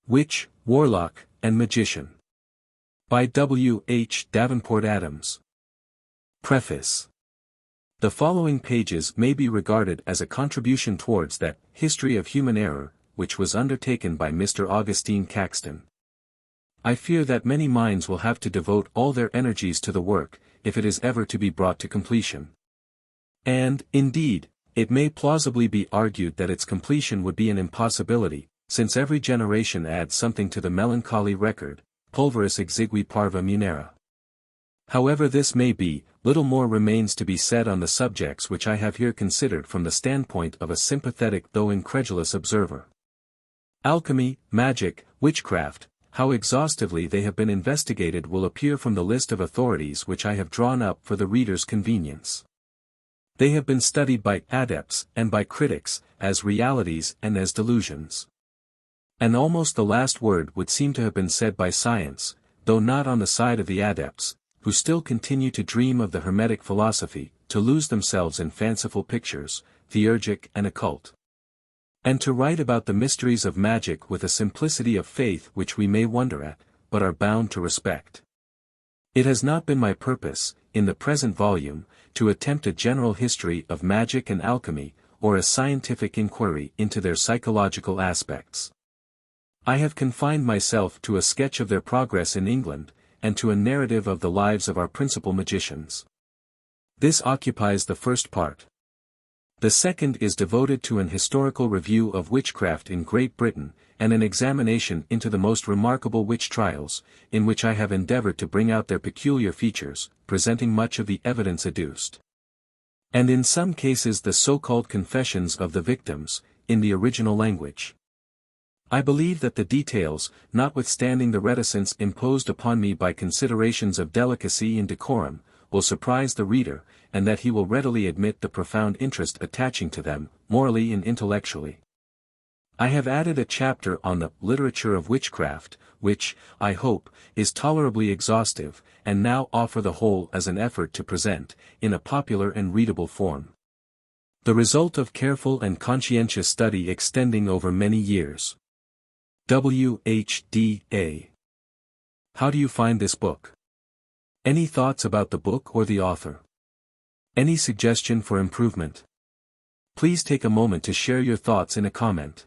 Witch, Warlock, and Magician. By W. H. Davenport Adams. Preface. The following pages may be regarded as a contribution towards that History of Human Error, which was undertaken by Mr. Augustine Caxton. I fear that many minds will have to devote all their energies to the work, if it is ever to be brought to completion. And, indeed, it may plausibly be argued that its completion would be an impossibility, since every generation adds something to the melancholy record, pulveris exigui parva munera. However this may be, little more remains to be said on the subjects which I have here considered from the standpoint of a sympathetic though incredulous observer. Alchemy, magic, witchcraft, how exhaustively they have been investigated will appear from the list of authorities which I have drawn up for the reader's convenience. They have been studied by adepts and by critics, as realities and as delusions. And almost the last word would seem to have been said by science, though not on the side of the adepts, who still continue to dream of the Hermetic philosophy, to lose themselves in fanciful pictures, theurgic and occult. And to write about the mysteries of magic with a simplicity of faith which we may wonder at, but are bound to respect. It has not been my purpose, in the present volume, to attempt a general history of magic and alchemy, or a scientific inquiry into their psychological aspects. I have confined myself to a sketch of their progress in England, and to a narrative of the lives of our principal magicians. This occupies the first part. The second is devoted to an historical review of witchcraft in Great Britain, and an examination into the most remarkable witch trials, in which I have endeavored to bring out their peculiar features, presenting much of the evidence adduced. And in some cases the so-called confessions of the victims, in the original language. I believe that the details, notwithstanding the reticence imposed upon me by considerations of delicacy and decorum, will surprise the reader, and that he will readily admit the profound interest attaching to them, morally and intellectually. I have added a chapter on the Literature of Witchcraft, which, I hope, is tolerably exhaustive, and now offer the whole as an effort to present, in a popular and readable form. The result of careful and conscientious study extending over many years. W.H.D.A. How do you find this book? Any thoughts about the book or the author? Any suggestion for improvement? Please take a moment to share your thoughts in a comment.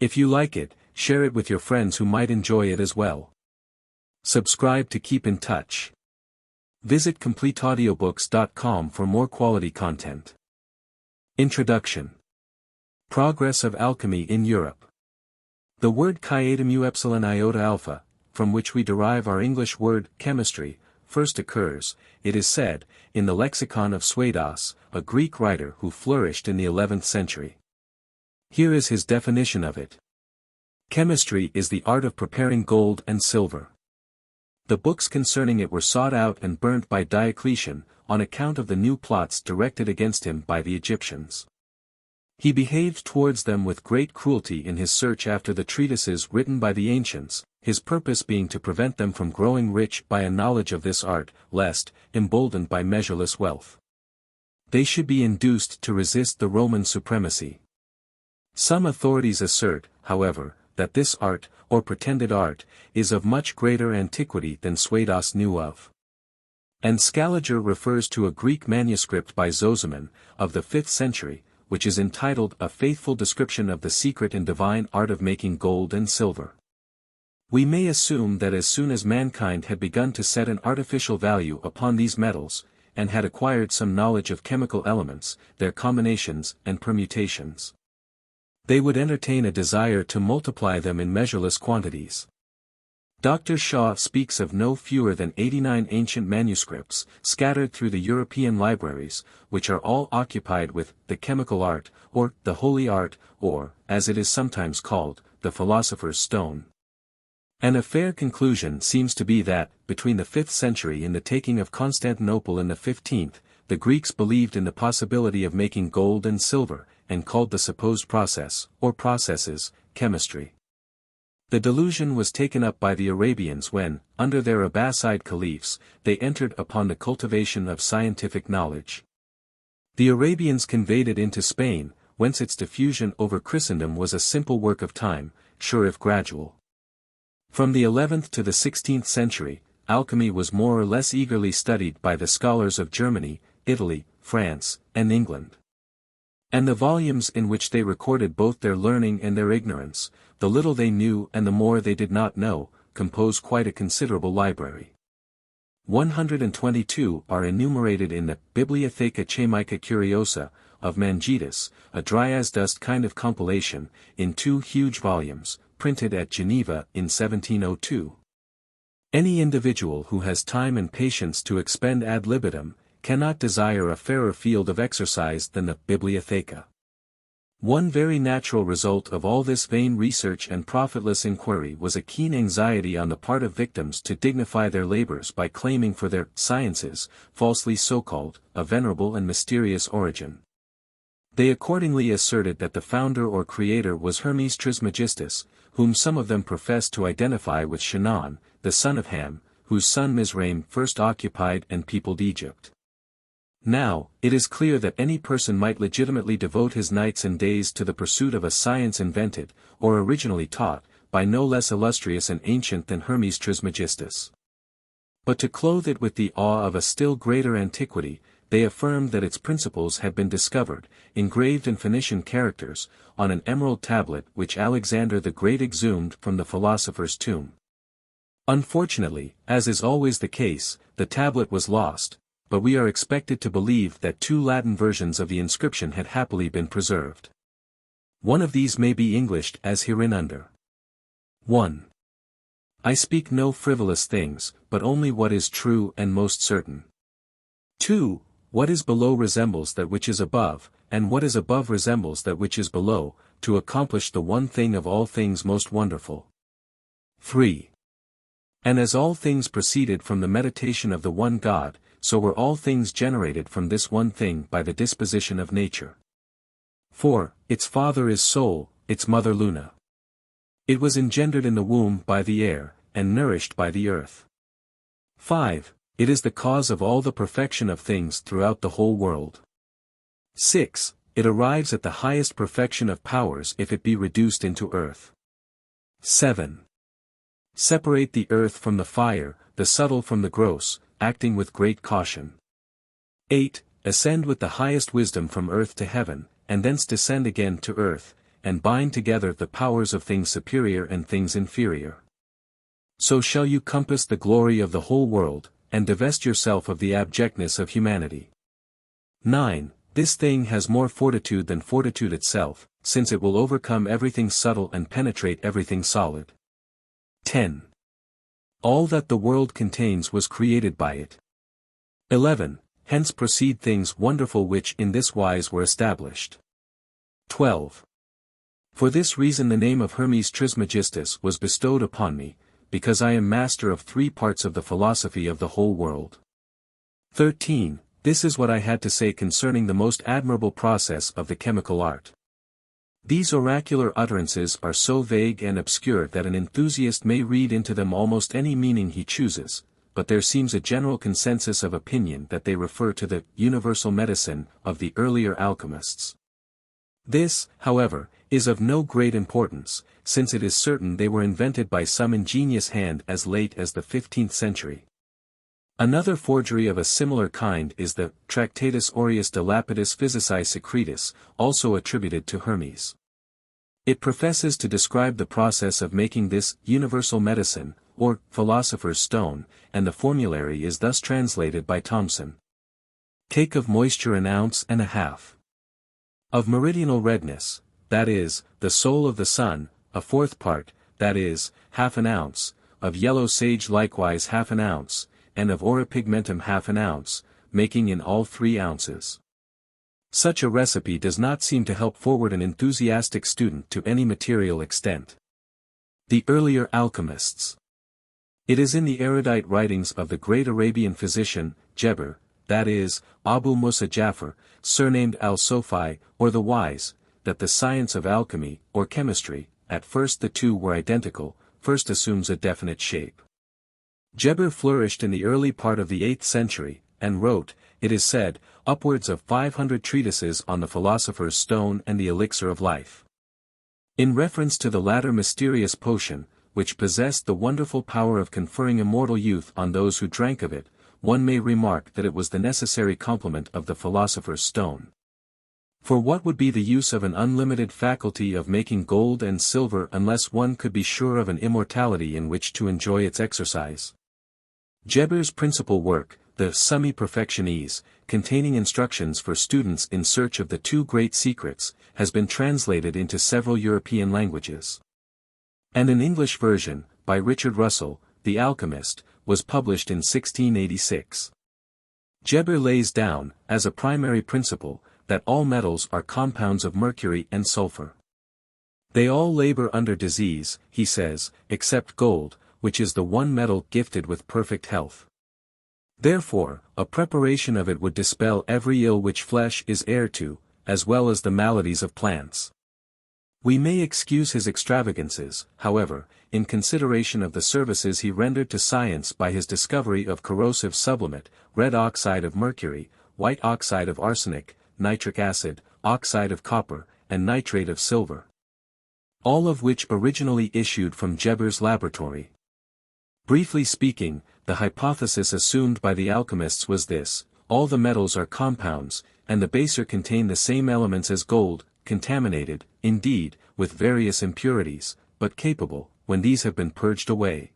If you like it, share it with your friends who might enjoy it as well. Subscribe to keep in touch. Visit CompleteAudiobooks.com for more quality content. Introduction. Progress of alchemy in Europe. The word chi-eta mu epsilon iota alpha, from which we derive our English word chemistry, first occurs, it is said, in the lexicon of Suidas, a Greek writer who flourished in the 11th century. Here is his definition of it. Chemistry is the art of preparing gold and silver. The books concerning it were sought out and burnt by Diocletian, on account of the new plots directed against him by the Egyptians. He behaved towards them with great cruelty in his search after the treatises written by the ancients, his purpose being to prevent them from growing rich by a knowledge of this art, lest, emboldened by measureless wealth, they should be induced to resist the Roman supremacy. Some authorities assert, however, that this art, or pretended art, is of much greater antiquity than Suidas knew of. And Scaliger refers to a Greek manuscript by Zosimon, of the 5th century, which is entitled A Faithful Description of the Secret and Divine Art of Making Gold and Silver. We may assume that as soon as mankind had begun to set an artificial value upon these metals, and had acquired some knowledge of chemical elements, their combinations and permutations, they would entertain a desire to multiply them in measureless quantities. Dr. Shaw speaks of no fewer than 89 ancient manuscripts, scattered through the European libraries, which are all occupied with the chemical art, or the holy art, or, as it is sometimes called, the philosopher's stone. And a fair conclusion seems to be that, between the 5th century and the taking of Constantinople in the 15th, the Greeks believed in the possibility of making gold and silver, and called the supposed process, or processes, chemistry. The delusion was taken up by the Arabians when, under their Abbasid caliphs, they entered upon the cultivation of scientific knowledge. The Arabians conveyed it into Spain, whence its diffusion over Christendom was a simple work of time, sure if gradual. From the 11th to the 16th century, alchemy was more or less eagerly studied by the scholars of Germany, Italy, France, and England. And the volumes in which they recorded both their learning and their ignorance, the little they knew and the more they did not know, compose quite a considerable library. 122 are enumerated in the Bibliotheca Chemica Curiosa of Mangetus, a dry-as-dust kind of compilation, in 2 huge volumes, printed at Geneva in 1702. Any individual who has time and patience to expend ad libitum, cannot desire a fairer field of exercise than the Bibliotheca. One very natural result of all this vain research and profitless inquiry was a keen anxiety on the part of victims to dignify their labors by claiming for their sciences, falsely so-called, a venerable and mysterious origin. They accordingly asserted that the founder or creator was Hermes Trismegistus, whom some of them professed to identify with Shannon, the son of Ham, whose son Mizraim first occupied and peopled Egypt. Now, it is clear that any person might legitimately devote his nights and days to the pursuit of a science invented, or originally taught, by no less illustrious and ancient than Hermes Trismegistus. But to clothe it with the awe of a still greater antiquity, they affirmed that its principles had been discovered, engraved in Phoenician characters, on an emerald tablet which Alexander the Great exhumed from the philosopher's tomb. Unfortunately, as is always the case, the tablet was lost, but we are expected to believe that 2 Latin versions of the inscription had happily been preserved. One of these may be Englished as hereinunder. 1. I speak no frivolous things, but only what is true and most certain. 2. What is below resembles that which is above, and what is above resembles that which is below, to accomplish the one thing of all things most wonderful. 3. And as all things proceeded from the meditation of the one God, so were all things generated from this one thing by the disposition of nature. 4. Its father is Sol, its mother Luna. It was engendered in the womb by the air, and nourished by the earth. 5. It is the cause of all the perfection of things throughout the whole world. 6. It arrives at the highest perfection of powers if it be reduced into earth. 7. Separate the earth from the fire, the subtle from the gross, acting with great caution. 8. Ascend with the highest wisdom from earth to heaven, and thence descend again to earth, and bind together the powers of things superior and things inferior. So shall you compass the glory of the whole world, and divest yourself of the abjectness of humanity. 9. This thing has more fortitude than fortitude itself, since it will overcome everything subtle and penetrate everything solid. 10. All that the world contains was created by it. 11. Hence proceed things wonderful which in this wise were established. 12. For this reason the name of Hermes Trismegistus was bestowed upon me, because I am master of 3 parts of the philosophy of the whole world. 13. This is what I had to say concerning the most admirable process of the chemical art. These oracular utterances are so vague and obscure that an enthusiast may read into them almost any meaning he chooses, but there seems a general consensus of opinion that they refer to the universal medicine of the earlier alchemists. This, however, is of no great importance, since it is certain they were invented by some ingenious hand as late as the 15th century. Another forgery of a similar kind is the Tractatus Aureus de Lapidis Physicae Secretis, also attributed to Hermes. It professes to describe the process of making this universal medicine, or philosopher's stone, and the formulary is thus translated by Thomson. Cake of moisture an ounce and a half. Of meridional redness, that is, the soul of the sun, a 4th part, that is, half an ounce, of yellow sage likewise half an ounce, and of aura pigmentum half an ounce, making in all 3 ounces. Such a recipe does not seem to help forward an enthusiastic student to any material extent. The earlier alchemists. It is in the erudite writings of the great Arabian physician, Geber, that is, Abu Musa Jafar, surnamed al-Sofi, or the Wise, that the science of alchemy, or chemistry, at first the 2 were identical, first assumes a definite shape. Geber flourished in the early part of the 8th century, and wrote, it is said, upwards of 500 treatises on the philosopher's stone and the elixir of life. In reference to the latter mysterious potion, which possessed the wonderful power of conferring immortal youth on those who drank of it, one may remark that it was the necessary complement of the philosopher's stone. For what would be the use of an unlimited faculty of making gold and silver unless one could be sure of an immortality in which to enjoy its exercise? Geber's principal work, the Summi Perfectionis, containing instructions for students in search of the two great secrets, has been translated into several European languages. And an English version, by Richard Russell, The Alchemist, was published in 1686. Geber lays down, as a primary principle, that all metals are compounds of mercury and sulfur. They all labor under disease, he says, except gold, which is the one metal gifted with perfect health. Therefore, a preparation of it would dispel every ill which flesh is heir to, as well as the maladies of plants. We may excuse his extravagances, however, in consideration of the services he rendered to science by his discovery of corrosive sublimate, red oxide of mercury, white oxide of arsenic, nitric acid, oxide of copper, and nitrate of silver. All of which originally issued from Geber's laboratory. Briefly speaking, the hypothesis assumed by the alchemists was this: all the metals are compounds, and the baser contain the same elements as gold, contaminated, indeed, with various impurities, but capable, when these have been purged away,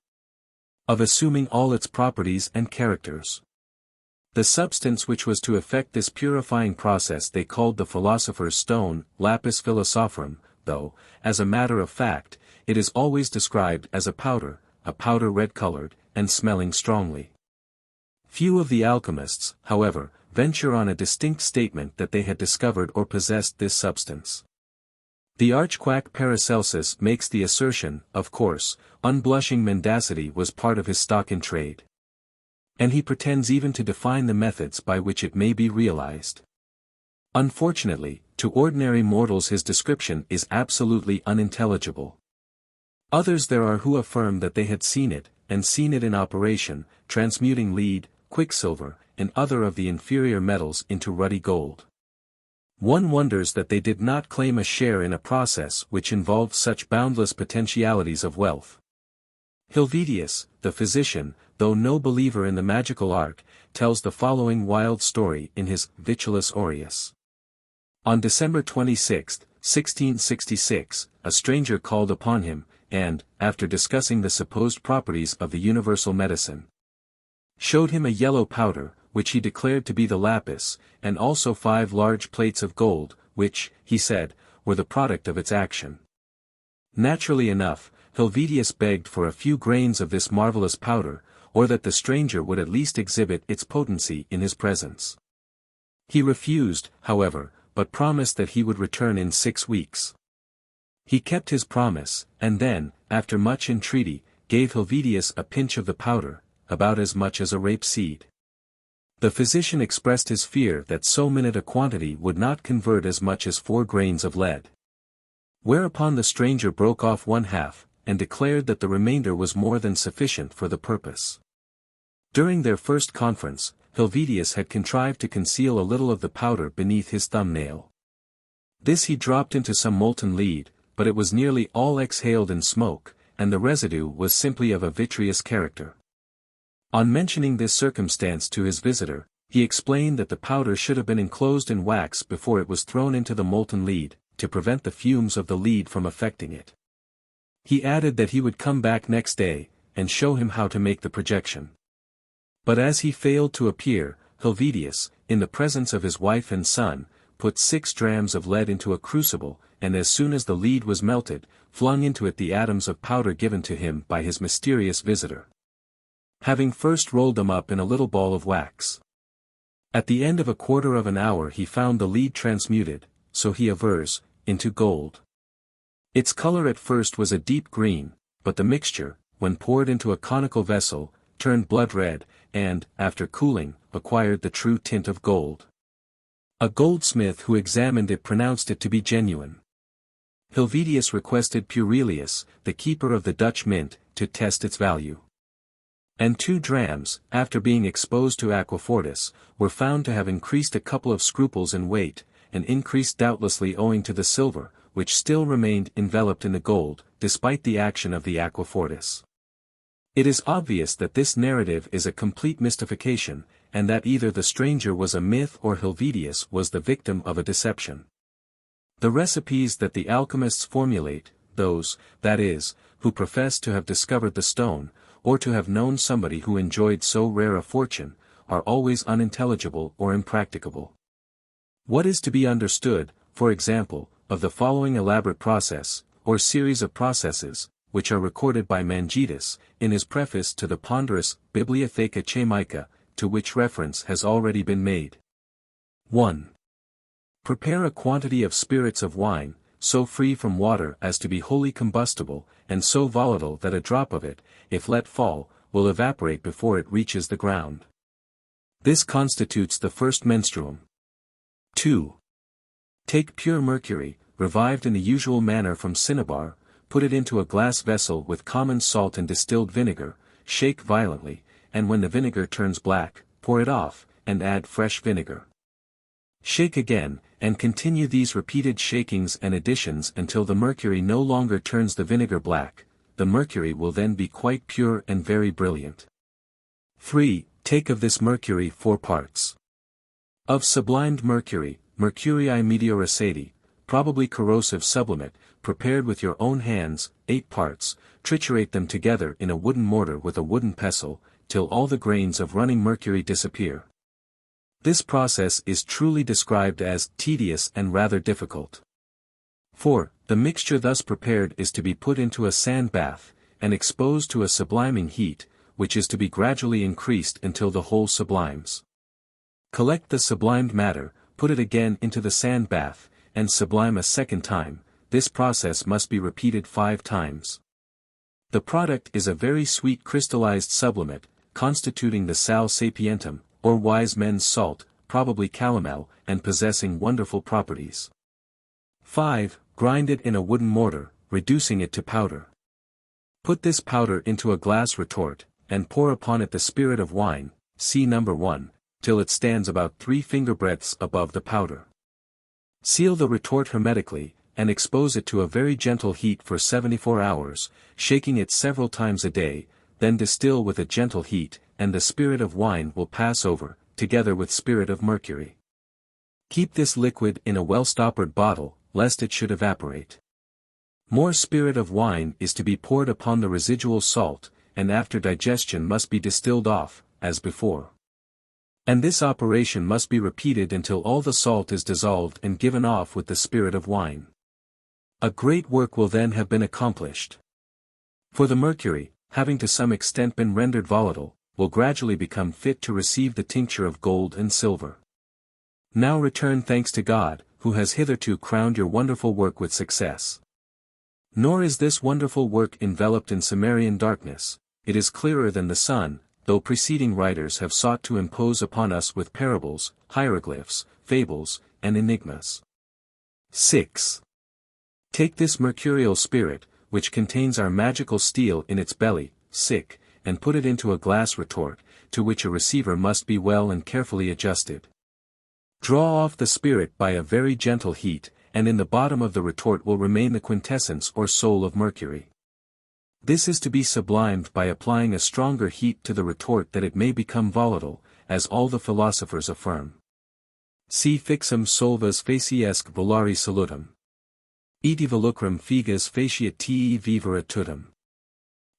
of assuming all its properties and characters. The substance which was to effect this purifying process they called the philosopher's stone, lapis philosophorum, though, as a matter of fact, it is always described as a powder red-colored, and smelling strongly. Few of the alchemists, however, venture on a distinct statement that they had discovered or possessed this substance. The arch-quack Paracelsus makes the assertion, of course, unblushing mendacity was part of his stock in trade. And he pretends even to define the methods by which it may be realized. Unfortunately, to ordinary mortals his description is absolutely unintelligible. Others there are who affirm that they had seen it, and seen it in operation, transmuting lead, quicksilver, and other of the inferior metals into ruddy gold. One wonders that they did not claim a share in a process which involved such boundless potentialities of wealth. Helvetius, the physician, though no believer in the magical art, tells the following wild story in his Vitulus Aureus. On December 26, 1666, a stranger called upon him, and, after discussing the supposed properties of the universal medicine, showed him a yellow powder, which he declared to be the lapis, and also 5 large plates of gold, which, he said, were the product of its action. Naturally enough, Helvetius begged for a few grains of this marvelous powder, or that the stranger would at least exhibit its potency in his presence. He refused, however, but promised that he would return in 6 weeks. He kept his promise, and then, after much entreaty, gave Helvetius a pinch of the powder, about as much as a rape seed. The physician expressed his fear that so minute a quantity would not convert as much as 4 grains of lead. Whereupon the stranger broke off 1/2, and declared that the remainder was more than sufficient for the purpose. During their first conference, Helvetius had contrived to conceal a little of the powder beneath his thumbnail. This he dropped into some molten lead, but it was nearly all exhaled in smoke, and the residue was simply of a vitreous character. On mentioning this circumstance to his visitor, he explained that the powder should have been enclosed in wax before it was thrown into the molten lead, to prevent the fumes of the lead from affecting it. He added that he would come back next day, and show him how to make the projection. But as he failed to appear, Helvetius, in the presence of his wife and son, put 6 drams of lead into a crucible, and as soon as the lead was melted, flung into it the atoms of powder given to him by his mysterious visitor, having first rolled them up in a little ball of wax. At the end of a quarter of an hour he found the lead transmuted, so he avers, into gold. Its color at first was a deep green, but the mixture, when poured into a conical vessel, turned blood red, and, after cooling, acquired the true tint of gold. A goldsmith who examined it pronounced it to be genuine. Helvetius requested Purelius, the keeper of the Dutch mint, to test its value. And 2 drams, after being exposed to aquafortis, were found to have increased a couple of scruples in weight, an increase doubtlessly owing to the silver, which still remained enveloped in the gold, despite the action of the aquafortis. It is obvious that this narrative is a complete mystification, and that either the stranger was a myth or Helvetius was the victim of a deception. The recipes that the alchemists formulate, those, that is, who profess to have discovered the stone, or to have known somebody who enjoyed so rare a fortune, are always unintelligible or impracticable. What is to be understood, for example, of the following elaborate process, or series of processes, which are recorded by Mangetus, in his preface to the ponderous Bibliotheca Chamica, to which reference has already been made. 1. Prepare a quantity of spirits of wine, so free from water as to be wholly combustible, and so volatile that a drop of it, if let fall, will evaporate before it reaches the ground. This constitutes the first menstruum. 2. Take pure mercury, revived in the usual manner from cinnabar, put it into a glass vessel with common salt and distilled vinegar, shake violently, and when the vinegar turns black, pour it off, and add fresh vinegar. Shake again, and continue these repeated shakings and additions until the mercury no longer turns the vinegar black. The mercury will then be quite pure and very brilliant. 3. Take of this mercury 4 parts. Of sublimed mercury, mercurii meteoriceti, probably corrosive sublimate, prepared with your own hands, 8 parts, triturate them together in a wooden mortar with a wooden pestle, till all the grains of running mercury disappear. This process is truly described as tedious and rather difficult. 4. The mixture thus prepared is to be put into a sand bath, and exposed to a subliming heat, which is to be gradually increased until the whole sublimes. Collect the sublimed matter, put it again into the sand bath, and sublime a second time. This process must be repeated 5 times. The product is a very sweet crystallized sublimate, constituting the sal sapientum, or wise men's salt, probably calomel, and possessing wonderful properties. 5. Grind it in a wooden mortar, reducing it to powder. Put this powder into a glass retort, and pour upon it the spirit of wine, see number 1, till it stands about 3 finger breadths above the powder. Seal the retort hermetically, and expose it to a very gentle heat for 74 hours, shaking it several times a day, then distill with a gentle heat, and the spirit of wine will pass over, together with spirit of mercury. Keep this liquid in a well-stoppered bottle, lest it should evaporate. More spirit of wine is to be poured upon the residual salt, and after digestion must be distilled off, as before. And this operation must be repeated until all the salt is dissolved and given off with the spirit of wine. A great work will then have been accomplished. For the mercury, having to some extent been rendered volatile, will gradually become fit to receive the tincture of gold and silver. Now return thanks to God, who has hitherto crowned your wonderful work with success. Nor is this wonderful work enveloped in Cimmerian darkness, it is clearer than the sun, though preceding writers have sought to impose upon us with parables, hieroglyphs, fables, and enigmas. 6. Take this mercurial spirit, which contains our magical steel in its belly, and put it into a glass retort, to which a receiver must be well and carefully adjusted. Draw off the spirit by a very gentle heat, and in the bottom of the retort will remain the quintessence or soul of mercury. This is to be sublimed by applying a stronger heat to the retort that it may become volatile, as all the philosophers affirm. Si fixum solvas faciesque volari salutum. Iti volucrum figas faciat te vivere tutum.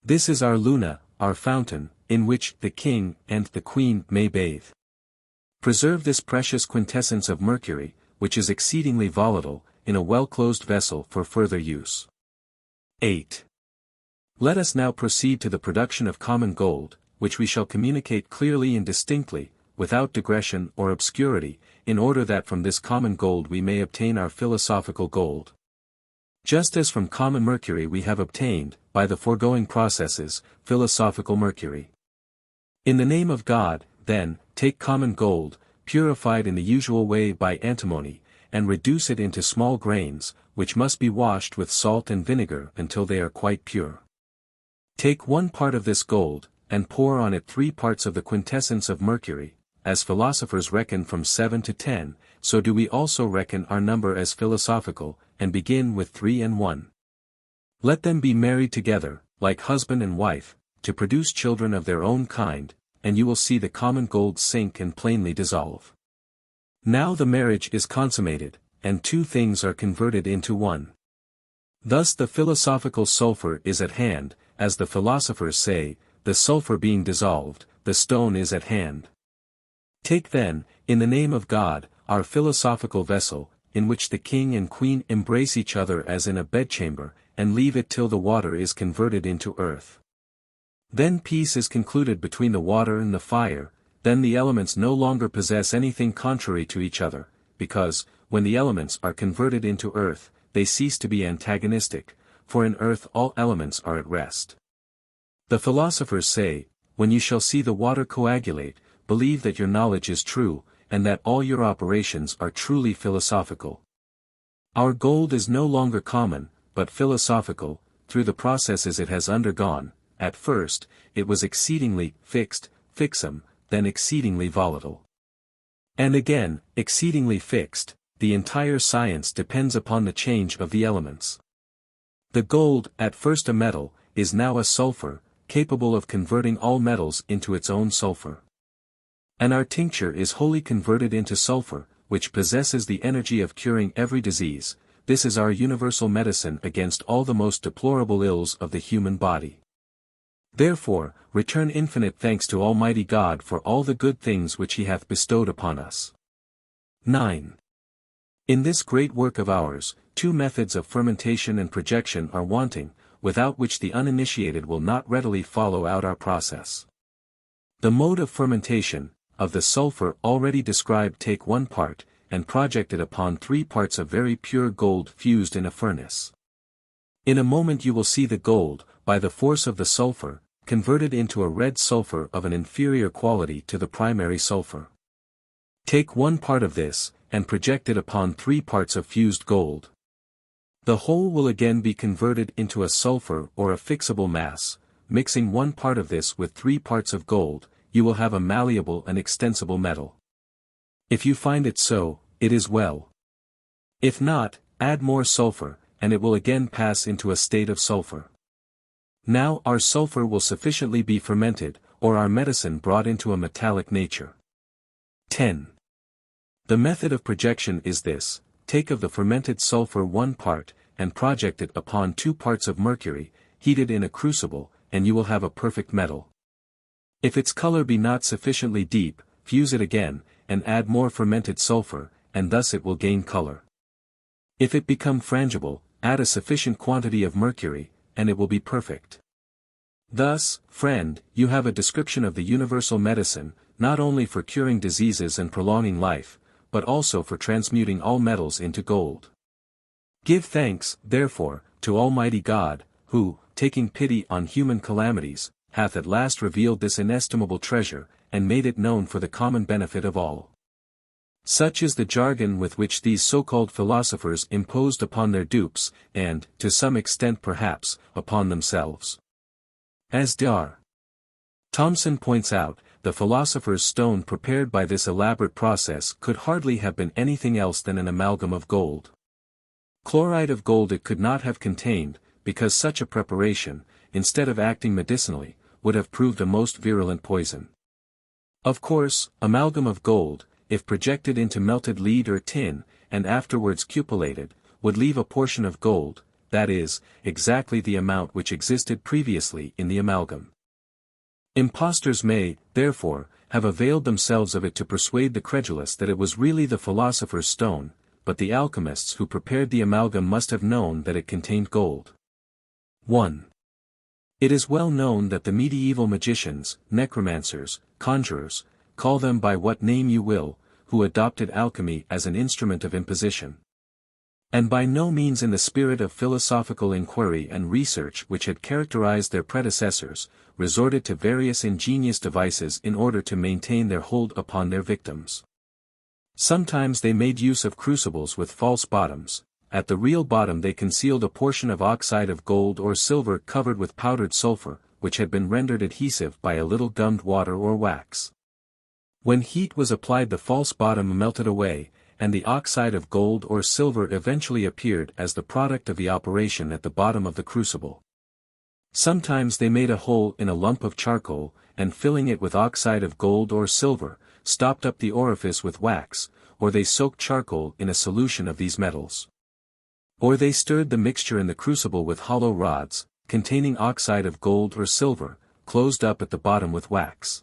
This is our Luna, our fountain, in which the king and the queen may bathe. Preserve this precious quintessence of mercury, which is exceedingly volatile, in a well-closed vessel for further use. 8. Let us now proceed to the production of common gold, which we shall communicate clearly and distinctly, without digression or obscurity, in order that from this common gold we may obtain our philosophical gold. Just as from common mercury we have obtained, by the foregoing processes, philosophical mercury. In the name of God, then, take common gold, purified in the usual way by antimony, and reduce it into small grains, which must be washed with salt and vinegar until they are quite pure. Take 1 part of this gold, and pour on it 3 parts of the quintessence of mercury. As philosophers reckon from 7 to 10, so do we also reckon our number as philosophical, and begin with 3 and 1. Let them be married together, like husband and wife, to produce children of their own kind, and you will see the common gold sink and plainly dissolve. Now the marriage is consummated, and two things are converted into one. Thus the philosophical sulfur is at hand, as the philosophers say, the sulfur being dissolved, the stone is at hand. Take then, in the name of God, our philosophical vessel, in which the king and queen embrace each other as in a bedchamber, and leave it till the water is converted into earth. Then peace is concluded between the water and the fire, then the elements no longer possess anything contrary to each other, because, when the elements are converted into earth, they cease to be antagonistic, for in earth all elements are at rest. The philosophers say, when you shall see the water coagulate, believe that your knowledge is true, and that all your operations are truly philosophical. Our gold is no longer common, but philosophical, through the processes it has undergone. At first, it was exceedingly fixed, fixum, then exceedingly volatile. And again, exceedingly fixed. The entire science depends upon the change of the elements. The gold, at first a metal, is now a sulfur, capable of converting all metals into its own sulfur. And our tincture is wholly converted into sulfur, which possesses the energy of curing every disease. This is our universal medicine against all the most deplorable ills of the human body. Therefore, return infinite thanks to Almighty God for all the good things which He hath bestowed upon us. 9. In this great work of ours, two methods of fermentation and projection are wanting, without which the uninitiated will not readily follow out our process. The mode of fermentation, of the sulfur already described, take 1 part, and project it upon 3 parts of very pure gold fused in a furnace. In a moment you will see the gold, by the force of the sulfur, converted into a red sulfur of an inferior quality to the primary sulfur. Take 1 part of this, and project it upon 3 parts of fused gold. The whole will again be converted into a sulfur or a fixable mass. Mixing 1 part of this with 3 parts of gold, you will have a malleable and extensible metal. If you find it so, it is well. If not, add more sulfur, and it will again pass into a state of sulfur. Now our sulfur will sufficiently be fermented, or our medicine brought into a metallic nature. 10. The method of projection is this: take of the fermented sulfur 1 part, and project it upon 2 parts of mercury, heated in a crucible, and you will have a perfect metal. If its color be not sufficiently deep, fuse it again, and add more fermented sulfur, and thus it will gain color. If it become frangible, add a sufficient quantity of mercury, and it will be perfect. Thus, friend, you have a description of the universal medicine, not only for curing diseases and prolonging life, but also for transmuting all metals into gold. Give thanks, therefore, to Almighty God, who, taking pity on human calamities, hath at last revealed this inestimable treasure, and made it known for the common benefit of all. Such is the jargon with which these so-called philosophers imposed upon their dupes, and, to some extent perhaps, upon themselves. As Dr. Thomson points out, the philosopher's stone prepared by this elaborate process could hardly have been anything else than an amalgam of gold. Chloride of gold it could not have contained, because such a preparation, instead of acting medicinally, would have proved a most virulent poison. Of course, amalgam of gold, if projected into melted lead or tin, and afterwards cupellated, would leave a portion of gold, that is, exactly the amount which existed previously in the amalgam. Impostors may, therefore, have availed themselves of it to persuade the credulous that it was really the philosopher's stone, but the alchemists who prepared the amalgam must have known that it contained gold. 1. It is well known that the medieval magicians, necromancers, conjurers, call them by what name you will, who adopted alchemy as an instrument of imposition. And by no means in the spirit of philosophical inquiry and research which had characterized their predecessors, resorted to various ingenious devices in order to maintain their hold upon their victims. Sometimes they made use of crucibles with false bottoms. At the real bottom they concealed a portion of oxide of gold or silver covered with powdered sulfur, which had been rendered adhesive by a little gummed water or wax. When heat was applied the false bottom melted away, and the oxide of gold or silver eventually appeared as the product of the operation at the bottom of the crucible. Sometimes they made a hole in a lump of charcoal, and filling it with oxide of gold or silver, stopped up the orifice with wax, or they soaked charcoal in a solution of these metals. Or they stirred the mixture in the crucible with hollow rods, containing oxide of gold or silver, closed up at the bottom with wax.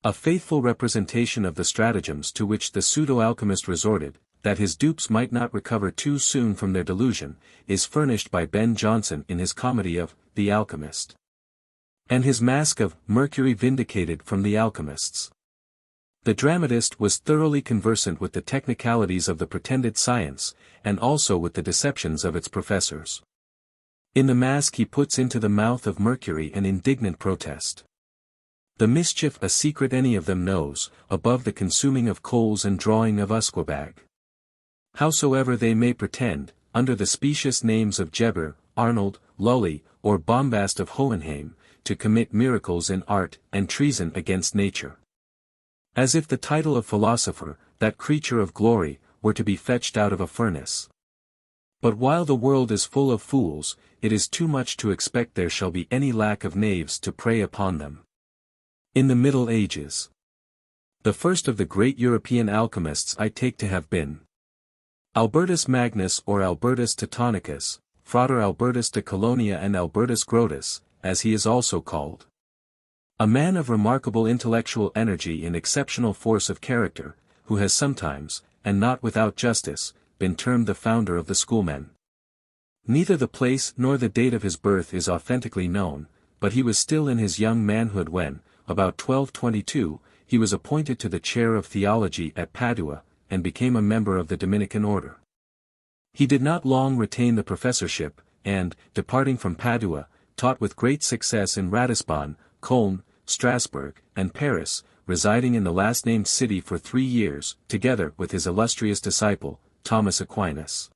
A faithful representation of the stratagems to which the pseudo-alchemist resorted, that his dupes might not recover too soon from their delusion, is furnished by Ben Jonson in his comedy of The Alchemist. And his masque of Mercury Vindicated from the Alchemists. The dramatist was thoroughly conversant with the technicalities of the pretended science, and also with the deceptions of its professors. In the masque he puts into the mouth of Mercury an indignant protest. The mischief a secret any of them knows, above the consuming of coals and drawing of usquabag. Howsoever they may pretend, under the specious names of Geber, Arnold, Lully, or Bombast of Hohenheim, to commit miracles in art and treason against nature. As if the title of philosopher, that creature of glory, were to be fetched out of a furnace. But while the world is full of fools, it is too much to expect there shall be any lack of knaves to prey upon them. In the Middle Ages, the first of the great European alchemists I take to have been Albertus Magnus or Albertus Teutonicus, Frater Albertus de Colonia and Albertus Grotus, as he is also called. A man of remarkable intellectual energy and exceptional force of character, who has sometimes, and not without justice, been termed the founder of the schoolmen. Neither the place nor the date of his birth is authentically known, but he was still in his young manhood when, about 1222, he was appointed to the chair of theology at Padua, and became a member of the Dominican order. He did not long retain the professorship, and, departing from Padua, taught with great success in Ratisbon, Cologne, Strasbourg, and Paris, residing in the last-named city for 3 years, together with his illustrious disciple, Thomas Aquinas.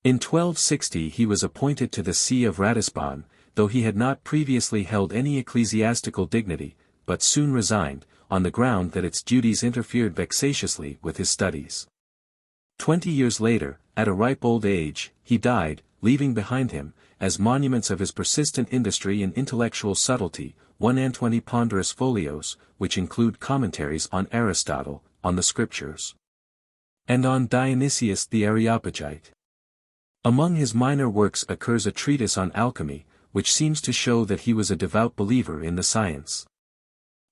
In 1260 he was appointed to the see of Ratisbon, though he had not previously held any ecclesiastical dignity, but soon resigned, on the ground that its duties interfered vexatiously with his studies. 20 years later, at a ripe old age, he died, leaving behind him, as monuments of his persistent industry and intellectual subtlety, 120 ponderous folios, which include commentaries on Aristotle, on the Scriptures, and on Dionysius the Areopagite. Among his minor works occurs a treatise on alchemy, which seems to show that he was a devout believer in the science.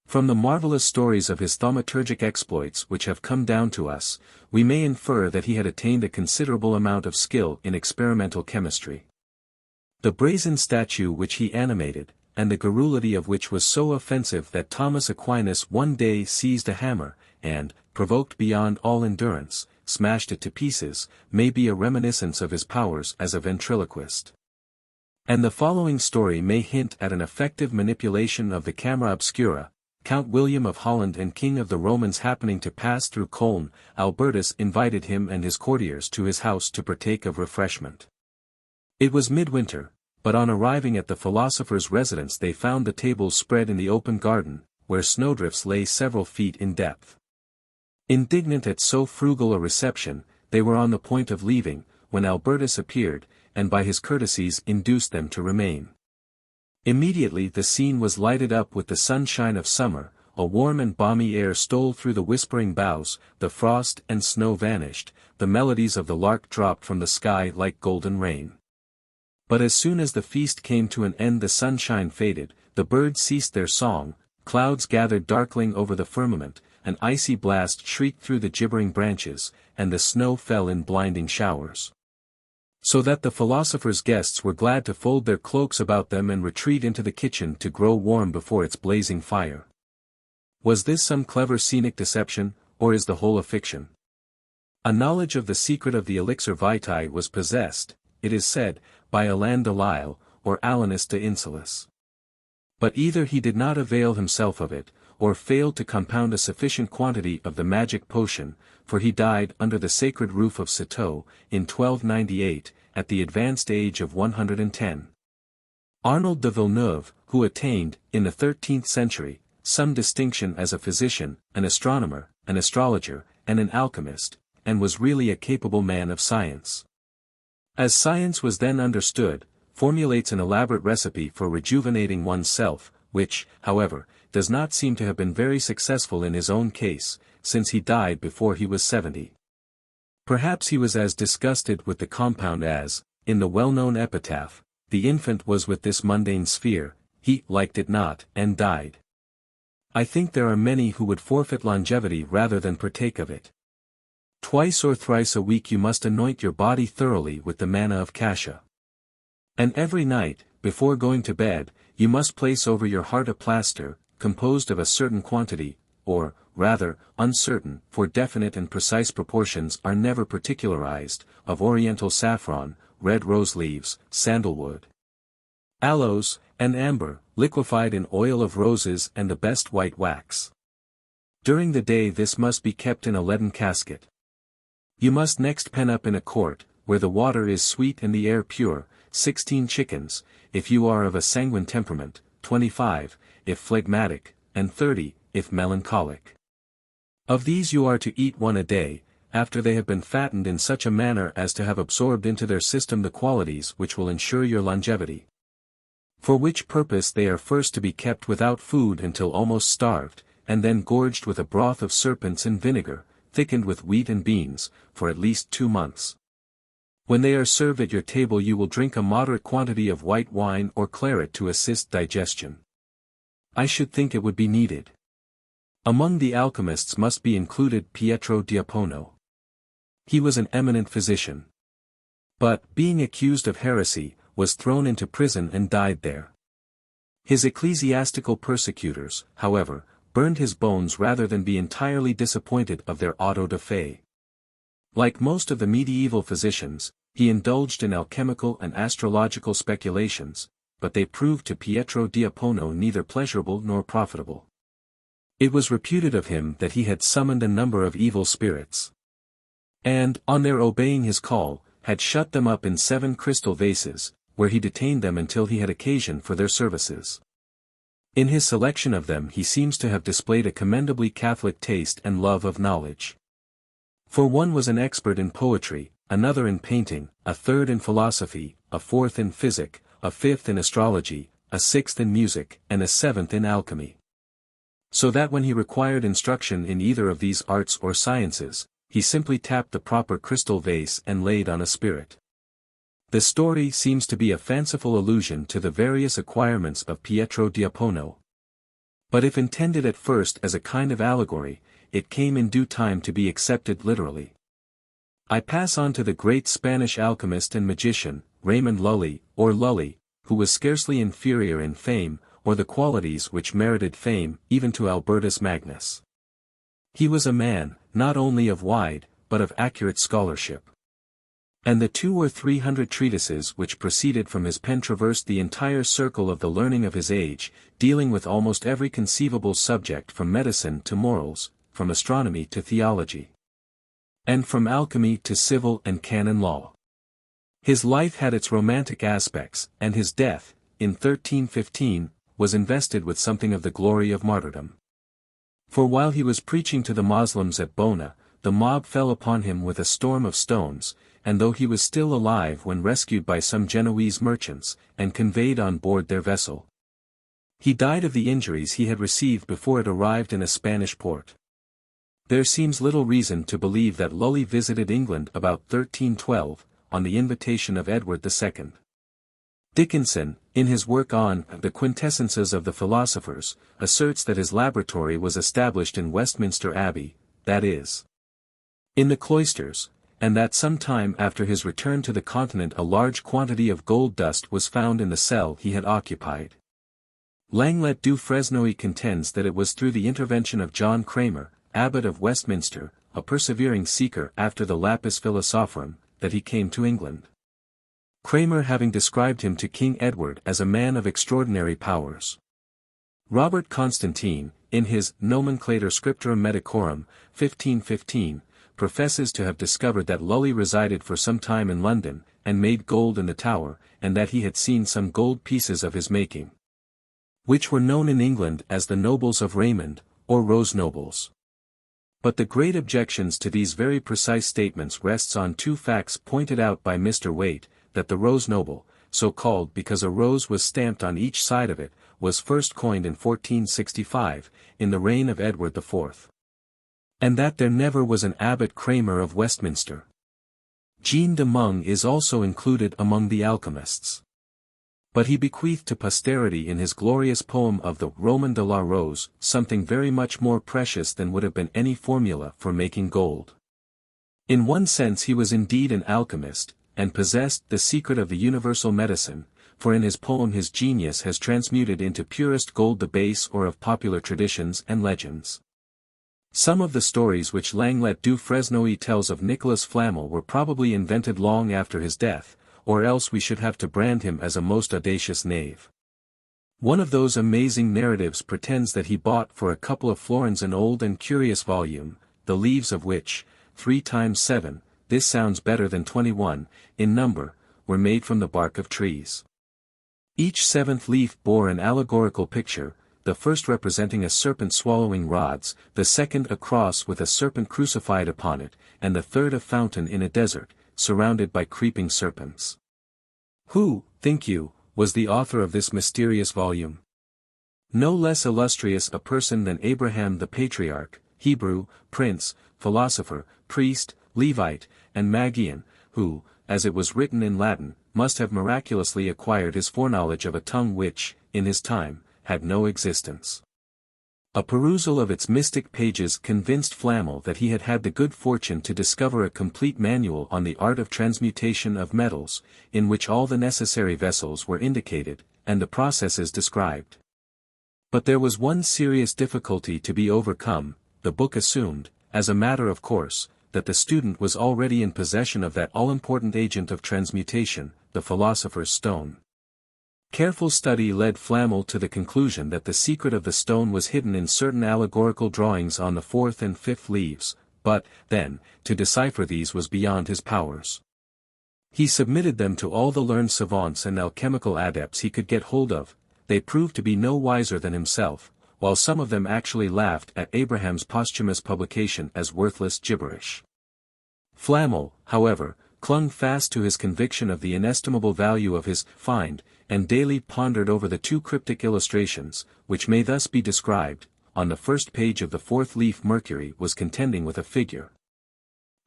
From the marvelous stories of his thaumaturgic exploits which have come down to us, we may infer that he had attained a considerable amount of skill in experimental chemistry. The brazen statue which he animated, and the garrulity of which was so offensive that Thomas Aquinas one day seized a hammer, and, provoked beyond all endurance, smashed it to pieces, may be a reminiscence of his powers as a ventriloquist. And the following story may hint at an effective manipulation of the camera obscura. Count William of Holland and King of the Romans happening to pass through Cologne, Albertus invited him and his courtiers to his house to partake of refreshment. It was midwinter, but on arriving at the philosopher's residence they found the tables spread in the open garden, where snowdrifts lay several feet in depth. Indignant at so frugal a reception, they were on the point of leaving, when Albertus appeared, and by his courtesies induced them to remain. Immediately the scene was lighted up with the sunshine of summer, a warm and balmy air stole through the whispering boughs, the frost and snow vanished, the melodies of the lark dropped from the sky like golden rain. But as soon as the feast came to an end the sunshine faded, the birds ceased their song, clouds gathered darkling over the firmament, an icy blast shrieked through the gibbering branches, and the snow fell in blinding showers. So that the philosopher's guests were glad to fold their cloaks about them and retreat into the kitchen to grow warm before its blazing fire. Was this some clever scenic deception, or is the whole a fiction? A knowledge of the secret of the elixir vitae was possessed, it is said, by Alain de Lisle, or Alanus de Insulis. But either he did not avail himself of it, or failed to compound a sufficient quantity of the magic potion, for he died under the sacred roof of Citeaux, in 1298, at the advanced age of 110. Arnold de Villeneuve, who attained, in the 13th century, some distinction as a physician, an astronomer, an astrologer, and an alchemist, and was really a capable man of science. As science was then understood, formulates an elaborate recipe for rejuvenating oneself, which, however, does not seem to have been very successful in his own case, since he died before he was 70. Perhaps he was as disgusted with the compound as, in the well-known epitaph, the infant was with this mundane sphere, he liked it not, and died. I think there are many who would forfeit longevity rather than partake of it. Twice or thrice a week you must anoint your body thoroughly with the manna of Cassia. And every night, before going to bed, you must place over your heart a plaster, composed of a certain quantity, or, rather, uncertain, for definite and precise proportions are never particularized, of oriental saffron, red rose leaves, sandalwood, aloes, and amber, liquefied in oil of roses and the best white wax. During the day this must be kept in a leaden casket. You must next pen up in a court, where the water is sweet and the air pure, 16 chickens, if you are of a sanguine temperament, 25, if phlegmatic, and 30, if melancholic. Of these you are to eat one a day, after they have been fattened in such a manner as to have absorbed into their system the qualities which will ensure your longevity. For which purpose they are first to be kept without food until almost starved, and then gorged with a broth of serpents and vinegar, thickened with wheat and beans, for at least 2 months. When they are served at your table you will drink a moderate quantity of white wine or claret to assist digestion. I should think it would be needed. Among the alchemists must be included Pietro Diapono. He was an eminent physician. But, being accused of heresy, was thrown into prison and died there. His ecclesiastical persecutors, however, burned his bones rather than be entirely disappointed of their auto da fe. Like most of the medieval physicians, he indulged in alchemical and astrological speculations, but they proved to Pietro Diapono neither pleasurable nor profitable. It was reputed of him that he had summoned a number of evil spirits, and, on their obeying his call, had shut them up in 7 crystal vases, where he detained them until he had occasion for their services. In his selection of them he seems to have displayed a commendably Catholic taste and love of knowledge. For one was an expert in poetry, another in painting, a third in philosophy, a fourth in physic, a fifth in astrology, a sixth in music, and a seventh in alchemy. So that when he required instruction in either of these arts or sciences, he simply tapped the proper crystal vase and laid on a spirit. The story seems to be a fanciful allusion to the various acquirements of Pietro Diapono. But if intended at first as a kind of allegory, it came in due time to be accepted literally. I pass on to the great Spanish alchemist and magician, Raymond Lully, or Lully, who was scarcely inferior in fame, or the qualities which merited fame, even to Albertus Magnus. He was a man, not only of wide, but of accurate scholarship. And the 200 or 300 treatises which proceeded from his pen traversed the entire circle of the learning of his age, dealing with almost every conceivable subject from medicine to morals, from astronomy to theology, and from alchemy to civil and canon law. His life had its romantic aspects, and his death, in 1315, was invested with something of the glory of martyrdom. For while he was preaching to the Moslems at Bona, the mob fell upon him with a storm of stones, and though he was still alive when rescued by some Genoese merchants, and conveyed on board their vessel, he died of the injuries he had received before it arrived in a Spanish port. There seems little reason to believe that Lully visited England about 1312, on the invitation of Edward II. Dickinson, in his work on The Quintessences of the Philosophers, asserts that his laboratory was established in Westminster Abbey, that is, in the cloisters, and that some time after his return to the continent a large quantity of gold dust was found in the cell he had occupied. Langlet du Fresnoy contends that it was through the intervention of John Kramer, Abbot of Westminster, a persevering seeker after the lapis philosophorum, that he came to England. Kramer having described him to King Edward as a man of extraordinary powers. Robert Constantine, in his Nomenclator Scriptorum Medicorum, 1515, professes to have discovered that Lully resided for some time in London, and made gold in the Tower, and that he had seen some gold pieces of his making, which were known in England as the Nobles of Raymond, or Rose Nobles. But the great objections to these very precise statements rests on two facts pointed out by Mr. Waite, that the rose noble, so called because a rose was stamped on each side of it, was first coined in 1465, in the reign of Edward IV. And that there never was an Abbot Cramer of Westminster. Jean de Meung is also included among the alchemists. But he bequeathed to posterity in his glorious poem of the Roman de la Rose something very much more precious than would have been any formula for making gold. In one sense he was indeed an alchemist, and possessed the secret of the universal medicine, for in his poem his genius has transmuted into purest gold the base ore of popular traditions and legends. Some of the stories which Langlet du Fresnoy tells of Nicholas Flamel were probably invented long after his death, or else we should have to brand him as a most audacious knave. One of those amazing narratives pretends that he bought for a couple of florins an old and curious volume, the leaves of which, 3 times 7, this sounds better than 21, in number, were made from the bark of trees. Each seventh leaf bore an allegorical picture, the first representing a serpent swallowing rods, the second a cross with a serpent crucified upon it, and the third a fountain in a desert, surrounded by creeping serpents. Who, think you, was the author of this mysterious volume? No less illustrious a person than Abraham the patriarch, Hebrew, prince, philosopher, priest, Levite, and Magian, who, as it was written in Latin, must have miraculously acquired his foreknowledge of a tongue which, in his time, had no existence. A perusal of its mystic pages convinced Flamel that he had had the good fortune to discover a complete manual on the art of transmutation of metals, in which all the necessary vessels were indicated, and the processes described. But there was one serious difficulty to be overcome. The book assumed, as a matter of course, that the student was already in possession of that all-important agent of transmutation, the philosopher's stone. Careful study led Flamel to the conclusion that the secret of the stone was hidden in certain allegorical drawings on the 4th and 5th leaves, but, then, to decipher these was beyond his powers. He submitted them to all the learned savants and alchemical adepts he could get hold of. They proved to be no wiser than himself, while some of them actually laughed at Abraham's posthumous publication as worthless gibberish. Flamel, however, clung fast to his conviction of the inestimable value of his find, and daily pondered over the 2 cryptic illustrations, which may thus be described. On the first page of the 4th leaf Mercury was contending with a figure,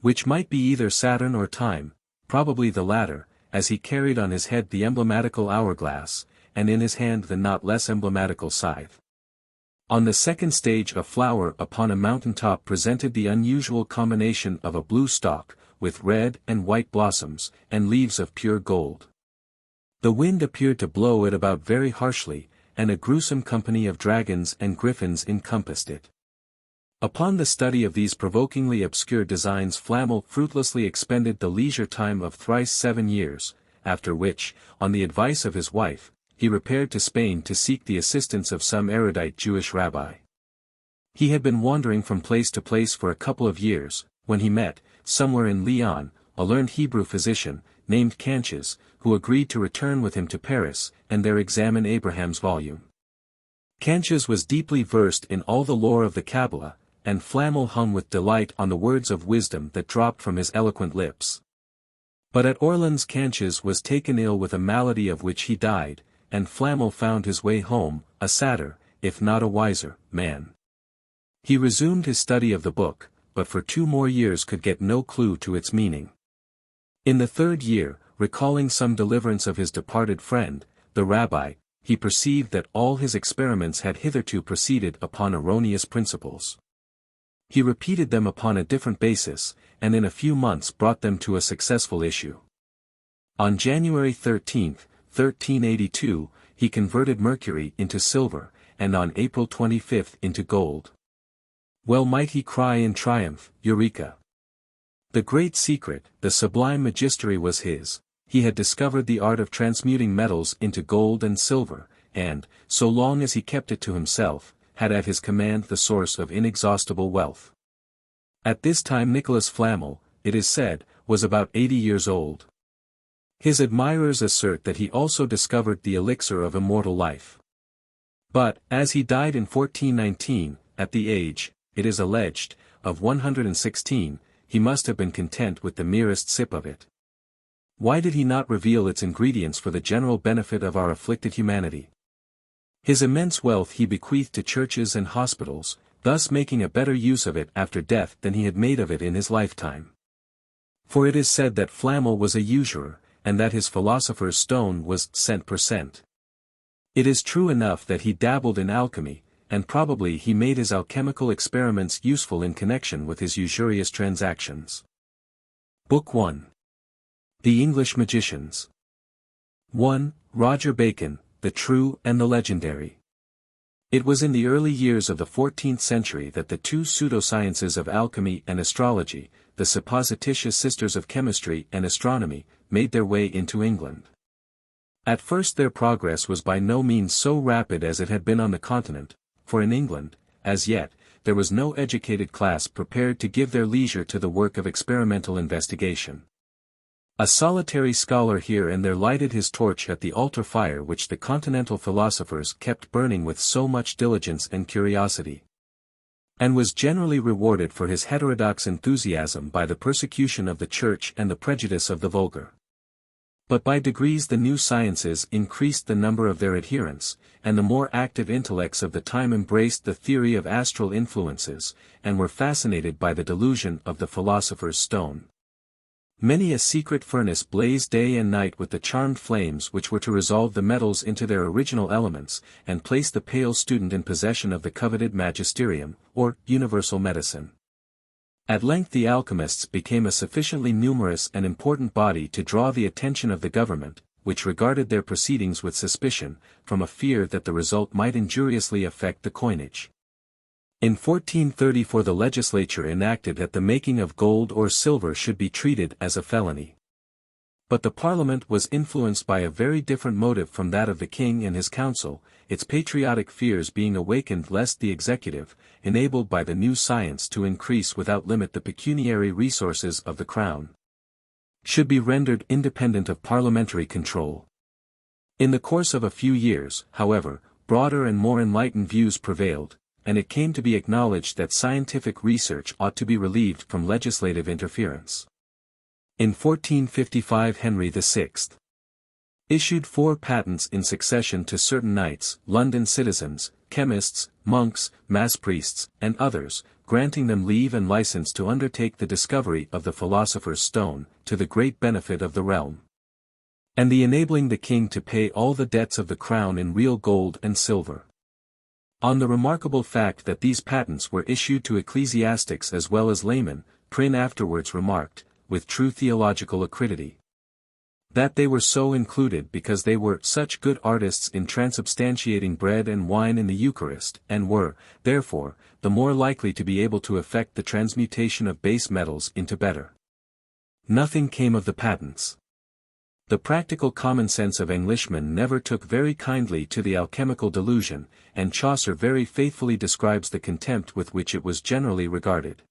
which might be either Saturn or Time, probably the latter, as he carried on his head the emblematical hourglass, and in his hand the not less emblematical scythe. On the second stage a flower upon a mountain-top presented the unusual combination of a blue stalk, with red and white blossoms, and leaves of pure gold. The wind appeared to blow it about very harshly, and a gruesome company of dragons and griffins encompassed it. Upon the study of these provokingly obscure designs Flamel fruitlessly expended the leisure time of thrice 7 years, after which, on the advice of his wife, he repaired to Spain to seek the assistance of some erudite Jewish rabbi. He had been wandering from place to place for a couple of years, when he met, somewhere in Lyon, a learned Hebrew physician, named Knaves, who agreed to return with him to Paris, and there examine Abraham's volume. Knaves was deeply versed in all the lore of the Kabbalah, and Flamel hung with delight on the words of wisdom that dropped from his eloquent lips. But at Orleans Knaves was taken ill with a malady of which he died, and Flamel found his way home, a sadder, if not a wiser, man. He resumed his study of the book, but for 2 more years could get no clue to its meaning. In the 3rd year, recalling some deliverance of his departed friend, the rabbi, he perceived that all his experiments had hitherto proceeded upon erroneous principles. He repeated them upon a different basis, and in a few months brought them to a successful issue. On January 13, 1382, he converted mercury into silver, and on April 25 into gold. Well might he cry in triumph, Eureka! The great secret, the sublime magistery was his. He had discovered the art of transmuting metals into gold and silver, and, so long as he kept it to himself, had at his command the source of inexhaustible wealth. At this time Nicholas Flamel, it is said, was about 80 years old. His admirers assert that he also discovered the elixir of immortal life. But, as he died in 1419, at the age, it is alleged, of 116, he must have been content with the merest sip of it. Why did he not reveal its ingredients for the general benefit of our afflicted humanity? His immense wealth he bequeathed to churches and hospitals, thus making a better use of it after death than he had made of it in his lifetime. For it is said that Flamel was a usurer, and that his philosopher's stone was cent per cent. It is true enough that he dabbled in alchemy, and probably he made his alchemical experiments useful in connection with his usurious transactions. Book 1. The English Magicians. 1. Roger Bacon, the True and the Legendary. It was in the early years of the 14th century that the two pseudosciences of alchemy and astrology, the supposititious sisters of chemistry and astronomy, made their way into England. At first their progress was by no means so rapid as it had been on the continent, for in England, as yet, there was no educated class prepared to give their leisure to the work of experimental investigation. A solitary scholar here and there lighted his torch at the altar fire which the continental philosophers kept burning with so much diligence and curiosity, and was generally rewarded for his heterodox enthusiasm by the persecution of the church and the prejudice of the vulgar. But by degrees the new sciences increased the number of their adherents, and the more active intellects of the time embraced the theory of astral influences, and were fascinated by the delusion of the philosopher's stone. Many a secret furnace blazed day and night with the charmed flames which were to resolve the metals into their original elements, and place the pale student in possession of the coveted magisterium, or universal medicine. At length the alchemists became a sufficiently numerous and important body to draw the attention of the government, which regarded their proceedings with suspicion, from a fear that the result might injuriously affect the coinage. In 1434 the legislature enacted that the making of gold or silver should be treated as a felony. But the Parliament was influenced by a very different motive from that of the king and his council, its patriotic fears being awakened lest the executive, enabled by the new science to increase without limit the pecuniary resources of the crown, should be rendered independent of parliamentary control. In the course of a few years, however, broader and more enlightened views prevailed, and it came to be acknowledged that scientific research ought to be relieved from legislative interference. In 1455 Henry VI issued 4 patents in succession to certain knights, London citizens, chemists, monks, mass priests, and others, granting them leave and license to undertake the discovery of the philosopher's stone, to the great benefit of the realm, and the enabling the king to pay all the debts of the crown in real gold and silver. On the remarkable fact that these patents were issued to ecclesiastics as well as laymen, Prynne afterwards remarked, with true theological acridity, that they were so included because they were such good artists in transubstantiating bread and wine in the Eucharist, and were, therefore, the more likely to be able to effect the transmutation of base metals into better. Nothing came of the patents. The practical common sense of Englishmen never took very kindly to the alchemical delusion, and Chaucer very faithfully describes the contempt with which it was generally regarded.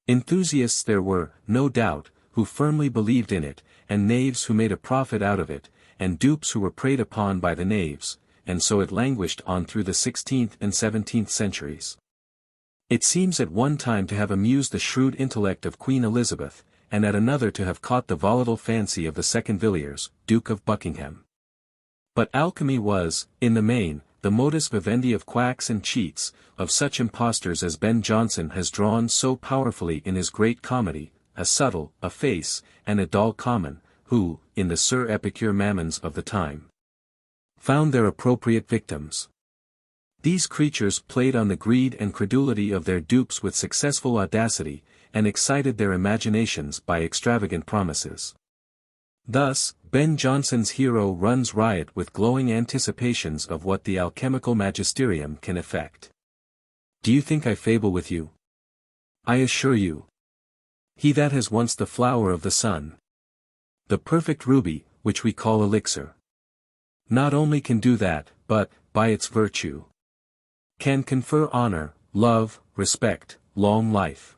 Enthusiasts there were, no doubt, who firmly believed in it, and knaves who made a profit out of it, and dupes who were preyed upon by the knaves, and so it languished on through the 16th and 17th centuries. It seems at one time to have amused the shrewd intellect of Queen Elizabeth, and at another to have caught the volatile fancy of the second Villiers, Duke of Buckingham. But alchemy was, in the main, the modus vivendi of quacks and cheats, of such impostors as Ben Jonson has drawn so powerfully in his great comedy, A Subtle, A Face, and A Dull Common, who, in the Sir Epicure Mammons of the time, found their appropriate victims. These creatures played on the greed and credulity of their dupes with successful audacity, and excited their imaginations by extravagant promises. Thus, Ben Jonson's hero runs riot with glowing anticipations of what the alchemical magisterium can effect. Do you think I fable with you? I assure you, he that has once the flower of the sun, the perfect ruby, which we call elixir, not only can do that, but, by its virtue, can confer honor, love, respect, long life,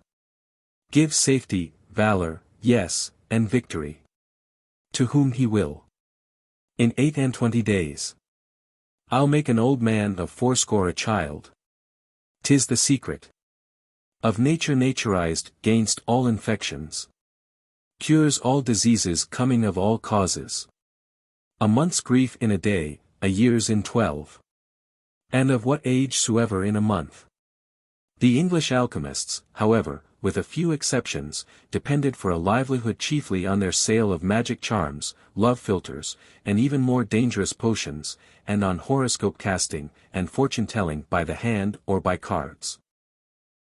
give safety, valor, yes, and victory, to whom he will. In 28 days, I'll make an old man of 80 a child. 'Tis the secret. Of nature naturized, gainst all infections. Cures all diseases coming of all causes. A month's grief in a day, a year's in 12. And of what age soever in a month. The English alchemists, however, with a few exceptions, depended for a livelihood chiefly on their sale of magic charms, love philters, and even more dangerous potions, and on horoscope casting, and fortune-telling by the hand or by cards.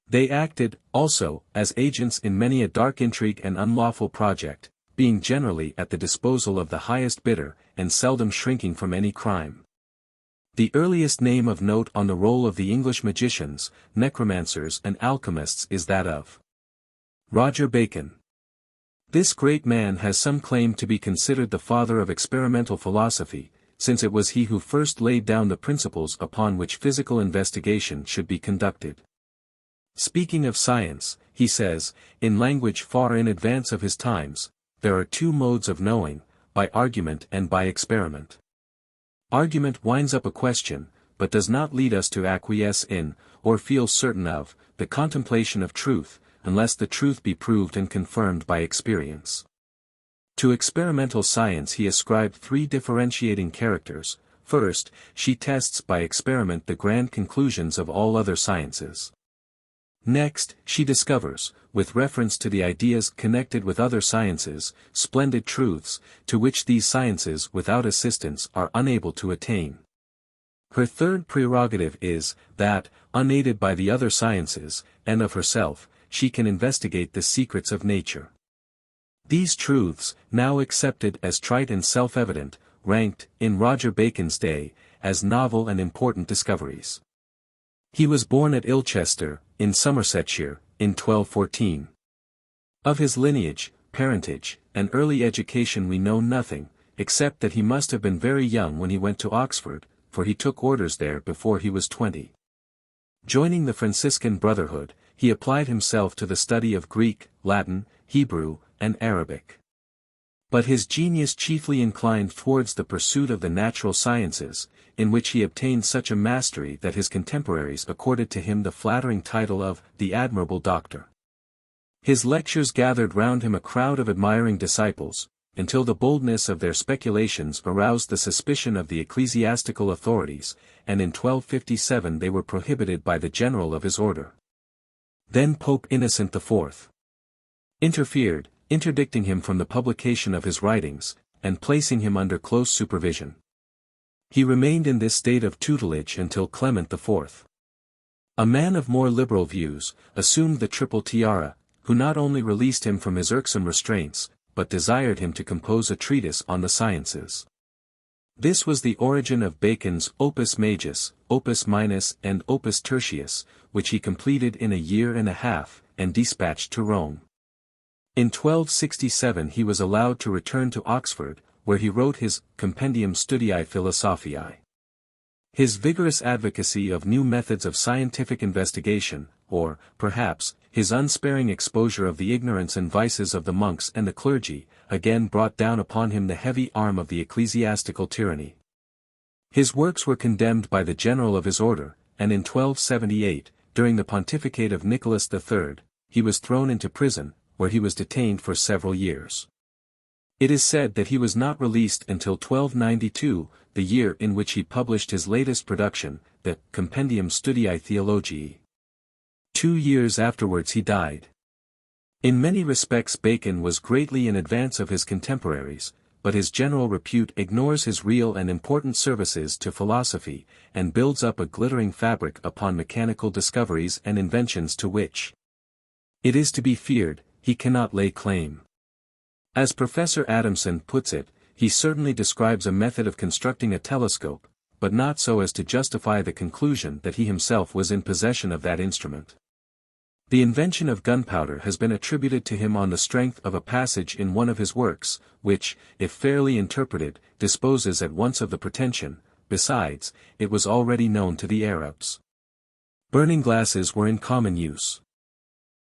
They acted, also, as agents in many a dark intrigue and unlawful project, being generally at the disposal of the highest bidder, and seldom shrinking from any crime. The earliest name of note on the roll of the English magicians, necromancers and alchemists is that of Roger Bacon. This great man has some claim to be considered the father of experimental philosophy, since it was he who first laid down the principles upon which physical investigation should be conducted. Speaking of science, he says, in language far in advance of his times, there are two modes of knowing, by argument and by experiment. Argument winds up a question, but does not lead us to acquiesce in, or feel certain of, the contemplation of truth, unless the truth be proved and confirmed by experience. To experimental science he ascribed three differentiating characters. First, she tests by experiment the grand conclusions of all other sciences. Next, she discovers, with reference to the ideas connected with other sciences, splendid truths, to which these sciences without assistance are unable to attain. Her third prerogative is, that, unaided by the other sciences, and of herself, she can investigate the secrets of nature. These truths, now accepted as trite and self-evident, ranked, in Roger Bacon's day, as novel and important discoveries. He was born at Ilchester, in Somersetshire, in 1214. Of his lineage, parentage, and early education we know nothing, except that he must have been very young when he went to Oxford, for he took orders there before he was 20. Joining the Franciscan Brotherhood, he applied himself to the study of Greek, Latin, Hebrew, and Arabic. But his genius chiefly inclined towards the pursuit of the natural sciences, in which he obtained such a mastery that his contemporaries accorded to him the flattering title of the Admirable Doctor. His lectures gathered round him a crowd of admiring disciples, until the boldness of their speculations aroused the suspicion of the ecclesiastical authorities, and in 1257 they were prohibited by the general of his order. Then Pope Innocent IV interfered, interdicting him from the publication of his writings, and placing him under close supervision. He remained in this state of tutelage until Clement IV, a man of more liberal views, assumed the triple tiara, who not only released him from his irksome restraints, but desired him to compose a treatise on the sciences. This was the origin of Bacon's Opus Majus, Opus Minus and Opus Tertius, which he completed in a year and a half, and dispatched to Rome. In 1267 he was allowed to return to Oxford, where he wrote his Compendium Studii Philosophiae. His vigorous advocacy of new methods of scientific investigation, or, perhaps, his unsparing exposure of the ignorance and vices of the monks and the clergy, again brought down upon him the heavy arm of the ecclesiastical tyranny. His works were condemned by the general of his order, and in 1278, during the pontificate of Nicholas III, he was thrown into prison, where he was detained for several years. It is said that he was not released until 1292, the year in which he published his latest production, the Compendium Studii Theologiae. 2 years afterwards he died. In many respects Bacon was greatly in advance of his contemporaries, but his general repute ignores his real and important services to philosophy, and builds up a glittering fabric upon mechanical discoveries and inventions to which, it is to be feared, he cannot lay claim. As Professor Adamson puts it, he certainly describes a method of constructing a telescope, but not so as to justify the conclusion that he himself was in possession of that instrument. The invention of gunpowder has been attributed to him on the strength of a passage in one of his works, which, if fairly interpreted, disposes at once of the pretension. Besides, it was already known to the Arabs. Burning glasses were in common use.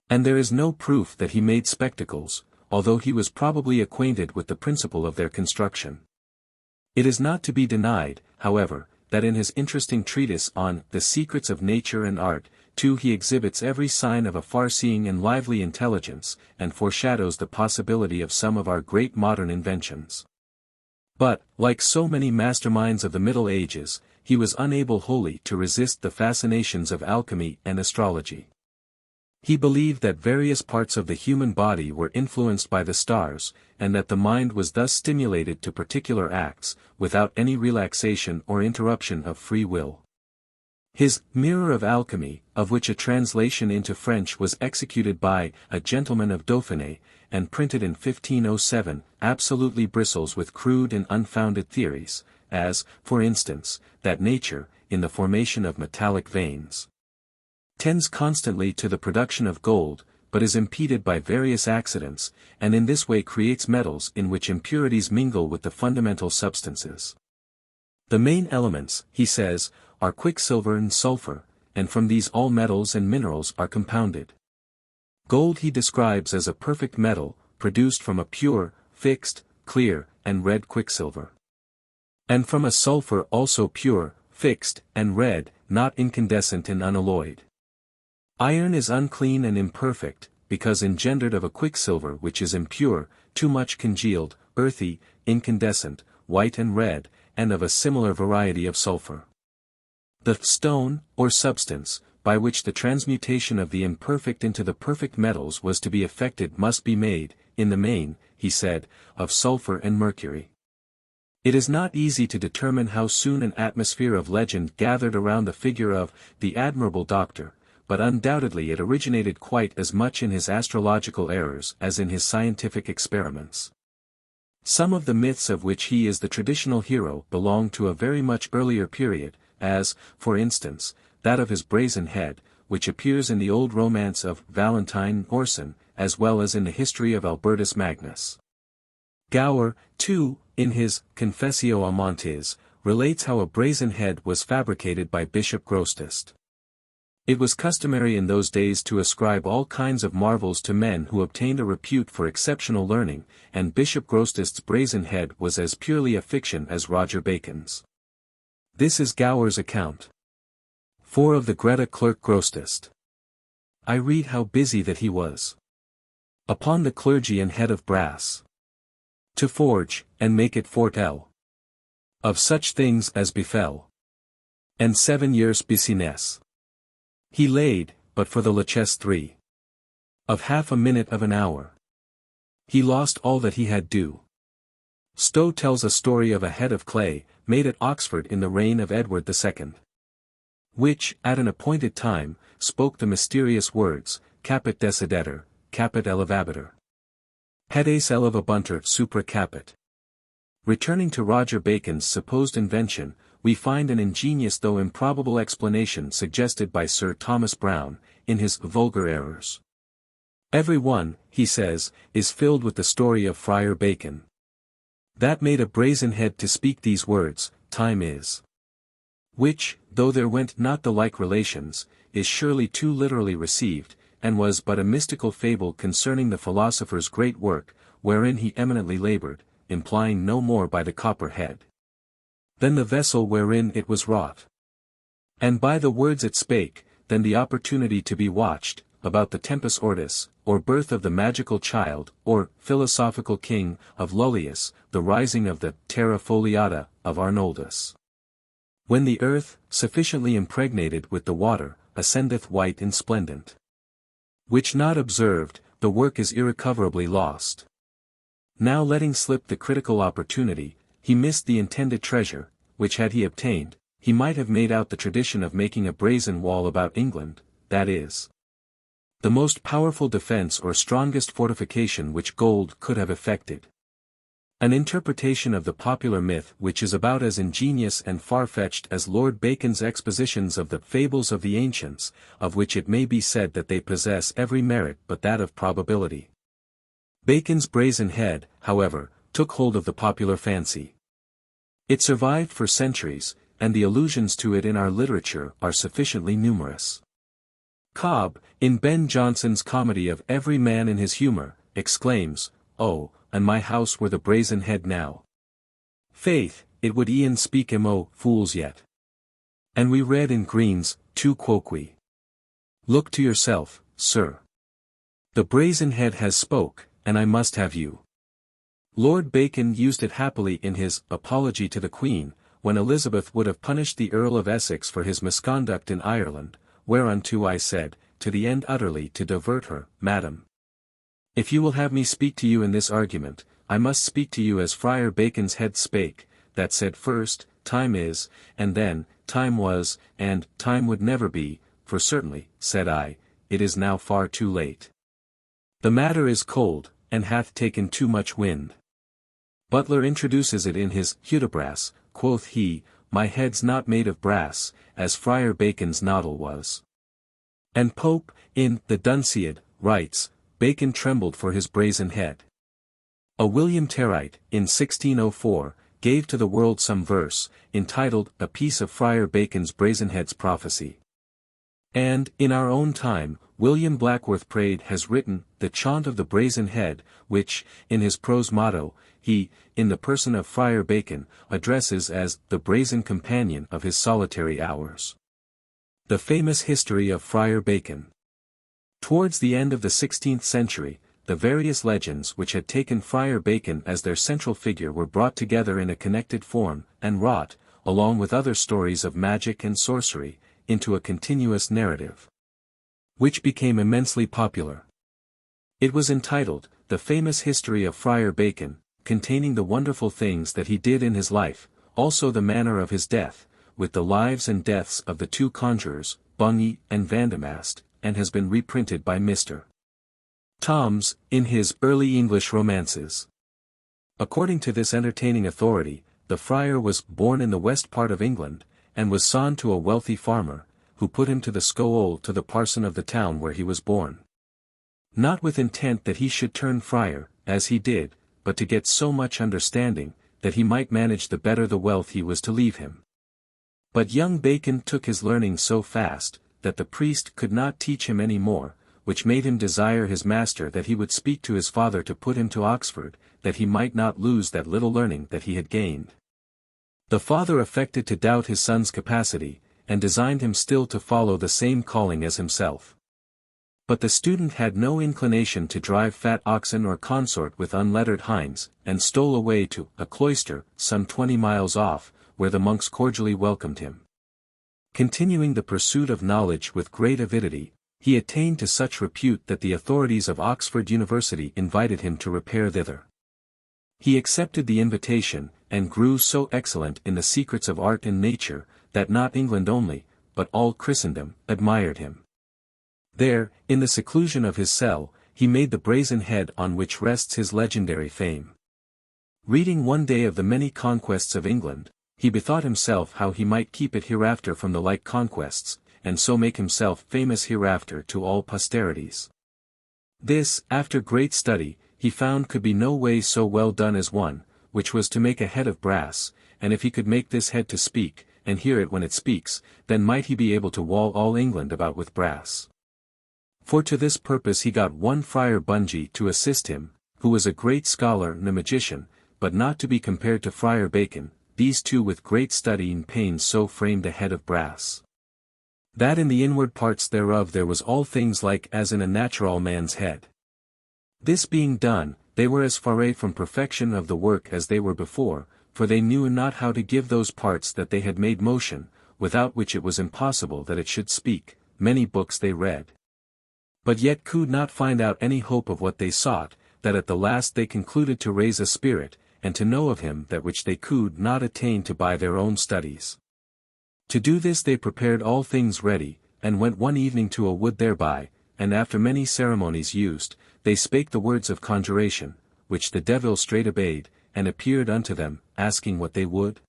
And there is no proof that he made spectacles, although he was probably acquainted with the principle of their construction. It is not to be denied, however, that in his interesting treatise on the secrets of nature and art, too he exhibits every sign of a far-seeing and lively intelligence, and foreshadows the possibility of some of our great modern inventions. But, like so many masterminds of the Middle Ages, he was unable wholly to resist the fascinations of alchemy and astrology. He believed that various parts of the human body were influenced by the stars, and that the mind was thus stimulated to particular acts, without any relaxation or interruption of free will. His Mirror of Alchemy, of which a translation into French was executed by a gentleman of Dauphiné, and printed in 1507, absolutely bristles with crude and unfounded theories, as, for instance, that nature, in the formation of metallic veins, tends constantly to the production of gold, but is impeded by various accidents, and in this way creates metals in which impurities mingle with the fundamental substances. The main elements, he says, are quicksilver and sulfur, and from these all metals and minerals are compounded. Gold he describes as a perfect metal, produced from a pure, fixed, clear, and red quicksilver. And from a sulfur also pure, fixed, and red, not incandescent and unalloyed. Iron is unclean and imperfect, because engendered of a quicksilver which is impure, too much congealed, earthy, incandescent, white and red, and of a similar variety of sulfur. The stone, or substance, by which the transmutation of the imperfect into the perfect metals was to be effected must be made, in the main, he said, of sulfur and mercury. It is not easy to determine how soon an atmosphere of legend gathered around the figure of the admirable doctor, but undoubtedly it originated quite as much in his astrological errors as in his scientific experiments. Some of the myths of which he is the traditional hero belong to a very much earlier period, as, for instance, that of his brazen head, which appears in the old romance of Valentine Orson, as well as in the history of Albertus Magnus. Gower, too, in his Confessio Amantes, relates how a brazen head was fabricated by Bishop Grosseteste. It was customary in those days to ascribe all kinds of marvels to men who obtained a repute for exceptional learning, and Bishop Grosseteste's brazen head was as purely a fiction as Roger Bacon's. This is Gower's account. 4 of the Greta Clerk Grosseteste. I read how busy that he was. Upon the clergy and head of brass. To forge, and make it fortell. Of such things as befell. And 7 years business. He laid, but for the laches 3. Of half a minute of an hour. He lost all that he had due. Stowe tells a story of a head of clay, made at Oxford in the reign of Edward II. Which, at an appointed time, spoke the mysterious words, caput desideter, caput elevabitur. Hedes elevabuntur supra caput. Returning to Roger Bacon's supposed invention, we find an ingenious though improbable explanation suggested by Sir Thomas Browne, in his Vulgar Errors. Every one, he says, is filled with the story of Friar Bacon. That made a brazen head to speak these words, time is. Which, though there went not the like relations, is surely too literally received, and was but a mystical fable concerning the philosopher's great work, wherein he eminently laboured, implying no more by the copper head than the vessel wherein it was wrought. And by the words it spake, than the opportunity to be watched, about the tempus ortis, or birth of the magical child, or philosophical king, of Lullius, the rising of the terra foliata, of Arnoldus. When the earth, sufficiently impregnated with the water, ascendeth white and splendent. Which not observed, the work is irrecoverably lost. Now letting slip the critical opportunity, he missed the intended treasure, which had he obtained, he might have made out the tradition of making a brazen wall about England, that is, the most powerful defence or strongest fortification which gold could have effected. An interpretation of the popular myth which is about as ingenious and far-fetched as Lord Bacon's expositions of the fables of the ancients, of which it may be said that they possess every merit but that of probability. Bacon's brazen head, however, took hold of the popular fancy. It survived for centuries, and the allusions to it in our literature are sufficiently numerous. Cobb, in Ben Jonson's comedy of Every Man in His Humour, exclaims, "Oh, and my house were the brazen head now. Faith, it would e'en speak 'em o' fools yet." And we read in Green's Tu Quoque. Look to yourself, sir. The brazen head has spoke, and I must have you. Lord Bacon used it happily in his Apology to the Queen, when Elizabeth would have punished the Earl of Essex for his misconduct in Ireland, whereunto I said, to the end utterly to divert her, Madam. If you will have me speak to you in this argument, I must speak to you as Friar Bacon's head spake, that said first, time is, and then, time was, and time would never be, for certainly, said I, it is now far too late. The matter is cold, and hath taken too much wind. Butler introduces it in his Hudibras, quoth he, my head's not made of brass, as Friar Bacon's noddle was. And Pope, in the Dunciad, writes, Bacon trembled for his brazen head. A William Territe, in 1604, gave to the world some verse, entitled A Piece of Friar Bacon's Brazenhead's Prophecy. And, in our own time, William Blackworth Praed has written, The Chaunt of the Brazen Head, which, in his prose motto, he, in the person of Friar Bacon, addresses as the brazen companion of his solitary hours. The famous history of Friar Bacon. Towards the end of the 16th century, the various legends which had taken Friar Bacon as their central figure were brought together in a connected form, and wrought, along with other stories of magic and sorcery, into a continuous narrative, which became immensely popular. It was entitled, The Famous History of Friar Bacon, containing the wonderful things that he did in his life, also the manner of his death, with the lives and deaths of the two conjurers, Bungay and Vandamast, and has been reprinted by Mr. Toms, in his Early English Romances. According to this entertaining authority, the friar was born in the west part of England, and was son to a wealthy farmer, who put him to the scool to the parson of the town where he was born. Not with intent that he should turn friar, as he did, but to get so much understanding, that he might manage the better the wealth he was to leave him. But young Bacon took his learning so fast, that the priest could not teach him any more, which made him desire his master that he would speak to his father to put him to Oxford, that he might not lose that little learning that he had gained. The father affected to doubt his son's capacity, and designed him still to follow the same calling as himself. But the student had no inclination to drive fat oxen or consort with unlettered hinds, and stole away to a cloister, some 20 miles off, where the monks cordially welcomed him. Continuing the pursuit of knowledge with great avidity, he attained to such repute that the authorities of Oxford University invited him to repair thither. He accepted the invitation, and grew so excellent in the secrets of art and nature, that not England only, but all Christendom, admired him. There, in the seclusion of his cell, he made the brazen head on which rests his legendary fame. Reading one day of the many conquests of England, he bethought himself how he might keep it hereafter from the like conquests, and so make himself famous hereafter to all posterities. This, after great study, he found could be no way so well done as one, which was to make a head of brass, and if he could make this head to speak, and hear it when it speaks, then might he be able to wall all England about with brass. For to this purpose he got one Friar Bungay to assist him, who was a great scholar and a magician, but not to be compared to Friar Bacon. These two with great study and pains so framed a head of brass, that in the inward parts thereof there was all things like as in a natural man's head. This being done, they were as far from perfection of the work as they were before, for they knew not how to give those parts that they had made motion, without which it was impossible that it should speak. Many books they read, but yet could not find out any hope of what they sought, that at the last they concluded to raise a spirit, and to know of him that which they could not attain to by their own studies. To do this they prepared all things ready, and went one evening to a wood thereby, and after many ceremonies used, they spake the words of conjuration, which the devil straight obeyed, and appeared unto them, asking what they would.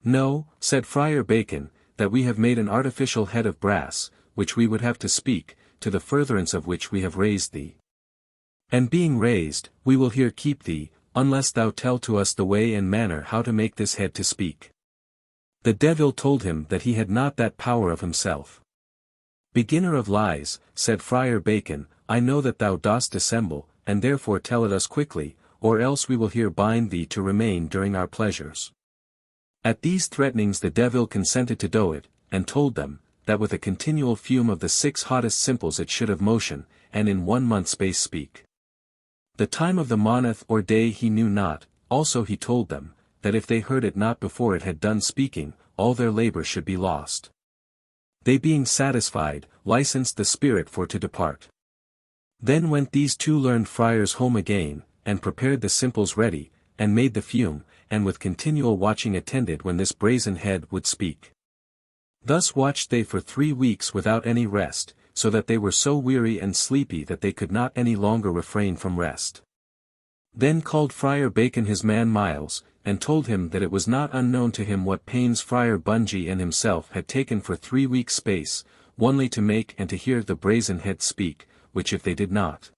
No, said Friar Bacon, that we have made an artificial head of brass, which we would have to speak, to the furtherance of which we have raised thee. And being raised, we will here keep thee, unless thou tell to us the way and manner how to make this head to speak. The devil told him that he had not that power of himself. Beginner of lies, said Friar Bacon, I know that thou dost dissemble, and therefore tell it us quickly, or else we will here bind thee to remain during our pleasures. At these threatenings the devil consented to do it, and told them, that with a continual fume of the 6 hottest simples it should have motion, and in 1 month space speak. The time of the moneth or day he knew not, also he told them, that if they heard it not before it had done speaking, all their labor should be lost. They being satisfied, licensed the spirit for to depart. Then went these 2 learned friars home again, and prepared the simples ready, and made the fume, and with continual watching attended when this brazen head would speak. Thus watched they for 3 weeks without any rest, so that they were so weary and sleepy that they could not any longer refrain from rest. Then called Friar Bacon his man Miles, and told him that it was not unknown to him what pains Friar Bungay and himself had taken for 3 weeks' space, only to make and to hear the brazen head speak, which if they did not,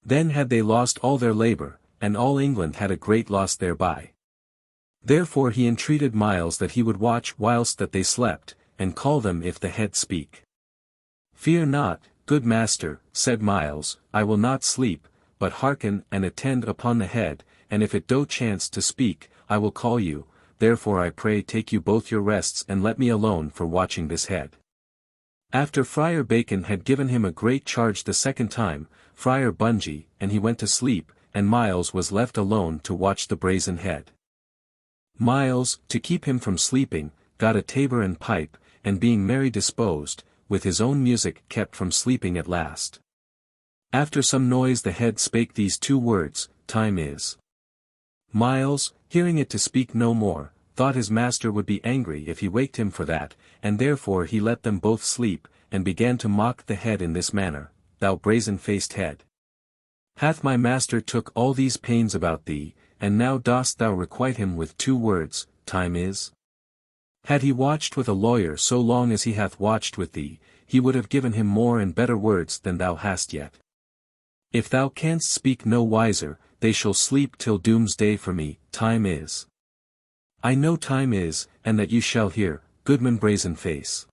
then had they lost all their labor, and all England had a great loss thereby. Therefore he entreated Miles that he would watch whilst that they slept, and call them if the head speak. Fear not, good master, said Miles, I will not sleep, but hearken and attend upon the head, and if it do chance to speak, I will call you, therefore I pray take you both your rests and let me alone for watching this head. After Friar Bacon had given him a great charge the 2nd time, Friar Bungay, and he went to sleep, and Miles was left alone to watch the brazen head. Miles, to keep him from sleeping, got a tabor and pipe, and being merry disposed, with his own music kept from sleeping at last. After some noise the head spake these 2 words, time is. Miles, hearing it to speak no more, thought his master would be angry if he waked him for that, and therefore he let them both sleep, and began to mock the head in this manner, Thou brazen-faced head! Hath my master took all these pains about thee, and now dost thou requite him with 2 words, time is? Had he watched with a lawyer so long as he hath watched with thee, he would have given him more and better words than thou hast yet. If thou canst speak no wiser, they shall sleep till doomsday for me, time is. I know time is, and that you shall hear, goodman brazen face.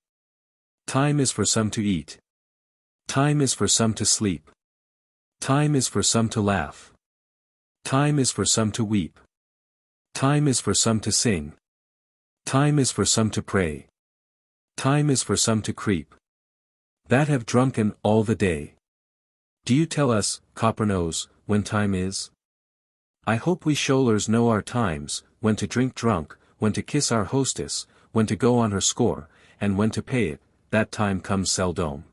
Time is for some to eat. Time is for some to sleep. Time is for some to laugh. Time is for some to weep. Time is for some to sing. Time is for some to pray. Time is for some to creep. That have drunken all the day. Do you tell us, Coppernose, when time is? I hope we Scholars know our times, when to drink drunk, when to kiss our hostess, when to go on her score, and when to pay it, that time comes seldom.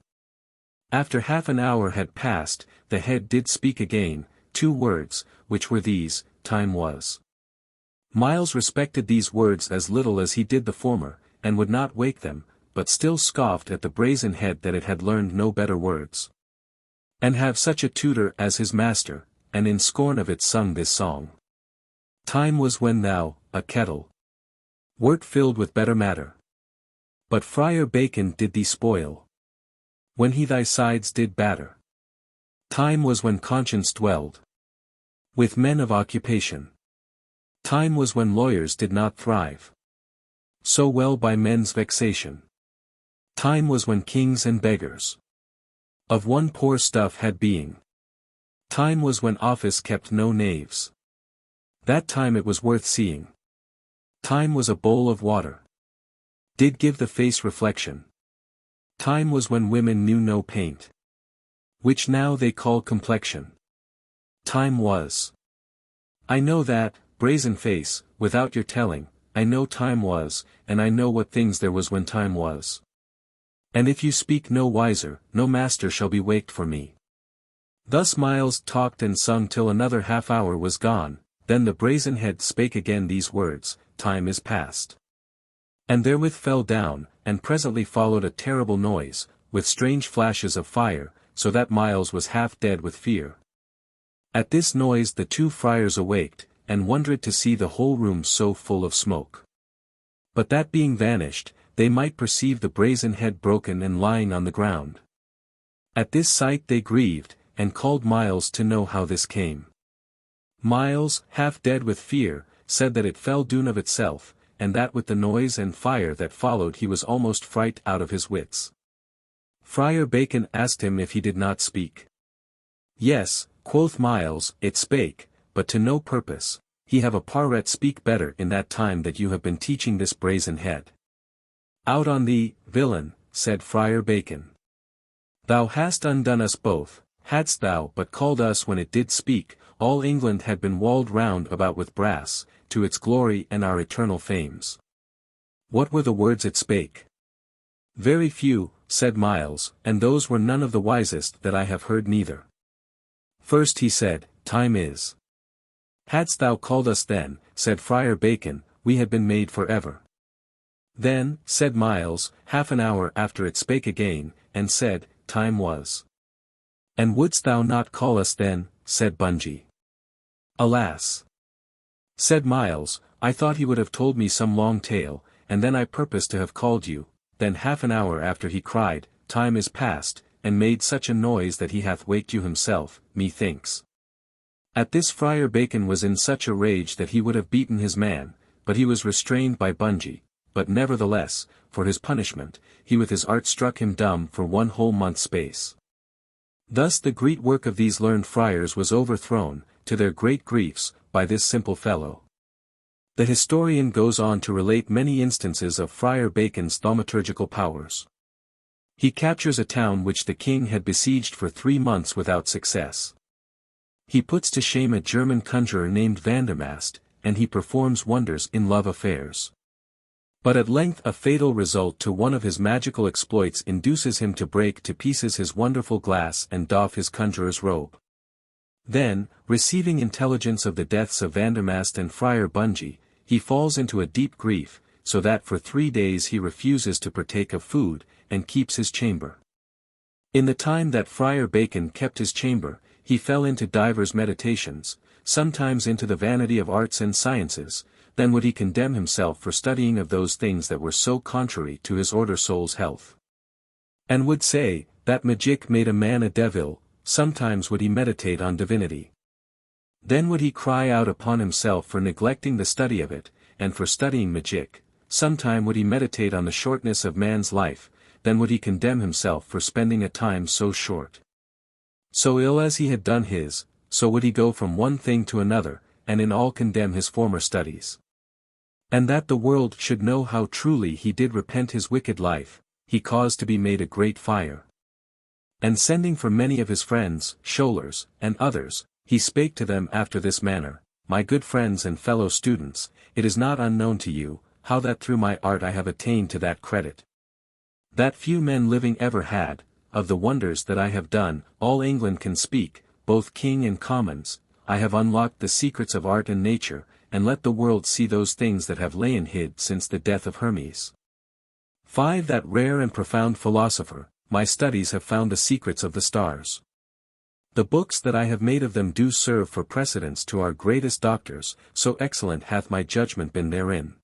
After half an hour had passed, the head did speak again, 2 words, which were these, time was. Miles respected these words as little as he did the former, and would not wake them, but still scoffed at the brazen head that it had learned no better words. And have such a tutor as his master, and in scorn of it sung this song. Time was when thou, a kettle, wert filled with better matter. But Friar Bacon did thee spoil, when he thy sides did batter. Time was when conscience dwelled with men of occupation. Time was when lawyers did not thrive so well by men's vexation. Time was when kings and beggars of one poor stuff had being. Time was when office kept no knaves. That time it was worth seeing. Time was a bowl of water, did give the face reflection. Time was when women knew no paint, which now they call complexion. Time was. I know that, brazen face, without your telling, I know time was, and I know what things there was when time was. And if you speak no wiser, no master shall be waked for me. Thus Miles talked and sung till another half hour was gone, then the brazen head spake again these words, time is past. And therewith fell down, and presently followed a terrible noise, with strange flashes of fire, so that Miles was half dead with fear. At this noise the 2 friars awaked, and wondered to see the whole room so full of smoke. But that being vanished, they might perceive the brazen head broken and lying on the ground. At this sight they grieved, and called Miles to know how this came. Miles, half dead with fear, said that it fell down of itself, and that with the noise and fire that followed he was almost fright out of his wits. Friar Bacon asked him if he did not speak. Yes, quoth Miles, it spake, but to no purpose, he have a parret speak better in that time that you have been teaching this brazen head. Out on thee, villain, said Friar Bacon. Thou hast undone us both, hadst thou but called us when it did speak, all England had been walled round about with brass, to its glory and our eternal fames. What were the words it spake? Very few, said Miles, and those were none of the wisest that I have heard neither. First he said, Time is. Hadst thou called us then, said Friar Bacon, we had been made for ever. Then, said Miles, half an hour after it spake again, and said, Time was. And wouldst thou not call us then, said Bungie. Alas! Said Miles, I thought he would have told me some long tale, and then I purposed to have called you. Then half an hour after he cried, Time is past, and made such a noise that he hath waked you himself, methinks. At this Friar Bacon was in such a rage that he would have beaten his man, but he was restrained by Bungie, but nevertheless, for his punishment, he with his art struck him dumb for 1 whole month's space. Thus the great work of these learned friars was overthrown, to their great griefs, by this simple fellow. The historian goes on to relate many instances of Friar Bacon's thaumaturgical powers. He captures a town which the king had besieged for 3 months without success. He puts to shame a German conjurer named Vandermast, and he performs wonders in love affairs. But at length a fatal result to one of his magical exploits induces him to break to pieces his wonderful glass and doff his conjurer's robe. Then, receiving intelligence of the deaths of Vandermast and Friar Bungie, he falls into a deep grief, so that for 3 days he refuses to partake of food, and keeps his chamber. In the time that Friar Bacon kept his chamber, he fell into divers meditations, sometimes into the vanity of arts and sciences, then would he condemn himself for studying of those things that were so contrary to his order soul's health. And would say, that magic made a man a devil, sometimes would he meditate on divinity. Then would he cry out upon himself for neglecting the study of it, and for studying magic, sometime would he meditate on the shortness of man's life, then would he condemn himself for spending a time so short. So ill as he had done his, so would he go from one thing to another, and in all condemn his former studies. And that the world should know how truly he did repent his wicked life, he caused to be made a great fire. And sending for many of his friends, Scholars, and others, he spake to them after this manner, My good friends and fellow students, it is not unknown to you, how that through my art I have attained to that credit. That few men living ever had, of the wonders that I have done, all England can speak, both king and commons, I have unlocked the secrets of art and nature, and let the world see those things that have lain hid since the death of Hermes. 5. That rare and profound philosopher, my studies have found the secrets of the stars. The books that I have made of them do serve for precedents to our greatest doctors, so excellent hath my judgment been therein.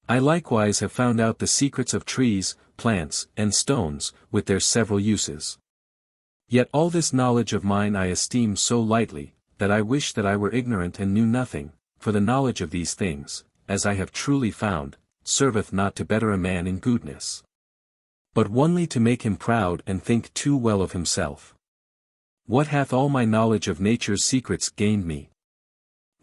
I likewise have found out the secrets of trees, plants, and stones, with their several uses. Yet all this knowledge of mine I esteem so lightly, that I wish that I were ignorant and knew nothing, for the knowledge of these things, as I have truly found, serveth not to better a man in goodness, but only to make him proud and think too well of himself. What hath all my knowledge of nature's secrets gained me?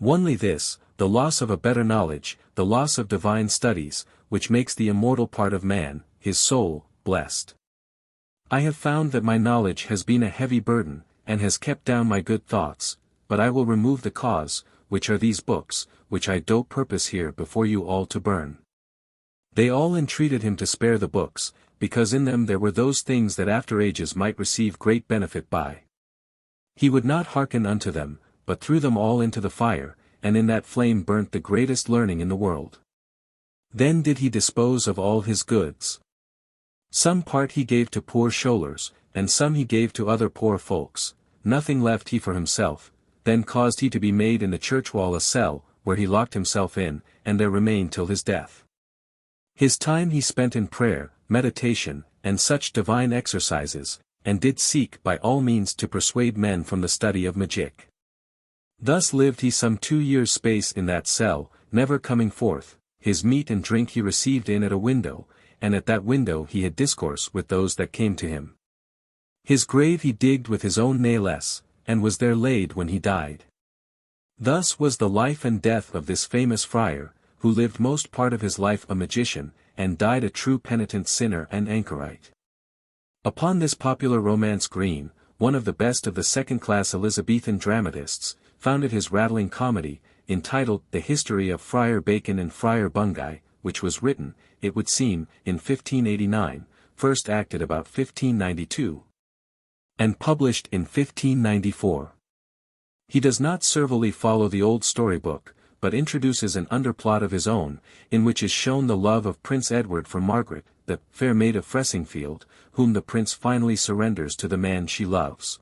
Only this, the loss of a better knowledge, the loss of divine studies, which makes the immortal part of man, his soul, blessed. I have found that my knowledge has been a heavy burden, and has kept down my good thoughts, but I will remove the cause, which are these books, which I do purpose here before you all to burn. They all entreated him to spare the books, because in them there were those things that after ages might receive great benefit by. He would not hearken unto them, but threw them all into the fire, and in that flame burnt the greatest learning in the world. Then did he dispose of all his goods. Some part he gave to poor Scholars, and some he gave to other poor folks, nothing left he for himself. Then caused he to be made in the church wall a cell, where he locked himself in, and there remained till his death. His time he spent in prayer, meditation, and such divine exercises, and did seek by all means to persuade men from the study of magic. Thus lived he some 2 years' space in that cell, never coming forth. His meat and drink he received in at a window, and at that window he had discourse with those that came to him. His grave he digged with his own nails, and was there laid when he died. Thus was the life and death of this famous friar, who lived most part of his life a magician, and died a true penitent sinner and anchorite. Upon this popular romance Green, one of the best of the second-class Elizabethan dramatists, founded his rattling comedy, entitled The History of Friar Bacon and Friar Bungay, which was written, it would seem, in 1589, first acted about 1592, and published in 1594. He does not servilely follow the old storybook, but introduces an underplot of his own, in which is shown the love of Prince Edward for Margaret, the fair maid of Fressingfield, whom the prince finally surrenders to the man she loves.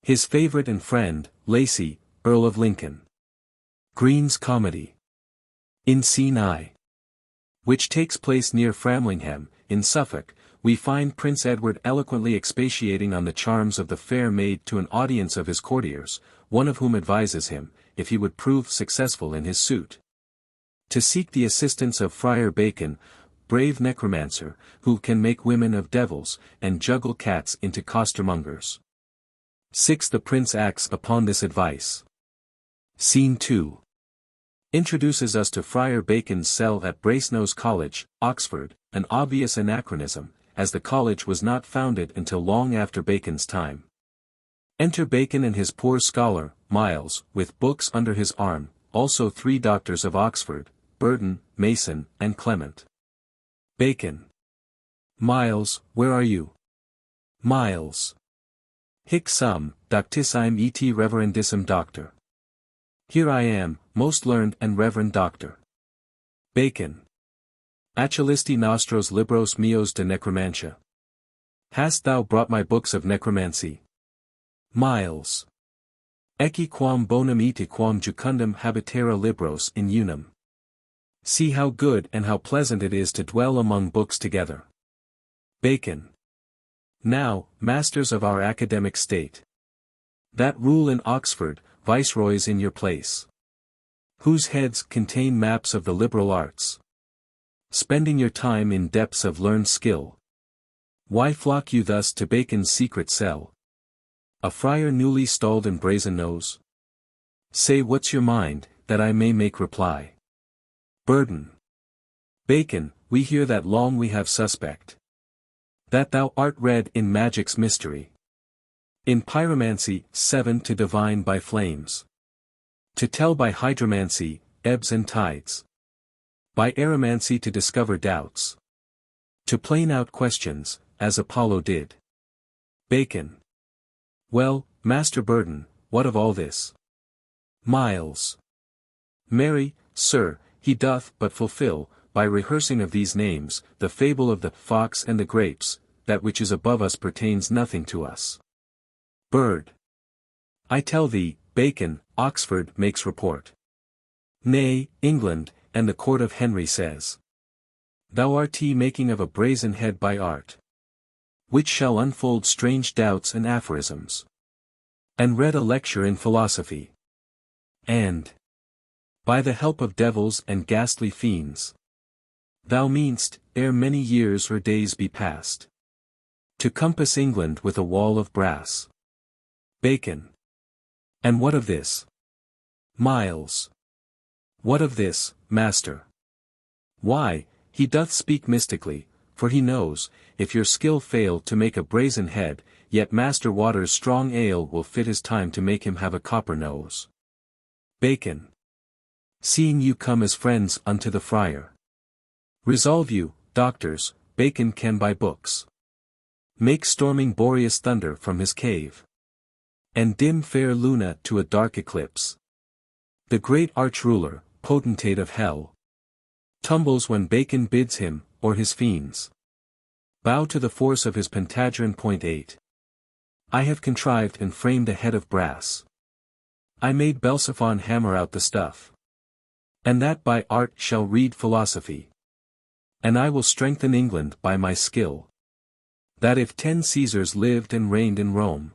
His favourite and friend, Lacy, Earl of Lincoln. Green's comedy. In Scene I, which takes place near Framlingham, in Suffolk, we find Prince Edward eloquently expatiating on the charms of the fair maid to an audience of his courtiers, one of whom advises him, if he would prove successful in his suit, to seek the assistance of Friar Bacon, brave necromancer, who can make women of devils, and juggle cats into costermongers. 6. The prince acts upon this advice. Scene 2 introduces us to Friar Bacon's cell at Brasenose College, Oxford, an obvious anachronism, as the college was not founded until long after Bacon's time. Enter Bacon and his poor scholar, Miles, with books under his arm, also 3 doctors of Oxford, Burton, Mason, and Clement. Bacon. Miles, where are you? Miles. Hic sum, doctissim et reverendissime doctor. Here I am, most learned and reverend doctor. Bacon. Acelisti nostros libros meos de necromantia. Hast thou brought my books of necromancy? Miles. Ecce quam bonum et quam jucundum habitera libros in unum. See how good and how pleasant it is to dwell among books together. Bacon. Now, masters of our academic state, that rule in Oxford, viceroys in your place, whose heads contain maps of the liberal arts, spending your time in depths of learned skill, why flock you thus to Bacon's secret cell? A friar newly stalled and brazen nose? Say what's your mind, that I may make reply. Burden. Bacon, we hear that long we have suspect, that thou art read in magic's mystery, in pyromancy, 7 to divine by flames, to tell by hydromancy, ebbs and tides, by aeromancy to discover doubts, to plane out questions, as Apollo did. Bacon. Well, Master Burden, what of all this? Miles. Marry, sir, he doth but fulfill, by rehearsing of these names, the fable of the fox and the grapes, that which is above us pertains nothing to us. Bird. I tell thee, Bacon, Oxford makes report. Nay, England, and the court of Henry says, thou art making of a brazen head by art, which shall unfold strange doubts and aphorisms, and read a lecture in philosophy, and, by the help of devils and ghastly fiends, thou mean'st, ere many years or days be past, to compass England with a wall of brass. Bacon. And what of this? Miles. What of this, master? Why, he doth speak mystically, for he knows, if your skill fail to make a brazen head, yet Master Water's strong ale will fit his time to make him have a copper nose. Bacon. Seeing you come as friends unto the friar, resolve you, doctors, Bacon can by books make storming Boreas thunder from his cave, and dim fair Luna to a dark eclipse. The great arch-ruler, potentate of hell, tumbles when Bacon bids him, or his fiends, bow to the force of his Pentagron. 8. I have contrived and framed a head of brass. I made Belcephon hammer out the stuff, and that by art shall read philosophy. And I will strengthen England by my skill, that if 10 Caesars lived and reigned in Rome,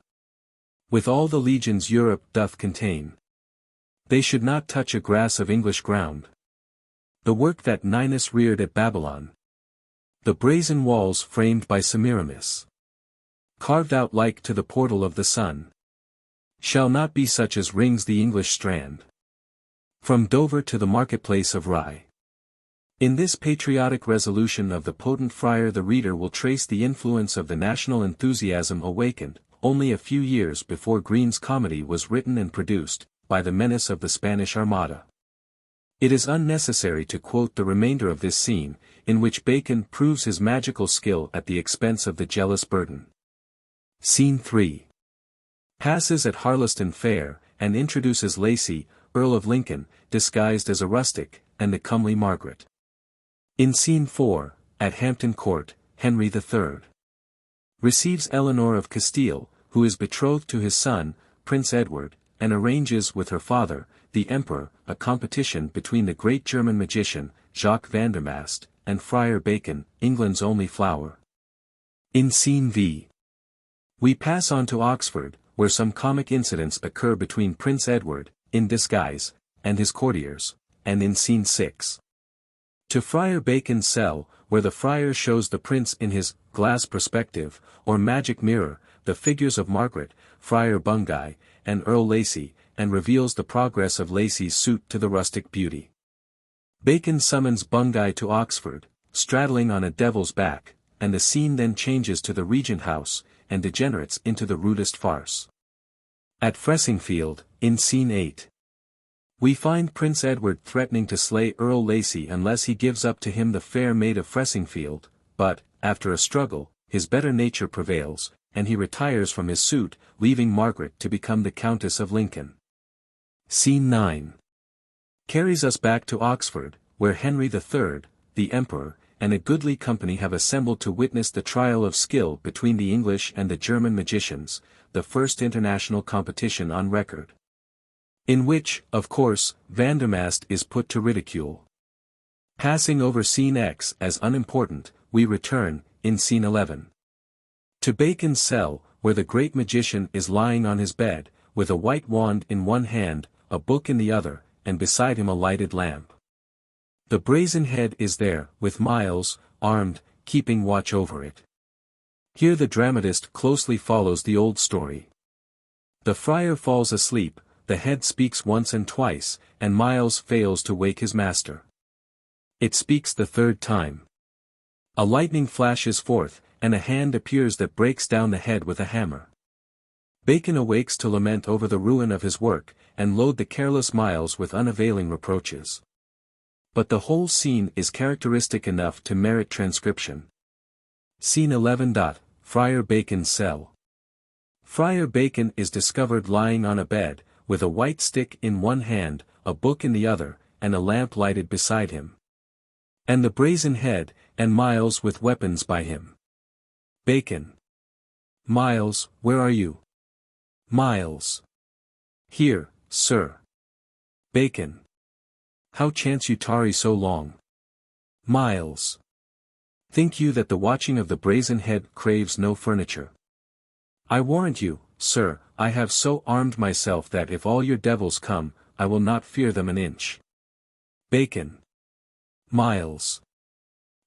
with all the legions Europe doth contain, they should not touch a grass of English ground. The work that Ninus reared at Babylon, the brazen walls framed by Semiramis, carved out like to the portal of the sun, shall not be such as rings the English strand, from Dover to the marketplace of Rye. In this patriotic resolution of the potent friar the reader will trace the influence of the national enthusiasm awakened, only a few years before Green's comedy was written and produced, by the menace of the Spanish Armada. It is unnecessary to quote the remainder of this scene, in which Bacon proves his magical skill at the expense of the jealous Burton. Scene 3. Passes at Harleston Fair, and introduces Lacy, Earl of Lincoln, disguised as a rustic, and the comely Margaret. In Scene 4, at Hampton Court, Henry III. receives Eleanor of Castile, who is betrothed to his son, Prince Edward, and arranges with her father, the Emperor, a competition between the great German magician, Jacques Vandermast, and Friar Bacon, England's only flower. In Scene V. we pass on to Oxford, where some comic incidents occur between Prince Edward, in disguise, and his courtiers, and in Scene 6. To Friar Bacon's cell, where the friar shows the prince in his glass perspective, or magic mirror, the figures of Margaret, Friar Bungay, and Earl Lacy, and reveals the progress of Lacy's suit to the rustic beauty. Bacon summons Bungay to Oxford, straddling on a devil's back, and the scene then changes to the Regent House, and degenerates into the rudest farce. At Fressingfield, in Scene 8. we find Prince Edward threatening to slay Earl Lacy unless he gives up to him the fair maid of Fressingfield, but, after a struggle, his better nature prevails, and he retires from his suit, leaving Margaret to become the Countess of Lincoln. Scene 9. carries us back to Oxford, where Henry III, the Emperor, and a goodly company have assembled to witness the trial of skill between the English and the German magicians, the first international competition on record. In which, of course, Vandermast is put to ridicule. Passing over Scene X as unimportant, we return, in Scene 11. to Bacon's cell, where the great magician is lying on his bed, with a white wand in one hand, a book in the other, and beside him a lighted lamp. The brazen head is there, with Miles, armed, keeping watch over it. Here the dramatist closely follows the old story. The friar falls asleep, the head speaks once and twice, and Miles fails to wake his master. It speaks the third time. A lightning flashes forth, and a hand appears that breaks down the head with a hammer. Bacon awakes to lament over the ruin of his work, and load the careless Miles with unavailing reproaches. But the whole scene is characteristic enough to merit transcription. Scene 11. Friar Bacon's cell. Friar Bacon is discovered lying on a bed, with a white stick in one hand, a book in the other, and a lamp lighted beside him. And the brazen head, and Miles with weapons by him. Bacon. Miles, where are you? Miles. Here, sir. Bacon. How chance you tarry so long? Miles. Think you that the watching of the brazen head craves no furniture? I warrant you, sir, I have so armed myself that if all your devils come, I will not fear them an inch. Bacon. Miles.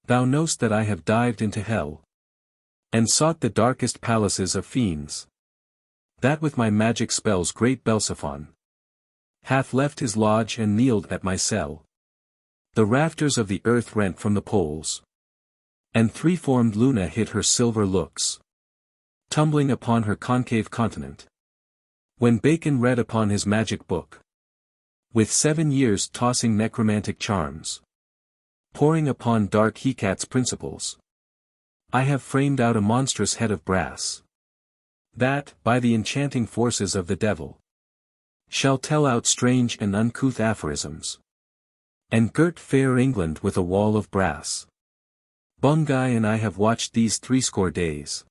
Thou know'st that I have dived into hell, and sought the darkest palaces of fiends. That with my magic spells great Belcephon hath left his lodge and kneeled at my cell. The rafters of the earth rent from the poles, and three-formed Luna hid her silver looks, tumbling upon her concave continent. When Bacon read upon his magic book, with 7 years tossing necromantic charms, poring upon dark Hecat's principles, I have framed out a monstrous head of brass, that, by the enchanting forces of the devil, shall tell out strange and uncouth aphorisms, and girt fair England with a wall of brass. Bungay and I have watched these 80 days,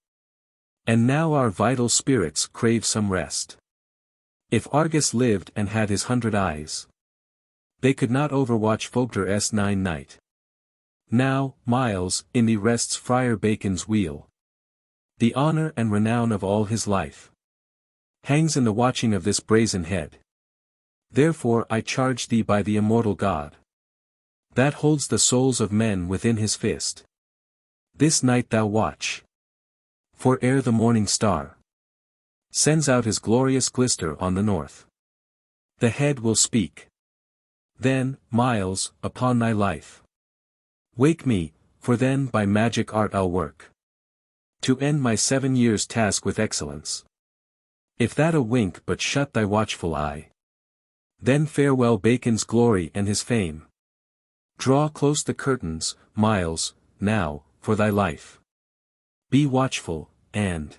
and now our vital spirits crave some rest. If Argus lived and had his 100 eyes, they could not overwatch Fogter's 9 night. Now, Miles, in thee rests Friar Bacon's wheel. The honor and renown of all his life hangs in the watching of this brazen head. Therefore I charge thee by the immortal God, that holds the souls of men within his fist, this night thou watch. For ere the morning star sends out his glorious glister on the north, the head will speak. Then, Miles, upon thy life, Wake me, for then by magic art I'll work to end my 7 years' task with excellence. If that a wink but shut thy watchful eye, then farewell Bacon's glory and his fame. Draw close the curtains, Miles, now, for thy life. Be watchful, and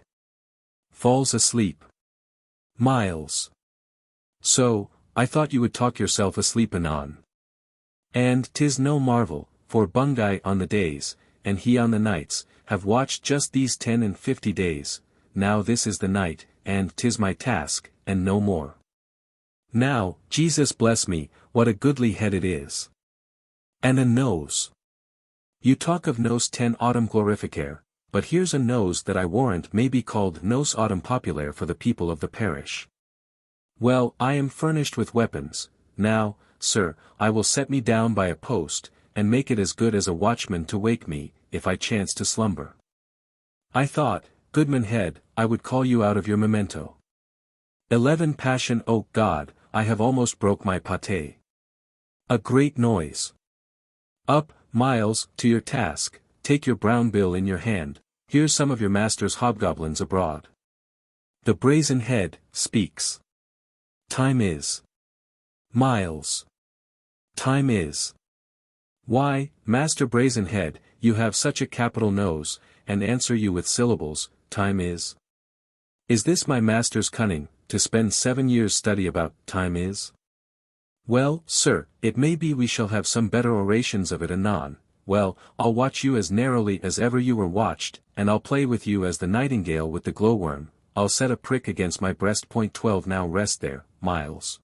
falls asleep. Miles. So, I thought you would talk yourself asleep anon. And 'tis no marvel, for Bungay on the days, and he on the nights, have watched just these 10 and 50 days, now this is the night, and 'tis my task, and no more. Now, Jesus bless me, what a goodly head it is. And a nose. You talk of nos 10 autumn glorificare, but here's a nose that I warrant may be called nos autumn populare for the people of the parish. Well, I am furnished with weapons, now, sir, I will set me down by a post, and make it as good as a watchman to wake me, if I chance to slumber. I thought, Goodman Head, I would call you out of your memento. 11 Passion, oh God, I have almost broke my pate. A great noise. Up, Miles, to your task, take your brown bill in your hand, here's some of your master's hobgoblins abroad. The brazen head, speaks. Time is. Miles. Time is. Why, Master Brazenhead, you have such a capital nose, and answer you with syllables, time is. Is this my master's cunning, to spend 7 years' study about time is? Well, sir, it may be we shall have some better orations of it anon. Well, I'll watch you as narrowly as ever you were watched, and I'll play with you as the nightingale with the glowworm. I'll set a prick against my breast. 12 Now rest there, Miles.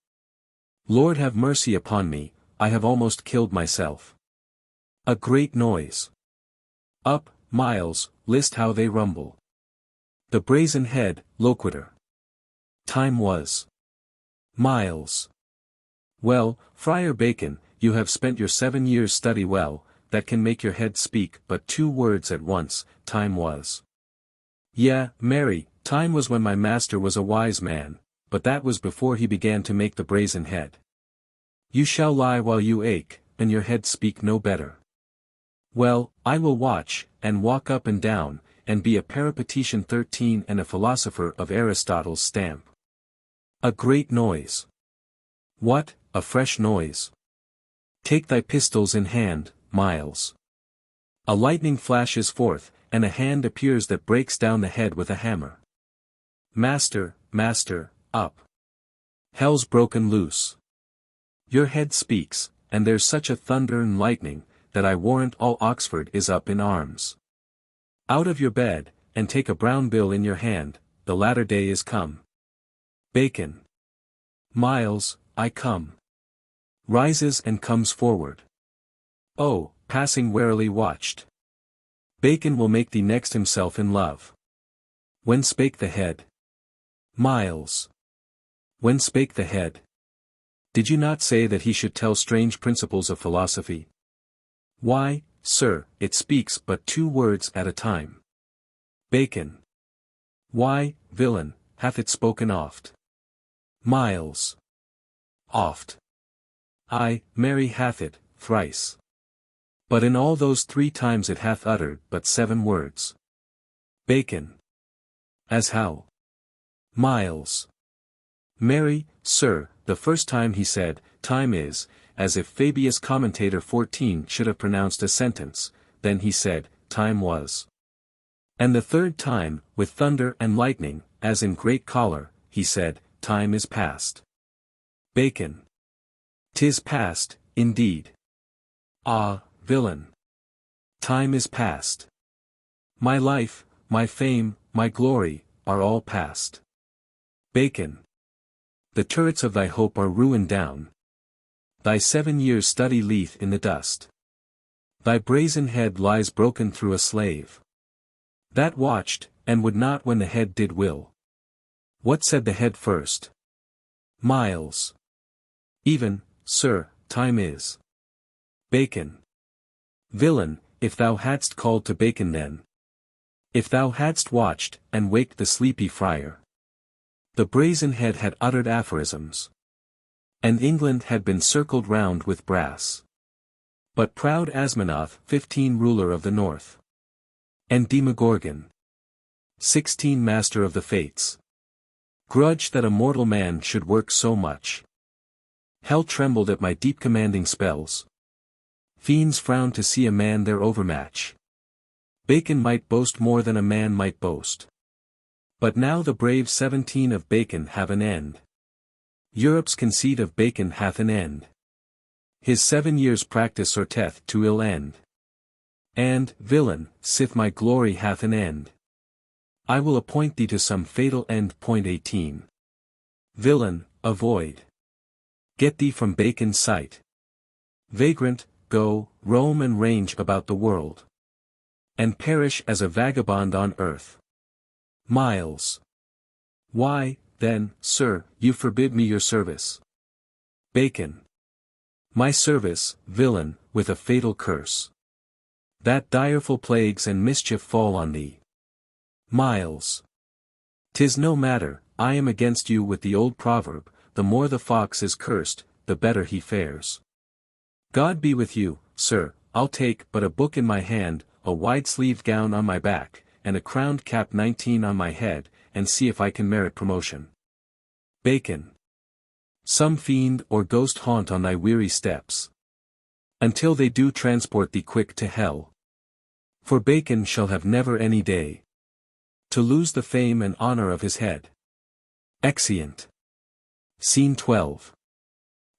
Lord have mercy upon me, I have almost killed myself. A great noise. Up, Miles, list how they rumble. The brazen head, loquitur. Time was. Miles. Well, Friar Bacon, you have spent your 7 years' study well, that can make your head speak but 2 words at once, time was. Yeah, Mary, time was when my master was a wise man, but that was before he began to make the brazen head. You shall lie while you ache, and your head speak no better. Well, I will watch, and walk up and down, and be a peripatetian 13 and a philosopher of Aristotle's stamp. A great noise. What, a fresh noise? Take thy pistols in hand, Miles. A lightning flashes forth, and a hand appears that breaks down the head with a hammer. Master, master, up. Hell's broken loose. Your head speaks, and there's such a thunder and lightning, that I warrant all Oxford is up in arms. Out of your bed, and take a brown bill in your hand, the latter day is come. Bacon. Miles, I come. Rises and comes forward. Oh, passing warily watched. Bacon will make thee next himself in love. When spake the head? Miles. When spake the head? Did you not say that he should tell strange principles of philosophy? Why, sir, it speaks but 2 words at a time. Bacon. Why, villain, hath it spoken oft? Miles. Oft. Ay, Mary hath it, thrice. But in all those 3 times it hath uttered but 7 words. Bacon. As how? Miles. Mary, sir, the first time he said, time is, as if Fabius Commentator 14 should have pronounced a sentence, then he said, time was. And the 3rd time, with thunder and lightning, as in great choler, he said, time is past. Bacon. 'Tis past, indeed. Ah, villain. Time is past. My life, my fame, my glory, are all past. Bacon. The turrets of thy hope are ruined down. Thy 7 years' study lieth in the dust. Thy brazen head lies broken through a slave. That watched, and would not when the head did will. What said the head first? Miles. Even, sir, time is. Bacon. Villain, if thou hadst called to Bacon then. If thou hadst watched, and waked the sleepy friar. The brazen head had uttered aphorisms. And England had been circled round with brass. But proud Asminoth, 15 ruler of the north. And Demogorgon, 16 master of the fates. Grudge that a mortal man should work so much. Hell trembled at my deep commanding spells. Fiends frowned to see a man their overmatch. Bacon might boast more than a man might boast. But now the brave 17 of Bacon have an end. Europe's conceit of Bacon hath an end. His 7 years' practice sorteth to ill end. And, villain, sith my glory hath an end, I will appoint thee to some fatal end. Point 18. Villain, avoid. Get thee from Bacon's sight. Vagrant, go, roam and range about the world. And perish as a vagabond on earth. Miles. Why, then, sir, you forbid me your service? Bacon. My service, villain, with a fatal curse. That direful plagues and mischief fall on thee. Miles. 'Tis no matter, I am against you with the old proverb, the more the fox is cursed, the better he fares. God be with you, sir, I'll take but a book in my hand, a wide-sleeved gown on my back, and a crowned cap 19 on my head, and see if I can merit promotion. Bacon. Some fiend or ghost haunt on thy weary steps. Until they do transport thee quick to hell. For Bacon shall have never any day to lose the fame and honor of his head. Exeunt. Scene 12.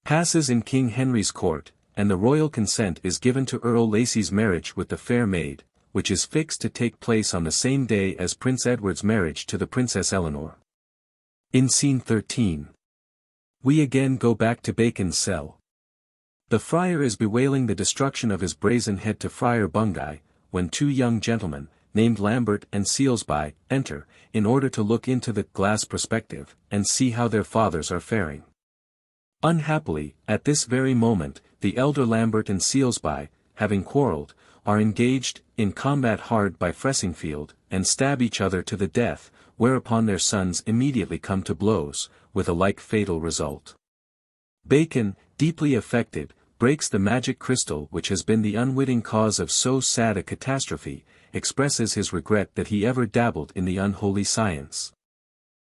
Passes in King Henry's court, and the royal consent is given to Earl Lacy's marriage with the fair maid, which is fixed to take place on the same day as Prince Edward's marriage to the Princess Eleanor. In Scene 13. We again go back to Bacon's cell. The friar is bewailing the destruction of his brazen head to Friar Bungay, when 2 young gentlemen, named Lambert and Sealsby, enter, in order to look into the glass perspective, and see how their fathers are faring. Unhappily, at this very moment, the elder Lambert and Sealsby, having quarrelled, are engaged in combat hard by Fressingfield, and stab each other to the death, whereupon their sons immediately come to blows, with a like fatal result. Bacon, deeply affected, breaks the magic crystal which has been the unwitting cause of so sad a catastrophe, expresses his regret that he ever dabbled in the unholy science,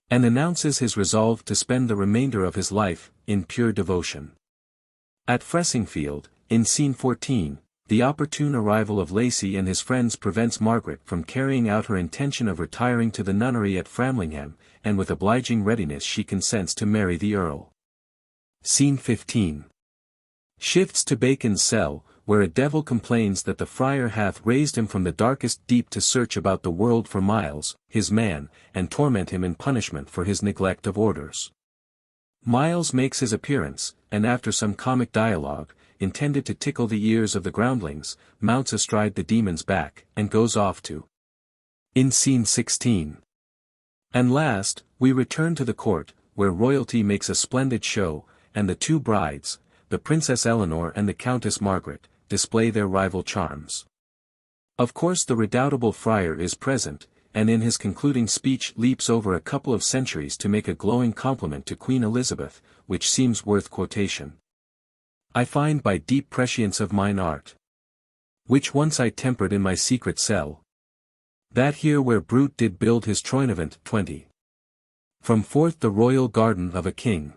and announces his resolve to spend the remainder of his life in pure devotion. At Fressingfield, in Scene 14, the opportune arrival of Lacy and his friends prevents Margaret from carrying out her intention of retiring to the nunnery at Framlingham, and with obliging readiness she consents to marry the Earl. Scene 15. Shifts to Bacon's cell, where a devil complains that the friar hath raised him from the darkest deep to search about the world for Miles, his man, and torment him in punishment for his neglect of orders. Miles makes his appearance, and after some comic dialogue, intended to tickle the ears of the groundlings, mounts astride the demon's back, and goes off to. In Scene 16. And last, we return to the court, where royalty makes a splendid show, and the 2 brides, the Princess Eleanor and the Countess Margaret, display their rival charms. Of course the redoubtable friar is present, and in his concluding speech leaps over a couple of centuries to make a glowing compliment to Queen Elizabeth, which seems worth quotation. I find by deep prescience of mine art, which once I tempered in my secret cell, that here where Brute did build his Troynovant 20. From forth the royal garden of a king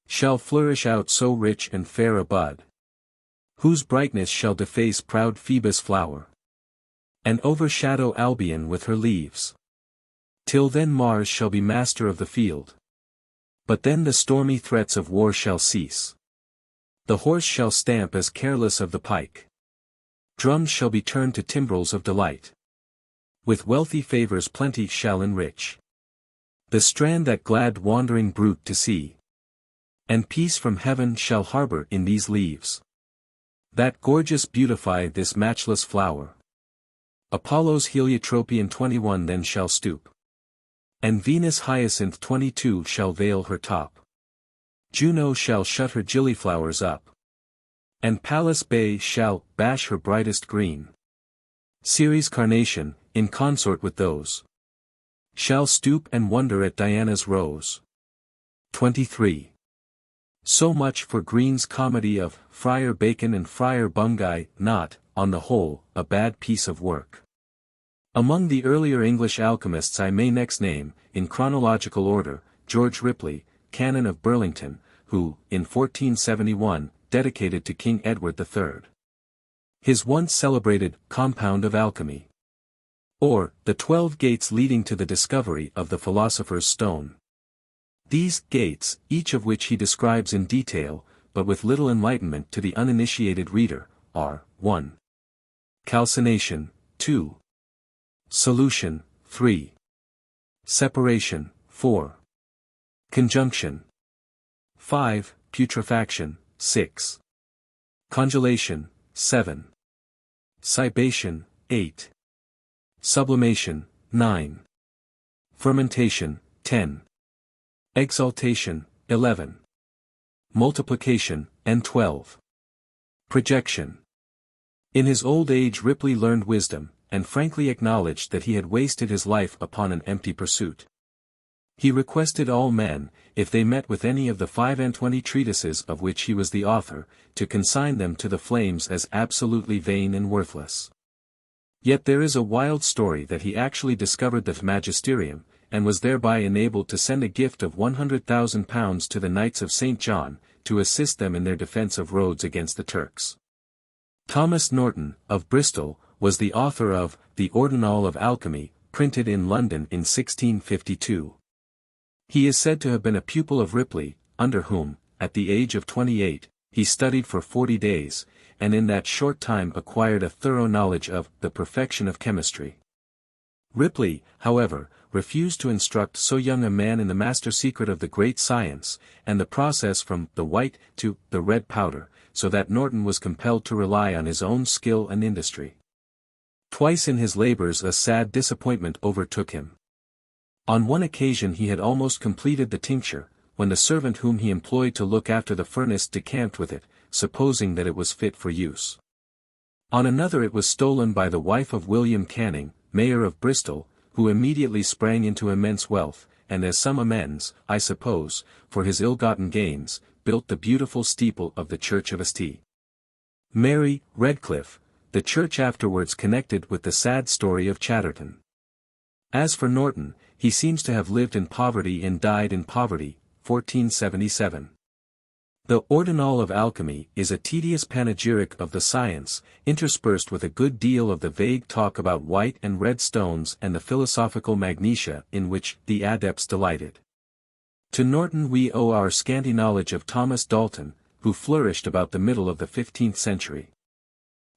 shall flourish out so rich and fair a bud, whose brightness shall deface proud Phoebus' flower, and overshadow Albion with her leaves. Till then Mars shall be master of the field. But then the stormy threats of war shall cease. The horse shall stamp as careless of the pike. Drums shall be turned to timbrels of delight. With wealthy favours plenty shall enrich the strand that glad wandering Brute to see. And peace from heaven shall harbour in these leaves, that gorgeous beautify this matchless flower. Apollo's Heliotropion 21 then shall stoop, and Venus' Hyacinth 22 shall veil her top. Juno shall shut her gilliflowers up, and Pallas Bay shall bash her brightest green. Ceres' Carnation, in consort with those, shall stoop and wonder at Diana's rose. 23. So much for Green's comedy of Friar Bacon and Friar Bungay, not, on the whole, a bad piece of work. Among the earlier English alchemists I may next name, in chronological order, George Ripley, Canon of Burlington, who, in 1471, dedicated to King Edward III. His once celebrated Compound of Alchemy. Or, the 12 gates leading to the discovery of the Philosopher's Stone. These gates, each of which he describes in detail, but with little enlightenment to the uninitiated reader, are 1. Calcination, 2. Solution, 3. Separation, 4. Conjunction, 5. Putrefaction, 6. Congelation, 7. Cibation, 8. Sublimation, 9. Fermentation, 10. Exaltation, 11. Multiplication, and 12. Projection. In his old age Ripley learned wisdom, and frankly acknowledged that he had wasted his life upon an empty pursuit. He requested all men, if they met with any of the 25 treatises of which he was the author, to consign them to the flames as absolutely vain and worthless. Yet there is a wild story that he actually discovered the magisterium, and was thereby enabled to send a gift of £100,000 to the Knights of St. John, to assist them in their defence of Rhodes against the Turks. Thomas Norton, of Bristol, was the author of The Ordinal of Alchemy, printed in London in 1652. He is said to have been a pupil of Ripley, under whom, at the age of 28, he studied for 40 days, and in that short time acquired a thorough knowledge of the perfection of chemistry. Ripley, however, refused to instruct so young a man in the master secret of the great science, and the process from the white to the red powder, so that Norton was compelled to rely on his own skill and industry. Twice in his labors a sad disappointment overtook him. On one occasion he had almost completed the tincture, when the servant whom he employed to look after the furnace decamped with it, supposing that it was fit for use. On another it was stolen by the wife of William Canning, Mayor of Bristol, who immediately sprang into immense wealth, and as some amends, I suppose, for his ill-gotten gains, built the beautiful steeple of the Church of St. Mary, Redcliffe, the church afterwards connected with the sad story of Chatterton. As for Norton, he seems to have lived in poverty and died in poverty, 1477. The Ordinal of Alchemy is a tedious panegyric of the science, interspersed with a good deal of the vague talk about white and red stones and the philosophical magnesia in which the adepts delighted. To Norton we owe our scanty knowledge of Thomas Dalton, who flourished about the middle of the 15th century.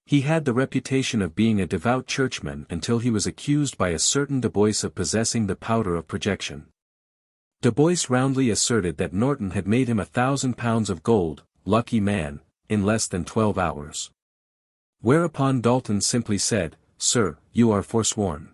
He had the reputation of being a devout churchman until he was accused by a certain Du Bois of possessing the powder of projection. Du Bois roundly asserted that Norton had made him £1,000 of gold, lucky man, in less than 12 hours. Whereupon Dalton simply said, "Sir, you are forsworn."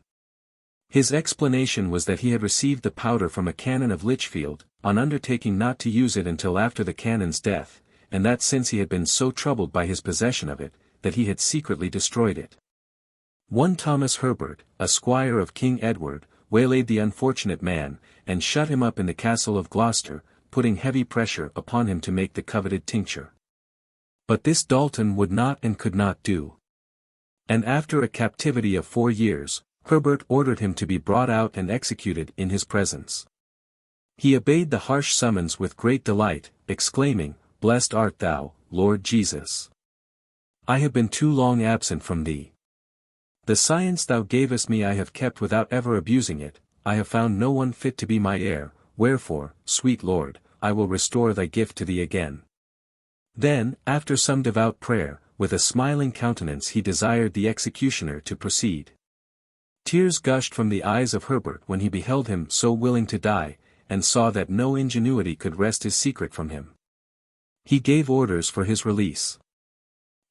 His explanation was that he had received the powder from a canon of Lichfield, on undertaking not to use it until after the canon's death, and that since he had been so troubled by his possession of it, that he had secretly destroyed it. One Thomas Herbert, a squire of King Edward, waylaid the unfortunate man, and shut him up in the castle of Gloucester, putting heavy pressure upon him to make the coveted tincture. But this Dalton would not and could not do. And after a captivity of 4 years, Herbert ordered him to be brought out and executed in his presence. He obeyed the harsh summons with great delight, exclaiming, "Blessed art thou, Lord Jesus! I have been too long absent from thee. The science thou gavest me I have kept without ever abusing it, I have found no one fit to be my heir, wherefore, sweet Lord, I will restore thy gift to thee again." Then, after some devout prayer, with a smiling countenance he desired the executioner to proceed. Tears gushed from the eyes of Herbert when he beheld him so willing to die, and saw that no ingenuity could wrest his secret from him. He gave orders for his release.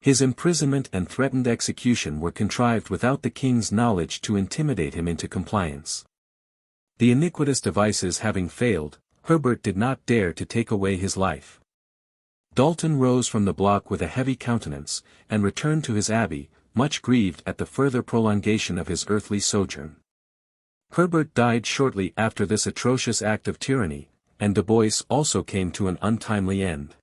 His imprisonment and threatened execution were contrived without the king's knowledge to intimidate him into compliance. The iniquitous devices having failed, Herbert did not dare to take away his life. Dalton rose from the block with a heavy countenance, and returned to his abbey, much grieved at the further prolongation of his earthly sojourn. Herbert died shortly after this atrocious act of tyranny, and Du Bois also came to an untimely end.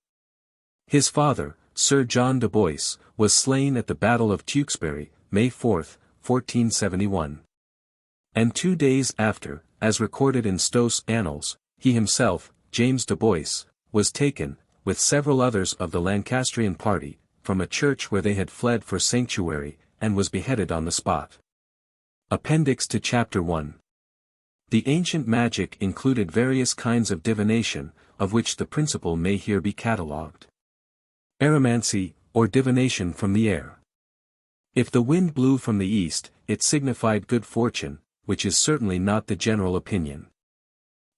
His father, Sir John Du Bois, was slain at the Battle of Tewkesbury, May 4, 1471. And 2 days after, as recorded in Stowe's Annals, he himself, James Du Bois, was taken, with several others of the Lancastrian party, from a church where they had fled for sanctuary, and was beheaded on the spot. Appendix to Chapter 1. The ancient magic included various kinds of divination, of which the principal may here be catalogued. Aeromancy, or divination from the air. If the wind blew from the east, it signified good fortune, which is certainly not the general opinion.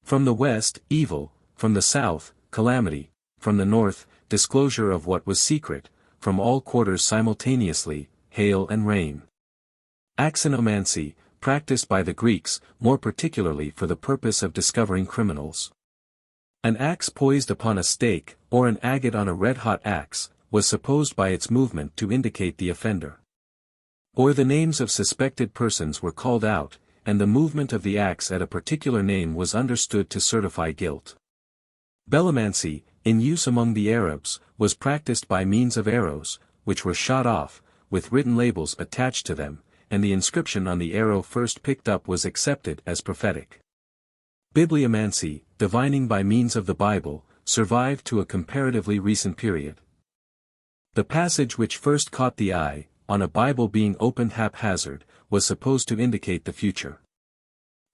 From the west, evil; from the south, calamity; from the north, disclosure of what was secret; from all quarters simultaneously, hail and rain. Axionomancy, practiced by the Greeks, more particularly for the purpose of discovering criminals. An axe poised upon a stake, or an agate on a red-hot axe, was supposed by its movement to indicate the offender. Or the names of suspected persons were called out, and the movement of the axe at a particular name was understood to certify guilt. Bellomancy, in use among the Arabs, was practiced by means of arrows, which were shot off, with written labels attached to them, and the inscription on the arrow first picked up was accepted as prophetic. Bibliomancy, divining by means of the Bible, survived to a comparatively recent period. The passage which first caught the eye, on a Bible being opened haphazard, was supposed to indicate the future.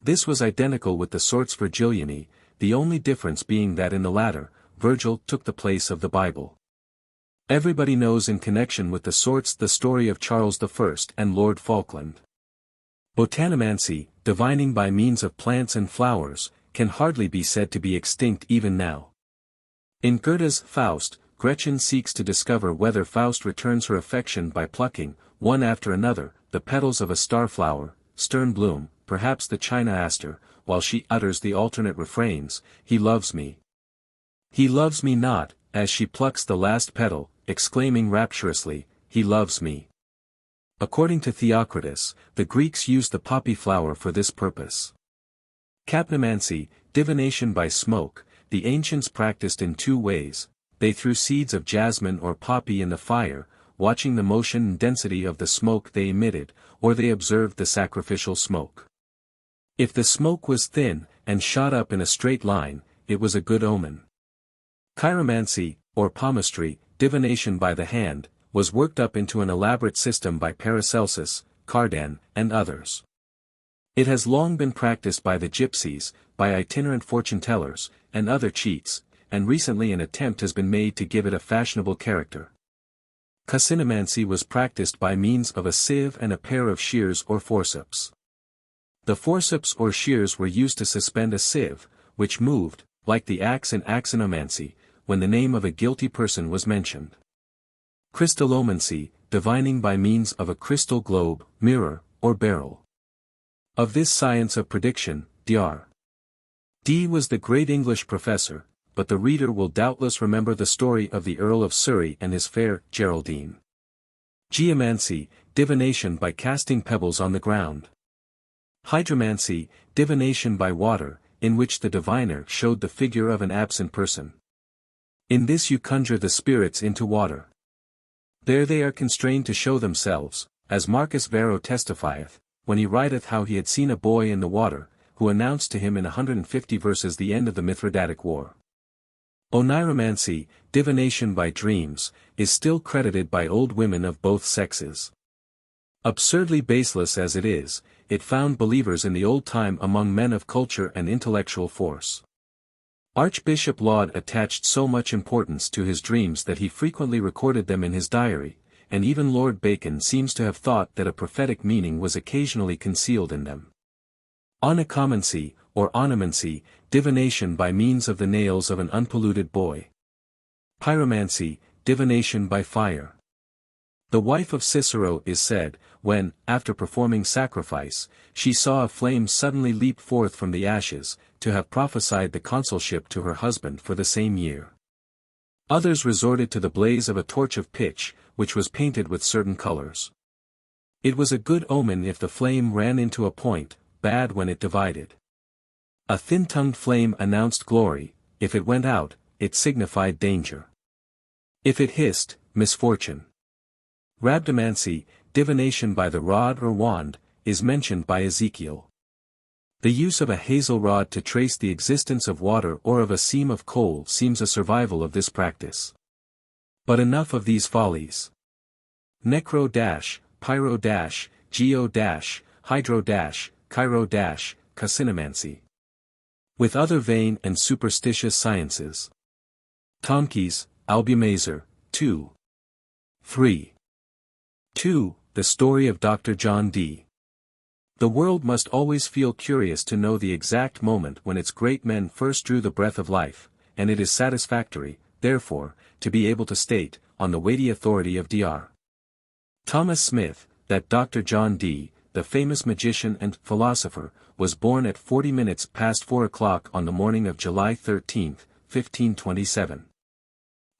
This was identical with the Sortes Virgilianae, the only difference being that in the latter, Virgil took the place of the Bible. Everybody knows in connection with the Sortes the story of Charles I and Lord Falkland. Botanomancy, divining by means of plants and flowers, can hardly be said to be extinct even now. In Goethe's Faust, Gretchen seeks to discover whether Faust returns her affection by plucking, one after another, the petals of a starflower, stern bloom, perhaps the China aster, while she utters the alternate refrains, "He loves me. He loves me not," as she plucks the last petal, exclaiming rapturously, "He loves me." According to Theocritus, the Greeks used the poppy flower for this purpose. Capnomancy, divination by smoke, the ancients practiced in 2 ways. They threw seeds of jasmine or poppy in the fire, watching the motion and density of the smoke they emitted, or they observed the sacrificial smoke. If the smoke was thin, and shot up in a straight line, it was a good omen. Chiromancy, or palmistry, divination by the hand, was worked up into an elaborate system by Paracelsus, Cardan, and others. It has long been practiced by the gypsies, by itinerant fortune-tellers, and other cheats, and recently an attempt has been made to give it a fashionable character. Casinomancy was practiced by means of a sieve and a pair of shears or forceps. The forceps or shears were used to suspend a sieve, which moved, like the axe in axionomancy, when the name of a guilty person was mentioned. Crystallomancy, divining by means of a crystal globe, mirror, or barrel. Of this science of prediction, D. was the great English professor, but the reader will doubtless remember the story of the Earl of Surrey and his fair Geraldine. Geomancy, divination by casting pebbles on the ground. Hydromancy, divination by water, in which the diviner showed the figure of an absent person. In this you conjure the spirits into water. There they are constrained to show themselves, as Marcus Varro testifieth, when he writeth how he had seen a boy in the water, who announced to him in 150 verses the end of the Mithridatic War. Oniromancy, divination by dreams, is still credited by old women of both sexes. Absurdly baseless as it is, it found believers in the old time among men of culture and intellectual force. Archbishop Laud attached so much importance to his dreams that he frequently recorded them in his diary, and even Lord Bacon seems to have thought that a prophetic meaning was occasionally concealed in them. Onychomancy, or onomancy, divination by means of the nails of an unpolluted boy. Pyromancy, divination by fire. The wife of Cicero is said, when, after performing sacrifice, she saw a flame suddenly leap forth from the ashes, to have prophesied the consulship to her husband for the same year. Others resorted to the blaze of a torch of pitch, which was painted with certain colors. It was a good omen if the flame ran into a point, bad when it divided. A thin-tongued flame announced glory, if it went out, it signified danger. If it hissed, misfortune. Rhabdomancy, divination by the rod or wand, is mentioned by Ezekiel. The use of a hazel rod to trace the existence of water or of a seam of coal seems a survival of this practice. But enough of these follies. Necro-, pyro-, geo-, hydro-, chiro-, casinomancy. With other vain and superstitious sciences. Tomkes, Albumazer, 2. 3. 2. The story of Dr. John D. The world must always feel curious to know the exact moment when its great men first drew the breath of life, and it is satisfactory, therefore, to be able to state, on the weighty authority of Dr. Thomas Smith, that Dr. John D., the famous magician and philosopher, was born at 40 minutes past 4 o'clock on the morning of July 13, 1527.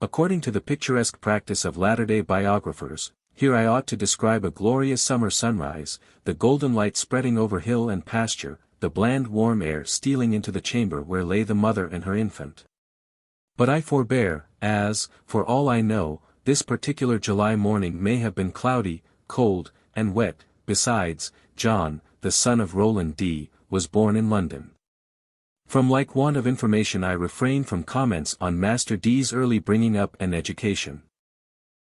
According to the picturesque practice of latter-day biographers, here I ought to describe a glorious summer sunrise, the golden light spreading over hill and pasture, the bland warm air stealing into the chamber where lay the mother and her infant. But I forbear, as, for all I know, this particular July morning may have been cloudy, cold, and wet. Besides, John, the son of Roland D., was born in London. From like want of information I refrain from comments on Master D.'s early bringing up and education.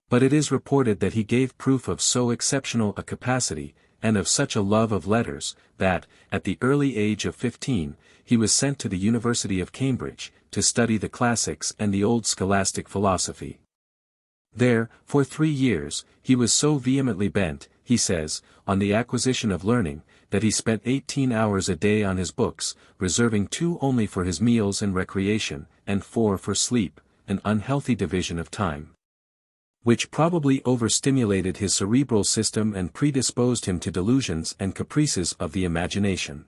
But it is reported that he gave proof of so exceptional a capacity, and of such a love of letters, that, at the early age of 15, he was sent to the University of Cambridge, to study the classics and the old scholastic philosophy. There, for 3 years, he was so vehemently bent, he says, on the acquisition of learning, that he spent 18 hours a day on his books, reserving 2 only for his meals and recreation, and 4 for sleep, an unhealthy division of time, which probably overstimulated his cerebral system and predisposed him to delusions and caprices of the imagination.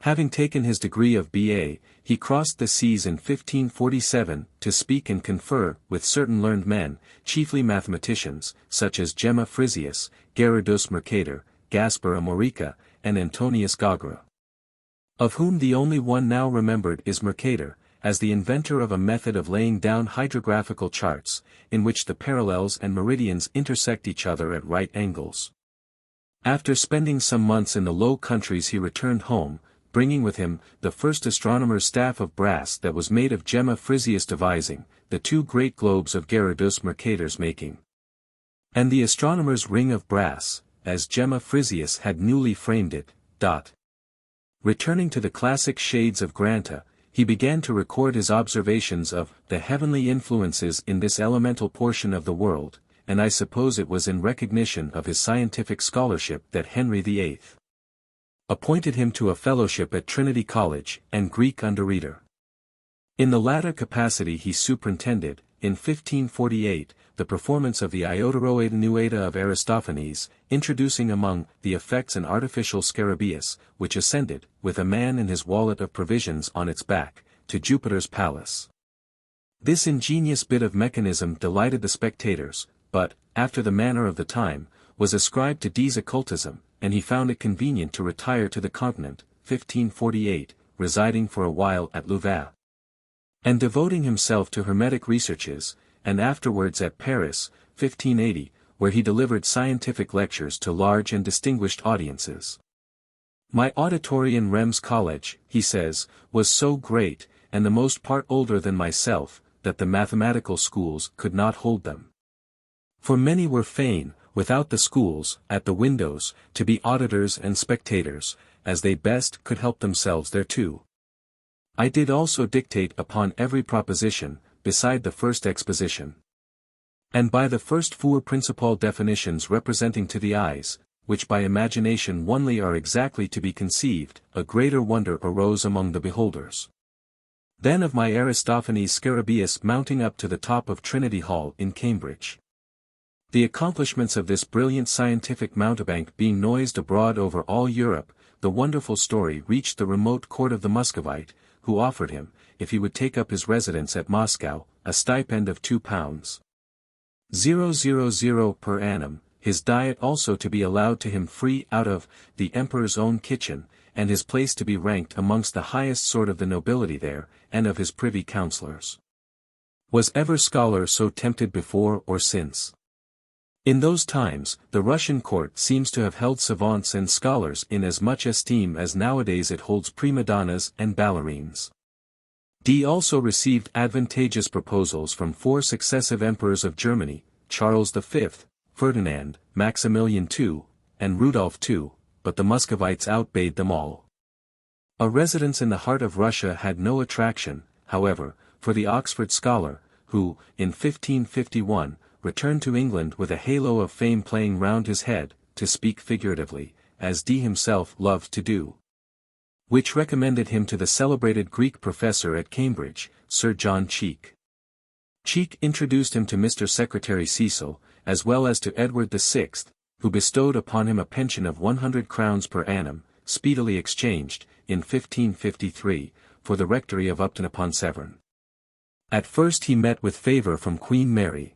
Having taken his degree of B.A., he crossed the seas in 1547, to speak and confer with certain learned men, chiefly mathematicians, such as Gemma Frisius, Gerardus Mercator, Gaspar Amorica, and Antonius Gagra. Of whom the only one now remembered is Mercator, as the inventor of a method of laying down hydrographical charts, in which the parallels and meridians intersect each other at right angles. After spending some months in the Low Countries he returned home, bringing with him the first astronomer's staff of brass that was made of Gemma Frisius devising, the 2 great globes of Gerardus Mercator's making, and the astronomer's ring of brass, as Gemma Frisius had newly framed it. Returning to the classic shades of Granta, he began to record his observations of the heavenly influences in this elemental portion of the world, and I suppose it was in recognition of his scientific scholarship that Henry VIII appointed him to a fellowship at Trinity College, and Greek underreader. In the latter capacity he superintended, in 1548, the performance of the Iotoroeda Nueda of Aristophanes, introducing among the effects an artificial scarabaeus, which ascended, with a man and his wallet of provisions on its back, to Jupiter's palace. This ingenious bit of mechanism delighted the spectators, but, after the manner of the time, was ascribed to D's occultism, and he found it convenient to retire to the continent, 1548, residing for a while at Louvain, and devoting himself to hermetic researches, and afterwards at Paris, 1580, where he delivered scientific lectures to large and distinguished audiences. My auditory in Rheims College, he says, was so great, and the most part older than myself, that the mathematical schools could not hold them. For many were fain, without the schools, at the windows, to be auditors and spectators, as they best could help themselves thereto. I did also dictate upon every proposition, beside the first exposition. And by the first 4 principal definitions representing to the eyes, which by imagination only are exactly to be conceived, a greater wonder arose among the beholders. Then of my Aristophanes Scarabaeus mounting up to the top of Trinity Hall in Cambridge. The accomplishments of this brilliant scientific mountebank being noised abroad over all Europe, the wonderful story reached the remote court of the Muscovite, who offered him, if he would take up his residence at Moscow, a stipend of £2,000 per annum, his diet also to be allowed to him free out of the emperor's own kitchen, and his place to be ranked amongst the highest sort of the nobility there, and of his privy councillors. Was ever scholar so tempted before or since? In those times, the Russian court seems to have held savants and scholars in as much esteem as nowadays it holds prima donnas and ballerines. Dee also received advantageous proposals from 4 successive emperors of Germany, Charles V, Ferdinand, Maximilian II, and Rudolph II, but the Muscovites outbade them all. A residence in the heart of Russia had no attraction, however, for the Oxford scholar, who, in 1551, returned to England with a halo of fame playing round his head, to speak figuratively, as Dee himself loved to do. Which recommended him to the celebrated Greek professor at Cambridge, Sir John Cheek. Cheek introduced him to Mr. Secretary Cecil, as well as to Edward VI, who bestowed upon him a pension of 100 crowns per annum, speedily exchanged, in 1553, for the rectory of Upton-upon-Severn. At first he met with favour from Queen Mary.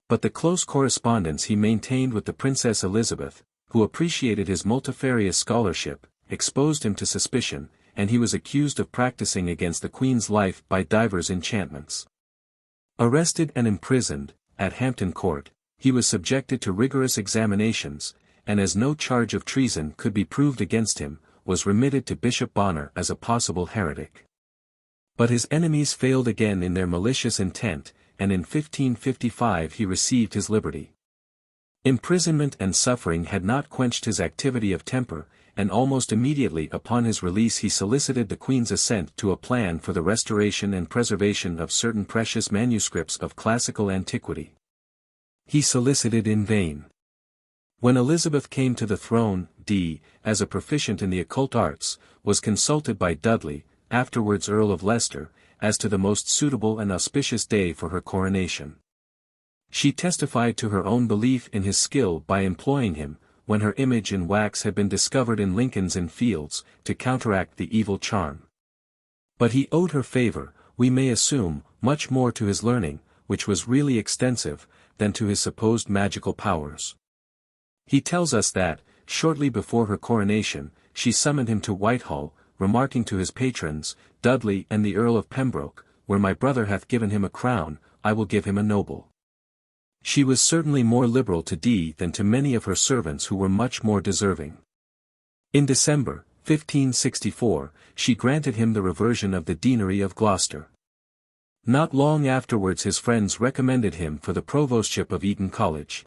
But the close correspondence he maintained with the Princess Elizabeth, who appreciated his multifarious scholarship, exposed him to suspicion, and he was accused of practicing against the Queen's life by divers enchantments. Arrested and imprisoned, at Hampton Court, he was subjected to rigorous examinations, and as no charge of treason could be proved against him, was remitted to Bishop Bonner as a possible heretic. But his enemies failed again in their malicious intent, and in 1555 he received his liberty. Imprisonment and suffering had not quenched his activity of temper, and almost immediately upon his release he solicited the Queen's assent to a plan for the restoration and preservation of certain precious manuscripts of classical antiquity. He solicited in vain. When Elizabeth came to the throne, Dee, as a proficient in the occult arts, was consulted by Dudley, afterwards Earl of Leicester, as to the most suitable and auspicious day for her coronation. She testified to her own belief in his skill by employing him, when her image in wax had been discovered in Lincoln's Inn Fields, to counteract the evil charm. But he owed her favour, we may assume, much more to his learning, which was really extensive, than to his supposed magical powers. He tells us that, shortly before her coronation, she summoned him to Whitehall, remarking to his patrons, Dudley and the Earl of Pembroke, where my brother hath given him a crown, I will give him a noble. She was certainly more liberal to Dee than to many of her servants who were much more deserving. In December, 1564, she granted him the reversion of the deanery of Gloucester. Not long afterwards his friends recommended him for the provostship of Eton College.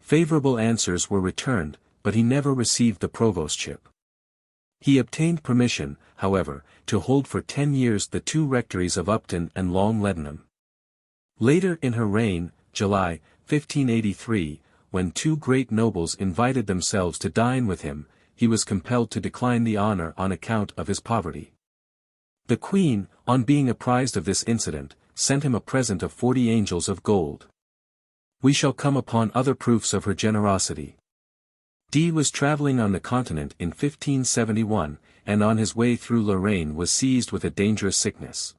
Favourable answers were returned, but he never received the provostship. He obtained permission, however, to hold for 10 years the 2 rectories of Upton and Long Leadenham. Later in her reign, July, 1583, when 2 great nobles invited themselves to dine with him, he was compelled to decline the honour on account of his poverty. The Queen, on being apprised of this incident, sent him a present of 40 angels of gold. We shall come upon other proofs of her generosity. Dee was travelling on the continent in 1571, and on his way through Lorraine was seized with a dangerous sickness.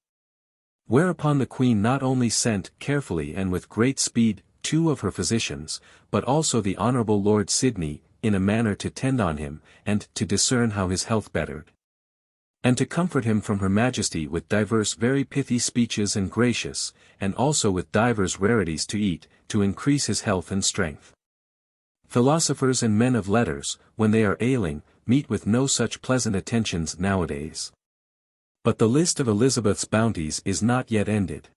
Whereupon the Queen not only sent carefully and with great speed 2 of her physicians, but also the Honourable Lord Sidney, in a manner to tend on him, and to discern how his health bettered. And to comfort him from her Majesty with divers very pithy speeches and gracious, and also with divers rarities to eat, to increase his health and strength. Philosophers and men of letters, when they are ailing, meet with no such pleasant attentions nowadays. But the list of Elizabeth's bounties is not yet ended.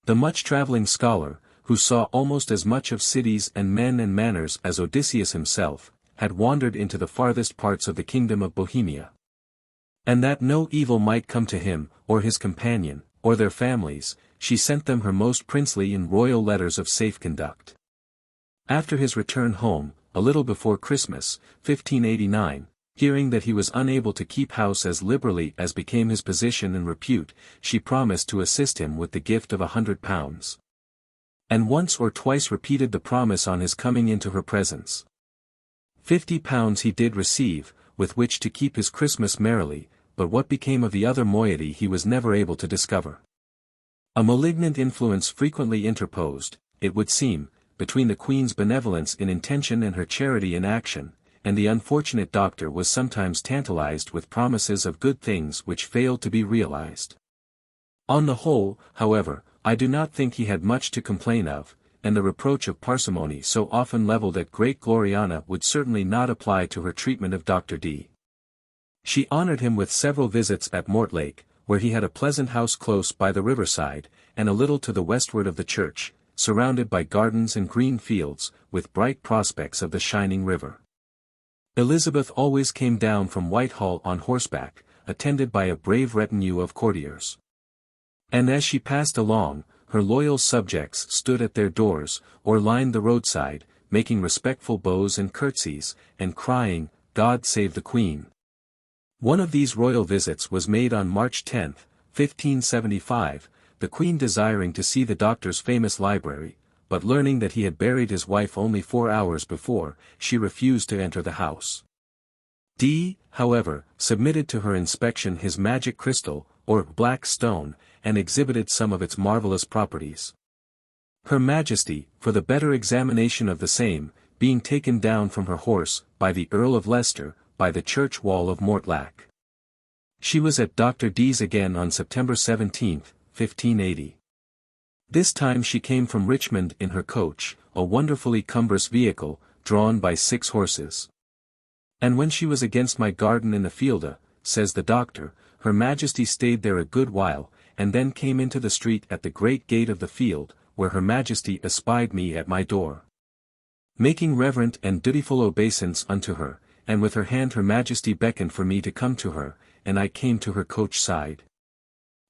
The much-travelling scholar, who saw almost as much of cities and men and manners as Odysseus himself, had wandered into the farthest parts of the kingdom of Bohemia. And that no evil might come to him, or his companion, or their families, she sent them her most princely and royal letters of safe conduct. After his return home, a little before Christmas, 1589, hearing that he was unable to keep house as liberally as became his position and repute, she promised to assist him with the gift of £100. And once or twice repeated the promise on his coming into her presence. £50 he did receive, with which to keep his Christmas merrily, but what became of the other moiety he was never able to discover. A malignant influence frequently interposed, it would seem, between the Queen's benevolence in intention and her charity in action, and the unfortunate doctor was sometimes tantalized with promises of good things which failed to be realized. On the whole, however, I do not think he had much to complain of, and the reproach of parsimony so often levelled at great Gloriana would certainly not apply to her treatment of Dr. D. She honoured him with several visits at Mortlake, where he had a pleasant house close by the riverside, and a little to the westward of the church, surrounded by gardens and green fields, with bright prospects of the shining river. Elizabeth always came down from Whitehall on horseback, attended by a brave retinue of courtiers. And as she passed along, her loyal subjects stood at their doors, or lined the roadside, making respectful bows and curtsies, and crying, "God save the Queen." One of these royal visits was made on March 10, 1575, the Queen desiring to see the doctor's famous library, but learning that he had buried his wife only 4 hours before, she refused to enter the house. D, however, submitted to her inspection his magic crystal, or black stone, and exhibited some of its marvellous properties. Her Majesty, for the better examination of the same, being taken down from her horse, by the Earl of Leicester, by the church wall of Mortlake. She was at Dr. D's again on September 17, 1580. This time she came from Richmond in her coach, a wonderfully cumbrous vehicle, drawn by 6 horses. And when she was against my garden in the fielda, says the doctor, Her Majesty stayed there a good while, and then came into the street at the great gate of the field, where Her Majesty espied me at my door. Making reverent and dutiful obeisance unto her, and with her hand Her Majesty beckoned for me to come to her, and I came to her coach side.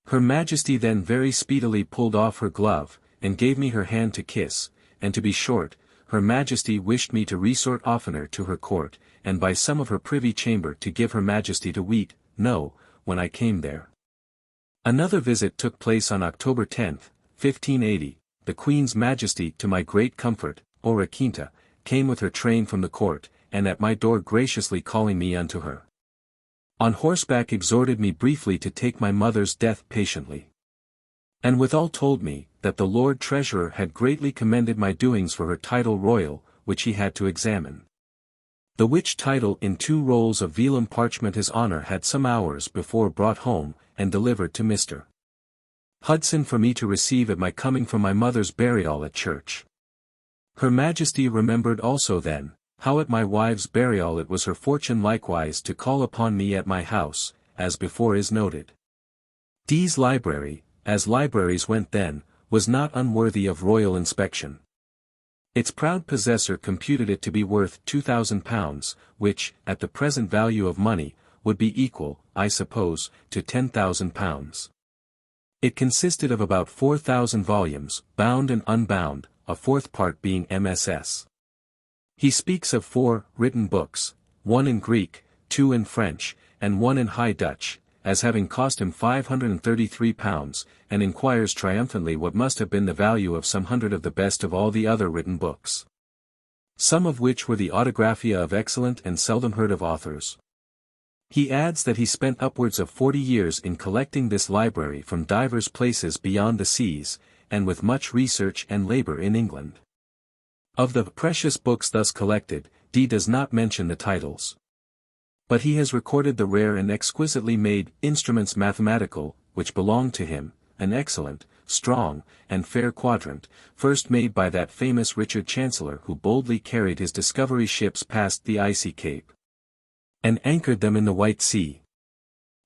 Her Majesty then very speedily pulled off her glove, and gave me her hand to kiss, and to be short, Her Majesty wished me to resort oftener to her court, and by some of her privy chamber to give Her Majesty to know, when I came there. Another visit took place on October 10, 1580, the Queen's Majesty to my great comfort, Ora Quinta, came with her train from the court, and at my door graciously calling me unto her. On horseback exhorted me briefly to take my mother's death patiently. And withal told me, that the Lord Treasurer had greatly commended my doings for her title royal, which he had to examine. The which title in 2 rolls of vellum parchment his honour had some hours before brought home, and delivered to Mr. Hudson for me to receive at my coming from my mother's burial at church. Her Majesty remembered also then, how at my wife's burial it was her fortune likewise to call upon me at my house, as before is noted. D's library, as libraries went then, was not unworthy of royal inspection. Its proud possessor computed it to be worth £2,000, which, at the present value of money, would be equal, I suppose, to £10,000. It consisted of about 4,000 volumes, bound and unbound, a 4th part being MSS. He speaks of 4 written books, 1 in Greek, 2 in French, and 1 in High Dutch, as having cost him £533, and inquires triumphantly what must have been the value of some 100 of the best of all the other written books. Some of which were the autographia of excellent and seldom heard of authors. He adds that he spent upwards of 40 years in collecting this library from divers places beyond the seas, and with much research and labour in England. Of the precious books thus collected, D does not mention the titles. But he has recorded the rare and exquisitely made instruments mathematical, which belonged to him, an excellent, strong, and fair quadrant, first made by that famous Richard Chancellor who boldly carried his discovery ships past the icy cape, and anchored them in the White Sea.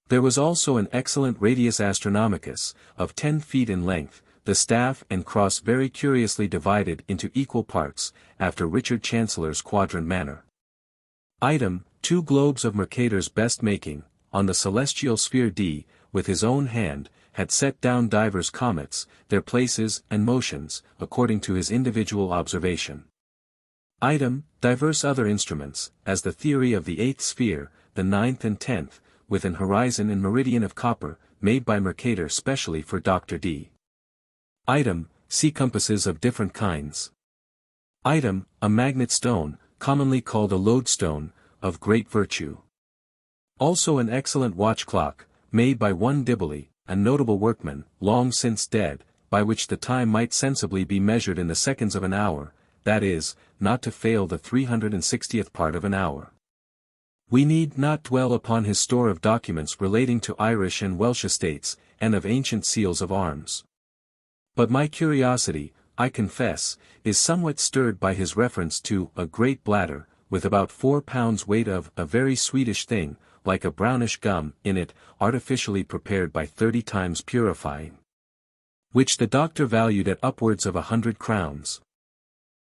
There was also an excellent radius astronomicus, of 10 feet in length, the staff and cross very curiously divided into equal parts, after Richard Chancellor's quadrant manner. Item, 2 globes of Mercator's best making, on the celestial sphere D, with his own hand, had set down divers comets, their places and motions, according to his individual observation. Item, divers other instruments, as the theory of the 8th sphere, the 9th and 10th, with an horizon and meridian of copper, made by Mercator specially for Dr. D. Item, sea compasses of different kinds. Item, a magnet stone, commonly called a lodestone, of great virtue. Also an excellent watch clock, made by one Dibbily, a notable workman, long since dead, by which the time might sensibly be measured in the seconds of an hour, that is, not to fail the 360th part of an hour. We need not dwell upon his store of documents relating to Irish and Welsh estates, and of ancient seals of arms. But my curiosity, I confess, is somewhat stirred by his reference to a great bladder, with about 4 pounds weight of a very Swedish thing, like a brownish gum, in it, artificially prepared by 30 times purifying, which the doctor valued at upwards of 100 crowns.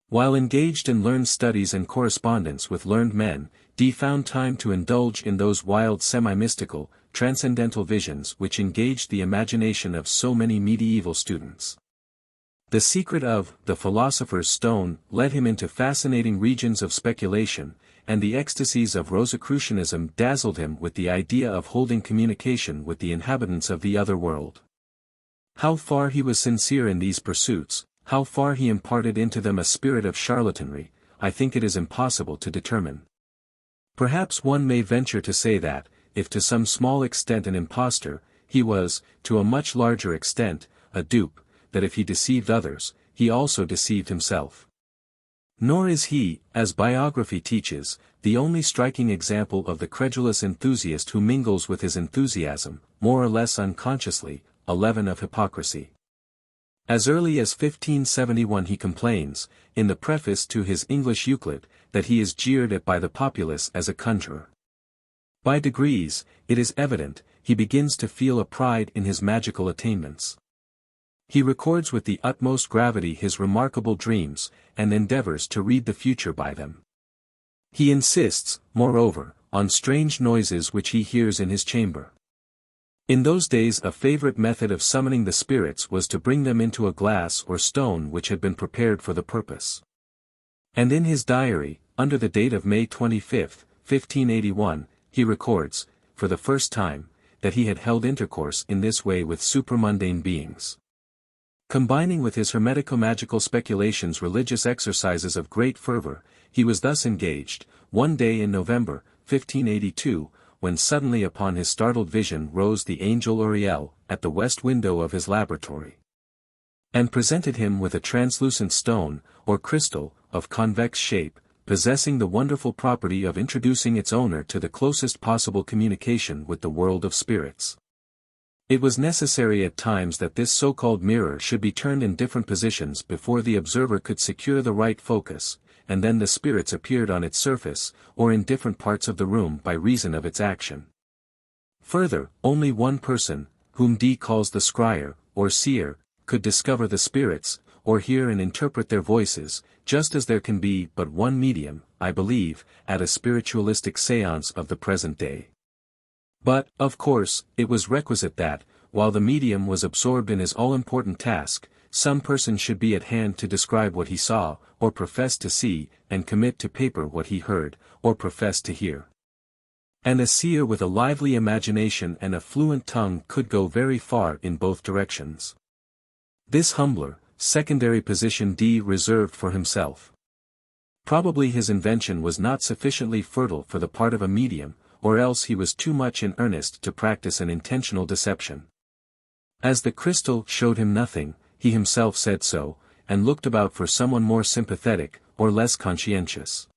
While engaged in learned studies and correspondence with learned men, Dee found time to indulge in those wild semi-mystical, transcendental visions which engaged the imagination of so many medieval students. The secret of the philosopher's stone led him into fascinating regions of speculation, and the ecstasies of Rosicrucianism dazzled him with the idea of holding communication with the inhabitants of the other world. How far he was sincere in these pursuits, how far he imparted into them a spirit of charlatanry, I think it is impossible to determine. Perhaps one may venture to say that, if to some small extent an impostor, he was, to a much larger extent, a dupe, that if he deceived others, he also deceived himself. Nor is he, as biography teaches, the only striking example of the credulous enthusiast who mingles with his enthusiasm, more or less unconsciously, a leaven of hypocrisy. As early as 1571 he complains, in the preface to his English Euclid, that he is jeered at by the populace as a conjurer. By degrees, it is evident, he begins to feel a pride in his magical attainments. He records with the utmost gravity his remarkable dreams, and endeavors to read the future by them. He insists, moreover, on strange noises which he hears in his chamber. In those days a favorite method of summoning the spirits was to bring them into a glass or stone which had been prepared for the purpose. And in his diary, under the date of May 25, 1581, he records, for the first time, that he had held intercourse in this way with supramundane beings. Combining with his hermetico-magical speculations religious exercises of great fervor, he was thus engaged, one day in November, 1582, when suddenly upon his startled vision rose the angel Uriel, at the west window of his laboratory, and presented him with a translucent stone, or crystal, of convex shape, possessing the wonderful property of introducing its owner to the closest possible communication with the world of spirits. It was necessary at times that this so-called mirror should be turned in different positions before the observer could secure the right focus, and then the spirits appeared on its surface, or in different parts of the room by reason of its action. Further, only one person, whom Dee calls the scryer, or seer, could discover the spirits, or hear and interpret their voices, just as there can be but one medium, I believe, at a spiritualistic séance of the present day. But, of course, it was requisite that, while the medium was absorbed in his all-important task, some person should be at hand to describe what he saw, or professed to see, and commit to paper what he heard, or professed to hear. And a seer with a lively imagination and a fluent tongue could go very far in both directions. This humbler, secondary position Dee reserved for himself. Probably his invention was not sufficiently fertile for the part of a medium, or else he was too much in earnest to practice an intentional deception. As the crystal showed him nothing, he himself said so, and looked about for someone more sympathetic, or less conscientious.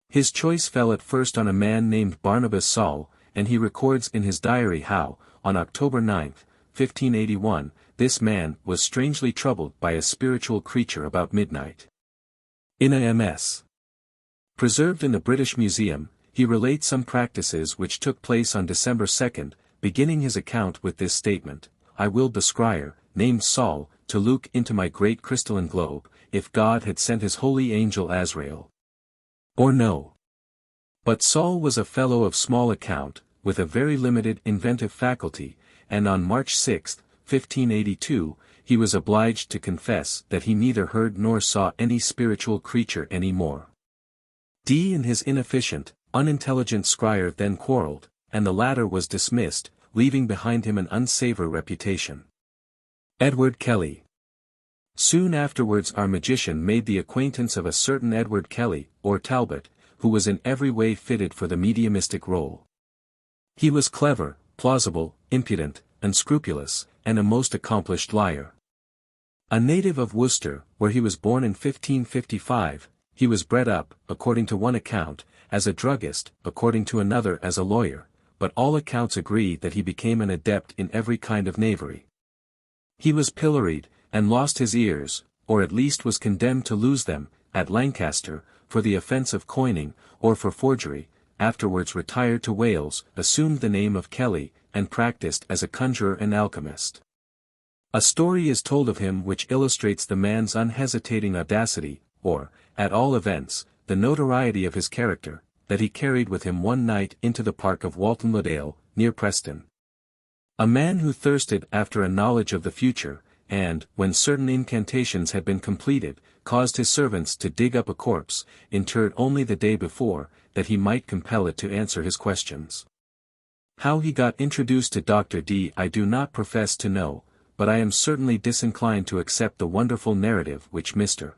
His choice fell at first on a man named Barnabas Saul, and he records in his diary how, on October 9, 1581, this man was strangely troubled by a spiritual creature about midnight. In a MS. preserved in the British Museum, he relates some practices which took place on December 2, beginning his account with this statement: I willed the scryer, named Saul, to look into my great crystalline globe, if God had sent his holy angel Azrael. Or no. But Saul was a fellow of small account, with a very limited inventive faculty, and on March 6, 1582, he was obliged to confess that he neither heard nor saw any spiritual creature any more. Dee and his inefficient, unintelligent scryer then quarreled, and the latter was dismissed, leaving behind him an unsavory reputation. Edward Kelly. Soon afterwards our magician made the acquaintance of a certain Edward Kelly, or Talbot, who was in every way fitted for the mediumistic role. He was clever, plausible, impudent, unscrupulous, and a most accomplished liar. A native of Worcester, where he was born in 1555, he was bred up, according to one account, as a druggist, according to another as a lawyer, but all accounts agree that he became an adept in every kind of knavery. He was pilloried, and lost his ears, or at least was condemned to lose them, at Lancaster, for the offence of coining, or for forgery, afterwards retired to Wales, assumed the name of Kelly, and practised as a conjurer and alchemist. A story is told of him which illustrates the man's unhesitating audacity, or, at all events, the notoriety of his character, that he carried with him one night into the park of Walton-le-Dale, near Preston. A man who thirsted after a knowledge of the future, and, when certain incantations had been completed, caused his servants to dig up a corpse, interred only the day before, that he might compel it to answer his questions. How he got introduced to Dr. D I do not profess to know, but I am certainly disinclined to accept the wonderful narrative which Mr.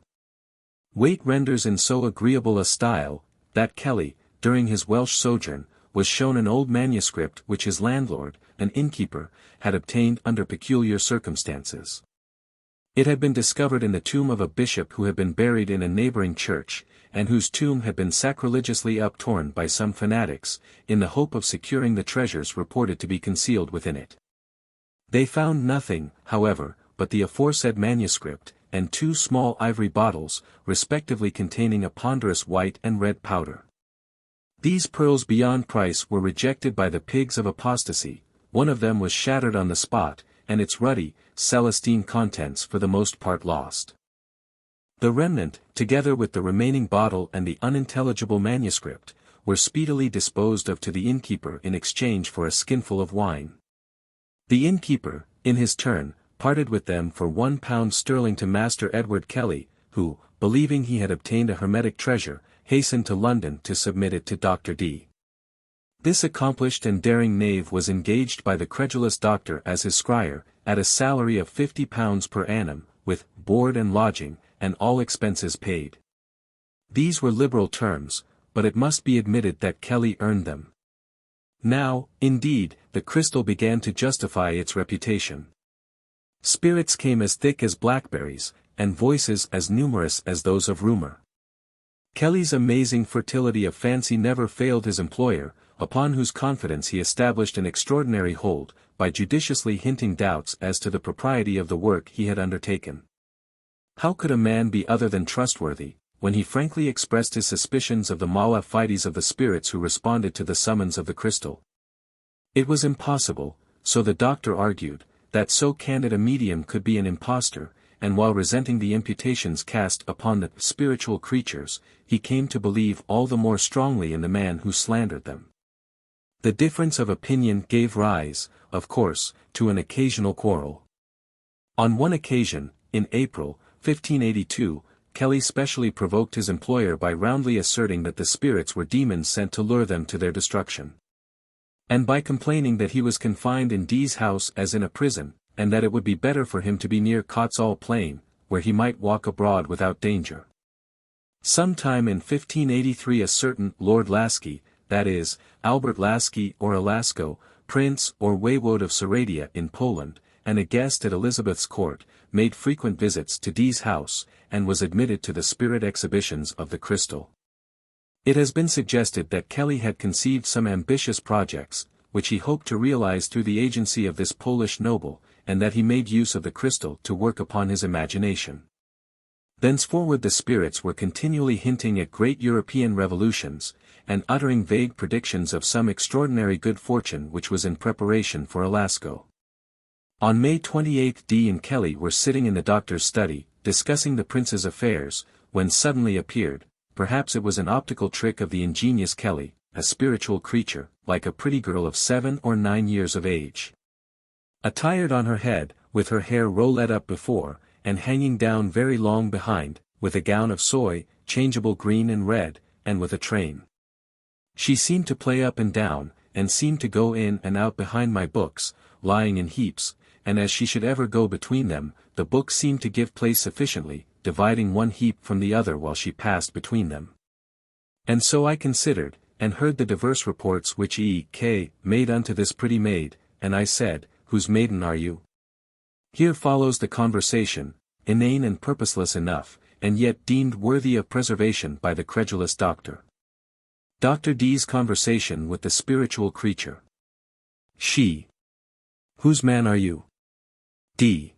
Waite renders in so agreeable a style, that Kelly, during his Welsh sojourn, was shown an old manuscript which his landlord, an innkeeper, had obtained under peculiar circumstances. It had been discovered in the tomb of a bishop who had been buried in a neighboring church, and whose tomb had been sacrilegiously uptorn by some fanatics, in the hope of securing the treasures reported to be concealed within it. They found nothing, however, but the aforesaid manuscript, and 2 small ivory bottles, respectively containing a ponderous white and red powder. These pearls beyond price were rejected by the pigs of apostasy, one of them was shattered on the spot, and its ruddy, celestine contents for the most part lost. The remnant, together with the remaining bottle and the unintelligible manuscript, were speedily disposed of to the innkeeper in exchange for a skinful of wine. The innkeeper, in his turn, parted with them for £1 sterling to Master Edward Kelly, who, believing he had obtained a hermetic treasure, hastened to London to submit it to Dr. D. This accomplished and daring knave was engaged by the credulous doctor as his scribe, at a salary of £50 per annum, with board and lodging, and all expenses paid. These were liberal terms, but it must be admitted that Kelly earned them. Now, indeed, the crystal began to justify its reputation. Spirits came as thick as blackberries, and voices as numerous as those of rumor. Kelly's amazing fertility of fancy never failed his employer, upon whose confidence he established an extraordinary hold, by judiciously hinting doubts as to the propriety of the work he had undertaken. How could a man be other than trustworthy, when he frankly expressed his suspicions of the mala fides of the spirits who responded to the summons of the crystal? It was impossible, so the doctor argued, that so candid a medium could be an impostor, and while resenting the imputations cast upon the spiritual creatures, he came to believe all the more strongly in the man who slandered them. The difference of opinion gave rise, of course, to an occasional quarrel. On one occasion, in April, 1582, Kelly specially provoked his employer by roundly asserting that the spirits were demons sent to lure them to their destruction. And by complaining that he was confined in D's house as in a prison, and that it would be better for him to be near Cotsall Plain, where he might walk abroad without danger. Some time in 1583 a certain Lord Lasky, that is, Albert Lasky or Alasco, Prince or Waywode of Saradia in Poland, and a guest at Elizabeth's court, made frequent visits to D's house, and was admitted to the spirit exhibitions of the crystal. It has been suggested that Kelly had conceived some ambitious projects, which he hoped to realize through the agency of this Polish noble, and that he made use of the crystal to work upon his imagination. Thenceforward the spirits were continually hinting at great European revolutions, and uttering vague predictions of some extraordinary good fortune which was in preparation for Alasco. On May 28 D and Kelly were sitting in the doctor's study, discussing the prince's affairs, when suddenly appeared, perhaps it was an optical trick of the ingenious Kelly, a spiritual creature, like a pretty girl of 7 or 9 years of age. Attired on her head, with her hair rolled up before, and hanging down very long behind, with a gown of soy, changeable green and red, and with a train. She seemed to play up and down, and seemed to go in and out behind my books, lying in heaps, and as she should ever go between them, the books seemed to give place sufficiently, dividing one heap from the other while she passed between them. And so I considered, and heard the diverse reports which E.K. made unto this pretty maid, and I said, Whose maiden are you? Here follows the conversation, inane and purposeless enough, and yet deemed worthy of preservation by the credulous doctor. Dr. D's conversation with the spiritual creature. She. Whose man are you? D.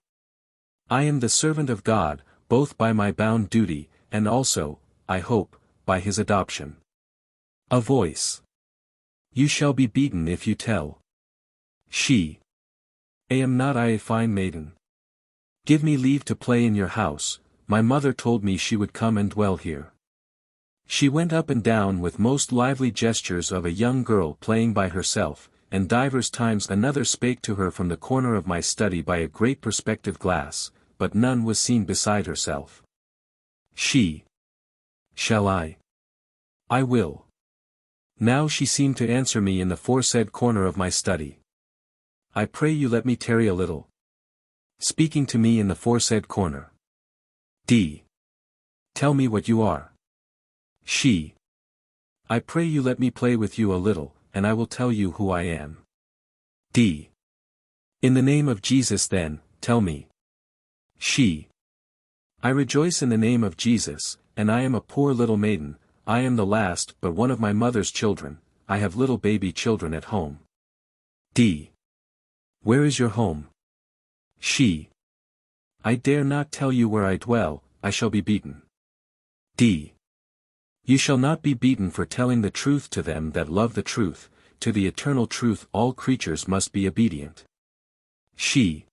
I am the servant of God, both by my bound duty, and also, I hope, by his adoption. A voice. You shall be beaten if you tell. She. Am not I a fine maiden? Give me leave to play in your house, my mother told me she would come and dwell here. She went up and down with most lively gestures of a young girl playing by herself, and divers times another spake to her from the corner of my study by a great perspective glass, but none was seen beside herself. She. Shall I? I will. Now she seemed to answer me in the foresaid corner of my study. I pray you let me tarry a little. Speaking to me in the foresaid corner. D. Tell me what you are. She. I pray you let me play with you a little, and I will tell you who I am. D. In the name of Jesus then, tell me. She. I rejoice in the name of Jesus, and I am a poor little maiden, I am the last but one of my mother's children, I have little baby children at home. D. Where is your home? She. I dare not tell you where I dwell, I shall be beaten. D. You shall not be beaten for telling the truth to them that love the truth, to the eternal truth all creatures must be obedient. She.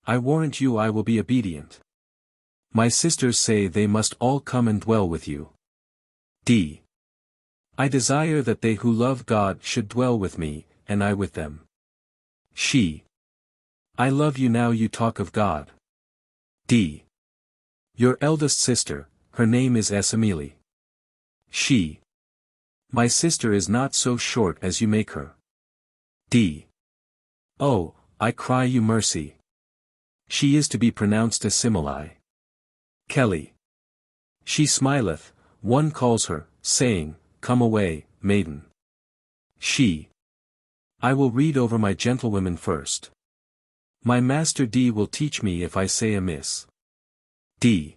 I warrant you I will be obedient. My sisters say they must all come and dwell with you. D. I desire that they who love God should dwell with me, and I with them. She. I love you now you talk of God. D. Your eldest sister, her name is Essamili. She. My sister is not so short as you make her. D. Oh, I cry you mercy. She is to be pronounced Essimili. Kelly. She smileth, one calls her, saying, Come away, maiden. She. I will read over my gentlewomen first. My master D will teach me if I say amiss. D.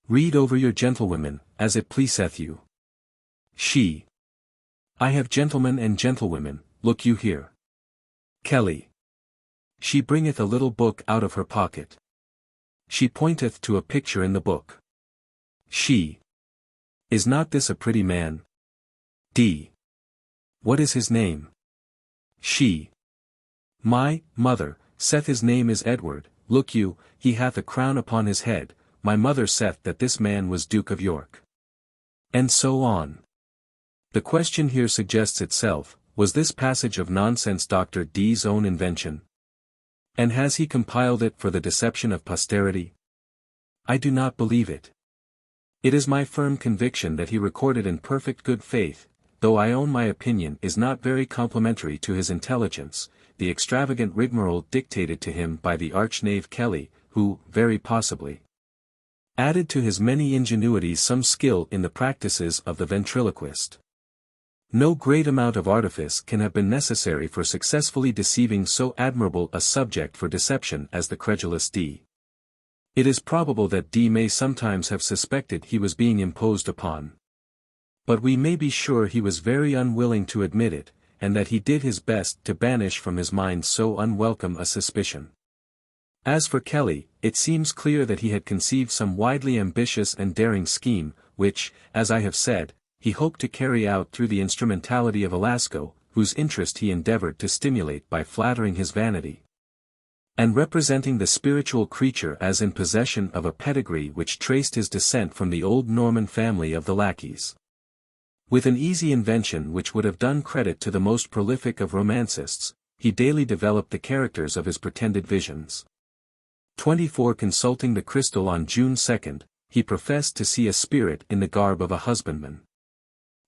Read over your gentlewomen, as it pleaseth you. She. I have gentlemen and gentlewomen, look you here. Kelly. She bringeth a little book out of her pocket. She pointeth to a picture in the book. She. Is not this a pretty man? D. What is his name? She. My mother saith his name is Edward, look you, he hath a crown upon his head, my mother saith that this man was Duke of York. And so on. The question here suggests itself, was this passage of nonsense Dr. D's own invention? And has he compiled it for the deception of posterity? I do not believe it. It is my firm conviction that he recorded in perfect good faith, though I own my opinion is not very complimentary to his intelligence, the extravagant rigmarole dictated to him by the arch-knave Kelly, who, very possibly, added to his many ingenuities some skill in the practices of the ventriloquist. No great amount of artifice can have been necessary for successfully deceiving so admirable a subject for deception as the credulous D. It is probable that D may sometimes have suspected he was being imposed upon. But we may be sure he was very unwilling to admit it, and that he did his best to banish from his mind so unwelcome a suspicion. As for Kelly, it seems clear that he had conceived some widely ambitious and daring scheme, which, as I have said, he hoped to carry out through the instrumentality of Alasco, whose interest he endeavored to stimulate by flattering his vanity, and representing the spiritual creature as in possession of a pedigree which traced his descent from the old Norman family of the lackeys. With an easy invention which would have done credit to the most prolific of romancists, he daily developed the characters of his pretended visions. 24 Consulting the crystal on June 2, he professed to see a spirit in the garb of a husbandman.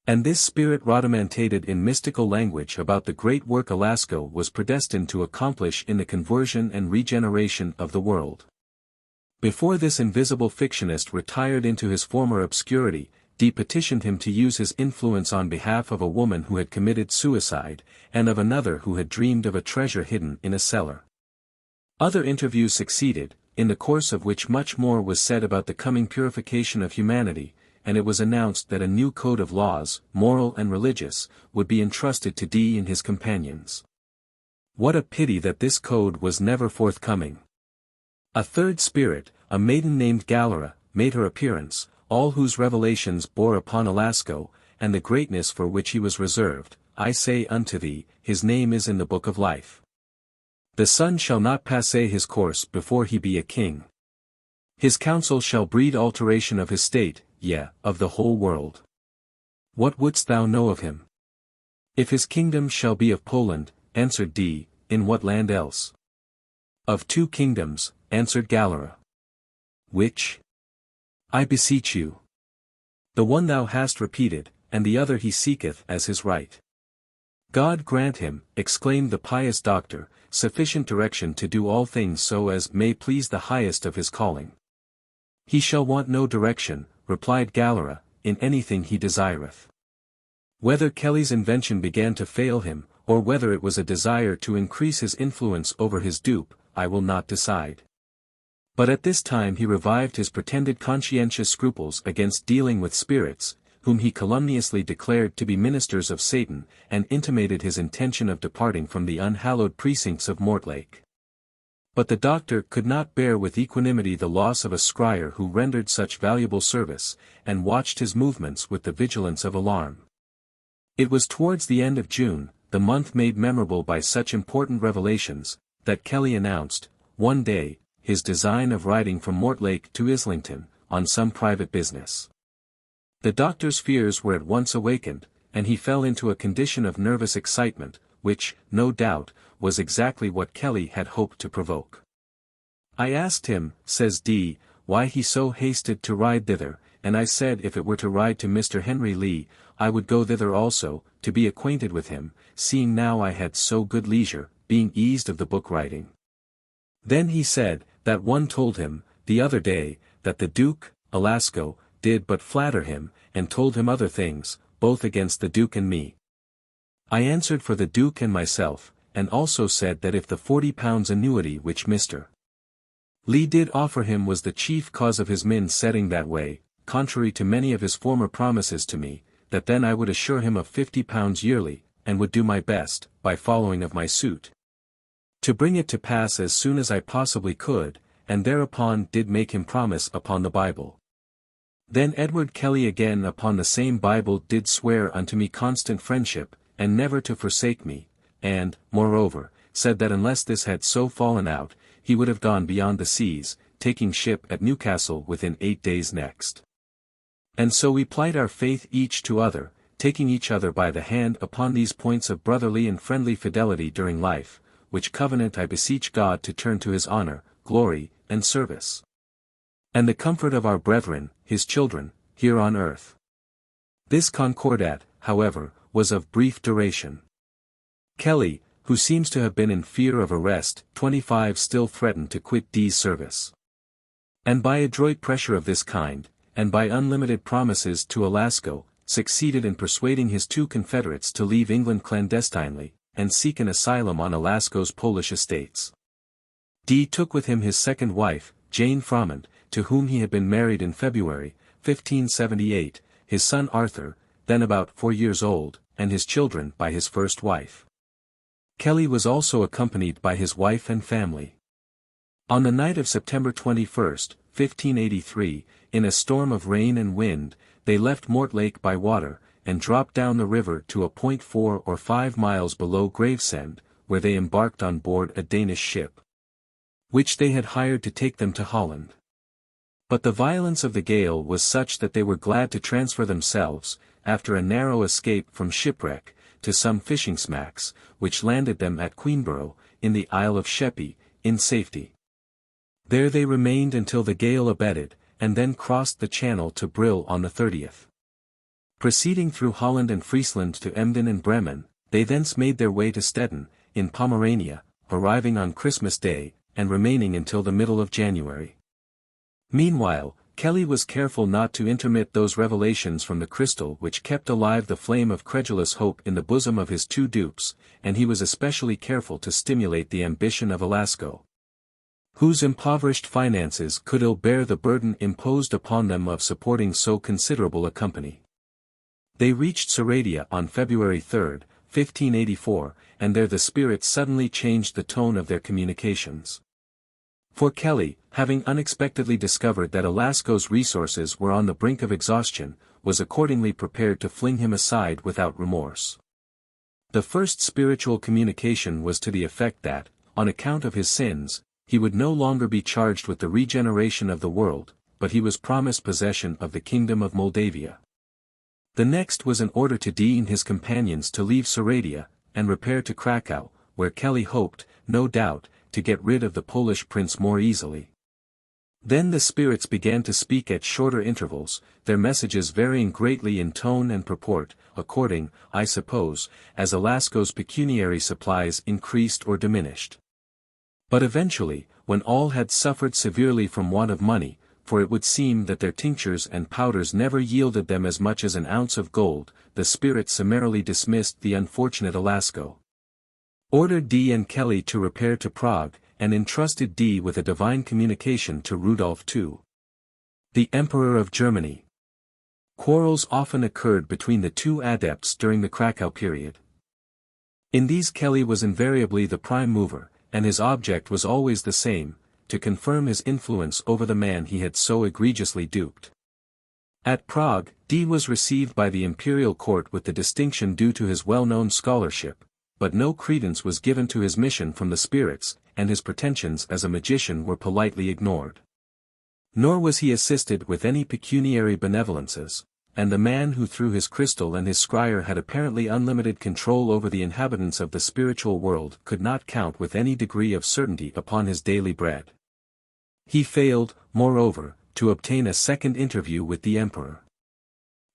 And this spirit rhodomantated in mystical language about the great work Alasco was predestined to accomplish in the conversion and regeneration of the world. Before this invisible fictionist retired into his former obscurity, Dee petitioned him to use his influence on behalf of a woman who had committed suicide, and of another who had dreamed of a treasure hidden in a cellar. Other interviews succeeded, in the course of which much more was said about the coming purification of humanity, and it was announced that a new code of laws, moral and religious, would be entrusted to Dee and his companions. What a pity that this code was never forthcoming. A third spirit, a maiden named Galera, made her appearance, all whose revelations bore upon Alasco, and the greatness for which he was reserved. I say unto thee, his name is in the book of life. The sun shall not pass his course before he be a king. His counsel shall breed alteration of his state, yea, of the whole world. What wouldst thou know of him? If his kingdom shall be of Poland, answered Dee, in what land else? Of 2 kingdoms, answered Galera. Which? I beseech you. The one thou hast repeated, and the other he seeketh as his right. God grant him, exclaimed the pious doctor, sufficient direction to do all things so as may please the highest of his calling. He shall want no direction, replied Galera, in anything he desireth. Whether Kelly's invention began to fail him, or whether it was a desire to increase his influence over his dupe, I will not decide. But at this time he revived his pretended conscientious scruples against dealing with spirits, whom he calumniously declared to be ministers of Satan, and intimated his intention of departing from the unhallowed precincts of Mortlake. But the doctor could not bear with equanimity the loss of a scryer who rendered such valuable service, and watched his movements with the vigilance of alarm. It was towards the end of June, the month made memorable by such important revelations, that Kelly announced, one day, his design of riding from Mortlake to Islington, on some private business. The doctor's fears were at once awakened, and he fell into a condition of nervous excitement, which, no doubt, was exactly what Kelly had hoped to provoke. I asked him, says Dee, why he so hasted to ride thither, and I said if it were to ride to Mr. Henry Lee, I would go thither also, to be acquainted with him, seeing now I had so good leisure, being eased of the book writing. Then he said, that one told him, the other day, that the Duke, Alasco, did but flatter him, and told him other things, both against the Duke and me. I answered for the Duke and myself, and also said that if the £40 annuity which Mr. Lee did offer him was the chief cause of his men setting that way, contrary to many of his former promises to me, that then I would assure him of £50 yearly, and would do my best, by following of my suit, to bring it to pass as soon as I possibly could, and thereupon did make him promise upon the Bible. Then Edward Kelly again upon the same Bible did swear unto me constant friendship, and never to forsake me, and, moreover, said that unless this had so fallen out, he would have gone beyond the seas, taking ship at Newcastle within 8 days next. And so we plight our faith each to other, taking each other by the hand upon these points of brotherly and friendly fidelity during life, which covenant I beseech God to turn to his honor, glory, and service, and the comfort of our brethren, his children, here on earth. This concordat, however, was of brief duration. Kelly, who seems to have been in fear of arrest, 25 still threatened to quit Dee's service. And by adroit pressure of this kind, and by unlimited promises to Alasco, succeeded in persuading his 2 confederates to leave England clandestinely, and seek an asylum on Alasco's Polish estates. Dee took with him his second wife, Jane Froment, to whom he had been married in February, 1578, his son Arthur, then about 4 years old, and his children by his first wife. Kelly was also accompanied by his wife and family. On the night of September 21, 1583, in a storm of rain and wind, they left Mortlake by water, and dropped down the river to a point 4 or 5 miles below Gravesend, where they embarked on board a Danish ship, which they had hired to take them to Holland. But the violence of the gale was such that they were glad to transfer themselves, after a narrow escape from shipwreck, to some fishing smacks, which landed them at Queenborough, in the Isle of Sheppey, in safety. There they remained until the gale abated, and then crossed the channel to Brill on the 30th. Proceeding through Holland and Friesland to Emden and Bremen, they thence made their way to Stettin, in Pomerania, arriving on Christmas Day, and remaining until the middle of January. Meanwhile, Kelly was careful not to intermit those revelations from the crystal which kept alive the flame of credulous hope in the bosom of his 2 dupes, and he was especially careful to stimulate the ambition of Alasco, whose impoverished finances could ill bear the burden imposed upon them of supporting so considerable a company. They reached Seradia on February 3, 1584, and there the spirits suddenly changed the tone of their communications. For Kelly, having unexpectedly discovered that Alasco's resources were on the brink of exhaustion, was accordingly prepared to fling him aside without remorse. The first spiritual communication was to the effect that, on account of his sins, he would no longer be charged with the regeneration of the world, but he was promised possession of the kingdom of Moldavia. The next was an order to Dee and his companions to leave Seradia, and repair to Krakow, where Kelly hoped, no doubt, to get rid of the Polish prince more easily. Then the spirits began to speak at shorter intervals, their messages varying greatly in tone and purport, according, I suppose, as Alasco's pecuniary supplies increased or diminished. But eventually, when all had suffered severely from want of money, for it would seem that their tinctures and powders never yielded them as much as an ounce of gold, the spirits summarily dismissed the unfortunate Alasco, ordered Dee and Kelly to repair to Prague, and entrusted Dee with a divine communication to Rudolph II, the Emperor of Germany. Quarrels often occurred between the two adepts during the Krakow period. In these Kelly was invariably the prime mover, and his object was always the same, to confirm his influence over the man he had so egregiously duped. At Prague, Dee was received by the imperial court with the distinction due to his well-known scholarship, but no credence was given to his mission from the spirits, and his pretensions as a magician were politely ignored. Nor was he assisted with any pecuniary benevolences, and the man who through his crystal and his scryer had apparently unlimited control over the inhabitants of the spiritual world could not count with any degree of certainty upon his daily bread. He failed, moreover, to obtain a second interview with the emperor.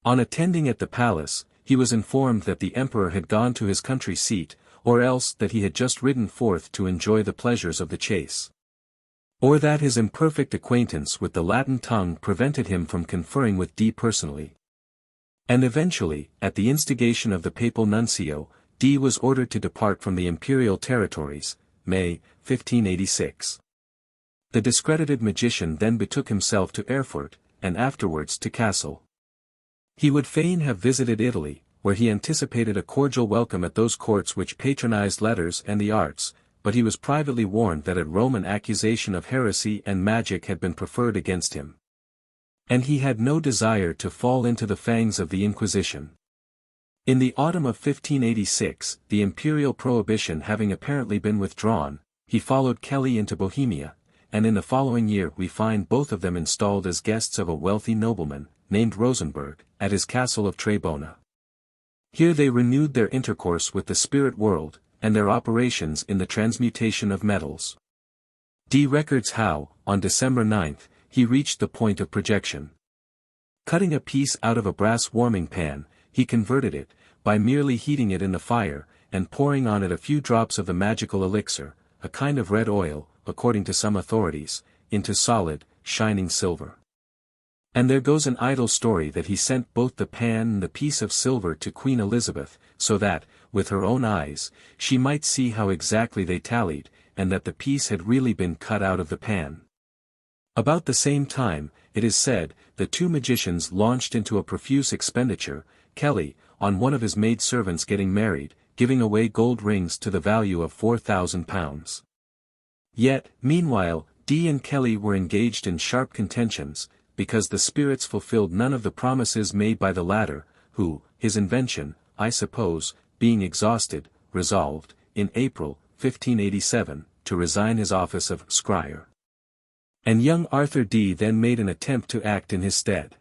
On attending at the palace, he was informed that the emperor had gone to his country seat, or else that he had just ridden forth to enjoy the pleasures of the chase, or that his imperfect acquaintance with the Latin tongue prevented him from conferring with Dee personally. And eventually, at the instigation of the papal nuncio, Dee was ordered to depart from the imperial territories, May, 1586. The discredited magician then betook himself to Erfurt, and afterwards to Kassel. He would fain have visited Italy, where he anticipated a cordial welcome at those courts which patronized letters and the arts, but he was privately warned that at Rome an accusation of heresy and magic had been preferred against him, and he had no desire to fall into the fangs of the Inquisition. In the autumn of 1586, the imperial prohibition having apparently been withdrawn, he followed Kelly into Bohemia, and in the following year we find both of them installed as guests of a wealthy nobleman, named Rosenberg, at his castle of Trebona. Here they renewed their intercourse with the spirit world, and their operations in the transmutation of metals. Dee records how, on December 9, he reached the point of projection. Cutting a piece out of a brass warming pan, he converted it, by merely heating it in the fire, and pouring on it a few drops of the magical elixir, a kind of red oil, according to some authorities, into solid, shining silver. And there goes an idle story that he sent both the pan and the piece of silver to Queen Elizabeth, so that, with her own eyes, she might see how exactly they tallied, and that the piece had really been cut out of the pan. About the same time, it is said, the two magicians launched into a profuse expenditure, Kelly, on one of his maidservants getting married, giving away gold rings to the value of £4,000. Yet, meanwhile, Dee and Kelly were engaged in sharp contentions, because the spirits fulfilled none of the promises made by the latter, who, his invention, I suppose, being exhausted, resolved, in April, 1587, to resign his office of scryer. And young Arthur Dee then made an attempt to act in his stead.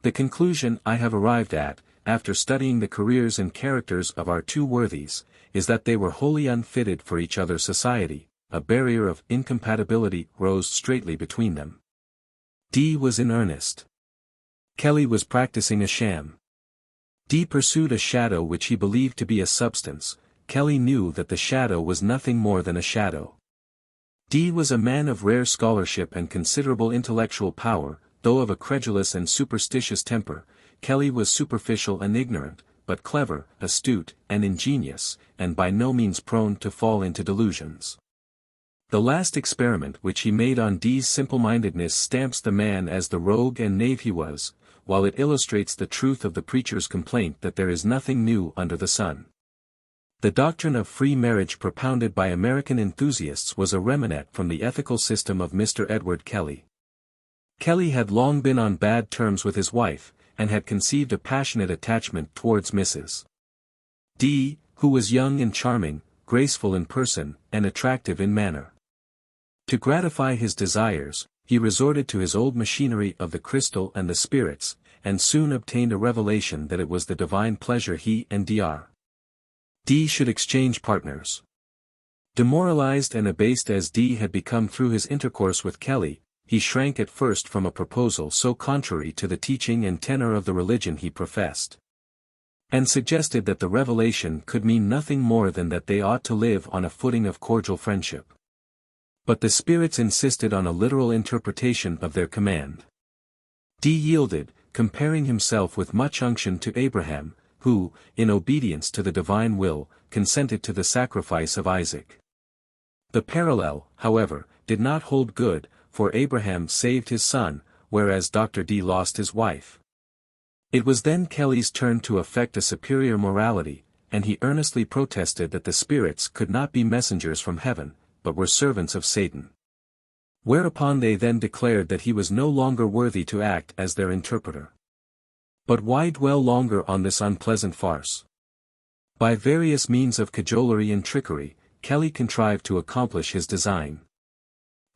The conclusion I have arrived at, after studying the careers and characters of our two worthies, is that they were wholly unfitted for each other's society, a barrier of incompatibility rose straightly between them. Dee was in earnest. Kelly was practicing a sham. Dee pursued a shadow which he believed to be a substance. Kelly knew that the shadow was nothing more than a shadow. Dee was a man of rare scholarship and considerable intellectual power, though of a credulous and superstitious temper. Kelly was superficial and ignorant, but clever, astute, and ingenious, and by no means prone to fall into delusions. The last experiment which he made on Dee's simple-mindedness stamps the man as the rogue and knave he was, while it illustrates the truth of the preacher's complaint that there is nothing new under the sun. The doctrine of free marriage propounded by American enthusiasts was a remnant from the ethical system of Mr. Edward Kelly. Kelly had long been on bad terms with his wife, and had conceived a passionate attachment towards Mrs. D, who was young and charming, graceful in person, and attractive in manner. To gratify his desires, he resorted to his old machinery of the crystal and the spirits, and soon obtained a revelation that it was the divine pleasure he and D should exchange partners. Demoralized and abased as D had become through his intercourse with Kelly, he shrank at first from a proposal so contrary to the teaching and tenor of the religion he professed, and suggested that the revelation could mean nothing more than that they ought to live on a footing of cordial friendship. But the spirits insisted on a literal interpretation of their command. D yielded, comparing himself with much unction to Abraham, who, in obedience to the divine will, consented to the sacrifice of Isaac. The parallel, however, did not hold good, for Abraham saved his son, whereas Dr. D lost his wife. It was then Kelly's turn to affect a superior morality, and he earnestly protested that the spirits could not be messengers from heaven, but were servants of Satan. Whereupon they then declared that he was no longer worthy to act as their interpreter. But why dwell longer on this unpleasant farce? By various means of cajolery and trickery, Kelly contrived to accomplish his design.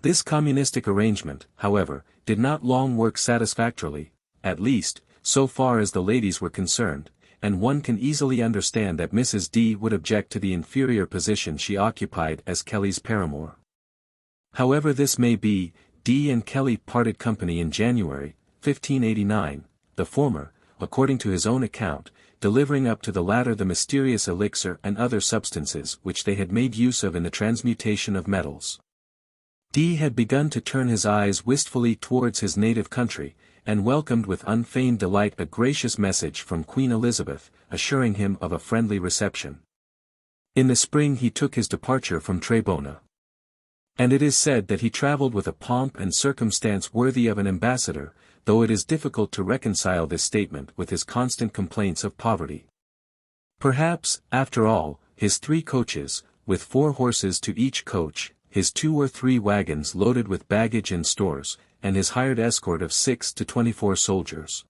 This communistic arrangement, however, did not long work satisfactorily, at least, so far as the ladies were concerned, and one can easily understand that Mrs. D would object to the inferior position she occupied as Kelly's paramour. However this may be, D and Kelly parted company in January, 1589, the former, according to his own account, delivering up to the latter the mysterious elixir and other substances which they had made use of in the transmutation of metals. D had begun to turn his eyes wistfully towards his native country, and welcomed with unfeigned delight a gracious message from Queen Elizabeth, assuring him of a friendly reception. In the spring he took his departure from Trebona. And it is said that he travelled with a pomp and circumstance worthy of an ambassador, though it is difficult to reconcile this statement with his constant complaints of poverty. Perhaps, after all, his 3 coaches, with 4 horses to each coach, his 2 or 3 wagons loaded with baggage and stores, and his hired escort of 6 to 24 soldiers,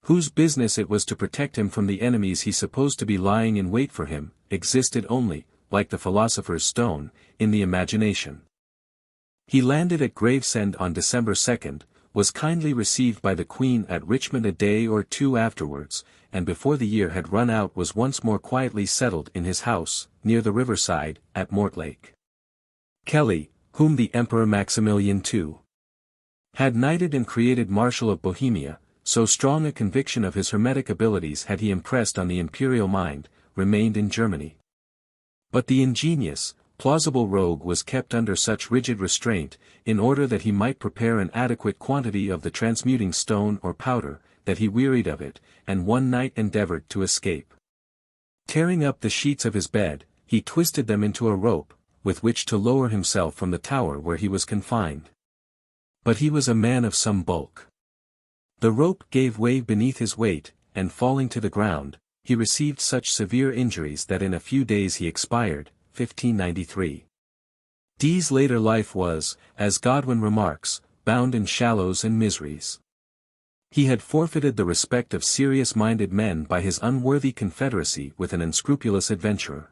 whose business it was to protect him from the enemies he supposed to be lying in wait for him, existed only, like the philosopher's stone, in the imagination. He landed at Gravesend on December 2nd, was kindly received by the Queen at Richmond a day or 2 afterwards, and before the year had run out was once more quietly settled in his house, near the riverside, at Mortlake. Kelly, whom the Emperor Maximilian II had knighted and created Marshal of Bohemia, so strong a conviction of his hermetic abilities had he impressed on the imperial mind, remained in Germany. But the ingenious, plausible rogue was kept under such rigid restraint, in order that he might prepare an adequate quantity of the transmuting stone or powder, that he wearied of it, and one night endeavored to escape. Tearing up the sheets of his bed, he twisted them into a rope, with which to lower himself from the tower where he was confined. But he was a man of some bulk. The rope gave way beneath his weight, and falling to the ground, he received such severe injuries that in a few days he expired, 1593. Dee's later life was, as Godwin remarks, bound in shallows and miseries. He had forfeited the respect of serious-minded men by his unworthy confederacy with an unscrupulous adventurer.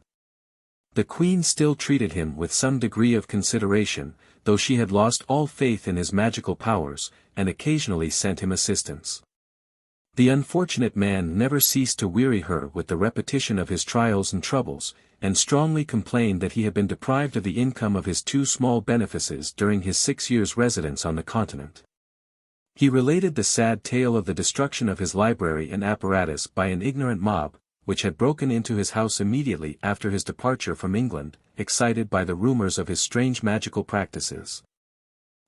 The Queen still treated him with some degree of consideration, though she had lost all faith in his magical powers, and occasionally sent him assistance. The unfortunate man never ceased to weary her with the repetition of his trials and troubles, and strongly complained that he had been deprived of the income of his 2 small benefices during his 6 years' residence on the continent. He related the sad tale of the destruction of his library and apparatus by an ignorant mob, which had broken into his house immediately after his departure from England, excited by the rumors of his strange magical practices.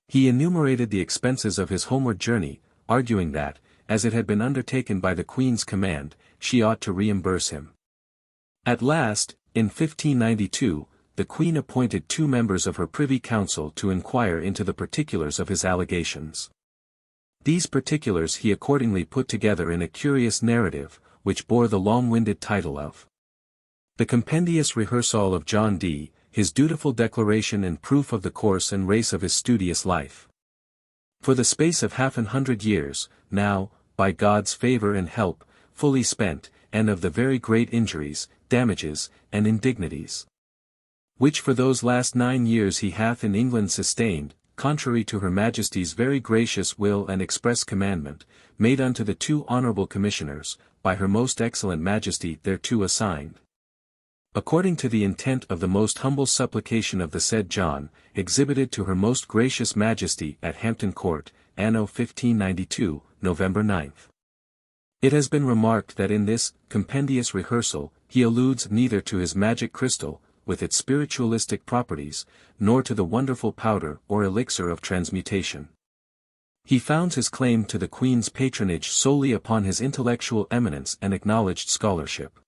He enumerated the expenses of his homeward journey, arguing that, as it had been undertaken by the Queen's command, she ought to reimburse him. At last, in 1592, the Queen appointed 2 members of her Privy Council to inquire into the particulars of his allegations. These particulars he accordingly put together in a curious narrative, which bore the long-winded title of The Compendious Rehearsal of John Dee, his dutiful declaration and proof of the course and race of his studious life. For the space of 100 years, now, by God's favour and help, fully spent, and of the very great injuries, damages, and indignities, which for those last 9 years he hath in England sustained, contrary to her Majesty's very gracious will and express commandment, made unto the 2 honourable commissioners, by her most excellent Majesty thereto assigned. According to the intent of the most humble supplication of the said John, exhibited to her most gracious Majesty at Hampton Court, Anno 1592, November 9th. It has been remarked that in this compendious rehearsal, he alludes neither to his magic crystal, with its spiritualistic properties, nor to the wonderful powder or elixir of transmutation. He founds his claim to the Queen's patronage solely upon his intellectual eminence and acknowledged scholarship.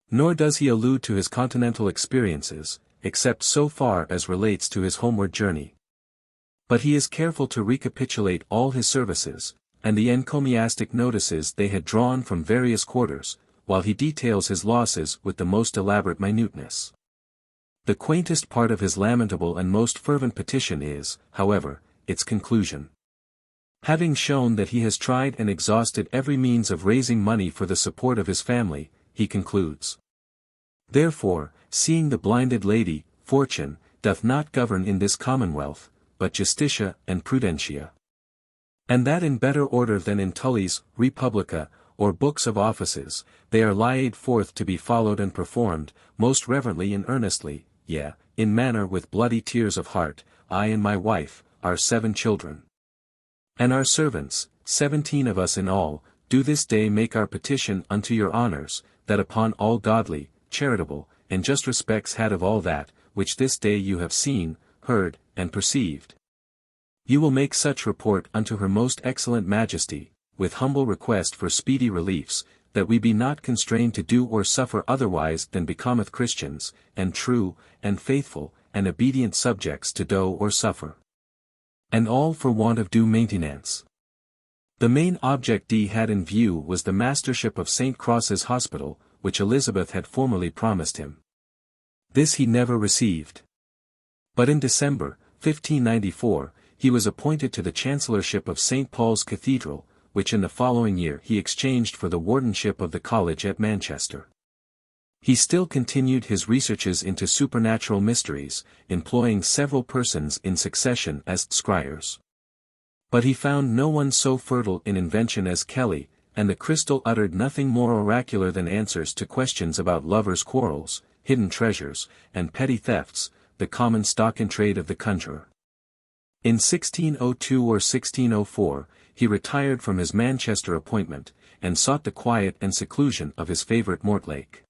Nor does he allude to his continental experiences, except so far as relates to his homeward journey. But he is careful to recapitulate all his services, and the encomiastic notices they had drawn from various quarters, while he details his losses with the most elaborate minuteness. The quaintest part of his lamentable and most fervent petition is, however, its conclusion. Having shown that he has tried and exhausted every means of raising money for the support of his family, he concludes. Therefore, seeing the blinded lady, Fortune, doth not govern in this commonwealth, but Justitia and Prudentia. And that in better order than in Tully's Republica, or books of offices, they are laid forth to be followed and performed, most reverently and earnestly, yea, in manner with bloody tears of heart, I and my wife, our 7 children. And our servants, 17 of us in all, do this day make our petition unto your honours, that upon all godly, charitable, and just respects had of all that, which this day you have seen, heard, and perceived, you will make such report unto her most excellent Majesty, with humble request for speedy reliefs, that we be not constrained to do or suffer otherwise than becometh Christians, and true, and faithful, and obedient subjects to do or suffer. And all for want of due maintenance. The main object Dee had in view was the mastership of St. Cross's Hospital, which Elizabeth had formerly promised him. This he never received. But in December, 1594, he was appointed to the Chancellorship of St. Paul's Cathedral, which in the following year he exchanged for the wardenship of the college at Manchester. He still continued his researches into supernatural mysteries, employing several persons in succession as scryers. But he found no one so fertile in invention as Kelly, and the crystal uttered nothing more oracular than answers to questions about lovers' quarrels, hidden treasures, and petty thefts, the common stock in trade of the conjurer. In 1602 or 1604, he retired from his Manchester appointment, and sought the quiet and seclusion of his favourite Mortlake.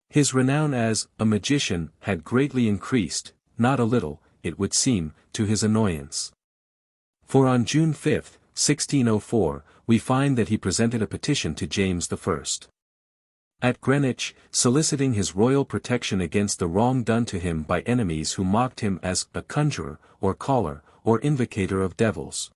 His renown as a magician had greatly increased, not a little, it would seem, to his annoyance. For on June 5, 1604, we find that he presented a petition to James I. At Greenwich, soliciting his royal protection against the wrong done to him by enemies who mocked him as a conjurer, or caller, or invocator of devils.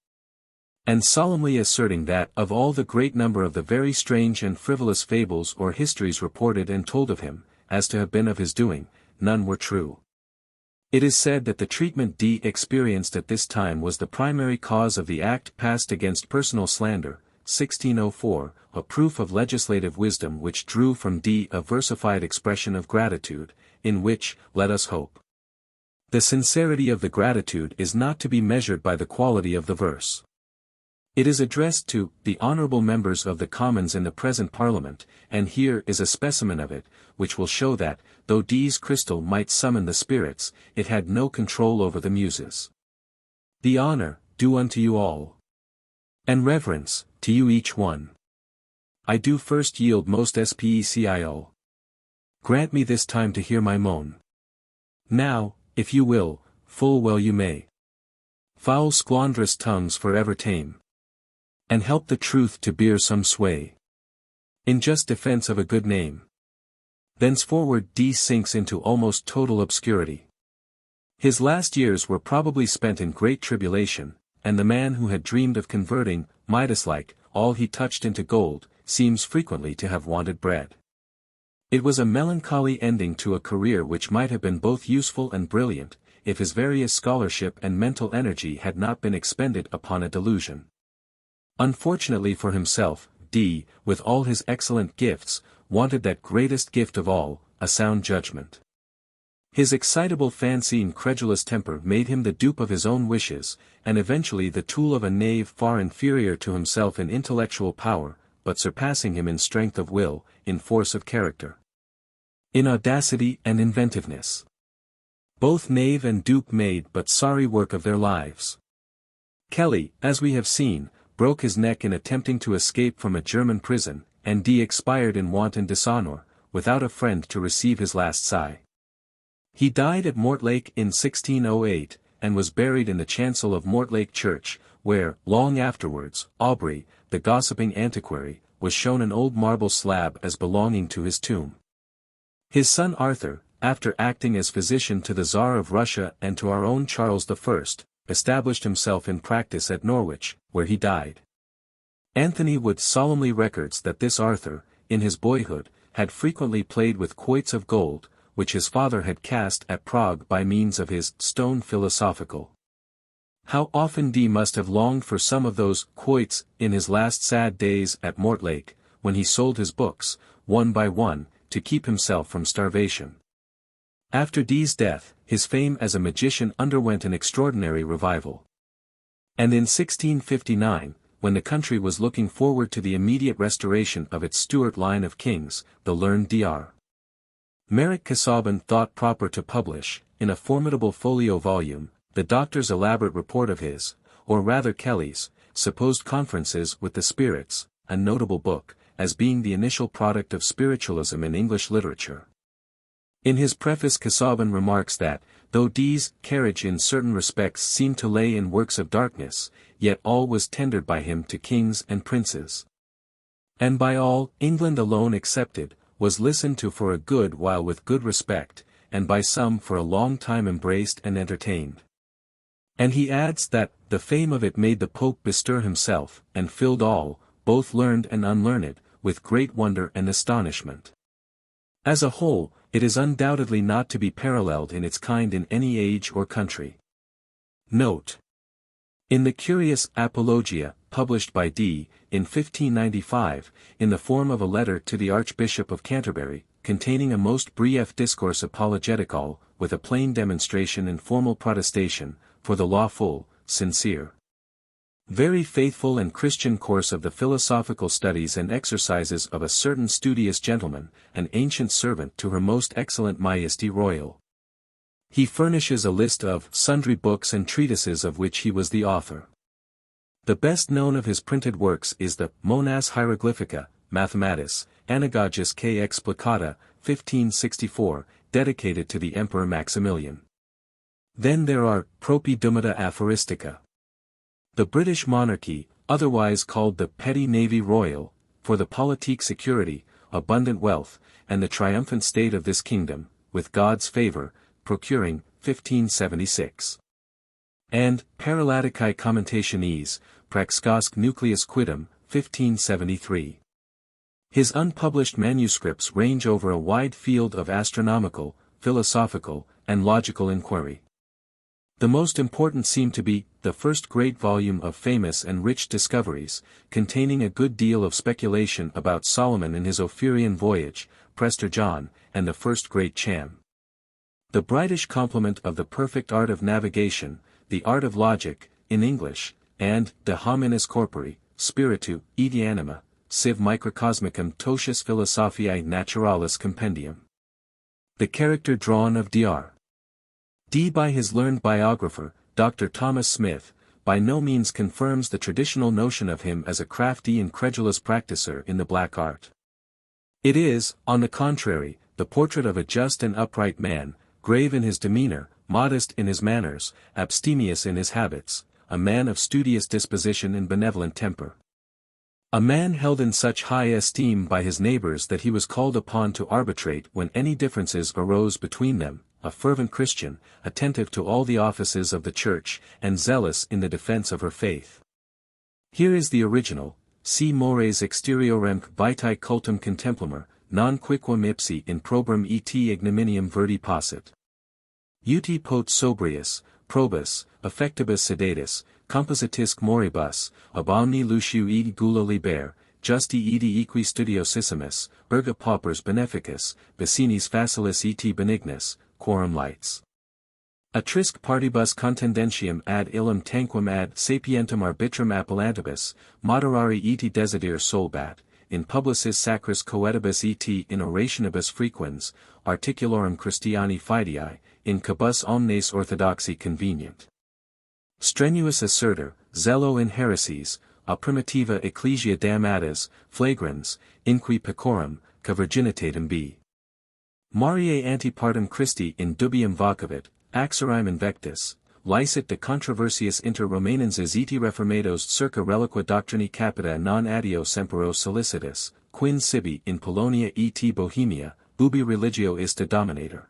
And solemnly asserting that of all the great number of the very strange and frivolous fables or histories reported and told of him, as to have been of his doing, none were true. It is said that the treatment Dee experienced at this time was the primary cause of the Act passed against personal slander, 1604, a proof of legislative wisdom which drew from Dee a versified expression of gratitude, in which, let us hope, the sincerity of the gratitude is not to be measured by the quality of the verse. It is addressed to the honourable members of the Commons in the present Parliament, and here is a specimen of it, which will show that, though Dee's crystal might summon the spirits, it had no control over the muses. The honour, due unto you all, and reverence, to you each one, I do first yield most specio. Grant me this time to hear my moan. Now, if you will, full well you may. Foul squandrous tongues forever tame, and help the truth to bear some sway, in just defence of a good name. Thenceforward D sinks into almost total obscurity. His last years were probably spent in great tribulation, and the man who had dreamed of converting, Midas-like, all he touched into gold, seems frequently to have wanted bread. It was a melancholy ending to a career which might have been both useful and brilliant, if his various scholarship and mental energy had not been expended upon a delusion. Unfortunately for himself, D, with all his excellent gifts, wanted that greatest gift of all, a sound judgment. His excitable fancy and credulous temper made him the dupe of his own wishes, and eventually the tool of a knave far inferior to himself in intellectual power, but surpassing him in strength of will, in force of character, in audacity and inventiveness. Both knave and dupe made but sorry work of their lives. Kelly, as we have seen, broke his neck in attempting to escape from a German prison, and D expired in want and dishonor, without a friend to receive his last sigh. He died at Mortlake in 1608, and was buried in the chancel of Mortlake Church, where, long afterwards, Aubrey, the gossiping antiquary, was shown an old marble slab as belonging to his tomb. His son Arthur, after acting as physician to the Tsar of Russia and to our own Charles I, established himself in practice at Norwich, where he died. Anthony Wood solemnly records that this Arthur, in his boyhood, had frequently played with quoits of gold, which his father had cast at Prague by means of his stone philosophical. How often D must have longed for some of those quoits in his last sad days at Mortlake, when he sold his books, one by one, to keep himself from starvation. After D's death, his fame as a magician underwent an extraordinary revival. And in 1659, when the country was looking forward to the immediate restoration of its Stuart line of kings, the learned Dr. Merrick Casaubon thought proper to publish, in a formidable folio volume, the doctor's elaborate report of his, or rather Kelly's, supposed conferences with the spirits, a notable book, as being the initial product of spiritualism in English literature. In his preface Casaubon remarks that, though D's carriage in certain respects seemed to lay in works of darkness, yet all was tendered by him to kings and princes. And by all, England alone excepted, was listened to for a good while with good respect, and by some for a long time embraced and entertained. And he adds that, the fame of it made the Pope bestir himself, and filled all, both learned and unlearned, with great wonder and astonishment. As a whole, it is undoubtedly not to be paralleled in its kind in any age or country. Note. In the curious Apologia, published by D. in 1595, in the form of a letter to the Archbishop of Canterbury, containing a most brief discourse apologetical, with a plain demonstration and formal protestation, for the lawful, sincere, very faithful and Christian course of the philosophical studies and exercises of a certain studious gentleman, an ancient servant to her most excellent Majesty Royal. He furnishes a list of sundry books and treatises of which he was the author. The best known of his printed works is the Monas Hieroglyphica, Mathematis, Anagogus K. Explicata, 1564, dedicated to the Emperor Maximilian. Then there are Propi Dumita Aphoristica. The British monarchy, otherwise called the Petty Navy Royal, for the politique security, abundant wealth, and the triumphant state of this kingdom, with God's favour, procuring, 1576. And, Parallaticae Commentationes, Praxcosque Nucleus Quidem, 1573. His unpublished manuscripts range over a wide field of astronomical, philosophical, and logical inquiry. The most important seem to be, the first great volume of famous and rich discoveries, containing a good deal of speculation about Solomon in his Ophirian voyage, Prester John, and the first great Cham. The British complement of the perfect art of navigation, the art of logic, in English, and De Hominis Corpori, Spiritu, et Anima, Sive Microcosmicum Totius Philosophiae Naturalis Compendium. The character drawn of Dr. D by his learned biographer, Dr. Thomas Smith, by no means confirms the traditional notion of him as a crafty and credulous practicer in the black art. It is, on the contrary, the portrait of a just and upright man, grave in his demeanor, modest in his manners, abstemious in his habits, a man of studious disposition and benevolent temper. A man held in such high esteem by his neighbors that he was called upon to arbitrate when any differences arose between them, a fervent Christian, attentive to all the offices of the Church, and zealous in the defense of her faith. Here is the original: Si mores exteriorem vitae cultum contemplamur, non quicquam ipsi in probum et ignominium verdi possit. Uti pot sobrius, probus, affectibus sedatus, compositisque moribus, ab omni luciu edi gula liber, justi edi equi studiosissimus, erga paupers beneficus, vicinis facilis et benignus, quorum lights. Atrisque partibus contendentium ad illum tanquam ad sapientem arbitrum appellantibus, moderari et desider solbat, in publicis sacris coetibus et in orationibus frequens, articulorum Christiani fidei, in cabus omnes orthodoxi convenient. Strenuus assertor, zelo in heresies, a primitiva ecclesia damnatas, flagrans, inqui pecorum, ca virginitatem b. Mariae antepartum Christi in dubium vocavit, axerim invectus, licet de controversias inter Romanenses et reformados circa reliqua doctrini capita non addio sempero solicitus, quin sibi in Polonia et Bohemia, ubi religio is de dominator.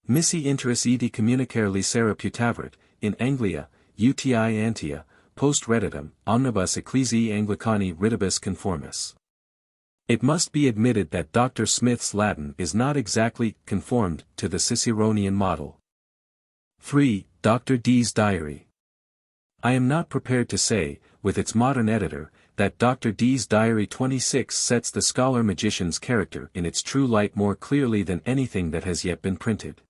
Missi interis et communicare licera putavrit, in Anglia, uti Antia, post redditum, omnibus ecclesiae Anglicani ridibus conformis. It must be admitted that Dr. Smith's Latin is not exactly conformed to the Ciceronian model. 3. Dr. D's Diary. I am not prepared to say, with its modern editor, that Dr. D's Diary 26 sets the scholar-magician's character in its true light more clearly than anything that has yet been printed.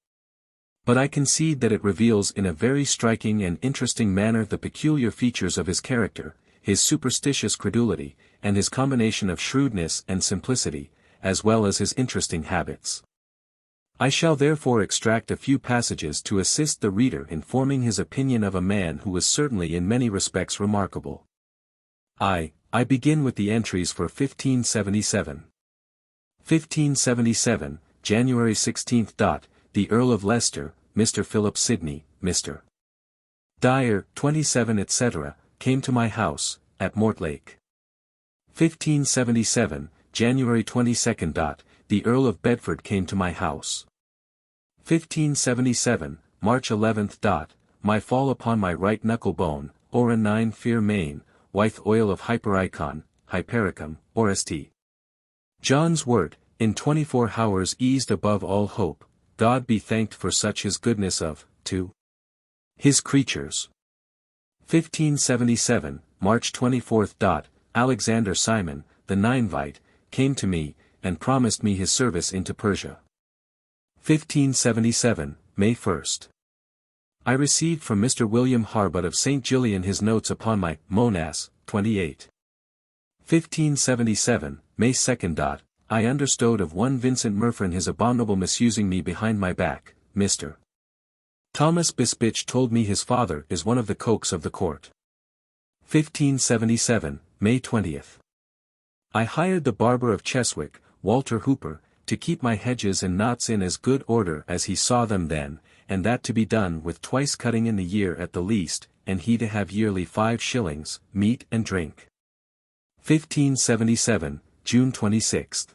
But I concede that it reveals in a very striking and interesting manner the peculiar features of his character, his superstitious credulity, and his combination of shrewdness and simplicity, as well as his interesting habits. I shall therefore extract a few passages to assist the reader in forming his opinion of a man who was certainly in many respects remarkable. I begin with the entries for 1577. 1577, January 16th. The Earl of Leicester, Mr. Philip Sidney, Mr. Dyer, 27 etc., came to my house, at Mortlake. 1577, January 22nd. The Earl of Bedford came to my house. 1577, March 11th. My fall upon my right knuckle bone, ora 9 fear main, wythe oil of hypericon, hypericum, orst. John's word, in 24 hours eased above all hope. God be thanked for such his goodness of, to his creatures. 1577, March 24th. Alexander Simon, the Ninevite, came to me, and promised me his service into Persia. 1577, May 1st. I received from Mr. William Harbut of St. Gillian his notes upon my Monas, 28. 1577, May 2nd. I understood of one Vincent Murfrin his abominable misusing me behind my back. Mr. Thomas Bispitch told me his father is one of the cokes of the court. 1577, May 20th. I hired the barber of Cheswick, Walter Hooper, to keep my hedges and knots in as good order as he saw them then, and that to be done with twice cutting in the year at the least, and he to have yearly 5 shillings, meat and drink. 1577, June 26th.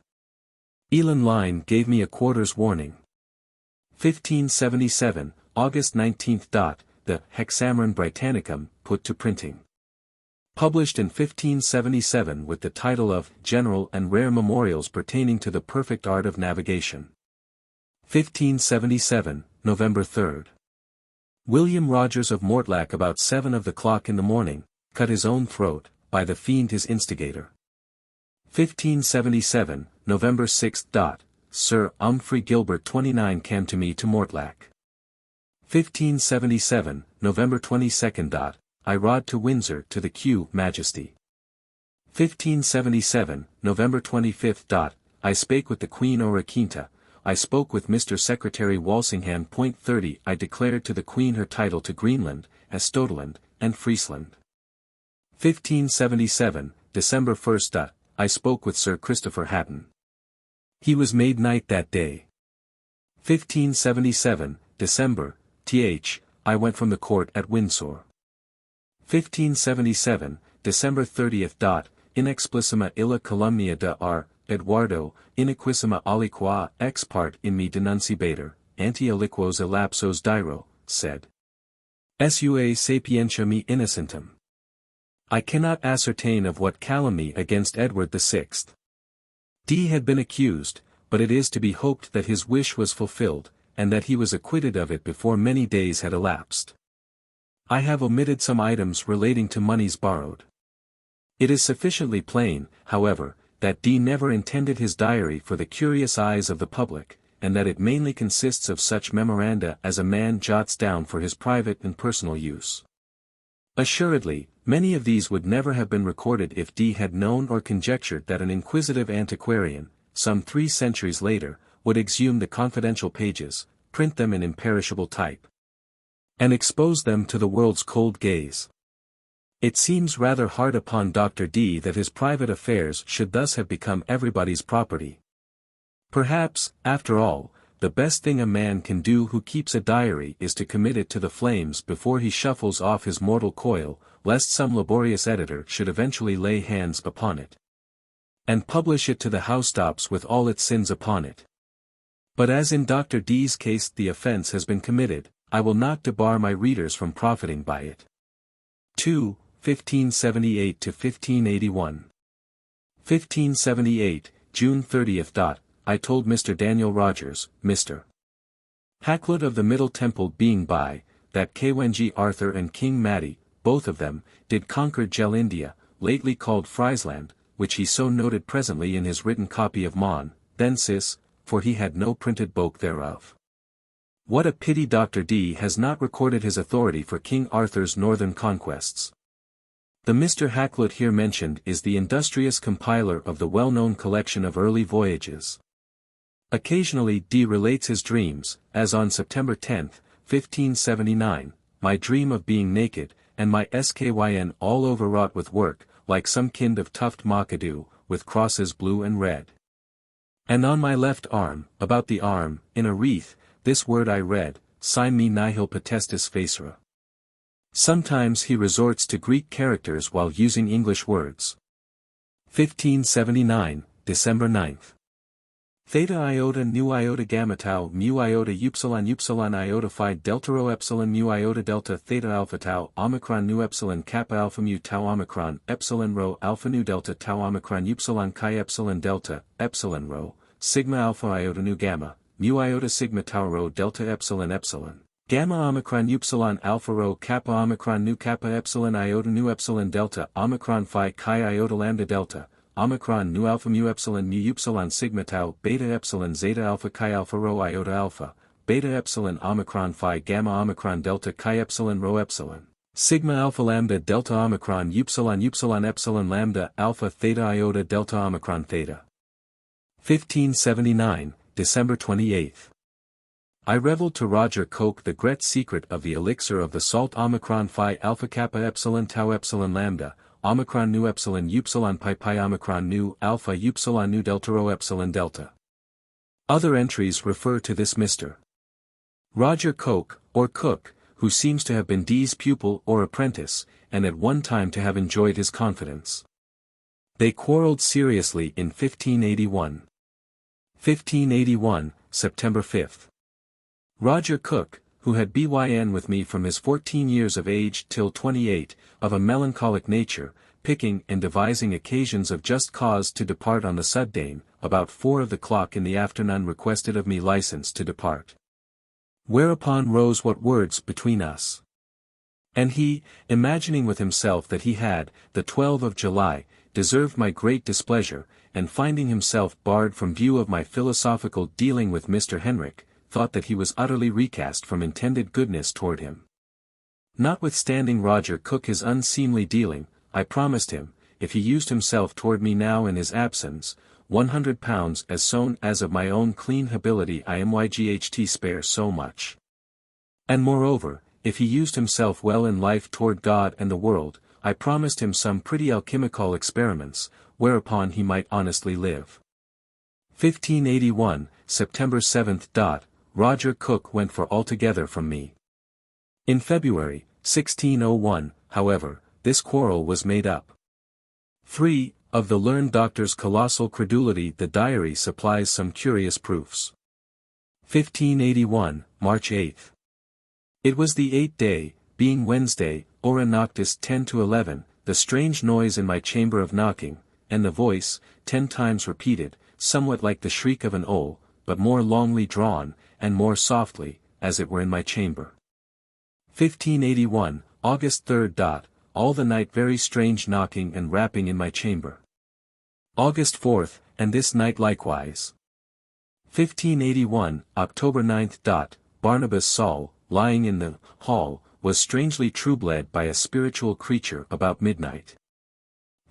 Elon Line gave me a quarter's warning. 1577, August 19th. The Hexameron Britannicum, put to printing. Published in 1577 with the title of General and Rare Memorials pertaining to the perfect art of navigation. 1577, November 3rd. William Rogers of Mortlake about 7 of the clock in the morning, cut his own throat, by the fiend his instigator. 1577, November 6th. Sir Humphrey Gilbert 29 came to me to Mortlake. 1577, November 22nd. I rode to Windsor to the Q Majesty. 1577, November 25th. I spake with the Queen Oraquinta. I spoke with Mr. Secretary Walsingham. 30 I declared to the Queen her title to Greenland, Estodeland, and Friesland. 1577, December 1st. I spoke with Sir Christopher Hatton. He was made knight that day. 1577, December, I went from the court at Windsor. 1577, December 30th. inexplicita illa calumnia de R. Eduardo, iniquissima aliqua ex part in me denunciator, anti aliquos elapsos diro, said. Sua sapientia me innocentem. I cannot ascertain of what calumny against Edward VI. D had been accused, but it is to be hoped that his wish was fulfilled, and that he was acquitted of it before many days had elapsed. I have omitted some items relating to moneys borrowed. It is sufficiently plain, however, that D never intended his diary for the curious eyes of the public, and that it mainly consists of such memoranda as a man jots down for his private and personal use. Assuredly, many of these would never have been recorded if D had known or conjectured that an inquisitive antiquarian, some 3 centuries later, would exhume the confidential pages, print them in imperishable type, and expose them to the world's cold gaze. It seems rather hard upon Dr. D that his private affairs should thus have become everybody's property. Perhaps, after all, the best thing a man can do who keeps a diary is to commit it to the flames before he shuffles off his mortal coil, lest some laborious editor should eventually lay hands upon it, and publish it to the housetops with all its sins upon it. But as in Dr. D's case the offense has been committed, I will not debar my readers from profiting by it. 2. 1578 to 1581. 1578, June 30th. I told Mr. Daniel Rogers, Mr. Hakluyt of the Middle Temple being by, that Kwenji Arthur and King Matti, both of them, did conquer Gel India, lately called Friesland, which he so noted presently in his written copy of Mon, Thensis, for he had no printed book thereof. What a pity Dr. D has not recorded his authority for King Arthur's northern conquests. The Mr. Hakluyt here mentioned is the industrious compiler of the well-known collection of early voyages. Occasionally D relates his dreams, as on September 10, 1579, my dream of being naked, and my skyn all overwrought with work, like some kind of tuft mockadoo, with crosses blue and red. And on my left arm, about the arm, in a wreath, this word I read, sign me nihil potestis facere. Sometimes he resorts to Greek characters while using English words. 1579, December 9th. Theta iota nu iota gamma tau mu iota upsilon iota phi delta rho epsilon mu iota delta theta alpha tau omicron nu epsilon kappa alpha mu tau omicron epsilon rho alpha nu delta tau omicron upsilon chi epsilon delta epsilon rho sigma alpha iota nu gamma mu iota sigma tau rho delta epsilon epsilon gamma omicron upsilon alpha rho kappa omicron nu kappa epsilon iota nu epsilon delta omicron phi chi iota lambda delta omicron nu alpha mu epsilon sigma tau beta epsilon zeta alpha chi alpha rho iota alpha beta epsilon omicron phi gamma omicron delta chi epsilon rho epsilon sigma alpha lambda delta omicron upsilon epsilon lambda alpha theta iota delta omicron theta. 1579, December 28th. I reveled to Roger Koch the great secret of the elixir of the salt omicron phi alpha kappa epsilon tau epsilon lambda, omicron nu epsilon pi omicron nu alpha upsilon nu delta rho epsilon delta. Other entries refer to this Mr. Roger Koch, or Cook, who seems to have been D's pupil or apprentice, and at one time to have enjoyed his confidence. They quarrelled seriously in 1581. 1581, September 5th. Roger Cook, who had byn with me from his 14 years of age till 28, of a melancholic nature, picking and devising occasions of just cause to depart on the Suddane, about 4 of the clock in the afternoon requested of me license to depart. Whereupon rose what words between us. And he, imagining with himself that he had, the 12th of July, deserved my great displeasure, and finding himself barred from view of my philosophical dealing with Mr. Henrik, thought that he was utterly recast from intended goodness toward him. Notwithstanding Roger Cook his unseemly dealing, I promised him, if he used himself toward me now in his absence, £100 as soon as of my own clean ability I myght spare so much. And moreover, if he used himself well in life toward God and the world, I promised him some pretty alchemical experiments, whereupon he might honestly live. 1581, September 7th. Roger Cook went for altogether from me. In February, 1601, however, this quarrel was made up. 3. Of the learned doctor's colossal credulity the diary supplies some curious proofs. 1581, March 8. It was the 8th day, being Wednesday, ora noctis 10 to 11, the strange noise in my chamber of knocking, and the voice, 10 times repeated, somewhat like the shriek of an owl, but more longly drawn, and more softly, as it were in my chamber. 1581, August 3rd. All the night very strange knocking and rapping in my chamber. August 4th, and this night likewise. 1581, October 9th. Barnabas Saul, lying in the hall, was strangely troubled by a spiritual creature about midnight.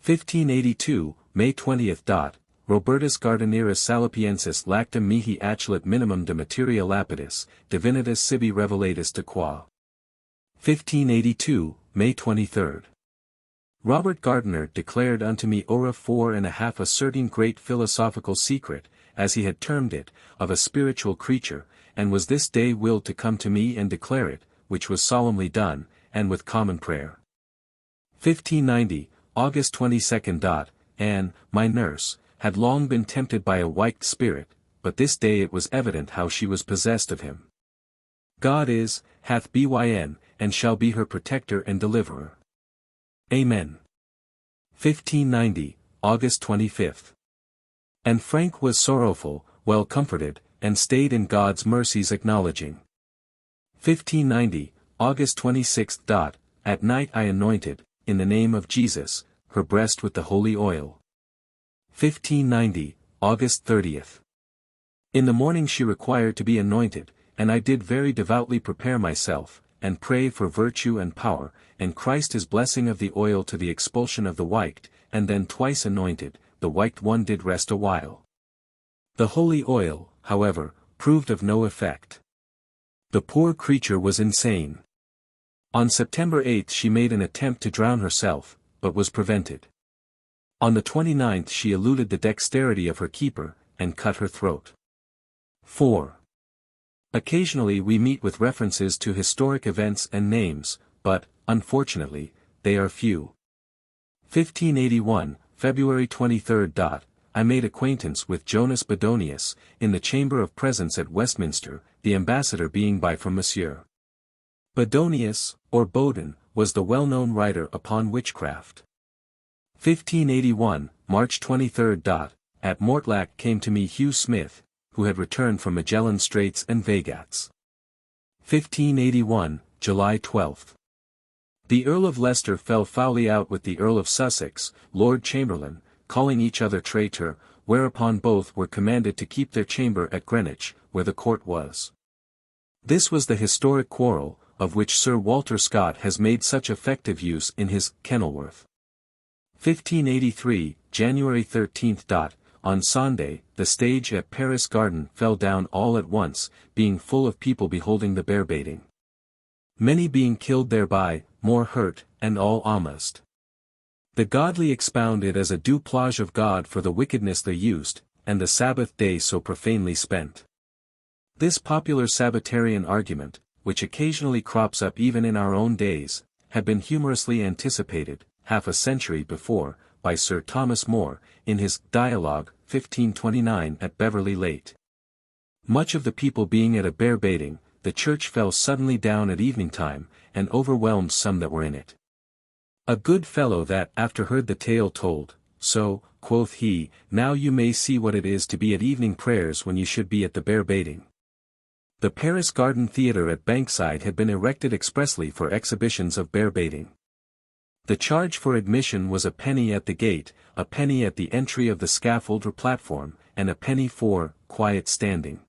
1582, May 20th. Robertus Gardnerus Salopiensis lactum mihi accelat minimum de materia lapidis, divinitas sibi revelatus de qua. 1582, May 23. Robert Gardiner declared unto me ora 4.5 a certain great philosophical secret, as he had termed it, of a spiritual creature, and was this day willed to come to me and declare it, which was solemnly done, and with common prayer. 1590, August 22nd. Anne, my nurse, had long been tempted by a wicked spirit, but this day it was evident how she was possessed of him. God is, hath byn, and shall be her protector and deliverer. Amen. 1590, August 25. And Frank was sorrowful, well comforted, and stayed in God's mercies acknowledging. 1590, August 26. At night I anointed, in the name of Jesus, her breast with the holy oil. 1590, August 30th. In the morning she required to be anointed, and I did very devoutly prepare myself, and pray for virtue and power, and Christ his blessing of the oil to the expulsion of the wicked, and then twice anointed, the wicked one did rest a while. The holy oil, however, proved of no effect. The poor creature was insane. On September 8 she made an attempt to drown herself, but was prevented. On the 29th she eluded the dexterity of her keeper, and cut her throat. 4. Occasionally we meet with references to historic events and names, but, unfortunately, they are few. 1581, February 23. I made acquaintance with Jonas Bedonius, in the Chamber of Presence at Westminster, the ambassador being by from Monsieur. Bedonius, or Bodin, was the well-known writer upon witchcraft. 1581, March 23. At Mortlach came to me Hugh Smith, who had returned from Magellan Straits and Vegats. 1581, July 12. The Earl of Leicester fell foully out with the Earl of Sussex, Lord Chamberlain, calling each other traitor, whereupon both were commanded to keep their chamber at Greenwich, where the court was. This was the historic quarrel, of which Sir Walter Scott has made such effective use in his Kenilworth. 1583, January 13. On Sunday, the stage at Paris Garden fell down all at once, being full of people beholding the bear baiting. Many being killed thereby, more hurt, and all almost. The godly expound it as a due plage of God for the wickedness they used, and the Sabbath day so profanely spent. This popular Sabbatarian argument, which occasionally crops up even in our own days, had been humorously anticipated, half a century before, by Sir Thomas More, in his Dialogue, 1529 at Beverley Late. Much of the people being at a bear baiting, the church fell suddenly down at evening time, and overwhelmed some that were in it. A good fellow that after heard the tale told, so, quoth he, now you may see what it is to be at evening prayers when you should be at the bear baiting. The Paris Garden Theatre at Bankside had been erected expressly for exhibitions of bear baiting. The charge for admission was a penny at the gate, a penny at the entry of the scaffold or platform, and a penny for quiet standing.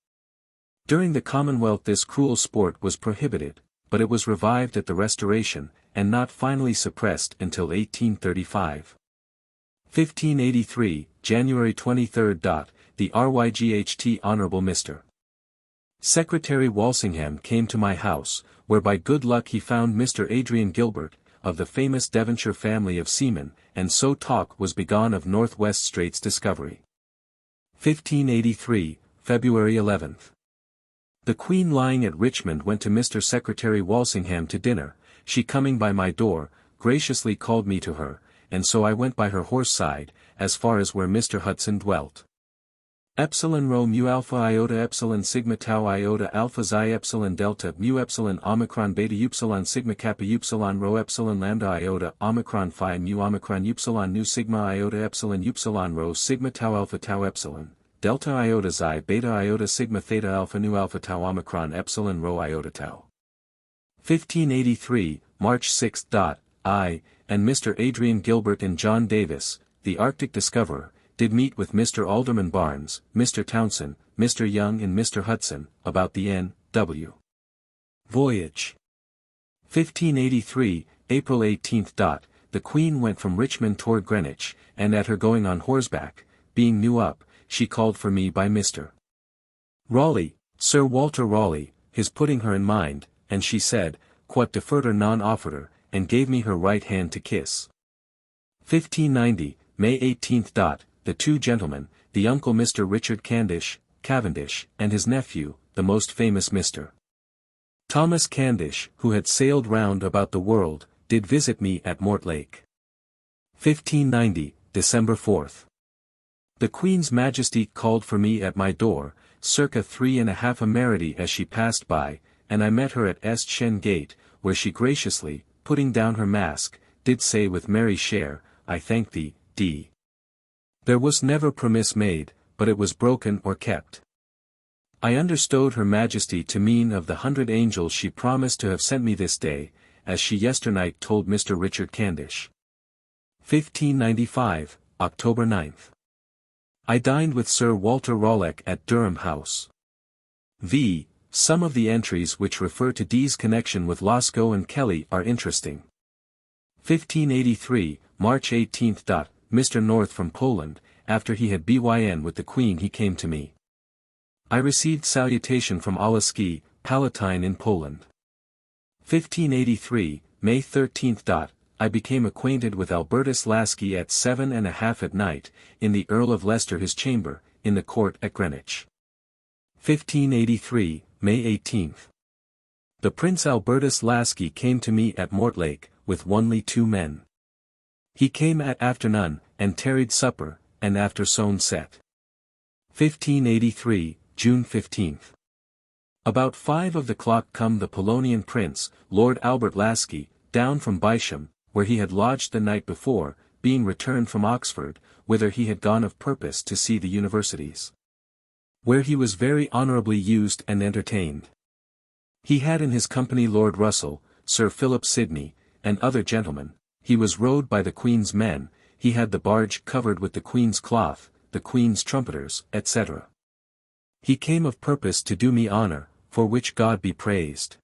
During the Commonwealth this cruel sport was prohibited, but it was revived at the Restoration, and not finally suppressed until 1835. 1583, January 23. The Ryght Honourable Mr. Secretary Walsingham came to my house, where by good luck he found Mr. Adrian Gilbert, of the famous Devonshire family of seamen, and so talk was begun of North West Straits discovery. 1583, February 11. The Queen lying at Richmond went to Mr. Secretary Walsingham to dinner, she coming by my door, graciously called me to her, and so I went by her horse side, as far as where Mr. Hudson dwelt. Epsilon rho mu alpha iota epsilon sigma tau iota alpha xi epsilon delta mu epsilon omicron beta upsilon sigma kappa upsilon rho epsilon lambda iota omicron phi mu omicron upsilon nu sigma iota epsilon upsilon rho sigma tau epsilon delta iota xi beta iota sigma theta alpha nu alpha tau omicron epsilon rho iota tau. 1583, March 6. I, and Mr. Adrian Gilbert and John Davis, the Arctic discoverer, did meet with Mr. Alderman Barnes, Mr. Townsend, Mr. Young and Mr. Hudson, about the N.W. voyage. 1583, April 18. The Queen went from Richmond toward Greenwich, and at her going on horseback, being new up, she called for me by Mr. Raleigh, Sir Walter Raleigh, his putting her in mind, and she said, quod deferter non offerter, and gave me her right hand to kiss. 1590, May 18. The two gentlemen, the uncle Mr. Richard Cavendish, and his nephew, the most famous Mr. Thomas Candish, who had sailed round about the world, did visit me at Mortlake. 1590, December 4. The Queen's Majesty called for me at my door, circa 3½ Merity as she passed by, and I met her at Est Shen Gate, where she graciously, putting down her mask, did say with merry share, I thank thee, D. There was never promise made, but it was broken or kept. I understood her Majesty to mean of the 100 angels she promised to have sent me this day, as she yesternight told Mr. Richard Candish. 1595, October 9. I dined with Sir Walter Raleigh at Durham House. V. Some of the entries which refer to D's connection with Lascaux and Kelly are interesting. 1583, March 18. Mr. North from Poland, after he had byn with the Queen he came to me. I received salutation from Oleski, Palatine in Poland. 1583, May 13. I became acquainted with Albertus Lasky at 7:30 at night, in the Earl of Leicester his chamber, in the court at Greenwich. 1583, May 18. The Prince Albertus Lasky came to me at Mortlake, with only 2 men. He came at afternoon, and tarried supper, and after sown set. 1583, June 15. About 5 of the clock come the Polonian Prince, Lord Albert Lasky, down from Bisham, where he had lodged the night before, being returned from Oxford, whither he had gone of purpose to see the universities. Where he was very honourably used and entertained. He had in his company Lord Russell, Sir Philip Sidney, and other gentlemen. He was rowed by the Queen's men, he had the barge covered with the Queen's cloth, the Queen's trumpeters, etc. He came of purpose to do me honour, for which God be praised.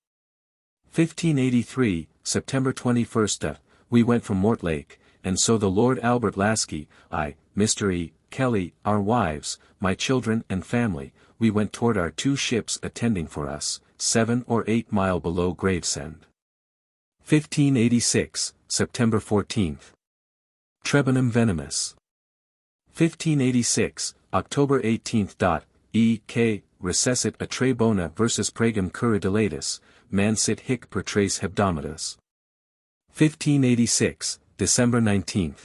1583, September 21. We went from Mortlake, and so the Lord Albert Lasky, I, Mr. E. Kelly, our wives, my children and family, we went toward our 2 ships attending for us, 7 or 8 mile below Gravesend. 1586, September 14. Trebonum venemus. 1586, October 18. E.K. recessit a tre bona versus pregum cura dilatus, mansit hic per tres hebdomadas. 1586, December 19.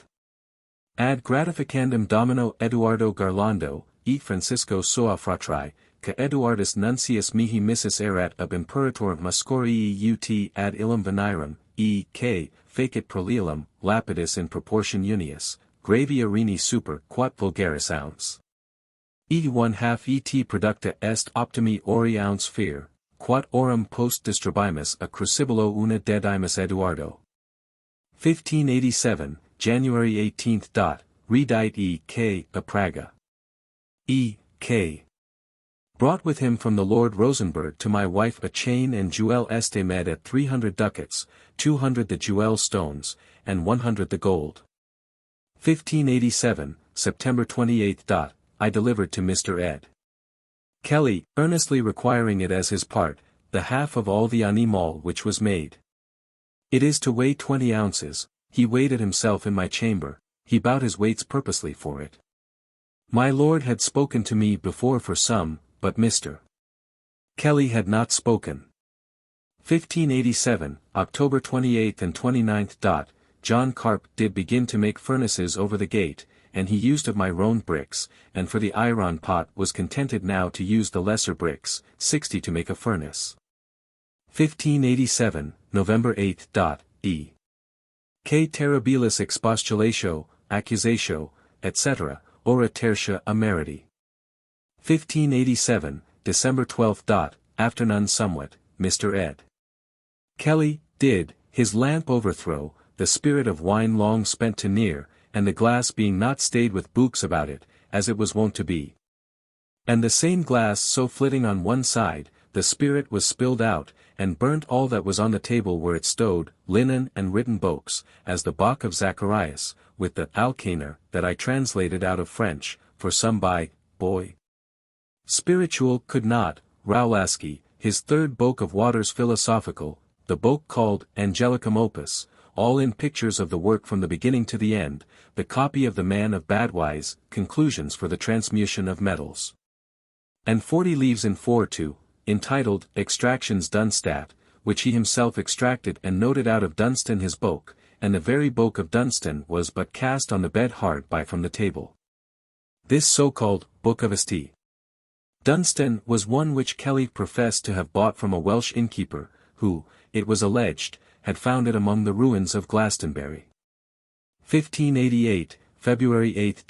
Ad gratificandum Domino Eduardo Garlando, e Francisco Soa fratri, ca Eduardus Nuncius mihi missus erat ab imperator Muscorii ut ad illum venerum, e.k. Facit prolielum, lapidus in proportion unius, gravia rini super quat vulgaris ounce. E1/2 et producta est optimi ori ounce fear, quat orum post distribimus a crucibulo una dedimus Eduardo. 1587, January 18. Redite E.K. a Praga. E.K. brought with him from the Lord Rosenberg to my wife a chain and jewel estimed at 300 ducats, 200 the jewel stones, and 100 the gold. 1587, September 28. I delivered to Mr. Ed. Kelly, earnestly requiring it as his part, the half of all the animal which was made. It is to weigh 20 ounces, he weighed it himself in my chamber, he bowed his weights purposely for it. My lord had spoken to me before for some, but Mr. Kelly had not spoken. 1587, October 28 and 29. John Carp did begin to make furnaces over the gate, and he used of my roan bricks, and for the iron pot was contented now to use the lesser bricks, 60 to make a furnace. 1587, November 8. E. Que terribilis expostulatio, accusatio, etc., ora tertia a meriti. 1587, December 12. Afternoon somewhat, Mr. Ed. Kelly, did, his lamp overthrow, the spirit of wine long spent to near, and the glass being not stayed with books about it, as it was wont to be. And the same glass so flitting on one side, the spirit was spilled out, and burnt all that was on the table where it stowed, linen and written books, as the book of Zacharias, with the alcaner, that I translated out of French, for some by, boy. Spiritual could not, Rowlaski, his third book of Waters Philosophical, the book called Angelicum Opus, all in pictures of the work from the beginning to the end, the copy of the Man of Badwise, Conclusions for the Transmutation of Metals. And 40 leaves in 4 entitled Extractions Dunstat, which he himself extracted and noted out of Dunstan his book, and the very book of Dunstan was but cast on the bed hard by from the table. This so-called Book of St. Dunstan was one which Kelly professed to have bought from a Welsh innkeeper, who, it was alleged, had found it among the ruins of Glastonbury. 1588, February 8.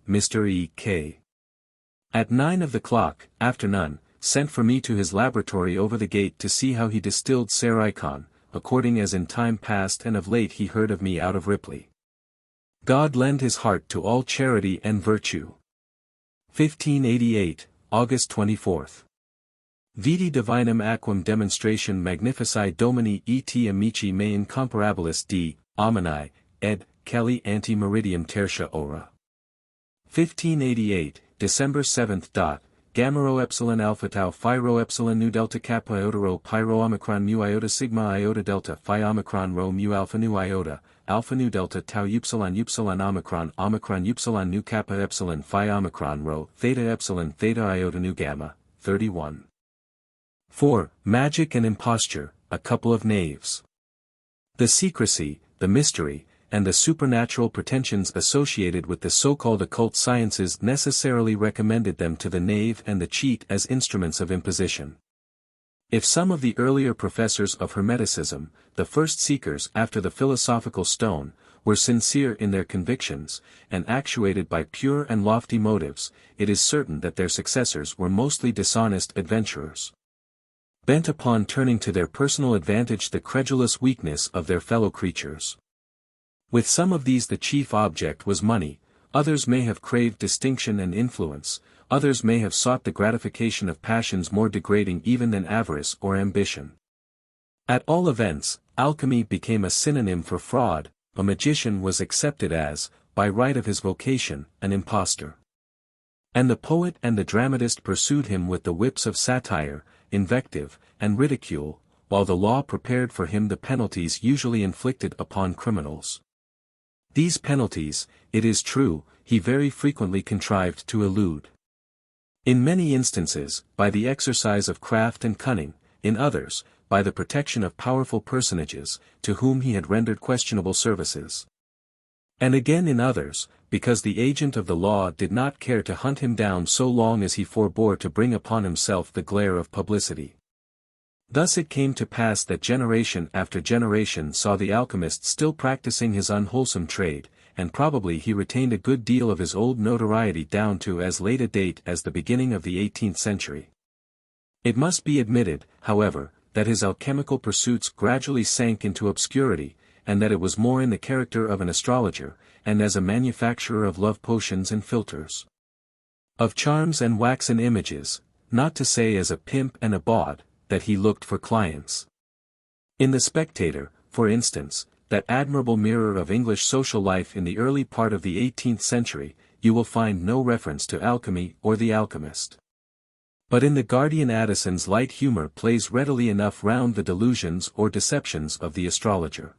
Mr. E. K. At 9 of the clock, afternoon, sent for me to his laboratory over the gate to see how he distilled Saricon, according as in time past and of late he heard of me out of Ripley. God lend his heart to all charity and virtue. 1588, August 24. Vidi divinum aquam demonstration magnifici domini et amici me incomparabilis d. Omni, ed. Kelly ante meridiem tertia ora. 1588, December 7. Gamma rho epsilon alpha tau phi rho epsilon nu delta kappa iota rho pi rho omicron mu iota sigma iota delta phi omicron rho mu alpha nu delta tau upsilon omicron upsilon nu kappa epsilon phi omicron rho theta iota nu gamma. 31. 4. Magic and Imposture, a couple of knaves. The secrecy, the mystery, and the supernatural pretensions associated with the so-called occult sciences necessarily recommended them to the knave and the cheat as instruments of imposition. If some of the earlier professors of Hermeticism, the first seekers after the philosophical stone, were sincere in their convictions, and actuated by pure and lofty motives, it is certain that their successors were mostly dishonest adventurers, bent upon turning to their personal advantage the credulous weakness of their fellow creatures. With some of these the chief object was money, others may have craved distinction and influence, others may have sought the gratification of passions more degrading even than avarice or ambition. At all events, alchemy became a synonym for fraud, a magician was accepted as, by right of his vocation, an impostor. And the poet and the dramatist pursued him with the whips of satire, invective, and ridicule, while the law prepared for him the penalties usually inflicted upon criminals. These penalties, it is true, he very frequently contrived to elude. In many instances, by the exercise of craft and cunning, in others, by the protection of powerful personages, to whom he had rendered questionable services. And again in others, because the agent of the law did not care to hunt him down so long as he forbore to bring upon himself the glare of publicity. Thus it came to pass that generation after generation saw the alchemist still practicing his unwholesome trade, and probably he retained a good deal of his old notoriety down to as late a date as the beginning of the 18th century. It must be admitted, however, that his alchemical pursuits gradually sank into obscurity, and that it was more in the character of an astrologer, and as a manufacturer of love potions and philters, of charms and waxen images, not to say as a pimp and a bawd, that he looked for clients. In The Spectator, for instance, that admirable mirror of English social life in the early part of the 18th century, you will find no reference to alchemy or the alchemist. But in The Guardian Addison's light humor plays readily enough round the delusions or deceptions of the astrologer.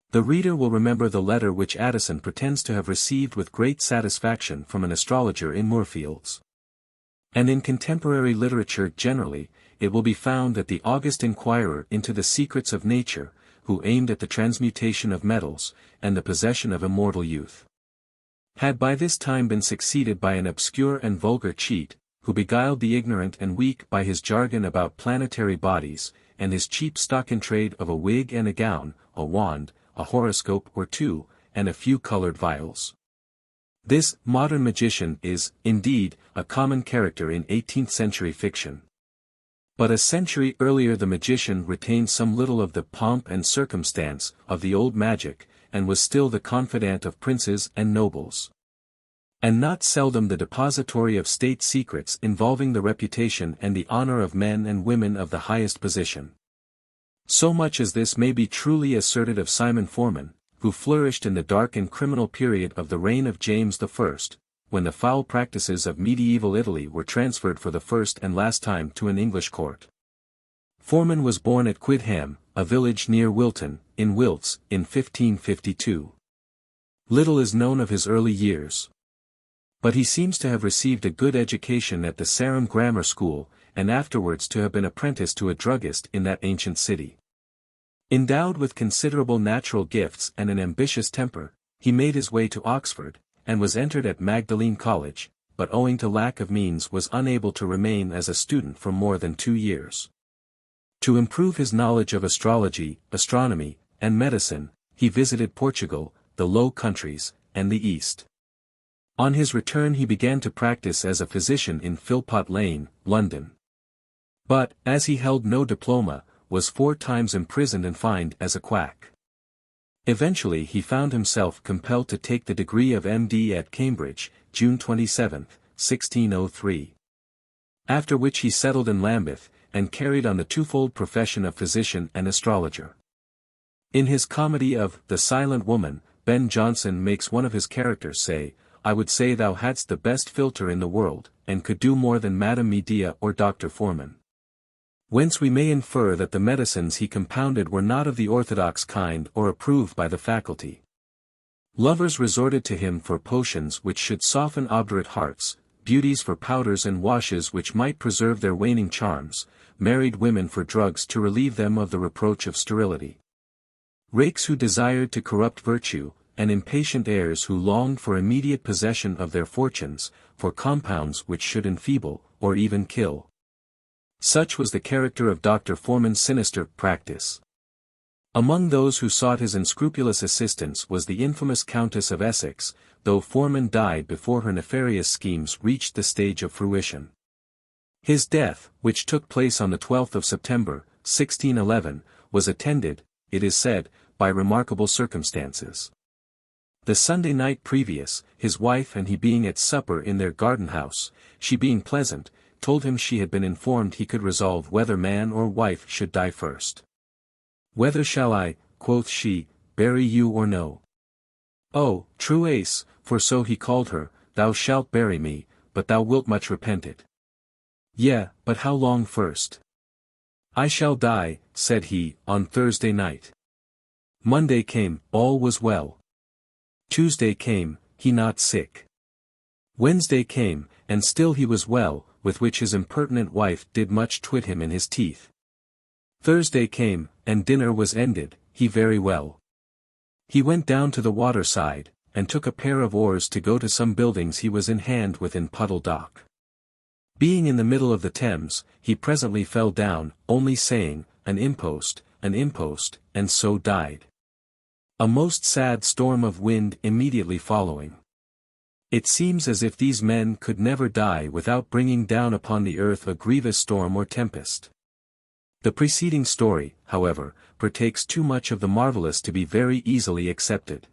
The reader will remember the letter which Addison pretends to have received with great satisfaction from an astrologer in Moorfields. And in contemporary literature generally, it will be found that the august inquirer into the secrets of nature, who aimed at the transmutation of metals, and the possession of immortal youth, had by this time been succeeded by an obscure and vulgar cheat, who beguiled the ignorant and weak by his jargon about planetary bodies, and his cheap stock-in-trade of a wig and a gown, a wand, a horoscope or two, and a few colored vials. This modern magician is, indeed, a common character in 18th-century fiction. But a century earlier the magician retained some little of the pomp and circumstance of the old magic, and was still the confidant of princes and nobles. And not seldom the depository of state secrets involving the reputation and the honor of men and women of the highest position. So much as this may be truly asserted of Simon Forman, who flourished in the dark and criminal period of the reign of James I, when the foul practices of medieval Italy were transferred for the first and last time to an English court. Forman was born at Quidham, a village near Wilton, in Wilts, in 1552. Little is known of his early years. But he seems to have received a good education at the Sarum Grammar School, and afterwards to have been apprenticed to a druggist in that ancient city. Endowed with considerable natural gifts and an ambitious temper, he made his way to Oxford, and was entered at Magdalene College, but owing to lack of means was unable to remain as a student for more than 2 years. To improve his knowledge of astrology, astronomy, and medicine, he visited Portugal, the Low Countries, and the East. On his return he began to practice as a physician in Philpot Lane, London. But, as he held no diploma, was 4 times imprisoned and fined as a quack. Eventually he found himself compelled to take the degree of M.D. at Cambridge, June 27, 1603. After which he settled in Lambeth, and carried on the twofold profession of physician and astrologer. In his comedy of The Silent Woman, Ben Jonson makes one of his characters say, "I would say thou hadst the best philter in the world, and could do more than Madame Medea or Dr. Forman." Whence we may infer that the medicines he compounded were not of the orthodox kind or approved by the faculty. Lovers resorted to him for potions which should soften obdurate hearts, beauties for powders and washes which might preserve their waning charms, married women for drugs to relieve them of the reproach of sterility. Rakes who desired to corrupt virtue, and impatient heirs who longed for immediate possession of their fortunes, for compounds which should enfeeble, or even kill. Such was the character of Dr. Forman's sinister practice. Among those who sought his unscrupulous assistance was the infamous Countess of Essex, though Forman died before her nefarious schemes reached the stage of fruition. His death, which took place on the 12th of September, 1611, was attended, it is said, by remarkable circumstances. The Sunday night previous, his wife and he being at supper in their garden house, she being pleasant, told him she had been informed he could resolve whether man or wife should die first. "Whether shall I," quoth she, "bury you or no?" "Oh, true ace," for so he called her, "thou shalt bury me, but thou wilt much repent it." "Yea, but how long first?" "I shall die," said he, "on Thursday night." Monday came, all was well. Tuesday came, he not sick. Wednesday came, and still he was well, with which his impertinent wife did much twit him in his teeth. Thursday came, and dinner was ended, he very well. He went down to the water side, and took a pair of oars to go to some buildings he was in hand within Puddle Dock. Being in the middle of the Thames, he presently fell down, only saying, an impost, and so died. A most sad storm of wind immediately following. It seems as if these men could never die without bringing down upon the earth a grievous storm or tempest. The preceding story, however, partakes too much of the marvelous to be very easily accepted.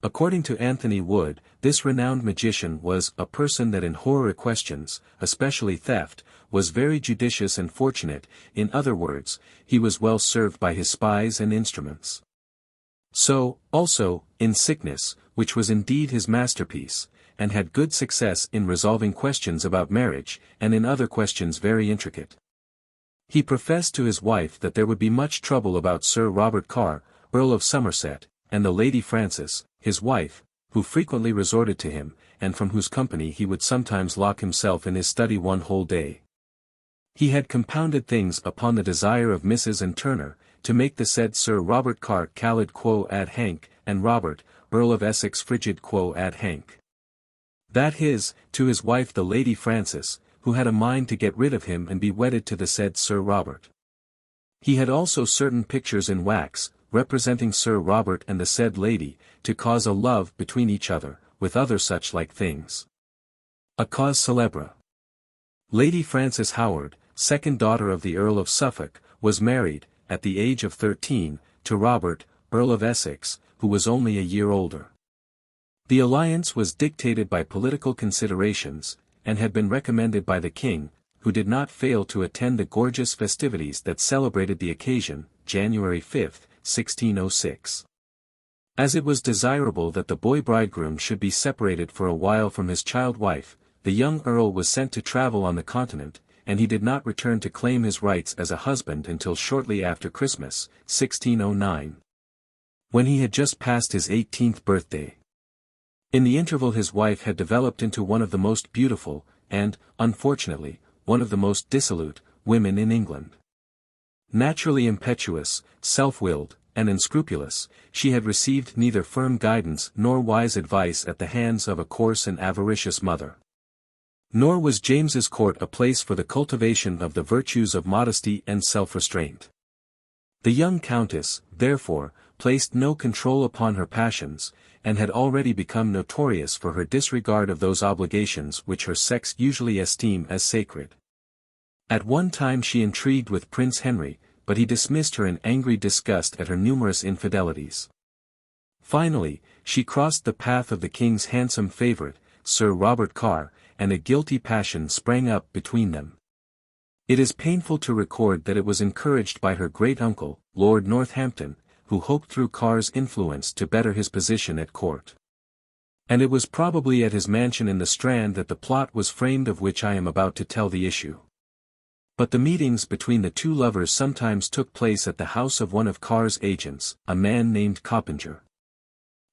According to Anthony Wood, this renowned magician was a person that in horror questions, especially theft, was very judicious and fortunate, in other words, he was well served by his spies and instruments. So, also, in sickness, which was indeed his masterpiece, and had good success in resolving questions about marriage, and in other questions very intricate. He professed to his wife that there would be much trouble about Sir Robert Carr, Earl of Somerset, and the Lady Frances, his wife, who frequently resorted to him, and from whose company he would sometimes lock himself in his study one whole day. He had compounded things upon the desire of Mrs. and Turner, to make the said Sir Robert Carr calid quo ad Hank, and Robert, Earl of Essex frigid quo ad hanc. That to his wife the Lady Frances, who had a mind to get rid of him and be wedded to the said Sir Robert. He had also certain pictures in wax, representing Sir Robert and the said lady, to cause a love between each other, with other such like things. A cause célèbre. Lady Frances Howard, second daughter of the Earl of Suffolk, was married, at the age of 13, to Robert, Earl of Essex, who was only a year older. The alliance was dictated by political considerations, and had been recommended by the king, who did not fail to attend the gorgeous festivities that celebrated the occasion, January 5, 1606. As it was desirable that the boy bridegroom should be separated for a while from his child wife, the young earl was sent to travel on the continent, and he did not return to claim his rights as a husband until shortly after Christmas, 1609. When he had just passed his 18th birthday. In the interval his wife had developed into one of the most beautiful, and, unfortunately, one of the most dissolute, women in England. Naturally impetuous, self-willed, and unscrupulous, she had received neither firm guidance nor wise advice at the hands of a coarse and avaricious mother. Nor was James's court a place for the cultivation of the virtues of modesty and self-restraint. The young countess, therefore, placed no control upon her passions, and had already become notorious for her disregard of those obligations which her sex usually esteem as sacred. At one time she intrigued with Prince Henry, but he dismissed her in angry disgust at her numerous infidelities. Finally, she crossed the path of the king's handsome favourite, Sir Robert Carr, and a guilty passion sprang up between them. It is painful to record that it was encouraged by her great-uncle, Lord Northampton, who hoped through Carr's influence to better his position at court. And it was probably at his mansion in the Strand that the plot was framed of which I am about to tell the issue. But the meetings between the two lovers sometimes took place at the house of one of Carr's agents, a man named Coppinger.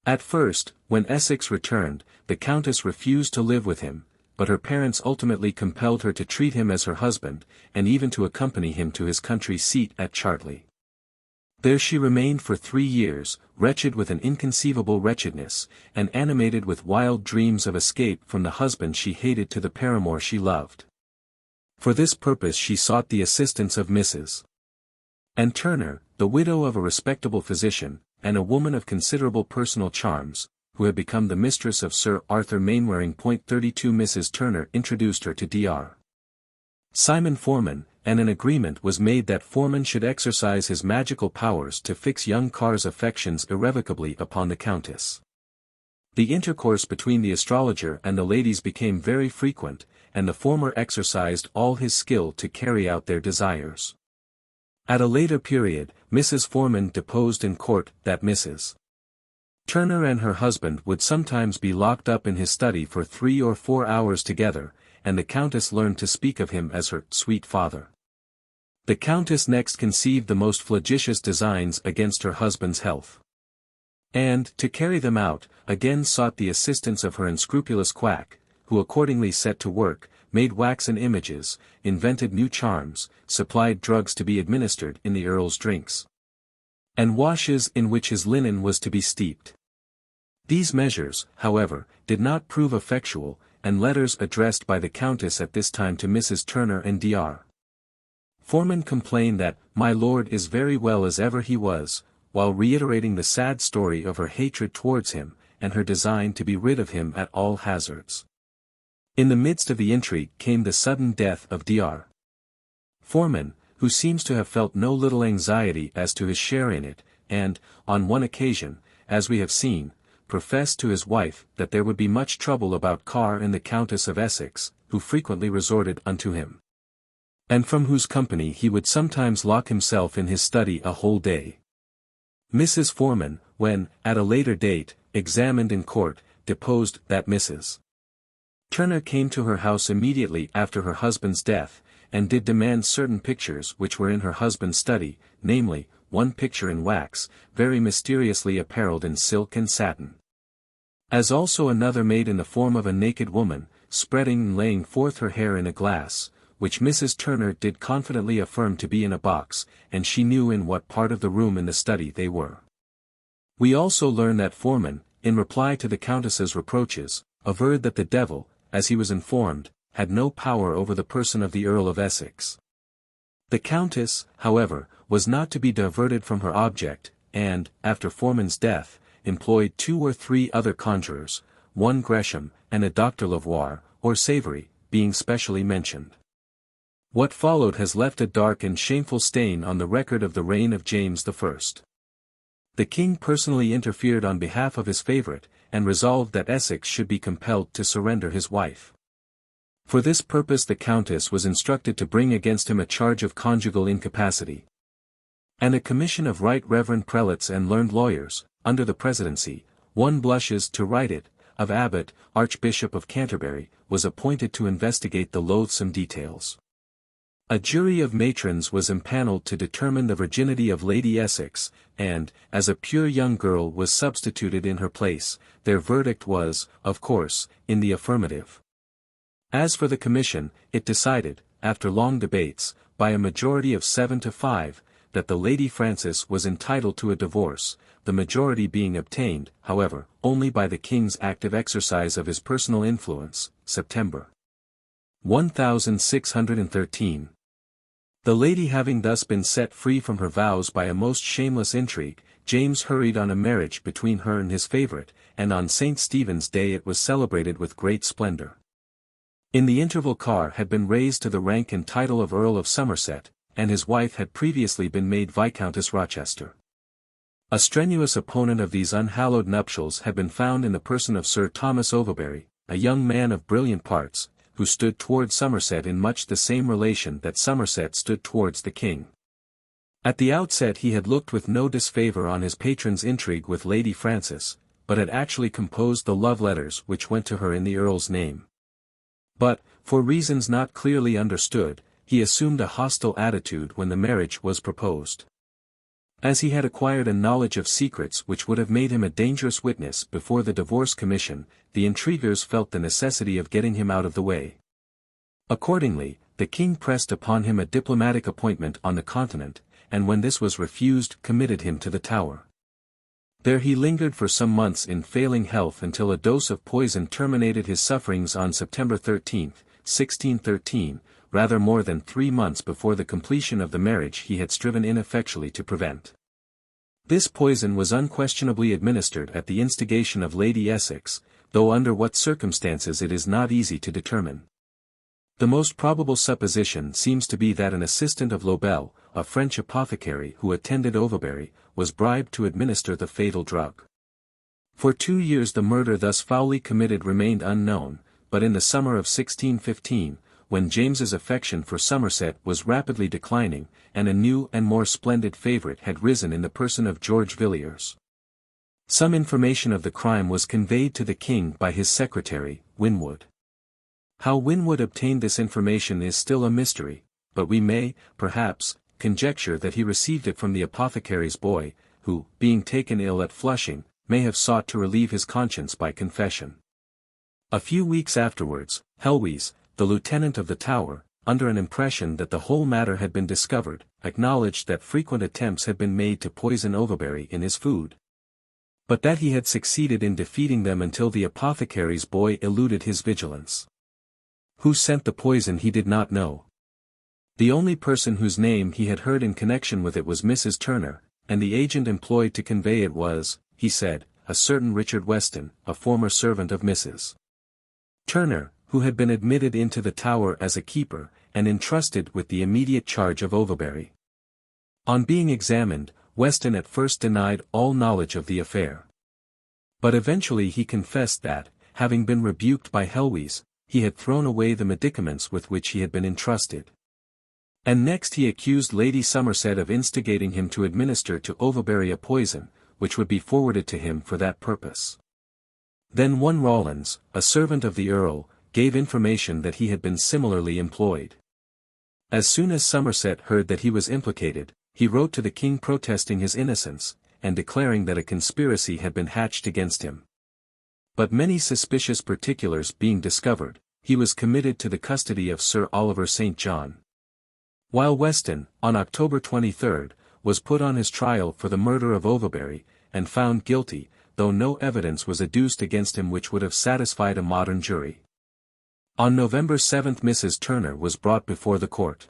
At first, when Essex returned, the countess refused to live with him, but her parents ultimately compelled her to treat him as her husband, and even to accompany him to his country seat at Chartley. There she remained for 3 years, wretched with an inconceivable wretchedness, and animated with wild dreams of escape from the husband she hated to the paramour she loved. For this purpose she sought the assistance of Mrs. and Turner, the widow of a respectable physician, and a woman of considerable personal charms, who had become the mistress of Sir Arthur Mainwaring. 32 Mrs. Turner introduced her to Dr. Simon Forman, and an agreement was made that Forman should exercise his magical powers to fix young Carr's affections irrevocably upon the countess. The intercourse between the astrologer and the ladies became very frequent, and the former exercised all his skill to carry out their desires. At a later period, Mrs. Forman deposed in court that Mrs. Turner and her husband would sometimes be locked up in his study for 3 or 4 hours together, and the countess learned to speak of him as her sweet father. The countess next conceived the most flagitious designs against her husband's health. And, to carry them out, again sought the assistance of her unscrupulous quack, who accordingly set to work, made waxen images, invented new charms, supplied drugs to be administered in the earl's drinks, and washes in which his linen was to be steeped. These measures, however, did not prove effectual, and letters addressed by the countess at this time to Mrs. Turner and Dr. Forman complained that, "My lord is very well as ever he was," while reiterating the sad story of her hatred towards him, and her design to be rid of him at all hazards. In the midst of the intrigue came the sudden death of Dr. Forman, who seems to have felt no little anxiety as to his share in it, and, on one occasion, as we have seen, professed to his wife that there would be much trouble about Carr and the Countess of Essex, who frequently resorted unto him, and from whose company he would sometimes lock himself in his study a whole day. Mrs. Forman, when, at a later date, examined in court, deposed that Mrs. Turner came to her house immediately after her husband's death, and did demand certain pictures which were in her husband's study, namely, one picture in wax, very mysteriously apparelled in silk and satin, as also another made in the form of a naked woman, spreading and laying forth her hair in a glass, which Mrs. Turner did confidently affirm to be in a box, and she knew in what part of the room in the study they were. We also learn that Forman, in reply to the Countess's reproaches, averred that the devil, as he was informed, had no power over the person of the Earl of Essex. The Countess, however, was not to be diverted from her object, and, after Forman's death, employed 2 or 3 other conjurers, one Gresham, and a Dr. Lavoie, or Savory, being specially mentioned. What followed has left a dark and shameful stain on the record of the reign of James I. The king personally interfered on behalf of his favourite, and resolved that Essex should be compelled to surrender his wife. For this purpose the Countess was instructed to bring against him a charge of conjugal incapacity. And a commission of right reverend prelates and learned lawyers, under the presidency, one blushes to write it, of Abbot, Archbishop of Canterbury, was appointed to investigate the loathsome details. A jury of matrons was empanelled to determine the virginity of Lady Essex, and, as a pure young girl was substituted in her place, their verdict was, of course, in the affirmative. As for the commission, it decided, after long debates, by a majority of 7 to 5, that the Lady Frances was entitled to a divorce, the majority being obtained, however, only by the king's active exercise of his personal influence, September 1613. The lady having thus been set free from her vows by a most shameless intrigue, James hurried on a marriage between her and his favourite, and on St. Stephen's Day it was celebrated with great splendour. In the interval Carr had been raised to the rank and title of Earl of Somerset, and his wife had previously been made Viscountess Rochester. A strenuous opponent of these unhallowed nuptials had been found in the person of Sir Thomas Overbury, a young man of brilliant parts, who stood towards Somerset in much the same relation that Somerset stood towards the king. At the outset he had looked with no disfavour on his patron's intrigue with Lady Frances, but had actually composed the love letters which went to her in the Earl's name. But, for reasons not clearly understood, he assumed a hostile attitude when the marriage was proposed. As he had acquired a knowledge of secrets which would have made him a dangerous witness before the divorce commission, the intriguers felt the necessity of getting him out of the way. Accordingly, the king pressed upon him a diplomatic appointment on the continent, and when this was refused, committed him to the Tower. There he lingered for some months in failing health until a dose of poison terminated his sufferings on September 13, 1613, rather more than 3 months before the completion of the marriage he had striven ineffectually to prevent. This poison was unquestionably administered at the instigation of Lady Essex, though under what circumstances it is not easy to determine. The most probable supposition seems to be that an assistant of Lobel, a French apothecary who attended Overbury, was bribed to administer the fatal drug. For 2 years the murder thus foully committed remained unknown, but in the summer of 1615, when James's affection for Somerset was rapidly declining, and a new and more splendid favourite had risen in the person of George Villiers. Some information of the crime was conveyed to the king by his secretary, Winwood. How Winwood obtained this information is still a mystery, but we may, perhaps, conjecture that he received it from the apothecary's boy, who, being taken ill at Flushing, may have sought to relieve his conscience by confession. A few weeks afterwards, Helwys, the lieutenant of the Tower, under an impression that the whole matter had been discovered, acknowledged that frequent attempts had been made to poison Overbury in his food, but that he had succeeded in defeating them until the apothecary's boy eluded his vigilance. Who sent the poison he did not know. The only person whose name he had heard in connection with it was Mrs. Turner, and the agent employed to convey it was, he said, a certain Richard Weston, a former servant of Mrs. Turner, who had been admitted into the Tower as a keeper, and entrusted with the immediate charge of Overbury. On being examined, Weston at first denied all knowledge of the affair. But eventually he confessed that, having been rebuked by Helwys, he had thrown away the medicaments with which he had been entrusted. And next he accused Lady Somerset of instigating him to administer to Overbury a poison, which would be forwarded to him for that purpose. Then one Rawlins, a servant of the Earl, gave information that he had been similarly employed. As soon as Somerset heard that he was implicated, he wrote to the king protesting his innocence, and declaring that a conspiracy had been hatched against him. But many suspicious particulars being discovered, he was committed to the custody of Sir Oliver St. John. While Weston, on October 23, was put on his trial for the murder of Overbury, and found guilty, though no evidence was adduced against him which would have satisfied a modern jury. On November 7 Mrs. Turner was brought before the court.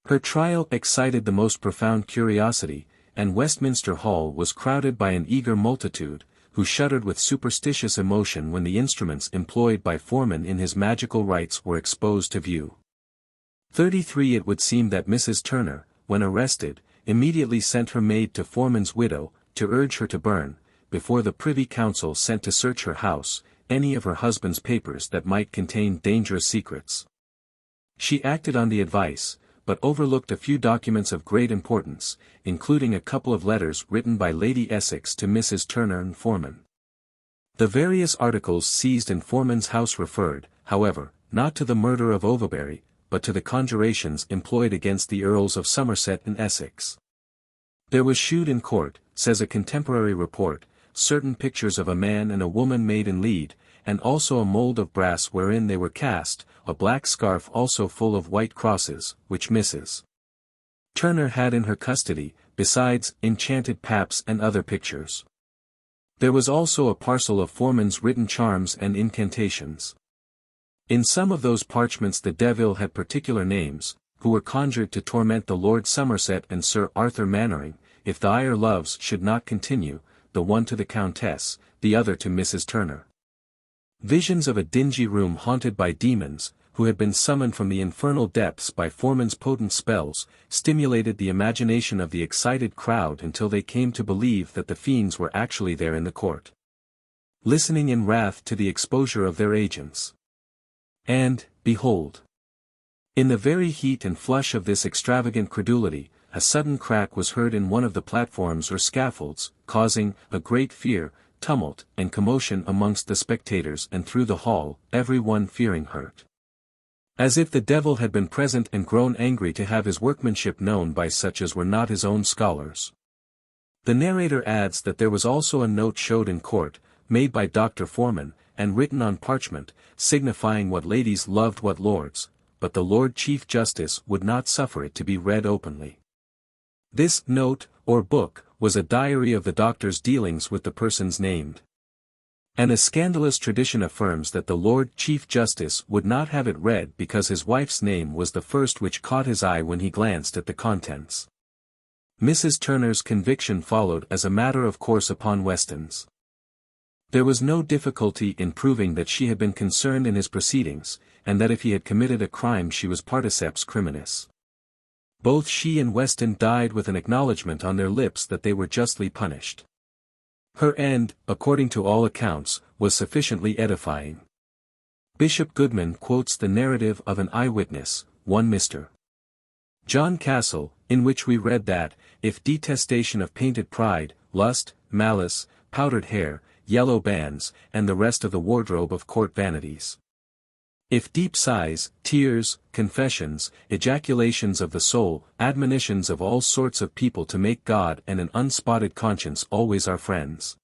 Her trial excited the most profound curiosity, and Westminster Hall was crowded by an eager multitude, who shuddered with superstitious emotion when the instruments employed by Forman in his magical rites were exposed to view. 33 It would seem that Mrs. Turner, when arrested, immediately sent her maid to Forman's widow, to urge her to burn, before the Privy Council sent to search her house, any of her husband's papers that might contain dangerous secrets. She acted on the advice, but overlooked a few documents of great importance, including a couple of letters written by Lady Essex to Mrs. Turner and Forman. The various articles seized in Forman's house referred, however, not to the murder of Overbury, but to the conjurations employed against the Earls of Somerset and Essex. There was shewed in court, says a contemporary report, certain pictures of a man and a woman made in lead, and also a mould of brass wherein they were cast, a black scarf also full of white crosses, which Mrs. Turner had in her custody, besides enchanted paps and other pictures. There was also a parcel of Forman's written charms and incantations. In some of those parchments the devil had particular names, who were conjured to torment the Lord Somerset and Sir Arthur Mannering, if the ire loves should not continue, the one to the Countess, the other to Mrs. Turner. Visions of a dingy room haunted by demons, who had been summoned from the infernal depths by Forman's potent spells, stimulated the imagination of the excited crowd until they came to believe that the fiends were actually there in the court, listening in wrath to the exposure of their agents. And, behold, in the very heat and flush of this extravagant credulity, a sudden crack was heard in one of the platforms or scaffolds, causing a great fear, tumult, and commotion amongst the spectators and through the hall, every one fearing hurt. As if the devil had been present and grown angry to have his workmanship known by such as were not his own scholars. The narrator adds that there was also a note showed in court, made by Dr. Forman, and written on parchment, signifying what ladies loved what lords, but the Lord Chief Justice would not suffer it to be read openly. This note, or book, was a diary of the doctor's dealings with the persons named. And a scandalous tradition affirms that the Lord Chief Justice would not have it read because his wife's name was the first which caught his eye when he glanced at the contents. Mrs. Turner's conviction followed as a matter of course upon Weston's. There was no difficulty in proving that she had been concerned in his proceedings, and that if he had committed a crime she was particeps criminis. Both she and Weston died with an acknowledgment on their lips that they were justly punished. Her end, according to all accounts, was sufficiently edifying. Bishop Goodman quotes the narrative of an eyewitness, one Mr. John Castle, in which we read that, if detestation of painted pride, lust, malice, powdered hair, yellow bands, and the rest of the wardrobe of court vanities. If deep sighs, tears, confessions, ejaculations of the soul, admonitions of all sorts of people to make God and an unspotted conscience always our friends.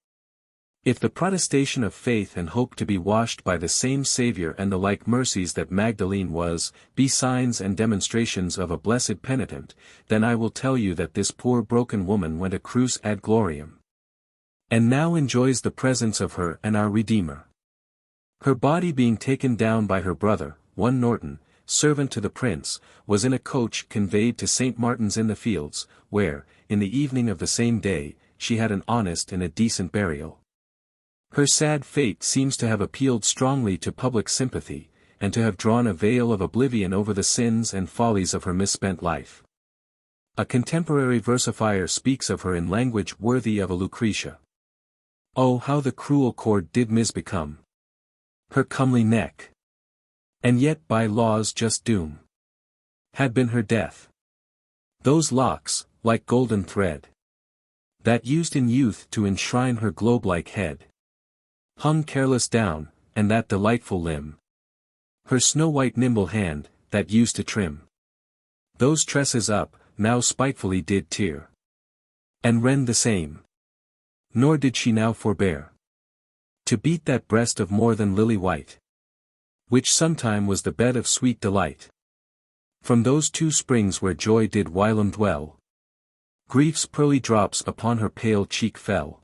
If the protestation of faith and hope to be washed by the same Saviour and the like mercies that Magdalene was, be signs and demonstrations of a blessed penitent, then I will tell you that this poor broken woman went a crus ad gloriam, and now enjoys the presence of her and our Redeemer. Her body being taken down by her brother, one Norton, servant to the prince, was in a coach conveyed to St. Martin's in the Fields, where, in the evening of the same day, she had an honest and a decent burial. Her sad fate seems to have appealed strongly to public sympathy, and to have drawn a veil of oblivion over the sins and follies of her misspent life. A contemporary versifier speaks of her in language worthy of a Lucretia. Oh, how the cruel cord did misbecome her comely neck! And yet by law's just doom had been her death. Those locks, like golden thread, that used in youth to enshrine her globe-like head, hung careless down, and that delightful limb, her snow-white nimble hand, that used to trim those tresses up, now spitefully did tear and rend the same. Nor did she now forbear to beat that breast of more than lily white, which sometime was the bed of sweet delight. From those two springs where joy did whilom dwell, grief's pearly drops upon her pale cheek fell.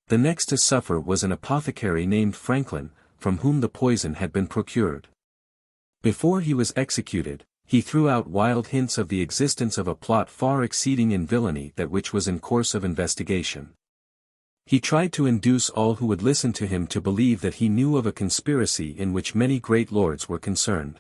The next to suffer was an apothecary named Franklin, from whom the poison had been procured. Before he was executed, he threw out wild hints of the existence of a plot far exceeding in villainy that which was in course of investigation. He tried to induce all who would listen to him to believe that he knew of a conspiracy in which many great lords were concerned.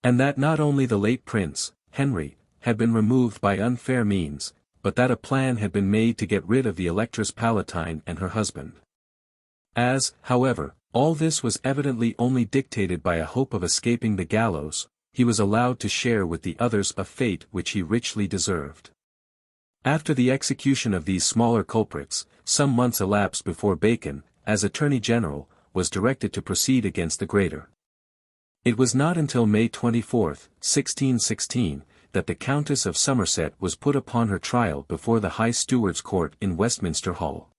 And that not only the late Prince, Henry, had been removed by unfair means, but that a plan had been made to get rid of the Electress Palatine and her husband. As, however, all this was evidently only dictated by a hope of escaping the gallows, he was allowed to share with the others a fate which he richly deserved. After the execution of these smaller culprits, some months elapsed before Bacon, as Attorney General, was directed to proceed against the greater. It was not until May 24, 1616, that the Countess of Somerset was put upon her trial before the High Steward's Court in Westminster Hall.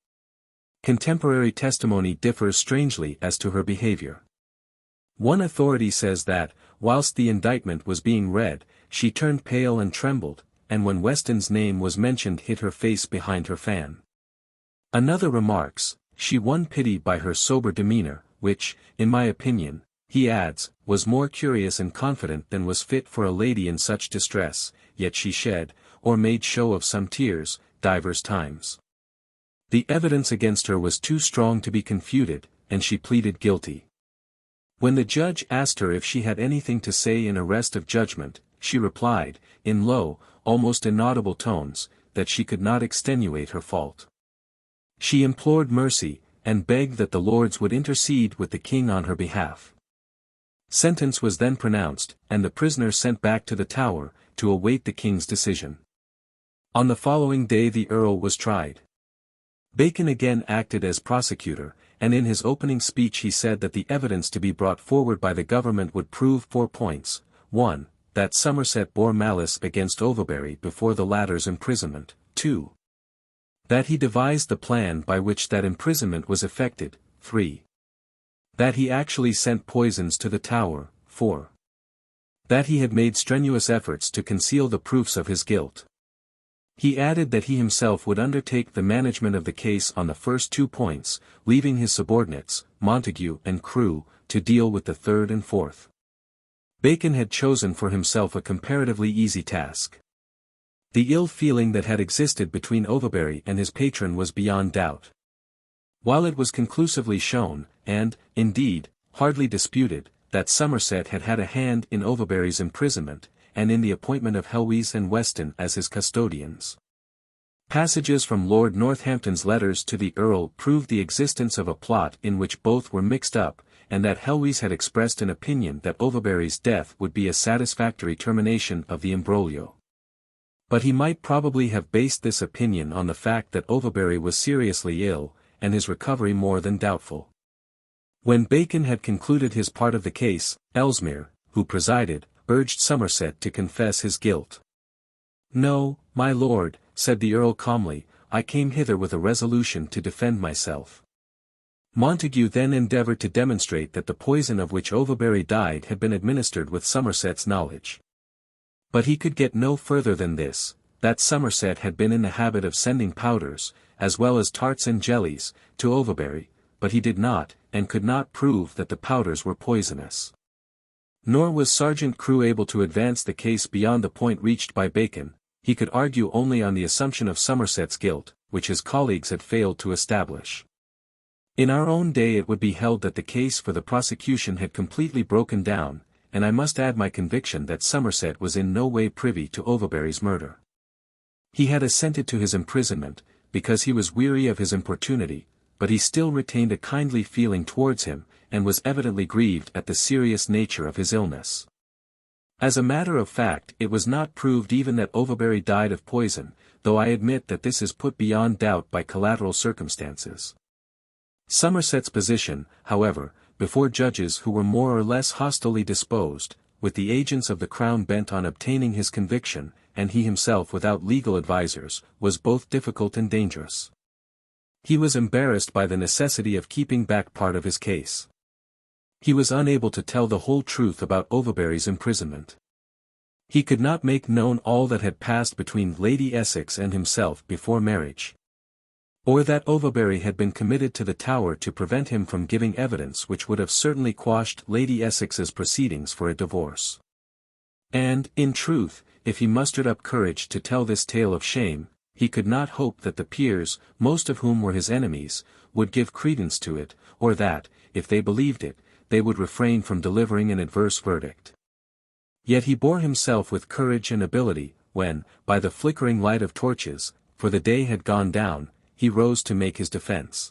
Contemporary testimony differs strangely as to her behavior. One authority says that, whilst the indictment was being read, she turned pale and trembled, and when Weston's name was mentioned hid her face behind her fan. Another remarks, she won pity by her sober demeanor, which, in my opinion, he adds, was more curious and confident than was fit for a lady in such distress, yet she shed, or made show of some tears, divers times. The evidence against her was too strong to be confuted, and she pleaded guilty. When the judge asked her if she had anything to say in arrest of judgment, she replied, in low, almost inaudible tones, that she could not extenuate her fault. She implored mercy, and begged that the lords would intercede with the king on her behalf. Sentence was then pronounced, and the prisoner sent back to the Tower, to await the king's decision. On the following day the Earl was tried. Bacon again acted as prosecutor, and in his opening speech he said that the evidence to be brought forward by the government would prove 4 points: 1. That Somerset bore malice against Overbury before the latter's imprisonment; 2. That he devised the plan by which that imprisonment was effected; 3. That he actually sent poisons to the Tower; 4. That he had made strenuous efforts to conceal the proofs of his guilt. He added that he himself would undertake the management of the case on the first 2 points, leaving his subordinates, Montague and Crewe, to deal with the third and fourth. Bacon had chosen for himself a comparatively easy task. The ill feeling that had existed between Overbury and his patron was beyond doubt. While it was conclusively shown, and, indeed, hardly disputed, that Somerset had had a hand in Overbury's imprisonment, and in the appointment of Helwys and Weston as his custodians. Passages from Lord Northampton's letters to the Earl proved the existence of a plot in which both were mixed up, and that Helwys had expressed an opinion that Overbury's death would be a satisfactory termination of the imbroglio. But he might probably have based this opinion on the fact that Overbury was seriously ill, and his recovery more than doubtful. When Bacon had concluded his part of the case, Ellesmere, who presided, urged Somerset to confess his guilt. "No, my lord," said the Earl calmly, "I came hither with a resolution to defend myself." Montague then endeavoured to demonstrate that the poison of which Overbury died had been administered with Somerset's knowledge. But he could get no further than this, that Somerset had been in the habit of sending powders, as well as tarts and jellies, to Overbury, but he did not, and could not prove that the powders were poisonous. Nor was Sergeant Crewe able to advance the case beyond the point reached by Bacon. He could argue only on the assumption of Somerset's guilt, which his colleagues had failed to establish. In our own day it would be held that the case for the prosecution had completely broken down, and I must add my conviction that Somerset was in no way privy to Overbury's murder. He had assented to his imprisonment, because he was weary of his importunity, but he still retained a kindly feeling towards him, and was evidently grieved at the serious nature of his illness. As a matter of fact, it was not proved even that Overbury died of poison, though I admit that this is put beyond doubt by collateral circumstances. Somerset's position, however, before judges who were more or less hostilely disposed, with the agents of the Crown bent on obtaining his conviction, and he himself without legal advisers, was both difficult and dangerous. He was embarrassed by the necessity of keeping back part of his case. He was unable to tell the whole truth about Overbury's imprisonment. He could not make known all that had passed between Lady Essex and himself before marriage. Or that Overbury had been committed to the Tower to prevent him from giving evidence which would have certainly quashed Lady Essex's proceedings for a divorce. And, in truth, if he mustered up courage to tell this tale of shame, he could not hope that the peers, most of whom were his enemies, would give credence to it, or that, if they believed it, they would refrain from delivering an adverse verdict. Yet he bore himself with courage and ability, when, by the flickering light of torches, for the day had gone down, he rose to make his defense.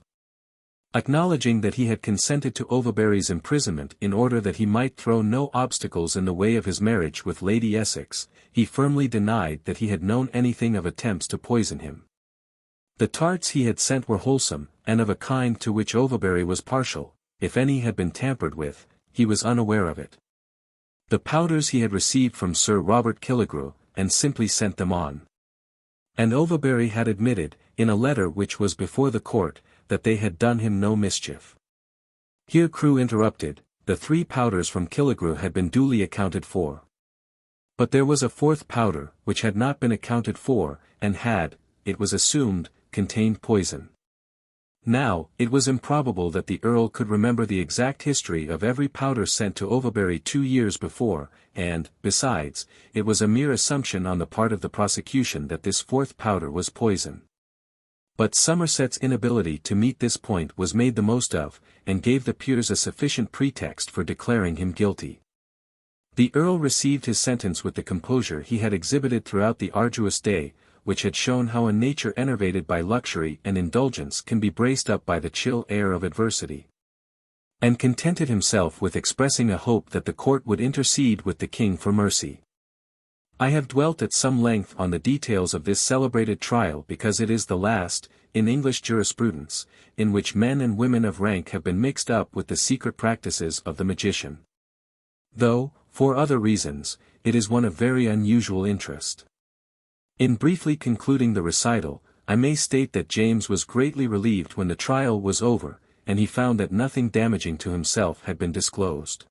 Acknowledging that he had consented to Overbury's imprisonment in order that he might throw no obstacles in the way of his marriage with Lady Essex, he firmly denied that he had known anything of attempts to poison him. The tarts he had sent were wholesome, and of a kind to which Overbury was partial. If any had been tampered with, he was unaware of it. The powders he had received from Sir Robert Killigrew, and simply sent them on. And Overbury had admitted, in a letter which was before the court, that they had done him no mischief. Here Crewe interrupted. The 3 powders from Killigrew had been duly accounted for. But there was a 4th powder, which had not been accounted for, and had, it was assumed, contained poison. Now, it was improbable that the Earl could remember the exact history of every powder sent to Overbury 2 years before, and, besides, it was a mere assumption on the part of the prosecution that this 4th powder was poison. But Somerset's inability to meet this point was made the most of, and gave the peers a sufficient pretext for declaring him guilty. The Earl received his sentence with the composure he had exhibited throughout the arduous day, which had shown how a nature enervated by luxury and indulgence can be braced up by the chill air of adversity. And contented himself with expressing a hope that the court would intercede with the king for mercy. I have dwelt at some length on the details of this celebrated trial because it is the last, in English jurisprudence, in which men and women of rank have been mixed up with the secret practices of the magician. Though, for other reasons, it is one of very unusual interest. In briefly concluding the recital, I may state that James was greatly relieved when the trial was over, and he found that nothing damaging to himself had been disclosed.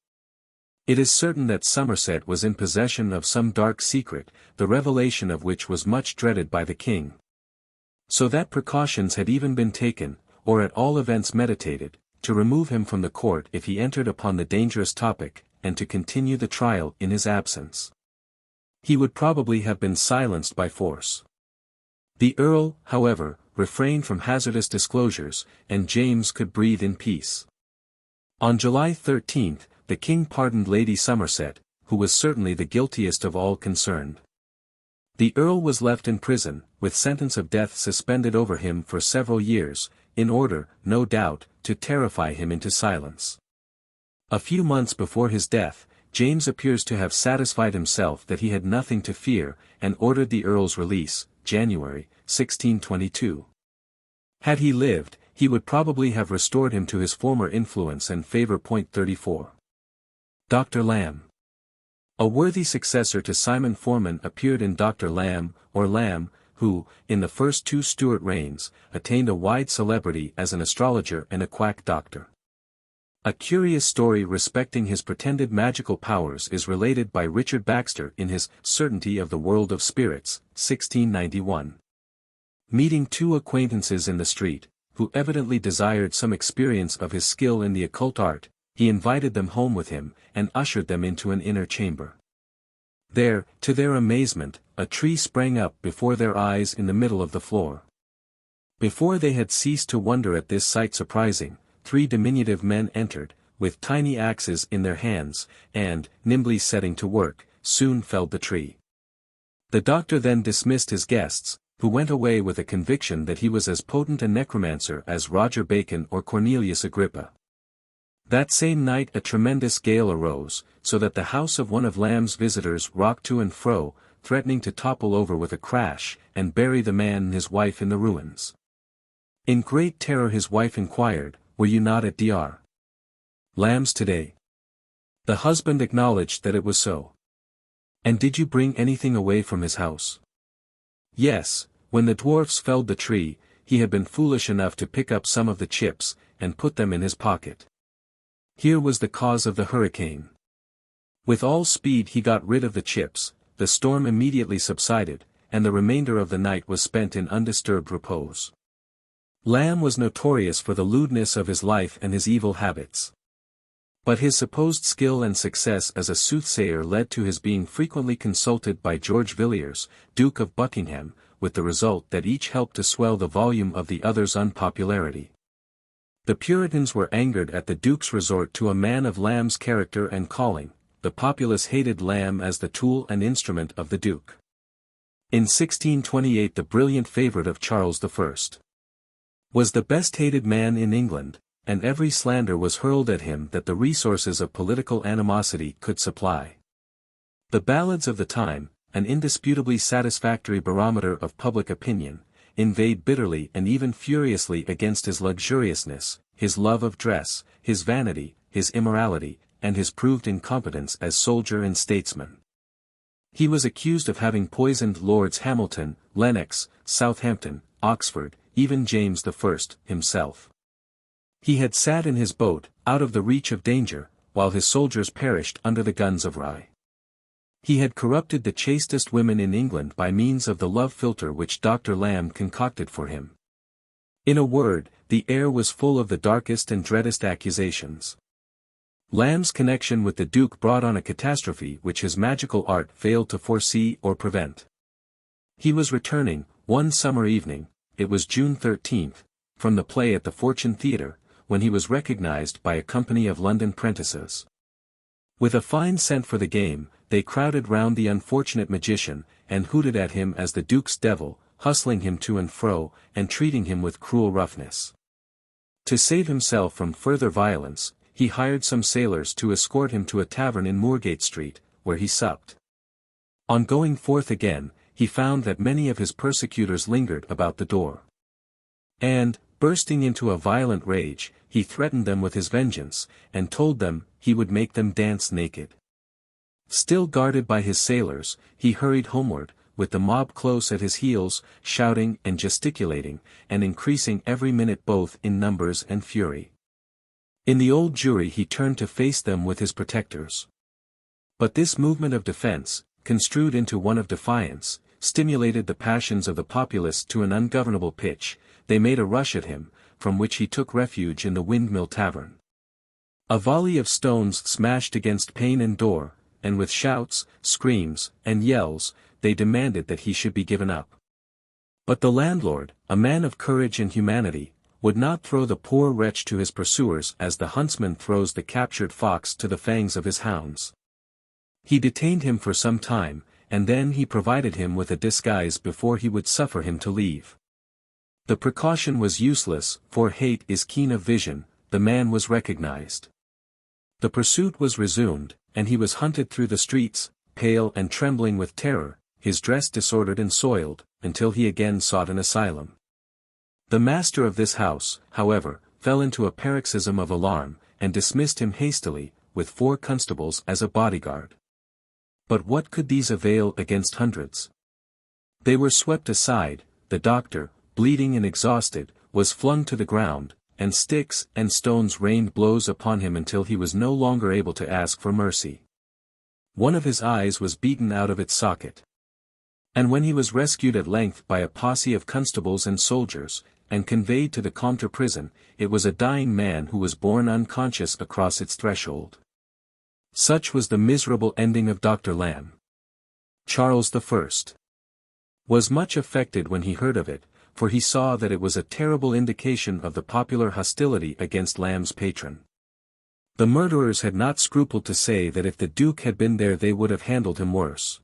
It is certain that Somerset was in possession of some dark secret, the revelation of which was much dreaded by the king. So that precautions had even been taken, or at all events meditated, to remove him from the court if he entered upon the dangerous topic, and to continue the trial in his absence. He would probably have been silenced by force. The Earl, however, refrained from hazardous disclosures, and James could breathe in peace. On July 13th, the king pardoned Lady Somerset, who was certainly the guiltiest of all concerned. The Earl was left in prison, with sentence of death suspended over him for several years, in order, no doubt, to terrify him into silence. A few months before his death, James appears to have satisfied himself that he had nothing to fear, and ordered the Earl's release, January, 1622. Had he lived, he would probably have restored him to his former influence and favour. 34. Dr. Lamb. A worthy successor to Simon Forman appeared in Dr. Lamb, or Lamb, who, in the first 2 Stuart reigns, attained a wide celebrity as an astrologer and a quack doctor. A curious story respecting his pretended magical powers is related by Richard Baxter in his Certainty of the World of Spirits, 1691. Meeting 2 acquaintances in the street, who evidently desired some experience of his skill in the occult art, he invited them home with him, and ushered them into an inner chamber. There, to their amazement, a tree sprang up before their eyes in the middle of the floor. Before they had ceased to wonder at this sight surprising, 3 diminutive men entered, with tiny axes in their hands, and, nimbly setting to work, soon felled the tree. The doctor then dismissed his guests, who went away with a conviction that he was as potent a necromancer as Roger Bacon or Cornelius Agrippa. That same night a tremendous gale arose, so that the house of one of Lamb's visitors rocked to and fro, threatening to topple over with a crash, and bury the man and his wife in the ruins. In great terror his wife inquired, "Were you not at Dr. Lamb's today?" The husband acknowledged that it was so. "And did you bring anything away from his house?" "Yes, when the dwarfs felled the tree, he had been foolish enough to pick up some of the chips, and put them in his pocket. Here was the cause of the hurricane. With all speed he got rid of the chips, the storm immediately subsided, and the remainder of the night was spent in undisturbed repose. Lamb was notorious for the lewdness of his life and his evil habits. But his supposed skill and success as a soothsayer led to his being frequently consulted by George Villiers, Duke of Buckingham, with the result that each helped to swell the volume of the other's unpopularity. The Puritans were angered at the Duke's resort to a man of Lamb's character and calling. The populace hated Lamb as the tool and instrument of the Duke. In 1628 the brilliant favourite of Charles I was the best-hated man in England, and every slander was hurled at him that the resources of political animosity could supply. The ballads of the time, an indisputably satisfactory barometer of public opinion, inveighed bitterly and even furiously against his luxuriousness, his love of dress, his vanity, his immorality, and his proved incompetence as soldier and statesman. He was accused of having poisoned Lords Hamilton, Lennox, Southampton, Oxford, even James I himself. He had sat in his boat, out of the reach of danger, while his soldiers perished under the guns of Rye. He had corrupted the chastest women in England by means of the love philtre which Dr. Lamb concocted for him. In a word, the air was full of the darkest and dreadest accusations. Lamb's connection with the Duke brought on a catastrophe which his magical art failed to foresee or prevent. He was returning, one summer evening, it was June 13th, from the play at the Fortune Theatre, when he was recognized by a company of London prentices. With a fine scent for the game, they crowded round the unfortunate magician, and hooted at him as the Duke's devil, hustling him to and fro, and treating him with cruel roughness. To save himself from further violence, he hired some sailors to escort him to a tavern in Moorgate Street, where he supped. On going forth again, he found that many of his persecutors lingered about the door. And, bursting into a violent rage, he threatened them with his vengeance, and told them he would make them dance naked. Still guarded by his sailors, he hurried homeward, with the mob close at his heels, shouting and gesticulating, and increasing every minute both in numbers and fury. In the Old Jury he turned to face them with his protectors. But this movement of defense, construed into one of defiance, stimulated the passions of the populace to an ungovernable pitch. They made a rush at him, from which he took refuge in the Windmill Tavern. A volley of stones smashed against pane and door, and with shouts, screams, and yells, they demanded that he should be given up. But the landlord, a man of courage and humanity, would not throw the poor wretch to his pursuers as the huntsman throws the captured fox to the fangs of his hounds. He detained him for some time, and then he provided him with a disguise before he would suffer him to leave. The precaution was useless, for hate is keen of vision. The man was recognized. The pursuit was resumed, and he was hunted through the streets, pale and trembling with terror, his dress disordered and soiled, until he again sought an asylum. The master of this house, however, fell into a paroxysm of alarm, and dismissed him hastily, with 4 constables as a bodyguard. But what could these avail against hundreds? They were swept aside. The doctor, bleeding and exhausted, was flung to the ground, and sticks and stones rained blows upon him until he was no longer able to ask for mercy. One of his eyes was beaten out of its socket. And when he was rescued at length by a posse of constables and soldiers, and conveyed to the Compter prison, it was a dying man who was borne unconscious across its threshold. Such was the miserable ending of Dr. Lamb. Charles I was much affected when he heard of it, for he saw that it was a terrible indication of the popular hostility against Lamb's patron. The murderers had not scrupled to say that if the Duke had been there they would have handled him worse.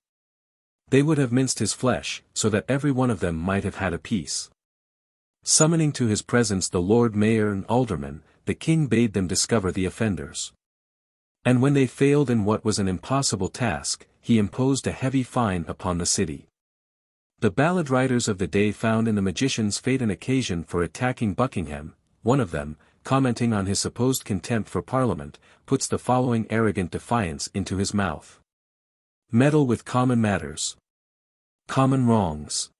They would have minced his flesh, so that every one of them might have had a piece. Summoning to his presence the Lord Mayor and Aldermen, the king bade them discover the offenders. And when they failed in what was an impossible task, he imposed a heavy fine upon the city. The ballad writers of the day found in the magician's fate an occasion for attacking Buckingham. One of them, commenting on his supposed contempt for Parliament, puts the following arrogant defiance into his mouth. Meddle with common matters. Common wrongs.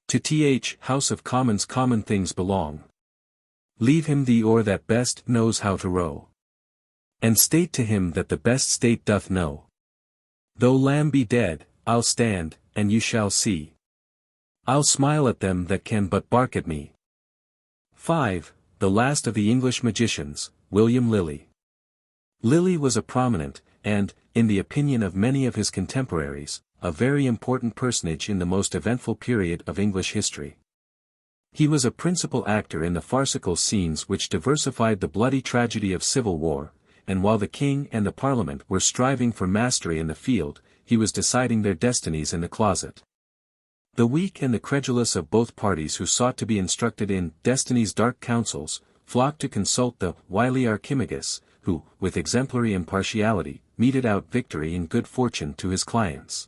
To th House of Commons common things belong. Leave him the oar that best knows how to row. And state to him that the best state doth know. Though Lamb be dead, I'll stand, and you shall see. I'll smile at them that can but bark at me. 5. The last of the English magicians, William Lilly. Lilly was a prominent, and, in the opinion of many of his contemporaries, a very important personage in the most eventful period of English history. He was a principal actor in the farcical scenes which diversified the bloody tragedy of civil war, and while the king and the parliament were striving for mastery in the field, he was deciding their destinies in the closet. The weak and the credulous of both parties who sought to be instructed in destiny's dark counsels, flocked to consult the wily Archimagus, who, with exemplary impartiality, meted out victory and good fortune to his clients,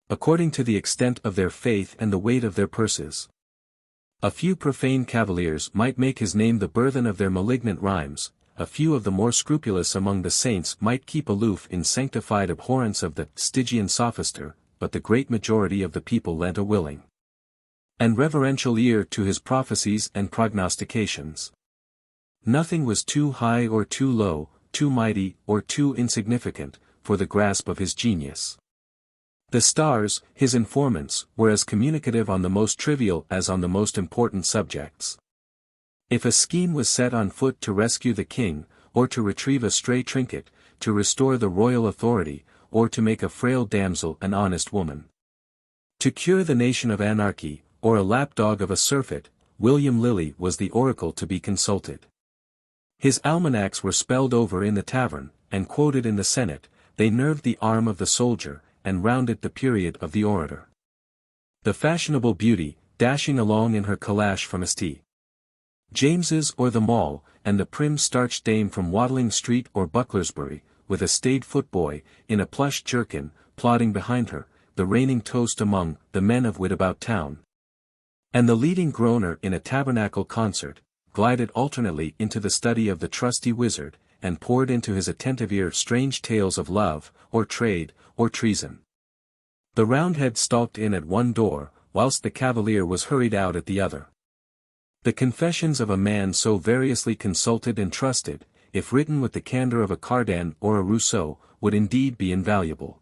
according to the extent of their faith and the weight of their purses. A few profane cavaliers might make his name the burthen of their malignant rhymes, a few of the more scrupulous among the saints might keep aloof in sanctified abhorrence of the Stygian sophister, but the great majority of the people lent a willing and reverential ear to his prophecies and prognostications. Nothing was too high or too low, too mighty or too insignificant, for the grasp of his genius. The stars, his informants, were as communicative on the most trivial as on the most important subjects. If a scheme was set on foot to rescue the king, or to retrieve a stray trinket, to restore the royal authority, or to make a frail damsel an honest woman, to cure the nation of anarchy, or a lapdog of a surfeit, William Lilly was the oracle to be consulted. His almanacs were spelled over in the tavern, and quoted in the Senate, they nerved the arm of the soldier, and rounded the period of the orator. The fashionable beauty, dashing along in her calash from St. James's or the Mall, and the prim starched dame from Watling Street or Bucklersbury, with a staid footboy, in a plush jerkin, plodding behind her, the reigning toast among the men of wit about town, and the leading groaner in a tabernacle concert, glided alternately into the study of the trusty wizard, and poured into his attentive ear strange tales of love, or trade, or treason. The Roundhead stalked in at one door, whilst the Cavalier was hurried out at the other. The confessions of a man so variously consulted and trusted, if written with the candour of a Cardan or a Rousseau, would indeed be invaluable.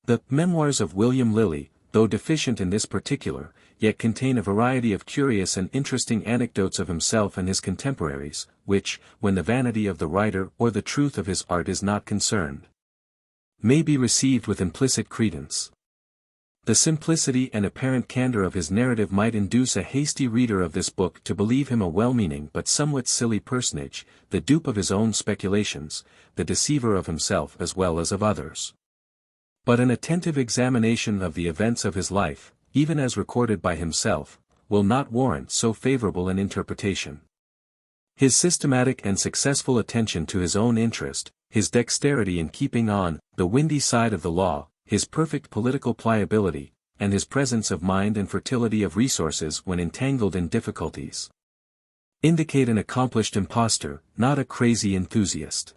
The Memoirs of William Lilly, though deficient in this particular, yet contain a variety of curious and interesting anecdotes of himself and his contemporaries, which, when the vanity of the writer or the truth of his art is not concerned, may be received with implicit credence. The simplicity and apparent candor of his narrative might induce a hasty reader of this book to believe him a well-meaning but somewhat silly personage, the dupe of his own speculations, the deceiver of himself as well as of others. But an attentive examination of the events of his life, even as recorded by himself, will not warrant so favorable an interpretation. His systematic and successful attention to his own interest, his dexterity in keeping on the windy side of the law, his perfect political pliability, and his presence of mind and fertility of resources when entangled in difficulties, indicate an accomplished impostor, not a crazy enthusiast.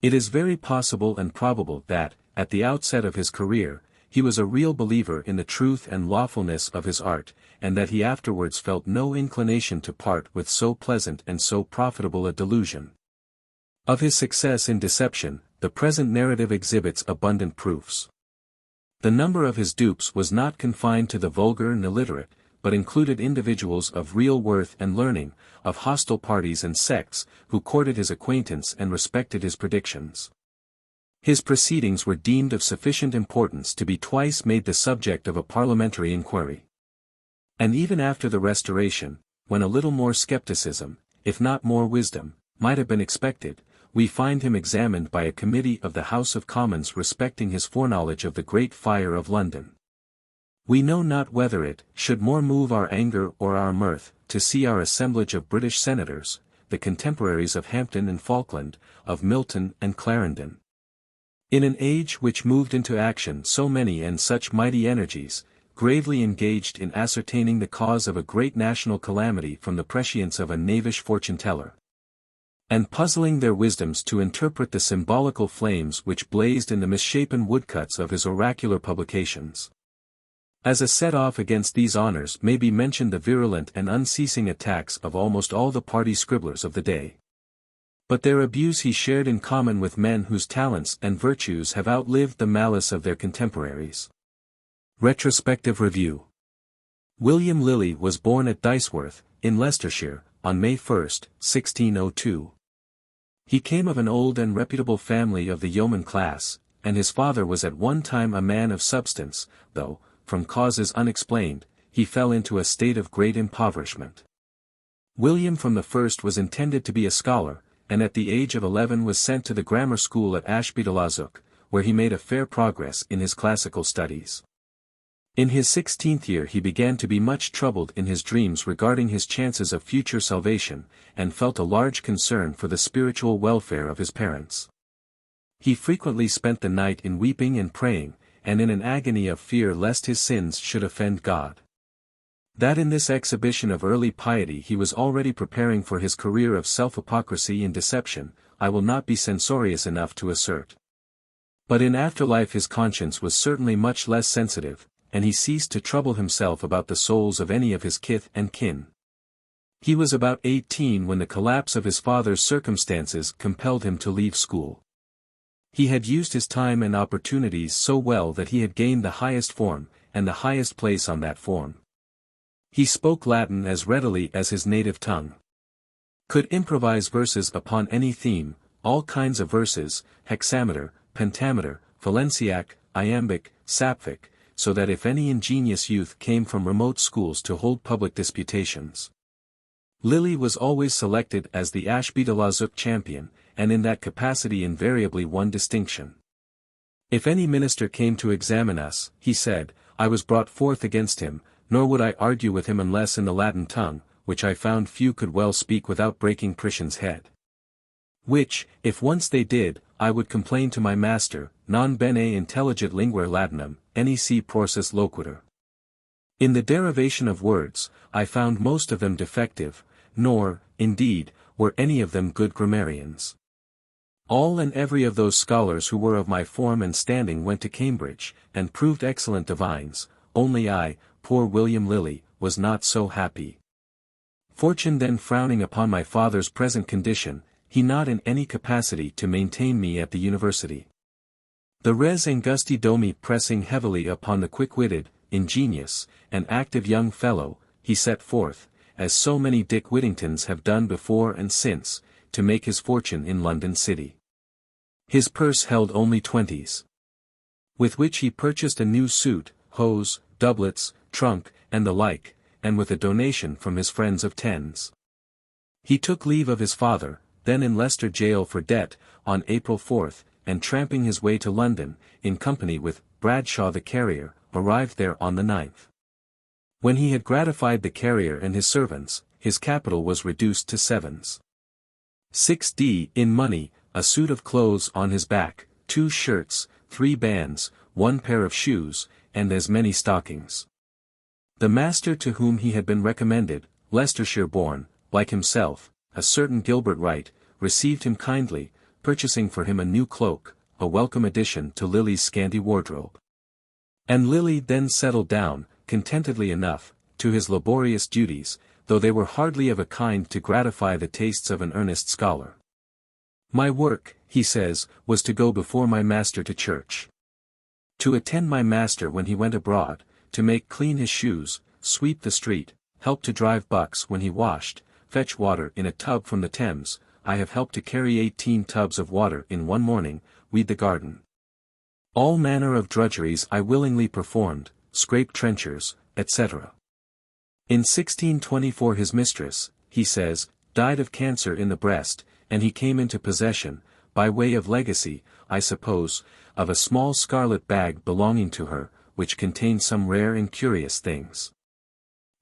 It is very possible and probable that, at the outset of his career, he was a real believer in the truth and lawfulness of his art, and that he afterwards felt no inclination to part with so pleasant and so profitable a delusion. Of his success in deception, the present narrative exhibits abundant proofs. The number of his dupes was not confined to the vulgar and illiterate, but included individuals of real worth and learning, of hostile parties and sects, who courted his acquaintance and respected his predictions. His proceedings were deemed of sufficient importance to be twice made the subject of a parliamentary inquiry. And even after the Restoration, when a little more skepticism, if not more wisdom, might have been expected, we find him examined by a committee of the House of Commons respecting his foreknowledge of the Great Fire of London. We know not whether it should more move our anger or our mirth, to see our assemblage of British senators, the contemporaries of Hampden and Falkland, of Milton and Clarendon, in an age which moved into action so many and such mighty energies, gravely engaged in ascertaining the cause of a great national calamity from the prescience of a knavish fortune-teller, and puzzling their wisdoms to interpret the symbolical flames which blazed in the misshapen woodcuts of his oracular publications. As a set-off against these honors may be mentioned the virulent and unceasing attacks of almost all the party scribblers of the day. But their abuse he shared in common with men whose talents and virtues have outlived the malice of their contemporaries. Retrospective Review. William Lilly was born at Diceworth, in Leicestershire, on May 1, 1602. He came of an old and reputable family of the yeoman class, and his father was at one time a man of substance, though, from causes unexplained, he fell into a state of great impoverishment. William from the first was intended to be a scholar, and at the age of 11 was sent to the grammar school at Ashby-de-la-Zouch, where he made a fair progress in his classical studies. In his 16th year he began to be much troubled in his dreams regarding his chances of future salvation, and felt a large concern for the spiritual welfare of his parents. He frequently spent the night in weeping and praying, and in an agony of fear lest his sins should offend God. That in this exhibition of early piety he was already preparing for his career of self-hypocrisy and deception, I will not be censorious enough to assert. But in afterlife his conscience was certainly much less sensitive, and he ceased to trouble himself about the souls of any of his kith and kin. He was about 18 when the collapse of his father's circumstances compelled him to leave school. He had used his time and opportunities so well that he had gained the highest form, and the highest place on that form. He spoke Latin as readily as his native tongue. Could improvise verses upon any theme, all kinds of verses, hexameter, pentameter, Valenciac, iambic, saphic, so that if any ingenious youth came from remote schools to hold public disputations, Lilly was always selected as the Ashby-de-la-Zouch champion, and in that capacity invariably won distinction. If any minister came to examine us, he said, I was brought forth against him, nor would I argue with him unless in the Latin tongue, which I found few could well speak without breaking Priscian's head. Which, if once they did, I would complain to my master, non bene intelligit linguae Latinum, nec prorsus loquitur. In the derivation of words, I found most of them defective, nor, indeed, were any of them good grammarians. All and every of those scholars who were of my form and standing went to Cambridge, and proved excellent divines, only I, poor William Lilly, was not so happy. Fortune then frowning upon my father's present condition, he not in any capacity to maintain me at the university. The res angusti domi pressing heavily upon the quick-witted, ingenious, and active young fellow, he set forth, as so many Dick Whittingtons have done before and since, to make his fortune in London City. His purse held only 20s, with which he purchased a new suit, hose, doublets, trunk, and the like, and with a donation from his friends of 10s. He took leave of his father, then in Leicester jail for debt, on April 4, and tramping his way to London, in company with Bradshaw the carrier, arrived there on the 9th. When he had gratified the carrier and his servants, his capital was reduced to 7s. 6d in money, a suit of clothes on his back, 2 shirts, 3 bands, 1 pair of shoes, and as many stockings. The master to whom he had been recommended, Leicestershire born, like himself, a certain Gilbert Wright, received him kindly, purchasing for him a new cloak, a welcome addition to Lilly's scanty wardrobe. And Lilly then settled down, contentedly enough, to his laborious duties, though they were hardly of a kind to gratify the tastes of an earnest scholar. My work, he says, was to go before my master to church, to attend my master when he went abroad, to make clean his shoes, sweep the street, help to drive bucks when he washed, fetch water in a tub from the Thames. I have helped to carry 18 tubs of water in one morning, weed the garden. All manner of drudgeries I willingly performed, scrape trenchers, etc. In 1624 his mistress, he says, died of cancer in the breast, and he came into possession, by way of legacy, I suppose, of a small scarlet bag belonging to her, which contained some rare and curious things.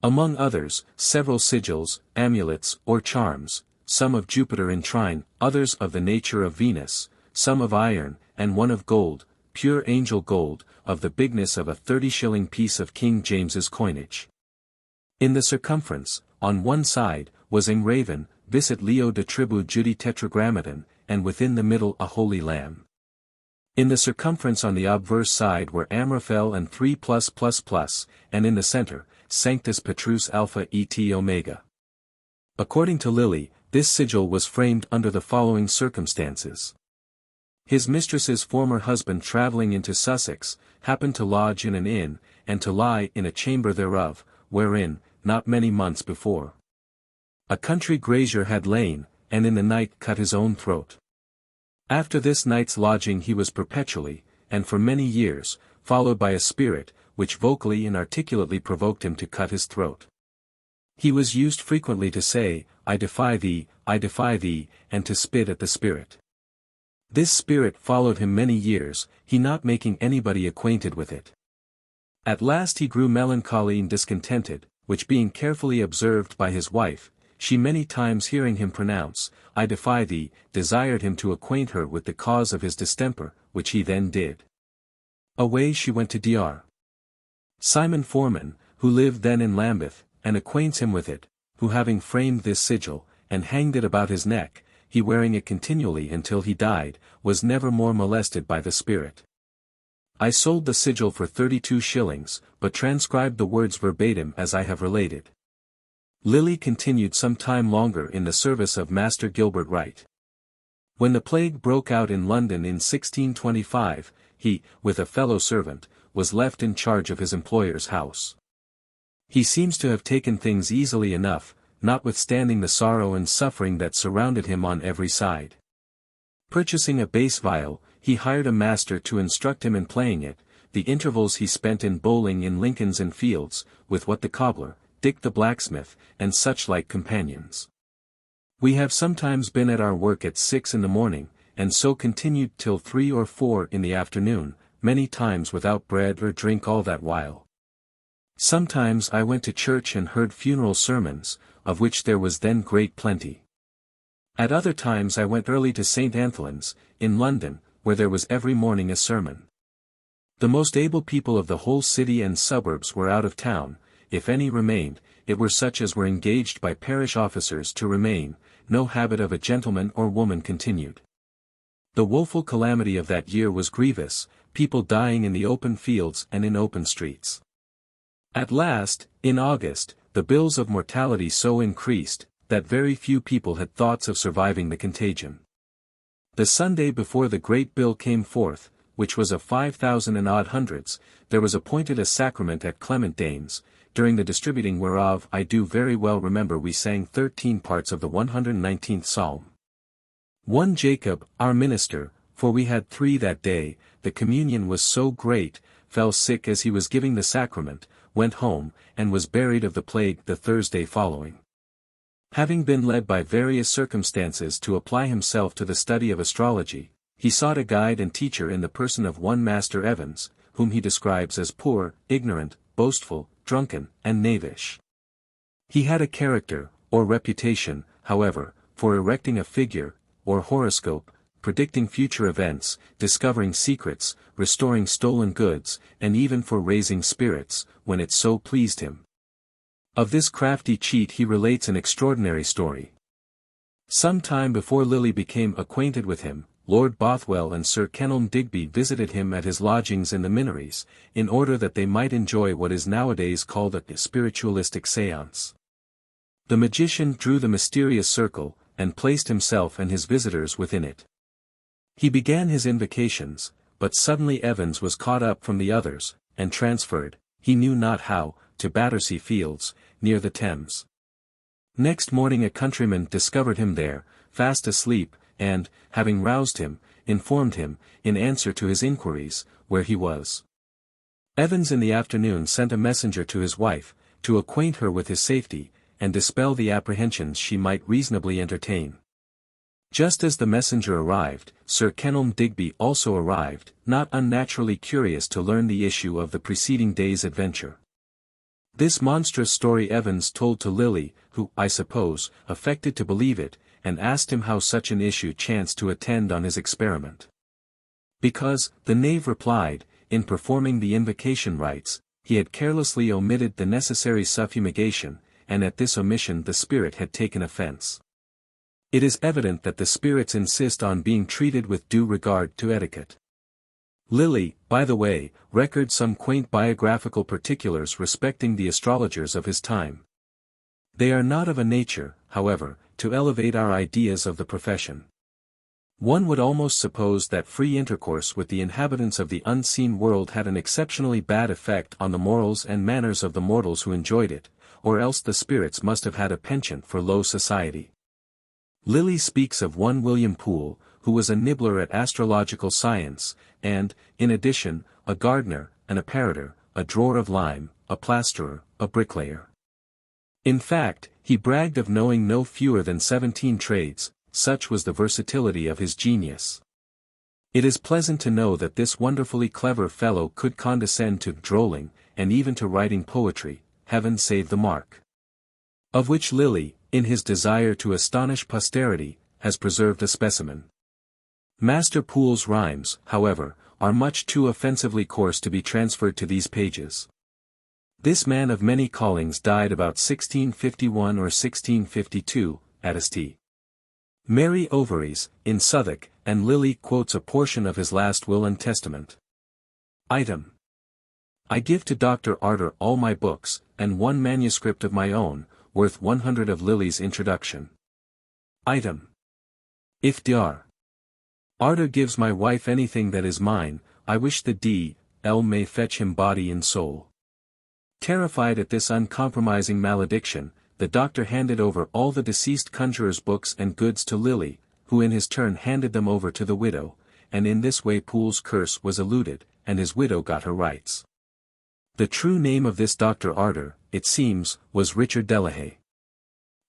Among others, several sigils, amulets, or charms, some of Jupiter in trine, others of the nature of Venus, some of iron, and one of gold, pure angel gold, of the bigness of a 30-shilling piece of King James's coinage. In the circumference, on one side, was engraven, Vicit Leo de tribu Judi tetragrammaton, and within the middle a holy lamb. In the circumference on the obverse side were Amraphel and 3+++, and in the center, Sanctus Petrus Alpha et Omega. According to Lilly, this sigil was framed under the following circumstances. His mistress's former husband travelling into Sussex, happened to lodge in an inn, and to lie in a chamber thereof, wherein, not many months before, A country grazier had lain, and in the night cut his own throat. After this night's lodging he was perpetually, and for many years, followed by a spirit, which vocally and articulately provoked him to cut his throat. He was used frequently to say, I defy thee, and to spit at the spirit. This spirit followed him many years, he not making anybody acquainted with it. At last he grew melancholy and discontented, which being carefully observed by his wife, she many times hearing him pronounce, I defy thee, desired him to acquaint her with the cause of his distemper, which he then did. Away she went to Dr. Simon Foreman, who lived then in Lambeth, and acquaints him with it, who having framed this sigil, and hanged it about his neck, he wearing it continually until he died, was never more molested by the spirit. I sold the sigil for 32 shillings, but transcribed the words verbatim as I have related. Lilly continued some time longer in the service of Master Gilbert Wright. When the plague broke out in London in 1625, he, with a fellow servant, was left in charge of his employer's house. He seems to have taken things easily enough, notwithstanding the sorrow and suffering that surrounded him on every side. Purchasing a bass viol, he hired a master to instruct him in playing it, the intervals he spent in bowling in Lincoln's Inn Fields, with what the cobbler, Dick the blacksmith, and such like companions. We have sometimes been at our work at 6 in the morning, and so continued till 3 or 4 in the afternoon, many times without bread or drink all that while. Sometimes I went to church and heard funeral sermons, of which there was then great plenty. At other times I went early to St. Anthelon's, in London, where there was every morning a sermon. The most able people of the whole city and suburbs were out of town. If any remained, it were such as were engaged by parish officers to remain, no habit of a gentleman or woman continued. The woeful calamity of that year was grievous, people dying in the open fields and in open streets. At last, in August, the bills of mortality so increased, that very few people had thoughts of surviving the contagion. The Sunday before the great bill came forth, which was of 5,000 and odd hundreds, there was appointed a sacrament at Clement Danes, during the distributing whereof I do very well remember we sang 13 parts of the 119th Psalm. One Jacob, our minister, for we had 3 that day, the communion was so great, fell sick as he was giving the sacrament, went home, and was buried of the plague the Thursday following. Having been led by various circumstances to apply himself to the study of astrology, he sought a guide and teacher in the person of one Master Evans, whom he describes as poor, ignorant, boastful, drunken, and knavish. He had a character, or reputation, however, for erecting a figure, or horoscope, predicting future events, discovering secrets, restoring stolen goods, and even for raising spirits, when it so pleased him. Of this crafty cheat he relates an extraordinary story. Some time before Lilly became acquainted with him, Lord Bothwell and Sir Kenelm Digby visited him at his lodgings in the Minories, in order that they might enjoy what is nowadays called a spiritualistic séance. The magician drew the mysterious circle, and placed himself and his visitors within it. He began his invocations, but suddenly Evans was caught up from the others, and transferred, he knew not how, to Battersea Fields, near the Thames. Next morning a countryman discovered him there, fast asleep, and, having roused him, informed him, in answer to his inquiries, where he was. Evans in the afternoon sent a messenger to his wife, to acquaint her with his safety, and dispel the apprehensions she might reasonably entertain. Just as the messenger arrived, Sir Kenelm Digby also arrived, not unnaturally curious to learn the issue of the preceding day's adventure. This monstrous story Evans told to Lilly, who, I suppose, affected to believe it, and asked him how such an issue chanced to attend on his experiment. Because, the knave replied, in performing the invocation rites, he had carelessly omitted the necessary suffumigation, and at this omission the spirit had taken offense. It is evident that the spirits insist on being treated with due regard to etiquette. Lilly, by the way, records some quaint biographical particulars respecting the astrologers of his time. They are not of a nature, however, to elevate our ideas of the profession. One would almost suppose that free intercourse with the inhabitants of the unseen world had an exceptionally bad effect on the morals and manners of the mortals who enjoyed it, or else the spirits must have had a penchant for low society. Lilly speaks of one William Poole, who was a nibbler at astrological science, and, in addition, a gardener, an apparator, a drawer of lime, a plasterer, a bricklayer. In fact, he bragged of knowing no fewer than 17 trades, such was the versatility of his genius. It is pleasant to know that this wonderfully clever fellow could condescend to drolling, and even to writing poetry, heaven save the mark. Of which Lilly, in his desire to astonish posterity, has preserved a specimen. Master Poole's rhymes, however, are much too offensively coarse to be transferred to these pages. This man of many callings died about 1651 or 1652, at St. Mary Overies, in Southwark, and Lilly quotes a portion of his last will and testament. Item. I give to Dr. Arter all my books, and one manuscript of my own, worth 100 of Lilly's introduction. Item. If Dr. Arter gives my wife anything that is mine, I wish the D.L. may fetch him body and soul. Terrified at this uncompromising malediction, the doctor handed over all the deceased conjurer's books and goods to Lilly, who in his turn handed them over to the widow, and in this way Poole's curse was eluded, and his widow got her rights. The true name of this Dr. Arter, it seems, was Richard Delahaye.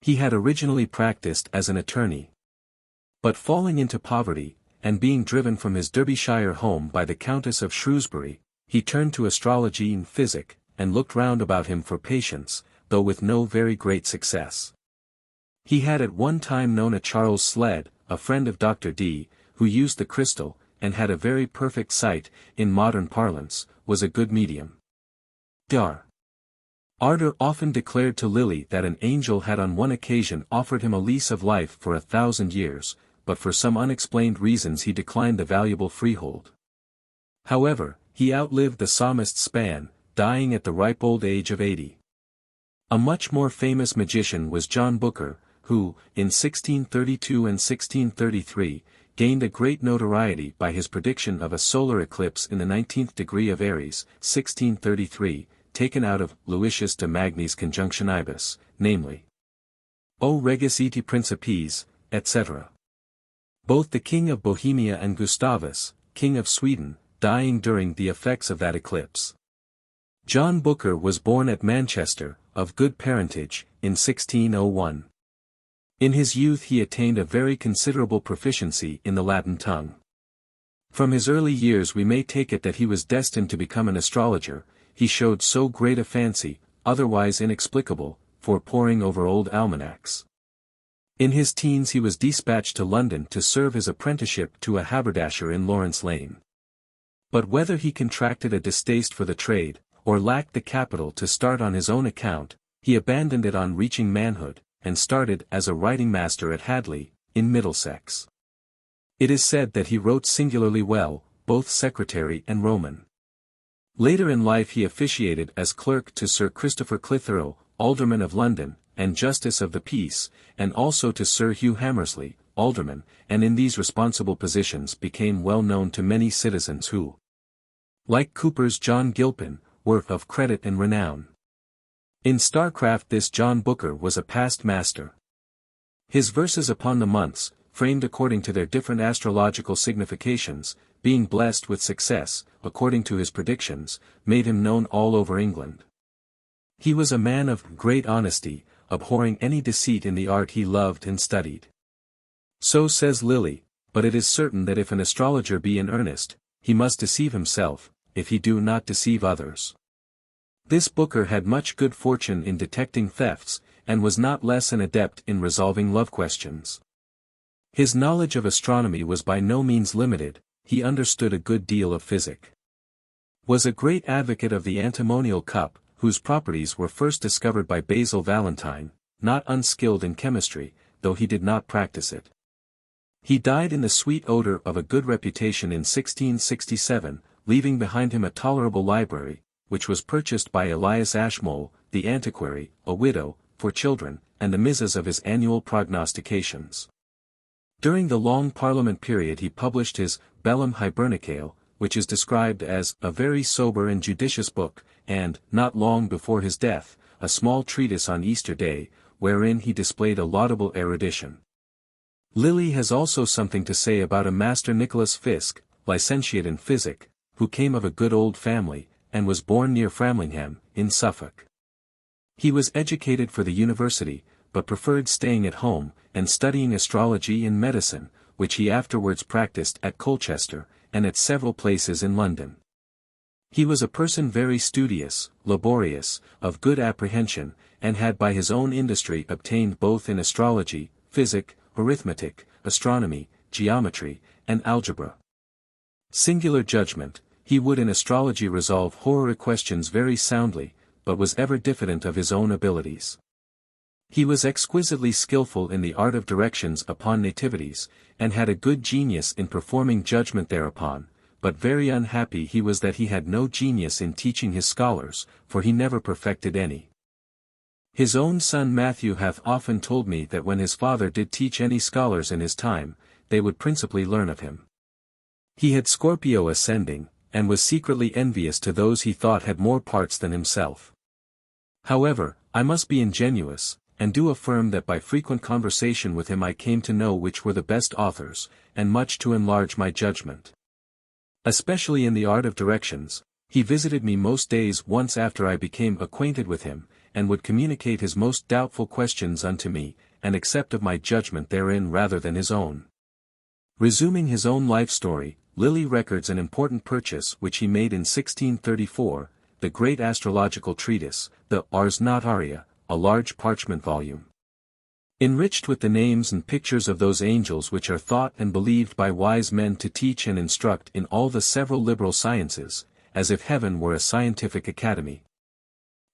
He had originally practiced as an attorney. But falling into poverty, and being driven from his Derbyshire home by the Countess of Shrewsbury, he turned to astrology and physic, and looked round about him for patients, though with no very great success. He had at one time known a Charles Sled, a friend of Dr. D, who used the crystal, and had a very perfect sight, in modern parlance, was a good medium. Dr. Arter often declared to Lilly that an angel had on one occasion offered him a lease of life for 1,000 years, but for some unexplained reasons he declined the valuable freehold. However, he outlived the psalmist's span, dying at the ripe old age of 80. A much more famous magician was John Booker, who, in 1632 and 1633, gained a great notoriety by his prediction of a solar eclipse in the 19th degree of Aries, 1633, taken out of Lucius de Magnis Conjunctionibus, namely, O regis ite principes, etc. Both the King of Bohemia and Gustavus, King of Sweden, dying during the effects of that eclipse. John Booker was born at Manchester, of good parentage, in 1601. In his youth he attained a very considerable proficiency in the Latin tongue. From his early years we may take it that he was destined to become an astrologer. He showed so great a fancy, otherwise inexplicable, for poring over old almanacs. In his teens he was dispatched to London to serve his apprenticeship to a haberdasher in Lawrence Lane. But whether he contracted a distaste for the trade, or lacked the capital to start on his own account, he abandoned it on reaching manhood, and started as a writing master at Hadley, in Middlesex. It is said that he wrote singularly well, both secretary and Roman. Later in life he officiated as clerk to Sir Christopher Clitheroe, Alderman of London, and Justice of the Peace, and also to Sir Hugh Hammersley, Alderman, and in these responsible positions became well known to many citizens who, like Cooper's John Gilpin, were of credit and renown. In StarCraft this John Booker was a past master. His verses upon the months, framed according to their different astrological significations, being blessed with success, according to his predictions, made him known all over England. He was a man of great honesty, abhorring any deceit in the art he loved and studied. So says Lilly, but it is certain that if an astrologer be in earnest, he must deceive himself, if he do not deceive others. This Booker had much good fortune in detecting thefts, and was not less an adept in resolving love questions. His knowledge of astronomy was by no means limited, he understood a good deal of physic. Was a great advocate of the antimonial cup, whose properties were first discovered by Basil Valentine, not unskilled in chemistry, though he did not practice it. He died in the sweet odor of a good reputation in 1667, leaving behind him a tolerable library, which was purchased by Elias Ashmole, the antiquary, a widow, for children, and the misses of his annual prognostications. During the long Parliament period he published his Bellum Hibernicale, which is described as a very sober and judicious book, and, not long before his death, a small treatise on Easter Day, wherein he displayed a laudable erudition. Lilly has also something to say about a Master Nicholas Fiske, licentiate in physic, who came of a good old family, and was born near Framlingham, in Suffolk. He was educated for the university, but preferred staying at home, and studying astrology and medicine, which he afterwards practiced at Colchester, and at several places in London. He was a person very studious, laborious, of good apprehension, and had by his own industry obtained both in astrology, physic, arithmetic, astronomy, geometry, and algebra. Singular judgment, he would in astrology resolve horary questions very soundly, but was ever diffident of his own abilities. He was exquisitely skilful in the art of directions upon nativities, and had a good genius in performing judgment thereupon, but very unhappy he was that he had no genius in teaching his scholars, for he never perfected any. His own son Matthew hath often told me that when his father did teach any scholars in his time, they would principally learn of him. He had Scorpio ascending, and was secretly envious to those he thought had more parts than himself. However, I must be ingenuous, and do affirm that by frequent conversation with him I came to know which were the best authors, and much to enlarge my judgment. Especially in the art of directions, he visited me most days once after I became acquainted with him, and would communicate his most doubtful questions unto me, and accept of my judgment therein rather than his own. Resuming his own life story, Lilly records an important purchase which he made in 1634, the great astrological treatise, the Ars Notaria, a large parchment volume. Enriched with the names and pictures of those angels which are thought and believed by wise men to teach and instruct in all the several liberal sciences, as if heaven were a scientific academy.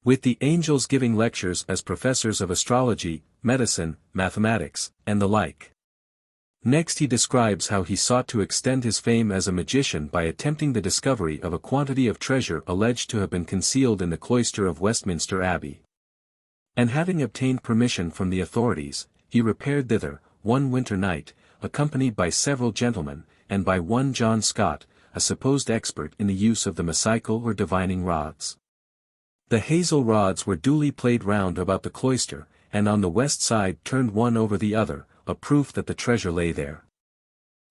With the angels giving lectures as professors of astrology, medicine, mathematics, and the like. Next he describes how he sought to extend his fame as a magician by attempting the discovery of a quantity of treasure alleged to have been concealed in the cloister of Westminster Abbey. And having obtained permission from the authorities, he repaired thither, one winter night, accompanied by several gentlemen, and by one John Scott, a supposed expert in the use of the massical or divining rods. The hazel rods were duly played round about the cloister, and on the west side turned one over the other, a proof that the treasure lay there.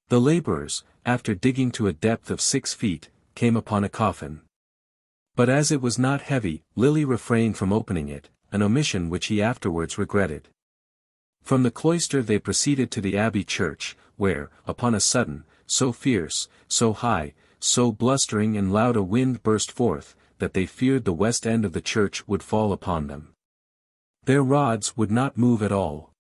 The laborers, after digging to a depth of 6 feet, came upon a coffin. But as it was not heavy, Lilly refrained from opening it, an omission which he afterwards regretted. From the cloister they proceeded to the abbey church, where, upon a sudden, so fierce, so high, so blustering and loud a wind burst forth, that they feared the west end of the church would fall upon them. Their rods would not move at all.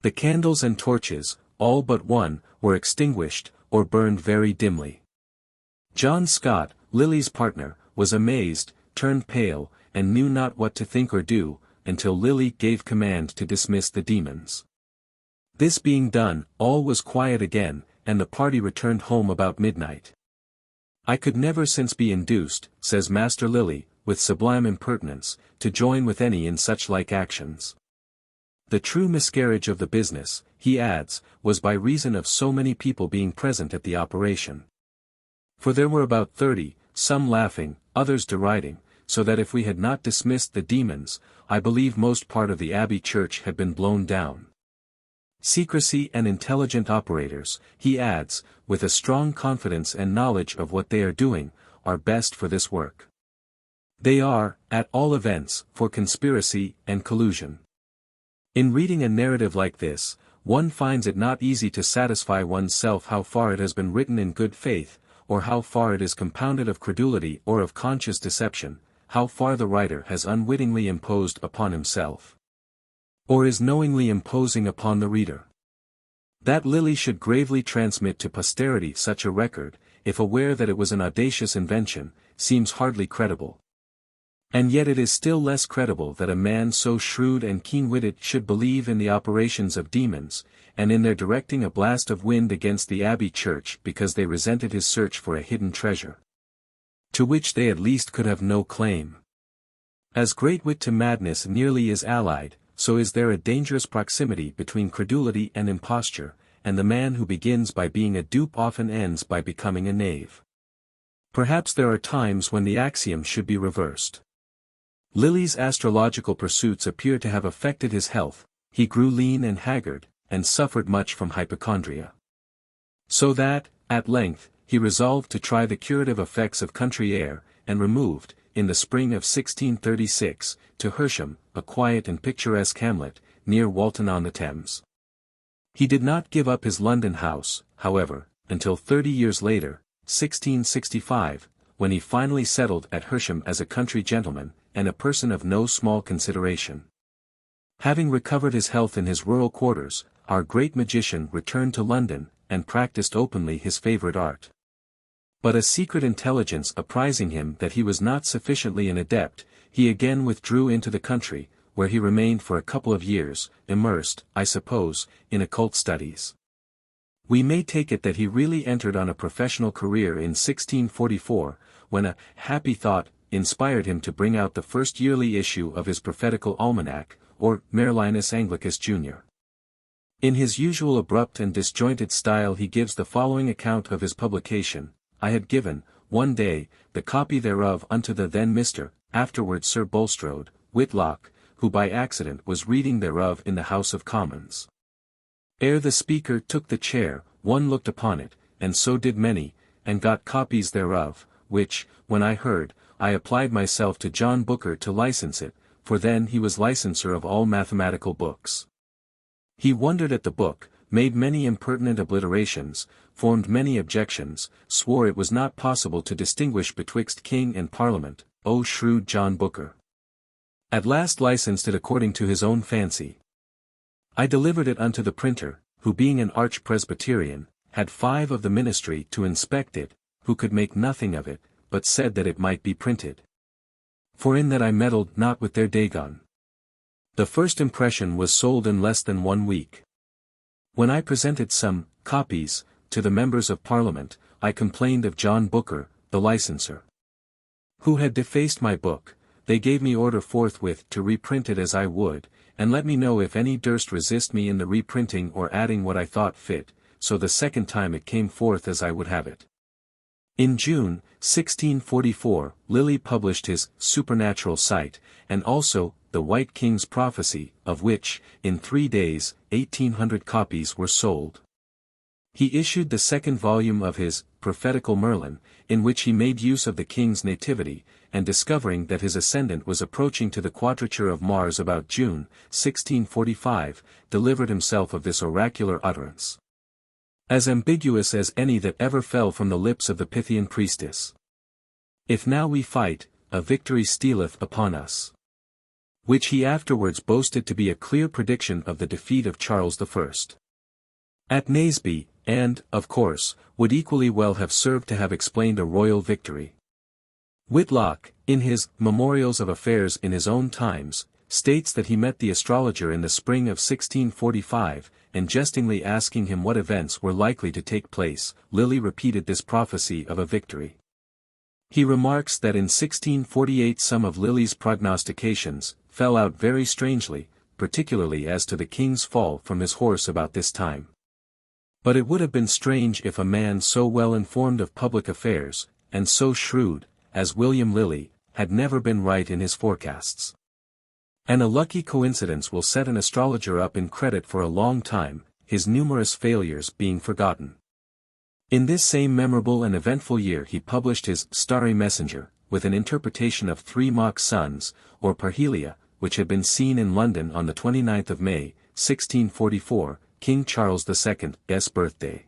The candles and torches, all but one, were extinguished, or burned very dimly. John Scott, Lilly's partner, was amazed, turned pale, and knew not what to think or do, until Lilly gave command to dismiss the demons. This being done, all was quiet again, and the party returned home about midnight. I could never since be induced, says Master Lilly, with sublime impertinence, to join with any in such like actions. The true miscarriage of the business, he adds, was by reason of so many people being present at the operation. For there were about 30, some laughing, others deriding, so that if we had not dismissed the demons, I believe most part of the abbey church had been blown down. Secrecy and intelligent operators, he adds, with a strong confidence and knowledge of what they are doing, are best for this work. They are, at all events, for conspiracy and collusion. In reading a narrative like this, one finds it not easy to satisfy oneself how far it has been written in good faith, or how far it is compounded of credulity or of conscious deception, how far the writer has unwittingly imposed upon himself, or is knowingly imposing upon the reader. That Lilly should gravely transmit to posterity such a record, if aware that it was an audacious invention, seems hardly credible. And yet it is still less credible that a man so shrewd and keen-witted should believe in the operations of demons, and in their directing a blast of wind against the abbey church because they resented his search for a hidden treasure, to which they at least could have no claim. As great wit to madness nearly is allied, so is there a dangerous proximity between credulity and imposture, and the man who begins by being a dupe often ends by becoming a knave. Perhaps there are times when the axiom should be reversed. Lilly's astrological pursuits appear to have affected his health. He grew lean and haggard, and suffered much from hypochondria. So that, at length, he resolved to try the curative effects of country air, and removed, in the spring of 1636, to Hersham, a quiet and picturesque hamlet, near Walton-on-the-Thames. He did not give up his London house, however, until 30 years later, 1665, when he finally settled at Hersham as a country gentleman, and a person of no small consideration. Having recovered his health in his rural quarters, our great magician returned to London, and practiced openly his favourite art. But a secret intelligence apprising him that he was not sufficiently an adept, he again withdrew into the country, where he remained for a couple of years, immersed, I suppose, in occult studies. We may take it that he really entered on a professional career in 1644, when a happy thought inspired him to bring out the first yearly issue of his prophetical almanac, or Merlinus Anglicus Jr. In his usual abrupt and disjointed style he gives the following account of his publication: I had given, one day, the copy thereof unto the then Mr., afterwards Sir Bulstrode, Whitlock, who by accident was reading thereof in the House of Commons. Ere the speaker took the chair, one looked upon it, and so did many, and got copies thereof, which, when I heard, I applied myself to John Booker to license it, for then he was licenser of all mathematical books. He wondered at the book, made many impertinent obliterations, formed many objections, swore it was not possible to distinguish betwixt king and parliament, O shrewd John Booker! At last licensed it according to his own fancy. I delivered it unto the printer, who being an arch-Presbyterian, had 5 of the ministry to inspect it, who could make nothing of it, but said that it might be printed. For in that I meddled not with their Dagon. The first impression was sold in less than 1 week. When I presented some copies to the members of Parliament, I complained of John Booker, the licenser, who had defaced my book. They gave me order forthwith to reprint it as I would, and let me know if any durst resist me in the reprinting or adding what I thought fit, so the second time it came forth as I would have it. In June, 1644, Lilly published his Supernatural Sight, and also, The White King's Prophecy, of which, in 3 days, 1800 copies were sold. He issued the second volume of his Prophetical Merlin, in which he made use of the king's nativity, and discovering that his ascendant was approaching to the quadrature of Mars about June, 1645, delivered himself of this oracular utterance, as ambiguous as any that ever fell from the lips of the Pythian priestess. If now we fight, a victory stealeth upon us. Which he afterwards boasted to be a clear prediction of the defeat of Charles I. At Naseby, and, of course, would equally well have served to have explained a royal victory. Whitlock, in his Memorials of Affairs in His Own Times, states that he met the astrologer in the spring of 1645, and jestingly asking him what events were likely to take place, Lilly repeated this prophecy of a victory. He remarks that in 1648 some of Lilly's prognostications fell out very strangely, particularly as to the king's fall from his horse about this time. But it would have been strange if a man so well informed of public affairs, and so shrewd, as William Lilly, had never been right in his forecasts. And a lucky coincidence will set an astrologer up in credit for a long time, his numerous failures being forgotten. In this same memorable and eventful year he published his Starry Messenger, with an interpretation of 3 mock suns, or parhelia, which had been seen in London on the 29th of May, 1644, King Charles II's birthday.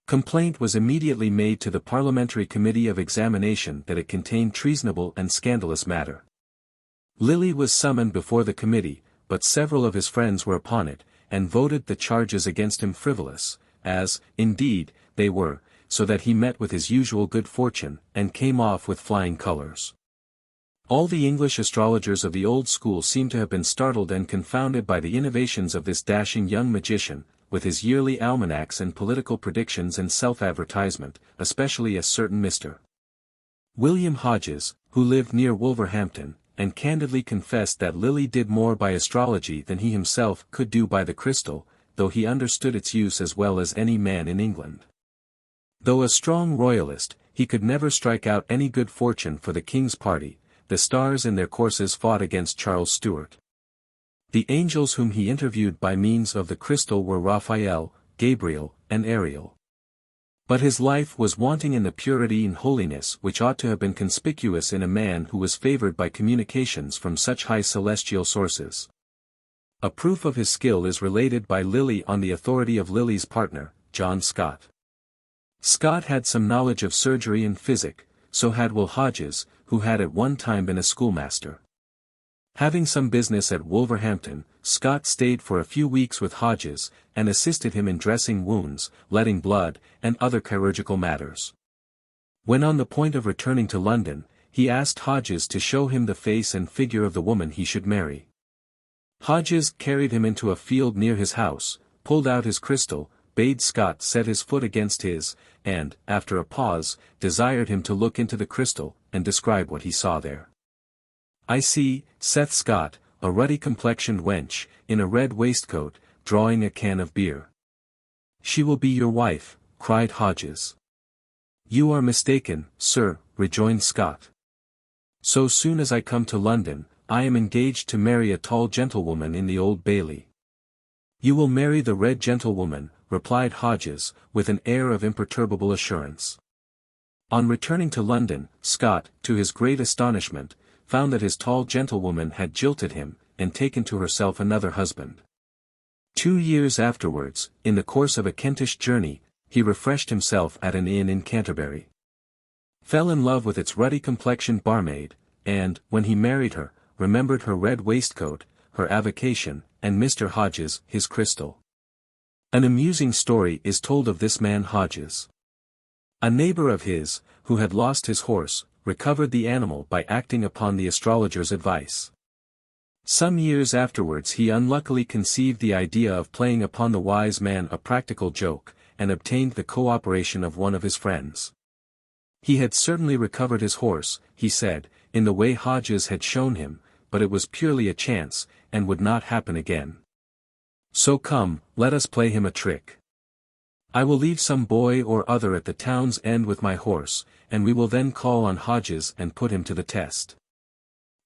Complaint was immediately made to the Parliamentary Committee of Examination that it contained treasonable and scandalous matter. Lilly was summoned before the committee, but several of his friends were upon it, and voted the charges against him frivolous, as, indeed, they were, so that he met with his usual good fortune, and came off with flying colours. All the English astrologers of the old school seem to have been startled and confounded by the innovations of this dashing young magician, with his yearly almanacs and political predictions and self-advertisement, especially a certain Mr. William Hodges, who lived near Wolverhampton, and candidly confessed that Lilly did more by astrology than he himself could do by the crystal, though he understood its use as well as any man in England. Though a strong royalist, he could never strike out any good fortune for the king's party, the stars in their courses fought against Charles Stuart. The angels whom he interviewed by means of the crystal were Raphael, Gabriel, and Ariel. But his life was wanting in the purity and holiness which ought to have been conspicuous in a man who was favored by communications from such high celestial sources. A proof of his skill is related by Lilly on the authority of Lilly's partner, John Scott. Scott had some knowledge of surgery and physic, so had Will Hodges, who had at one time been a schoolmaster. Having some business at Wolverhampton, Scott stayed for a few weeks with Hodges, and assisted him in dressing wounds, letting blood, and other chirurgical matters. When on the point of returning to London, he asked Hodges to show him the face and figure of the woman he should marry. Hodges carried him into a field near his house, pulled out his crystal, bade Scott set his foot against his, and, after a pause, desired him to look into the crystal, and describe what he saw there. "I see," saith Scott, "a ruddy-complexioned wench, in a red waistcoat, drawing a can of beer." "She will be your wife," cried Hodges. "You are mistaken, sir," rejoined Scott. "So soon as I come to London, I am engaged to marry a tall gentlewoman in the Old Bailey." "You will marry the red gentlewoman," replied Hodges, with an air of imperturbable assurance. On returning to London, Scott, to his great astonishment, found that his tall gentlewoman had jilted him, and taken to herself another husband. 2 years afterwards, in the course of a Kentish journey, he refreshed himself at an inn in Canterbury. Fell in love with its ruddy-complexioned barmaid, and, when he married her, remembered her red waistcoat, her avocation, and Mr. Hodges, his crystal. An amusing story is told of this man Hodges. A neighbor of his, who had lost his horse, recovered the animal by acting upon the astrologer's advice. Some years afterwards he unluckily conceived the idea of playing upon the wise man a practical joke, and obtained the cooperation of one of his friends. He had certainly recovered his horse, he said, in the way Hodges had shown him, but it was purely a chance, and would not happen again. "So come, let us play him a trick. I will leave some boy or other at the town's end with my horse, and we will then call on Hodges and put him to the test."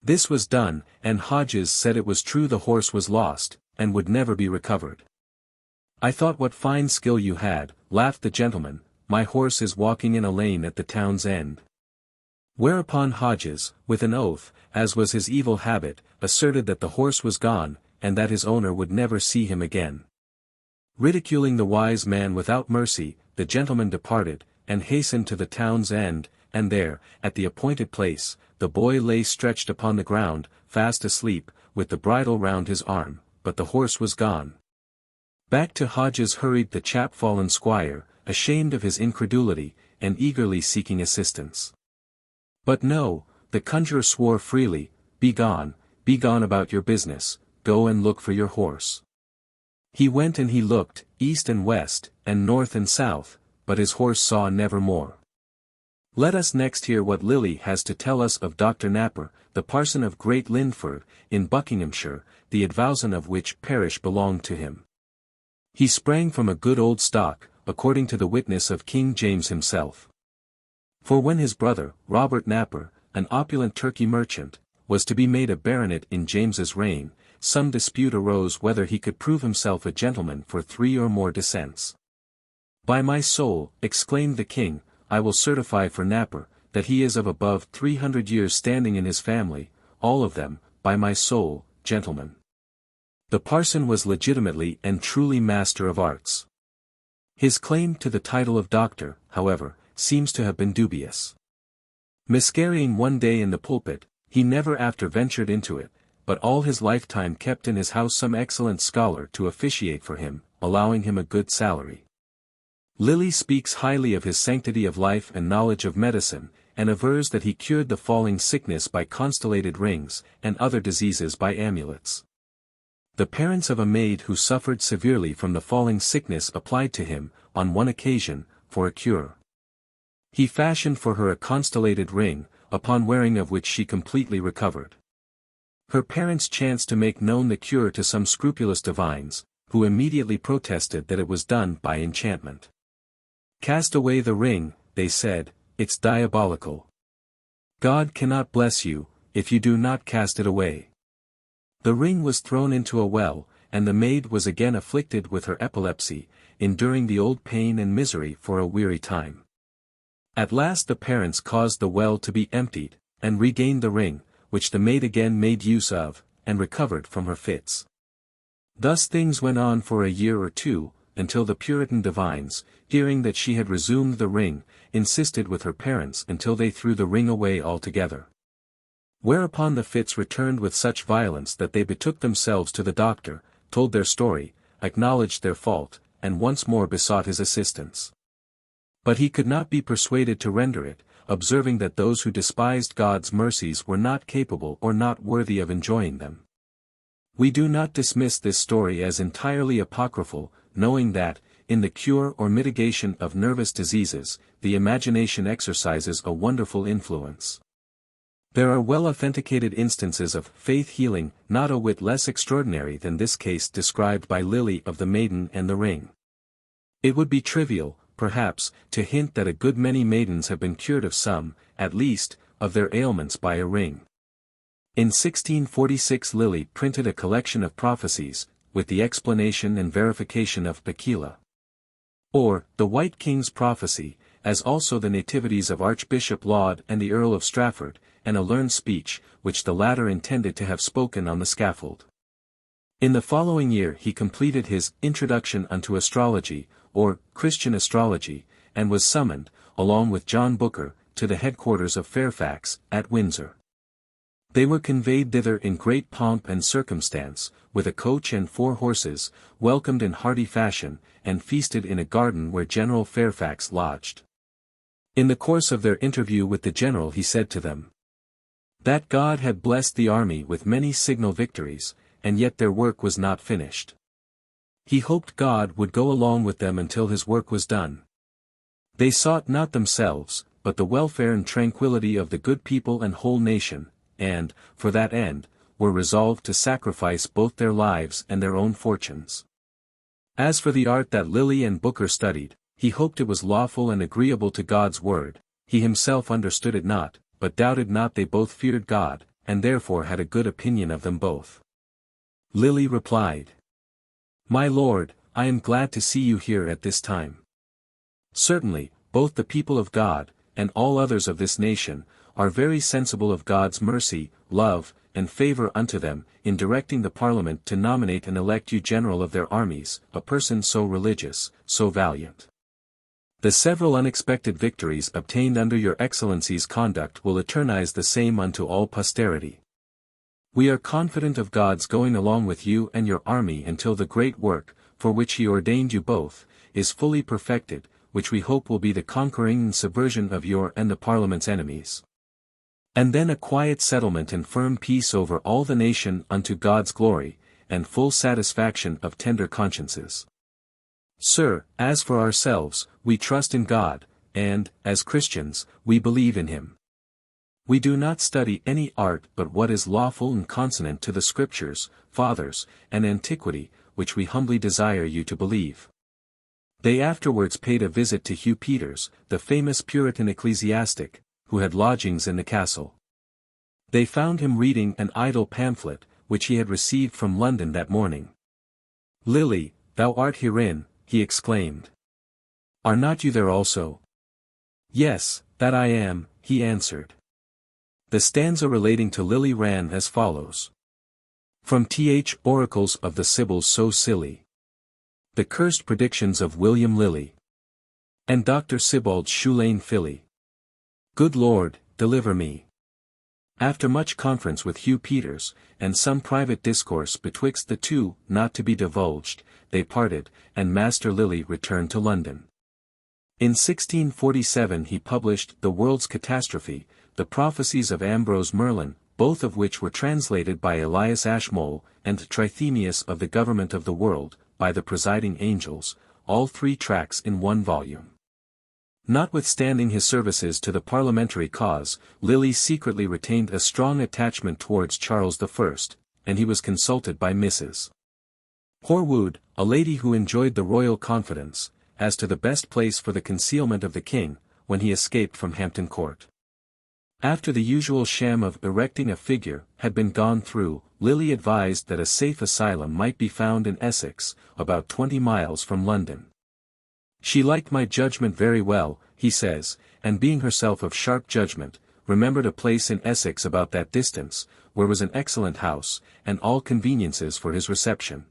This was done, and Hodges said it was true the horse was lost, and would never be recovered. "I thought what fine skill you had," laughed the gentleman. "My horse is walking in a lane at the town's end." Whereupon Hodges, with an oath, as was his evil habit, asserted that the horse was gone, and that his owner would never see him again. Ridiculing the wise man without mercy, the gentleman departed, and hastened to the town's end, and there, at the appointed place, the boy lay stretched upon the ground, fast asleep, with the bridle round his arm, but the horse was gone. Back to Hodges hurried the chapfallen squire, ashamed of his incredulity, and eagerly seeking assistance. But no, the conjurer swore freely, be gone about your business, go and look for your horse." He went and he looked, east and west, and north and south, but his horse saw never more. Let us next hear what Lilly has to tell us of Dr. Napper, the parson of Great Linford, in Buckinghamshire, the advowson of which parish belonged to him. He sprang from a good old stock, according to the witness of King James himself. For when his brother, Robert Napper, an opulent Turkey merchant, was to be made a baronet in James's reign, some dispute arose whether he could prove himself a gentleman for 3 or more descents. "By my soul," exclaimed the king, "I will certify for Napper, that he is of above 300 years standing in his family, all of them, by my soul, gentlemen." The parson was legitimately and truly master of arts. His claim to the title of doctor, however, seems to have been dubious. Miscarrying one day in the pulpit, he never after ventured into it, but all his lifetime kept in his house some excellent scholar to officiate for him, allowing him a good salary. Lilly speaks highly of his sanctity of life and knowledge of medicine, and avers that he cured the falling sickness by constellated rings, and other diseases by amulets. The parents of a maid who suffered severely from the falling sickness applied to him, on one occasion, for a cure. He fashioned for her a constellated ring, upon wearing of which she completely recovered. Her parents chanced to make known the cure to some scrupulous divines, who immediately protested that it was done by enchantment. "Cast away the ring," they said, "it's diabolical. God cannot bless you, if you do not cast it away. The ring was thrown into a well, and the maid was again afflicted with her epilepsy, enduring the old pain and misery for a weary time. At last the parents caused the well to be emptied, and regained the ring, which the maid again made use of, and recovered from her fits. Thus things went on for a year or two, until the Puritan divines, hearing that she had resumed the ring, insisted with her parents until they threw the ring away altogether. Whereupon the fits returned with such violence that they betook themselves to the doctor, told their story, acknowledged their fault, and once more besought his assistance. But he could not be persuaded to render it, observing that those who despised God's mercies were not capable or not worthy of enjoying them. We do not dismiss this story as entirely apocryphal, knowing that, in the cure or mitigation of nervous diseases, the imagination exercises a wonderful influence. There are well-authenticated instances of faith healing, not a whit less extraordinary than this case described by Lilly of the maiden and the ring. It would be trivial, perhaps, to hint that a good many maidens have been cured of some, at least, of their ailments by a ring. In 1646 Lilly printed a collection of prophecies, with the explanation and verification of Pekila. Or, the White King's prophecy, as also the nativities of Archbishop Laud and the Earl of Strafford, and a learned speech, which the latter intended to have spoken on the scaffold. In the following year he completed his Introduction unto Astrology, or Christian Astrology, and was summoned, along with John Booker, to the headquarters of Fairfax, at Windsor. They were conveyed thither in great pomp and circumstance, with a coach and 4 horses, welcomed in hearty fashion, and feasted in a garden where General Fairfax lodged. In the course of their interview with the general he said to them, that God had blessed the army with many signal victories, and yet their work was not finished. He hoped God would go along with them until his work was done. They sought not themselves, but the welfare and tranquility of the good people and whole nation, and, for that end, were resolved to sacrifice both their lives and their own fortunes. As for the art that Lilly and Booker studied, he hoped it was lawful and agreeable to God's word. He himself understood it not, but doubted not they both feared God, and therefore had a good opinion of them both. Lilly replied, My lord, I am glad to see you here at this time. Certainly, both the people of God, and all others of this nation, are very sensible of God's mercy, love, and favor unto them, in directing the Parliament to nominate and elect you general of their armies, a person so religious, so valiant. The several unexpected victories obtained under your Excellency's conduct will eternize the same unto all posterity. We are confident of God's going along with you and your army until the great work, for which he ordained you both, is fully perfected, which we hope will be the conquering and subversion of your and the Parliament's enemies. And then a quiet settlement and firm peace over all the nation unto God's glory, and full satisfaction of tender consciences. Sir, as for ourselves, we trust in God, and, as Christians, we believe in him. We do not study any art but what is lawful and consonant to the Scriptures, Fathers, and antiquity, which we humbly desire you to believe. They afterwards paid a visit to Hugh Peters, the famous Puritan ecclesiastic, who had lodgings in the castle. They found him reading an idle pamphlet, which he had received from London that morning. Lilly, thou art herein, he exclaimed. Are not you there also? Yes, that I am, he answered. The stanza relating to Lilly ran as follows. From Th. Oracles of the Sibyls so silly. The cursed predictions of William Lilly. And Dr. Sibbald's shoelane filly. Good Lord, deliver me. After much conference with Hugh Peters, and some private discourse betwixt the two, not to be divulged, they parted, and Master Lilly returned to London. In 1647 he published The World's Catastrophe, the prophecies of Ambrose Merlin, both of which were translated by Elias Ashmole, and Trithemius of the Government of the World, by the Presiding Angels, all 3 tracts in 1 volume. Notwithstanding his services to the parliamentary cause, Lilly secretly retained a strong attachment towards Charles I, and he was consulted by Mrs. Horwood, a lady who enjoyed the royal confidence, as to the best place for the concealment of the king, when he escaped from Hampton Court. After the usual sham of erecting a figure had been gone through, Lilly advised that a safe asylum might be found in Essex, about 20 miles from London. She liked my judgment very well, he says, and being herself of sharp judgment, remembered a place in Essex about that distance, where was an excellent house, and all conveniences for his reception.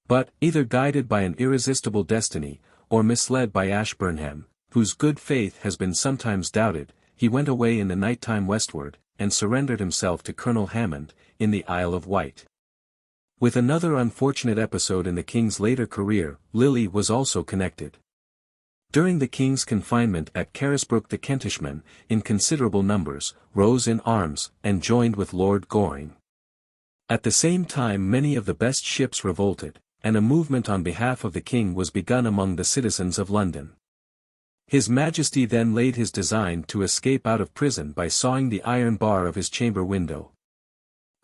But, either guided by an irresistible destiny, or misled by Ashburnham, whose good faith has been sometimes doubted, he went away in the night time westward, and surrendered himself to Colonel Hammond, in the Isle of Wight. With another unfortunate episode in the king's later career, Lilly was also connected. During the king's confinement at Carisbrooke the Kentishmen, in considerable numbers, rose in arms, and joined with Lord Goring. At the same time many of the best ships revolted, and a movement on behalf of the king was begun among the citizens of London. His Majesty then laid his design to escape out of prison by sawing the iron bar of his chamber window.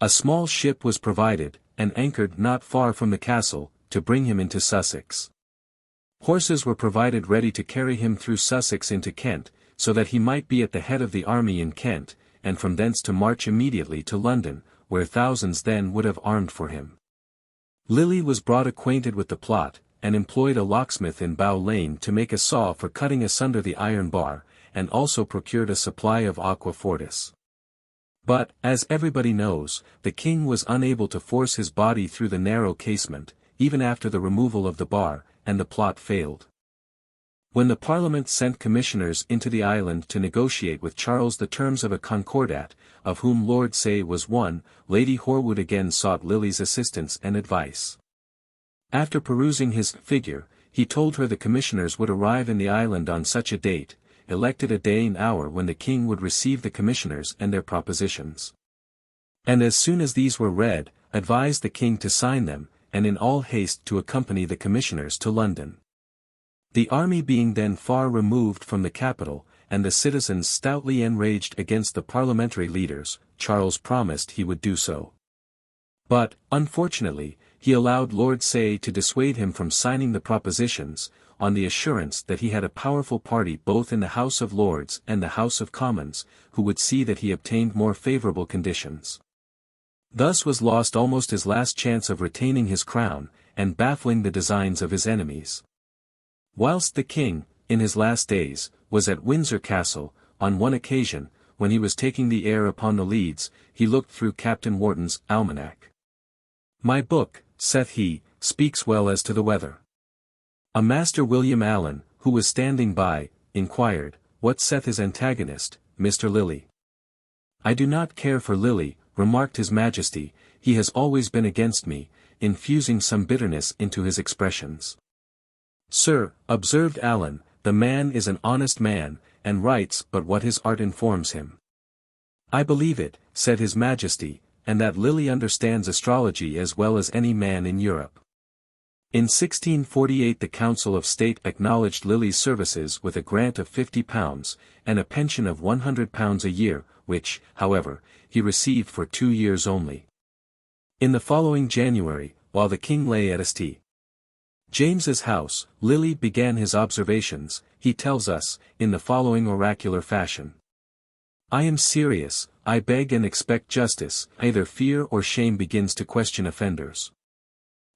A small ship was provided, and anchored not far from the castle, to bring him into Sussex. Horses were provided ready to carry him through Sussex into Kent, so that he might be at the head of the army in Kent, and from thence to march immediately to London, where thousands then would have armed for him. Lilly was brought acquainted with the plot, and employed a locksmith in Bow Lane to make a saw for cutting asunder the iron bar, and also procured a supply of aqua fortis. But, as everybody knows, the king was unable to force his body through the narrow casement, even after the removal of the bar, and the plot failed. When the Parliament sent commissioners into the island to negotiate with Charles the terms of a concordat, of whom Lord Say was one, Lady Horwood again sought Lilly's assistance and advice. After perusing his figure, he told her the commissioners would arrive in the island on such a date, elected a day and hour when the king would receive the commissioners and their propositions. And as soon as these were read, advised the king to sign them, and in all haste to accompany the commissioners to London. The army being then far removed from the capital, and the citizens stoutly enraged against the parliamentary leaders, Charles promised he would do so. But, unfortunately, he allowed Lord Say to dissuade him from signing the propositions, on the assurance that he had a powerful party both in the House of Lords and the House of Commons, who would see that he obtained more favourable conditions. Thus was lost almost his last chance of retaining his crown, and baffling the designs of his enemies. Whilst the king, in his last days, was at Windsor Castle, on one occasion, when he was taking the air upon the leads, he looked through Captain Wharton's almanac. "My book," saith he, "speaks well as to the weather." A Master William Allen, who was standing by, inquired, "What saith his antagonist, Mr. Lilly?" "I do not care for Lilly," remarked his Majesty, "he has always been against me," infusing some bitterness into his expressions. "Sir," observed Allen, "the man is an honest man, and writes but what his art informs him." "I believe it," said his Majesty, "and that Lilly understands astrology as well as any man in Europe." In 1648 the Council of State acknowledged Lilly's services with a grant of £50, and a pension of £100 a year, which, however, he received for 2 years only. In the following January, while the king lay at St. James's House, Lilly began his observations, he tells us, in the following oracular fashion. "I am serious, I beg and expect justice, either fear or shame begins to question offenders.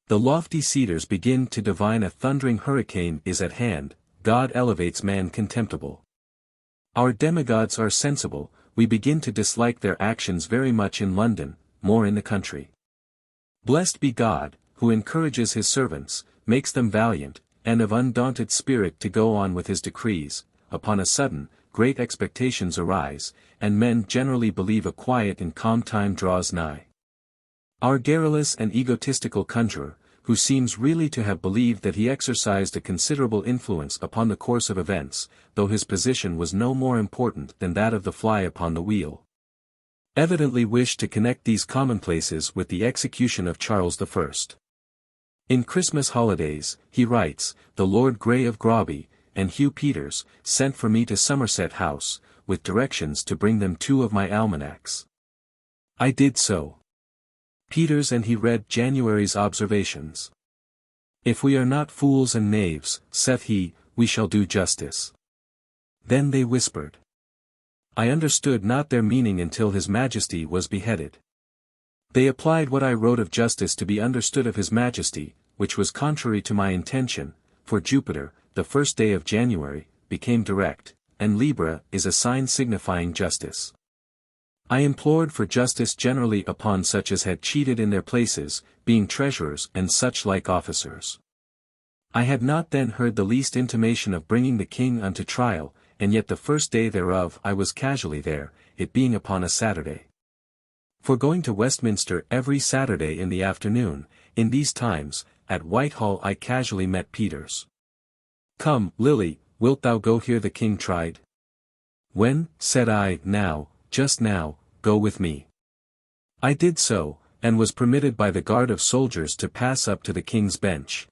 The lofty cedars begin to divine a thundering hurricane is at hand, God elevates man contemptible. Our demigods are sensible, we begin to dislike their actions very much in London, more in the country. Blessed be God, who encourages his servants, makes them valiant, and of undaunted spirit to go on with his decrees. Upon a sudden, great expectations arise, and men generally believe a quiet and calm time draws nigh. Our garrulous and egotistical conjurer, who seems really to have believed that he exercised a considerable influence upon the course of events, though his position was no more important than that of the fly upon the wheel, evidently wished to connect these commonplaces with the execution of Charles I. In Christmas holidays, he writes, the Lord Grey of Groby, and Hugh Peters, sent for me to Somerset House, with directions to bring them 2 of my almanacs. I did so. Peters and he read January's observations. If we are not fools and knaves, saith he, we shall do justice. Then they whispered. I understood not their meaning until his majesty was beheaded. They applied what I wrote of justice to be understood of his majesty, which was contrary to my intention, for Jupiter, the first day of January, became direct, and Libra is a sign signifying justice. I implored for justice generally upon such as had cheated in their places, being treasurers and such like officers. I had not then heard the least intimation of bringing the king unto trial, and yet the first day thereof I was casually there, it being upon a Saturday. For going to Westminster every Saturday in the afternoon, in these times, at Whitehall I casually met Peters. "Come, Lilly, wilt thou go hear the king tried?" "When," said I, "now, just now, go with me." I did so, and was permitted by the guard of soldiers to pass up to the king's bench.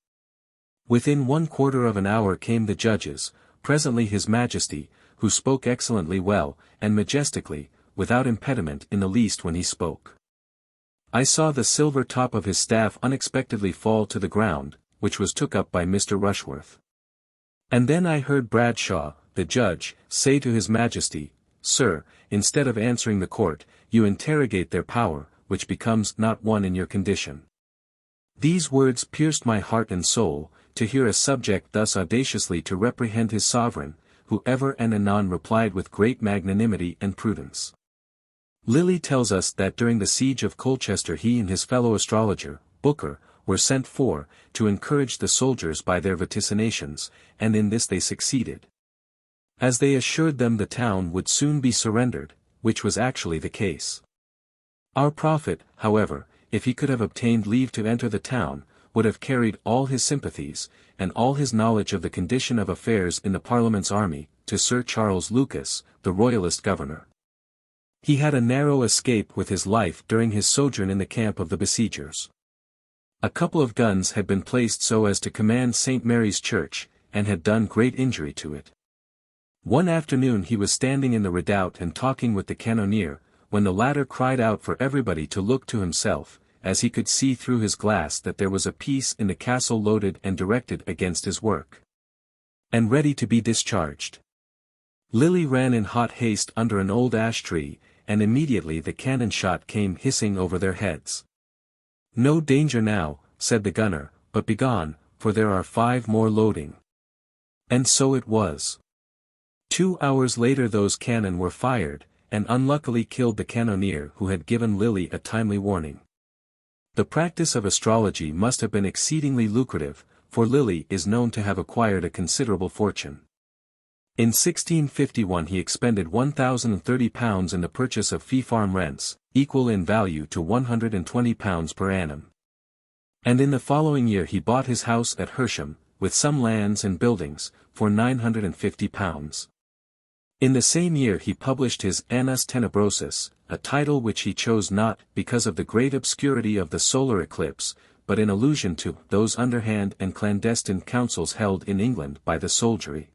Within 1/4 of an hour came the judges, presently his majesty, who spoke excellently well, and majestically, without impediment in the least when he spoke. I saw the silver top of his staff unexpectedly fall to the ground, which was took up by Mr. Rushworth. And then I heard Bradshaw, the judge, say to his majesty, "Sir, instead of answering the court, you interrogate their power, which becomes not one in your condition." These words pierced my heart and soul, to hear a subject thus audaciously to reprehend his sovereign, who ever and anon replied with great magnanimity and prudence. Lilly tells us that during the siege of Colchester he and his fellow astrologer, Booker, were sent for, to encourage the soldiers by their vaticinations, and in this they succeeded. As they assured them the town would soon be surrendered, which was actually the case. Our prophet, however, if he could have obtained leave to enter the town, would have carried all his sympathies, and all his knowledge of the condition of affairs in the Parliament's army, to Sir Charles Lucas, the royalist governor. He had a narrow escape with his life during his sojourn in the camp of the besiegers. A couple of guns had been placed so as to command St. Mary's Church, and had done great injury to it. One afternoon he was standing in the redoubt and talking with the cannoneer, when the latter cried out for everybody to look to himself, as he could see through his glass that there was a piece in the castle loaded and directed against his work, and ready to be discharged. Lilly ran in hot haste under an old ash tree, and immediately the cannon shot came hissing over their heads. "No danger now," said the gunner, "but begone, for there are 5 more loading." And so it was. 2 hours later those cannon were fired, and unluckily killed the cannoneer who had given Lilly a timely warning. The practice of astrology must have been exceedingly lucrative, for Lilly is known to have acquired a considerable fortune. In 1651 he expended £1,030 in the purchase of fee farm rents, equal in value to £120 per annum. And in the following year he bought his house at Hersham, with some lands and buildings, for £950. In the same year he published his Annus Tenebrosus, a title which he chose not because of the great obscurity of the solar eclipse, but in allusion to those underhand and clandestine councils held in England by the soldiery,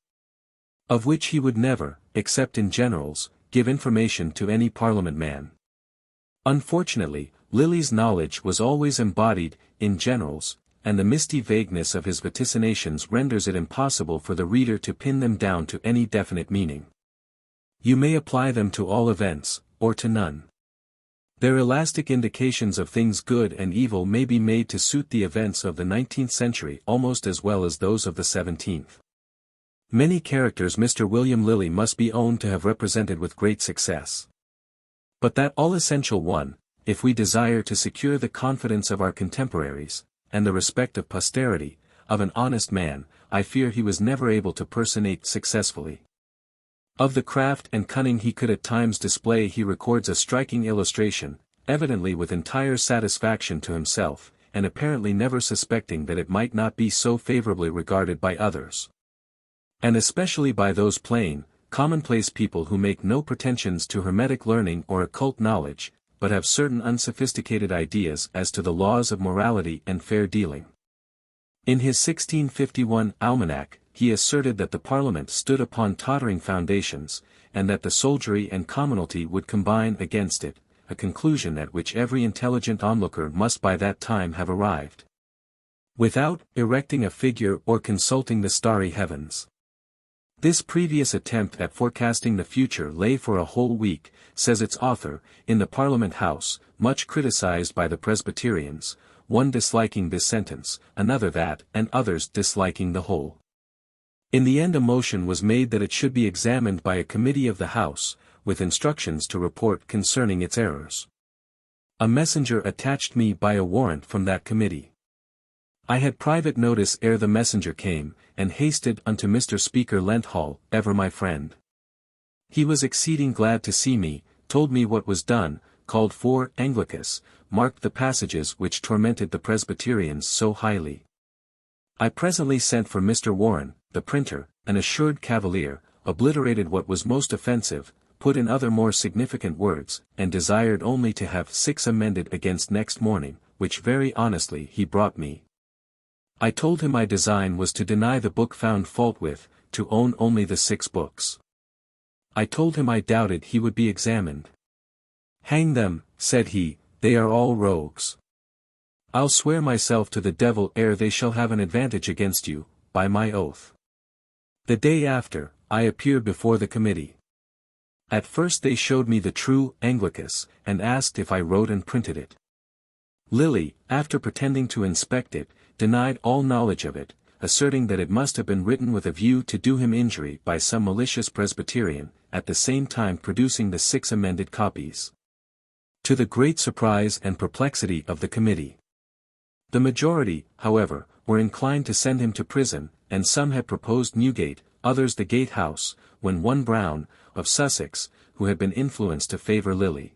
of which he would never, except in generals, give information to any Parliament man. Unfortunately, Lilly's knowledge was always embodied in generals, and the misty vagueness of his vaticinations renders it impossible for the reader to pin them down to any definite meaning. You may apply them to all events, or to none. Their elastic indications of things good and evil may be made to suit the events of the 19th century almost as well as those of the 17th. Many characters Mr. William Lilly must be owned to have represented with great success. But that all-essential one, if we desire to secure the confidence of our contemporaries, and the respect of posterity, of an honest man, I fear he was never able to personate successfully. Of the craft and cunning he could at times display he records a striking illustration, evidently with entire satisfaction to himself, and apparently never suspecting that it might not be so favorably regarded by others. And especially by those plain, commonplace people who make no pretensions to hermetic learning or occult knowledge, but have certain unsophisticated ideas as to the laws of morality and fair dealing. In his 1651 Almanac, he asserted that the Parliament stood upon tottering foundations, and that the soldiery and commonalty would combine against it, a conclusion at which every intelligent onlooker must by that time have arrived, without erecting a figure or consulting the starry heavens. This previous attempt at forecasting the future lay for a whole week, says its author, in the Parliament House, much criticized by the Presbyterians, one disliking this sentence, another that, and others disliking the whole. In the end a motion was made that it should be examined by a committee of the House, with instructions to report concerning its errors. A messenger attached me by a warrant from that committee. I had private notice ere the messenger came, and hasted unto Mr. Speaker Lenthall, ever my friend. He was exceeding glad to see me, told me what was done, called for Anglicus, marked the passages which tormented the Presbyterians so highly. I presently sent for Mr. Warren, the printer, an assured cavalier, obliterated what was most offensive, put in other more significant words, and desired only to have 6 amended against next morning, which very honestly he brought me. I told him my design was to deny the book found fault with, to own only the 6 books. I told him I doubted he would be examined. Hang them, said he, they are all rogues. I'll swear myself to the devil ere they shall have an advantage against you, by my oath. The day after, I appeared before the committee. At first they showed me the true Anglicus, and asked if I wrote and printed it. Lilly, after pretending to inspect it, denied all knowledge of it, asserting that it must have been written with a view to do him injury by some malicious Presbyterian, at the same time producing the 6 amended copies. To the great surprise and perplexity of the committee. The majority, however, were inclined to send him to prison, and some had proposed Newgate, others the Gatehouse, when one Brown, of Sussex, who had been influenced to favour Lilly,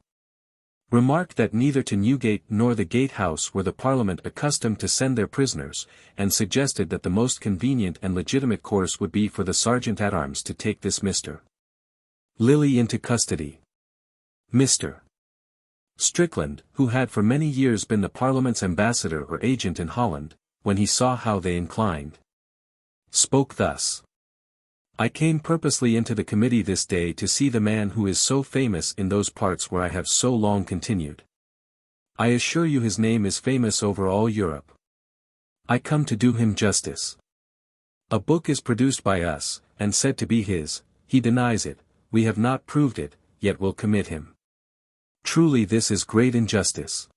remarked that neither to Newgate nor the Gatehouse were the Parliament accustomed to send their prisoners, and suggested that the most convenient and legitimate course would be for the Sergeant-at-Arms to take this Mr. Lilly into custody. Mr. Strickland, who had for many years been the Parliament's ambassador or agent in Holland, when he saw how they inclined, spoke thus. I came purposely into the committee this day to see the man who is so famous in those parts where I have so long continued. I assure you his name is famous over all Europe. I come to do him justice. A book is produced by us, and said to be his, he denies it, we have not proved it, yet will commit him. Truly this is great injustice.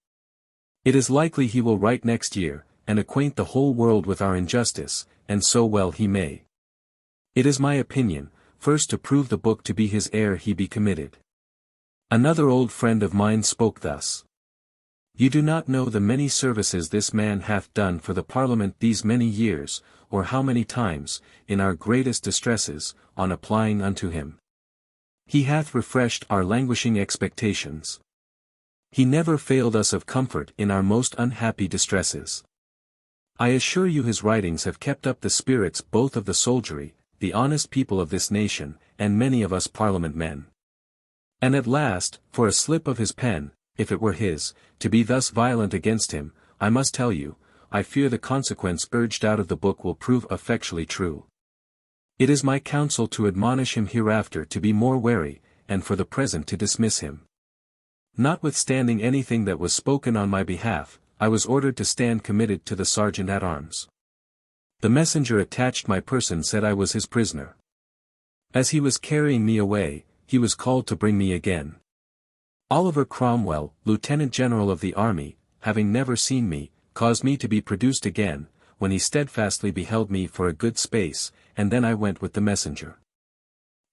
It is likely he will write next year, and acquaint the whole world with our injustice, and so well he may. It is my opinion, first to prove the book to be his ere he be committed. Another old friend of mine spoke thus. You do not know the many services this man hath done for the Parliament these many years, or how many times, in our greatest distresses, on applying unto him, he hath refreshed our languishing expectations. He never failed us of comfort in our most unhappy distresses. I assure you his writings have kept up the spirits both of the soldiery, the honest people of this nation, and many of us Parliament men. And at last, for a slip of his pen, if it were his, to be thus violent against him, I must tell you, I fear the consequence urged out of the book will prove effectually true. It is my counsel to admonish him hereafter to be more wary, and for the present to dismiss him. Notwithstanding anything that was spoken on my behalf, I was ordered to stand committed to the Sergeant-at-Arms. The messenger attached my person said I was his prisoner. As he was carrying me away, he was called to bring me again. Oliver Cromwell, Lieutenant General of the Army, having never seen me, caused me to be produced again, when he steadfastly beheld me for a good space, and then I went with the messenger.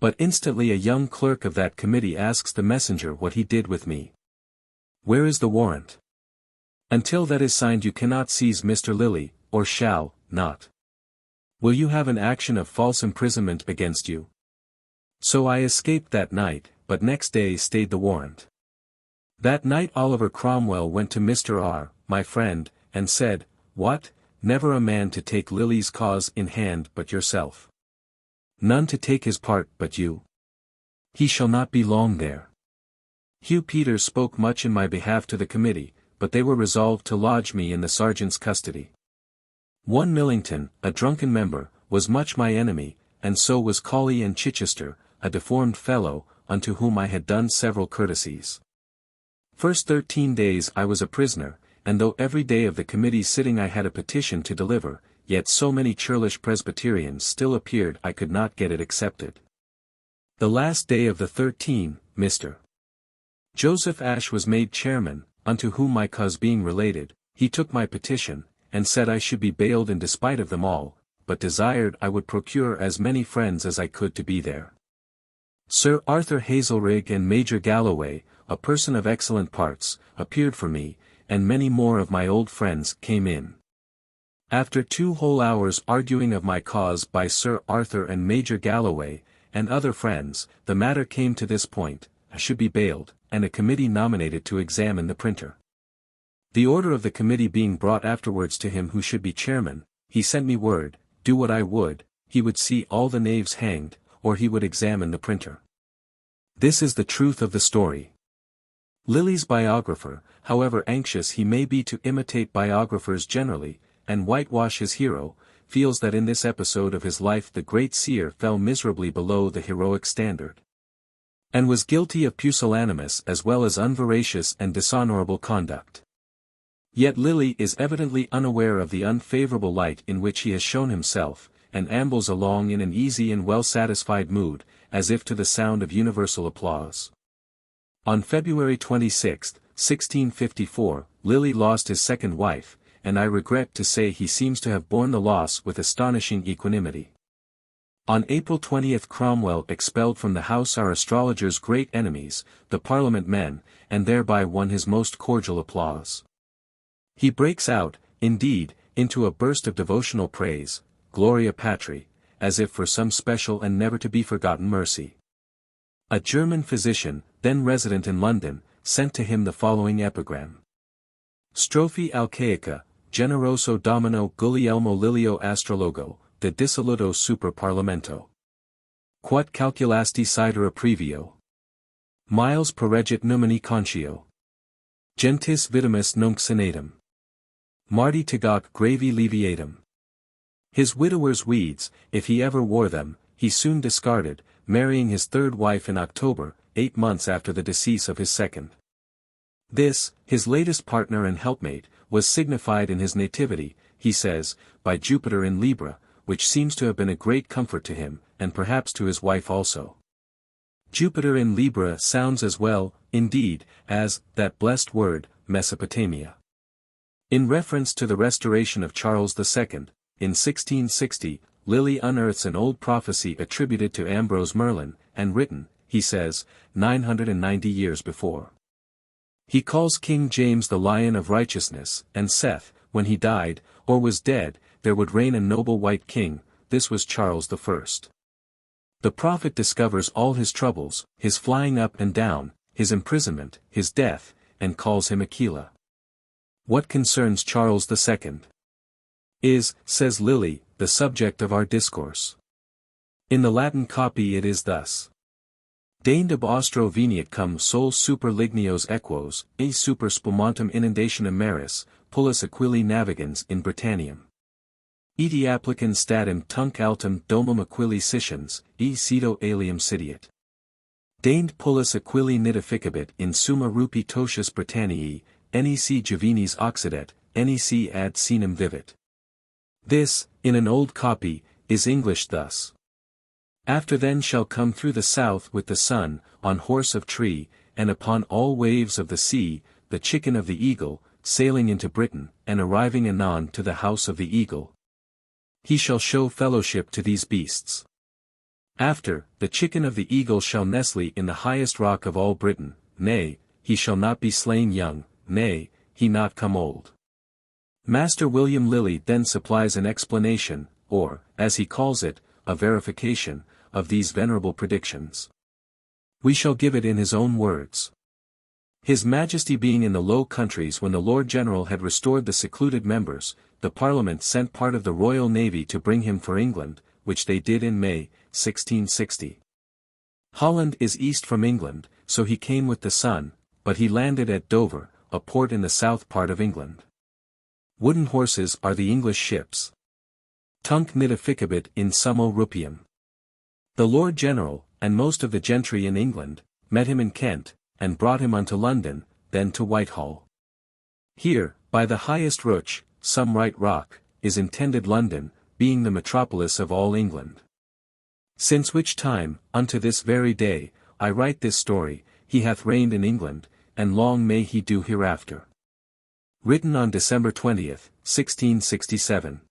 But instantly a young clerk of that committee asks the messenger what he did with me. Where is the warrant? Until that is signed you cannot seize Mr. Lilly, or shall not. Will you have an action of false imprisonment against you? So I escaped that night, but next day stayed the warrant. That night Oliver Cromwell went to Mr. R., my friend, and said, What, never a man to take Lilly's cause in hand but yourself? None to take his part but you? He shall not be long there. Hugh Peters spoke much in my behalf to the committee, but they were resolved to lodge me in the sergeant's custody. One Millington, a drunken member, was much my enemy, and so was Colley and Chichester, a deformed fellow, unto whom I had done several courtesies. First 13 days I was a prisoner, and though every day of the committee's sitting I had a petition to deliver, yet so many churlish Presbyterians still appeared I could not get it accepted. The last day of the 13, Mr. Joseph Ashe was made chairman, unto whom my cause being related, he took my petition, and said I should be bailed in despite of them all, but desired I would procure as many friends as I could to be there. Sir Arthur Hazelrigg and Major Galloway, a person of excellent parts, appeared for me, and many more of my old friends came in. After 2 whole hours arguing of my cause by Sir Arthur and Major Galloway, and other friends, the matter came to this point, I should be bailed, and a committee nominated to examine the printer. The order of the committee being brought afterwards to him who should be chairman, he sent me word, do what I would, he would see all the knaves hanged, or he would examine the printer. This is the truth of the story. Lilly's biographer, however anxious he may be to imitate biographers generally, and whitewash his hero, feels that in this episode of his life the great seer fell miserably below the heroic standard, and was guilty of pusillanimous as well as unveracious and dishonorable conduct. Yet Lilly is evidently unaware of the unfavorable light in which he has shown himself, and ambles along in an easy and well-satisfied mood, as if to the sound of universal applause. On February 26, 1654, Lilly lost his second wife, and I regret to say he seems to have borne the loss with astonishing equanimity. On April 20 Cromwell expelled from the house our astrologer's great enemies, the Parliament men, and thereby won his most cordial applause. He breaks out, indeed, into a burst of devotional praise, Gloria Patri, as if for some special and never-to-be-forgotten mercy. A German physician, then resident in London, sent to him the following epigram. Strophe alcaica, generoso domino Guglielmo Lilio astrologo, de dissoluto super parlamento. Quat calculasti sidera previo. Miles perregit numini concio. Gentis vitamus nunc senatum. Mardi tagaque gravi leviatum. His widower's weeds, if he ever wore them, he soon discarded, marrying his third wife in October, 8 months after the decease of his second. This, his latest partner and helpmate, was signified in his nativity, he says, by Jupiter in Libra, which seems to have been a great comfort to him, and perhaps to his wife also. Jupiter in Libra sounds as well, indeed, as that blessed word, Mesopotamia. In reference to the restoration of Charles II, in 1660, Lilly unearths an old prophecy attributed to Ambrose Merlin, and written, he says, 990 years before. He calls King James the Lion of Righteousness, and saith, when he died, or was dead, there would reign a noble white king, this was Charles I. The prophet discovers all his troubles, his flying up and down, his imprisonment, his death, and calls him Aquila. What concerns Charles II is, says Lilly, the subject of our discourse. In the Latin copy it is thus. Deinde ab austro veniat cum sol super lignios equos, e super spumantum inundationem maris, pullus Aquili navigans in Britanniam. Eti applicans statim tunc altum domum Aquili sciens, e cedo alium sidiat. Deind pullus Aquili nidificabit in summa rupi totius Britanniae, nec Javinis occidet, nec ad sinem vivit. This, in an old copy, is Englished thus. After then shall come through the south with the sun, on horse of tree, and upon all waves of the sea, the chicken of the eagle, sailing into Britain, and arriving anon to the house of the eagle. He shall show fellowship to these beasts. After, the chicken of the eagle shall nestle in the highest rock of all Britain, nay, he shall not be slain young, nay, he not come old. Master William Lilly then supplies an explanation, or, as he calls it, a verification, of these venerable predictions. We shall give it in his own words. His Majesty being in the Low Countries when the Lord General had restored the secluded members, the Parliament sent part of the Royal Navy to bring him for England, which they did in May, 1660. Holland is east from England, so he came with the sun, but he landed at Dover, a port in the south part of England. Wooden horses are the English ships. Tunc nidificabit in summo rupium. The Lord General, and most of the gentry in England, met him in Kent, and brought him unto London, then to Whitehall. Here, by the highest ruch, some right rock, is intended London, being the metropolis of all England. Since which time, unto this very day, I write this story, he hath reigned in England, and long may he do hereafter. Written on December 20th, 1667.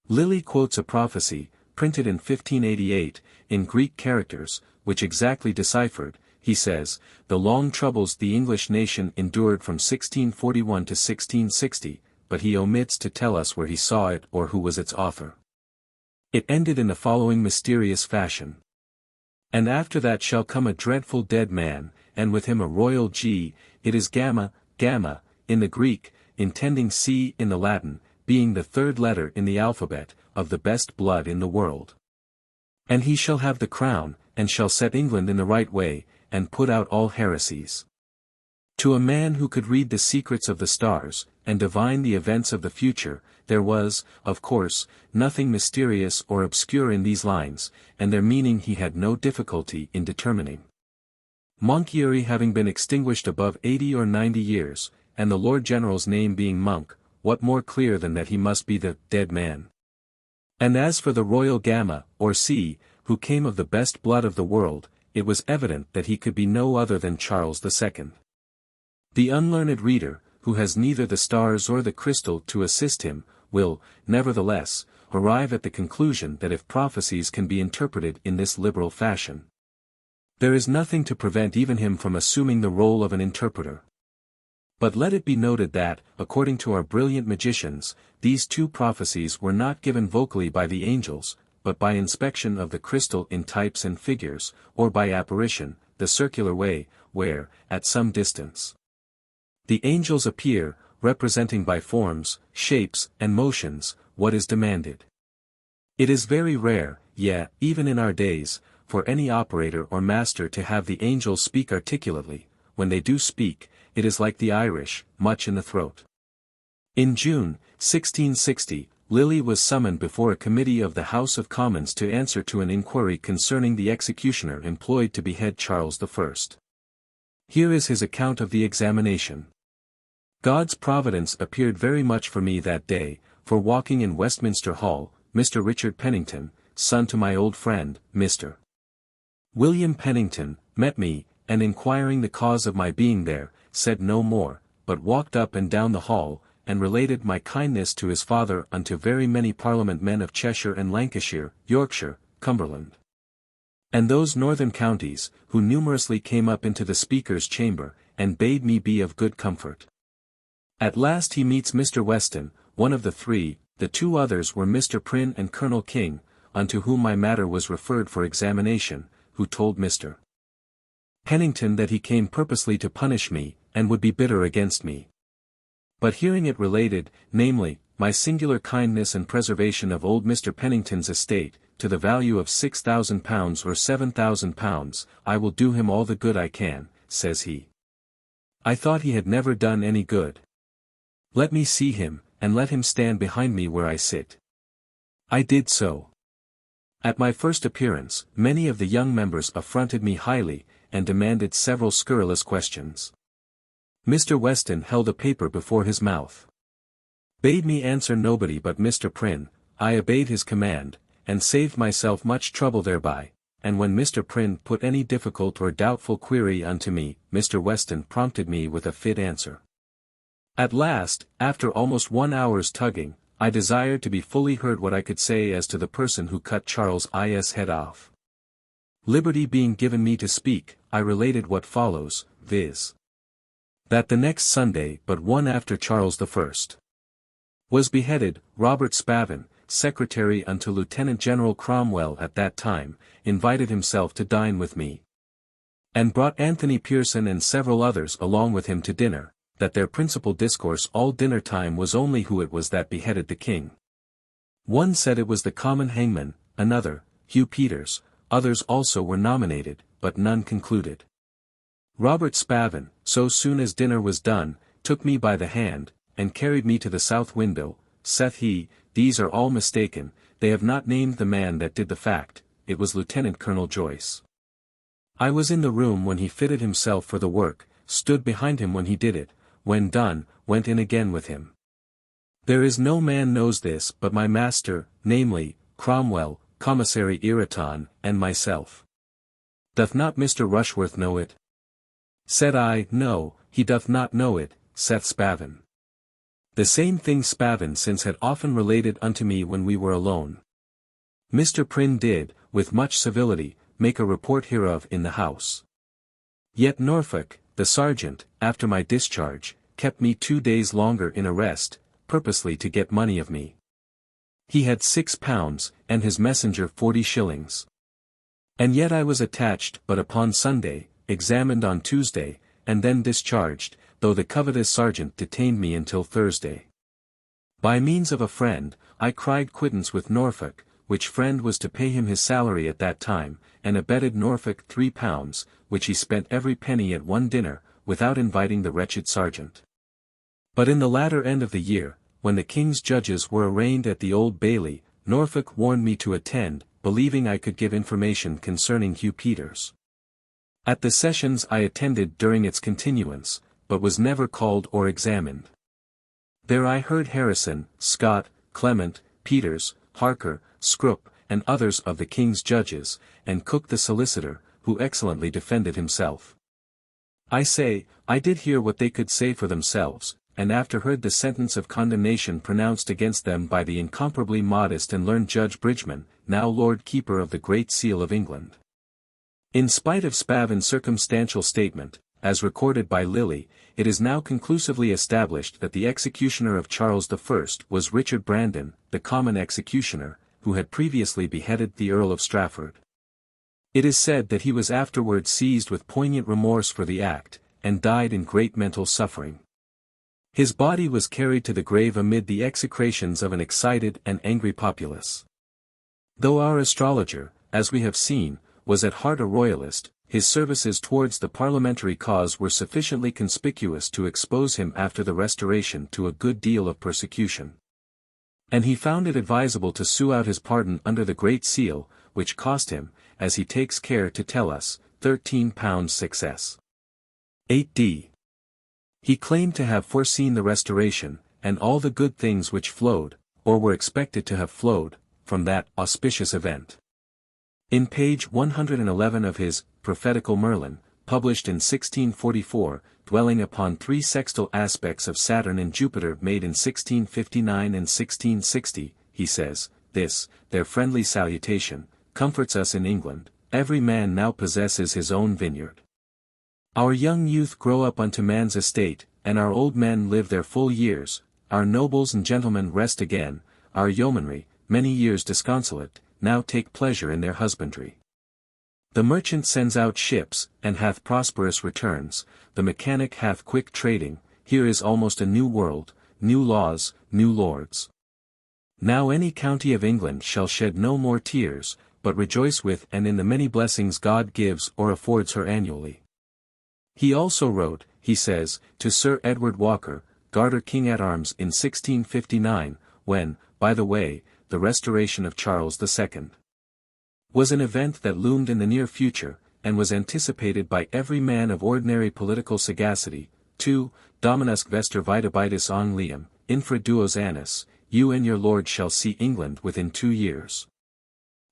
Lilly quotes a prophecy, printed in 1588, in Greek characters, which exactly deciphered, he says, the long troubles the English nation endured from 1641 to 1660, but he omits to tell us where he saw it or who was its author. It ended in the following mysterious fashion. And after that shall come a dreadful dead man, and with him a royal G, it is gamma, gamma, in the Greek, intending C in the Latin, being the third letter in the alphabet, of the best blood in the world. And he shall have the crown, and shall set England in the right way, and put out all heresies. To a man who could read the secrets of the stars, and divine the events of the future, there was, of course, nothing mysterious or obscure in these lines, and their meaning he had no difficulty in determining. Monkieri having been extinguished above 80 or 90 years, and the Lord General's name being Monk, what more clear than that he must be the dead man? And as for the royal Gamma, or C, who came of the best blood of the world, it was evident that he could be no other than Charles II. The unlearned reader, who has neither the stars or the crystal to assist him, will, nevertheless, arrive at the conclusion that if prophecies can be interpreted in this liberal fashion, there is nothing to prevent even him from assuming the role of an interpreter. But let it be noted that, according to our brilliant magicians, these two prophecies were not given vocally by the angels, but by inspection of the crystal in types and figures, or by apparition, the circular way, where, at some distance, the angels appear, representing by forms, shapes, and motions, what is demanded. It is very rare, yea, even in our days, for any operator or master to have the angels speak articulately. When they do speak, it is like the Irish, much in the throat. In June, 1660, Lilly was summoned before a committee of the House of Commons to answer to an inquiry concerning the executioner employed to behead Charles I. Here is his account of the examination. God's providence appeared very much for me that day, for walking in Westminster Hall, Mr. Richard Pennington, son to my old friend, Mr. William Pennington, met me, and inquiring the cause of my being there, said no more, but walked up and down the hall, and related my kindness to his father unto very many Parliament men of Cheshire and Lancashire, Yorkshire, Cumberland, and those northern counties, who numerously came up into the Speaker's chamber, and bade me be of good comfort. At last he meets Mr. Weston, one of the three, the two others were Mr. Prynne and Colonel King, unto whom my matter was referred for examination, who told Mr. Pennington that he came purposely to punish me, and would be bitter against me. But hearing it related, namely, my singular kindness and preservation of old Mr. Pennington's estate, to the value of £6,000 or £7,000, I will do him all the good I can, says he. I thought he had never done any good. Let me see him, and let him stand behind me where I sit. I did so. At my first appearance, many of the young members affronted me highly, and demanded several scurrilous questions. Mr. Weston held a paper before his mouth. Bade me answer nobody but Mr. Prynne. I obeyed his command, and saved myself much trouble thereby, and when Mr. Prynne put any difficult or doubtful query unto me, Mr. Weston prompted me with a fit answer. At last, after almost 1 hour's tugging, I desired to be fully heard what I could say as to the person who cut Charles I.'s head off. Liberty being given me to speak, I related what follows, viz. That the next Sunday but one after Charles I. was beheaded, Robert Spavin, secretary unto Lieutenant General Cromwell at that time, invited himself to dine with me, and brought Anthony Pearson and several others along with him to dinner, that their principal discourse all dinner time was only who it was that beheaded the king. One said it was the common hangman, another, Hugh Peters, others also were nominated, but none concluded. Robert Spavin, so soon as dinner was done, took me by the hand, and carried me to the south window. Saith he, these are all mistaken, they have not named the man that did the fact, it was Lieutenant Colonel Joyce. I was in the room when he fitted himself for the work, stood behind him when he did it, when done, went in again with him. There is no man knows this but my master, namely, Cromwell, Commissary Ireton, and myself. Doth not Mr. Rushworth know it? Said I, No, he doth not know it, saith Spavin. The same thing Spavin since had often related unto me when we were alone. Mr. Prynne did, with much civility, make a report hereof in the house. Yet Norfolk, the sergeant, after my discharge, kept me 2 days longer in arrest, purposely to get money of me. He had £6, and his messenger 40 shillings. And yet I was attached but upon Sunday, examined on Tuesday, and then discharged, though the covetous sergeant detained me until Thursday. By means of a friend, I cried quittance with Norfolk, which friend was to pay him his salary at that time, and abetted Norfolk £3, which he spent every penny at one dinner, without inviting the wretched sergeant. But in the latter end of the year, when the king's judges were arraigned at the Old Bailey, Norfolk warned me to attend, believing I could give information concerning Hugh Peters. At the sessions I attended during its continuance, but was never called or examined. There I heard Harrison, Scott, Clement, Peters, Harker, Scrope, and others of the king's judges, and Cook the solicitor, who excellently defended himself. I say, I did hear what they could say for themselves, and after heard the sentence of condemnation pronounced against them by the incomparably modest and learned Judge Bridgeman, now Lord Keeper of the Great Seal of England. In spite of Spavin's circumstantial statement, as recorded by Lilly, it is now conclusively established that the executioner of Charles I was Richard Brandon, the common executioner, who had previously beheaded the Earl of Strafford. It is said that he was afterwards seized with poignant remorse for the act, and died in great mental suffering. His body was carried to the grave amid the execrations of an excited and angry populace. Though our astrologer, as we have seen, was at heart a royalist, his services towards the parliamentary cause were sufficiently conspicuous to expose him after the Restoration to a good deal of persecution. And he found it advisable to sue out his pardon under the Great Seal, which cost him, as he takes care to tell us, £13 6s. 8d. He claimed to have foreseen the Restoration, and all the good things which flowed, or were expected to have flowed, from that auspicious event. In page 111 of his Prophetical Merlin, published in 1644, dwelling upon 3 sextile aspects of Saturn and Jupiter made in 1659 and 1660, he says, This, their friendly salutation, comforts us in England, every man now possesses his own vineyard. Our young youth grow up unto man's estate, and our old men live their full years, our nobles and gentlemen rest again, our yeomanry, many years disconsolate, now take pleasure in their husbandry. The merchant sends out ships, and hath prosperous returns, the mechanic hath quick trading, here is almost a new world, new laws, new lords. Now any county of England shall shed no more tears, but rejoice with and in the many blessings God gives or affords her annually. He also wrote, he says, to Sir Edward Walker, Garter King-at-Arms in 1659, when, by the way, the Restoration of Charles II was an event that loomed in the near future, and was anticipated by every man of ordinary political sagacity. 2. Dominusque Vester Vitabitis on Liam, infra duos annis, you and your lord shall see England within 2 years.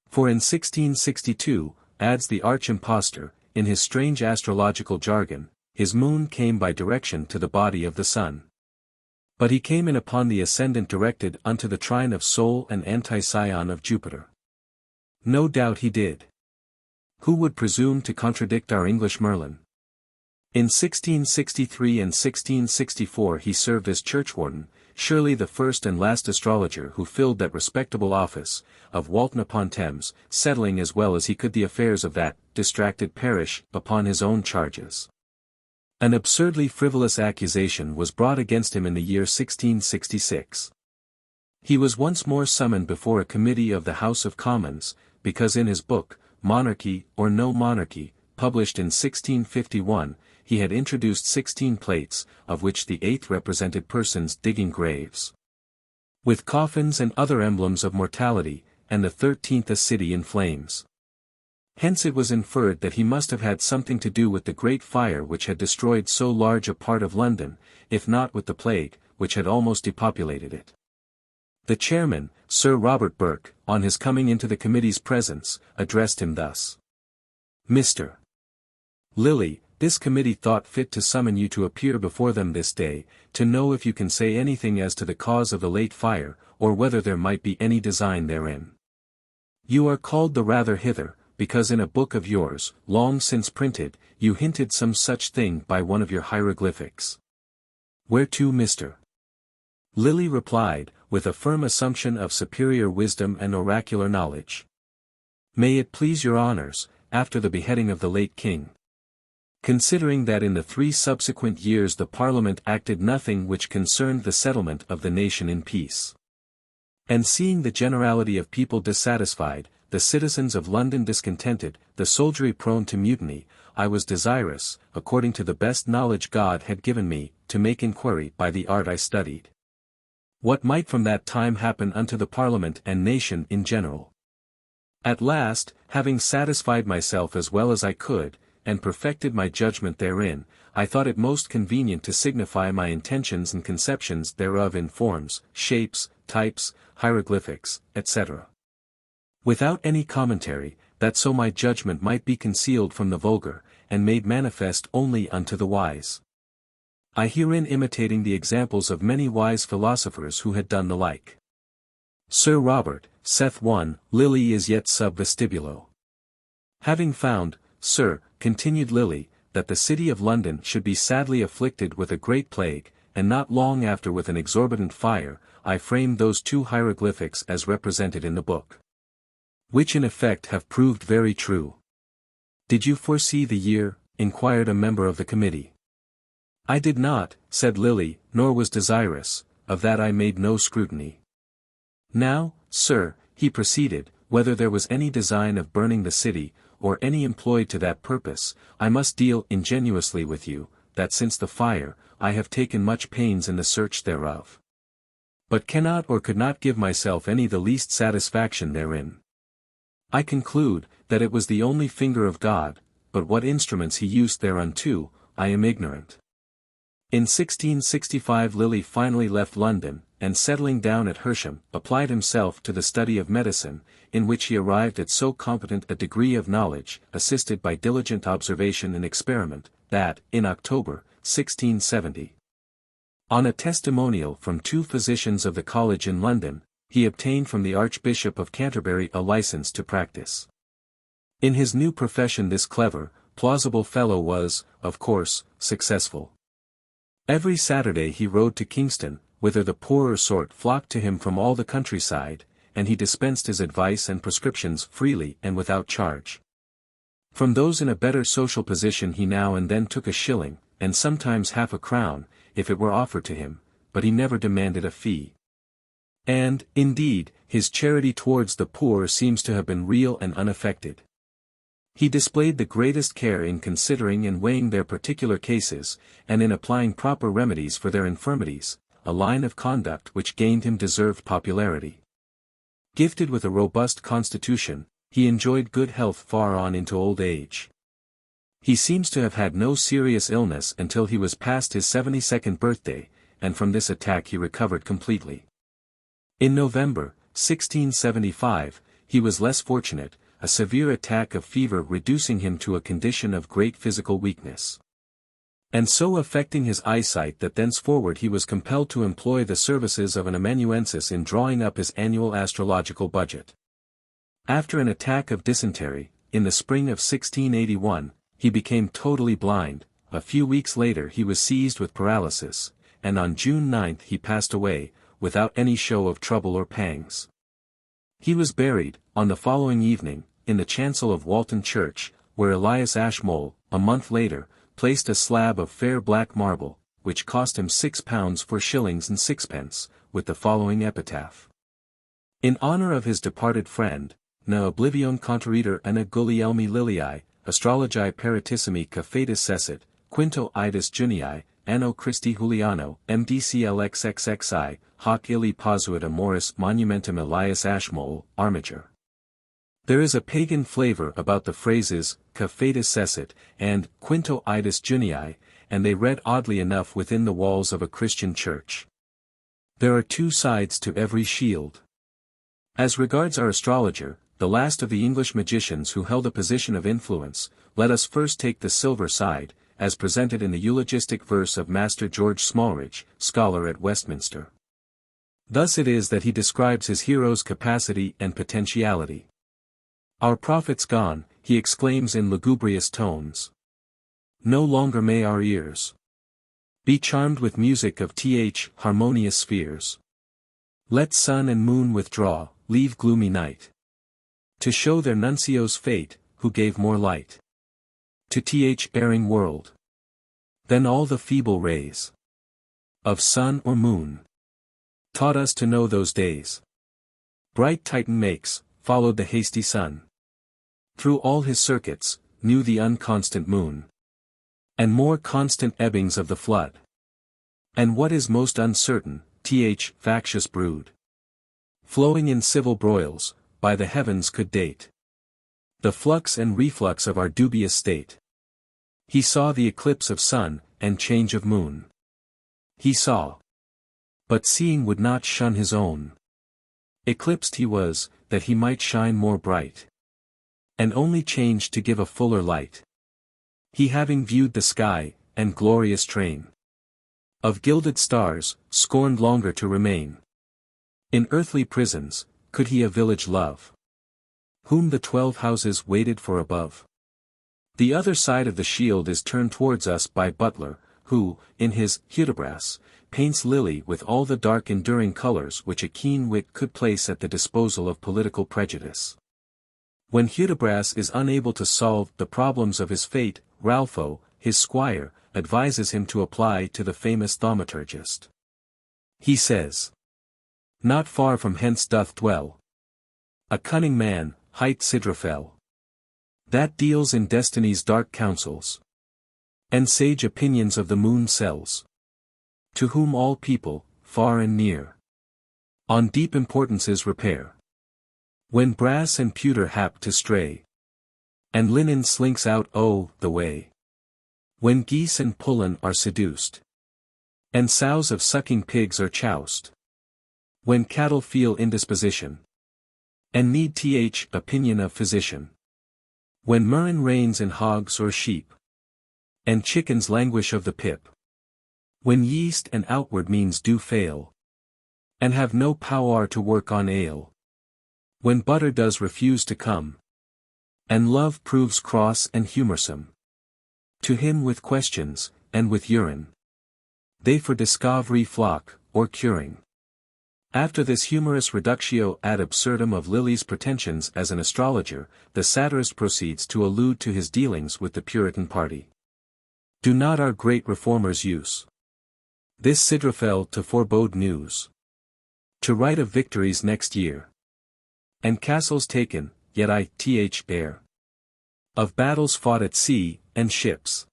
For in 1662, adds the arch-impostor, in his strange astrological jargon, his moon came by direction to the body of the sun. But he came in upon the ascendant directed unto the trine of Sol and anti-scion of Jupiter. No doubt he did. Who would presume to contradict our English Merlin? In 1663 and 1664 he served as churchwarden, surely the first and last astrologer who filled that respectable office, of Walton upon Thames, settling as well as he could the affairs of that distracted parish upon his own charges. An absurdly frivolous accusation was brought against him in the year 1666. He was once more summoned before a committee of the House of Commons, because in his book, Monarchy or No Monarchy, published in 1651, he had introduced 16 plates, of which the 8th represented persons digging graves, with coffins and other emblems of mortality, and the 13th a city in flames. Hence it was inferred that he must have had something to do with the great fire which had destroyed so large a part of London, if not with the plague, which had almost depopulated it. The chairman, Sir Robert Burke, on his coming into the committee's presence, addressed him thus. Mr. Lilly, this committee thought fit to summon you to appear before them this day, to know if you can say anything as to the cause of the late fire, or whether there might be any design therein. You are called the rather hither, because in a book of yours, long since printed, you hinted some such thing by one of your hieroglyphics. Whereto Mr. Lilly replied, with a firm assumption of superior wisdom and oracular knowledge. May it please your honours, after the beheading of the late king. Considering that in the 3 subsequent years the Parliament acted nothing which concerned the settlement of the nation in peace. And seeing the generality of people dissatisfied, the citizens of London discontented, the soldiery prone to mutiny, I was desirous, according to the best knowledge God had given me, to make inquiry by the art I studied. What might from that time happen unto the Parliament and nation in general. At last, having satisfied myself as well as I could, and perfected my judgment therein, I thought it most convenient to signify my intentions and conceptions thereof in forms, shapes, types, hieroglyphics, etc. Without any commentary, that so my judgment might be concealed from the vulgar, and made manifest only unto the wise. I herein imitating the examples of many wise philosophers who had done the like. Sir Robert, saith one, Lilly is yet sub vestibulo. Having found, Sir, continued Lilly, that the city of London should be sadly afflicted with a great plague, and not long after with an exorbitant fire, I framed those 2 hieroglyphics as represented in the book. Which in effect have proved very true. Did you foresee the year? Inquired a member of the committee. I did not, said Lilly, nor was desirous, of that I made no scrutiny. Now, sir, he proceeded, whether there was any design of burning the city, or any employed to that purpose, I must deal ingenuously with you, that since the fire, I have taken much pains in the search thereof. But cannot or could not give myself any the least satisfaction therein. I conclude, that it was the only finger of God, but what instruments he used thereunto, I am ignorant. In 1665 Lilly finally left London, and settling down at Hersham, applied himself to the study of medicine, in which he arrived at so competent a degree of knowledge, assisted by diligent observation and experiment, that, in October, 1670, on a testimonial from 2 physicians of the college in London, he obtained from the Archbishop of Canterbury a license to practice. In his new profession this clever, plausible fellow was, of course, successful. Every Saturday he rode to Kingston, whither the poorer sort flocked to him from all the countryside, and he dispensed his advice and prescriptions freely and without charge. From those in a better social position he now and then took a shilling, and sometimes half a crown, if it were offered to him, but he never demanded a fee. And, indeed, his charity towards the poor seems to have been real and unaffected. He displayed the greatest care in considering and weighing their particular cases, and in applying proper remedies for their infirmities, a line of conduct which gained him deserved popularity. Gifted with a robust constitution, he enjoyed good health far on into old age. He seems to have had no serious illness until he was past his 72nd birthday, and from this attack he recovered completely. In November, 1675, he was less fortunate, a severe attack of fever reducing him to a condition of great physical weakness, and so affecting his eyesight that thenceforward he was compelled to employ the services of an amanuensis in drawing up his annual astrological budget. After an attack of dysentery, in the spring of 1681, he became totally blind. A few weeks later he was seized with paralysis, and on June 9 he passed away, without any show of trouble or pangs. He was buried, on the following evening, in the chancel of Walton Church, where Elias Ashmole, a month later, placed a slab of fair black marble, which cost him £6 4 shillings and sixpence, with the following epitaph. In honor of his departed friend, ne oblivion conteriter anna Guglielmi Lilii, astrologi paritissimi ca fatis cessit, quinto idus Junii, anno Christi Juliano, MDCLXXXI, hoc illi posuit amoris monumentum Elias Ashmole, armature. There is a pagan flavor about the phrases, ca fatis cessit, and quinto idus Junii, and they read oddly enough within the walls of a Christian church. There are two sides to every shield. As regards our astrologer, the last of the English magicians who held a position of influence, let us first take the silver side, as presented in the eulogistic verse of Master George Smallridge, scholar at Westminster. Thus it is that he describes his hero's capacity and potentiality. "Our prophet's gone," he exclaims in lugubrious tones. "No longer may our ears be charmed with music of harmonious spheres. Let sun and moon withdraw, leave gloomy night, to show their nuncio's fate, who gave more light to erring world than all the feeble rays of sun or moon taught us to know those days. Bright Titan makes, followed the hasty sun through all his circuits, knew the unconstant moon, and more constant ebbings of the flood. And what is most uncertain, factious brood, flowing in civil broils, by the heavens could date the flux and reflux of our dubious state. He saw the eclipse of sun, and change of moon. He saw, but seeing would not shun his own. Eclipsed he was, that he might shine more bright, and only changed to give a fuller light. He having viewed the sky, and glorious train of gilded stars, scorned longer to remain in earthly prisons, could he a village love, whom the 12 houses waited for above. The other side of the shield is turned towards us by Butler, who, in his Hudibras, paints Lilly with all the dark enduring colors which a keen wit could place at the disposal of political prejudice. When Hudibras is unable to solve the problems of his fate, Ralpho, his squire, advises him to apply to the famous thaumaturgist. He says, "Not far from hence doth dwell a cunning man, hight Sidrafel, that deals in destiny's dark counsels, and sage opinions of the moon cells, to whom all people, far and near, on deep importances repair. When brass and pewter hap to stray, and linen slinks out the way. When geese and pullen are seduced, and sows of sucking pigs are choused. When cattle feel indisposition, and need opinion of physician. When murrain reigns in hogs or sheep, and chickens languish of the pip. When yeast and outward means do fail, and have no power to work on ale. When butter does refuse to come, and love proves cross and humorsome. To him with questions, and with urine, they for discovery flock, or curing." After this humorous reductio ad absurdum of Lilly's pretensions as an astrologer, the satirist proceeds to allude to his dealings with the Puritan party. "Do not our great reformers use this Sidrafel to forebode news, to write of victories next year, and castles taken, yet bear of battles fought at sea, and ships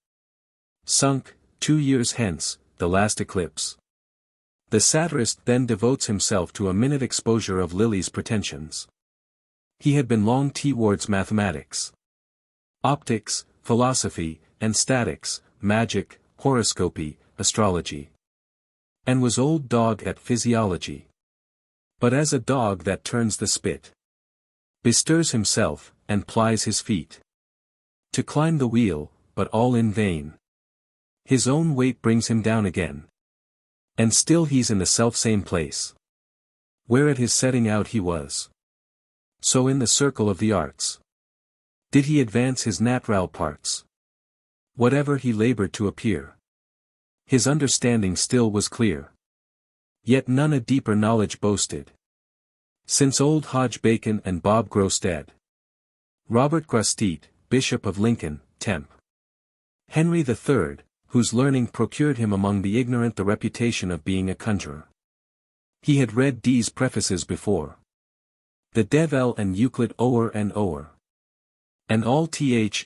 sunk, 2 years hence, the last eclipse?" The satirist then devotes himself to a minute exposure of Lilly's pretensions. He had been long towards mathematics, optics, philosophy, and statics, magic, horoscopy, astrology, and was old dog at physiology. But as a dog that turns the spit, bestirs himself, and plies his feet to climb the wheel, but all in vain. His own weight brings him down again, and still he's in the selfsame place, where at his setting out he was. So in the circle of the arts, did he advance his natural parts. Whatever he labored to appear, his understanding still was clear. Yet none a deeper knowledge boasted, since old Hodge Bacon and Bob Grosted, Robert Grostet, Bishop of Lincoln, Temp. Henry III, whose learning procured him among the ignorant the reputation of being a conjurer. He had read Dee's prefaces before the Devil and Euclid o'er, and all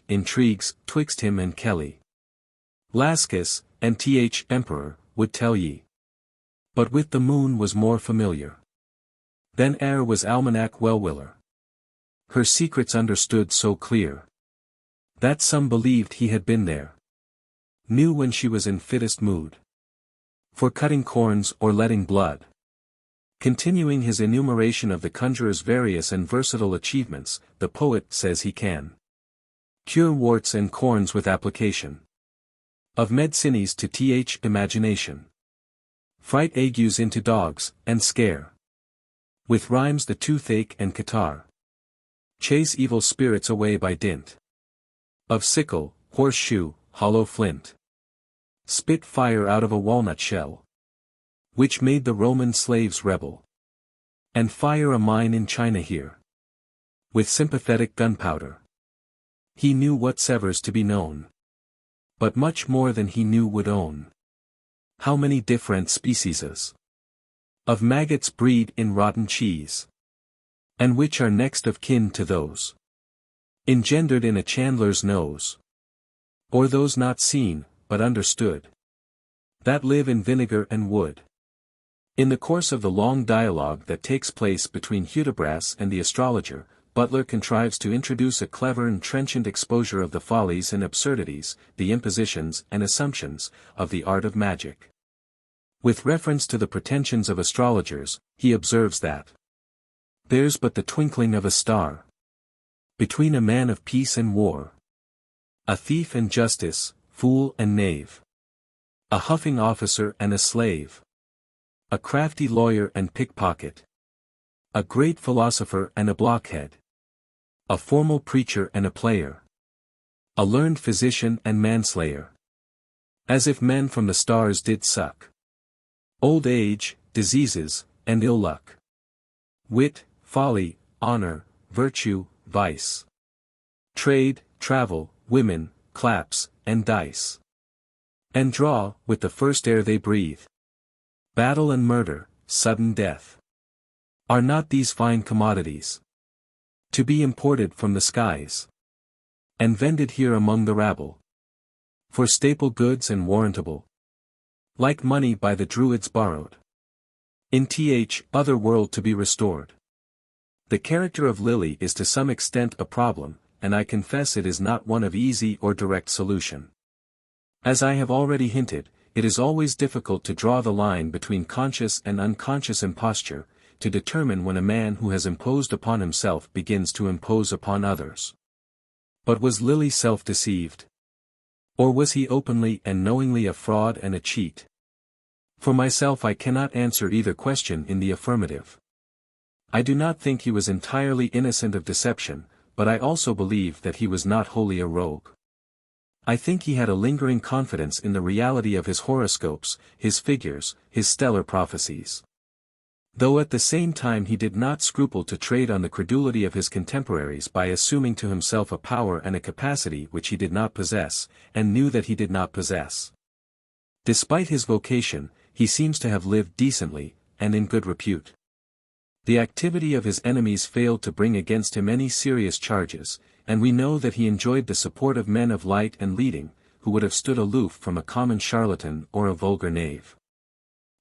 intrigues twixt him and Kelly, Lascus, and Emperor, would tell ye. But with the moon was more familiar than e'er was Almanac Wellwiller. Her secrets understood so clear, that some believed he had been there, knew when she was in fittest mood for cutting corns or letting blood. Continuing his enumeration of the conjurer's various and versatile achievements, the poet says he can cure warts and corns with application of medicines to th imagination, fright agues into dogs, and scare with rhymes the toothache and catarrh, chase evil spirits away by dint of sickle, horseshoe, hollow flint, spit fire out of a walnut shell, which made the Roman slaves rebel, and fire a mine in China here with sympathetic gunpowder. He knew what severs to be known, but much more than he knew would own. How many different specieses of maggots breed in rotten cheese, and which are next of kin to those engendered in a chandler's nose, or those not seen, but understood, that live in vinegar and wood. In the course of the long dialogue that takes place between Hudibras and the astrologer, Butler contrives to introduce a clever and trenchant exposure of the follies and absurdities, the impositions and assumptions, of the art of magic. With reference to the pretensions of astrologers, he observes that there's but the twinkling of a star between a man of peace and war, a thief and justice, fool and knave, a huffing officer and a slave, a crafty lawyer and pickpocket, a great philosopher and a blockhead, a formal preacher and a player, a learned physician and manslayer, as if men from the stars did suck old age, diseases, and ill luck, wit, folly, honor, virtue, vice, trade, travel, women, claps, and dice, and draw, with the first air they breathe, battle and murder, sudden death. Are not these fine commodities to be imported from the skies, and vended here among the rabble, for staple goods and warrantable, like money by the Druids borrowed, in th other world to be restored? The character of Lilly is to some extent a problem, and I confess it is not one of easy or direct solution. As I have already hinted, it is always difficult to draw the line between conscious and unconscious imposture, to determine when a man who has imposed upon himself begins to impose upon others. But was Lilly self-deceived? Or was he openly and knowingly a fraud and a cheat? For myself, I cannot answer either question in the affirmative. I do not think he was entirely innocent of deception, but I also believe that he was not wholly a rogue. I think he had a lingering confidence in the reality of his horoscopes, his figures, his stellar prophecies. Though at the same time he did not scruple to trade on the credulity of his contemporaries by assuming to himself a power and a capacity which he did not possess, and knew that he did not possess. Despite his vocation, he seems to have lived decently, and in good repute. The activity of his enemies failed to bring against him any serious charges, and we know that he enjoyed the support of men of light and leading, who would have stood aloof from a common charlatan or a vulgar knave.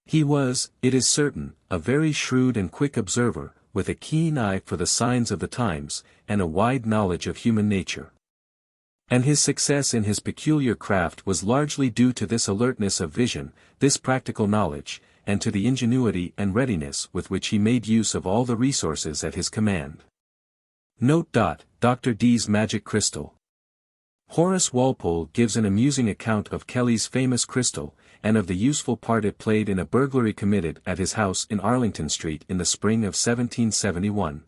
He was, it is certain, a very shrewd and quick observer, with a keen eye for the signs of the times, and a wide knowledge of human nature. And his success in his peculiar craft was largely due to this alertness of vision, this practical knowledge, and to the ingenuity and readiness with which he made use of all the resources at his command. Note. Dr. D's magic crystal. Horace Walpole gives an amusing account of Kelly's famous crystal, and of the useful part it played in a burglary committed at his house in Arlington Street in the spring of 1771.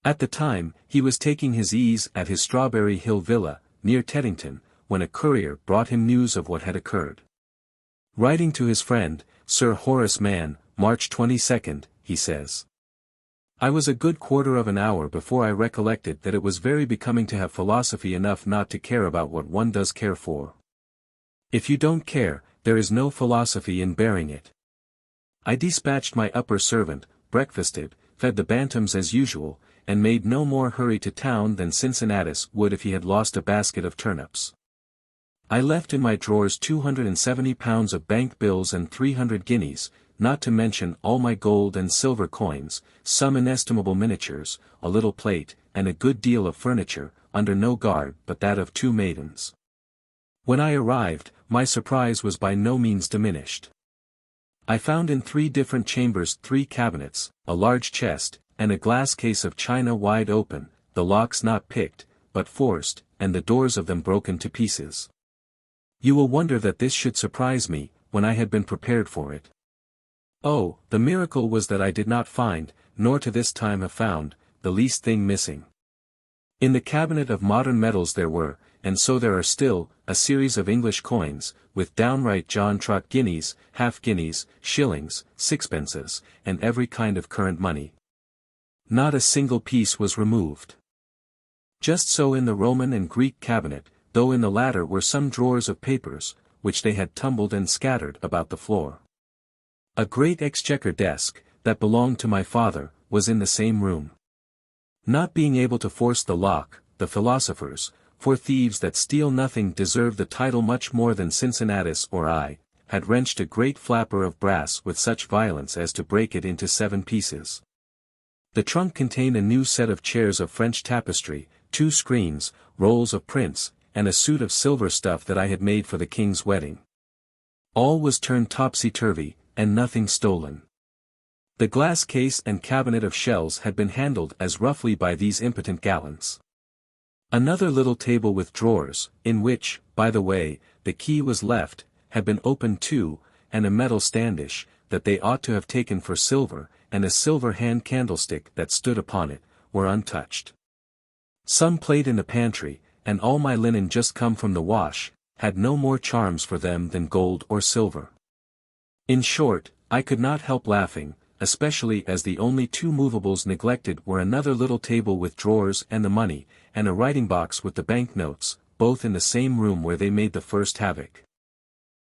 At the time, he was taking his ease at his Strawberry Hill villa, near Teddington, when a courier brought him news of what had occurred. Writing to his friend, Sir Horace Mann, March 22, he says, "I was a good quarter of an hour before I recollected that it was very becoming to have philosophy enough not to care about what one does care for. If you don't care, there is no philosophy in bearing it. I dispatched my upper servant, breakfasted, fed the bantams as usual, and made no more hurry to town than Cincinnatus would if he had lost a basket of turnips. I left in my drawers £270 of bank bills and 300 guineas, not to mention all my gold and silver coins, some inestimable miniatures, a little plate, and a good deal of furniture, under no guard but that of 2 maidens. When I arrived, my surprise was by no means diminished. I found in 3 different chambers 3 cabinets, a large chest, and a glass case of china wide open, the locks not picked, but forced, and the doors of them broken to pieces. You will wonder that this should surprise me, when I had been prepared for it. Oh, the miracle was that I did not find, nor to this time have found, the least thing missing. In the cabinet of modern metals there were, and so there are still, a series of English coins, with downright John Trot guineas, half-guineas, shillings, sixpences, and every kind of current money. Not a single piece was removed. Just so in the Roman and Greek cabinet, though in the latter were some drawers of papers, which they had tumbled and scattered about the floor. A great exchequer desk, that belonged to my father, was in the same room. Not being able to force the lock, the philosophers, for thieves that steal nothing deserve the title much more than Cincinnatus or I, had wrenched a great flapper of brass with such violence as to break it into 7 pieces. The trunk contained a new set of chairs of French tapestry, 2 screens, rolls of prints, and a suit of silver stuff that I had made for the king's wedding. All was turned topsy-turvy, and nothing stolen. The glass case and cabinet of shells had been handled as roughly by these impotent gallants. Another little table with drawers, in which, by the way, the key was left, had been opened too, and a metal standish, that they ought to have taken for silver, and a silver hand candlestick that stood upon it, were untouched. Some plate in the pantry, and all my linen just come from the wash, had no more charms for them than gold or silver. In short, I could not help laughing, especially as the only 2 movables neglected were another little table with drawers and the money, and a writing box with the bank notes, both in the same room where they made the first havoc.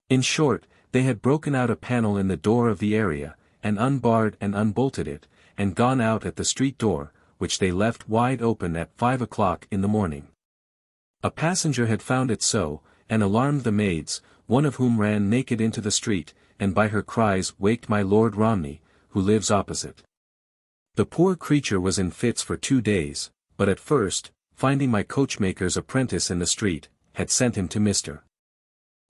In short, they had broken out a panel in the door of the area, and unbarred and unbolted it, and gone out at the street door, which they left wide open at 5 o'clock in the morning. A passenger had found it so, and alarmed the maids, one of whom ran naked into the street, and by her cries waked my Lord Romney, who lives opposite. The poor creature was in fits for 2 days, but at first, finding my coachmaker's apprentice in the street, had sent him to Mr.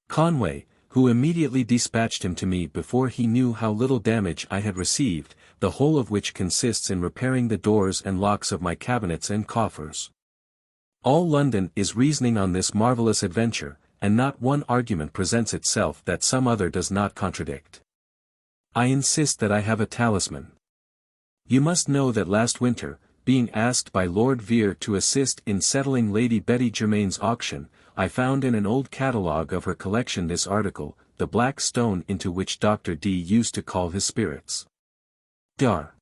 Conway, who immediately dispatched him to me before he knew how little damage I had received, the whole of which consists in repairing the doors and locks of my cabinets and coffers. All London is reasoning on this marvellous adventure, and not one argument presents itself that some other does not contradict. I insist that I have a talisman. You must know that last winter, being asked by Lord Vere to assist in settling Lady Betty Germain's auction, I found in an old catalogue of her collection this article, the black stone into which Dr. D used to call his spirits. Dr.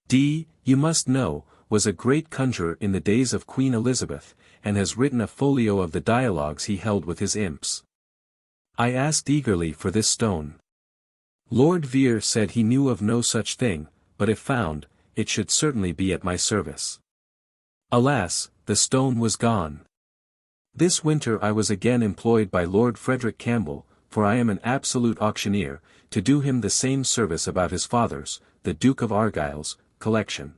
D, you must know, was a great conjurer in the days of Queen Elizabeth, and has written a folio of the dialogues he held with his imps. I asked eagerly for this stone. Lord Vere said he knew of no such thing, but if found, it should certainly be at my service. Alas, the stone was gone. This winter I was again employed by Lord Frederick Campbell, for I am an absolute auctioneer, to do him the same service about his father's, the Duke of Argyll's, collection.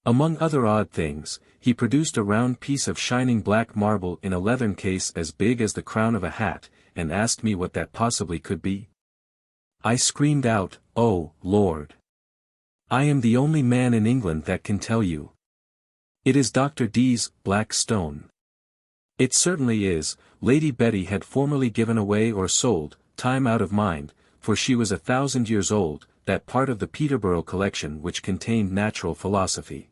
Among other odd things, he produced a round piece of shining black marble in a leathern case as big as the crown of a hat, and asked me what that possibly could be. I screamed out, "Oh, Lord! I am the only man in England that can tell you. It is Dr. D's black stone." It certainly is. Lady Betty had formerly given away or sold, time out of mind, for she was 1,000 years old, that part of the Peterborough collection which contained natural philosophy.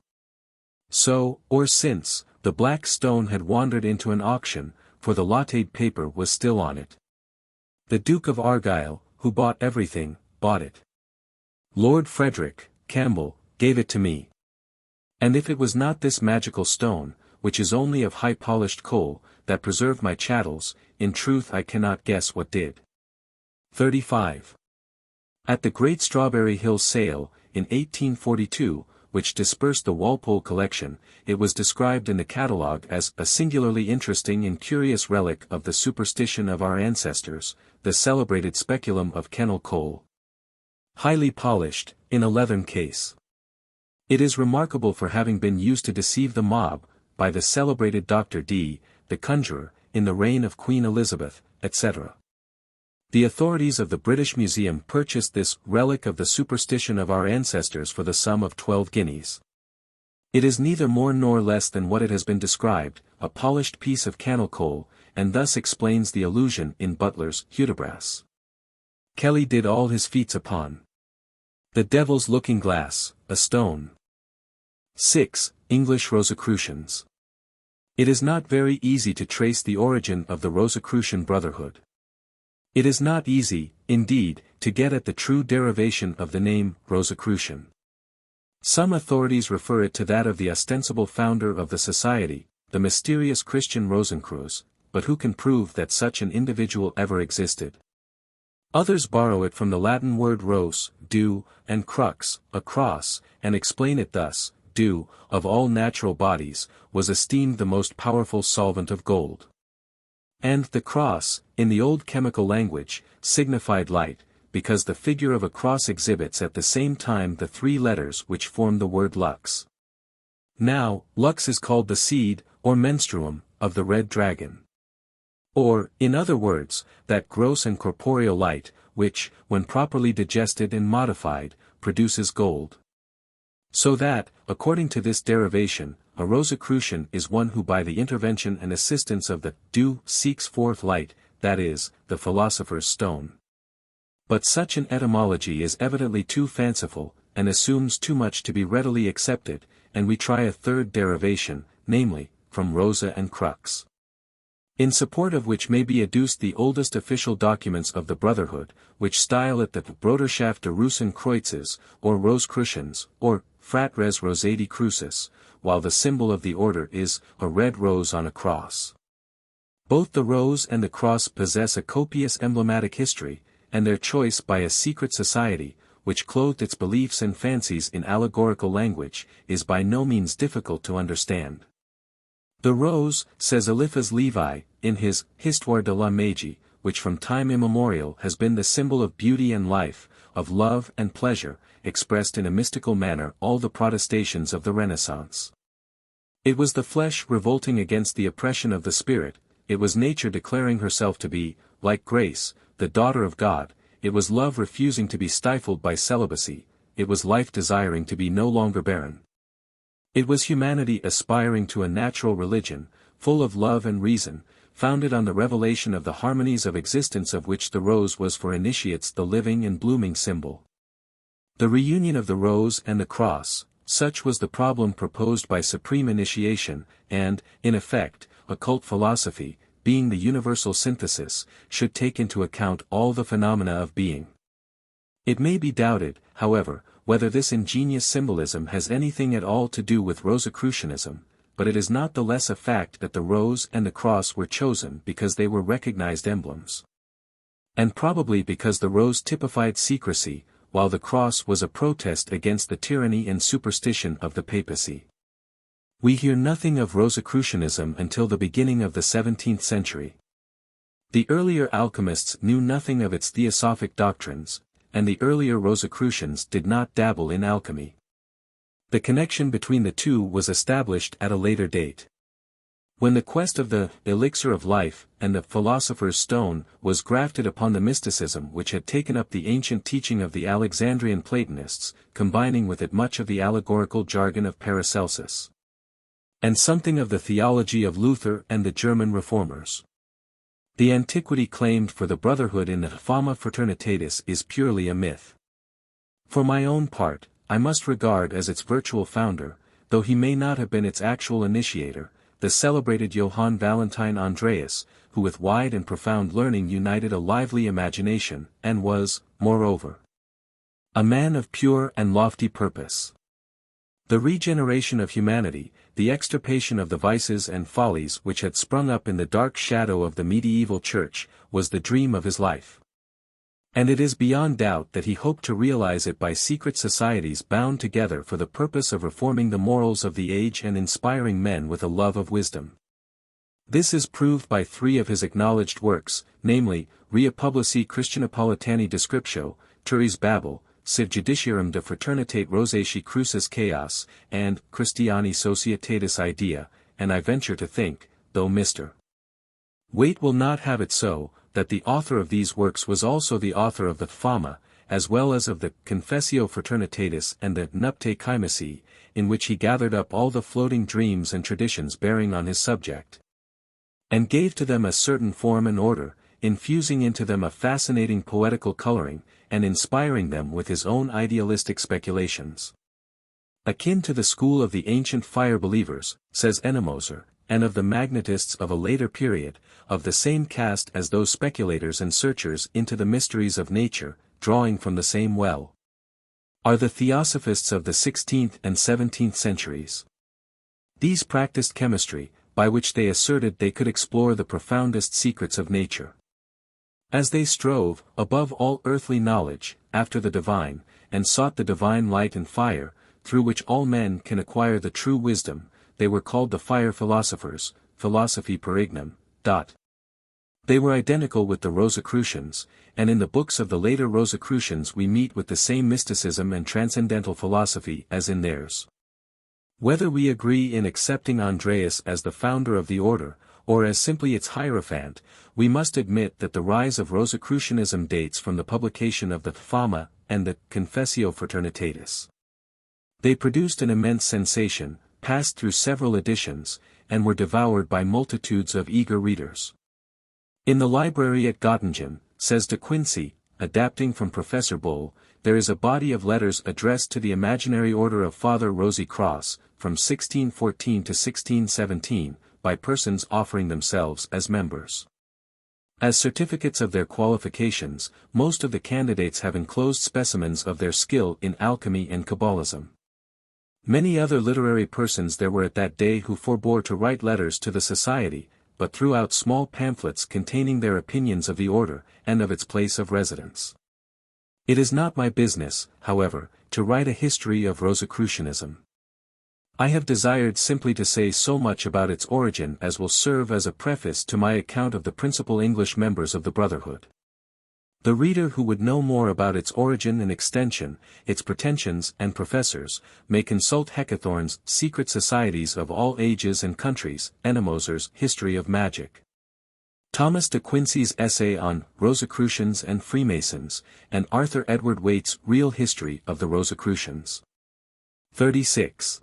So, or since, the black stone had wandered into an auction, for the lotted paper was still on it. The Duke of Argyll, who bought everything, bought it. Lord Frederick Campbell gave it to me. And if it was not this magical stone, which is only of high polished coal, that preserved my chattels, in truth I cannot guess what did. 35. At the great Strawberry Hill sale, in 1842, which dispersed the Walpole collection, it was described in the catalogue as a singularly interesting and curious relic of the superstition of our ancestors, the celebrated speculum of Kennel coal. Highly polished, in a leathern case. It is remarkable for having been used to deceive the mob, by the celebrated Dr. D, the conjurer, in the reign of Queen Elizabeth, etc. The authorities of the British Museum purchased this relic of the superstition of our ancestors for the sum of 12 guineas. It is neither more nor less than what it has been described, a polished piece of cannel coal, and thus explains the allusion in Butler's Hudibras. Kelly did all his feats upon the devil's looking-glass, a stone. 6. English Rosicrucians. It is not very easy to trace the origin of the Rosicrucian Brotherhood. It is not easy, indeed, to get at the true derivation of the name Rosicrucian. Some authorities refer it to that of the ostensible founder of the society, the mysterious Christian Rosicrucians, but who can prove that such an individual ever existed? Others borrow it from the Latin word ros, dew, and crux, a cross, and explain it thus: dew, of all natural bodies, was esteemed the most powerful solvent of gold. And the cross, in the old chemical language, signified light, because the figure of a cross exhibits at the same time the three letters which form the word lux. Now, lux is called the seed, or menstruum, of the red dragon. Or, in other words, that gross and corporeal light, which, when properly digested and modified, produces gold. So that, according to this derivation, a Rosicrucian is one who by the intervention and assistance of the dew seeks forth light, that is, the philosopher's stone. But such an etymology is evidently too fanciful, and assumes too much to be readily accepted, and we try a third derivation, namely, from rosa and crux. In support of which may be adduced the oldest official documents of the Brotherhood, which style it the Bruderschaft der Rosenkreuzes, or Rosicrucians, or Fratres Rosati Crucis, while the symbol of the order is a red rose on a cross. Both the rose and the cross possess a copious emblematic history, and their choice by a secret society, which clothed its beliefs and fancies in allegorical language, is by no means difficult to understand. The rose, says Eliphas Levi, in his Histoire de la Magie, which from time immemorial has been the symbol of beauty and life, of love and pleasure, expressed in a mystical manner all the protestations of the Renaissance. It was the flesh revolting against the oppression of the spirit, it was nature declaring herself to be, like grace, the daughter of God, it was love refusing to be stifled by celibacy, it was life desiring to be no longer barren. It was humanity aspiring to a natural religion, full of love and reason, founded on the revelation of the harmonies of existence of which the rose was for initiates the living and blooming symbol. The reunion of the rose and the cross, such was the problem proposed by supreme initiation, and, in effect, occult philosophy, being the universal synthesis, should take into account all the phenomena of being. It may be doubted, however, whether this ingenious symbolism has anything at all to do with Rosicrucianism, but it is not the less a fact that the rose and the cross were chosen because they were recognized emblems. And probably because the rose typified secrecy, while the cross was a protest against the tyranny and superstition of the papacy. We hear nothing of Rosicrucianism until the beginning of the 17th century. The earlier alchemists knew nothing of its theosophic doctrines, and the earlier Rosicrucians did not dabble in alchemy. The connection between the two was established at a later date. When the quest of the elixir of life and the philosopher's stone was grafted upon the mysticism which had taken up the ancient teaching of the Alexandrian Platonists, combining with it much of the allegorical jargon of Paracelsus, and something of the theology of Luther and the German reformers. The antiquity claimed for the brotherhood in the Fama Fraternitatis is purely a myth. For my own part, I must regard as its virtual founder, though he may not have been its actual initiator, the celebrated Johann Valentine Andreas, who with wide and profound learning united a lively imagination, and was, moreover, a man of pure and lofty purpose. The regeneration of humanity, the extirpation of the vices and follies which had sprung up in the dark shadow of the medieval church, was the dream of his life. And it is beyond doubt that he hoped to realize it by secret societies bound together for the purpose of reforming the morals of the age and inspiring men with a love of wisdom. This is proved by three of his acknowledged works, namely, Rea Publici Christianopolitani Descriptio, Turis Babel, Civ Judiciarum de Fraternitate Rosaceae Crucis Chaos, and Christiani Societatis Idea, and I venture to think, though Mr. Waite will not have it so, that the author of these works was also the author of the Fama, as well as of the Confessio Fraternitatis and the Nuptae Chymaceae, in which he gathered up all the floating dreams and traditions bearing on his subject, and gave to them a certain form and order, infusing into them a fascinating poetical coloring, and inspiring them with his own idealistic speculations. Akin to the school of the ancient fire believers, says Ennemoser, and of the magnetists of a later period, of the same caste as those speculators and searchers into the mysteries of nature, drawing from the same well, are the theosophists of the 16th and 17th centuries. These practiced chemistry, by which they asserted they could explore the profoundest secrets of nature. As they strove, above all earthly knowledge, after the divine, and sought the divine light and fire, through which all men can acquire the true wisdom, they were called the fire philosophers, philosophy per ignum. They were identical with the Rosicrucians, and in the books of the later Rosicrucians we meet with the same mysticism and transcendental philosophy as in theirs. Whether we agree in accepting Andreas as the founder of the order, or as simply its hierophant, we must admit that the rise of Rosicrucianism dates from the publication of the Fama and the Confessio Fraternitatis. They produced an immense sensation, passed through several editions, and were devoured by multitudes of eager readers. In the library at Göttingen, says De Quincey, adapting from Professor Bull, there is a body of letters addressed to the imaginary order of Father Rosicrucians, from 1614 to 1617, by persons offering themselves as members. As certificates of their qualifications, most of the candidates have enclosed specimens of their skill in alchemy and Kabbalism. Many other literary persons there were at that day who forbore to write letters to the society, but threw out small pamphlets containing their opinions of the order, and of its place of residence. It is not my business, however, to write a history of Rosicrucianism. I have desired simply to say so much about its origin as will serve as a preface to my account of the principal English members of the Brotherhood. The reader who would know more about its origin and extension, its pretensions and professors, may consult Hecathorn's Secret Societies of All Ages and Countries, Ennemoser's History of Magic, Thomas de Quincey's essay on Rosicrucians and Freemasons, and Arthur Edward Waite's Real History of the Rosicrucians. 36.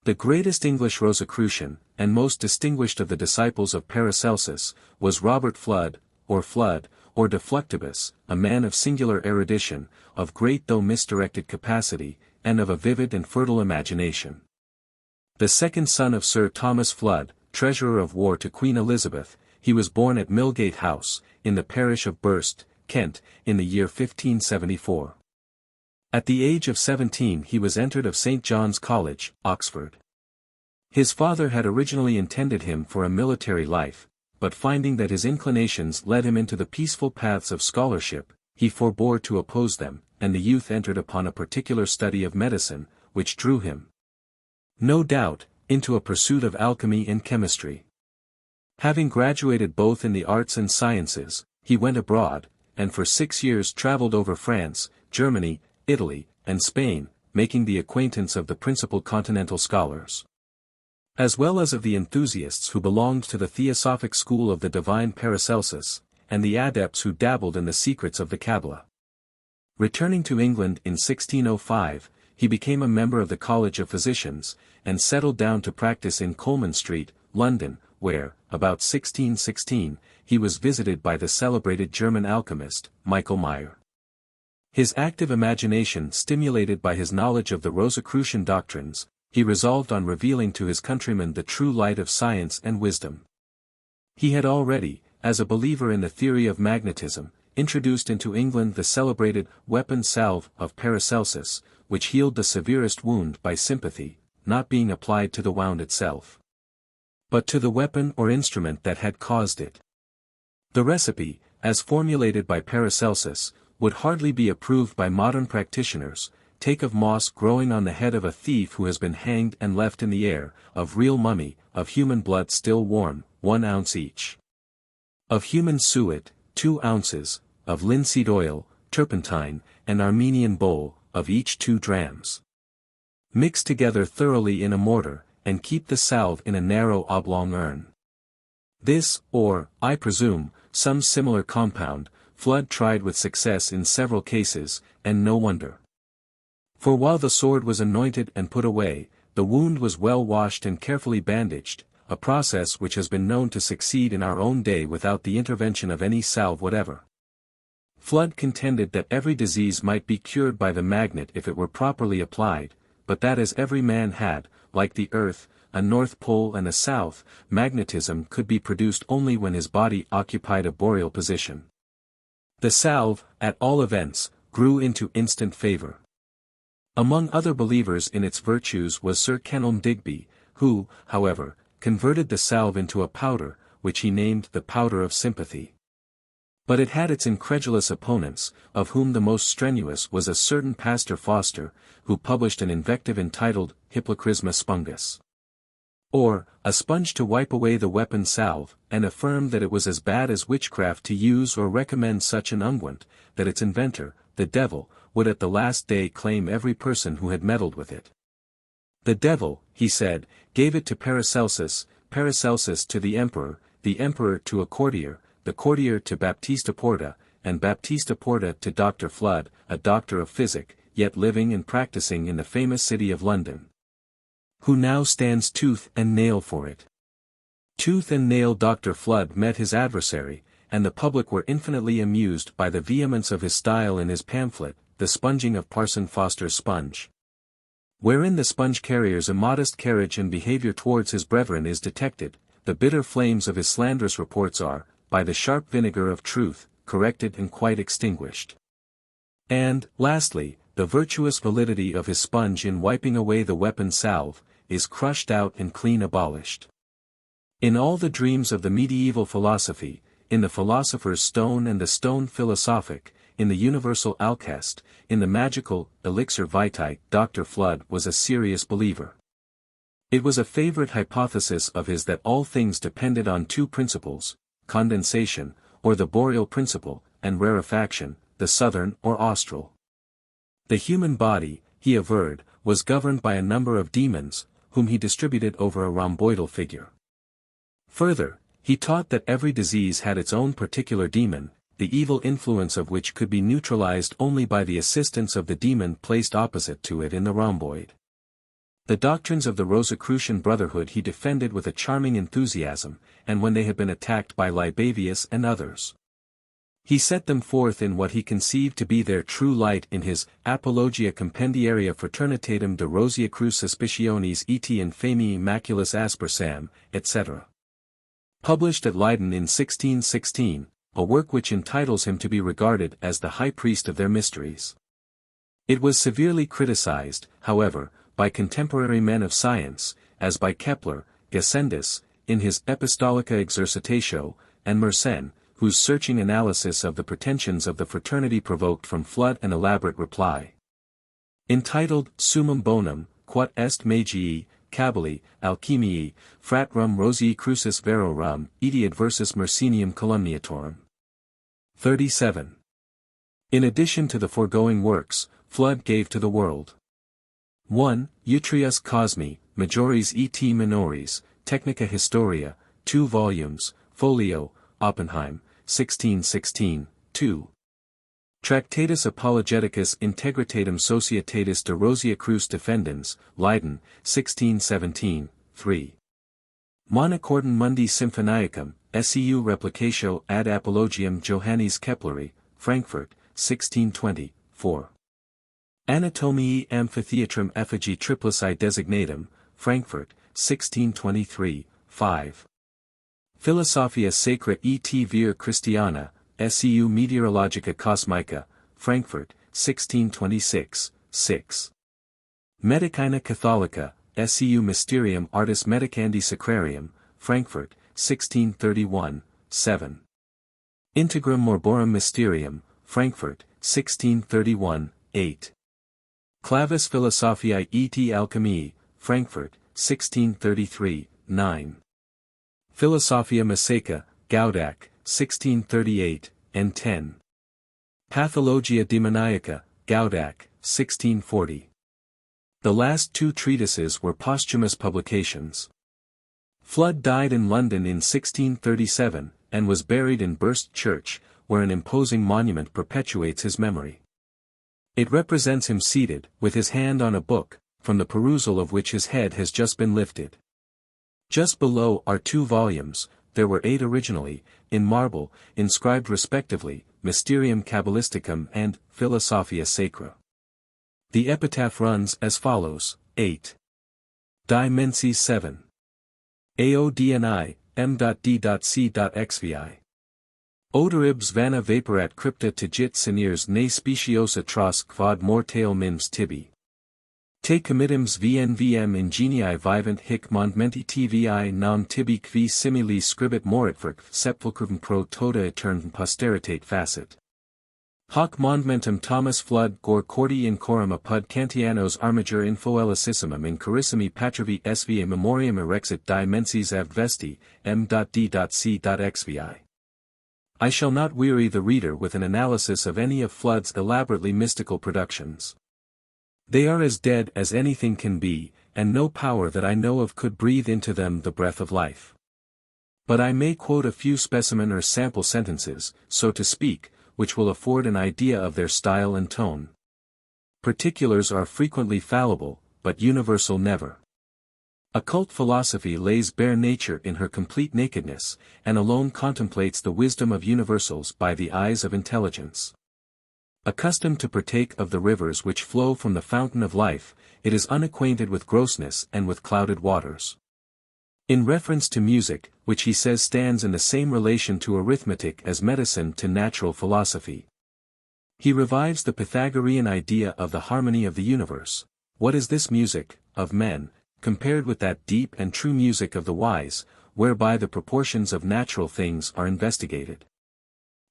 The greatest English Rosicrucian, and most distinguished of the disciples of Paracelsus, was Robert Flood, or de Fluctibus, a man of singular erudition, of great though misdirected capacity, and of a vivid and fertile imagination. The second son of Sir Thomas Flood, Treasurer of War to Queen Elizabeth, he was born at Millgate House, in the parish of Burst, Kent, in the year 1574. At the age of 17 he was entered of St. John's College, Oxford. His father had originally intended him for a military life, but finding that his inclinations led him into the peaceful paths of scholarship, he forbore to oppose them, and the youth entered upon a particular study of medicine, which drew him, no doubt, into a pursuit of alchemy and chemistry. Having graduated both in the arts and sciences, he went abroad, and for 6 years travelled over France, Germany, Italy, and Spain, making the acquaintance of the principal continental scholars, as well as of the enthusiasts who belonged to the theosophic school of the divine Paracelsus, and the adepts who dabbled in the secrets of the Kabbalah. Returning to England in 1605, he became a member of the College of Physicians, and settled down to practice in Coleman Street, London, where, about 1616, he was visited by the celebrated German alchemist, Michael Meyer. His active imagination stimulated by his knowledge of the Rosicrucian doctrines, he resolved on revealing to his countrymen the true light of science and wisdom. He had already, as a believer in the theory of magnetism, introduced into England the celebrated weapon salve of Paracelsus, which healed the severest wound by sympathy, not being applied to the wound itself, but to the weapon or instrument that had caused it. The recipe, as formulated by Paracelsus, would hardly be approved by modern practitioners. Take of moss growing on the head of a thief who has been hanged and left in the air, of real mummy, of human blood still warm, 1 ounce each. Of human suet, 2 ounces, of linseed oil, turpentine, and Armenian bowl, of each 2 drams. Mix together thoroughly in a mortar, and keep the salve in a narrow oblong urn. This, or, I presume, some similar compound, Flood tried with success in several cases, and no wonder. For while the sword was anointed and put away, the wound was well washed and carefully bandaged, a process which has been known to succeed in our own day without the intervention of any salve whatever. Flood contended that every disease might be cured by the magnet if it were properly applied, but that as every man had, like the earth, a north pole and a south, magnetism could be produced only when his body occupied a boreal position. The salve, at all events, grew into instant favor. Among other believers in its virtues was Sir Kenelm Digby, who, however, converted the salve into a powder, which he named the powder of sympathy. But it had its incredulous opponents, of whom the most strenuous was a certain Pastor Foster, who published an invective entitled Hippocrisma Spungus, or, a sponge to wipe away the weapon salve, and affirmed that it was as bad as witchcraft to use or recommend such an unguent, that its inventor, the devil, would at the last day claim every person who had meddled with it. The devil, he said, gave it to Paracelsus, Paracelsus to the emperor to a courtier, the courtier to Baptista Porta, and Baptista Porta to Dr. Flood, a doctor of physic, yet living and practicing in the famous city of London, who now stands tooth and nail for it. Tooth and nail Dr. Flood met his adversary, and the public were infinitely amused by the vehemence of his style in his pamphlet, The Sponging of Parson Foster's Sponge, wherein the sponge carrier's immodest carriage and behavior towards his brethren is detected. The bitter flames of his slanderous reports are, by the sharp vinegar of truth, corrected and quite extinguished. And, lastly, the virtuous validity of his sponge in wiping away the weapon salve, is crushed out and clean abolished. In all the dreams of the medieval philosophy, in the philosopher's stone and the stone philosophic, in the universal alcest, in the magical elixir vitae, Dr. Flood was a serious believer. It was a favorite hypothesis of his that all things depended on two principles, condensation, or the boreal principle, and rarefaction, the southern or austral. The human body, he averred, was governed by a number of demons, whom he distributed over a rhomboidal figure. Further, he taught that every disease had its own particular demon, the evil influence of which could be neutralized only by the assistance of the demon placed opposite to it in the rhomboid. The doctrines of the Rosicrucian Brotherhood he defended with a charming enthusiasm, and when they had been attacked by Libavius and others, he set them forth in what he conceived to be their true light in his Apologia Compendiaria Fraternitatem de Rosicruce Suspicionis et Infamii Maculis Aspersam, etc. Published at Leiden in 1616, a work which entitles him to be regarded as the high priest of their mysteries. It was severely criticized, however, by contemporary men of science, as by Kepler, Gassendi, in his Epistolica Exercitatio, and Mersenne, whose searching analysis of the pretensions of the fraternity provoked from Flood an elaborate reply. Entitled Summum Bonum, Quat est Magii, Cabali, Alchemiae, Fratrum Rosicrucis Verorum, eti adversus Mersenium calumniatorum. 37. In addition to the foregoing works, Flood gave to the world 1. Utrius Cosmi, Majores et Minores, Technica Historia, 2 volumes, folio, Oppenheim, 1616, 2. Tractatus Apologeticus Integritatem Societatis de Rosicruce Defendens, Leiden, 1617, 3. Monachordon Mundi Symphoniacum, Seu Replicatio ad Apologiam Johannis Kepleri, Frankfurt, 1620, 4. Anatomiae Amphitheatrum Effigie Triplici Designatum, Frankfurt, 1623, 5. Philosophia Sacra et Vir Christiana, Seu Meteorologica Cosmica, Frankfurt, 1626, 6. Medicina Catholica, Seu Mysterium Artis Medicandi Sacrarium, Frankfurt, 1631, 7. Integrum Morborum Mysterium, Frankfurt, 1631, 8. Clavis Philosophiae et Alchemiae, Frankfurt, 1633, 9. Philosophia Masaica, Gaudac, 1638, and 10. Pathologia Demoniaca, Gaudac, 1640. The last two treatises were posthumous publications. Flood died in London in 1637, and was buried in Burst Church, where an imposing monument perpetuates his memory. It represents him seated, with his hand on a book, from the perusal of which his head has just been lifted. Just below are 2 volumes, there were 8 originally, in marble, inscribed respectively, Mysterium Cabalisticum and Philosophia Sacra. The epitaph runs as follows: 8. Die mensis 7. Aodni, m.d.c.xvi. Oderibs vana vaporat crypta tigit seniors ne speciosa tros quod mortale mims tibi. Te committims vnvm ingenii vivant hic mondmenti tvi non tibi qui simili scribit moritverc sepulchrum pro toda aeternum posteritate facit. Hoc mondmentum Thomas Flood gor cordi in corum apud Cantianos armiger infoelicissimum in carissimi patrivi sva memoriam erexit die mensis avvesti, m.d.c.xvi. I shall not weary the reader with an analysis of any of Flood's elaborately mystical productions. They are as dead as anything can be, and no power that I know of could breathe into them the breath of life. But I may quote a few specimen or sample sentences, so to speak, which will afford an idea of their style and tone. Particulars are frequently fallible, but universal never. Occult philosophy lays bare nature in her complete nakedness, and alone contemplates the wisdom of universals by the eyes of intelligence. Accustomed to partake of the rivers which flow from the fountain of life, it is unacquainted with grossness and with clouded waters. In reference to music, which he says stands in the same relation to arithmetic as medicine to natural philosophy, he revives the Pythagorean idea of the harmony of the universe. What is this music, of men, compared with that deep and true music of the wise, whereby the proportions of natural things are investigated?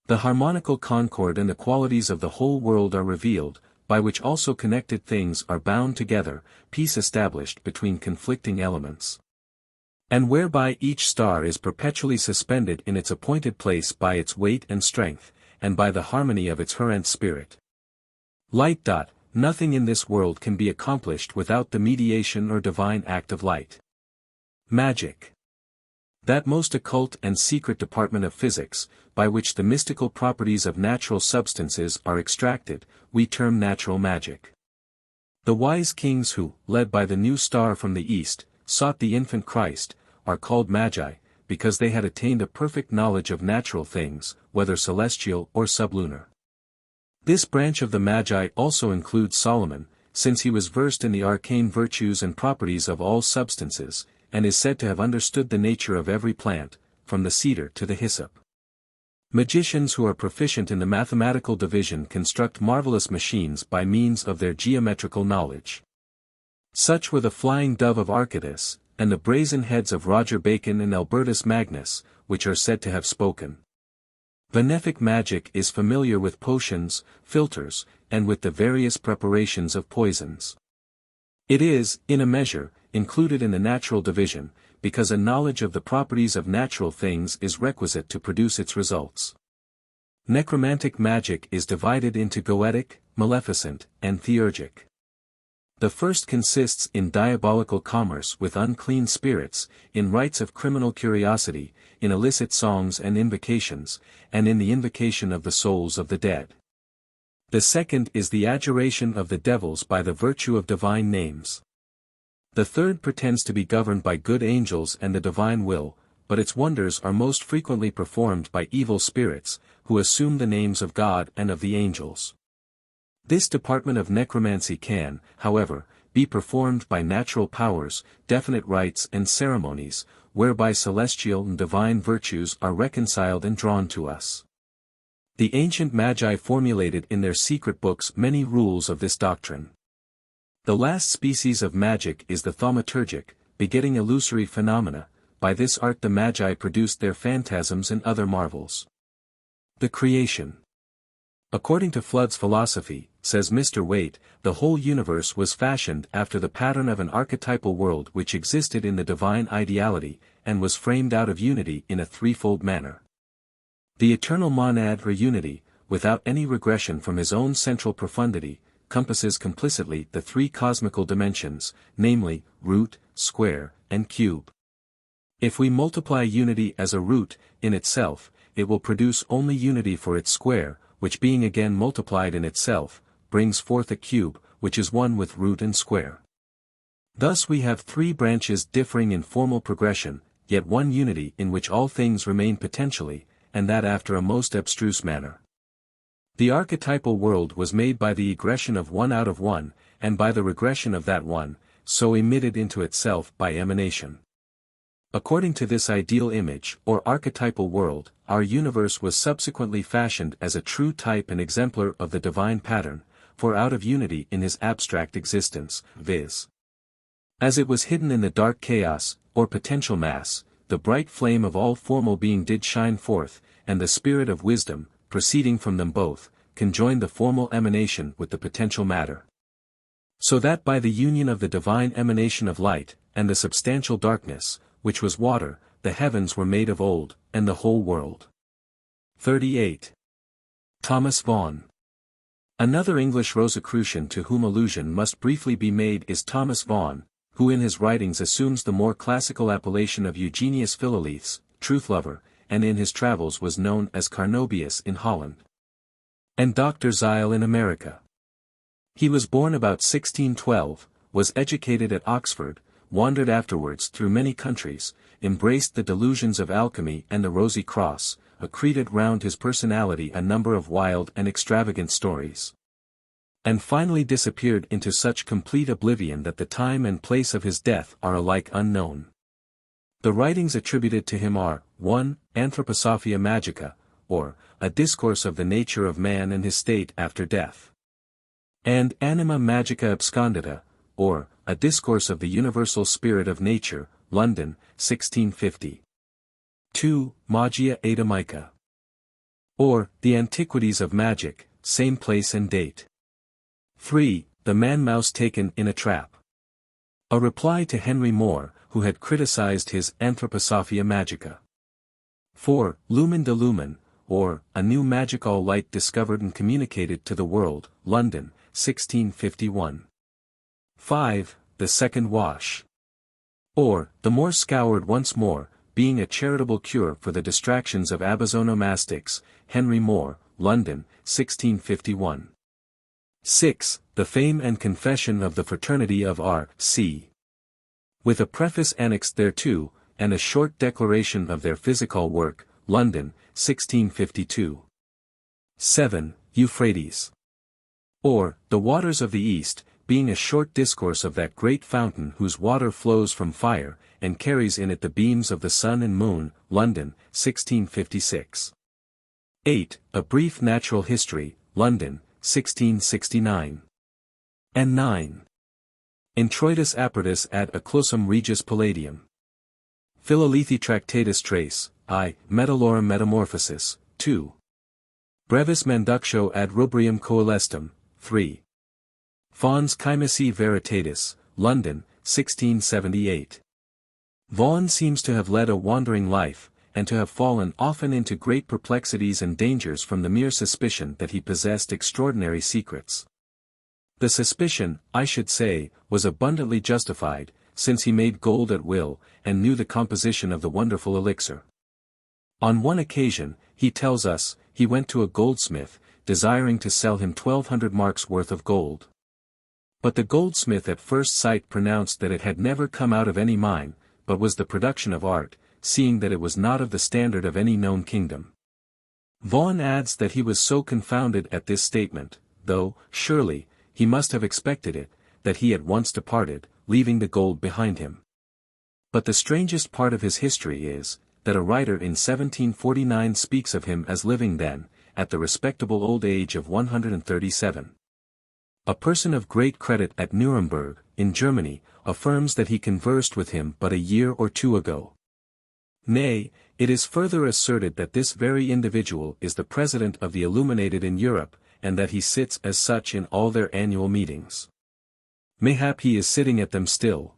The harmonical concord and the qualities of the whole world are revealed, by which also connected things are bound together, peace established between conflicting elements, and whereby each star is perpetually suspended in its appointed place by its weight and strength, and by the harmony of its herent spirit. Light. Nothing in this world can be accomplished without the mediation or divine act of light. Magic. That most occult and secret department of physics, by which the mystical properties of natural substances are extracted, we term natural magic. The wise kings who, led by the new star from the east, sought the infant Christ, are called magi, because they had attained a perfect knowledge of natural things, whether celestial or sublunar. This branch of the Magi also includes Solomon, since he was versed in the arcane virtues and properties of all substances, and is said to have understood the nature of every plant, from the cedar to the hyssop. Magicians who are proficient in the mathematical division construct marvelous machines by means of their geometrical knowledge. Such were the flying dove of Archytas, and the brazen heads of Roger Bacon and Albertus Magnus, which are said to have spoken. Benefic magic is familiar with potions, philters, and with the various preparations of poisons. It is, in a measure, included in the natural division, because a knowledge of the properties of natural things is requisite to produce its results. Necromantic magic is divided into goetic, maleficent, and theurgic. The first consists in diabolical commerce with unclean spirits, in rites of criminal curiosity, in illicit songs and invocations, and in the invocation of the souls of the dead. The second is the adjuration of the devils by the virtue of divine names. The third pretends to be governed by good angels and the divine will, but its wonders are most frequently performed by evil spirits, who assume the names of God and of the angels. This department of necromancy can, however, be performed by natural powers, definite rites and ceremonies, whereby celestial and divine virtues are reconciled and drawn to us. The ancient Magi formulated in their secret books many rules of this doctrine. The last species of magic is the thaumaturgic, begetting illusory phenomena. By this art the Magi produced their phantasms and other marvels. The creation. According to Flood's philosophy, says Mr. Waite, the whole universe was fashioned after the pattern of an archetypal world which existed in the divine ideality, and was framed out of unity in a threefold manner. The eternal monad or unity, without any regression from his own central profundity, compasses complicitly the three cosmical dimensions, namely, root, square, and cube. If we multiply unity as a root, in itself, it will produce only unity for its square, which being again multiplied in itself, brings forth a cube, which is one with root and square. Thus we have three branches differing in formal progression, yet one unity in which all things remain potentially, and that after a most abstruse manner. The archetypal world was made by the egression of one out of one, and by the regression of that one, so emitted into itself by emanation. According to this ideal image, or archetypal world, our universe was subsequently fashioned as a true type and exemplar of the divine pattern, for out of unity in his abstract existence, viz. As it was hidden in the dark chaos, or potential mass, the bright flame of all formal being did shine forth, and the spirit of wisdom, proceeding from them both, conjoined the formal emanation with the potential matter. So that by the union of the divine emanation of light, and the substantial darkness, which was water, the heavens were made of old, and the whole world. 38. Thomas Vaughan. Another English Rosicrucian to whom allusion must briefly be made is Thomas Vaughan, who in his writings assumes the more classical appellation of Eugenius Philalethes, truth-lover, and in his travels was known as Carnobius in Holland, and Dr. Zeil in America. He was born about 1612, was educated at Oxford, wandered afterwards through many countries, embraced the delusions of alchemy and the Rosy Cross, accreted round his personality a number of wild and extravagant stories, and finally disappeared into such complete oblivion that the time and place of his death are alike unknown. The writings attributed to him are, 1. Anthroposophia Magica, or, A Discourse of the Nature of Man and His State After Death, and Anima Magica Abscondita, or, A Discourse of the Universal Spirit of Nature, London, 1650. 2. Magia Adamica, or, The Antiquities of Magic, same place and date. 3. The Man-Mouse Taken in a Trap, a reply to Henry Moore, who had criticized his Anthroposophia Magica. 4. Lumen de Lumen, or, A New Magical Light Discovered and Communicated to the World, London, 1651. 5. The Second Wash, or, The More Scoured Once More, being a charitable cure for the distractions of abazonomastics, Henry Moore, London, 1651. 6. The Fame and Confession of the Fraternity of R.C., with a preface annexed thereto, and a short declaration of their physical work, London, 1652. 7. Euphrates, or, The Waters of the East, being a short discourse of that great fountain whose water flows from fire, and carries in it the beams of the sun and moon, London, 1656. 8. A Brief Natural History, London, 1669. And 9. Introitus Aperitus ad Eclosum Regis Palladium. Philalethi Tractatus Trace, I, Metallorum Metamorphosis, 2. Brevis Manductio ad Rubrium Coelestum, 3. Fons Chymici Veritatis, London, 1678. Vaughan seems to have led a wandering life, and to have fallen often into great perplexities and dangers from the mere suspicion that he possessed extraordinary secrets. The suspicion, I should say, was abundantly justified, since he made gold at will, and knew the composition of the wonderful elixir. On one occasion, he tells us, he went to a goldsmith, desiring to sell him 1,200 marks worth of gold. But the goldsmith at first sight pronounced that it had never come out of any mine, but was the production of art, seeing that it was not of the standard of any known kingdom. Vaughan adds that he was so confounded at this statement, though, surely, he must have expected it, that he at once departed, leaving the gold behind him. But the strangest part of his history is, that a writer in 1749 speaks of him as living then, at the respectable old age of 137. A person of great credit at Nuremberg, in Germany, affirms that he conversed with him but a year or two ago. Nay, it is further asserted that this very individual is the president of the Illuminated in Europe, and that he sits as such in all their annual meetings. Mayhap he is sitting at them still.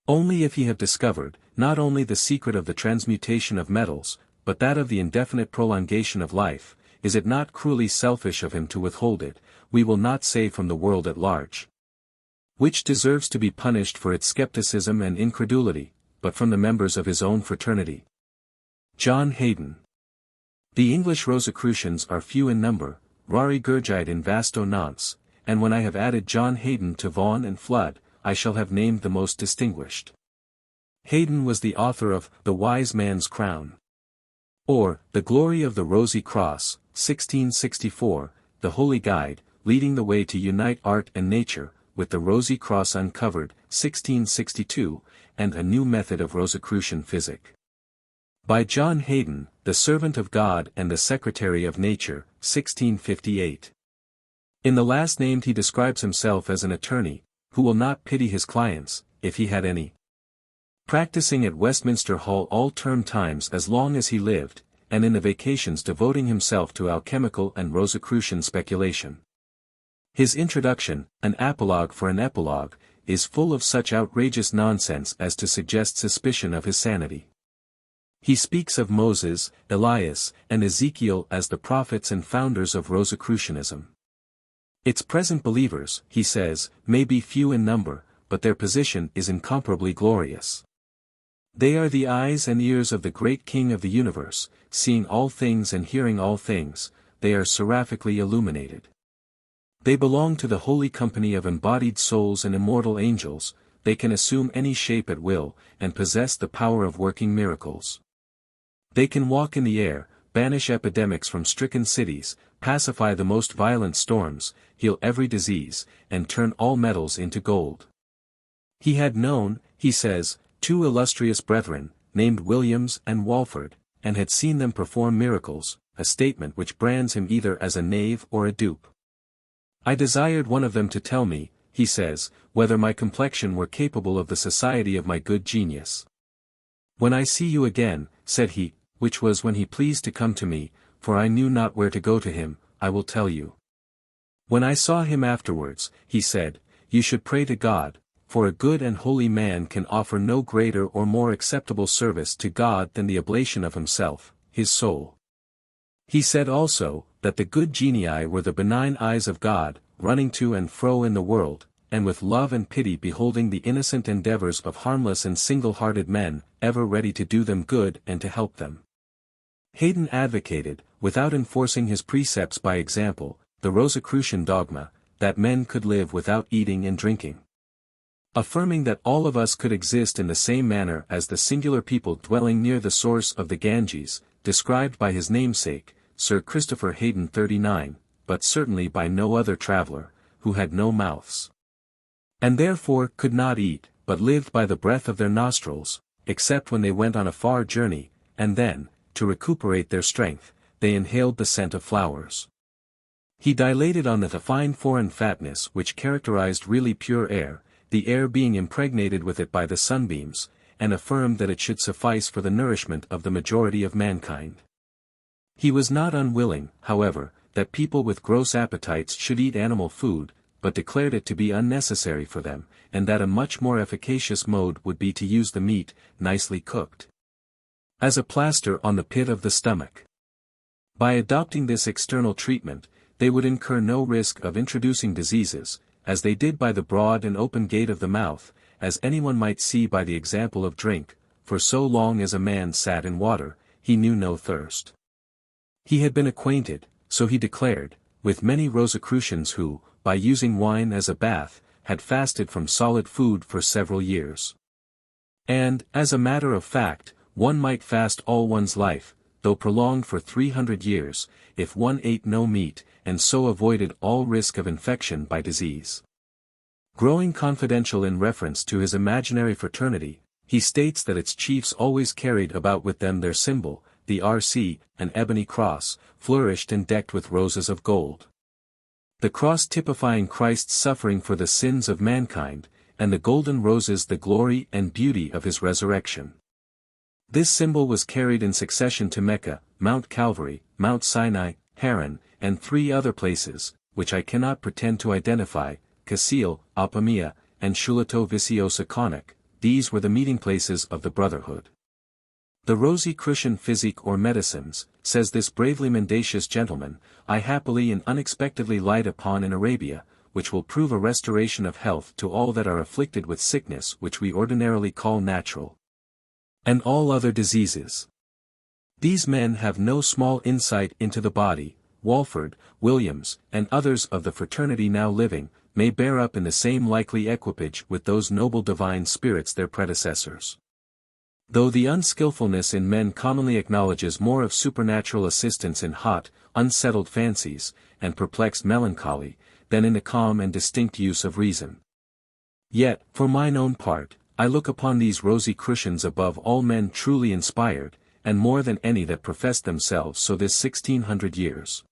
Only if he have discovered, not only the secret of the transmutation of metals, but that of the indefinite prolongation of life, is it not cruelly selfish of him to withhold it, we will not say from the world at large, which deserves to be punished for its skepticism and incredulity, but from the members of his own fraternity. John Haydon. The English Rosicrucians are few in number, rari gurgite in vasto nonce, and when I have added John Haydon to Vaughan and Flood, I shall have named the most distinguished. Haydon was the author of The Wise Man's Crown, or The Glory of the Rosy Cross, 1664, The Holy Guide, leading the way to unite art and nature, with the Rosy Cross uncovered, 1662, and A New Method of Rosicrucian Physic. By John Haydon, the Servant of God and the Secretary of Nature, 1658. In the last named he describes himself as an attorney, who will not pity his clients, if he had any. Practicing at Westminster Hall all term times as long as he lived, and in the vacations devoting himself to alchemical and Rosicrucian speculation. His introduction, an apologue for an epilogue, is full of such outrageous nonsense as to suggest suspicion of his sanity. He speaks of Moses, Elias, and Ezekiel as the prophets and founders of Rosicrucianism. Its present believers, he says, may be few in number, but their position is incomparably glorious. They are the eyes and ears of the great King of the universe, seeing all things and hearing all things, they are seraphically illuminated. They belong to the holy company of embodied souls and immortal angels, they can assume any shape at will, and possess the power of working miracles. They can walk in the air, banish epidemics from stricken cities, pacify the most violent storms, heal every disease, and turn all metals into gold. He had known, he says, 2 illustrious brethren, named Williams and Walford, and had seen them perform miracles, a statement which brands him either as a knave or a dupe. I desired one of them to tell me, he says, whether my complexion were capable of the society of my good genius. When I see you again, said he, which was when he pleased to come to me, for I knew not where to go to him, I will tell you. When I saw him afterwards, he said, you should pray to God, for a good and holy man can offer no greater or more acceptable service to God than the oblation of himself, his soul. He said also, that the good genii were the benign eyes of God, running to and fro in the world, and with love and pity beholding the innocent endeavors of harmless and single-hearted men, ever ready to do them good and to help them. Haydon advocated, without enforcing his precepts by example, the Rosicrucian dogma, that men could live without eating and drinking. Affirming that all of us could exist in the same manner as the singular people dwelling near the source of the Ganges, described by his namesake, Sir Christopher Haydon 39, but certainly by no other traveller, who had no mouths. And therefore could not eat, but lived by the breath of their nostrils, except when they went on a far journey, and then, to recuperate their strength, they inhaled the scent of flowers. He dilated on the fine foreign fatness which characterized really pure air, the air being impregnated with it by the sunbeams, and affirmed that it should suffice for the nourishment of the majority of mankind. He was not unwilling, however, that people with gross appetites should eat animal food, but declared it to be unnecessary for them, and that a much more efficacious mode would be to use the meat, nicely cooked, as a plaster on the pit of the stomach. By adopting this external treatment, they would incur no risk of introducing diseases, as they did by the broad and open gate of the mouth, as anyone might see by the example of drink, for so long as a man sat in water, he knew no thirst. He had been acquainted, so he declared, with many Rosicrucians who, by using wine as a bath, had fasted from solid food for several years. And, as a matter of fact, one might fast all one's life, though prolonged for 300 years, if one ate no meat, and so avoided all risk of infection by disease. Growing confidential in reference to his imaginary fraternity, he states that its chiefs always carried about with them their symbol, the RC, an ebony cross, flourished and decked with roses of gold. The cross typifying Christ's suffering for the sins of mankind, and the golden roses the glory and beauty of his resurrection. This symbol was carried in succession to Mecca, Mount Calvary, Mount Sinai, Haran, and 3 other places, which I cannot pretend to identify, Casil, Apamea, and Shulato Viciosa Conic. These were the meeting places of the Brotherhood. The Rosicrucian physic or medicines, says this bravely mendacious gentleman, I happily and unexpectedly light upon in Arabia, which will prove a restoration of health to all that are afflicted with sickness which we ordinarily call natural. and all other diseases. These men have no small insight into the body. Walford, Williams, and others of the fraternity now living, may bear up in the same likely equipage with those noble divine spirits their predecessors. Though the unskilfulness in men commonly acknowledges more of supernatural assistance in hot, unsettled fancies, and perplexed melancholy, than in the calm and distinct use of reason. Yet, for mine own part, I look upon these Rosicrucians above all men truly inspired, and more than any that professed themselves so this 1600 years.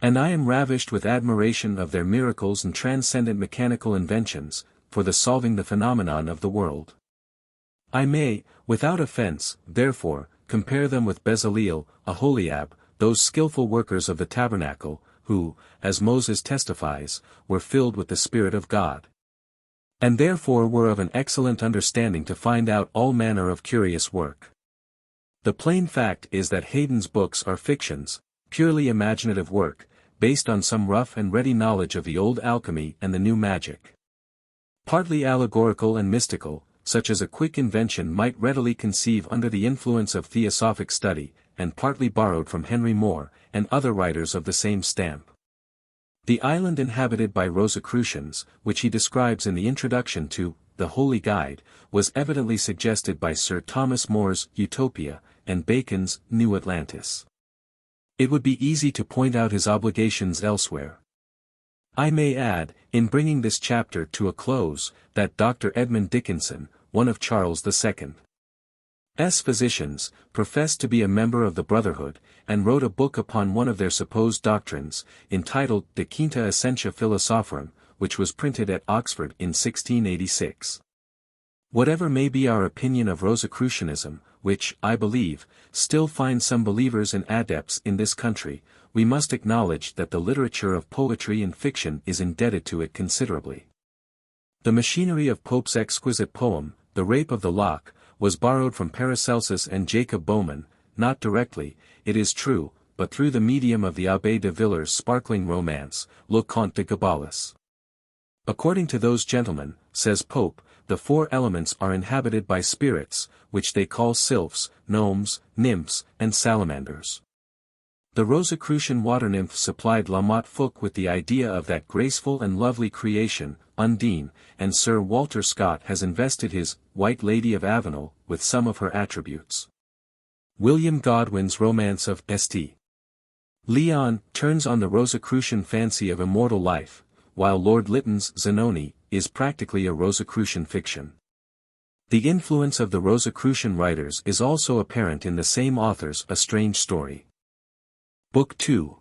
And I am ravished with admiration of their miracles and transcendent mechanical inventions, for the solving the phenomenon of the world. I may, without offense, therefore, compare them with Bezaleel, Aholiab, those skillful workers of the tabernacle, who, as Moses testifies, were filled with the Spirit of God. And therefore were of an excellent understanding to find out all manner of curious work. The plain fact is that Haydn's books are fictions, purely imaginative work, based on some rough and ready knowledge of the old alchemy and the new magic. Partly allegorical and mystical, such as a quick invention might readily conceive under the influence of theosophic study, and partly borrowed from Henry Moore, and other writers of the same stamp. The island inhabited by Rosicrucians, which he describes in the introduction to The Holy Guide, was evidently suggested by Sir Thomas More's Utopia, and Bacon's New Atlantis. It would be easy to point out his obligations elsewhere. I may add, in bringing this chapter to a close, that Dr. Edmund Dickinson, one of Charles II's physicians, professed to be a member of the Brotherhood, and wrote a book upon one of their supposed doctrines, entitled De Quinta Essentia Philosophorum, which was printed at Oxford in 1686. Whatever may be our opinion of Rosicrucianism, which, I believe, still finds some believers and adepts in this country, we must acknowledge that the literature of poetry and fiction is indebted to it considerably. The machinery of Pope's exquisite poem, The Rape of the Lock, was borrowed from Paracelsus and Jacob Bowman, not directly, it is true, but through the medium of the Abbé de Villers' sparkling romance, Le Conte de Gabalis. According to those gentlemen, says Pope, the four elements are inhabited by spirits, which they call sylphs, gnomes, nymphs, and salamanders. The Rosicrucian water nymph supplied La Motte Fouque with the idea of that graceful and lovely creation, Undine, and Sir Walter Scott has invested his White Lady of Avenel with some of her attributes. William Godwin's romance of St. Leon turns on the Rosicrucian fancy of immortal life, while Lord Lytton's Zanoni is practically a Rosicrucian fiction. The influence of the Rosicrucian writers is also apparent in the same author's A Strange Story. Book 2.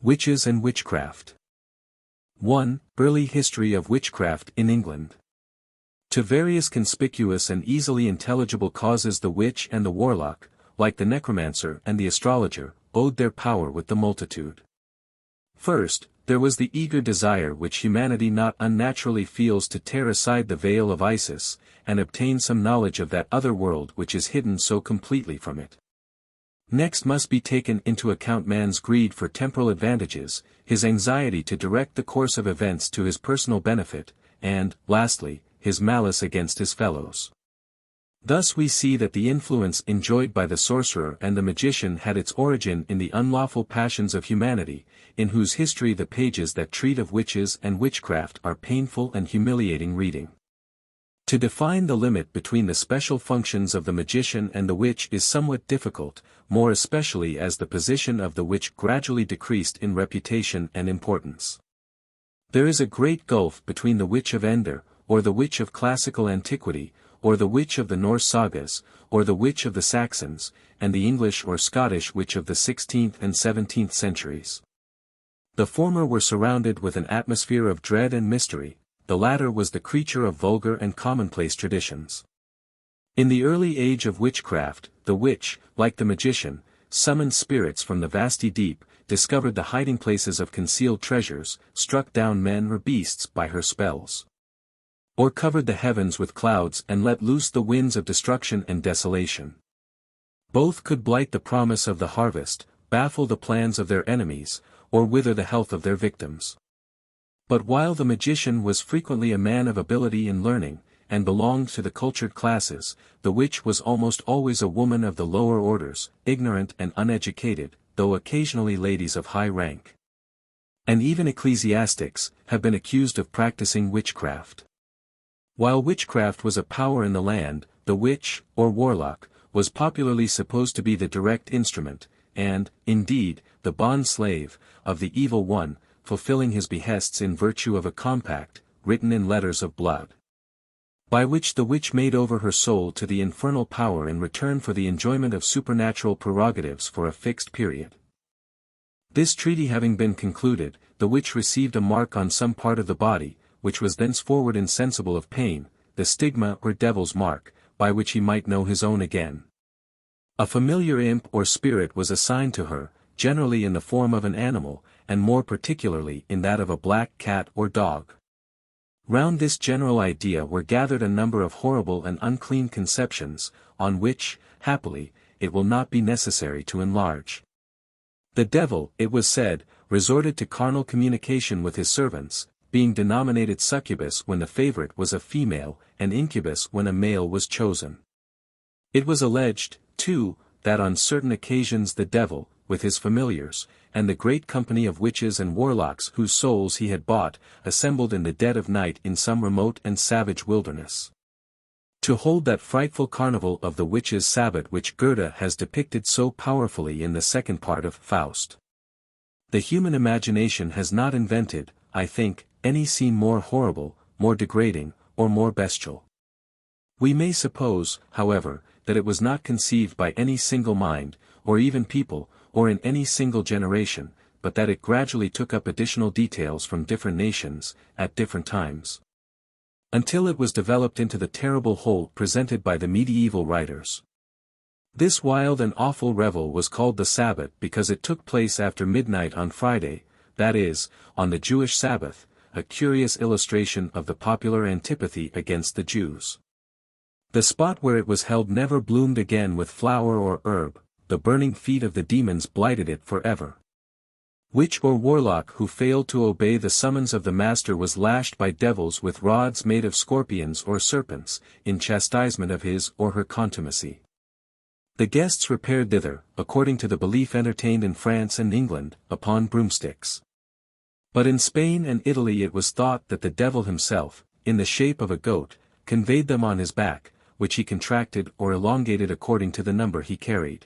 Witches and Witchcraft. 1. Early History of Witchcraft in England. To various conspicuous and easily intelligible causes the witch and the warlock, like the necromancer and the astrologer, owed their power with the multitude. First, there was the eager desire which humanity not unnaturally feels to tear aside the veil of Isis, and obtain some knowledge of that other world which is hidden so completely from it. Next must be taken into account man's greed for temporal advantages, his anxiety to direct the course of events to his personal benefit, and, lastly, his malice against his fellows. Thus we see that the influence enjoyed by the sorcerer and the magician had its origin in the unlawful passions of humanity, in whose history the pages that treat of witches and witchcraft are painful and humiliating reading. To define the limit between the special functions of the magician and the witch is somewhat difficult, more especially as the position of the witch gradually decreased in reputation and importance. There is a great gulf between the witch of Endor, or the witch of classical antiquity, or the witch of the Norse sagas, or the witch of the Saxons, and the English or Scottish witch of the 16th and 17th centuries. The former were surrounded with an atmosphere of dread and mystery, the latter was the creature of vulgar and commonplace traditions. In the early age of witchcraft, the witch, like the magician, summoned spirits from the vasty deep, discovered the hiding places of concealed treasures, struck down men or beasts by her spells, or covered the heavens with clouds and let loose the winds of destruction and desolation. Both could blight the promise of the harvest, baffle the plans of their enemies, or wither the health of their victims. But while the magician was frequently a man of ability and learning, and belonged to the cultured classes, the witch was almost always a woman of the lower orders, ignorant and uneducated, though occasionally ladies of high rank. And even ecclesiastics have been accused of practicing witchcraft. While witchcraft was a power in the land, the witch, or warlock, was popularly supposed to be the direct instrument, and, indeed, the bond-slave, of the evil one, fulfilling his behests in virtue of a compact, written in letters of blood, by which the witch made over her soul to the infernal power in return for the enjoyment of supernatural prerogatives for a fixed period. This treaty having been concluded, the witch received a mark on some part of the body, which was thenceforward insensible of pain, the stigma or devil's mark, by which he might know his own again. A familiar imp or spirit was assigned to her, generally in the form of an animal, and more particularly in that of a black cat or dog. Round this general idea were gathered a number of horrible and unclean conceptions, on which, happily, it will not be necessary to enlarge. The devil, it was said, resorted to carnal communication with his servants, being denominated succubus when the favorite was a female, and incubus when a male was chosen. It was alleged, too, that on certain occasions the devil, with his familiars, and the great company of witches and warlocks whose souls he had bought, assembled in the dead of night in some remote and savage wilderness, to hold that frightful carnival of the witches' Sabbat which Goethe has depicted so powerfully in the second part of Faust. The human imagination has not invented, I think, any scene more horrible, more degrading, or more bestial. We may suppose, however, that it was not conceived by any single mind, or even people, or in any single generation, but that it gradually took up additional details from different nations, at different times, until it was developed into the terrible whole presented by the medieval writers. This wild and awful revel was called the Sabbath because it took place after midnight on Friday, that is, on the Jewish Sabbath, a curious illustration of the popular antipathy against the Jews. The spot where it was held never bloomed again with flower or herb, the burning feet of the demons blighted it forever. Witch or warlock who failed to obey the summons of the master was lashed by devils with rods made of scorpions or serpents, in chastisement of his or her contumacy. The guests repaired thither, according to the belief entertained in France and England, upon broomsticks. But in Spain and Italy it was thought that the devil himself, in the shape of a goat, conveyed them on his back, which he contracted or elongated according to the number he carried.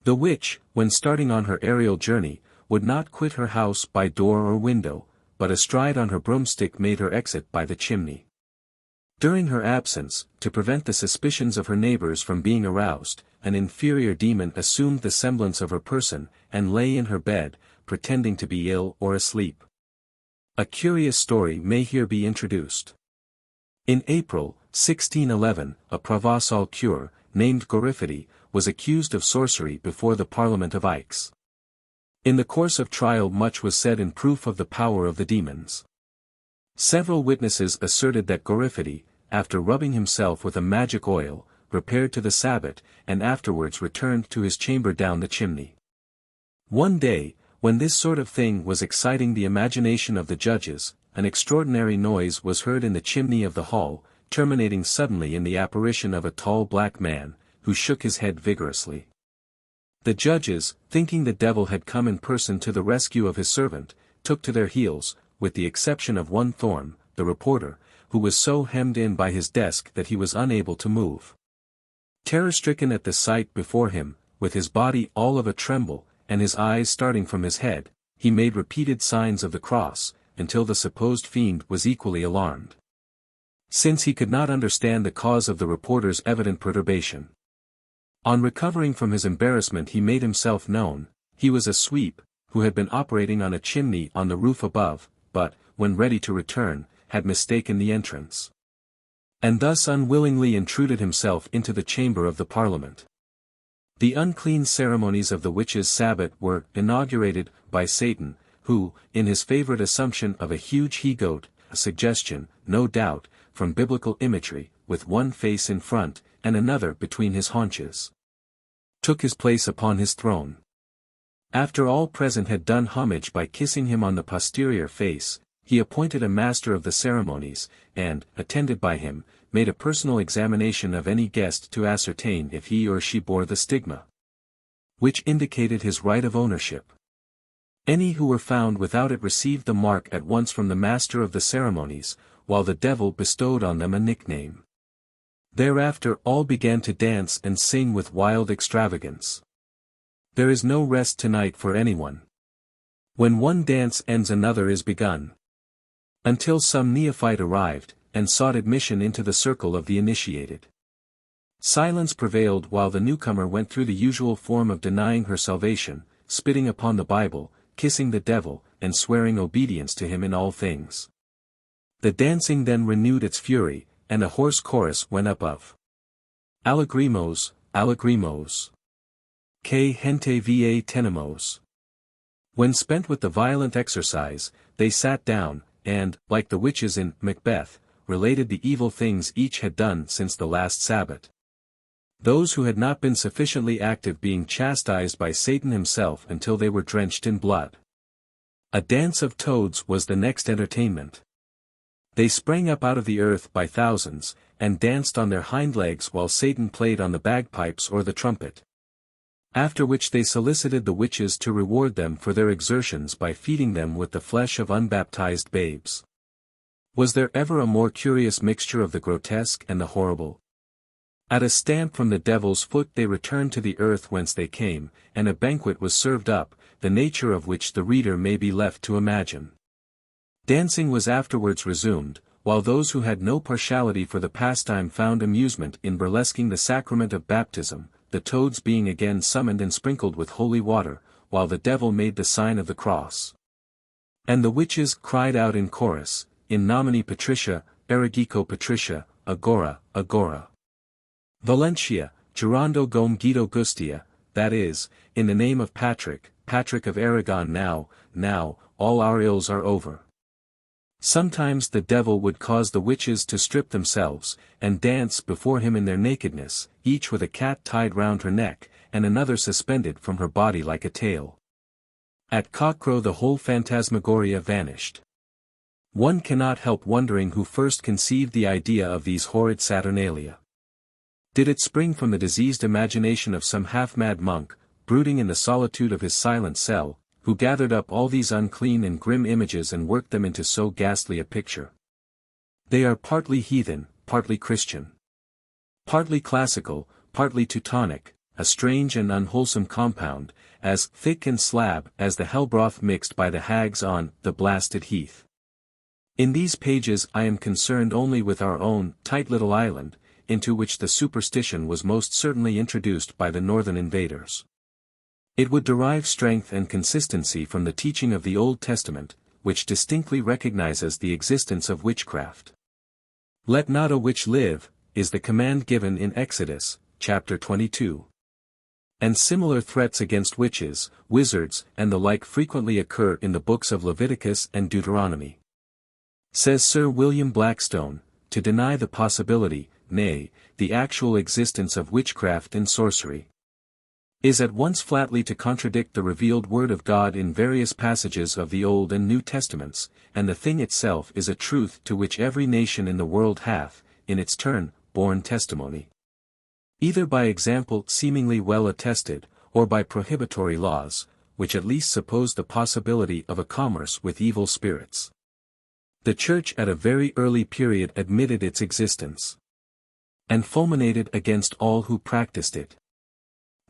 The witch, when starting on her aerial journey, would not quit her house by door or window, but astride on her broomstick made her exit by the chimney. During her absence, to prevent the suspicions of her neighbors from being aroused, an inferior demon assumed the semblance of her person, and lay in her bed, pretending to be ill or asleep. A curious story may here be introduced. In April, 1611, a Provençal cure, named Gorifity, was accused of sorcery before the Parliament of Aix. In the course of trial much was said in proof of the power of the demons. Several witnesses asserted that Gorifity, after rubbing himself with a magic oil, repaired to the Sabbat, and afterwards returned to his chamber down the chimney. One day, when this sort of thing was exciting the imagination of the judges, an extraordinary noise was heard in the chimney of the hall, terminating suddenly in the apparition of a tall black man, who shook his head vigorously. The judges, thinking the devil had come in person to the rescue of his servant, took to their heels, with the exception of one Thorn, the reporter, who was so hemmed in by his desk that he was unable to move. Terror-stricken at the sight before him, with his body all of a tremble, and his eyes starting from his head, he made repeated signs of the cross, until the supposed fiend was equally alarmed, since he could not understand the cause of the reporter's evident perturbation. On recovering from his embarrassment he made himself known. He was a sweep, who had been operating on a chimney on the roof above, but, when ready to return, had mistaken the entrance, and thus unwillingly intruded himself into the chamber of the Parliament. The unclean ceremonies of the witches' Sabbat were inaugurated by Satan, who, in his favorite assumption of a huge he-goat, a suggestion, no doubt, from biblical imagery, with one face in front, and another between his haunches, took his place upon his throne. After all present had done homage by kissing him on the posterior face, he appointed a master of the ceremonies, and, attended by him, made a personal examination of any guest to ascertain if he or she bore the stigma, which indicated his right of ownership. Any who were found without it received the mark at once from the master of the ceremonies, while the devil bestowed on them a nickname. Thereafter all began to dance and sing with wild extravagance. There is no rest tonight for anyone. When one dance ends another is begun. Until some neophyte arrived, and sought admission into the circle of the initiated. Silence prevailed while the newcomer went through the usual form of denying her salvation, spitting upon the Bible, kissing the devil, and swearing obedience to him in all things. The dancing then renewed its fury, and a hoarse chorus went up of Allegrimos, Allegrimos. Que gente va tenemos. When spent with the violent exercise, they sat down, and, like the witches in Macbeth, related the evil things each had done since the last Sabbath. Those who had not been sufficiently active being chastised by Satan himself until they were drenched in blood. A dance of toads was the next entertainment. They sprang up out of the earth by thousands, and danced on their hind legs while Satan played on the bagpipes or the trumpet. After which they solicited the witches to reward them for their exertions by feeding them with the flesh of unbaptized babes. Was there ever a more curious mixture of the grotesque and the horrible? At a stamp from the devil's foot they returned to the earth whence they came, and a banquet was served up, the nature of which the reader may be left to imagine. Dancing was afterwards resumed, while those who had no partiality for the pastime found amusement in burlesquing the sacrament of baptism, the toads being again summoned and sprinkled with holy water, while the devil made the sign of the cross. And the witches cried out in chorus, in nomine Patricia, Eregico Patricia, Agora, Agora. Valentia, Gerando Gom Guido Gustia, that is, in the name of Patrick, Patrick of Aragon now, all our ills are over. Sometimes the devil would cause the witches to strip themselves, and dance before him in their nakedness, each with a cat tied round her neck, and another suspended from her body like a tail. At cockcrow the whole phantasmagoria vanished. One cannot help wondering who first conceived the idea of these horrid saturnalia. Did it spring from the diseased imagination of some half-mad monk, brooding in the solitude of his silent cell, who gathered up all these unclean and grim images and worked them into so ghastly a picture? They are partly heathen, partly Christian. Partly classical, partly Teutonic, a strange and unwholesome compound, as thick and slab as the hellbroth mixed by the hags on the blasted heath. In these pages I am concerned only with our own tight little island, into which the superstition was most certainly introduced by the northern invaders. It would derive strength and consistency from the teaching of the Old Testament, which distinctly recognizes the existence of witchcraft. Let not a witch live, is the command given in Exodus, chapter 22. And similar threats against witches, wizards, and the like frequently occur in the books of Leviticus and Deuteronomy. Says Sir William Blackstone, to deny the possibility, nay, the actual existence of witchcraft and sorcery, is at once flatly to contradict the revealed word of God in various passages of the Old and New Testaments, and the thing itself is a truth to which every nation in the world hath, in its turn, borne testimony. Either by example seemingly well attested, or by prohibitory laws, which at least suppose the possibility of a commerce with evil spirits. The Church at a very early period admitted its existence, and fulminated against all who practiced it.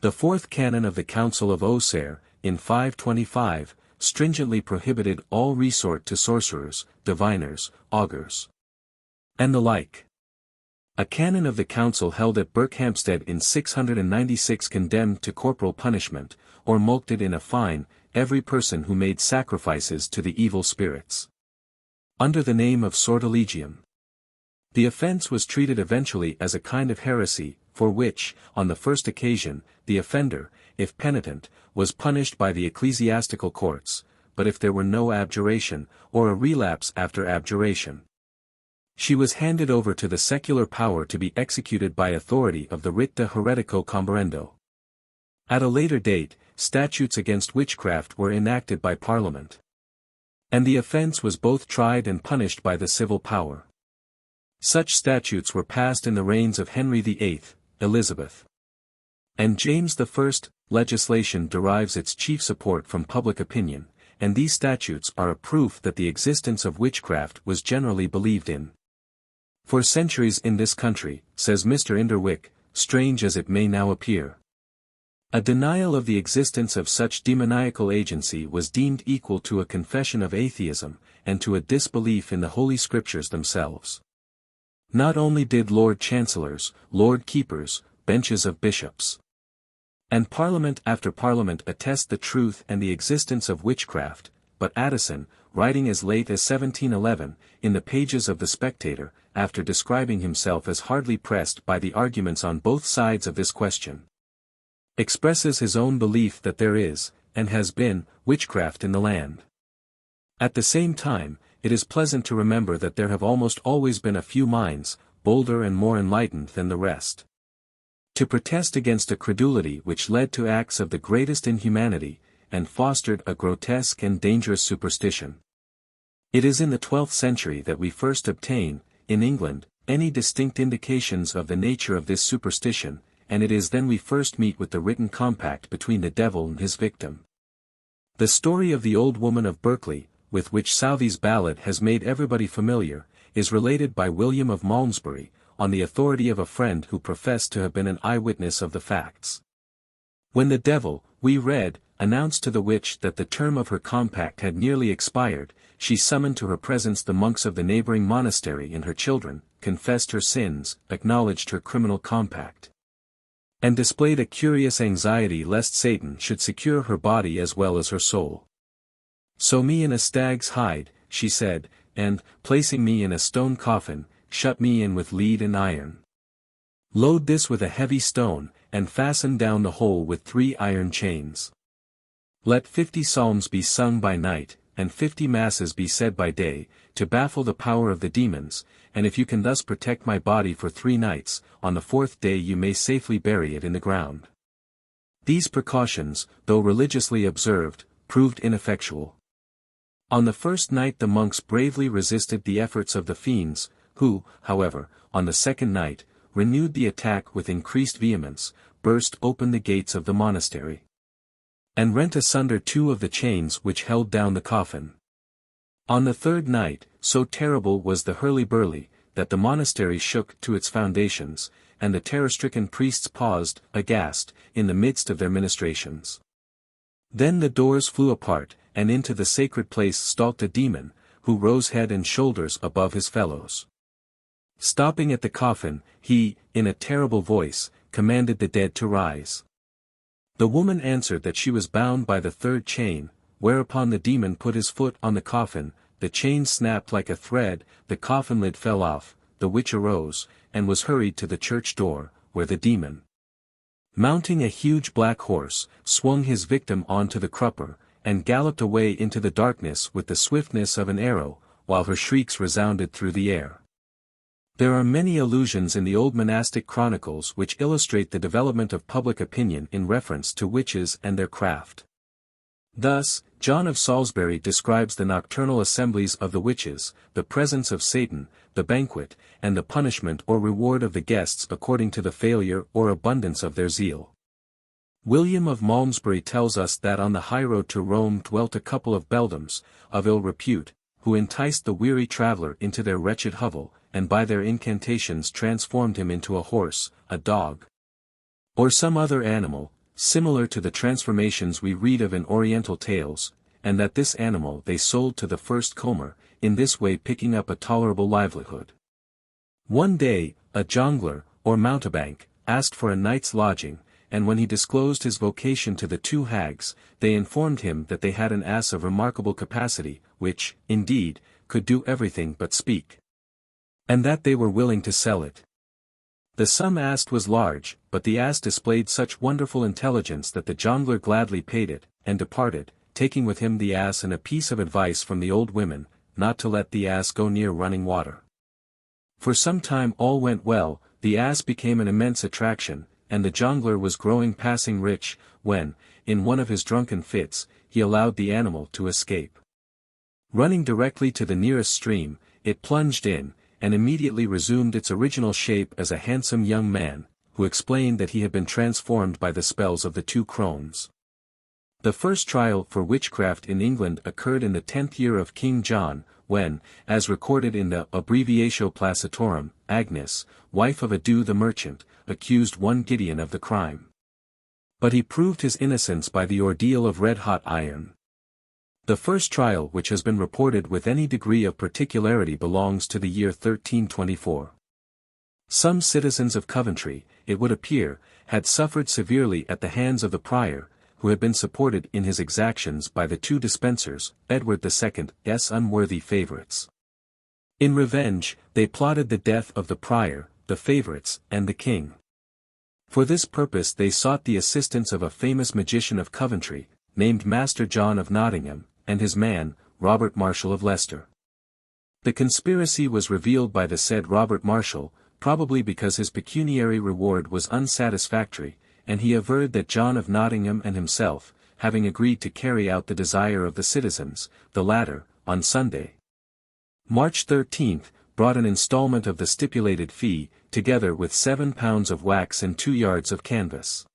The fourth canon of the Council of Auxerre, in 525, stringently prohibited all resort to sorcerers, diviners, augurs, and the like. A canon of the council held at Berkhamsted in 696 condemned to corporal punishment, or mulcted in a fine, every person who made sacrifices to the evil spirits, under the name of sortilegium. The offense was treated eventually as a kind of heresy, for which, on the first occasion, the offender, if penitent, was punished by the ecclesiastical courts, but if there were no abjuration, or a relapse after abjuration, she was handed over to the secular power to be executed by authority of the writ de heretico comparendo. At a later date, statutes against witchcraft were enacted by Parliament. And the offense was both tried and punished by the civil power. Such statutes were passed in the reigns of Henry VIII, Elizabeth, and James I. Legislation derives its chief support from public opinion, and these statutes are a proof that the existence of witchcraft was generally believed in. For centuries in this country, says Mr. Inderwick, strange as it may now appear, a denial of the existence of such demoniacal agency was deemed equal to a confession of atheism, and to a disbelief in the Holy Scriptures themselves. Not only did Lord Chancellors, Lord Keepers, benches of bishops, and Parliament after Parliament attest the truth and the existence of witchcraft, but Addison, writing as late as 1711, in the pages of The Spectator, after describing himself as hardly pressed by the arguments on both sides of this question, expresses his own belief that there is, and has been, witchcraft in the land. At the same time, it is pleasant to remember that there have almost always been a few minds, bolder and more enlightened than the rest, to protest against a credulity which led to acts of the greatest inhumanity, and fostered a grotesque and dangerous superstition. It is in the 12th century that we first obtain, in England, any distinct indications of the nature of this superstition, and it is then we first meet with the written compact between the devil and his victim. The story of the old woman of Berkeley, with which Southey's ballad has made everybody familiar, is related by William of Malmesbury, on the authority of a friend who professed to have been an eyewitness of the facts. When the devil, we read, announced to the witch that the term of her compact had nearly expired, she summoned to her presence the monks of the neighboring monastery and her children, confessed her sins, acknowledged her criminal compact, and displayed a curious anxiety lest Satan should secure her body as well as her soul. "Sew me in a stag's hide," she said, and, placing me in a stone coffin, shut me in with lead and iron. "Load this with a heavy stone, and fasten down the hole with 3 iron chains. Let 50 psalms be sung by night, and 50 masses be said by day, to baffle the power of the demons, and if you can thus protect my body for 3 nights, on the 4th day you may safely bury it in the ground." These precautions, though religiously observed, proved ineffectual. On the first night the monks bravely resisted the efforts of the fiends, who, however, on the second night, renewed the attack with increased vehemence, burst open the gates of the monastery, and rent asunder 2 of the chains which held down the coffin. On the third night, so terrible was the hurly-burly, that the monastery shook to its foundations, and the terror-stricken priests paused, aghast, in the midst of their ministrations. Then the doors flew apart, and into the sacred place stalked a demon, who rose head and shoulders above his fellows. Stopping at the coffin, he, in a terrible voice, commanded the dead to rise. The woman answered that she was bound by the 3rd chain, whereupon the demon put his foot on the coffin, the chain snapped like a thread, the coffin lid fell off, the witch arose, and was hurried to the church door, where the demon, mounting a huge black horse, swung his victim on to the crupper, and galloped away into the darkness with the swiftness of an arrow, while her shrieks resounded through the air. There are many allusions in the old monastic chronicles which illustrate the development of public opinion in reference to witches and their craft. Thus, John of Salisbury describes the nocturnal assemblies of the witches, the presence of Satan, the banquet, and the punishment or reward of the guests according to the failure or abundance of their zeal. William of Malmesbury tells us that on the highroad to Rome dwelt a couple of beldams, of ill repute, who enticed the weary traveller into their wretched hovel, and by their incantations transformed him into a horse, a dog, or some other animal, similar to the transformations we read of in Oriental tales, and that this animal they sold to the first comber, in this way picking up a tolerable livelihood. One day, a jongleur, or mountebank, asked for a night's lodging, and when he disclosed his vocation to the 2 hags, they informed him that they had an ass of remarkable capacity, which, indeed, could do everything but speak, and that they were willing to sell it. The sum asked was large, but the ass displayed such wonderful intelligence that the jongleur gladly paid it, and departed, taking with him the ass and a piece of advice from the old women, not to let the ass go near running water. For some time all went well, the ass became an immense attraction, and the jongleur was growing passing rich, when, in one of his drunken fits, he allowed the animal to escape. Running directly to the nearest stream, it plunged in, and immediately resumed its original shape as a handsome young man, who explained that he had been transformed by the spells of the two crones. The first trial for witchcraft in England occurred in the 10th year of King John, when, as recorded in the Abbreviatio Placitorum, Agnes, wife of Adu the merchant, accused one Gideon of the crime. But he proved his innocence by the ordeal of red-hot iron. The first trial which has been reported with any degree of particularity belongs to the year 1324. Some citizens of Coventry, it would appear, had suffered severely at the hands of the prior, who had been supported in his exactions by the two dispensers, Edward II's unworthy favourites. In revenge, they plotted the death of the prior, the favourites, and the king. For this purpose they sought the assistance of a famous magician of Coventry, named Master John of Nottingham, and his man, Robert Marshall of Leicester. The conspiracy was revealed by the said Robert Marshall, probably because his pecuniary reward was unsatisfactory, and he averred that John of Nottingham and himself, having agreed to carry out the desire of the citizens, the latter, on Sunday, March 13th, brought an instalment of the stipulated fee, together with 7 pounds of wax and 2 yards of canvas.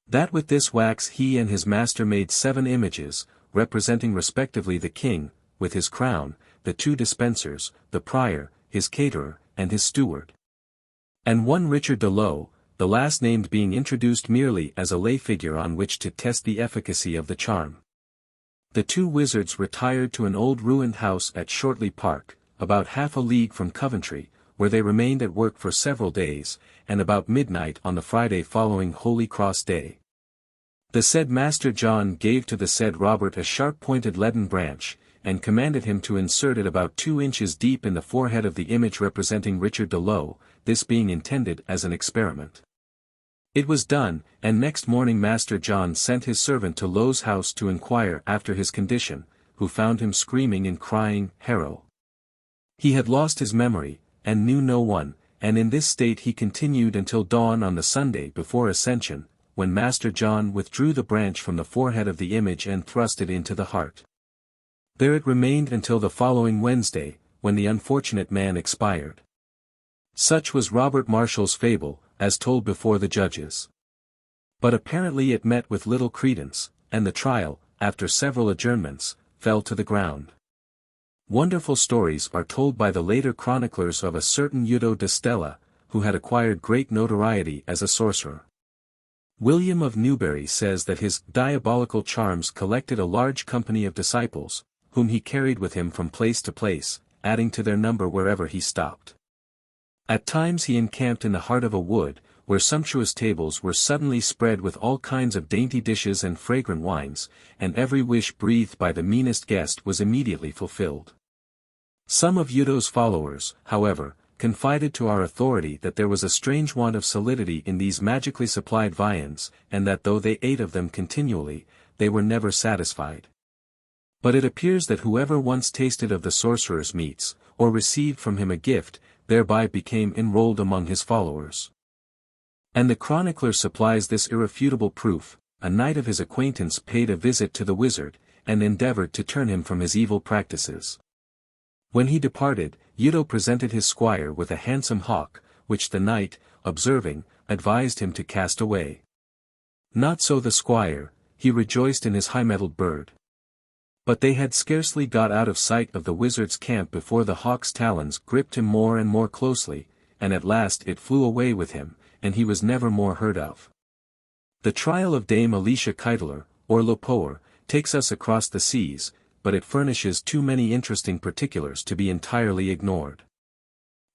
That with this wax he and his master made 7 images, representing respectively the king, with his crown, the 2 dispensers, the prior, his caterer, and his steward. And one Richard de Lowe, the last named being introduced merely as a lay figure on which to test the efficacy of the charm. The 2 wizards retired to an old ruined house at Shortley Park, about half a league from Coventry, where they remained at work for several days, and about midnight on the Friday following Holy Cross Day. The said Master John gave to the said Robert a sharp-pointed leaden branch, and commanded him to insert it about 2 inches deep in the forehead of the image representing Richard de Lowe, this being intended as an experiment. It was done, and next morning Master John sent his servant to Lowe's house to inquire after his condition, who found him screaming and crying, "Harrow." He had lost his memory, and knew no one, and in this state he continued until dawn on the Sunday before Ascension, when Master John withdrew the branch from the forehead of the image and thrust it into the heart. There it remained until the following Wednesday, when the unfortunate man expired. Such was Robert Marshall's fable, as told before the judges. But apparently it met with little credence, and the trial, after several adjournments, fell to the ground. Wonderful stories are told by the later chroniclers of a certain Udo de Stella, who had acquired great notoriety as a sorcerer. William of Newbury says that his diabolical charms collected a large company of disciples, whom he carried with him from place to place, adding to their number wherever he stopped. At times he encamped in the heart of a wood, where sumptuous tables were suddenly spread with all kinds of dainty dishes and fragrant wines, and every wish breathed by the meanest guest was immediately fulfilled. Some of Udo's followers, however, confided to our authority that there was a strange want of solidity in these magically supplied viands, and that though they ate of them continually, they were never satisfied. But it appears that whoever once tasted of the sorcerer's meats, or received from him a gift, thereby became enrolled among his followers. And the chronicler supplies this irrefutable proof: a knight of his acquaintance paid a visit to the wizard, and endeavoured to turn him from his evil practices. When he departed, Udo presented his squire with a handsome hawk, which the knight, observing, advised him to cast away. Not so the squire, he rejoiced in his high-mettled bird. But they had scarcely got out of sight of the wizard's camp before the hawk's talons gripped him more and more closely, and at last it flew away with him, and he was never more heard of. The trial of Dame Alicia Keitler, or Lopoer, takes us across the seas, but it furnishes too many interesting particulars to be entirely ignored.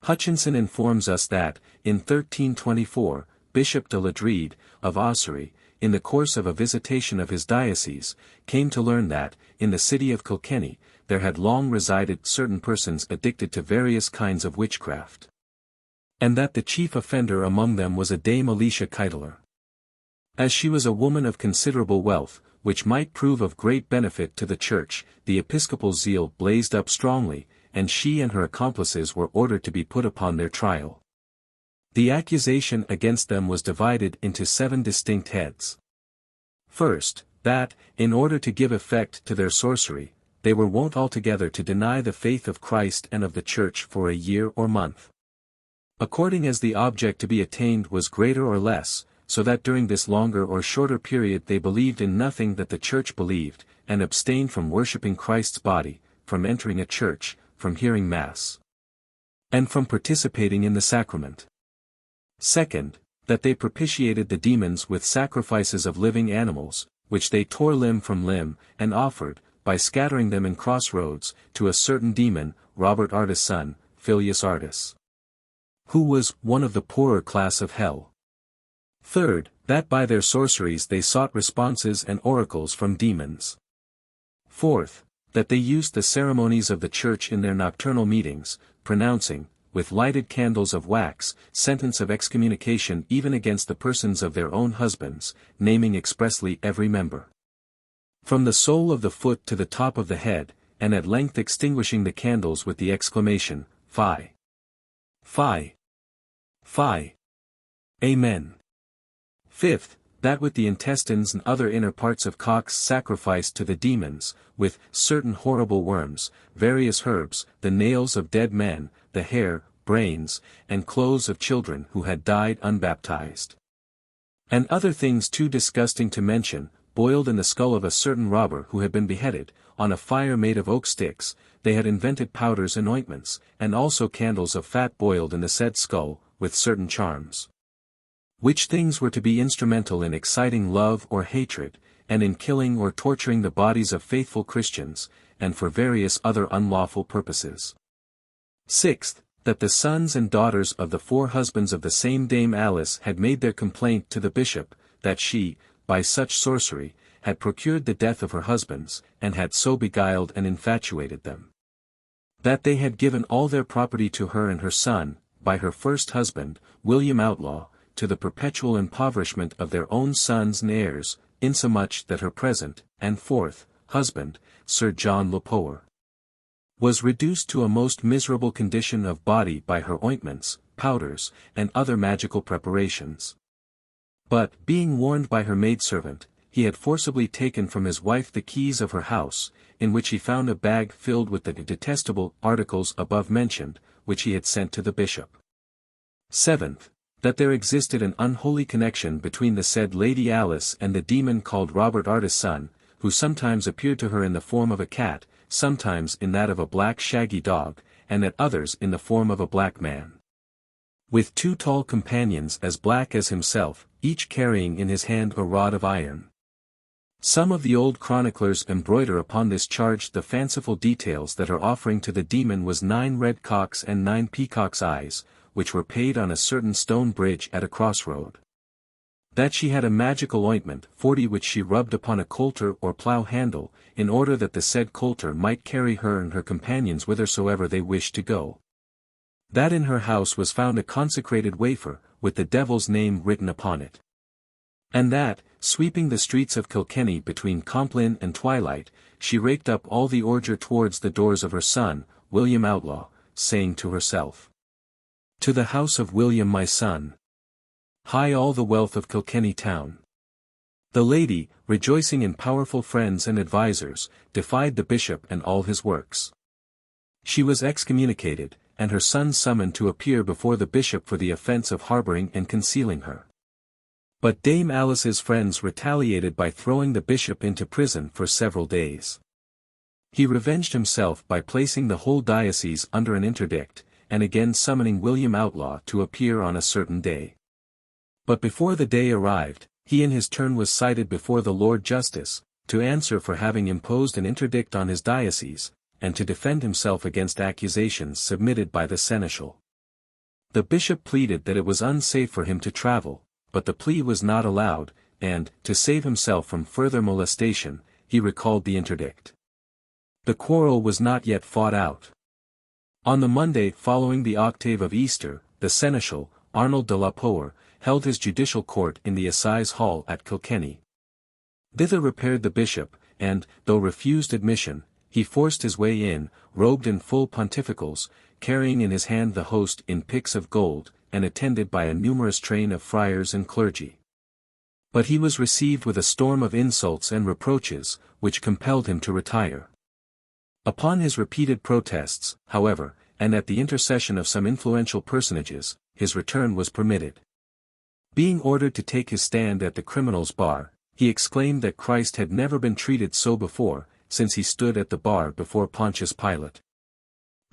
Hutchinson informs us that, in 1324, Bishop de Ladrede, of Ossory, in the course of a visitation of his diocese, came to learn that, in the city of Kilkenny, there had long resided certain persons addicted to various kinds of witchcraft. And that the chief offender among them was a Dame Alicia Keitler. As she was a woman of considerable wealth, which might prove of great benefit to the Church, the episcopal zeal blazed up strongly, and she and her accomplices were ordered to be put upon their trial. The accusation against them was divided into 7 distinct heads. First, that, in order to give effect to their sorcery, they were wont altogether to deny the faith of Christ and of the Church for a year or month. According as the object to be attained was greater or less, so that during this longer or shorter period they believed in nothing that the Church believed, and abstained from worshipping Christ's body, from entering a church, from hearing Mass, and from participating in the sacrament. Second, that they propitiated the demons with sacrifices of living animals, which they tore limb from limb, and offered, by scattering them in crossroads, to a certain demon, Robert Artis' son, Filius Artis, who was one of the poorer class of hell. Third, that by their sorceries they sought responses and oracles from demons. Fourth, that they used the ceremonies of the Church in their nocturnal meetings, pronouncing, with lighted candles of wax, sentence of excommunication even against the persons of their own husbands, naming expressly every member, from the sole of the foot to the top of the head, and at length extinguishing the candles with the exclamation, Fie! Fie! Fie! Amen. Fifth, that with the intestines and other inner parts of cocks sacrificed to the demons, with certain horrible worms, various herbs, the nails of dead men, the hair, brains, and clothes of children who had died unbaptized, and other things too disgusting to mention, boiled in the skull of a certain robber who had been beheaded, on a fire made of oak sticks, they had invented powders and ointments, and also candles of fat boiled in the said skull, with certain charms, which things were to be instrumental in exciting love or hatred, and in killing or torturing the bodies of faithful Christians, and for various other unlawful purposes. Sixth, that the sons and daughters of the 4 husbands of the same Dame Alice had made their complaint to the bishop, that she, by such sorcery, had procured the death of her husbands, and had so beguiled and infatuated them, that they had given all their property to her and her son, by her first husband, William Outlaw, to the perpetual impoverishment of their own sons and heirs, insomuch that her present, and 4th, husband, Sir John Lopower, was reduced to a most miserable condition of body by her ointments, powders, and other magical preparations. But, being warned by her maidservant, he had forcibly taken from his wife the keys of her house, in which he found a bag filled with the detestable articles above mentioned, which he had sent to the bishop. Seventh, that there existed an unholy connection between the said Lady Alice and the demon called Robert Artis' son, who sometimes appeared to her in the form of a cat, sometimes in that of a black shaggy dog, and at others in the form of a black man, with 2 tall companions as black as himself, each carrying in his hand a rod of iron. Some of the old chroniclers embroider upon this charge the fanciful details that her offering to the demon was 9 red cocks and 9 peacocks' eyes, which were paid on a certain stone bridge at a crossroad. That she had a magical ointment 40 which she rubbed upon a coulter or plough handle, in order that the said coulter might carry her and her companions whithersoever they wished to go. That in her house was found a consecrated wafer, with the devil's name written upon it. And that, sweeping the streets of Kilkenny between Compline and twilight, she raked up all the ordure towards the doors of her son, William Outlaw, saying to herself, To the house of William my son, hie all the wealth of Kilkenny town. The lady, rejoicing in powerful friends and advisers, defied the bishop and all his works. She was excommunicated, and her son summoned to appear before the bishop for the offence of harbouring and concealing her. But Dame Alice's friends retaliated by throwing the bishop into prison for several days. He revenged himself by placing the whole diocese under an interdict, and again summoning William Outlaw to appear on a certain day. But before the day arrived, he in his turn was cited before the Lord Justice, to answer for having imposed an interdict on his diocese, and to defend himself against accusations submitted by the seneschal. The bishop pleaded that it was unsafe for him to travel, but the plea was not allowed, and, to save himself from further molestation, he recalled the interdict. The quarrel was not yet fought out. On the Monday following the octave of Easter, the seneschal, Arnold de la Poer, held his judicial court in the Assize Hall at Kilkenny. Thither repaired the bishop, and, though refused admission, he forced his way in, robed in full pontificals, carrying in his hand the host in pyx of gold, and attended by a numerous train of friars and clergy. But he was received with a storm of insults and reproaches, which compelled him to retire. Upon his repeated protests, however, and at the intercession of some influential personages, his return was permitted. Being ordered to take his stand at the criminal's bar, he exclaimed that Christ had never been treated so before, since he stood at the bar before Pontius Pilate.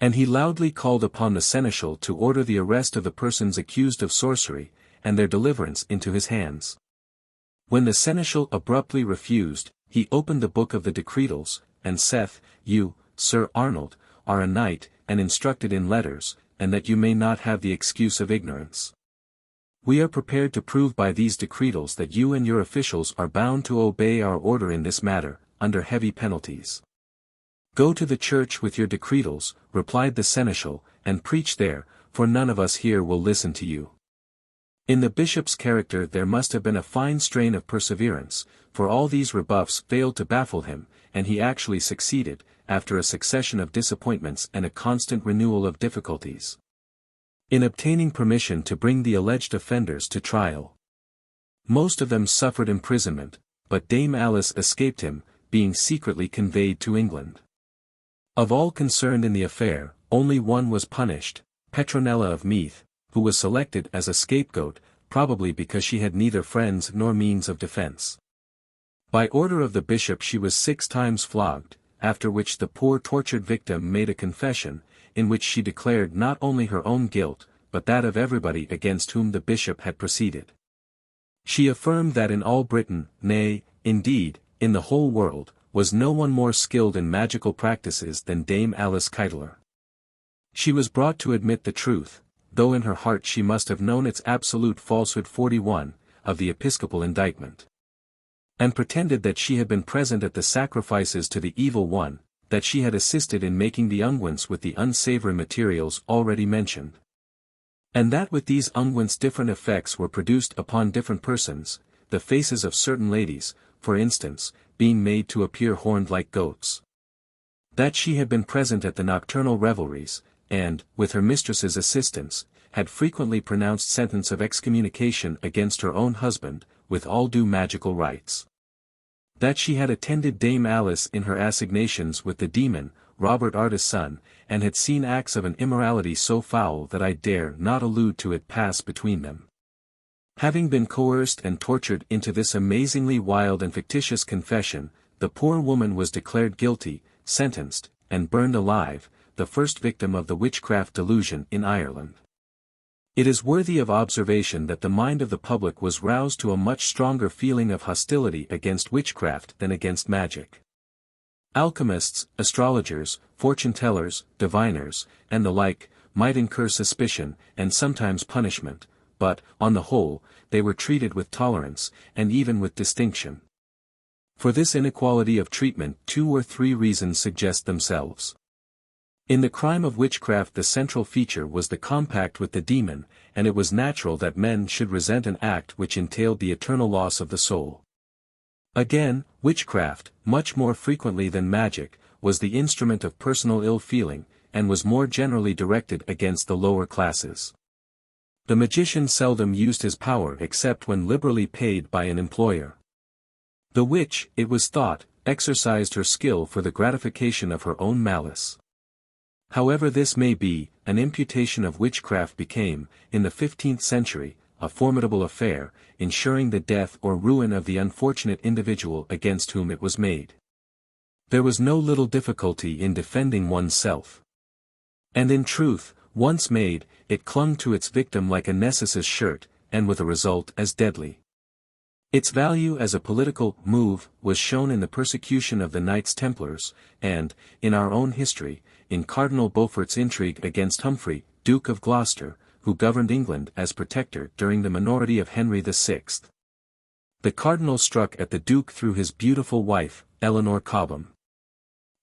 And he loudly called upon the seneschal to order the arrest of the persons accused of sorcery, and their deliverance into his hands. When the seneschal abruptly refused, he opened the book of the decretals, and saith, You, Sir Arnold, are a knight, and instructed in letters, and that you may not have the excuse of ignorance. We are prepared to prove by these decretals that you and your officials are bound to obey our order in this matter, under heavy penalties. Go to the church with your decretals, replied the seneschal, and preach there, for none of us here will listen to you. In the bishop's character there must have been a fine strain of perseverance, for all these rebuffs failed to baffle him, and he actually succeeded, after a succession of disappointments and a constant renewal of difficulties, in obtaining permission to bring the alleged offenders to trial. Most of them suffered imprisonment, but Dame Alice escaped him, being secretly conveyed to England. Of all concerned in the affair, only one was punished, Petronella of Meath, who was selected as a scapegoat, probably because she had neither friends nor means of defense. By order of the bishop she was 6 times flogged, after which the poor tortured victim made a confession, in which she declared not only her own guilt, but that of everybody against whom the bishop had proceeded. She affirmed that in all Britain, nay, indeed, in the whole world, was no one more skilled in magical practices than Dame Alice Keitler. She was brought to admit the truth, though in her heart she must have known its absolute falsehood 41, of the episcopal indictment. And pretended that she had been present at the sacrifices to the evil one, that she had assisted in making the unguents with the unsavory materials already mentioned. And that with these unguents different effects were produced upon different persons, the faces of certain ladies, for instance, being made to appear horned like goats. That she had been present at the nocturnal revelries, and, with her mistress's assistance, had frequently pronounced sentence of excommunication against her own husband, with all due magical rites. That she had attended Dame Alice in her assignations with the demon, Robert Arda's son, and had seen acts of an immorality so foul that I dare not allude to it pass between them. Having been coerced and tortured into this amazingly wild and fictitious confession, the poor woman was declared guilty, sentenced, and burned alive, the first victim of the witchcraft delusion in Ireland. It is worthy of observation that the mind of the public was roused to a much stronger feeling of hostility against witchcraft than against magic. Alchemists, astrologers, fortune-tellers, diviners, and the like, might incur suspicion, and sometimes punishment, but, on the whole, they were treated with tolerance, and even with distinction. For this inequality of treatment 2 or 3 reasons suggest themselves. In the crime of witchcraft the central feature was the compact with the demon, and it was natural that men should resent an act which entailed the eternal loss of the soul. Again, witchcraft, much more frequently than magic, was the instrument of personal ill-feeling, and was more generally directed against the lower classes. The magician seldom used his power except when liberally paid by an employer. The witch, it was thought, exercised her skill for the gratification of her own malice. However this may be, an imputation of witchcraft became, in the 15th century, a formidable affair, ensuring the death or ruin of the unfortunate individual against whom it was made. There was no little difficulty in defending oneself. And in truth, once made, it clung to its victim like a Nessus's shirt, and with a result as deadly. Its value as a political move was shown in the persecution of the Knights Templars, and, in our own history, in Cardinal Beaufort's intrigue against Humphrey, Duke of Gloucester, who governed England as protector during the minority of Henry VI. The cardinal struck at the duke through his beautiful wife, Eleanor Cobham.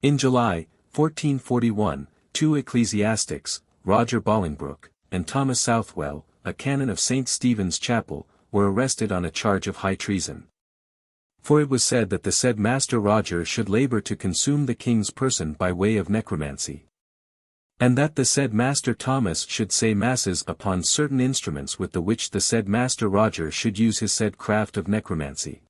In July, 1441, 2 ecclesiastics, Roger Bolingbroke, and Thomas Southwell, a canon of St. Stephen's Chapel, were arrested on a charge of high treason. For it was said that the said Master Roger should labor to consume the king's person by way of necromancy. And that the said Master Thomas should say masses upon certain instruments with the which the said Master Roger should use his said craft of necromancy.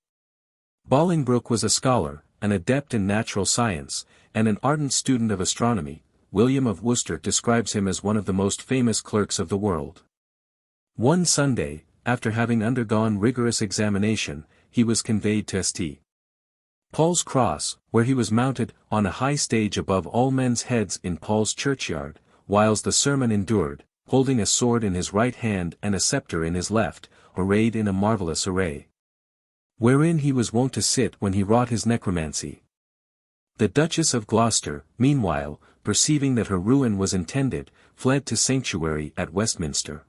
Bolingbroke was a scholar, an adept in natural science, and an ardent student of astronomy, William of Worcester describes him as one of the most famous clerks of the world. One Sunday, after having undergone rigorous examination, he was conveyed to St. Paul's Cross, where he was mounted on a high stage above all men's heads in Paul's churchyard, whiles the sermon endured, holding a sword in his right hand and a sceptre in his left, arrayed in a marvellous array, wherein he was wont to sit when he wrought his necromancy. The Duchess of Gloucester, meanwhile, perceiving that her ruin was intended, fled to sanctuary at Westminster.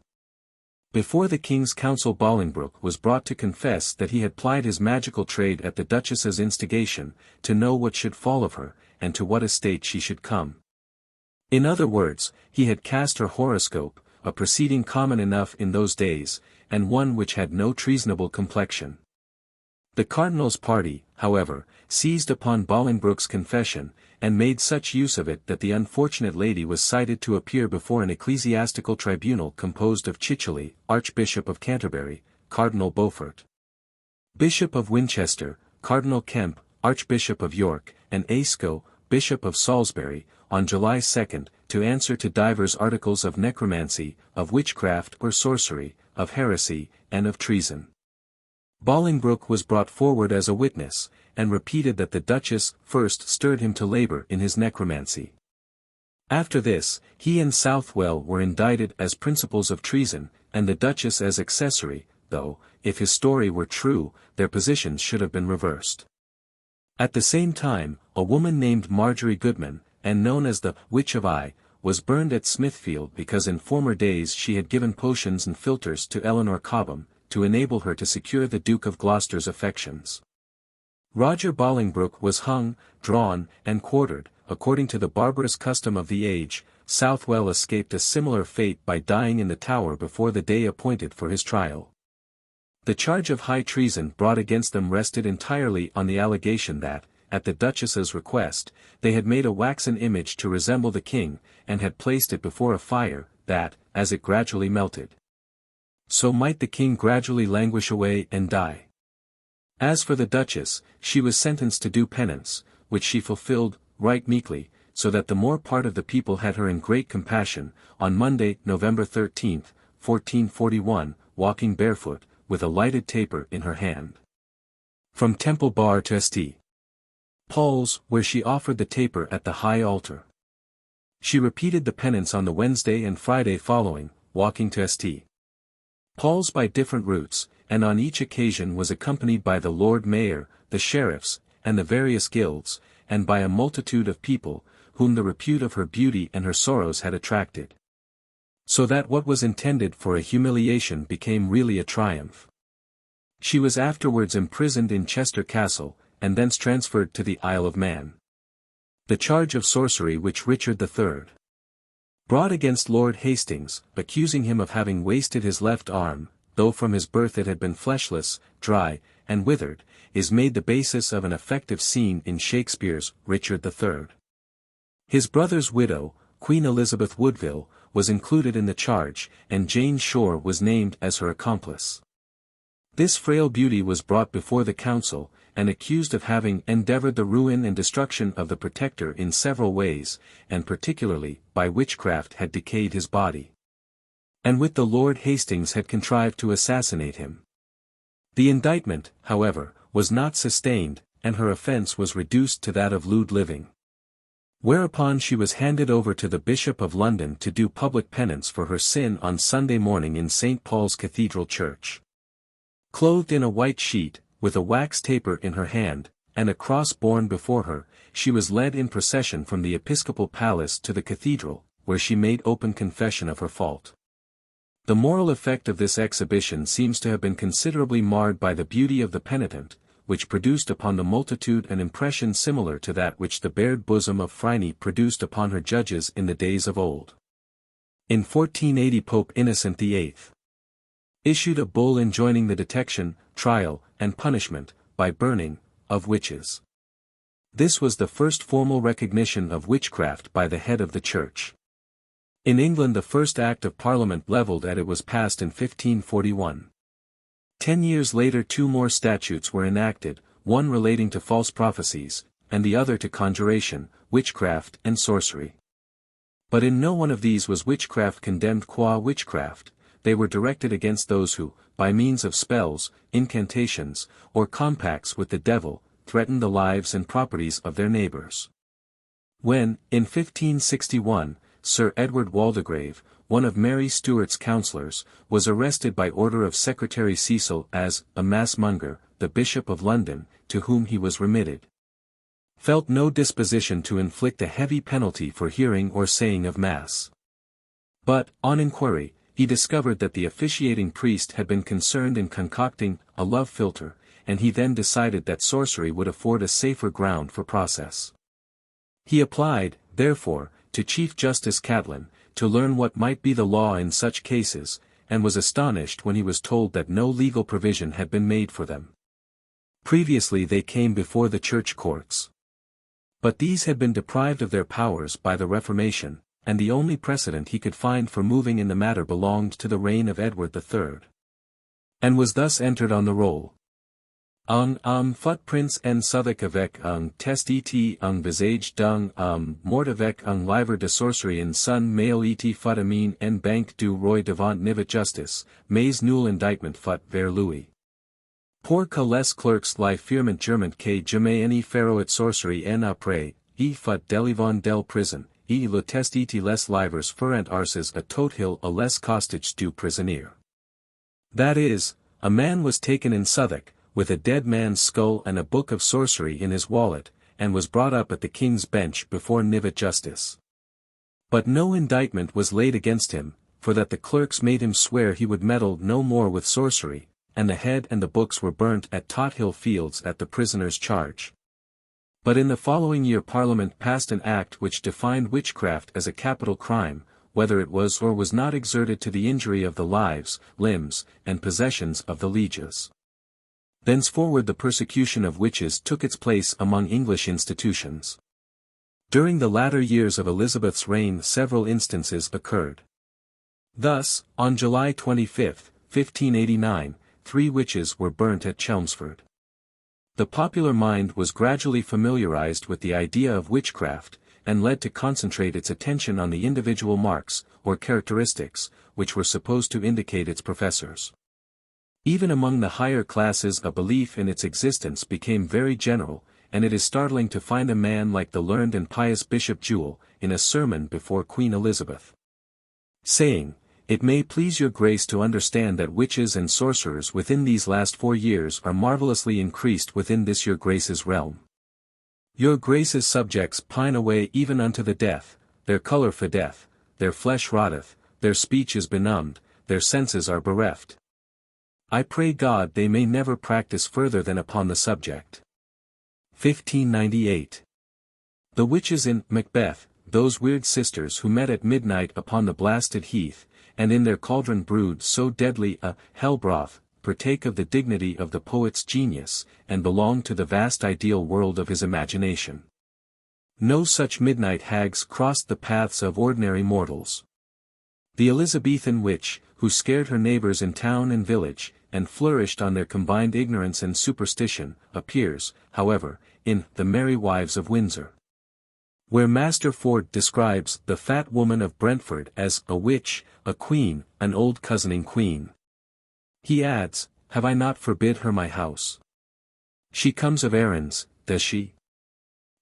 Before the King's Counsel Bolingbroke was brought to confess that he had plied his magical trade at the Duchess's instigation, to know what should fall of her, and to what estate she should come. In other words, he had cast her horoscope, a proceeding common enough in those days, and one which had no treasonable complexion. The Cardinal's party, however, seized upon Bolingbroke's confession, and made such use of it that the unfortunate lady was cited to appear before an ecclesiastical tribunal composed of Chichele, Archbishop of Canterbury, Cardinal Beaufort, Bishop of Winchester, Cardinal Kemp, Archbishop of York, and Ayscough, Bishop of Salisbury, on July 2, to answer to divers articles of necromancy, of witchcraft or sorcery, of heresy, and of treason. Bolingbroke was brought forward as a witness, and repeated that the Duchess first stirred him to labour in his necromancy. After this, he and Southwell were indicted as principals of treason, and the Duchess as accessory, though, if his story were true, their positions should have been reversed. At the same time, a woman named Marjorie Goodman, and known as the Witch of Eye, was burned at Smithfield because in former days she had given potions and philters to Eleanor Cobham, to enable her to secure the Duke of Gloucester's affections. Roger Bolingbroke was hung, drawn, and quartered. According to the barbarous custom of the age, Southwell escaped a similar fate by dying in the Tower before the day appointed for his trial. The charge of high treason brought against them rested entirely on the allegation that, at the Duchess's request, they had made a waxen image to resemble the king, and had placed it before a fire, that, as it gradually melted, so might the king gradually languish away and die. As for the Duchess, she was sentenced to do penance, which she fulfilled, right meekly, so that the more part of the people had her in great compassion, on Monday, November 13, 1441, walking barefoot, with a lighted taper in her hand. From Temple Bar to St. Paul's, where she offered the taper at the high altar. She repeated the penance on the Wednesday and Friday following, walking to St. Paul's by different routes, and on each occasion was accompanied by the Lord Mayor, the sheriffs, and the various guilds, and by a multitude of people, whom the repute of her beauty and her sorrows had attracted. So that what was intended for a humiliation became really a triumph. She was afterwards imprisoned in Chester Castle, and thence transferred to the Isle of Man. The charge of sorcery which Richard III brought against Lord Hastings, accusing him of having wasted his left arm, though from his birth it had been fleshless, dry, and withered, is made the basis of an effective scene in Shakespeare's Richard III. His brother's widow, Queen Elizabeth Woodville, was included in the charge, and Jane Shore was named as her accomplice. This frail beauty was brought before the council, and accused of having endeavoured the ruin and destruction of the Protector in several ways, and particularly, by witchcraft had decayed his body, and with the Lord Hastings had contrived to assassinate him. The indictment, however, was not sustained, and her offence was reduced to that of lewd living. Whereupon she was handed over to the Bishop of London to do public penance for her sin on Sunday morning in St. Paul's Cathedral Church. Clothed in a white sheet, with a wax taper in her hand, and a cross borne before her, she was led in procession from the episcopal palace to the cathedral, where she made open confession of her fault. The moral effect of this exhibition seems to have been considerably marred by the beauty of the penitent, which produced upon the multitude an impression similar to that which the bared bosom of Phryne produced upon her judges in the days of old. In 1480 Pope Innocent VIII issued a bull enjoining the detection, trial, and punishment, by burning, of witches. This was the first formal recognition of witchcraft by the head of the Church. In England the first Act of Parliament levelled at it was passed in 1541. 10 years later 2 more statutes were enacted, one relating to false prophecies, and the other to conjuration, witchcraft and sorcery. But in no one of these was witchcraft condemned qua witchcraft. They were directed against those who, by means of spells, incantations, or compacts with the devil, threatened the lives and properties of their neighbors. When, in 1561, Sir Edward Waldegrave, one of Mary Stuart's counsellors, was arrested by order of Secretary Cecil as a mass-monger, the Bishop of London, to whom he was remitted, felt no disposition to inflict a heavy penalty for hearing or saying of Mass. But, on inquiry, he discovered that the officiating priest had been concerned in concocting a love philtre, and he then decided that sorcery would afford a safer ground for process. He applied, therefore, to Chief Justice Catlin, to learn what might be the law in such cases, and was astonished when he was told that no legal provision had been made for them. Previously they came before the church courts. But these had been deprived of their powers by the Reformation, and the only precedent he could find for moving in the matter belonged to the reign of Edward III. And was thus entered on the roll. Fut Prince en Southwark avec test et visage dung mort avec livre de sorcerie en son male et fut amin en banque du roi devant nivet justice, mais nul indictment fut vers lui. Pour que les clercs li firment germant que jamais any pharaoh et sorcery en après, fut delivant del prison, le test et les livres ferent arses a tothil a les costage du prisonnier. That is, a man was taken in Southwark, with a dead man's skull and a book of sorcery in his wallet, and was brought up at the king's bench before nivet justice. But no indictment was laid against him, for that the clerks made him swear he would meddle no more with sorcery, and the head and the books were burnt at Tothill Fields at the prisoner's charge. But in the following year Parliament passed an act which defined witchcraft as a capital crime, whether it was or was not exerted to the injury of the lives, limbs, and possessions of the lieges. Thenceforward the persecution of witches took its place among English institutions. During the latter years of Elizabeth's reign several instances occurred. Thus, on July 25, 1589, 3 witches were burnt at Chelmsford. The popular mind was gradually familiarized with the idea of witchcraft, and led to concentrate its attention on the individual marks, or characteristics, which were supposed to indicate its professors. Even among the higher classes a belief in its existence became very general, and it is startling to find a man like the learned and pious Bishop Jewell, in a sermon before Queen Elizabeth, saying, "It may please your grace to understand that witches and sorcerers within these last 4 years are marvellously increased within this your grace's realm. Your grace's subjects pine away even unto the death, their colour fadeth, their flesh rotteth, their speech is benumbed, their senses are bereft. I pray God they may never practice further than upon the subject." 1598. The witches in Macbeth, those weird sisters who met at midnight upon the blasted heath, and in their cauldron brewed so deadly a hell broth, partake of the dignity of the poet's genius, and belong to the vast ideal world of his imagination. No such midnight hags crossed the paths of ordinary mortals. The Elizabethan witch, who scared her neighbors in town and village, and flourished on their combined ignorance and superstition, appears, however, in The Merry Wives of Windsor, where Master Ford describes the fat woman of Brentford as a witch, a queen, an old cousining queen. He adds, "Have I not forbid her my house? She comes of errands, does she?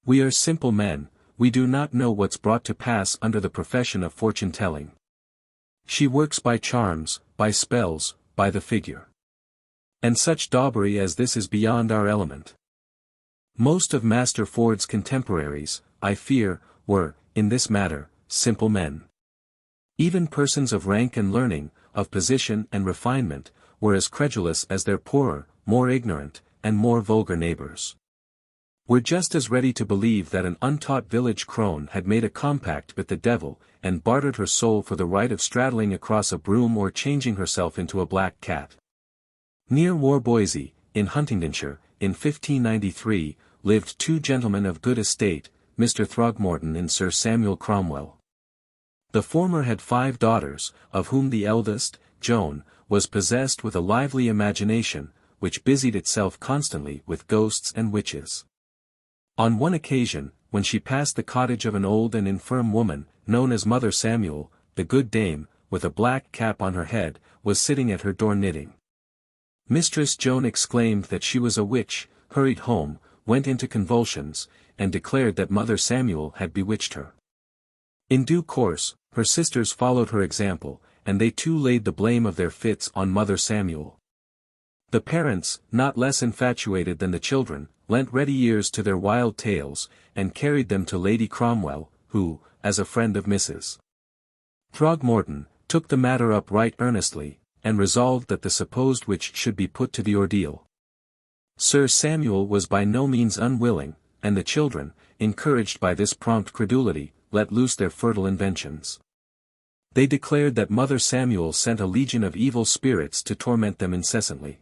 We are simple men, we do not know what's brought to pass under the profession of fortune-telling. She works by charms, by spells, by the figure. And such daubery as this is beyond our element." Most of Master Ford's contemporaries, I fear, were, in this matter, simple men. Even persons of rank and learning, of position and refinement, were as credulous as their poorer, more ignorant, and more vulgar neighbors. Were just as ready to believe that an untaught village crone had made a compact with the devil, and bartered her soul for the right of straddling across a broom or changing herself into a black cat. Near Warboisy, in Huntingdonshire, in 1593, lived 2 gentlemen of good estate, Mr. Throgmorton and Sir Samuel Cromwell. The former had 5 daughters, of whom the eldest, Joan, was possessed with a lively imagination, which busied itself constantly with ghosts and witches. On one occasion, when she passed the cottage of an old and infirm woman, known as Mother Samuel, the good dame, with a black cap on her head, was sitting at her door knitting. Mistress Joan exclaimed that she was a witch, hurried home, went into convulsions, and declared that Mother Samuel had bewitched her. In due course, her sisters followed her example, and they too laid the blame of their fits on Mother Samuel. The parents, not less infatuated than the children, lent ready ears to their wild tales, and carried them to Lady Cromwell, who, as a friend of Mrs. Throgmorton, took the matter up right earnestly, and resolved that the supposed witch should be put to the ordeal. Sir Samuel was by no means unwilling, and the children, encouraged by this prompt credulity, let loose their fertile inventions. They declared that Mother Samuel sent a legion of evil spirits to torment them incessantly.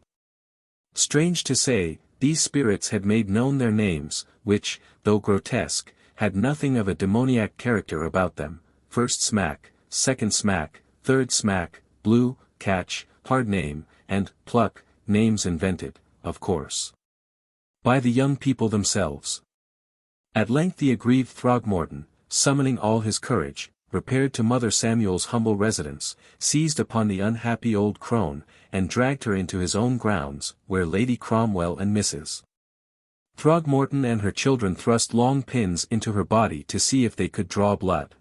Strange to say, these spirits had made known their names, which, though grotesque, had nothing of a demoniac character about them: first smack, second smack, third smack, blue, catch, hard name, and pluck, names invented, of course, by the young people themselves. At length the aggrieved Throgmorton, summoning all his courage, repaired to Mother Samuel's humble residence, seized upon the unhappy old crone, and dragged her into his own grounds, where Lady Cromwell and Mrs. Throgmorton and her children thrust long pins into her body to see if they could draw blood.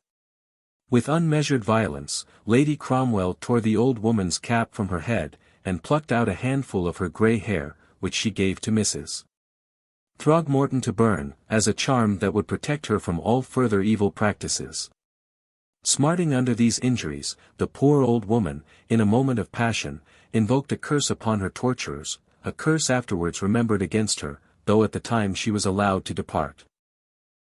With unmeasured violence, Lady Cromwell tore the old woman's cap from her head, and plucked out a handful of her grey hair, which she gave to Mrs. Throgmorton to burn, as a charm that would protect her from all further evil practices. Smarting under these injuries, the poor old woman, in a moment of passion, invoked a curse upon her torturers, a curse afterwards remembered against her, though at the time she was allowed to depart.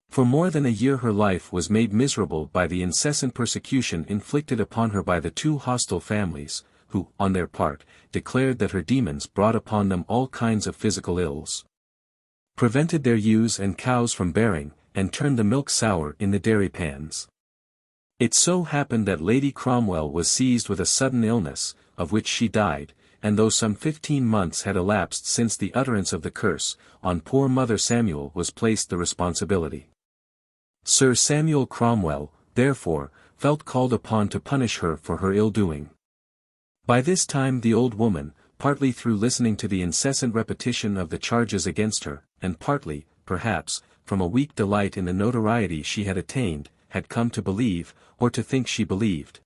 For more than a year her life was made miserable by the incessant persecution inflicted upon her by the two hostile families, who, on their part, declared that her demons brought upon them all kinds of physical ills, prevented their ewes and cows from bearing, and turned the milk sour in the dairy pans. It so happened that Lady Cromwell was seized with a sudden illness, of which she died, and though some 15 months had elapsed since the utterance of the curse, on poor Mother Samuel was placed the responsibility. Sir Samuel Cromwell, therefore, felt called upon to punish her for her ill-doing. By this time the old woman, partly through listening to the incessant repetition of the charges against her, and partly, perhaps, from a weak delight in the notoriety she had attained, had come to believe, or to think she believed,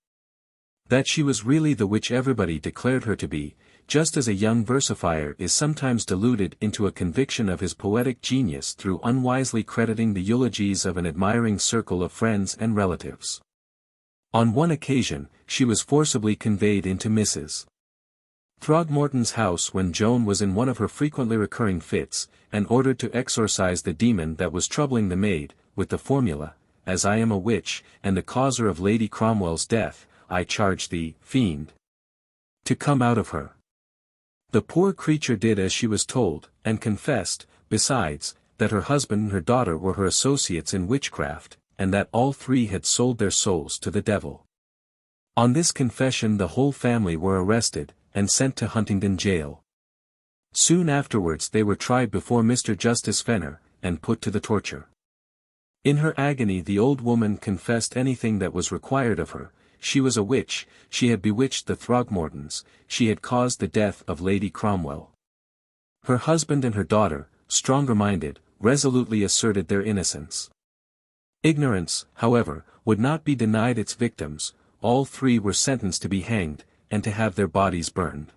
that she was really the witch everybody declared her to be, just as a young versifier is sometimes deluded into a conviction of his poetic genius through unwisely crediting the eulogies of an admiring circle of friends and relatives. On one occasion, she was forcibly conveyed into Mrs. Throgmorton's house when Joan was in one of her frequently recurring fits, and ordered to exorcise the demon that was troubling the maid, with the formula, "As I am a witch, and the causer of Lady Cromwell's death, I charge thee, fiend, to come out of her." The poor creature did as she was told, and confessed, besides, that her husband and her daughter were her associates in witchcraft, and that all three had sold their souls to the devil. On this confession the whole family were arrested, and sent to Huntingdon jail. Soon afterwards they were tried before Mr. Justice Fenner, and put to the torture. In her agony the old woman confessed anything that was required of her. She was a witch, she had bewitched the Throgmortons, she had caused the death of Lady Cromwell. Her husband and her daughter, stronger-minded, resolutely asserted their innocence. Ignorance, however, would not be denied its victims. All three were sentenced to be hanged, and to have their bodies burned.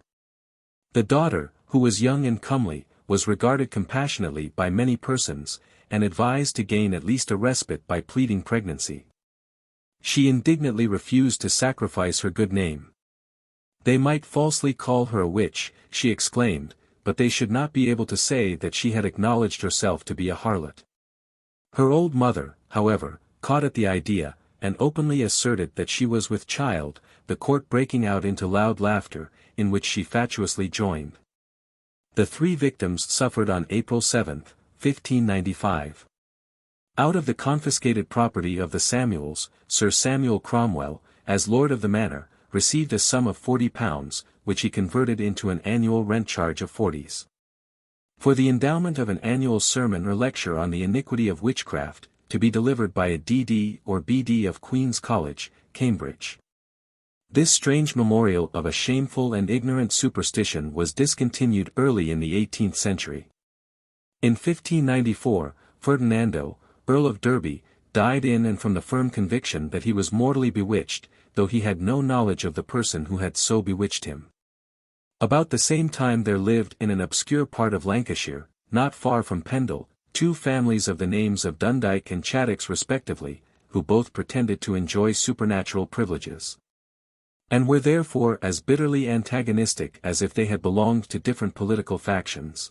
The daughter, who was young and comely, was regarded compassionately by many persons, and advised to gain at least a respite by pleading pregnancy. She indignantly refused to sacrifice her good name. They might falsely call her a witch, she exclaimed, but they should not be able to say that she had acknowledged herself to be a harlot. Her old mother, however, caught at the idea, and openly asserted that she was with child, the court breaking out into loud laughter, in which she fatuously joined. The three victims suffered on April 7, 1595. Out of the confiscated property of the Samuels, Sir Samuel Cromwell, as lord of the manor, received a sum of £40, which he converted into an annual rent charge of 40s. For the endowment of an annual sermon or lecture on the iniquity of witchcraft, to be delivered by a D.D. or B.D. of Queen's College, Cambridge. This strange memorial of a shameful and ignorant superstition was discontinued early in the 18th century. In 1594, Ferdinando, Earl of Derby, died in and from the firm conviction that he was mortally bewitched, though he had no knowledge of the person who had so bewitched him. About the same time there lived in an obscure part of Lancashire, not far from Pendle, two families of the names of Dundyke and Chattox respectively, who both pretended to enjoy supernatural privileges, and were therefore as bitterly antagonistic as if they had belonged to different political factions.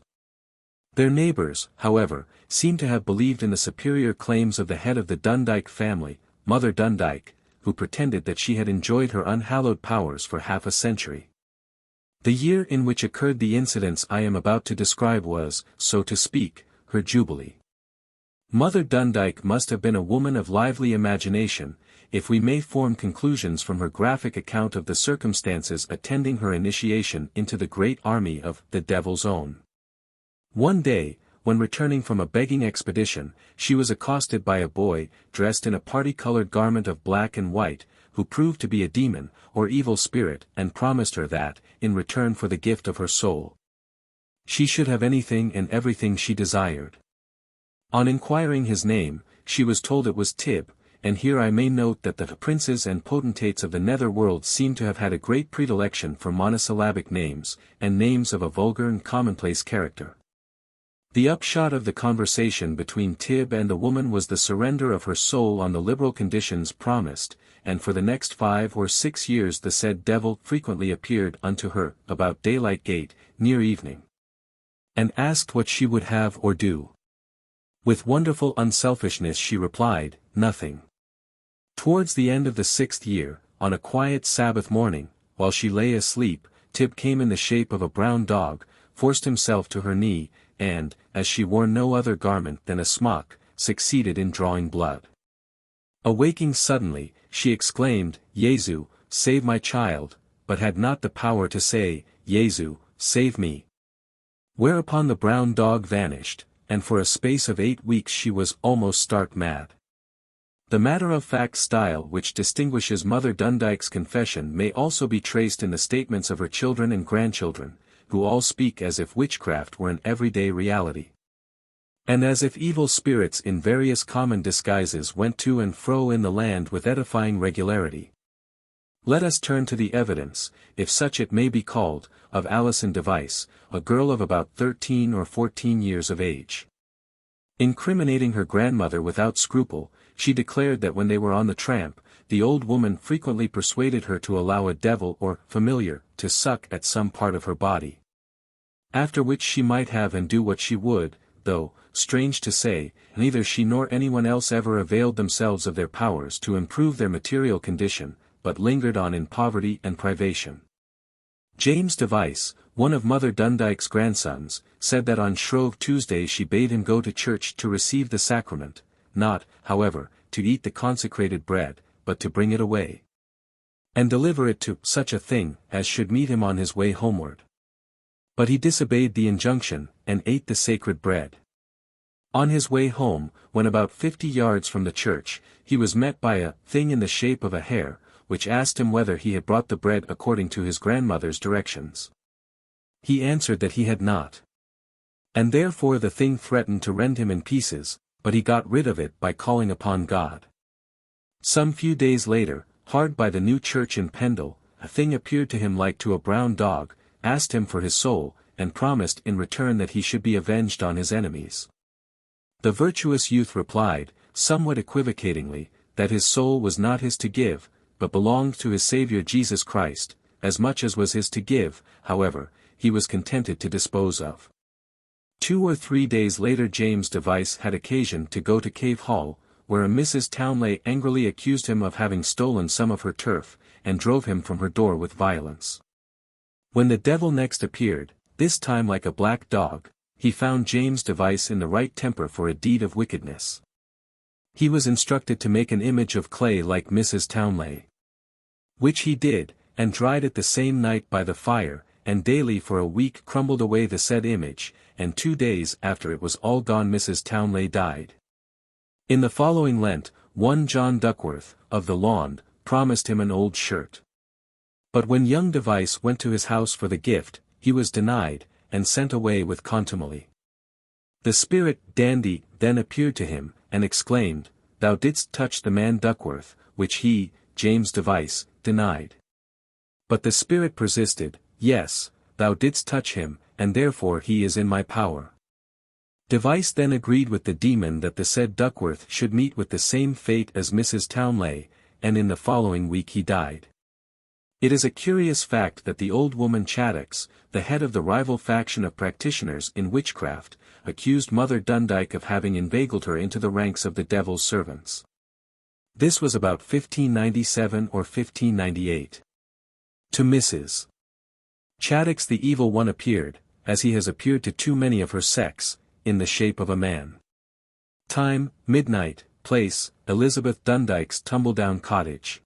Their neighbours, however, seem to have believed in the superior claims of the head of the Dundyke family, Mother Dundyke, who pretended that she had enjoyed her unhallowed powers for half a century. The year in which occurred the incidents I am about to describe was, so to speak, her jubilee. Mother Dundyke must have been a woman of lively imagination, if we may form conclusions from her graphic account of the circumstances attending her initiation into the great army of the Devil's Own. One day, when returning from a begging expedition, she was accosted by a boy, dressed in a party-colored garment of black and white, who proved to be a demon, or evil spirit, and promised her that, in return for the gift of her soul, she should have anything and everything she desired. On inquiring his name, she was told it was Tib, and here I may note that the princes and potentates of the nether world seem to have had a great predilection for monosyllabic names, and names of a vulgar and commonplace character. The upshot of the conversation between Tib and the woman was the surrender of her soul on the liberal conditions promised, and for the next 5 or 6 years the said devil frequently appeared unto her, about daylight gate, near evening, and asked what she would have or do. With wonderful unselfishness she replied, nothing. Towards the end of the 6th year, on a quiet Sabbath morning, while she lay asleep, Tib came in the shape of a brown dog, forced himself to her knee, and, as she wore no other garment than a smock, succeeded in drawing blood. Awaking suddenly, she exclaimed, Jesu, save my child, but had not the power to say, Jesu, save me. Whereupon the brown dog vanished, and for a space of 8 weeks she was almost stark mad. The matter-of-fact style which distinguishes Mother Dundyke's confession may also be traced in the statements of her children and grandchildren, who all speak as if witchcraft were an everyday reality, and as if evil spirits in various common disguises went to and fro in the land with edifying regularity. Let us turn to the evidence, if such it may be called, of Alison Device, a girl of about 13 or 14 years of age. Incriminating her grandmother without scruple, she declared that when they were on the tramp, the old woman frequently persuaded her to allow a devil or familiar to suck at some part of her body, after which she might have and do what she would, though, strange to say, neither she nor anyone else ever availed themselves of their powers to improve their material condition, but lingered on in poverty and privation. James Device, one of Mother Dundyke's grandsons, said that on Shrove Tuesday she bade him go to church to receive the sacrament, not, however, to eat the consecrated bread, but to bring it away, and deliver it to such a thing as should meet him on his way homeward. But he disobeyed the injunction, and ate the sacred bread. On his way home, when about 50 yards from the church, he was met by a thing in the shape of a hare, which asked him whether he had brought the bread according to his grandmother's directions. He answered that he had not. And therefore the thing threatened to rend him in pieces, but he got rid of it by calling upon God. Some few days later, hard by the new church in Pendle, a thing appeared to him like to a brown dog, asked him for his soul, and promised in return that he should be avenged on his enemies. The virtuous youth replied, somewhat equivocatingly, that his soul was not his to give, but belonged to his Saviour Jesus Christ, as much as was his to give, however, he was contented to dispose of. 2 or 3 days later James Device had occasion to go to Cave Hall, where a Mrs. Townley angrily accused him of having stolen some of her turf, and drove him from her door with violence. When the devil next appeared, this time like a black dog, he found James Device in the right temper for a deed of wickedness. He was instructed to make an image of clay like Mrs. Townley, which he did, and dried it the same night by the fire, and daily for a week crumbled away the said image, and 2 days after it was all gone Mrs. Townley died. In the following Lent, one John Duckworth, of the Lawn, promised him an old shirt. But when young Device went to his house for the gift, he was denied, and sent away with contumely. The spirit Dandy then appeared to him, and exclaimed, "Thou didst touch the man Duckworth," which he, James Device, denied. But the spirit persisted, "Yes, thou didst touch him, and therefore he is in my power." Device then agreed with the demon that the said Duckworth should meet with the same fate as Mrs. Townley, and in the following week he died. It is a curious fact that the old woman Chattox, the head of the rival faction of practitioners in witchcraft, accused Mother Dundyke of having inveigled her into the ranks of the devil's servants. This was about 1597 or 1598. To Mrs. Chattox the evil one appeared, as he has appeared to too many of her sex, in the shape of a man. Time, midnight, place, Elizabeth Dundyke's tumble-down cottage.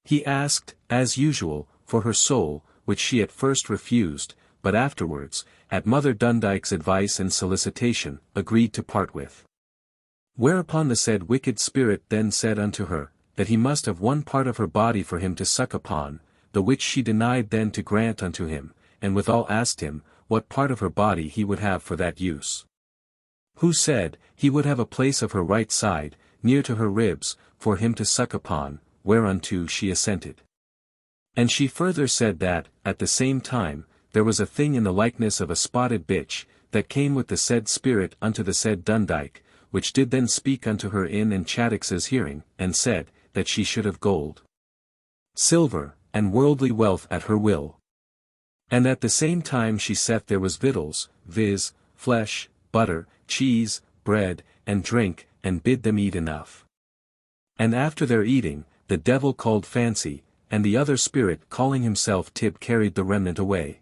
He asked, as usual, for her soul, which she at first refused, but afterwards, at Mother Dundyke's advice and solicitation, agreed to part with. Whereupon the said wicked spirit then said unto her, that he must have one part of her body for him to suck upon, the which she denied then to grant unto him, and withal asked him, what part of her body he would have for that use. Who said, he would have a place of her right side, near to her ribs, for him to suck upon, whereunto she assented. And she further said that, at the same time, there was a thing in the likeness of a spotted bitch, that came with the said spirit unto the said Dundyke, which did then speak unto her in and Chattox's hearing, and said, that she should have gold, silver, and worldly wealth at her will. And at the same time she saith there was victuals, viz., flesh, butter, cheese, bread, and drink, and bid them eat enough. And after their eating, the devil called Fancy, and the other spirit calling himself Tib carried the remnant away.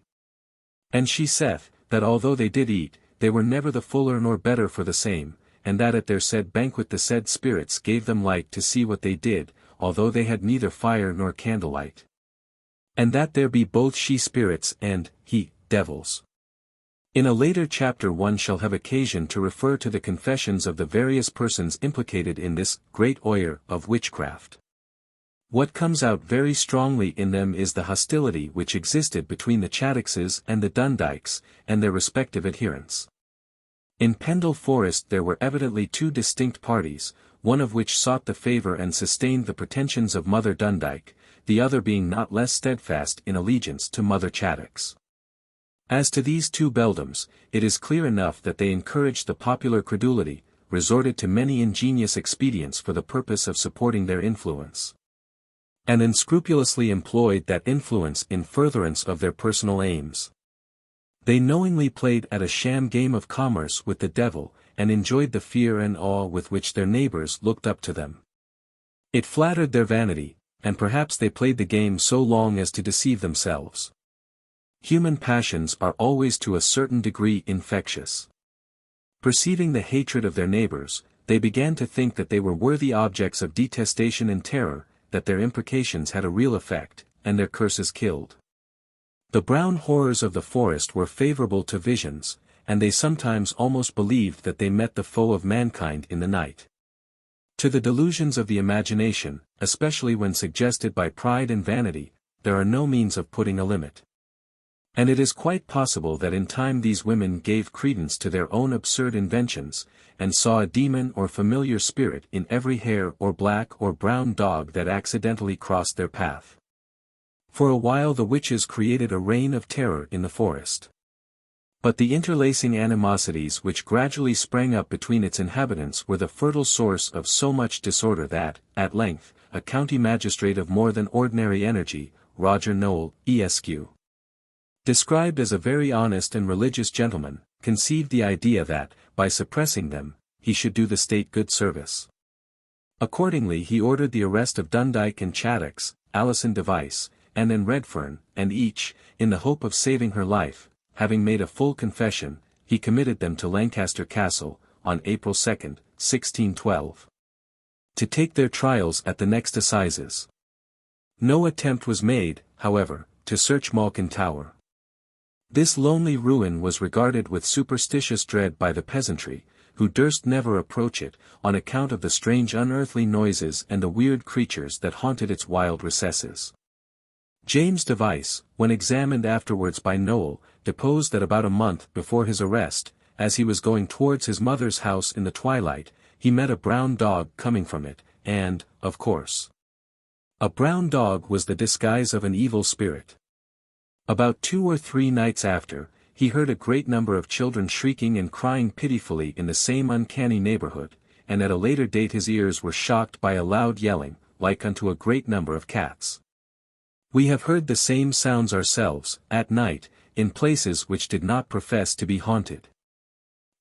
And she saith, that although they did eat, they were never the fuller nor better for the same, and that at their said banquet the said spirits gave them light to see what they did, although they had neither fire nor candlelight. And that there be both she spirits and, he, devils. In a later chapter one shall have occasion to refer to the confessions of the various persons implicated in this great oyer of witchcraft. What comes out very strongly in them is the hostility which existed between the Chattoxes and the Dundykes, and their respective adherents. In Pendle Forest there were evidently two distinct parties, one of which sought the favour and sustained the pretensions of Mother Dundyke, the other being not less steadfast in allegiance to Mother Chattox. As to these two beldams, it is clear enough that they encouraged the popular credulity, resorted to many ingenious expedients for the purpose of supporting their influence, and unscrupulously employed that influence in furtherance of their personal aims. They knowingly played at a sham game of commerce with the devil, and enjoyed the fear and awe with which their neighbours looked up to them. It flattered their vanity, and perhaps they played the game so long as to deceive themselves. Human passions are always to a certain degree infectious. Perceiving the hatred of their neighbours, they began to think that they were worthy objects of detestation and terror, that their imprecations had a real effect, and their curses killed. The brown horrors of the forest were favourable to visions, and they sometimes almost believed that they met the foe of mankind in the night. To the delusions of the imagination, especially when suggested by pride and vanity, there are no means of putting a limit. And it is quite possible that in time these women gave credence to their own absurd inventions, and saw a demon or familiar spirit in every hare or black or brown dog that accidentally crossed their path. For a while the witches created a reign of terror in the forest. But the interlacing animosities which gradually sprang up between its inhabitants were the fertile source of so much disorder that, at length, a county magistrate of more than ordinary energy, Roger Nowell, Esq., described as a very honest and religious gentleman, conceived the idea that, by suppressing them, he should do the state good service. Accordingly he ordered the arrest of Dundyke and Chattox, Alison Device, and then Redfern, and each, in the hope of saving her life, having made a full confession, he committed them to Lancaster Castle, on April 2, 1612. To take their trials at the next assizes. No attempt was made, however, to search Malkin Tower. This lonely ruin was regarded with superstitious dread by the peasantry, who durst never approach it, on account of the strange unearthly noises and the weird creatures that haunted its wild recesses. James Device, when examined afterwards by Noel, deposed that about a month before his arrest, as he was going towards his mother's house in the twilight, he met a brown dog coming from it, and, of course, a brown dog was the disguise of an evil spirit. About 2 or 3 nights after, he heard a great number of children shrieking and crying pitifully in the same uncanny neighborhood, and at a later date his ears were shocked by a loud yelling, like unto a great number of cats. We have heard the same sounds ourselves, at night, in places which did not profess to be haunted.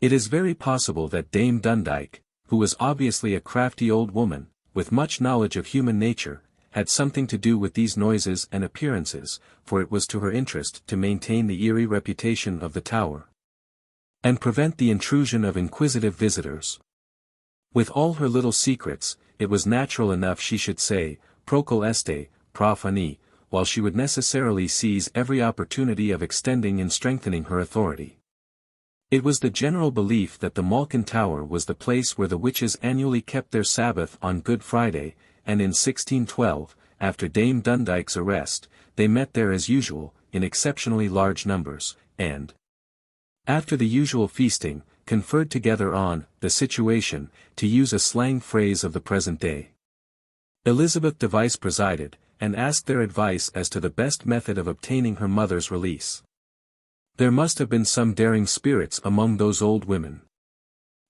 It is very possible that Dame Dundyke, who was obviously a crafty old woman, with much knowledge of human nature, had something to do with these noises and appearances, for it was to her interest to maintain the eerie reputation of the tower, and prevent the intrusion of inquisitive visitors. With all her little secrets, it was natural enough she should say, procul este, profani, while she would necessarily seize every opportunity of extending and strengthening her authority. It was the general belief that the Malkin Tower was the place where the witches annually kept their Sabbath on Good Friday, and in 1612, after Dame Dundyke's arrest, they met there as usual, in exceptionally large numbers, and, after the usual feasting, conferred together on the situation, to use a slang phrase of the present day. Elizabeth Device presided, and asked their advice as to the best method of obtaining her mother's release. There must have been some daring spirits among those old women.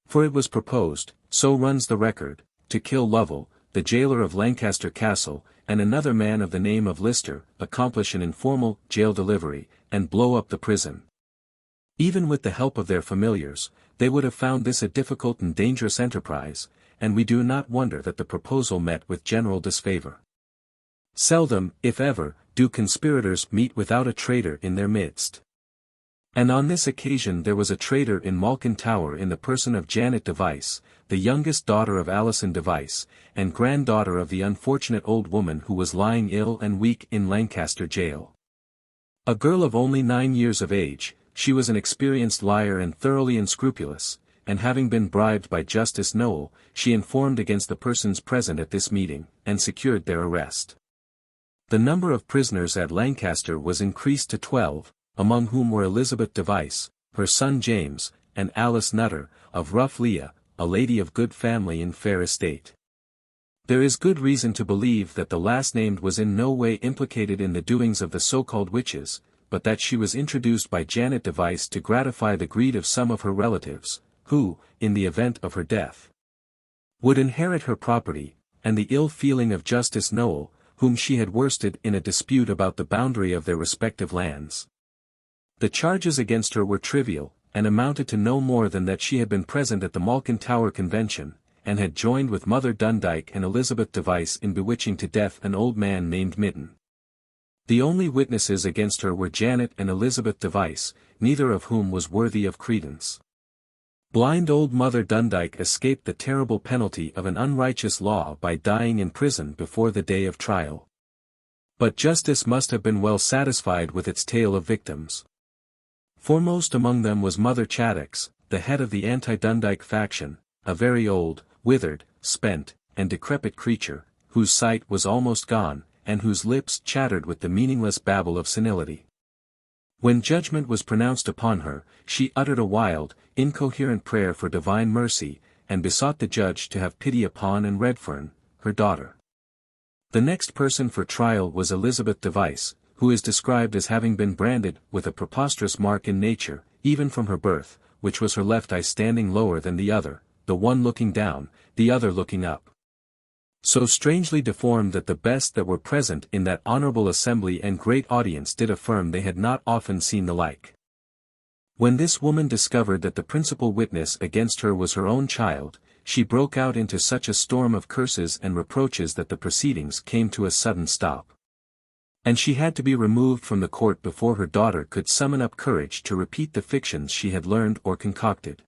For it was proposed, so runs the record, to kill Lovell, the jailer of Lancaster Castle, and another man of the name of Lister, accomplish an informal jail delivery, and blow up the prison. Even with the help of their familiars, they would have found this a difficult and dangerous enterprise, and we do not wonder that the proposal met with general disfavor. Seldom, if ever, do conspirators meet without a traitor in their midst. And on this occasion there was a traitor in Malkin Tower in the person of Janet Device, the youngest daughter of Alison Device, and granddaughter of the unfortunate old woman who was lying ill and weak in Lancaster jail. A girl of only 9 years of age, she was an experienced liar and thoroughly unscrupulous, and having been bribed by Justice Noel, she informed against the persons present at this meeting, and secured their arrest. The number of prisoners at Lancaster was increased to 12, among whom were Elizabeth Device, her son James, and Alice Nutter, of Rough Leah, a lady of good family and fair estate. There is good reason to believe that the last named was in no way implicated in the doings of the so-called witches, but that she was introduced by Janet Device to gratify the greed of some of her relatives, who, in the event of her death, would inherit her property, and the ill feeling of Justice Noel, whom she had worsted in a dispute about the boundary of their respective lands. The charges against her were trivial, and amounted to no more than that she had been present at the Malkin Tower Convention, and had joined with Mother Dundyke and Elizabeth Device in bewitching to death an old man named Mitten. The only witnesses against her were Janet and Elizabeth Device, neither of whom was worthy of credence. Blind old Mother Dundyke escaped the terrible penalty of an unrighteous law by dying in prison before the day of trial. But justice must have been well satisfied with its tale of victims. Foremost among them was Mother Chattox, the head of the anti-Dundyke faction, a very old, withered, spent, and decrepit creature, whose sight was almost gone, and whose lips chattered with the meaningless babble of senility. When judgment was pronounced upon her, she uttered a wild, incoherent prayer for divine mercy, and besought the judge to have pity upon and Redfern, her daughter. The next person for trial was Elizabeth Device, who is described as having been branded with a preposterous mark in nature, even from her birth, which was her left eye standing lower than the other, the one looking down, the other looking up. So strangely deformed that the best that were present in that honorable assembly and great audience did affirm they had not often seen the like. When this woman discovered that the principal witness against her was her own child, she broke out into such a storm of curses and reproaches that the proceedings came to a sudden stop. And she had to be removed from the court before her daughter could summon up courage to repeat the fictions she had learned or concocted.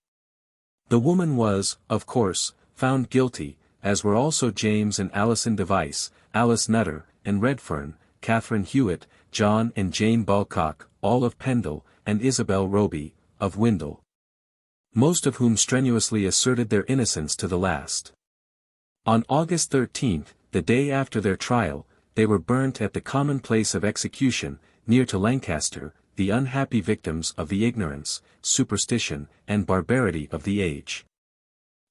The woman was, of course, found guilty, as were also James and Alison Device, Alice Nutter, and Redfern, Catherine Hewitt, John and Jane Balcock, all of Pendle, and Isabel Roby, of Windle. Most of whom strenuously asserted their innocence to the last. On August 13th, the day after their trial, they were burnt at the common place of execution, near to Lancaster, the unhappy victims of the ignorance, superstition, and barbarity of the age.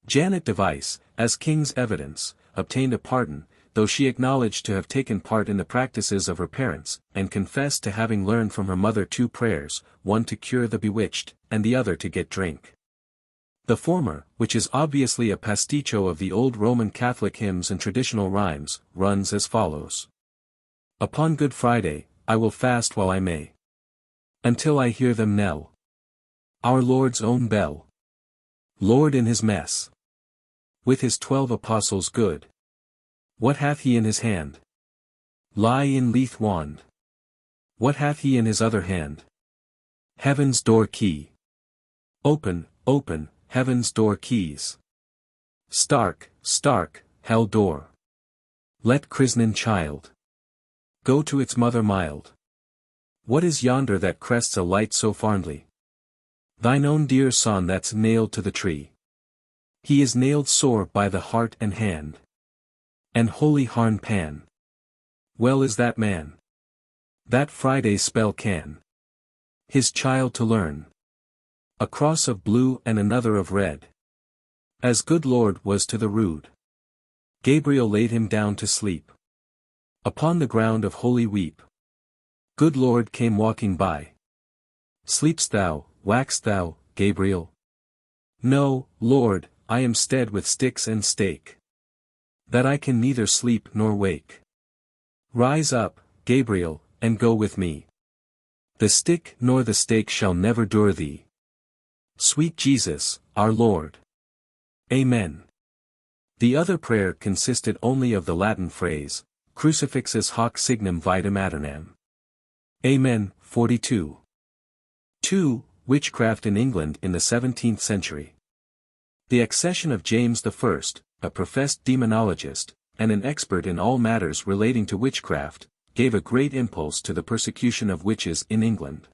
Janet Device, as king's evidence, obtained a pardon, though she acknowledged to have taken part in the practices of her parents, and confessed to having learned from her mother 2 prayers, one to cure the bewitched, and the other to get drink. The former, which is obviously a pasticcio of the old Roman Catholic hymns and traditional rhymes, runs as follows. Upon Good Friday, I will fast while I may. Until I hear them knell. Our Lord's own bell. Lord in his mess. With his 12 apostles good. What hath he in his hand? Lie in leath wand. What hath he in his other hand? Heaven's door key. Open, open, heaven's door keys. Stark, stark, hell door. Let christening child go to its mother mild. What is yonder that crests a light so fondly? Thine own dear son that's nailed to the tree. He is nailed sore by the heart and hand. And holy Harn Pan. Well is that man. That Friday spell can. His child to learn. A cross of blue and another of red. As good Lord was to the rude. Gabriel laid him down to sleep. Upon the ground of holy weep. Good Lord came walking by. Sleep'st thou, wax'st thou, Gabriel? No, Lord, I am stead with sticks and stake. That I can neither sleep nor wake. Rise up, Gabriel, and go with me. The stick nor the stake shall never dure thee. Sweet Jesus, our Lord. Amen. The other prayer consisted only of the Latin phrase, Crucifixus hoc signum vitam aeternam. Amen. 42. 2. Witchcraft in England in the 17th century. The accession of James I, a professed demonologist, and an expert in all matters relating to witchcraft, gave a great impulse to the persecution of witches in England.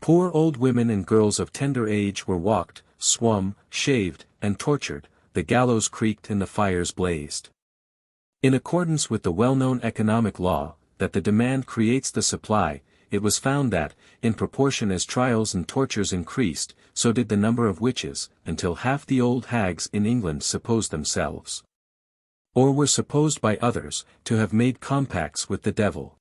Poor old women and girls of tender age were walked, swum, shaved, and tortured, the gallows creaked and the fires blazed. In accordance with the well-known economic law, that the demand creates the supply, it was found that, in proportion as trials and tortures increased, so did the number of witches, until half the old hags in England supposed themselves, or were supposed by others, to have made compacts with the devil.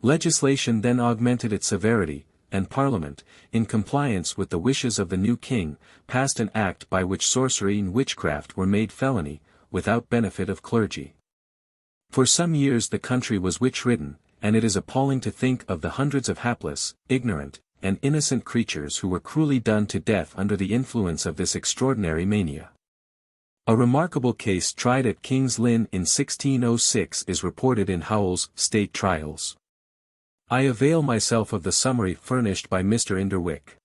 Legislation then augmented its severity, and Parliament, in compliance with the wishes of the new king, passed an act by which sorcery and witchcraft were made felony, without benefit of clergy. For some years the country was witch-ridden, and it is appalling to think of the hundreds of hapless, ignorant, and innocent creatures who were cruelly done to death under the influence of this extraordinary mania. A remarkable case tried at King's Lynn in 1606 is reported in Howell's State Trials. I avail myself of the summary furnished by Mr. Inderwick.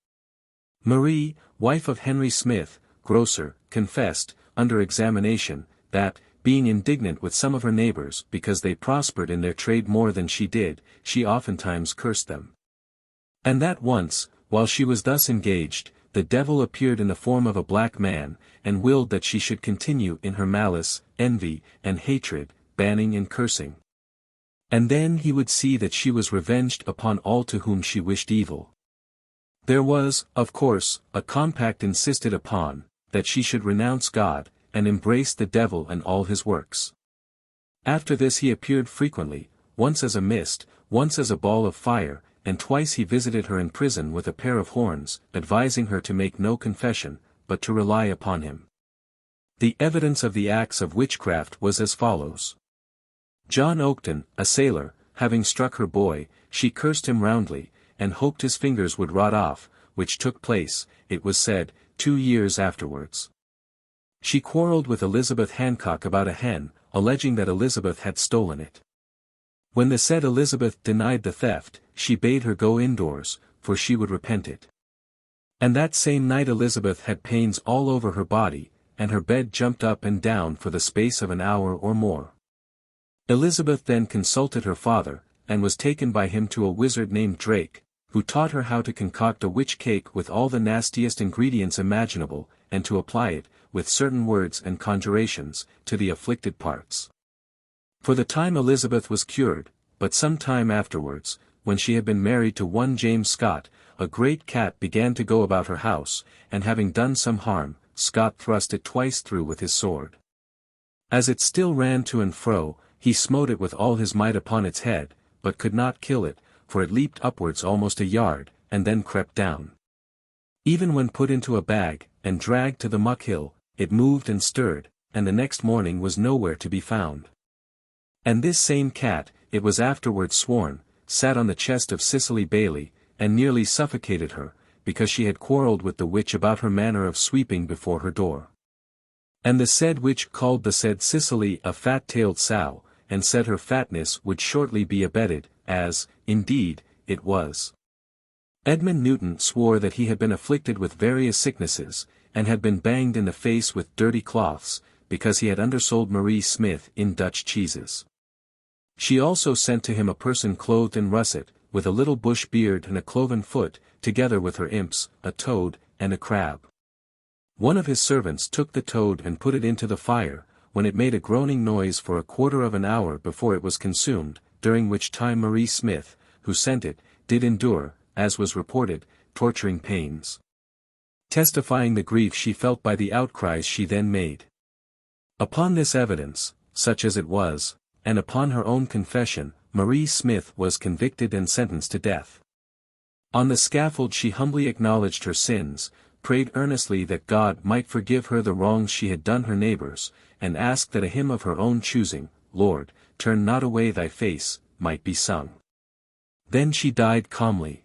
Marie, wife of Henry Smith, grocer, confessed, under examination, that, being indignant with some of her neighbors because they prospered in their trade more than she did, she oftentimes cursed them. And that once, while she was thus engaged, the devil appeared in the form of a black man, and willed that she should continue in her malice, envy, and hatred, banning and cursing. And then he would see that she was revenged upon all to whom she wished evil. There was, of course, a compact insisted upon, that she should renounce God, and embrace the devil and all his works. After this he appeared frequently, once as a mist, once as a ball of fire, and twice he visited her in prison with a pair of horns, advising her to make no confession, but to rely upon him. The evidence of the acts of witchcraft was as follows. John Oakton, a sailor, having struck her boy, she cursed him roundly, and hoped his fingers would rot off, which took place, it was said, 2 years afterwards. She quarrelled with Elizabeth Hancock about a hen, alleging that Elizabeth had stolen it. When the said Elizabeth denied the theft, she bade her go indoors, for she would repent it. And that same night Elizabeth had pains all over her body, and her bed jumped up and down for the space of an hour or more. Elizabeth then consulted her father, and was taken by him to a wizard named Drake, who taught her how to concoct a witch cake with all the nastiest ingredients imaginable, and to apply it, with certain words and conjurations, to the afflicted parts. For the time Elizabeth was cured, but some time afterwards, when she had been married to one James Scott, a great cat began to go about her house, and having done some harm, Scott thrust it twice through with his sword. As it still ran to and fro, he smote it with all his might upon its head, but could not kill it, for it leaped upwards almost a yard, and then crept down. Even when put into a bag, and dragged to the muck hill, it moved and stirred, and the next morning was nowhere to be found. And this same cat, it was afterwards sworn, sat on the chest of Cicely Bailey, and nearly suffocated her, because she had quarrelled with the witch about her manner of sweeping before her door. And the said witch called the said Cicely a fat-tailed sow, and said her fatness would shortly be abated, as, indeed, it was. Edmund Newton swore that he had been afflicted with various sicknesses, and had been banged in the face with dirty cloths, because he had undersold Marie Smith in Dutch cheeses. She also sent to him a person clothed in russet, with a little bush beard and a cloven foot, together with her imps, a toad, and a crab. One of his servants took the toad and put it into the fire, when it made a groaning noise for a quarter of an hour before it was consumed, during which time Marie Smith, who sent it, did endure, as was reported, torturing pains, testifying the grief she felt by the outcries she then made. Upon this evidence, such as it was, and upon her own confession, Marie Smith was convicted and sentenced to death. On the scaffold she humbly acknowledged her sins, prayed earnestly that God might forgive her the wrongs she had done her neighbors, and asked that a hymn of her own choosing, Lord, turn not away thy face, might be sung. Then she died calmly.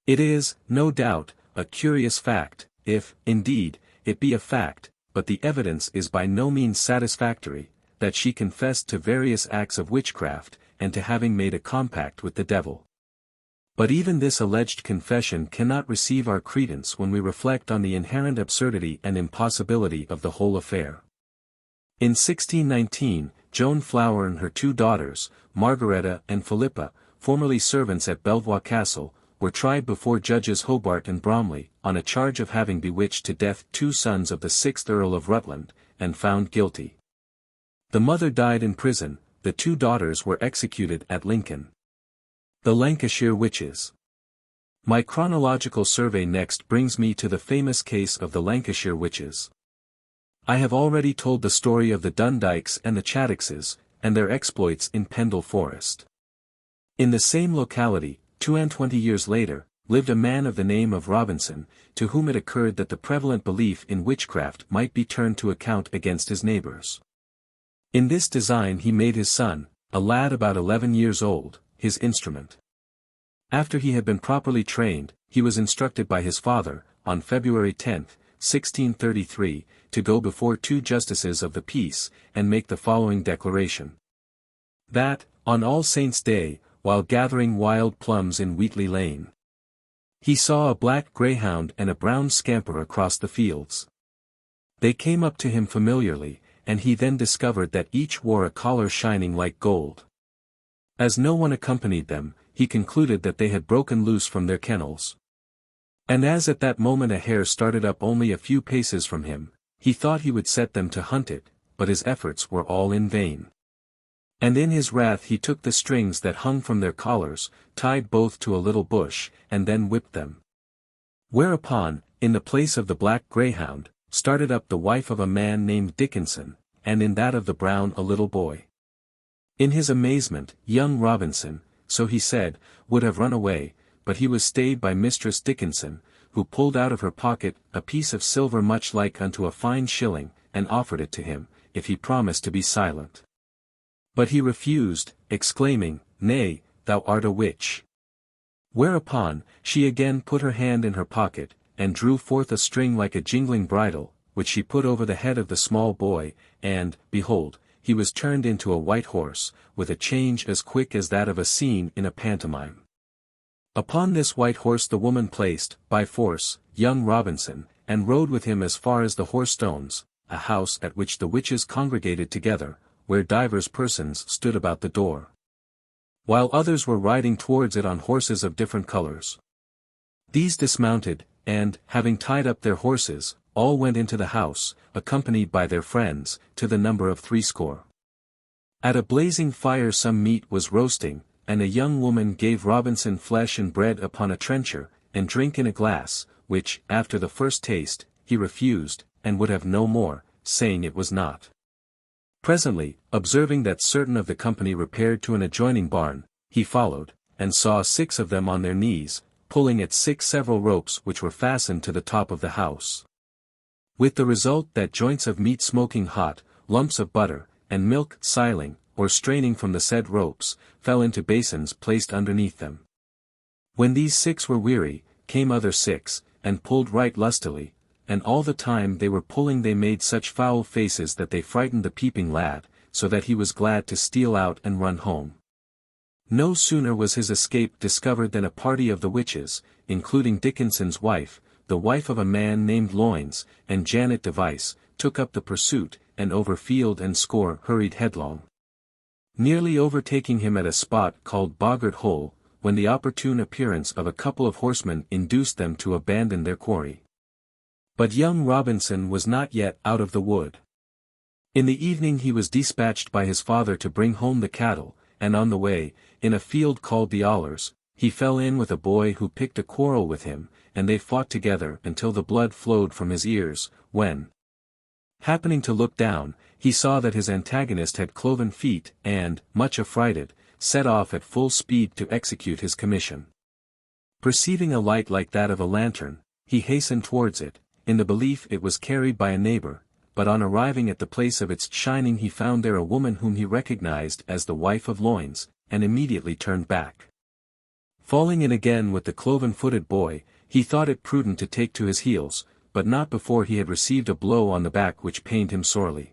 It is, no doubt, a curious fact, if, indeed, it be a fact, but the evidence is by no means satisfactory, that she confessed to various acts of witchcraft, and to having made a compact with the devil. But even this alleged confession cannot receive our credence when we reflect on the inherent absurdity and impossibility of the whole affair. In 1619, Joan Flower and her two daughters, Margaretta and Philippa, formerly servants at Belvoir Castle, were tried before Judges Hobart and Bromley, on a charge of having bewitched to death two sons of the 6th Earl of Rutland, and found guilty. The mother died in prison, the two daughters were executed at Lincoln. The Lancashire Witches. My chronological survey next brings me to the famous case of the Lancashire Witches. I have already told the story of the Dundikes and the Chaddixes, and their exploits in Pendle Forest. In the same locality, 22 years later, lived a man of the name of Robinson, to whom it occurred that the prevalent belief in witchcraft might be turned to account against his neighbors. In this design he made his son, a lad about 11 years old, his instrument. After he had been properly trained, he was instructed by his father, on February 10, 1633, to go before two justices of the peace, and make the following declaration. That, on All Saints' Day, while gathering wild plums in Wheatley Lane, he saw a black greyhound and a brown scamper across the fields. They came up to him familiarly, and he then discovered that each wore a collar shining like gold. As no one accompanied them, he concluded that they had broken loose from their kennels. And as at that moment a hare started up only a few paces from him, he thought he would set them to hunt it, but his efforts were all in vain. And in his wrath he took the strings that hung from their collars, tied both to a little bush, and then whipped them. Whereupon, in the place of the black greyhound, started up the wife of a man named Dickinson, and in that of the brown a little boy. In his amazement, young Robinson, so he said, would have run away, but he was stayed by Mistress Dickinson, who pulled out of her pocket a piece of silver much like unto a fine shilling, and offered it to him, if he promised to be silent. But he refused, exclaiming, Nay, thou art a witch. Whereupon, she again put her hand in her pocket, and drew forth a string like a jingling bridle, which she put over the head of the small boy, and, behold, he was turned into a white horse, with a change as quick as that of a scene in a pantomime. Upon this white horse the woman placed, by force, young Robinson, and rode with him as far as the Whorestones, a house at which the witches congregated together, where divers persons stood about the door. while others were riding towards it on horses of different colors. These dismounted, and, having tied up their horses, all went into the house, accompanied by their friends, to the number of 60. At a blazing fire some meat was roasting, and a young woman gave Robinson flesh and bread upon a trencher, and drink in a glass, which, after the first taste, he refused, and would have no more, saying it was not. Presently, observing that certain of the company repaired to an adjoining barn, he followed, and saw 6 of them on their knees, pulling at 6 several ropes which were fastened to the top of the house. With the result that joints of meat smoking hot, lumps of butter, and milk siling, or straining from the said ropes, fell into basins placed underneath them. When these 6 were weary, came other 6, and pulled right lustily, and all the time they were pulling they made such foul faces that they frightened the peeping lad, so that he was glad to steal out and run home. No sooner was his escape discovered than a party of the witches, including Dickinson's wife, the wife of a man named Loynes, and Janet Device, took up the pursuit, and over field and score hurried headlong, nearly overtaking him at a spot called Boggart Hole, when the opportune appearance of a couple of horsemen induced them to abandon their quarry. But young Robinson was not yet out of the wood. In the evening he was dispatched by his father to bring home the cattle, and on the way, in a field called the Allers, he fell in with a boy who picked a quarrel with him, and they fought together until the blood flowed from his ears, when, happening to look down, he saw that his antagonist had cloven feet and, much affrighted, set off at full speed to execute his commission. Perceiving a light like that of a lantern, he hastened towards it, in the belief it was carried by a neighbor, but on arriving at the place of its shining he found there a woman whom he recognized as the wife of Loynes, and immediately turned back. Falling in again with the cloven-footed boy, he thought it prudent to take to his heels, but not before he had received a blow on the back which pained him sorely.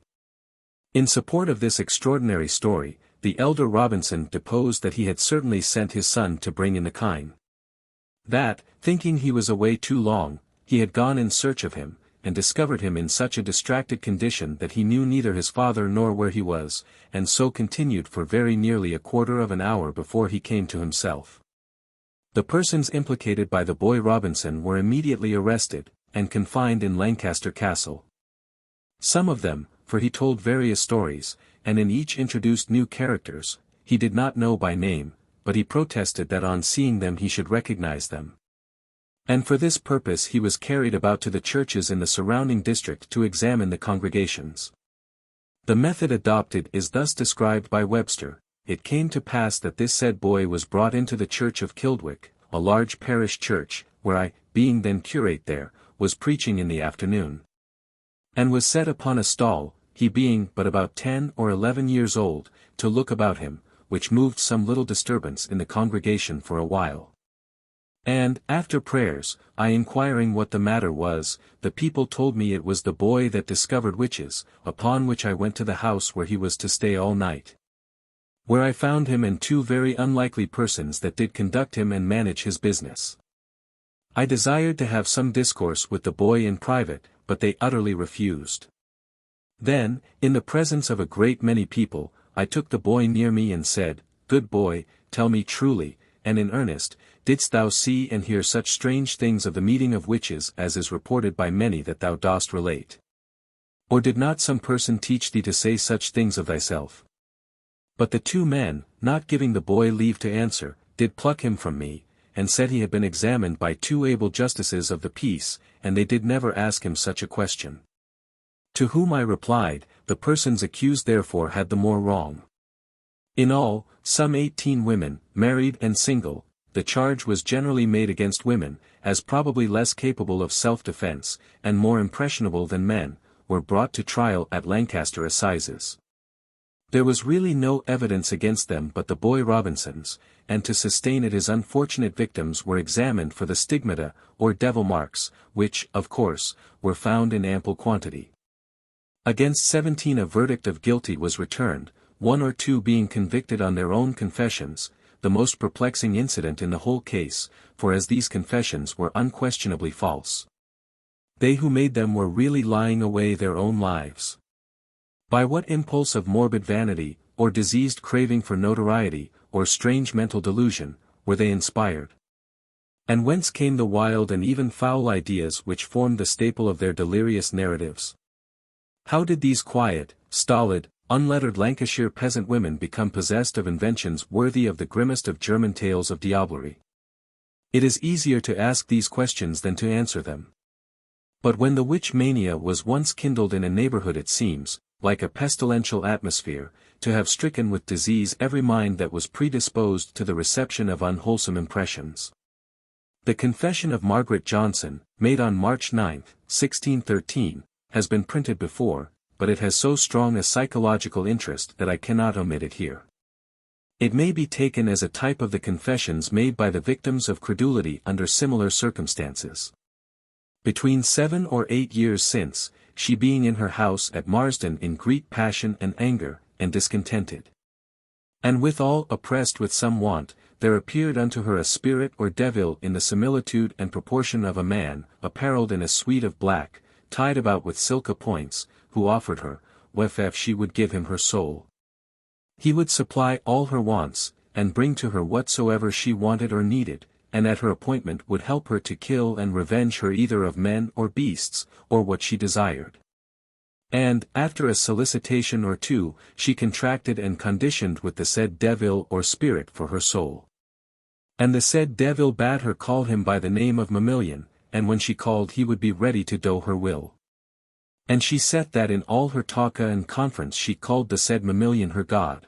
In support of this extraordinary story, the elder Robinson deposed that he had certainly sent his son to bring in the kine. That, thinking he was away too long, he had gone in search of him, and discovered him in such a distracted condition that he knew neither his father nor where he was, and so continued for very nearly a quarter of an hour before he came to himself. The persons implicated by the boy Robinson were immediately arrested, and confined in Lancaster Castle. Some of them, for he told various stories, and in each introduced new characters, he did not know by name, but he protested that on seeing them he should recognize them. And for this purpose he was carried about to the churches in the surrounding district to examine the congregations. The method adopted is thus described by Webster: "It came to pass that this said boy was brought into the church of Kildwick, a large parish church, where I, being then curate there, was preaching in the afternoon. And was set upon a stall, he being but about 10 or 11 years old, to look about him, which moved some little disturbance in the congregation for a while. And, after prayers, I inquiring what the matter was, the people told me it was the boy that discovered witches, upon which I went to the house where he was to stay all night. Where I found him and 2 very unlikely persons that did conduct him and manage his business. I desired to have some discourse with the boy in private, but they utterly refused. Then, in the presence of a great many people, I took the boy near me and said, Good boy, tell me truly, and in earnest, didst thou see and hear such strange things of the meeting of witches as is reported by many that thou dost relate? Or did not some person teach thee to say such things of thyself? But the 2 men, not giving the boy leave to answer, did pluck him from me, and said he had been examined by 2 able justices of the peace, and they did never ask him such a question. To whom I replied, the persons accused therefore had the more wrong. In all, some 18 women, married and single, the charge was generally made against women, as probably less capable of self-defense, and more impressionable than men, were brought to trial at Lancaster Assizes. There was really no evidence against them but the boy Robinson's, and to sustain it his unfortunate victims were examined for the stigmata, or devil marks, which, of course, were found in ample quantity. Against 17 a verdict of guilty was returned, 1 or 2 being convicted on their own confessions, the most perplexing incident in the whole case, for as these confessions were unquestionably false, they who made them were really lying away their own lives. By what impulse of morbid vanity, or diseased craving for notoriety, or strange mental delusion, were they inspired? And whence came the wild and even foul ideas which formed the staple of their delirious narratives? How did these quiet, stolid, unlettered Lancashire peasant women become possessed of inventions worthy of the grimmest of German tales of diablerie? It is easier to ask these questions than to answer them. But when the witch mania was once kindled in a neighborhood, it seems, like a pestilential atmosphere, to have stricken with disease every mind that was predisposed to the reception of unwholesome impressions. The Confession of Margaret Johnson, made on March 9, 1613, has been printed before, but it has so strong a psychological interest that I cannot omit it here. It may be taken as a type of the confessions made by the victims of credulity under similar circumstances. Between 7 or 8 years since, she being in her house at Marsden in great passion and anger, and discontented, and withal oppressed with some want, there appeared unto her a spirit or devil in the similitude and proportion of a man, apparelled in a suit of black, tied about with silk points, who offered her, if she would give him her soul, he would supply all her wants, and bring to her whatsoever she wanted or needed, and at her appointment would help her to kill and revenge her either of men or beasts, or what she desired. And, after a solicitation or two, she contracted and conditioned with the said devil or spirit for her soul. And the said devil bade her call him by the name of Mamillion, and when she called he would be ready to do her will. And she said that in all her talk and conference she called the said Mamillion her god.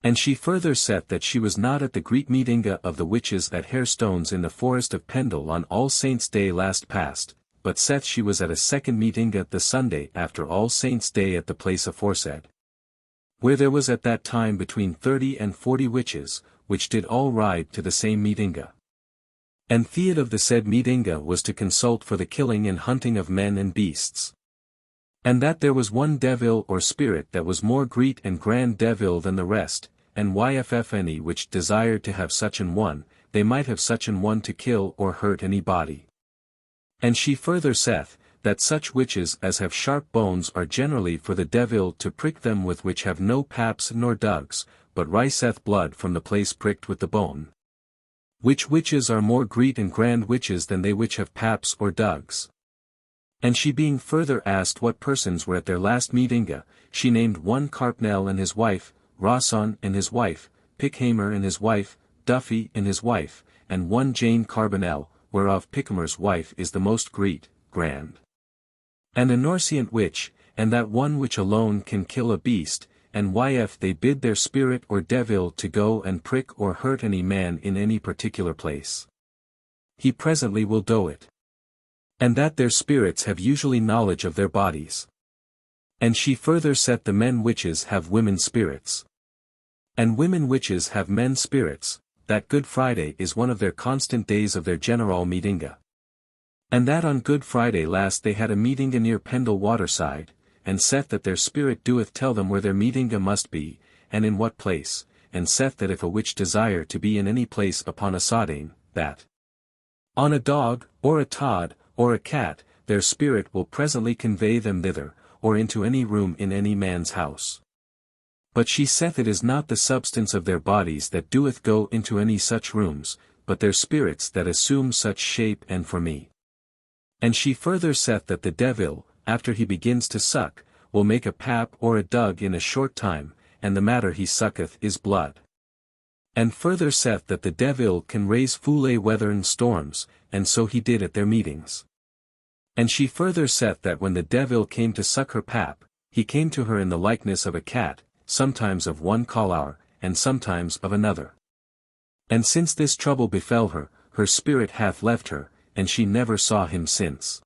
And she further said that she was not at the great meeting of the witches at Harestones in the forest of Pendle on All Saints' Day last past, but saith she was at a second meeting at the Sunday after All Saints' Day at the place aforesaid, where there was at that time between 30 and 40 witches, which did all ride to the same meetinga. And theat of the said meetinga was to consult for the killing and hunting of men and beasts. And that there was one devil or spirit that was more great and grand devil than the rest, and if any which desired to have such an one, they might have such an one to kill or hurt any body. And she further saith, that such witches as have sharp bones are generally for the devil to prick them with, which have no paps nor dugs, but riseth blood from the place pricked with the bone. Which witches are more great and grand witches than they which have paps or dugs. And she being further asked what persons were at their last meetinga, she named one Carpnell and his wife, Rosson and his wife, Pickhamer and his wife, Duffy and his wife, and one Jane Carbonell, whereof Pickamer's wife is the most great, grand, and a Norcient witch, and that one which alone can kill a beast, and if they bid their spirit or devil to go and prick or hurt any man in any particular place, he presently will do it. And that their spirits have usually knowledge of their bodies. And she further said the men witches have women spirits, and women witches have men spirits, that Good Friday is one of their constant days of their general meetinga. And that on Good Friday last they had a meetinga near Pendle waterside, and saith that their spirit doeth tell them where their meetinga must be, and in what place, and saith that if a witch desire to be in any place upon a sodding, that on a dog, or a tod, or a cat, their spirit will presently convey them thither, or into any room in any man's house. But she saith it is not the substance of their bodies that doeth go into any such rooms, but their spirits that assume such shape and for me. And she further saith that the devil, after he begins to suck, will make a pap or a dug in a short time, and the matter he sucketh is blood. And further saith that the devil can raise foule weather and storms, and so he did at their meetings. And she further saith that when the devil came to suck her pap, he came to her in the likeness of a cat, sometimes of one collar, and sometimes of another. And since this trouble befell her, her spirit hath left her, and she never saw him since.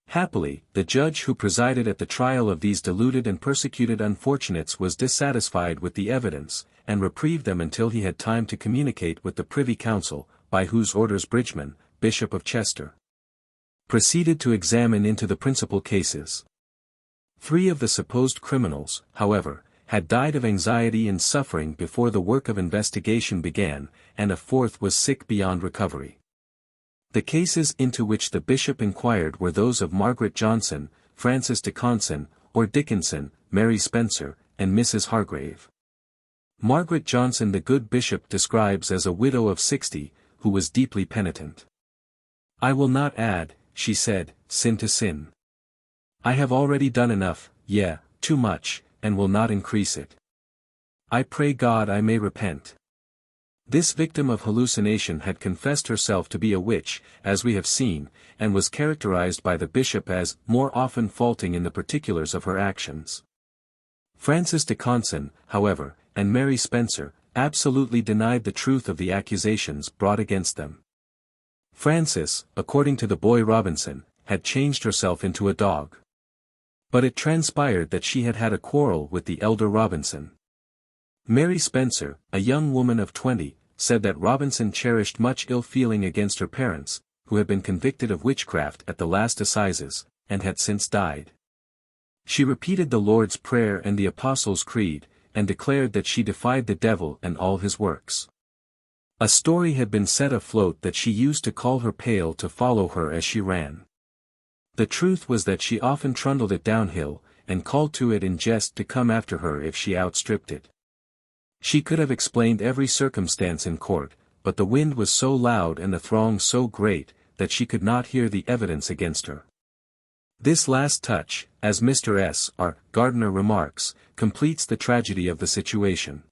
Happily, the judge who presided at the trial of these deluded and persecuted unfortunates was dissatisfied with the evidence, and reprieved them until he had time to communicate with the Privy Council, by whose orders Bridgeman, Bishop of Chester, proceeded to examine into the principal cases. 3 of the supposed criminals, however, had died of anxiety and suffering before the work of investigation began, and a 4th was sick beyond recovery. The cases into which the bishop inquired were those of Margaret Johnson, Frances Dickinson, or Dickinson, Mary Spencer, and Mrs. Hargrave. Margaret Johnson the good bishop describes as a widow of 60, who was deeply penitent. "I will not add," she said, "sin to sin. I have already done enough, too much, and will not increase it. I pray God I may repent." This victim of hallucination had confessed herself to be a witch, as we have seen, and was characterized by the bishop as more often faulting in the particulars of her actions. Francis de Conson, however, and Mary Spencer, absolutely denied the truth of the accusations brought against them. Frances, according to the boy Robinson, had changed herself into a dog. But it transpired that she had had a quarrel with the elder Robinson. Mary Spencer, a young woman of 20, said that Robinson cherished much ill feeling against her parents, who had been convicted of witchcraft at the last assizes, and had since died. She repeated the Lord's Prayer and the Apostles' Creed, and declared that she defied the devil and all his works. A story had been set afloat that she used to call her pail to follow her as she ran. The truth was that she often trundled it downhill, and called to it in jest to come after her if she outstripped it. She could have explained every circumstance in court, but the wind was so loud and the throng so great, that she could not hear the evidence against her. This last touch, as Mr. S. R. Gardiner remarks, completes the tragedy of the situation.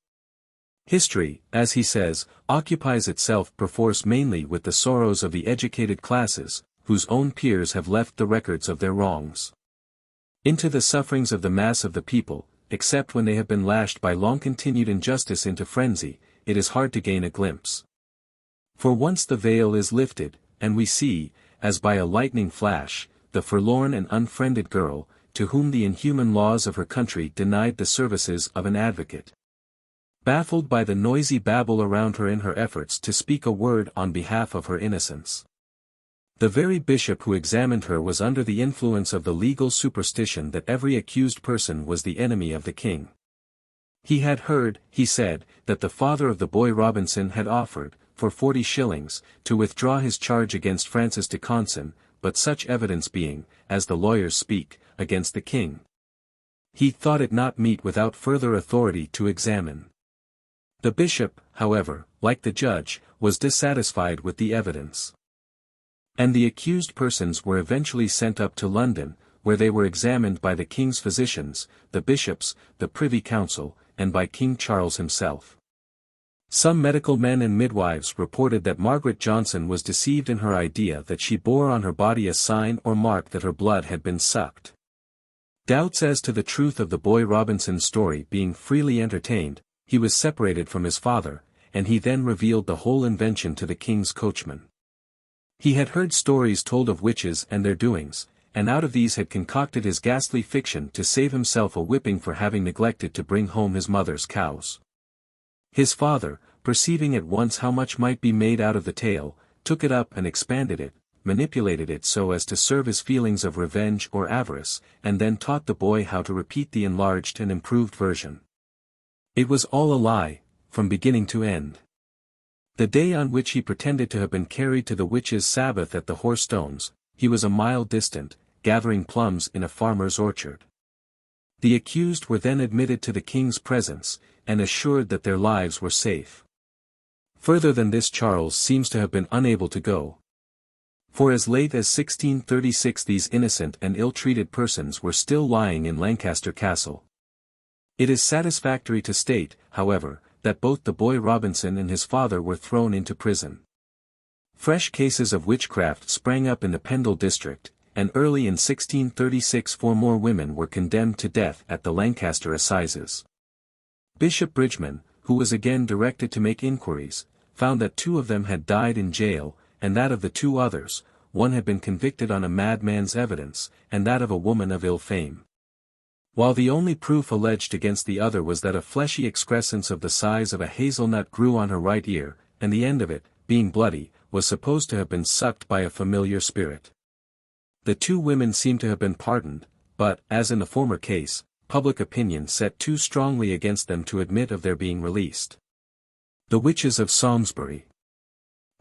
History, as he says, occupies itself perforce mainly with the sorrows of the educated classes, whose own peers have left the records of their wrongs. Into the sufferings of the mass of the people, except when they have been lashed by long-continued injustice into frenzy, it is hard to gain a glimpse. For once the veil is lifted, and we see, as by a lightning flash, the forlorn and unfriended girl, to whom the inhuman laws of her country denied the services of an advocate. Baffled by the noisy babble around her in her efforts to speak a word on behalf of her innocence. The very bishop who examined her was under the influence of the legal superstition that every accused person was the enemy of the king. He had heard, he said, that the father of the boy Robinson had offered, for 40 shillings, to withdraw his charge against Francis de Conson, but such evidence being, as the lawyers speak, against the king, he thought it not meet without further authority to examine. The bishop, however, like the judge, was dissatisfied with the evidence. And the accused persons were eventually sent up to London, where they were examined by the king's physicians, the bishops, the Privy Council, and by King Charles himself. Some medical men and midwives reported that Margaret Johnson was deceived in her idea that she bore on her body a sign or mark that her blood had been sucked. Doubts as to the truth of the boy Robinson's story being freely entertained, he was separated from his father, and he then revealed the whole invention to the king's coachman. He had heard stories told of witches and their doings, and out of these had concocted his ghastly fiction to save himself a whipping for having neglected to bring home his mother's cows. His father, perceiving at once how much might be made out of the tale, took it up and expanded it, manipulated it so as to serve his feelings of revenge or avarice, and then taught the boy how to repeat the enlarged and improved version. It was all a lie, from beginning to end. The day on which he pretended to have been carried to the witches' Sabbath at the Hoarstones, he was a mile distant, gathering plums in a farmer's orchard. The accused were then admitted to the king's presence, and assured that their lives were safe. Further than this Charles seems to have been unable to go. For as late as 1636 these innocent and ill-treated persons were still lying in Lancaster Castle. It is satisfactory to state, however, that both the boy Robinson and his father were thrown into prison. Fresh cases of witchcraft sprang up in the Pendle district, and early in 1636 4 more women were condemned to death at the Lancaster assizes. Bishop Bridgeman, who was again directed to make inquiries, found that 2 of them had died in jail, and that of the 2 others, one had been convicted on a madman's evidence, and that of a woman of ill fame. While the only proof alleged against the other was that a fleshy excrescence of the size of a hazelnut grew on her right ear, and the end of it, being bloody, was supposed to have been sucked by a familiar spirit. The 2 women seem to have been pardoned, but, as in the former case, public opinion set too strongly against them to admit of their being released. The Witches of Salisbury.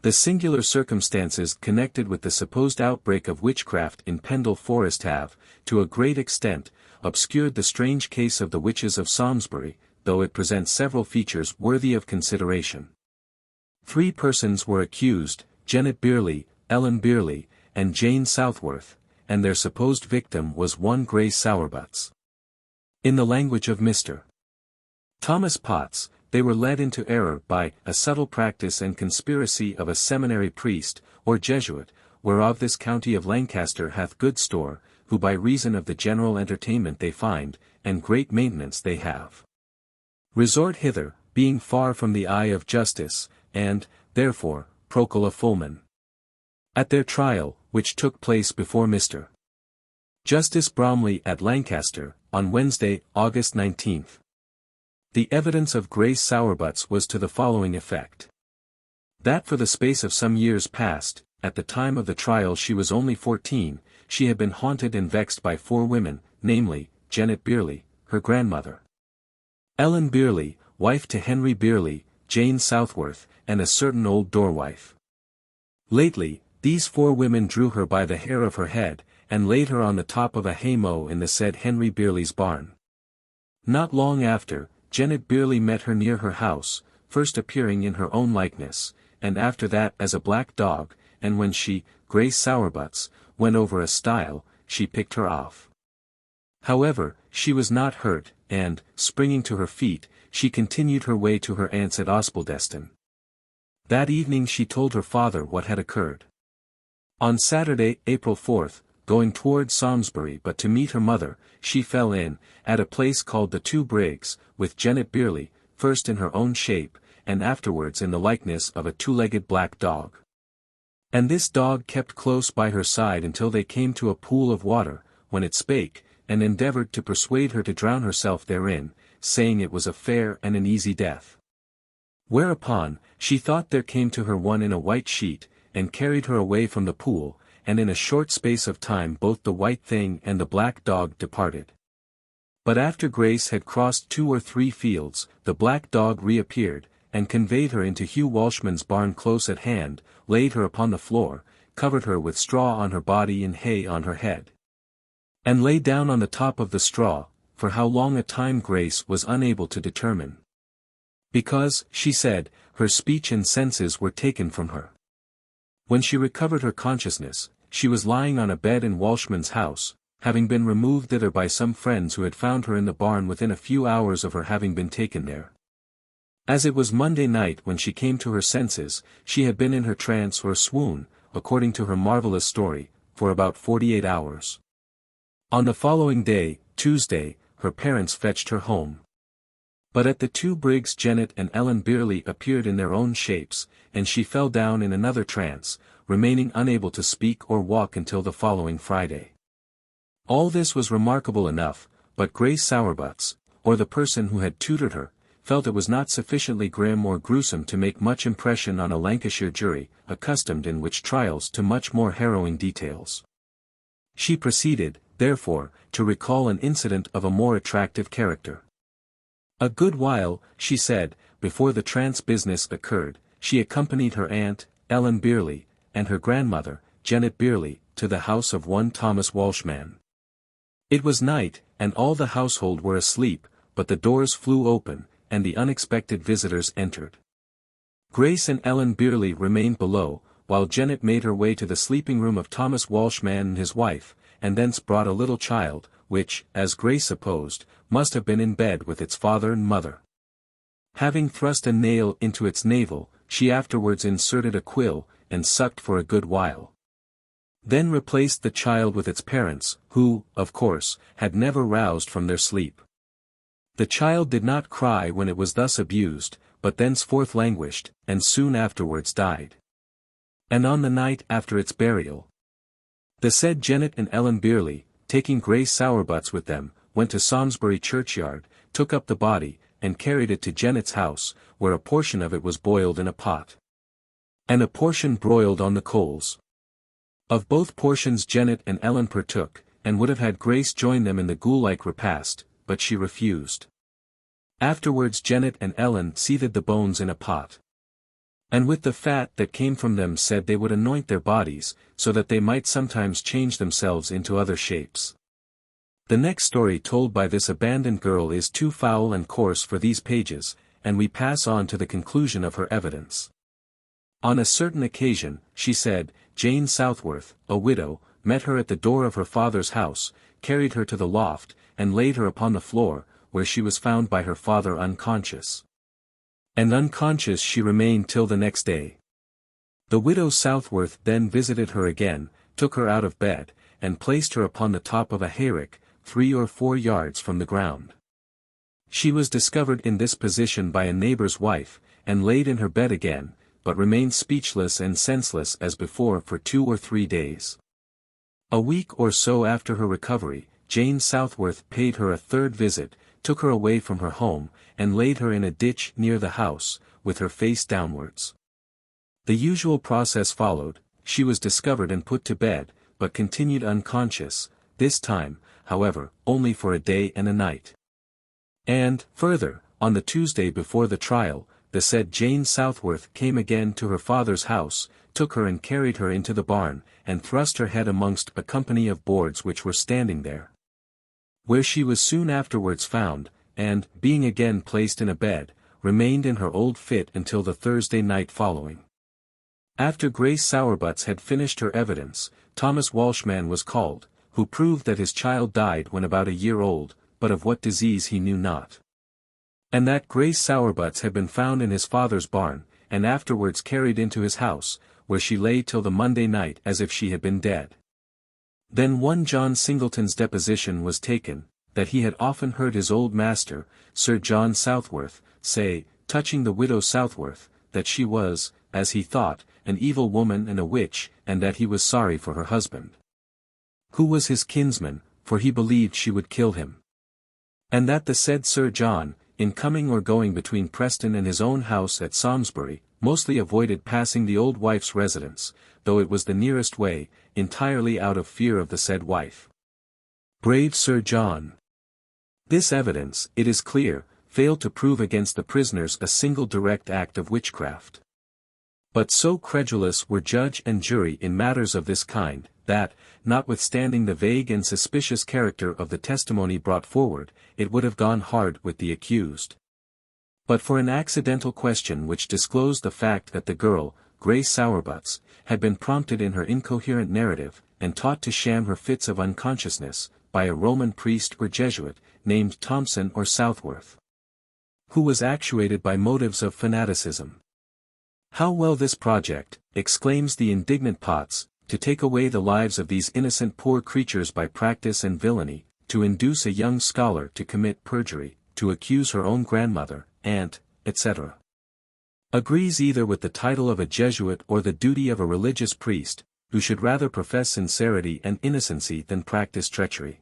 The singular circumstances connected with the supposed outbreak of witchcraft in Pendle Forest have, to a great extent, obscured the strange case of the Witches of Salisbury, though it presents several features worthy of consideration. 3 persons were accused: Janet Beerley, Ellen Beerley, and Jane Southworth, and their supposed victim was one Grace Sowerbutts. In the language of Mr. Thomas Potts, they were led into error by a subtle practice and conspiracy of a seminary priest, or Jesuit, whereof this county of Lancaster hath good store, who by reason of the general entertainment they find, and great maintenance they have, resort hither, being far from the eye of justice, and, therefore, procula fulmen. At their trial, which took place before Mr. Justice Bromley at Lancaster, on Wednesday, August 19th. The evidence of Grace Sowerbutts was to the following effect. That for the space of some years past, at the time of the trial she was only 14, she had been haunted and vexed by 4 women, namely, Janet Beerley, her grandmother, Ellen Beerley, wife to Henry Beerley, Jane Southworth, and a certain old doorwife. Lately, these 4 women drew her by the hair of her head, and laid her on the top of a haymow in the said Henry Beerley's barn. Not long after, Janet Beerley met her near her house, first appearing in her own likeness, and after that as a black dog, and when she, Grace Sowerbutts, went over a stile, she picked her off. However, she was not hurt, and, springing to her feet, she continued her way to her aunt's at Osbaldeston. That evening she told her father what had occurred. On Saturday, April 4th, going toward Salisbury but to meet her mother, she fell in, at a place called the Two Briggs, with Janet Beerley, first in her own shape, and afterwards in the likeness of a 2-legged black dog. And this dog kept close by her side until they came to a pool of water, when it spake, and endeavored to persuade her to drown herself therein, saying it was a fair and an easy death. Whereupon, she thought there came to her one in a white sheet, and carried her away from the pool, and in a short space of time both the white thing and the black dog departed. But after Grace had crossed 2 or 3 fields, the black dog reappeared, and conveyed her into Hugh Walshman's barn close at hand, laid her upon the floor, covered her with straw on her body and hay on her head, and lay down on the top of the straw, for how long a time Grace was unable to determine. Because, she said, her speech and senses were taken from her. When she recovered her consciousness, she was lying on a bed in Walshman's house, having been removed thither by some friends who had found her in the barn within a few hours of her having been taken there. As it was Monday night when she came to her senses, she had been in her trance or swoon, according to her marvelous story, for about 48 hours. On the following day, Tuesday, her parents fetched her home. But at the Two Briggs Janet and Ellen Beerley appeared in their own shapes, and she fell down in another trance, remaining unable to speak or walk until the following Friday. All this was remarkable enough, but Grace Sowerbutts, or the person who had tutored her, felt it was not sufficiently grim or gruesome to make much impression on a Lancashire jury, accustomed in witch trials to much more harrowing details. She proceeded, therefore, to recall an incident of a more attractive character. A good while, she said, before the trance business occurred, she accompanied her aunt, Ellen Beerley, and her grandmother, Janet Beerley, to the house of one Thomas Walshman. It was night, and all the household were asleep, but the doors flew open, and the unexpected visitors entered. Grace and Ellen Beerley remained below, while Janet made her way to the sleeping room of Thomas Walshman and his wife, and thence brought a little child, which, as Grace supposed, must have been in bed with its father and mother. Having thrust a nail into its navel, she afterwards inserted a quill, and sucked for a good while. Then replaced the child with its parents, who, of course, had never roused from their sleep. The child did not cry when it was thus abused, but thenceforth languished, and soon afterwards died. And on the night after its burial, the said Janet and Ellen Beerley, taking Grace Sowerbutts with them, went to Salisbury churchyard, took up the body, and carried it to Janet's house, where a portion of it was boiled in a pot, and a portion broiled on the coals. Of both portions Janet and Ellen partook, and would have had Grace join them in the ghoul-like repast, but she refused. Afterwards Janet and Ellen seethed the bones in a pot, and with the fat that came from them said they would anoint their bodies, so that they might sometimes change themselves into other shapes. The next story told by this abandoned girl is too foul and coarse for these pages, and we pass on to the conclusion of her evidence. On a certain occasion, she said, Jane Southworth, a widow, met her at the door of her father's house, carried her to the loft, and laid her upon the floor, where she was found by her father unconscious. And unconscious she remained till the next day. The widow Southworth then visited her again, took her out of bed, and placed her upon the top of a hayrick, 3 or 4 yards from the ground. She was discovered in this position by a neighbor's wife, and laid in her bed again, but remained speechless and senseless as before for 2 or 3 days. A week or so after her recovery, Jane Southworth paid her a 3rd visit, took her away from her home, and laid her in a ditch near the house, with her face downwards. The usual process followed. She was discovered and put to bed, but continued unconscious, this time, however, only for a day and a night. And, further, on the Tuesday before the trial, the said Jane Southworth came again to her father's house, took her and carried her into the barn, and thrust her head amongst a company of boards which were standing there. Where she was soon afterwards found, and, being again placed in a bed, remained in her old fit until the Thursday night following. After Grace Sowerbutts had finished her evidence, Thomas Walshman was called, who proved that his child died when about a year old, but of what disease he knew not. And that Grace Sowerbutts had been found in his father's barn, and afterwards carried into his house, where she lay till the Monday night as if she had been dead. Then one John Singleton's deposition was taken, that he had often heard his old master, Sir John Southworth, say, touching the widow Southworth, that she was, as he thought, an evil woman and a witch, and that he was sorry for her husband, who was his kinsman, for he believed she would kill him. And that the said Sir John, in coming or going between Preston and his own house at Samlesbury, mostly avoided passing the old wife's residence, though it was the nearest way, entirely out of fear of the said wife. Brave Sir John! This evidence, it is clear, failed to prove against the prisoners a single direct act of witchcraft. But so credulous were judge and jury in matters of this kind, that, notwithstanding the vague and suspicious character of the testimony brought forward, it would have gone hard with the accused. But for an accidental question which disclosed the fact that the girl, Grace Sowerbutts, had been prompted in her incoherent narrative, and taught to sham her fits of unconsciousness, by a Roman priest or Jesuit, named Thompson or Southworth, who was actuated by motives of fanaticism. How well this project, exclaims the indignant Potts, to take away the lives of these innocent poor creatures by practice and villainy, to induce a young scholar to commit perjury, to accuse her own grandmother, aunt, etc., agrees either with the title of a Jesuit or the duty of a religious priest, who should rather profess sincerity and innocency than practice treachery.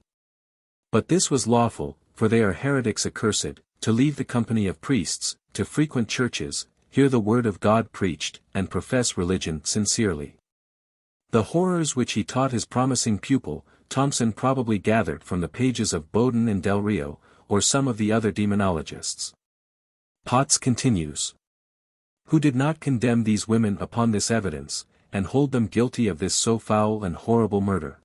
But this was lawful, for they are heretics accursed, to leave the company of priests, to frequent churches, hear the word of God preached, and profess religion sincerely. The horrors which he taught his promising pupil, Thompson probably gathered from the pages of Bowden and Del Rio, or some of the other demonologists. Potts continues, who did not condemn these women upon this evidence, and hold them guilty of this so foul and horrible murder.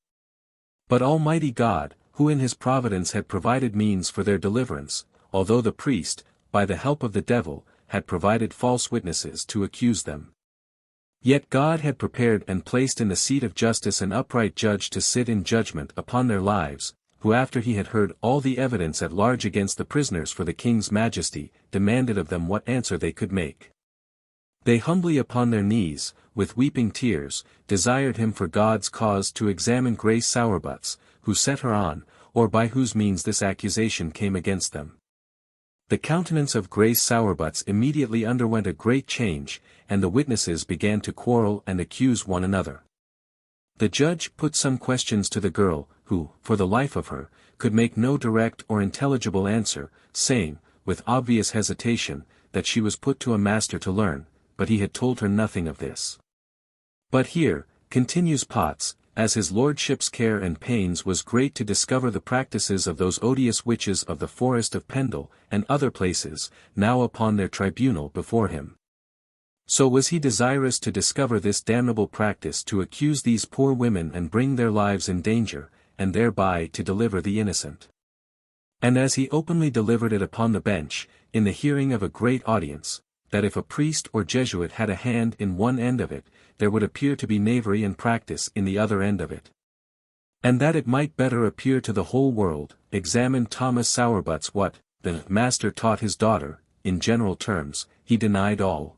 But Almighty God, who in his providence had provided means for their deliverance, although the priest, by the help of the devil, had provided false witnesses to accuse them. Yet God had prepared and placed in the seat of justice an upright judge to sit in judgment upon their lives, who after he had heard all the evidence at large against the prisoners for the king's majesty, demanded of them what answer they could make. They humbly upon their knees, with weeping tears, desired him for God's cause to examine Grace Sowerbutts, who set her on, or by whose means this accusation came against them. The countenance of Grace Sowerbutts immediately underwent a great change, and the witnesses began to quarrel and accuse one another. The judge put some questions to the girl, who, for the life of her, could make no direct or intelligible answer, saying, with obvious hesitation, that she was put to a master to learn, but he had told her nothing of this. But here, continues Potts, as his lordship's care and pains was great to discover the practices of those odious witches of the forest of Pendle, and other places, now upon their tribunal before him, so was he desirous to discover this damnable practice to accuse these poor women and bring their lives in danger, and thereby to deliver the innocent. And as he openly delivered it upon the bench, in the hearing of a great audience, that if a priest or Jesuit had a hand in one end of it, there would appear to be knavery and practice in the other end of it. And that it might better appear to the whole world, examined Thomas Sowerbutt's what the master taught his daughter, in general terms, he denied all.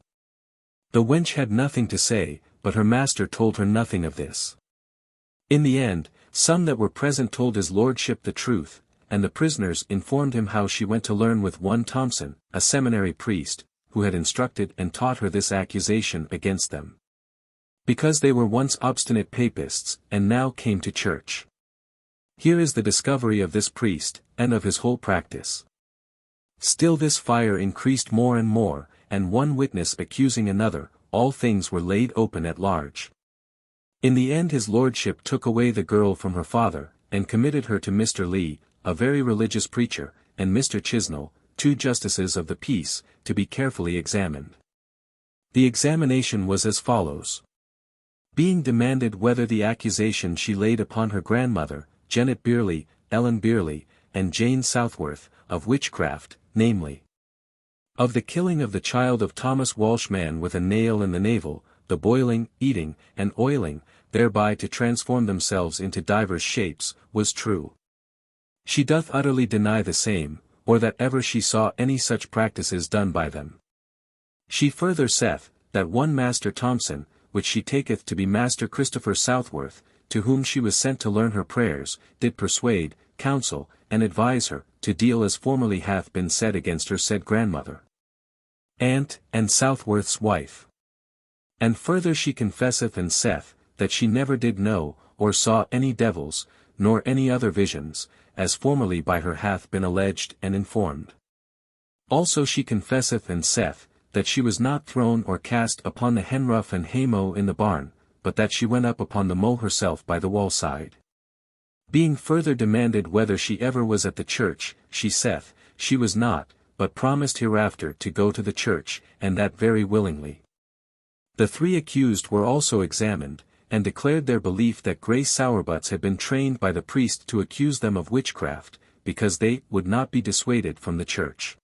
The wench had nothing to say, but her master told her nothing of this. In the end, some that were present told his lordship the truth, and the prisoners informed him how she went to learn with one Thompson, a seminary priest, who had instructed and taught her this accusation against them. Because they were once obstinate papists, and now came to church. Here is the discovery of this priest, and of his whole practice. Still this fire increased more and more, and one witness accusing another, all things were laid open at large. In the end his lordship took away the girl from her father, and committed her to Mr. Lee, a very religious preacher, and Mr. Chisnell, 2 justices of the peace, to be carefully examined. The examination was as follows. Being demanded whether the accusation she laid upon her grandmother, Janet Beerley, Ellen Beerley, and Jane Southworth, of witchcraft, namely, of the killing of the child of Thomas Walshman with a nail in the navel, the boiling, eating, and oiling, thereby to transform themselves into divers shapes, was true. She doth utterly deny the same, or that ever she saw any such practices done by them. She further saith, that one Master Thompson, which she taketh to be Master Christopher Southworth, to whom she was sent to learn her prayers, did persuade, counsel, and advise her, to deal as formerly hath been said against her said grandmother, aunt, and Southworth's wife. And further she confesseth and saith, that she never did know, or saw any devils, nor any other visions, as formerly by her hath been alleged and informed. Also she confesseth and saith, that she was not thrown or cast upon the henroof and haymow in the barn, but that she went up upon the mow herself by the wall side. Being further demanded whether she ever was at the church, she saith, she was not, but promised hereafter to go to the church, and that very willingly. The 3 accused were also examined, and declared their belief that Grace Sowerbutts had been trained by the priest to accuse them of witchcraft, because they would not be dissuaded from the church.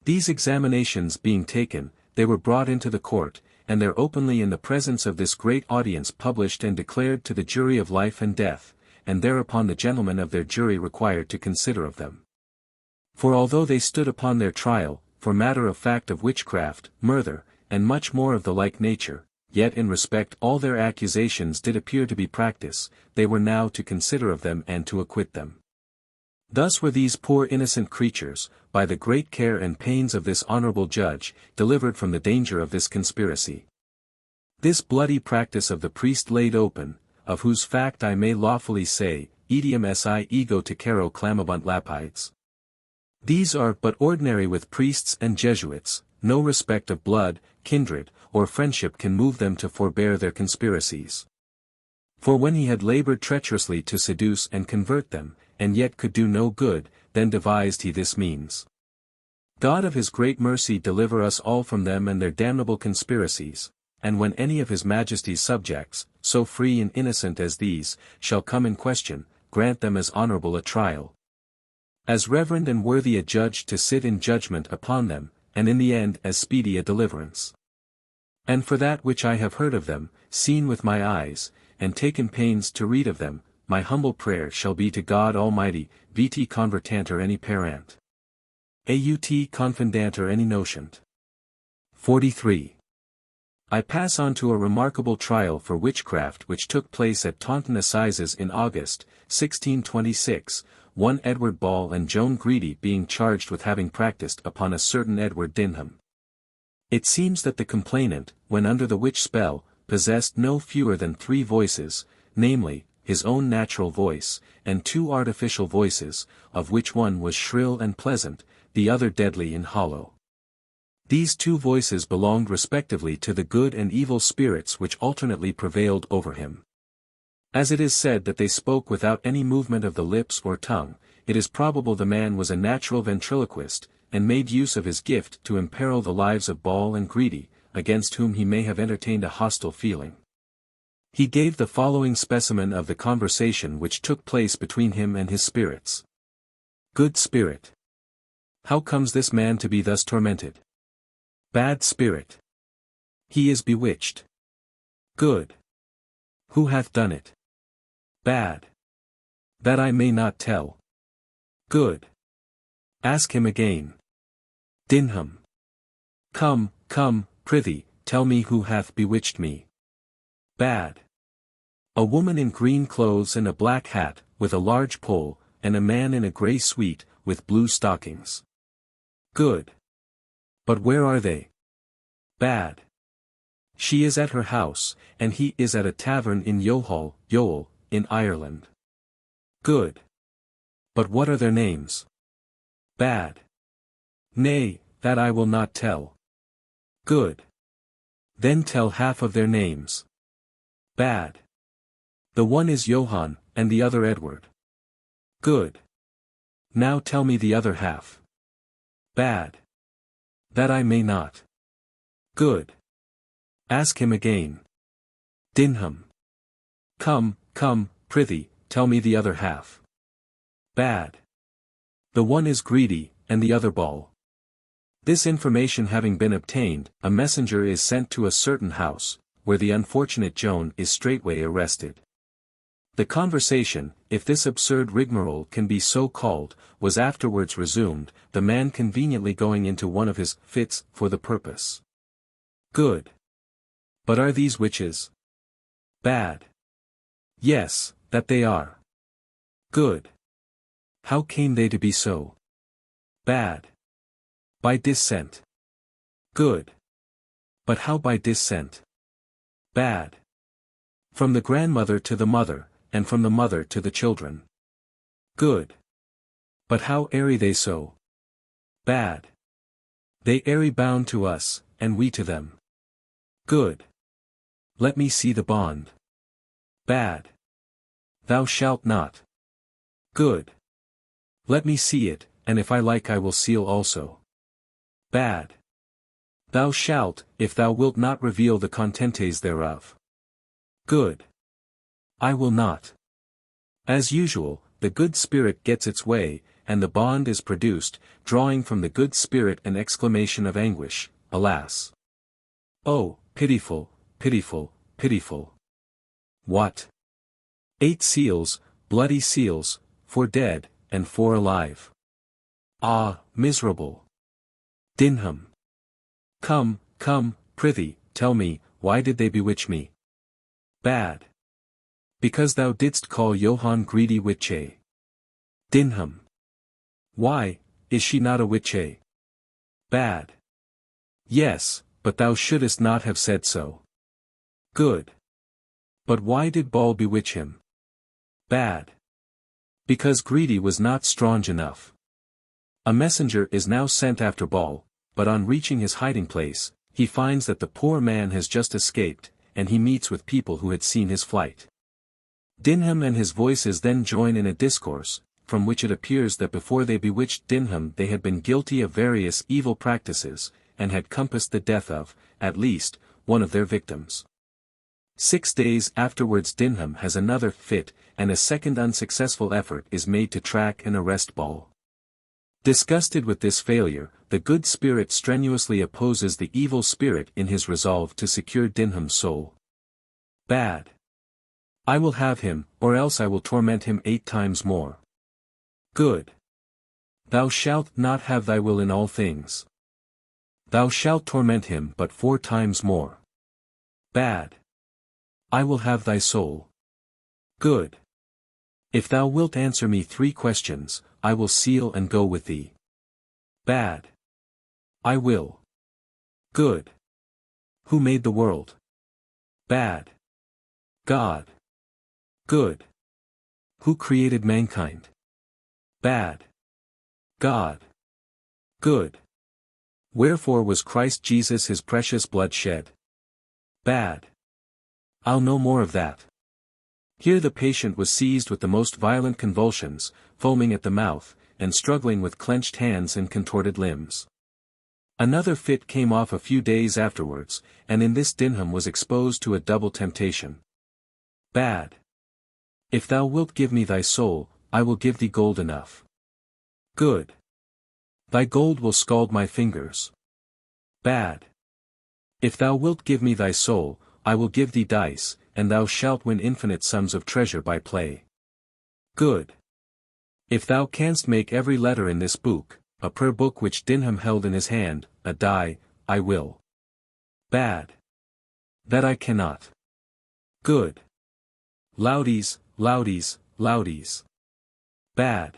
These examinations being taken, they were brought into the court, and there openly in the presence of this great audience published and declared to the jury of life and death, and thereupon the gentlemen of their jury required to consider of them. For although they stood upon their trial, for matter of fact of witchcraft, murder, and much more of the like nature, yet in respect all their accusations did appear to be practice, they were now to consider of them and to acquit them. Thus were these poor innocent creatures, by the great care and pains of this honorable judge, delivered from the danger of this conspiracy. This bloody practice of the priest laid open, of whose fact I may lawfully say, etiam si ego tecero clamabunt lapides. These are but ordinary with priests and Jesuits, no respect of blood, kindred, or friendship can move them to forbear their conspiracies. For when he had labored treacherously to seduce and convert them, and yet could do no good, then devised he this means. God of his great mercy deliver us all from them and their damnable conspiracies, and when any of his majesty's subjects, so free and innocent as these, shall come in question, grant them as honorable a trial, as reverend and worthy a judge to sit in judgment upon them, and in the end as speedy a deliverance. And for that which I have heard of them, seen with my eyes, and taken pains to read of them, my humble prayer shall be to God Almighty, viti convertanter any parent. Aut confundanter any nocent. 43. I pass on to a remarkable trial for witchcraft which took place at Taunton Assizes in August, 1626, one Edward Ball and Joan Greedy being charged with having practiced upon a certain Edward Dinham. It seems that the complainant, when under the witch spell, possessed no fewer than 3 voices, namely, his own natural voice, and 2 artificial voices, of which one was shrill and pleasant, the other deadly and hollow. These 2 voices belonged respectively to the good and evil spirits which alternately prevailed over him. As it is said that they spoke without any movement of the lips or tongue, it is probable the man was a natural ventriloquist, and made use of his gift to imperil the lives of Ball and Greedy, against whom he may have entertained a hostile feeling. He gave the following specimen of the conversation which took place between him and his spirits. Good spirit. How comes this man to be thus tormented? Bad spirit. He is bewitched. Good. Who hath done it? Bad. That I may not tell. Good. Ask him again. Dinham. Come, come, prithee, tell me who hath bewitched me. Bad. A woman in green clothes and a black hat, with a large pole, and a man in a grey suit, with blue stockings. Good. But where are they? Bad. She is at her house, and he is at a tavern in Youghal, in Ireland. Good. But what are their names? Bad. Nay, that I will not tell. Good. Then tell half of their names. Bad. The one is Johann, and the other Edward. Good. Now tell me the other half. Bad. That I may not. Good. Ask him again. Dinham. Come, come, prithee, tell me the other half. Bad. The one is greedy, and the other ball. This information having been obtained, a messenger is sent to a certain house, where the unfortunate Joan is straightway arrested. The conversation, if this absurd rigmarole can be so called, was afterwards resumed, the man conveniently going into one of his fits for the purpose. Good. But are these witches? Bad. Yes, that they are. Good. How came they to be so? Bad. By descent. Good. But how by descent? Bad. From the grandmother to the mother, and from the mother to the children. Good. But how airy they so? Bad. They airy bound to us, and we to them. Good. Let me see the bond. Bad. Thou shalt not. Good. Let me see it, and if I like I will seal also. Bad. Thou shalt, if thou wilt not reveal the contentes thereof. Good. I will not. As usual, the good spirit gets its way, and the bond is produced, drawing from the good spirit an exclamation of anguish, alas! Oh, pitiful, pitiful, pitiful! What? 8 seals, bloody seals, 4 dead, and 4 alive. Ah, miserable! Dinham. Come, come, prithee, tell me, why did they bewitch me? Bad. Because thou didst call Johann greedy witche. Dinham. Why, is she not a witche? Bad. Yes, but thou shouldest not have said so. Good. But why did Ball bewitch him? Bad. Because greedy was not strong enough. A messenger is now sent after Ball, but on reaching his hiding place, he finds that the poor man has just escaped, and he meets with people who had seen his flight. Dinham and his voices then join in a discourse, from which it appears that before they bewitched Dinham they had been guilty of various evil practices, and had compassed the death of, at least, one of their victims. 6 days afterwards Dinham has another fit, and a second unsuccessful effort is made to track and arrest Ball. Disgusted with this failure, the good spirit strenuously opposes the evil spirit in his resolve to secure Dinham's soul. Bad. I will have him, or else I will torment him 8 times more. Good. Thou shalt not have thy will in all things. Thou shalt torment him but 4 times more. Bad. I will have thy soul. Good. If thou wilt answer me 3 questions, I will seal and go with thee. Bad. I will. Good. Who made the world? Bad. God. Good. Who created mankind? Bad. God. Good. Wherefore was Christ Jesus his precious blood shed? Bad. I'll no more of that. Here the patient was seized with the most violent convulsions, foaming at the mouth, and struggling with clenched hands and contorted limbs. Another fit came off a few days afterwards, and in this Dinham was exposed to a double temptation. Bad. If thou wilt give me thy soul, I will give thee gold enough. Good. Thy gold will scald my fingers. Bad. If thou wilt give me thy soul, I will give thee dice, and thou shalt win infinite sums of treasure by play. Good. If thou canst make every letter in this book, a prayer book which Dinham held in his hand, a die, I will. Bad. That I cannot. Good. Loudies, loudies, loudies. Bad.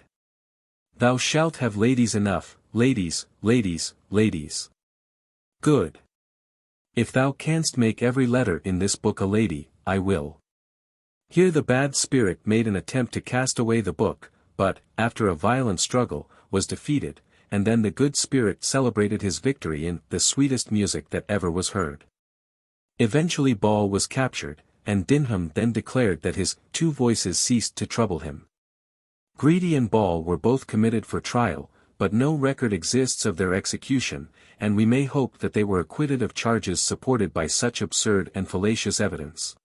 Thou shalt have ladies enough, ladies, ladies, ladies. Good. If thou canst make every letter in this book a lady, I will. Here the bad spirit made an attempt to cast away the book, but, after a violent struggle, was defeated, and then the good spirit celebrated his victory in the sweetest music that ever was heard. Eventually Ball was captured, and Dinham then declared that his two voices ceased to trouble him. Greedy and Ball were both committed for trial, but no record exists of their execution, and we may hope that they were acquitted of charges supported by such absurd and fallacious evidence.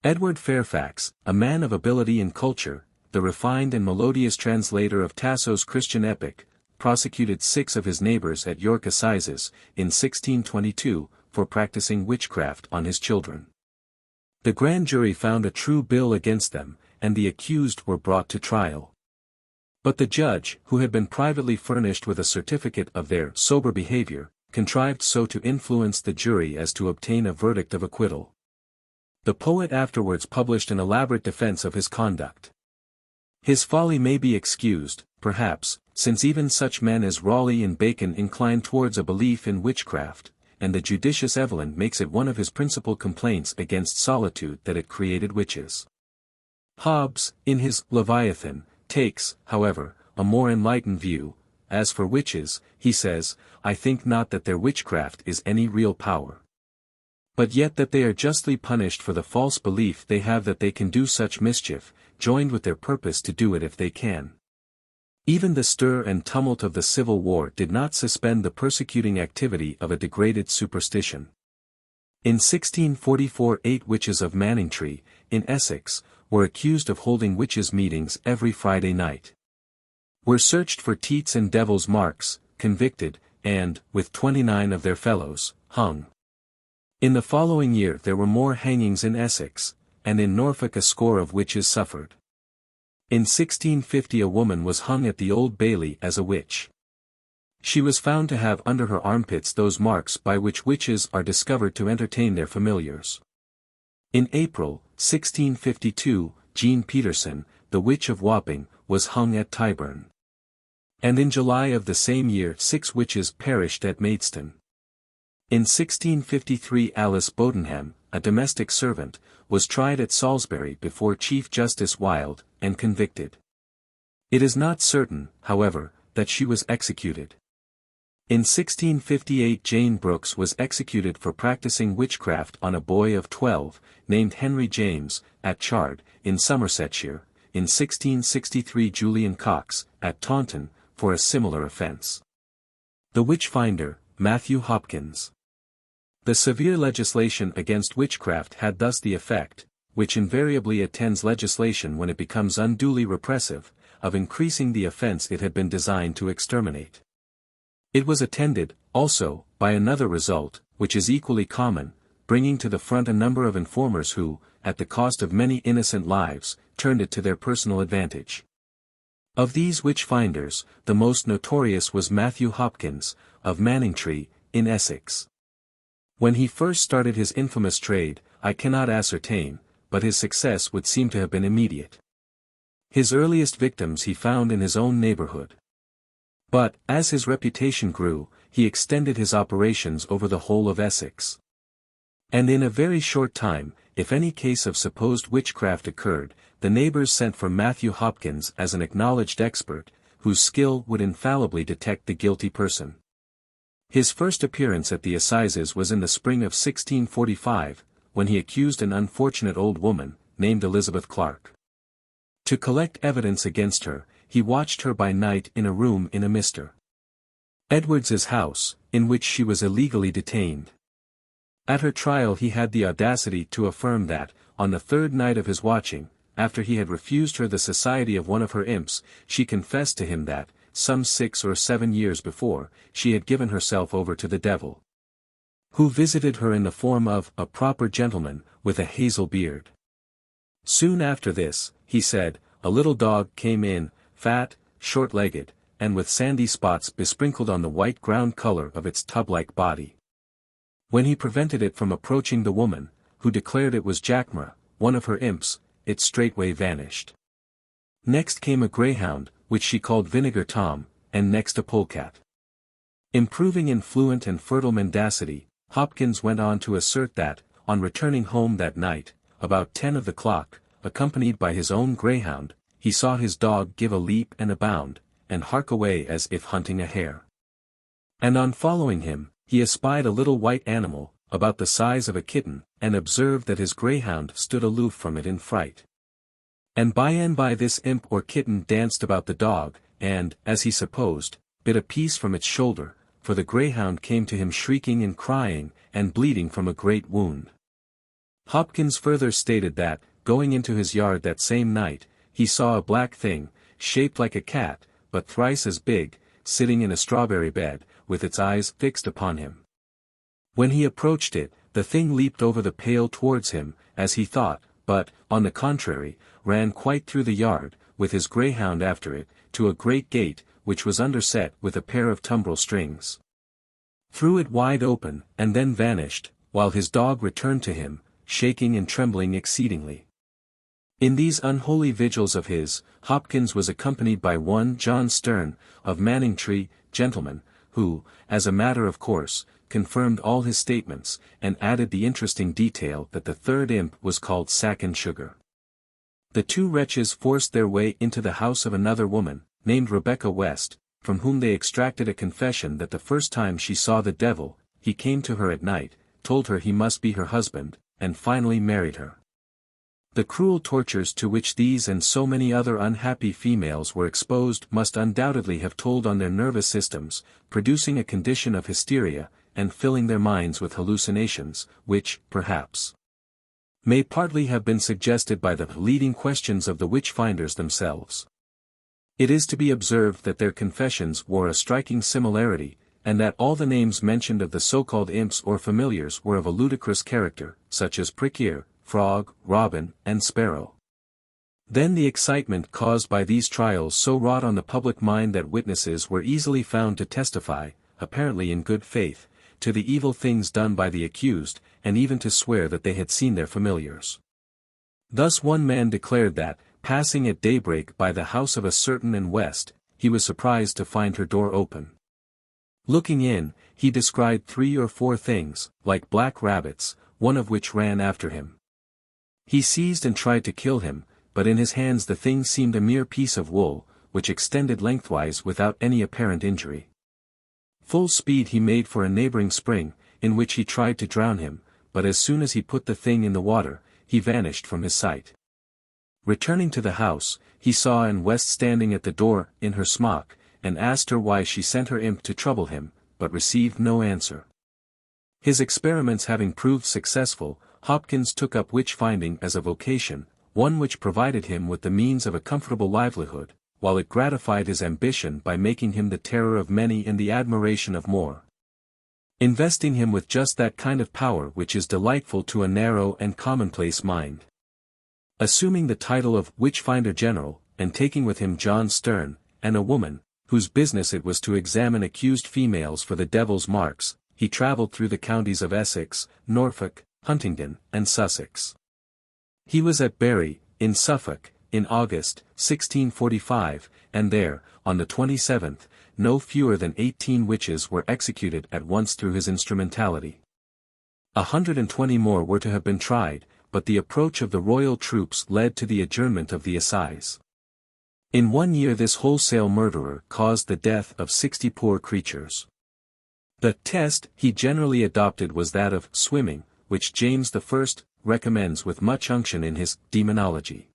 Edward Fairfax, a man of ability and culture, the refined and melodious translator of Tasso's Christian epic, prosecuted 6 of his neighbors at York Assizes, in 1622, for practicing witchcraft on his children. The grand jury found a true bill against them, and the accused were brought to trial. But the judge, who had been privately furnished with a certificate of their sober behavior, contrived so to influence the jury as to obtain a verdict of acquittal. The poet afterwards published an elaborate defense of his conduct. His folly may be excused, perhaps, since even such men as Raleigh and Bacon incline towards a belief in witchcraft, and the judicious Evelyn makes it one of his principal complaints against solitude that it created witches. Hobbes, in his Leviathan, takes, however, a more enlightened view. As for witches, he says, I think not that their witchcraft is any real power. But yet that they are justly punished for the false belief they have that they can do such mischief, joined with their purpose to do it if they can. Even the stir and tumult of the Civil War did not suspend the persecuting activity of a degraded superstition. In 1644 8 witches of Manningtree, in Essex, were accused of holding witches' meetings every Friday night. Were searched for teats and devil's marks, convicted, and, with 29 of their fellows, hung. In the following year there were more hangings in Essex, and in Norfolk a score of witches suffered. In 1650 a woman was hung at the Old Bailey as a witch. She was found to have under her armpits those marks by which witches are discovered to entertain their familiars. In April, 1652, Jean Peterson, the witch of Wapping, was hung at Tyburn. And in July of the same year 6 witches perished at Maidstone. In 1653 Alice Bodenham, a domestic servant, was tried at Salisbury before Chief Justice Wilde, and convicted. It is not certain, however, that she was executed. In 1658 Jane Brooks was executed for practicing witchcraft on a boy of 12, named Henry James, at Chard, in Somersetshire. In 1663 Julian Cox, at Taunton, for a similar offence. The Witchfinder, Matthew Hopkins. The severe legislation against witchcraft had thus the effect, which invariably attends legislation when it becomes unduly repressive, of increasing the offence it had been designed to exterminate. It was attended, also, by another result, which is equally common, bringing to the front a number of informers who, at the cost of many innocent lives, turned it to their personal advantage. Of these witch-finders, the most notorious was Matthew Hopkins, of Manningtree, in Essex. When he first started his infamous trade, I cannot ascertain, but his success would seem to have been immediate. His earliest victims he found in his own neighborhood. But, as his reputation grew, he extended his operations over the whole of Essex. And in a very short time, if any case of supposed witchcraft occurred, the neighbors sent for Matthew Hopkins as an acknowledged expert, whose skill would infallibly detect the guilty person. His first appearance at the assizes was in the spring of 1645, when he accused an unfortunate old woman, named Elizabeth Clark. To collect evidence against her, he watched her by night in a room in a Mr. Edwards's house, in which she was illegally detained. At her trial he had the audacity to affirm that, on the third night of his watching, after he had refused her the society of one of her imps, she confessed to him that, some 6 or 7 years before, she had given herself over to the devil, who visited her in the form of a proper gentleman, with a hazel beard. Soon after this, he said, a little dog came in, fat, short-legged, and with sandy spots besprinkled on the white ground color of its tub-like body. When he prevented it from approaching the woman, who declared it was Jacmra, one of her imps, it straightway vanished. Next came a greyhound, which she called Vinegar Tom, and next a polecat. Improving in fluent and fertile mendacity, Hopkins went on to assert that, on returning home that night, about 10 of the clock, accompanied by his own greyhound, he saw his dog give a leap and a bound, and hark away as if hunting a hare. And on following him, he espied a little white animal, about the size of a kitten, and observed that his greyhound stood aloof from it in fright. And by this imp or kitten danced about the dog, and, as he supposed, bit a piece from its shoulder, for the greyhound came to him shrieking and crying, and bleeding from a great wound. Hopkins further stated that, going into his yard that same night, he saw a black thing, shaped like a cat, but thrice as big, sitting in a strawberry bed, with its eyes fixed upon him. When he approached it, the thing leaped over the pale towards him, as he thought, but, on the contrary, ran quite through the yard, with his greyhound after it, to a great gate, which was underset with a pair of tumbrel strings. Threw it wide open, and then vanished, while his dog returned to him, shaking and trembling exceedingly. In these unholy vigils of his, Hopkins was accompanied by one John Stern, of Manningtree, gentleman, who, as a matter of course, confirmed all his statements, and added the interesting detail that the third imp was called Sack and Sugar. The two wretches forced their way into the house of another woman, named Rebecca West, from whom they extracted a confession that the first time she saw the devil, he came to her at night, told her he must be her husband, and finally married her. The cruel tortures to which these and so many other unhappy females were exposed must undoubtedly have told on their nervous systems, producing a condition of hysteria, and filling their minds with hallucinations, which, perhaps, may partly have been suggested by the leading questions of the witch-finders themselves. It is to be observed that their confessions wore a striking similarity, and that all the names mentioned of the so-called imps or familiars were of a ludicrous character, such as Prick-ear, Frog, Robin, and Sparrow. Then the excitement caused by these trials so wrought on the public mind that witnesses were easily found to testify, apparently in good faith, to the evil things done by the accused, and even to swear that they had seen their familiars. Thus one man declared that, passing at daybreak by the house of a certain and West, he was surprised to find her door open. Looking in, he descried 3 or 4 things, like black rabbits, one of which ran after him. He seized and tried to kill him, but in his hands the thing seemed a mere piece of wool, which extended lengthwise without any apparent injury. Full speed he made for a neighboring spring, in which he tried to drown him, but as soon as he put the thing in the water, he vanished from his sight. Returning to the house, he saw Anne West standing at the door, in her smock, and asked her why she sent her imp to trouble him, but received no answer. His experiments having proved successful, Hopkins took up witch-finding as a vocation, one which provided him with the means of a comfortable livelihood, while it gratified his ambition by making him the terror of many and the admiration of more, investing him with just that kind of power which is delightful to a narrow and commonplace mind. Assuming the title of Witch-finder General, and taking with him John Stern, and a woman, whose business it was to examine accused females for the devil's marks, he travelled through the counties of Essex, Norfolk, Huntingdon, and Sussex. He was at Bury, in Suffolk, in August, 1645, and there, on the 27th, no fewer than 18 witches were executed at once through his instrumentality. 120 more were to have been tried, but the approach of the royal troops led to the adjournment of the assize. In 1 year this wholesale murderer caused the death of 60 poor creatures. The test he generally adopted was that of swimming, which James I recommends with much unction in his Demonology.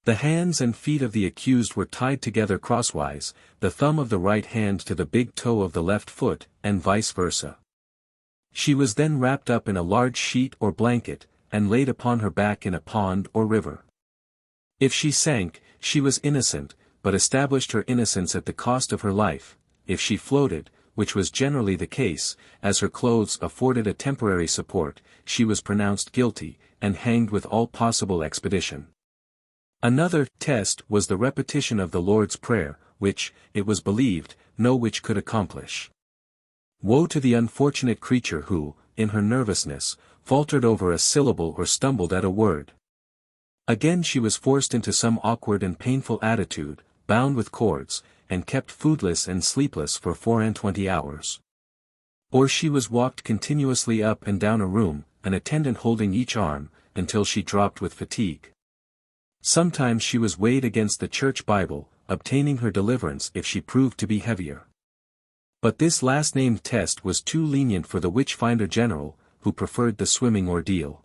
The hands and feet of the accused were tied together crosswise, the thumb of the right hand to the big toe of the left foot, and vice versa. She was then wrapped up in a large sheet or blanket, and laid upon her back in a pond or river. If she sank, she was innocent, but established her innocence at the cost of her life. If she floated, which was generally the case, as her clothes afforded a temporary support, she was pronounced guilty, and hanged with all possible expedition. Another test was the repetition of the Lord's Prayer, which, it was believed, no witch could accomplish. Woe to the unfortunate creature who, in her nervousness, faltered over a syllable or stumbled at a word. Again she was forced into some awkward and painful attitude, bound with cords, and kept foodless and sleepless for 24 hours. Or she was walked continuously up and down a room, an attendant holding each arm, until she dropped with fatigue. Sometimes she was weighed against the church Bible, obtaining her deliverance if she proved to be heavier. But this last-named test was too lenient for the witch-finder general, who preferred the swimming ordeal.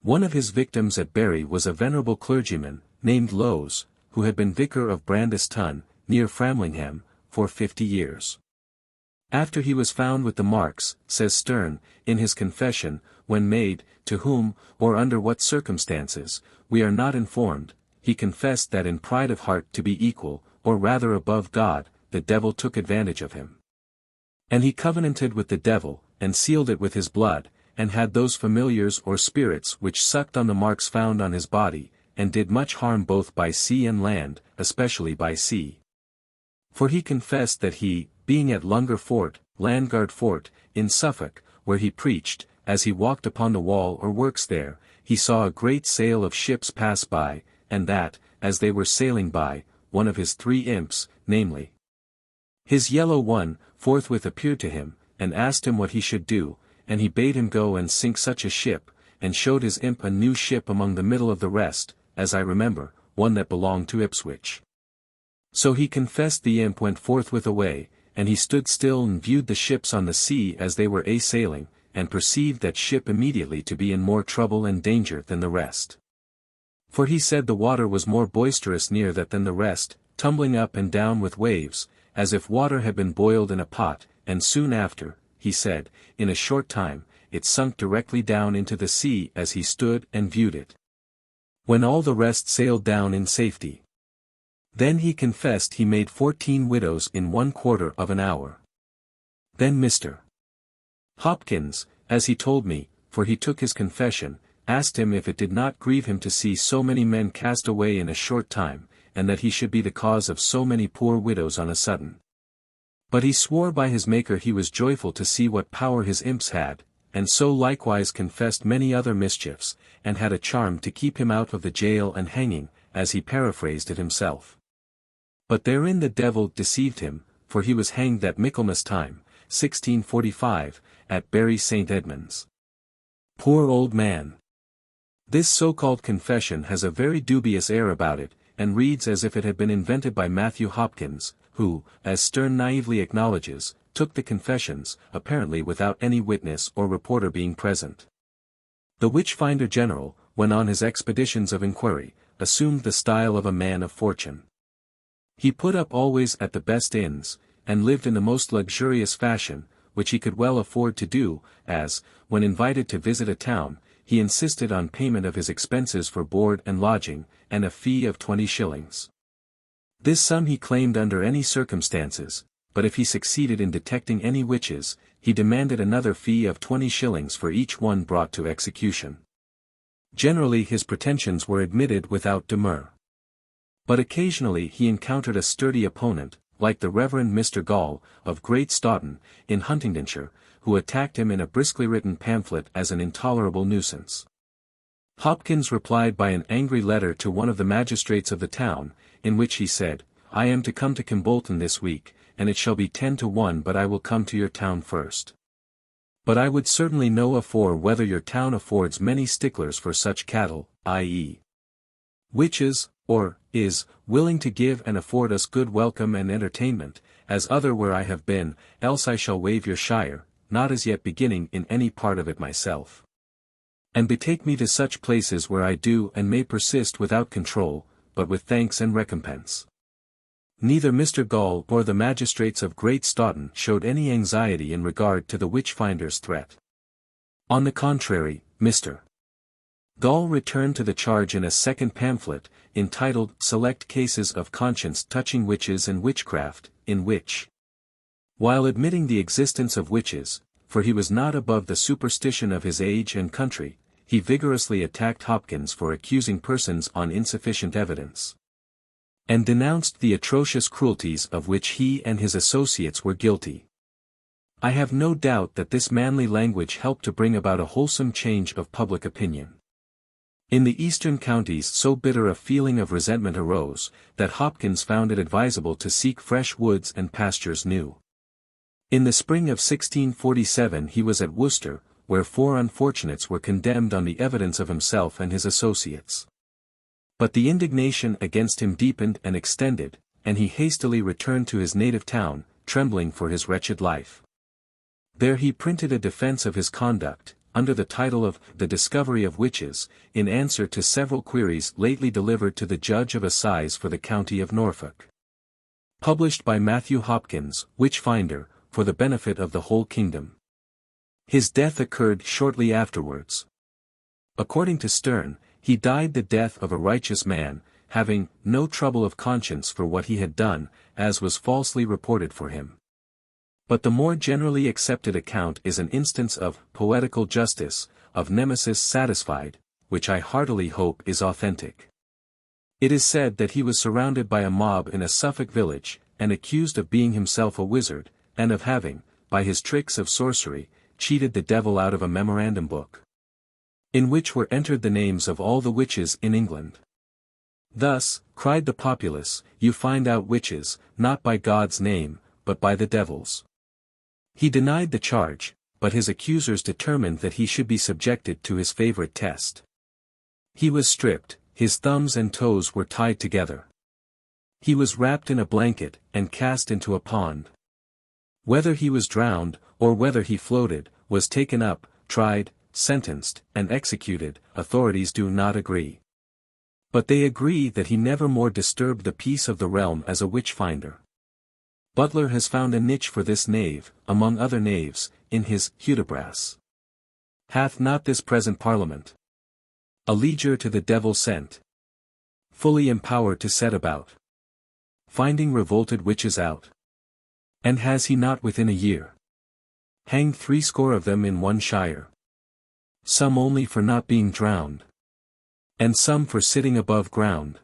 One of his victims at Bury was a venerable clergyman, named Lowes, who had been vicar of Brandis Tun, near Framlingham, for 50 years. After he was found with the marks, says Sterne, in his confession, when made, to whom, or under what circumstances, we are not informed, he confessed that in pride of heart to be equal, or rather above God, the devil took advantage of him. And he covenanted with the devil, and sealed it with his blood, and had those familiars or spirits which sucked on the marks found on his body, and did much harm both by sea and land, especially by sea. For he confessed that he, being at Lunger Fort, Landguard Fort, in Suffolk, where he preached, as he walked upon the wall or works there, he saw a great sail of ships pass by, and that, as they were sailing by, one of his 3 imps, namely, his yellow one, forthwith appeared to him, and asked him what he should do, and he bade him go and sink such a ship, and showed his imp a new ship among the middle of the rest, as I remember, one that belonged to Ipswich. So he confessed the imp went forthwith away, and he stood still and viewed the ships on the sea as they were a-sailing, and perceived that ship immediately to be in more trouble and danger than the rest. For he said the water was more boisterous near that than the rest, tumbling up and down with waves, as if water had been boiled in a pot, and soon after, he said, in a short time, it sunk directly down into the sea as he stood and viewed it. When all the rest sailed down in safety. Then he confessed he made 14 widows in 1/4 of an hour. Then Mr. Hopkins, as he told me, for he took his confession, asked him if it did not grieve him to see so many men cast away in a short time, and that he should be the cause of so many poor widows on a sudden. But he swore by his Maker he was joyful to see what power his imps had, and so likewise confessed many other mischiefs, and had a charm to keep him out of the jail and hanging, as he paraphrased it himself. But therein the devil deceived him, for he was hanged that Michaelmas time, 1645, at Bury St. Edmunds. Poor old man! This so-called confession has a very dubious air about it, and reads as if it had been invented by Matthew Hopkins, who, as Sterne naively acknowledges, took the confessions, apparently without any witness or reporter being present. The witch-finder general, when on his expeditions of inquiry, assumed the style of a man of fortune. He put up always at the best inns, and lived in the most luxurious fashion, which he could well afford to do, as, when invited to visit a town, he insisted on payment of his expenses for board and lodging, and a fee of 20 shillings. This sum he claimed under any circumstances, but if he succeeded in detecting any witches, he demanded another fee of 20 shillings for each one brought to execution. Generally his pretensions were admitted without demur. But occasionally he encountered a sturdy opponent, like the Reverend Mr. Gall, of Great Staughton, in Huntingdonshire, who attacked him in a briskly written pamphlet as an intolerable nuisance. Hopkins replied by an angry letter to one of the magistrates of the town, in which he said, "I am to come to Kimbolton this week, and it shall be 10 to 1, but I will come to your town first. But I would certainly know afore whether your town affords many sticklers for such cattle, i.e. witches, or, is, willing to give and afford us good welcome and entertainment, as other where I have been, else I shall waive your shire, not as yet beginning in any part of it myself. And betake me to such places where I do and may persist without control, but with thanks and recompense." Neither Mr. Gall nor the magistrates of Great Staughton showed any anxiety in regard to the witch-finder's threat. On the contrary, Mr. Gall returned to the charge in a second pamphlet, entitled Select Cases of Conscience Touching Witches and Witchcraft, in which, while admitting the existence of witches, for he was not above the superstition of his age and country, he vigorously attacked Hopkins for accusing persons on insufficient evidence, and denounced the atrocious cruelties of which he and his associates were guilty. I have no doubt that this manly language helped to bring about a wholesome change of public opinion. In the eastern counties so bitter a feeling of resentment arose, that Hopkins found it advisable to seek fresh woods and pastures new. In the spring of 1647 he was at Worcester, where 4 unfortunates were condemned on the evidence of himself and his associates. But the indignation against him deepened and extended, and he hastily returned to his native town, trembling for his wretched life. There he printed a defense of his conduct, under the title of The Discovery of Witches, in answer to several queries lately delivered to the Judge of Assize for the county of Norfolk. Published by Matthew Hopkins, Witch-finder, for the benefit of the whole kingdom. His death occurred shortly afterwards. According to Sterne, he died the death of a righteous man, having no trouble of conscience for what he had done, as was falsely reported for him. But the more generally accepted account is an instance of poetical justice, of Nemesis satisfied, which I heartily hope is authentic. It is said that he was surrounded by a mob in a Suffolk village, and accused of being himself a wizard, and of having, by his tricks of sorcery, cheated the devil out of a memorandum book, in which were entered the names of all the witches in England. Thus, cried the populace, you find out witches, not by God's name, but by the devil's. He denied the charge, but his accusers determined that he should be subjected to his favorite test. He was stripped, his thumbs and toes were tied together. He was wrapped in a blanket, and cast into a pond. Whether he was drowned, or whether he floated, was taken up, tried, sentenced, and executed, authorities do not agree. But they agree that he never more disturbed the peace of the realm as a witch-finder. Butler has found a niche for this knave, among other knaves, in his Hudibras. Hath not this present Parliament a leger to the devil sent, fully empowered to set about finding revolted witches out? And has he not within a year hanged 70 of them in one shire? Some only for not being drowned, and some for sitting above ground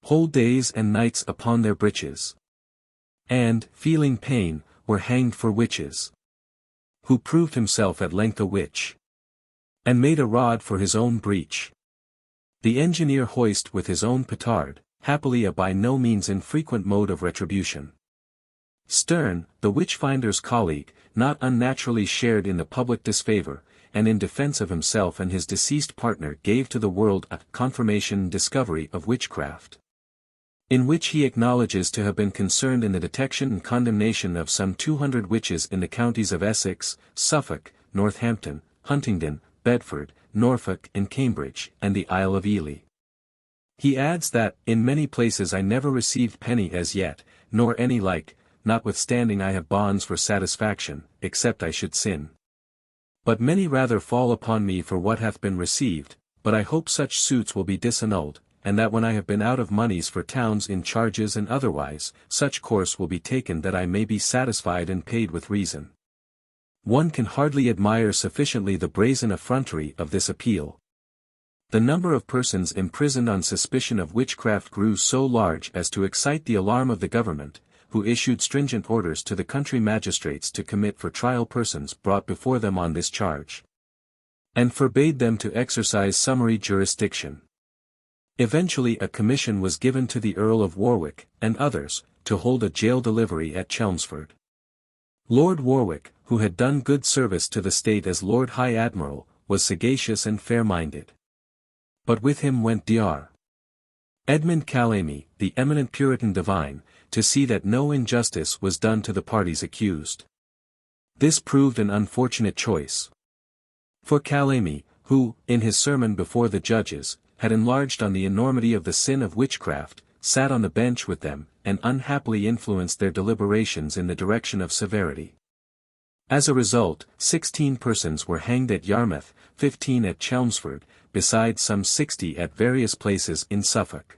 whole days and nights upon their breeches, and, feeling pain, were hanged for witches. Who proved himself at length a witch, and made a rod for his own breech. The engineer hoist with his own petard, happily a by no means infrequent mode of retribution. Sterne, the witch-finder's colleague, not unnaturally shared in the public disfavor, and in defense of himself and his deceased partner gave to the world a confirmation discovery of witchcraft, in which he acknowledges to have been concerned in the detection and condemnation of some 200 witches in the counties of Essex, Suffolk, Northampton, Huntingdon, Bedford, Norfolk and Cambridge, and the Isle of Ely. He adds that, in many places I never received penny as yet, nor any like, notwithstanding I have bonds for satisfaction, except I should sin. But many rather fall upon me for what hath been received, but I hope such suits will be disannulled, and that when I have been out of moneys for towns in charges and otherwise, such course will be taken that I may be satisfied and paid with reason. One can hardly admire sufficiently the brazen effrontery of this appeal. The number of persons imprisoned on suspicion of witchcraft grew so large as to excite the alarm of the government, who issued stringent orders to the country magistrates to commit for trial persons brought before them on this charge, and forbade them to exercise summary jurisdiction. Eventually a commission was given to the Earl of Warwick, and others, to hold a jail delivery at Chelmsford. Lord Warwick, who had done good service to the state as Lord High Admiral, was sagacious and fair-minded. But with him went Dr. Edmund Calamy, the eminent Puritan divine, to see that no injustice was done to the parties accused. This proved an unfortunate choice. For Calamy, who, in his sermon before the judges, had enlarged on the enormity of the sin of witchcraft, sat on the bench with them, and unhappily influenced their deliberations in the direction of severity. As a result, 16 persons were hanged at Yarmouth, 15 at Chelmsford, besides some 60 at various places in Suffolk.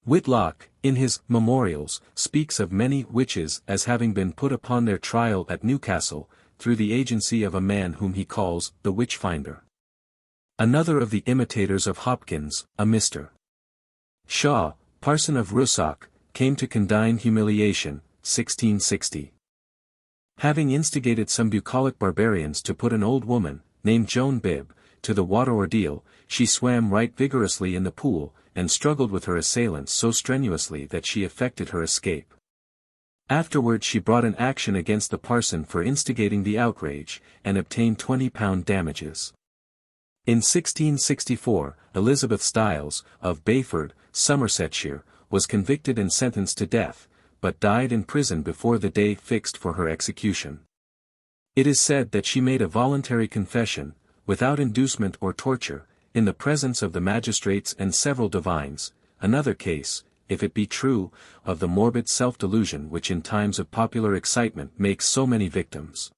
Whitlock, in his Memorials, speaks of many witches as having been put upon their trial at Newcastle, through the agency of a man whom he calls the witch-finder. Another of the imitators of Hopkins, a Mr. Shaw, parson of Russock, came to condign humiliation, 1660. Having instigated some bucolic barbarians to put an old woman, named Joan Bibb, to the water ordeal, she swam right vigorously in the pool, and struggled with her assailants so strenuously that she effected her escape. Afterward she brought an action against the parson for instigating the outrage, and obtained £20 damages. In 1664, Elizabeth Styles, of Bayford, Somersetshire, was convicted and sentenced to death, but died in prison before the day fixed for her execution. It is said that she made a voluntary confession, without inducement or torture, in the presence of the magistrates and several divines, another case, if it be true, of the morbid self-delusion which in times of popular excitement makes so many victims.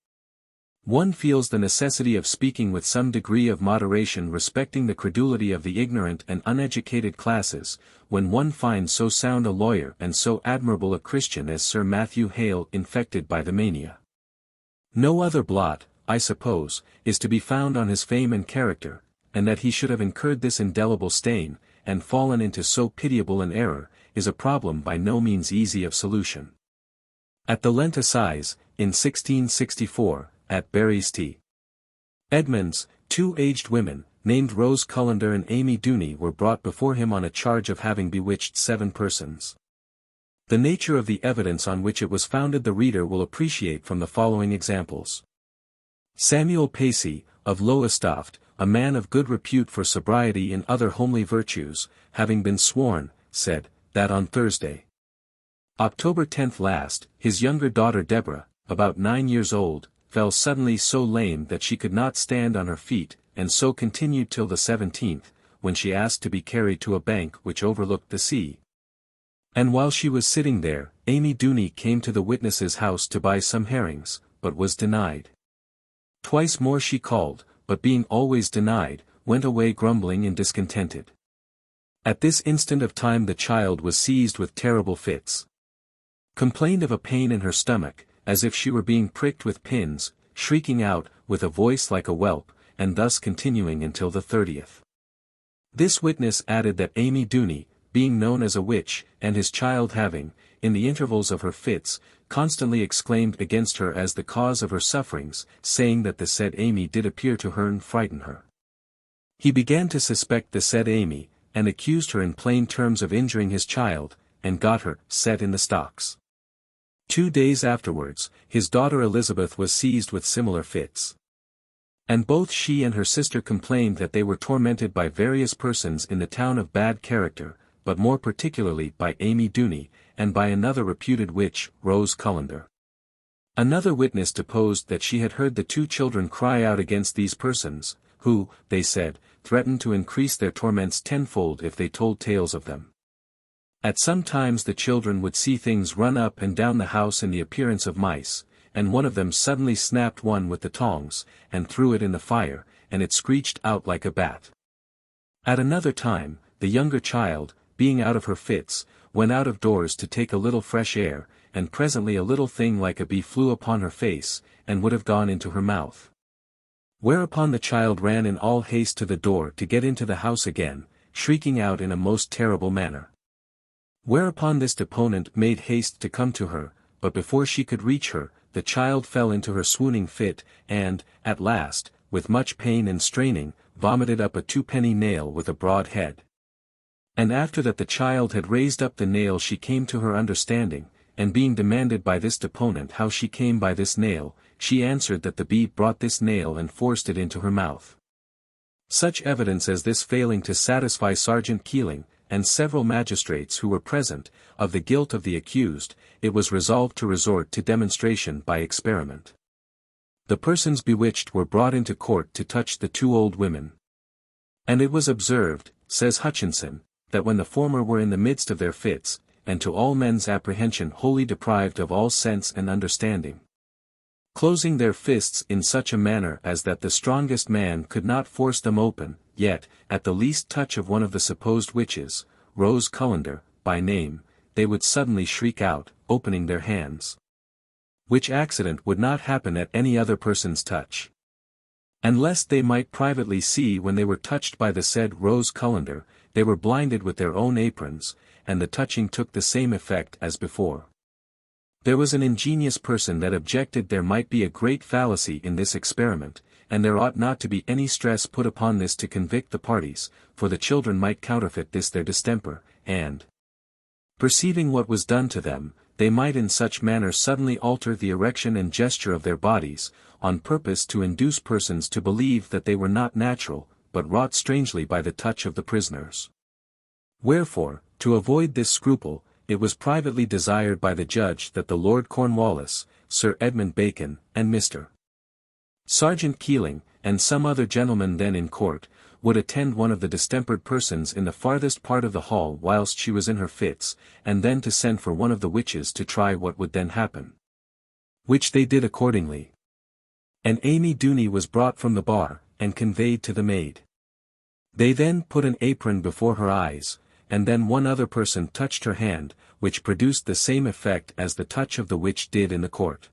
One feels the necessity of speaking with some degree of moderation respecting the credulity of the ignorant and uneducated classes, when one finds so sound a lawyer and so admirable a Christian as Sir Matthew Hale infected by the mania. No other blot, I suppose, is to be found on his fame and character, and that he should have incurred this indelible stain, and fallen into so pitiable an error, is a problem by no means easy of solution. At the Lent Assize, in 1664, at Barry's T. Edmonds, 2 aged women, named Rose Cullender and Amy Dooney were brought before him on a charge of having bewitched 7 persons. The nature of the evidence on which it was founded the reader will appreciate from the following examples. Samuel Pacey, of Lowestoft, a man of good repute for sobriety and other homely virtues, having been sworn, said, that on Thursday, October 10th last, his younger daughter Deborah, about 9 years old, fell suddenly so lame that she could not stand on her feet, and so continued till the 17th, when she asked to be carried to a bank which overlooked the sea. And while she was sitting there, Amy Dooney came to the witness's house to buy some herrings, but was denied. Twice more she called, but being always denied, went away grumbling and discontented. At this instant of time the child was seized with terrible fits. Complained of a pain in her stomach, as if she were being pricked with pins, shrieking out, with a voice like a whelp, and thus continuing until the 30th. This witness added that Amy Dooney, being known as a witch, and his child having, in the intervals of her fits, constantly exclaimed against her as the cause of her sufferings, saying that the said Amy did appear to her and frighten her. He began to suspect the said Amy, and accused her in plain terms of injuring his child, and got her set in the stocks. 2 days afterwards, his daughter Elizabeth was seized with similar fits. And both she and her sister complained that they were tormented by various persons in the town of bad character, but more particularly by Amy Dooney, and by another reputed witch, Rose Cullender. Another witness deposed that she had heard the 2 children cry out against these persons, who, they said, threatened to increase their torments tenfold if they told tales of them. At some times the children would see things run up and down the house in the appearance of mice, and one of them suddenly snapped one with the tongs, and threw it in the fire, and it screeched out like a bat. At another time, the younger child, being out of her fits, went out of doors to take a little fresh air, and presently a little thing like a bee flew upon her face, and would have gone into her mouth. Whereupon the child ran in all haste to the door to get into the house again, shrieking out in a most terrible manner. Whereupon this deponent made haste to come to her, but before she could reach her, the child fell into her swooning fit, and, at last, with much pain and straining, vomited up a 2-penny nail with a broad head. And after that the child had raised up the nail she came to her understanding, and being demanded by this deponent how she came by this nail, she answered that the bee brought this nail and forced it into her mouth. Such evidence as this failing to satisfy Sergeant Keeling, and several magistrates who were present, of the guilt of the accused, it was resolved to resort to demonstration by experiment. The persons bewitched were brought into court to touch the 2 old women. And it was observed, says Hutchinson, that when the former were in the midst of their fits, and to all men's apprehension wholly deprived of all sense and understanding. Closing their fists in such a manner as that the strongest man could not force them open, yet, at the least touch of one of the supposed witches, Rose Cullender, by name, they would suddenly shriek out, opening their hands. Which accident would not happen at any other person's touch. And lest they might privately see when they were touched by the said Rose Cullender, they were blinded with their own aprons, and the touching took the same effect as before. There was an ingenious person that objected there might be a great fallacy in this experiment, and there ought not to be any stress put upon this to convict the parties, for the children might counterfeit this their distemper, and, perceiving what was done to them, they might in such manner suddenly alter the erection and gesture of their bodies, on purpose to induce persons to believe that they were not natural, but wrought strangely by the touch of the prisoners. Wherefore, to avoid this scruple, it was privately desired by the judge that the Lord Cornwallis, Sir Edmund Bacon, and Mr. Sergeant Keeling, and some other gentlemen then in court, would attend one of the distempered persons in the farthest part of the hall whilst she was in her fits, and then to send for one of the witches to try what would then happen. Which they did accordingly. And Amy Duny was brought from the bar, and conveyed to the maid. They then put an apron before her eyes, and then one other person touched her hand, which produced the same effect as the touch of the witch did in the court.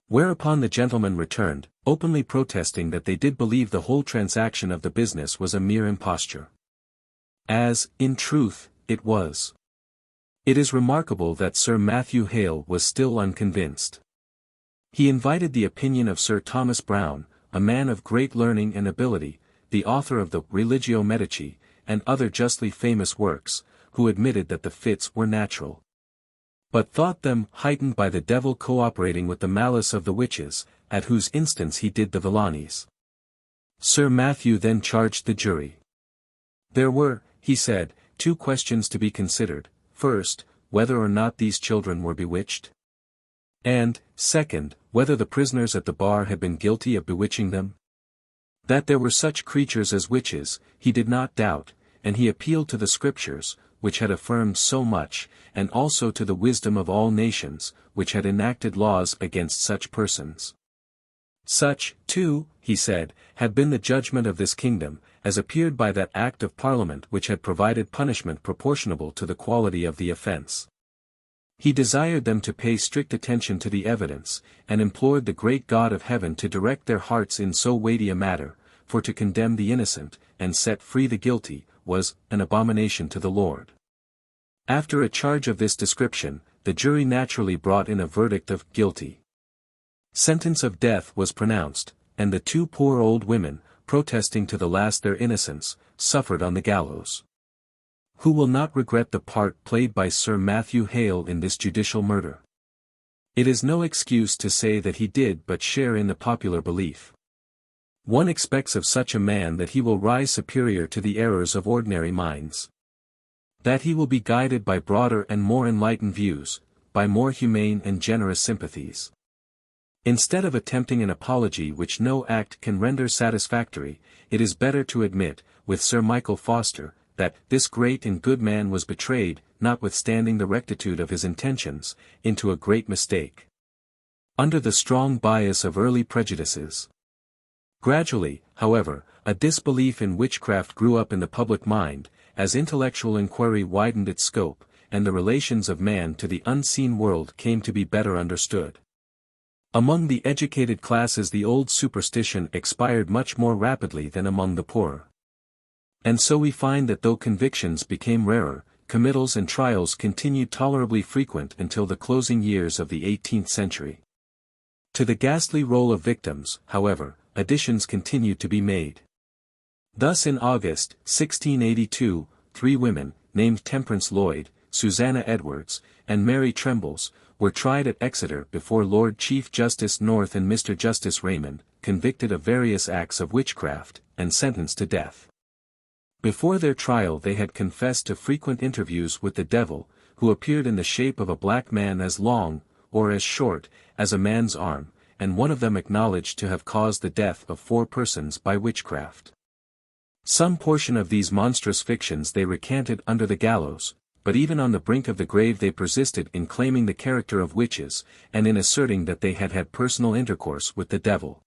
Whereupon the gentlemen returned, openly protesting that they did believe the whole transaction of the business was a mere imposture. As, in truth, it was. It is remarkable that Sir Matthew Hale was still unconvinced. He invited the opinion of Sir Thomas Browne, a man of great learning and ability, the author of the Religio Medici, and other justly famous works, who admitted that the fits were natural, but thought them heightened by the devil cooperating with the malice of the witches, at whose instance he did the villainies. Sir Matthew then charged the jury. There were, he said, two questions to be considered: first, whether or not these children were bewitched, and, second, whether the prisoners at the bar had been guilty of bewitching them. That there were such creatures as witches, he did not doubt, and he appealed to the Scriptures, which had affirmed so much, and also to the wisdom of all nations, which had enacted laws against such persons. Such, too, he said, had been the judgment of this kingdom, as appeared by that Act of Parliament which had provided punishment proportionable to the quality of the offence. He desired them to pay strict attention to the evidence, and implored the great God of heaven to direct their hearts in so weighty a matter, for to condemn the innocent, and set free the guilty, was an abomination to the Lord. After a charge of this description, the jury naturally brought in a verdict of guilty. Sentence of death was pronounced, and the two poor old women, protesting to the last their innocence, suffered on the gallows. Who will not regret the part played by Sir Matthew Hale in this judicial murder? It is no excuse to say that he did but share in the popular belief. One expects of such a man that he will rise superior to the errors of ordinary minds. That he will be guided by broader and more enlightened views, by more humane and generous sympathies. Instead of attempting an apology which no act can render satisfactory, it is better to admit, with Sir Michael Foster, that this great and good man was betrayed, notwithstanding the rectitude of his intentions, into a great mistake. Under the strong bias of early prejudices. Gradually, however, a disbelief in witchcraft grew up in the public mind, as intellectual inquiry widened its scope, and the relations of man to the unseen world came to be better understood. Among the educated classes the old superstition expired much more rapidly than among the poorer. And so we find that though convictions became rarer, committals and trials continued tolerably frequent until the closing years of the 18th century. To the ghastly roll of victims, however, additions continued to be made. Thus in August, 1682, 3 women, named Temperance Lloyd, Susanna Edwards, and Mary Trembles, were tried at Exeter before Lord Chief Justice North and Mr. Justice Raymond, convicted of various acts of witchcraft, and sentenced to death. Before their trial they had confessed to frequent interviews with the devil, who appeared in the shape of a black man as long, or as short, as a man's arm, and one of them acknowledged to have caused the death of 4 persons by witchcraft. Some portion of these monstrous fictions they recanted under the gallows, but even on the brink of the grave they persisted in claiming the character of witches, and in asserting that they had had personal intercourse with the devil.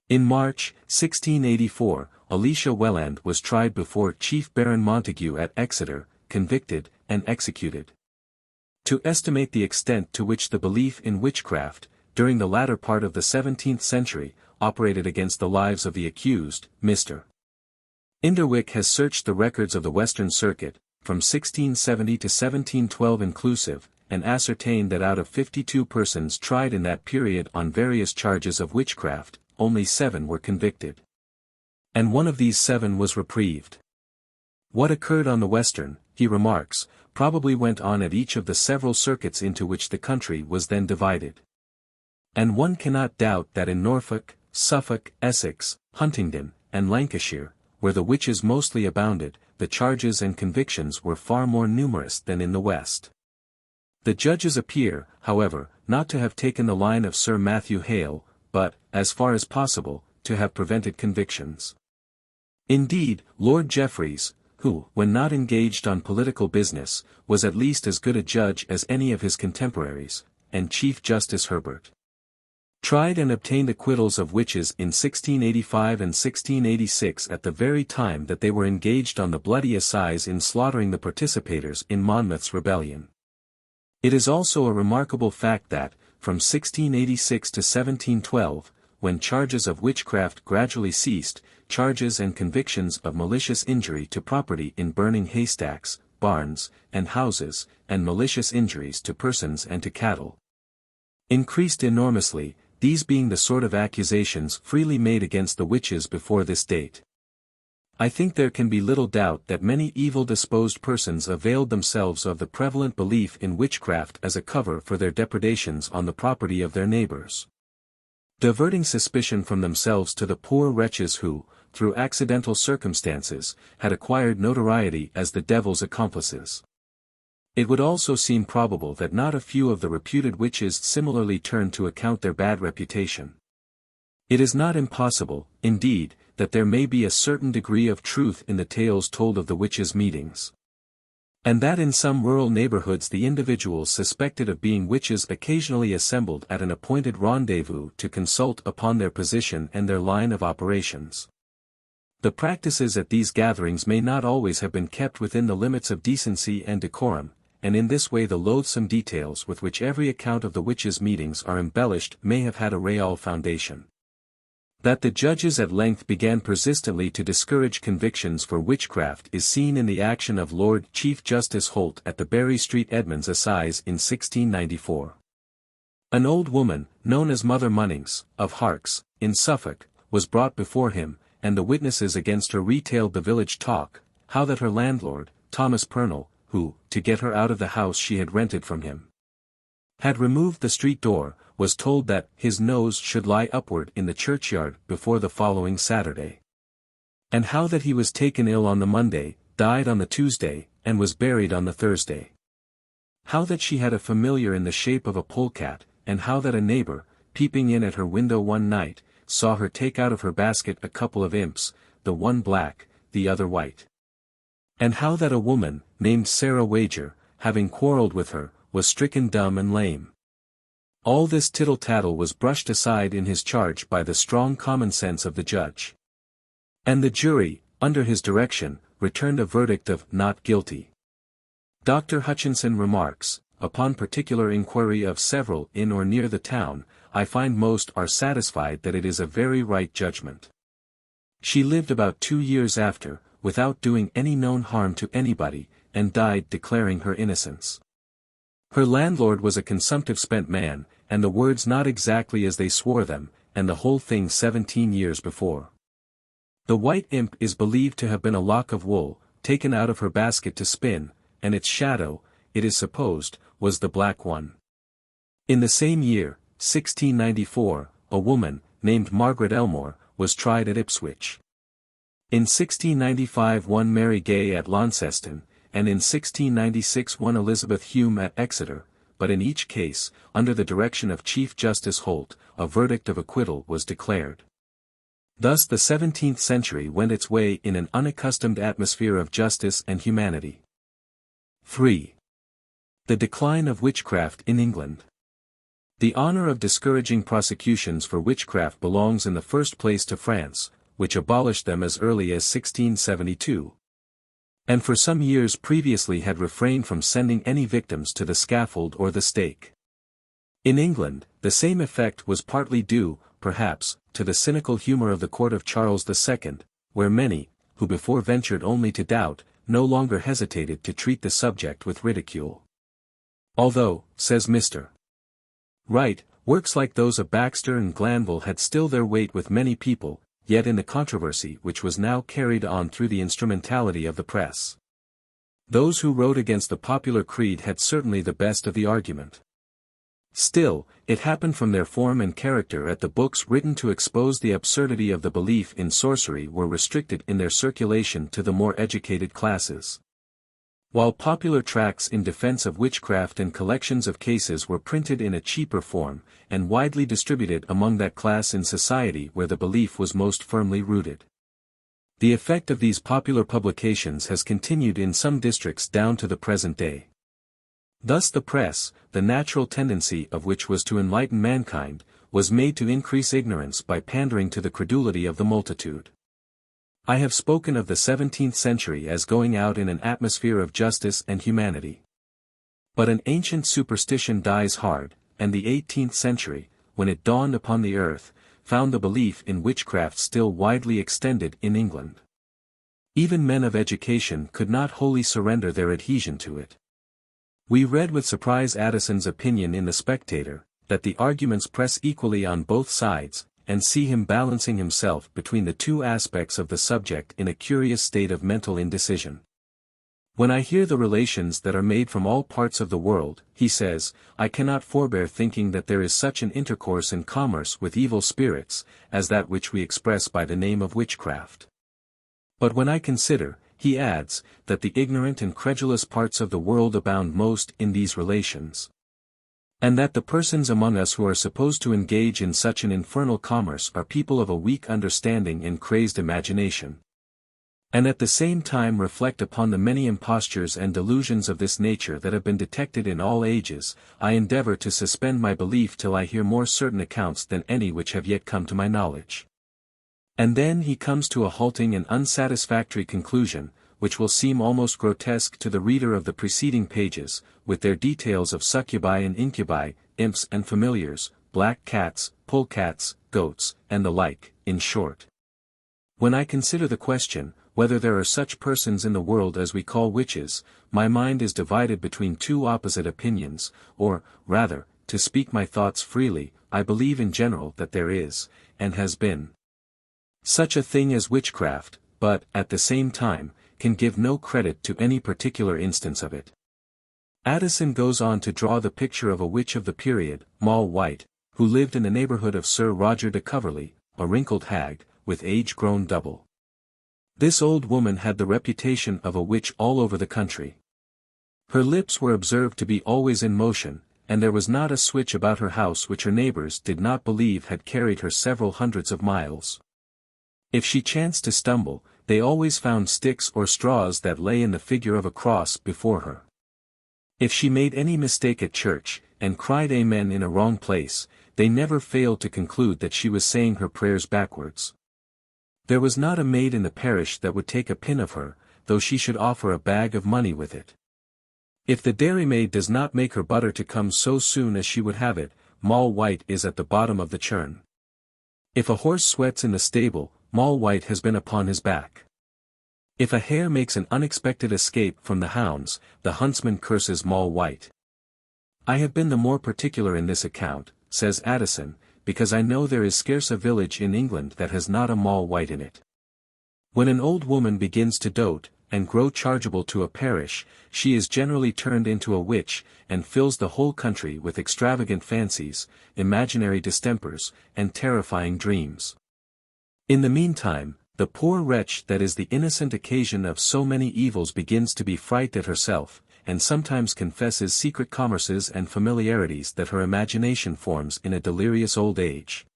In March, 1684, Alicia Welland was tried before Chief Baron Montague at Exeter, convicted, and executed. To estimate the extent to which the belief in witchcraft, during the latter part of the 17th century, operated against the lives of the accused, Mr. Inderwick has searched the records of the Western Circuit, from 1670 to 1712 inclusive, and ascertained that out of 52 persons tried in that period on various charges of witchcraft, only 7 were convicted. And one of these 7 was reprieved. What occurred on the Western, he remarks, probably went on at each of the several circuits into which the country was then divided. And one cannot doubt that in Norfolk, Suffolk, Essex, Huntingdon, and Lancashire, where the witches mostly abounded, the charges and convictions were far more numerous than in the West. The judges appear, however, not to have taken the line of Sir Matthew Hale, but, as far as possible, to have prevented convictions. Indeed, Lord Jeffreys, who, when not engaged on political business, was at least as good a judge as any of his contemporaries, and Chief Justice Herbert, tried and obtained acquittals of witches in 1685 and 1686 at the very time that they were engaged on the bloody assize in slaughtering the participators in Monmouth's rebellion. It is also a remarkable fact that, from 1686 to 1712, when charges of witchcraft gradually ceased, charges and convictions of malicious injury to property in burning haystacks, barns, and houses, and malicious injuries to persons and to cattle, increased enormously, these being the sort of accusations freely made against the witches before this date. I think there can be little doubt that many evil-disposed persons availed themselves of the prevalent belief in witchcraft as a cover for their depredations on the property of their neighbors, diverting suspicion from themselves to the poor wretches who, through accidental circumstances, had acquired notoriety as the devil's accomplices. It would also seem probable that not a few of the reputed witches similarly turned to account their bad reputation. It is not impossible, indeed, that there may be a certain degree of truth in the tales told of the witches' meetings, and that in some rural neighborhoods the individuals suspected of being witches occasionally assembled at an appointed rendezvous to consult upon their position and their line of operations. The practices at these gatherings may not always have been kept within the limits of decency and decorum, and in this way the loathsome details with which every account of the witches' meetings are embellished may have had a real foundation. That the judges at length began persistently to discourage convictions for witchcraft is seen in the action of Lord Chief Justice Holt at the Berry Street Edmonds Assize in 1694. An old woman, known as Mother Munnings, of Harks, in Suffolk, was brought before him, and the witnesses against her retailed the village talk, how that her landlord, Thomas Purnell, who, to get her out of the house she had rented from him, had removed the street door, was told that his nose should lie upward in the churchyard before the following Saturday, and how that he was taken ill on the Monday, died on the Tuesday, and was buried on the Thursday. How that she had a familiar in the shape of a polecat, and how that a neighbor, peeping in at her window one night, saw her take out of her basket a couple of imps, the one black, the other white. And how that a woman, named Sarah Wager, having quarrelled with her, was stricken dumb and lame. All this tittle-tattle was brushed aside in his charge by the strong common sense of the judge. And the jury, under his direction, returned a verdict of not guilty. Dr. Hutchinson remarks, upon particular inquiry of several in or near the town, I find most are satisfied that it is a very right judgment. She lived about 2 years after, without doing any known harm to anybody, and died declaring her innocence. Her landlord was a consumptive spent man, and the words not exactly as they swore them, and the whole thing 17 years before. The white imp is believed to have been a lock of wool, taken out of her basket to spin, and its shadow, it is supposed, was the black one. In the same year, 1694, a woman, named Margaret Elmore, was tried at Ipswich. In 1695 one Mary Gay at Launceston, and in 1696 one Elizabeth Hume at Exeter, but in each case, under the direction of Chief Justice Holt, a verdict of acquittal was declared. Thus the 17th century went its way in an unaccustomed atmosphere of justice and humanity. 3. The decline of witchcraft in England. The honor of discouraging prosecutions for witchcraft belongs in the first place to France, which abolished them as early as 1672. And for some years previously had refrained from sending any victims to the scaffold or the stake. In England, the same effect was partly due, perhaps, to the cynical humor of the court of Charles II, where many, who before ventured only to doubt, no longer hesitated to treat the subject with ridicule. Although, says Mr. Wright, works like those of Baxter and Glanville had still their weight with many people, yet in the controversy which was now carried on through the instrumentality of the press, those who wrote against the popular creed had certainly the best of the argument. Still, it happened from their form and character that the books written to expose the absurdity of the belief in sorcery were restricted in their circulation to the more educated classes. While popular tracts in defense of witchcraft and collections of cases were printed in a cheaper form, and widely distributed among that class in society where the belief was most firmly rooted. The effect of these popular publications has continued in some districts down to the present day. Thus the press, the natural tendency of which was to enlighten mankind, was made to increase ignorance by pandering to the credulity of the multitude. I have spoken of the 17th century as going out in an atmosphere of justice and humanity. But an ancient superstition dies hard, and the 18th century, when it dawned upon the earth, found the belief in witchcraft still widely extended in England. Even men of education could not wholly surrender their adhesion to it. We read with surprise Addison's opinion in The Spectator, that the arguments press equally on both sides, and see him balancing himself between the two aspects of the subject in a curious state of mental indecision. When I hear the relations that are made from all parts of the world, he says, I cannot forbear thinking that there is such an intercourse and commerce with evil spirits, as that which we express by the name of witchcraft. But when I consider, he adds, that the ignorant and credulous parts of the world abound most in these relations, and that the persons among us who are supposed to engage in such an infernal commerce are people of a weak understanding and crazed imagination, and at the same time reflect upon the many impostures and delusions of this nature that have been detected in all ages, I endeavor to suspend my belief till I hear more certain accounts than any which have yet come to my knowledge. And then he comes to a halting and unsatisfactory conclusion, which will seem almost grotesque to the reader of the preceding pages, with their details of succubi and incubi, imps and familiars, black cats, polecats, goats, and the like, in short. When I consider the question, whether there are such persons in the world as we call witches, my mind is divided between two opposite opinions, or, rather, to speak my thoughts freely, I believe in general that there is, and has been, such a thing as witchcraft, but, at the same time, can give no credit to any particular instance of it. Addison goes on to draw the picture of a witch of the period, Moll White, who lived in the neighborhood of Sir Roger de Coverley, a wrinkled hag, with age grown double. This old woman had the reputation of a witch all over the country. Her lips were observed to be always in motion, and there was not a switch about her house which her neighbors did not believe had carried her several hundreds of miles. If she chanced to stumble, they always found sticks or straws that lay in the figure of a cross before her. If she made any mistake at church, and cried amen in a wrong place, they never failed to conclude that she was saying her prayers backwards. There was not a maid in the parish that would take a pin of her, though she should offer a bag of money with it. If the dairymaid does not make her butter to come so soon as she would have it, Moll White is at the bottom of the churn. If a horse sweats in the stable, Moll White has been upon his back. If a hare makes an unexpected escape from the hounds, the huntsman curses Moll White. I have been the more particular in this account, says Addison, because I know there is scarce a village in England that has not a Moll White in it. When an old woman begins to dote, and grow chargeable to a parish, she is generally turned into a witch, and fills the whole country with extravagant fancies, imaginary distempers, and terrifying dreams. In the meantime, the poor wretch that is the innocent occasion of so many evils begins to be frightened at herself, and sometimes confesses secret commerces and familiarities that her imagination forms in a delirious old age.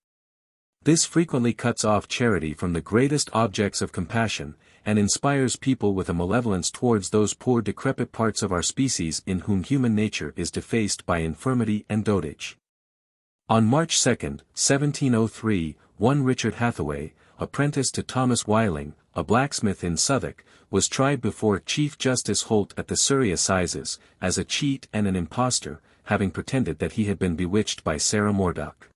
This frequently cuts off charity from the greatest objects of compassion, and inspires people with a malevolence towards those poor decrepit parts of our species in whom human nature is defaced by infirmity and dotage. On March 2, 1703, one Richard Hathaway, apprentice to Thomas Whiling, a blacksmith in Southwark, was tried before Chief Justice Holt at the Surrey Assizes, as a cheat and an impostor, having pretended that he had been bewitched by Sarah Moredock,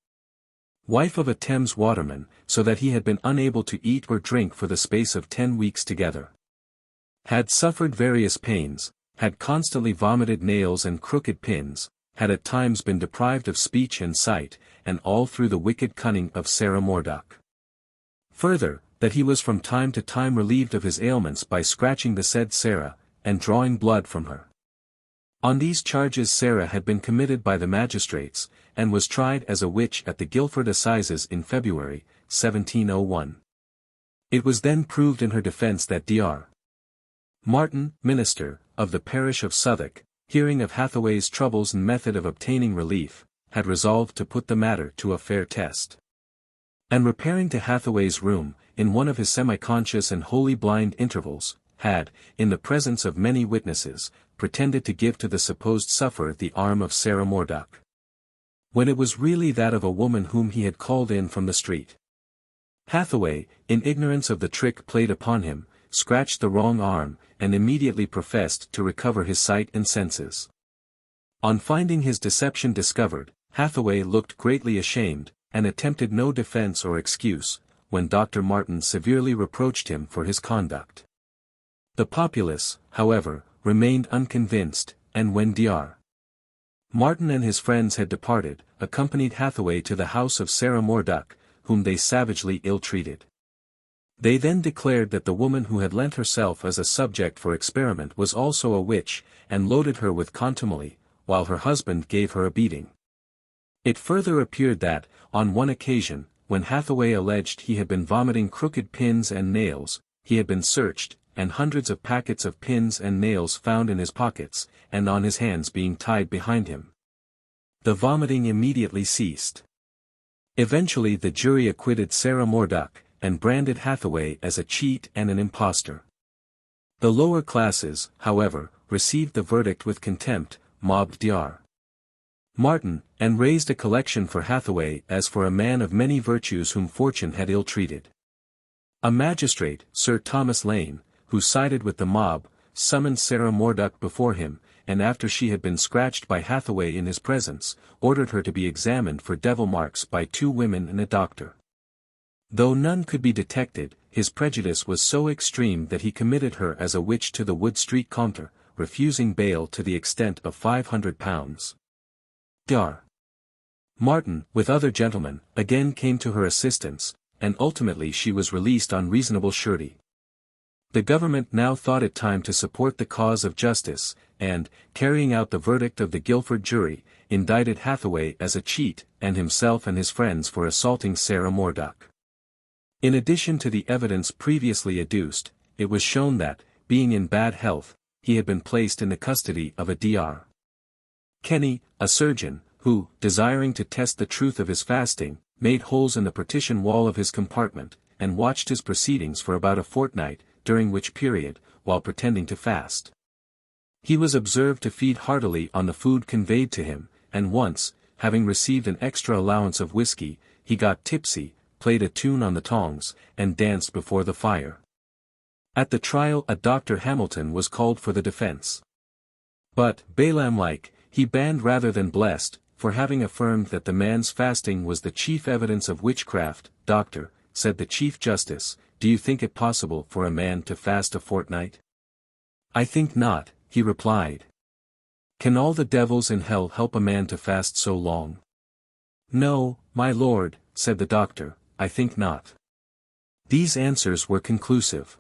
wife of a Thames waterman, so that he had been unable to eat or drink for the space of 10 weeks together. Had suffered various pains, had constantly vomited nails and crooked pins, had at times been deprived of speech and sight, and all through the wicked cunning of Sarah Moredock. Further, that he was from time to time relieved of his ailments by scratching the said Sarah, and drawing blood from her. On these charges Sarah had been committed by the magistrates, and was tried as a witch at the Guildford Assizes in February, 1701. It was then proved in her defence that Dr. Martin, minister, of the parish of Southwark, hearing of Hathaway's troubles and method of obtaining relief, had resolved to put the matter to a fair test. And repairing to Hathaway's room, in one of his semi-conscious and wholly blind intervals, had, in the presence of many witnesses, pretended to give to the supposed sufferer the arm of Sarah Moredock, when it was really that of a woman whom he had called in from the street. Hathaway, in ignorance of the trick played upon him, scratched the wrong arm, and immediately professed to recover his sight and senses. On finding his deception discovered, Hathaway looked greatly ashamed, and attempted no defence or excuse, when Dr. Martin severely reproached him for his conduct. The populace, however, remained unconvinced, and when Dr. Martin and his friends had departed, accompanied Hathaway to the house of Sarah Moredock, whom they savagely ill-treated. They then declared that the woman who had lent herself as a subject for experiment was also a witch, and loaded her with contumely, while her husband gave her a beating. It further appeared that, on one occasion, when Hathaway alleged he had been vomiting crooked pins and nails, he had been searched, and hundreds of packets of pins and nails found in his pockets, and on his hands being tied behind him. The vomiting immediately ceased. Eventually the jury acquitted Sarah Moredock, and branded Hathaway as a cheat and an impostor. The lower classes, however, received the verdict with contempt, mobbed Dr. Martin, and raised a collection for Hathaway as for a man of many virtues whom fortune had ill-treated. A magistrate, Sir Thomas Lane, who sided with the mob, summoned Sarah Moredock before him, and after she had been scratched by Hathaway in his presence, ordered her to be examined for devil marks by 2 women and a doctor. Though none could be detected, his prejudice was so extreme that he committed her as a witch to the Wood Street Compter, refusing bail to the extent of £500. Dr. Martin, with other gentlemen, again came to her assistance, and ultimately she was released on reasonable surety. The government now thought it time to support the cause of justice, and, carrying out the verdict of the Guildford jury, indicted Hathaway as a cheat, and himself and his friends for assaulting Sarah Moredock. In addition to the evidence previously adduced, it was shown that, being in bad health, he had been placed in the custody of a Dr. Kenny, a surgeon, who, desiring to test the truth of his fasting, made holes in the partition wall of his compartment, and watched his proceedings for about a fortnight, during which period, while pretending to fast, he was observed to feed heartily on the food conveyed to him, and once, having received an extra allowance of whiskey, he got tipsy, played a tune on the tongs, and danced before the fire. At the trial a Dr. Hamilton was called for the defense. But, Balaam-like, he banned rather than blessed, for having affirmed that the man's fasting was the chief evidence of witchcraft. Doctor, said the Chief Justice, do you think it possible for a man to fast a fortnight? I think not, he replied. Can all the devils in hell help a man to fast so long? No, my lord, said the doctor, I think not. These answers were conclusive.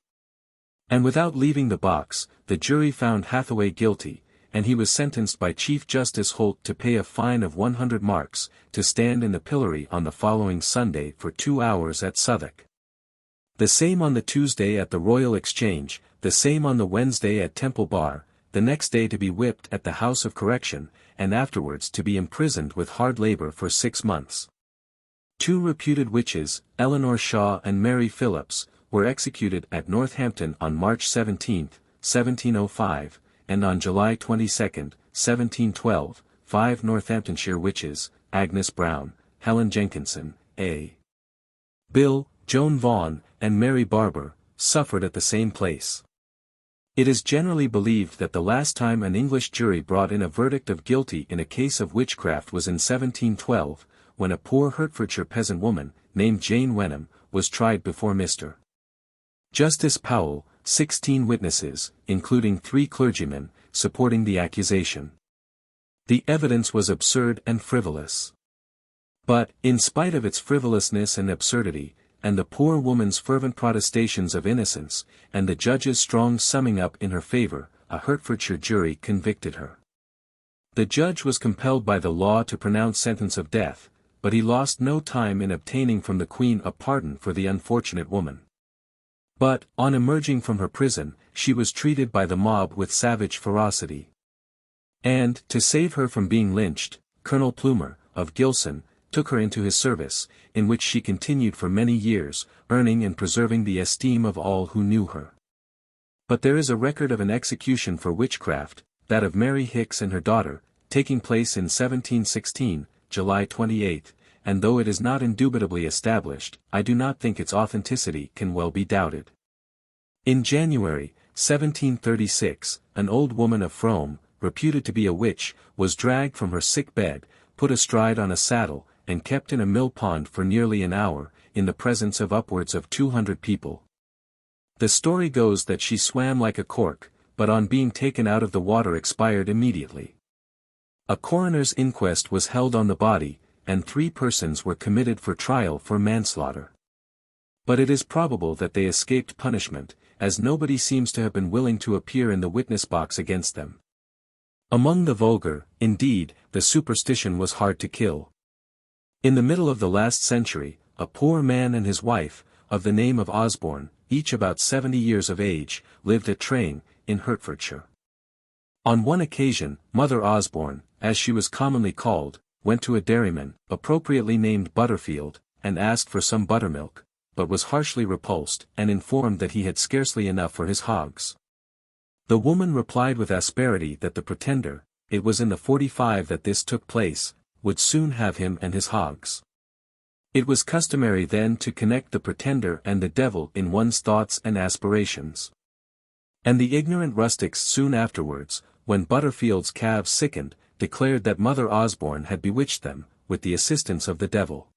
And without leaving the box, the jury found Hathaway guilty, and he was sentenced by Chief Justice Holt to pay a fine of 100 marks, to stand in the pillory on the following Sunday for 2 hours at Southwark. The same on the Tuesday at the Royal Exchange, the same on the Wednesday at Temple Bar, the next day to be whipped at the House of Correction, and afterwards to be imprisoned with hard labor for 6 months. Two reputed witches, Eleanor Shaw and Mary Phillips, were executed at Northampton on March 17, 1705, and on July 22, 1712, 5 Northamptonshire witches, Agnes Brown, Helen Jenkinson, A. Bill, Joan Vaughan, and Mary Barber, suffered at the same place. It is generally believed that the last time an English jury brought in a verdict of guilty in a case of witchcraft was in 1712, when a poor Hertfordshire peasant woman, named Jane Wenham, was tried before Mr. Justice Powell, 16 witnesses, including 3 clergymen, supporting the accusation. The evidence was absurd and frivolous. But, in spite of its frivolousness and absurdity, and the poor woman's fervent protestations of innocence, and the judge's strong summing up in her favor, a Hertfordshire jury convicted her. The judge was compelled by the law to pronounce sentence of death, but he lost no time in obtaining from the Queen a pardon for the unfortunate woman. But, on emerging from her prison, she was treated by the mob with savage ferocity. And, to save her from being lynched, Colonel Plumer, of Gilson, took her into his service, in which she continued for many years, earning and preserving the esteem of all who knew her. But there is a record of an execution for witchcraft, that of Mary Hicks and her daughter, taking place in 1716, July 28, and though it is not indubitably established, I do not think its authenticity can well be doubted. In January, 1736, an old woman of Frome, reputed to be a witch, was dragged from her sick bed, put astride on a saddle, and kept in a mill pond for nearly an hour, in the presence of upwards of 200 people. The story goes that she swam like a cork, but on being taken out of the water expired immediately. A coroner's inquest was held on the body, and 3 persons were committed for trial for manslaughter. But it is probable that they escaped punishment, as nobody seems to have been willing to appear in the witness box against them. Among the vulgar, indeed, the superstition was hard to kill. In the middle of the last century, a poor man and his wife, of the name of Osborne, each about 70 years of age, lived at Train, in Hertfordshire. On one occasion, Mother Osborne, as she was commonly called, went to a dairyman, appropriately named Butterfield, and asked for some buttermilk, but was harshly repulsed, and informed that he had scarcely enough for his hogs. The woman replied with asperity that the pretender, it was in the 45 that this took place, would soon have him and his hogs. It was customary then to connect the pretender and the devil in one's thoughts and aspirations. And the ignorant rustics soon afterwards, when Butterfield's calves sickened, declared that Mother Osborne had bewitched them, with the assistance of the devil.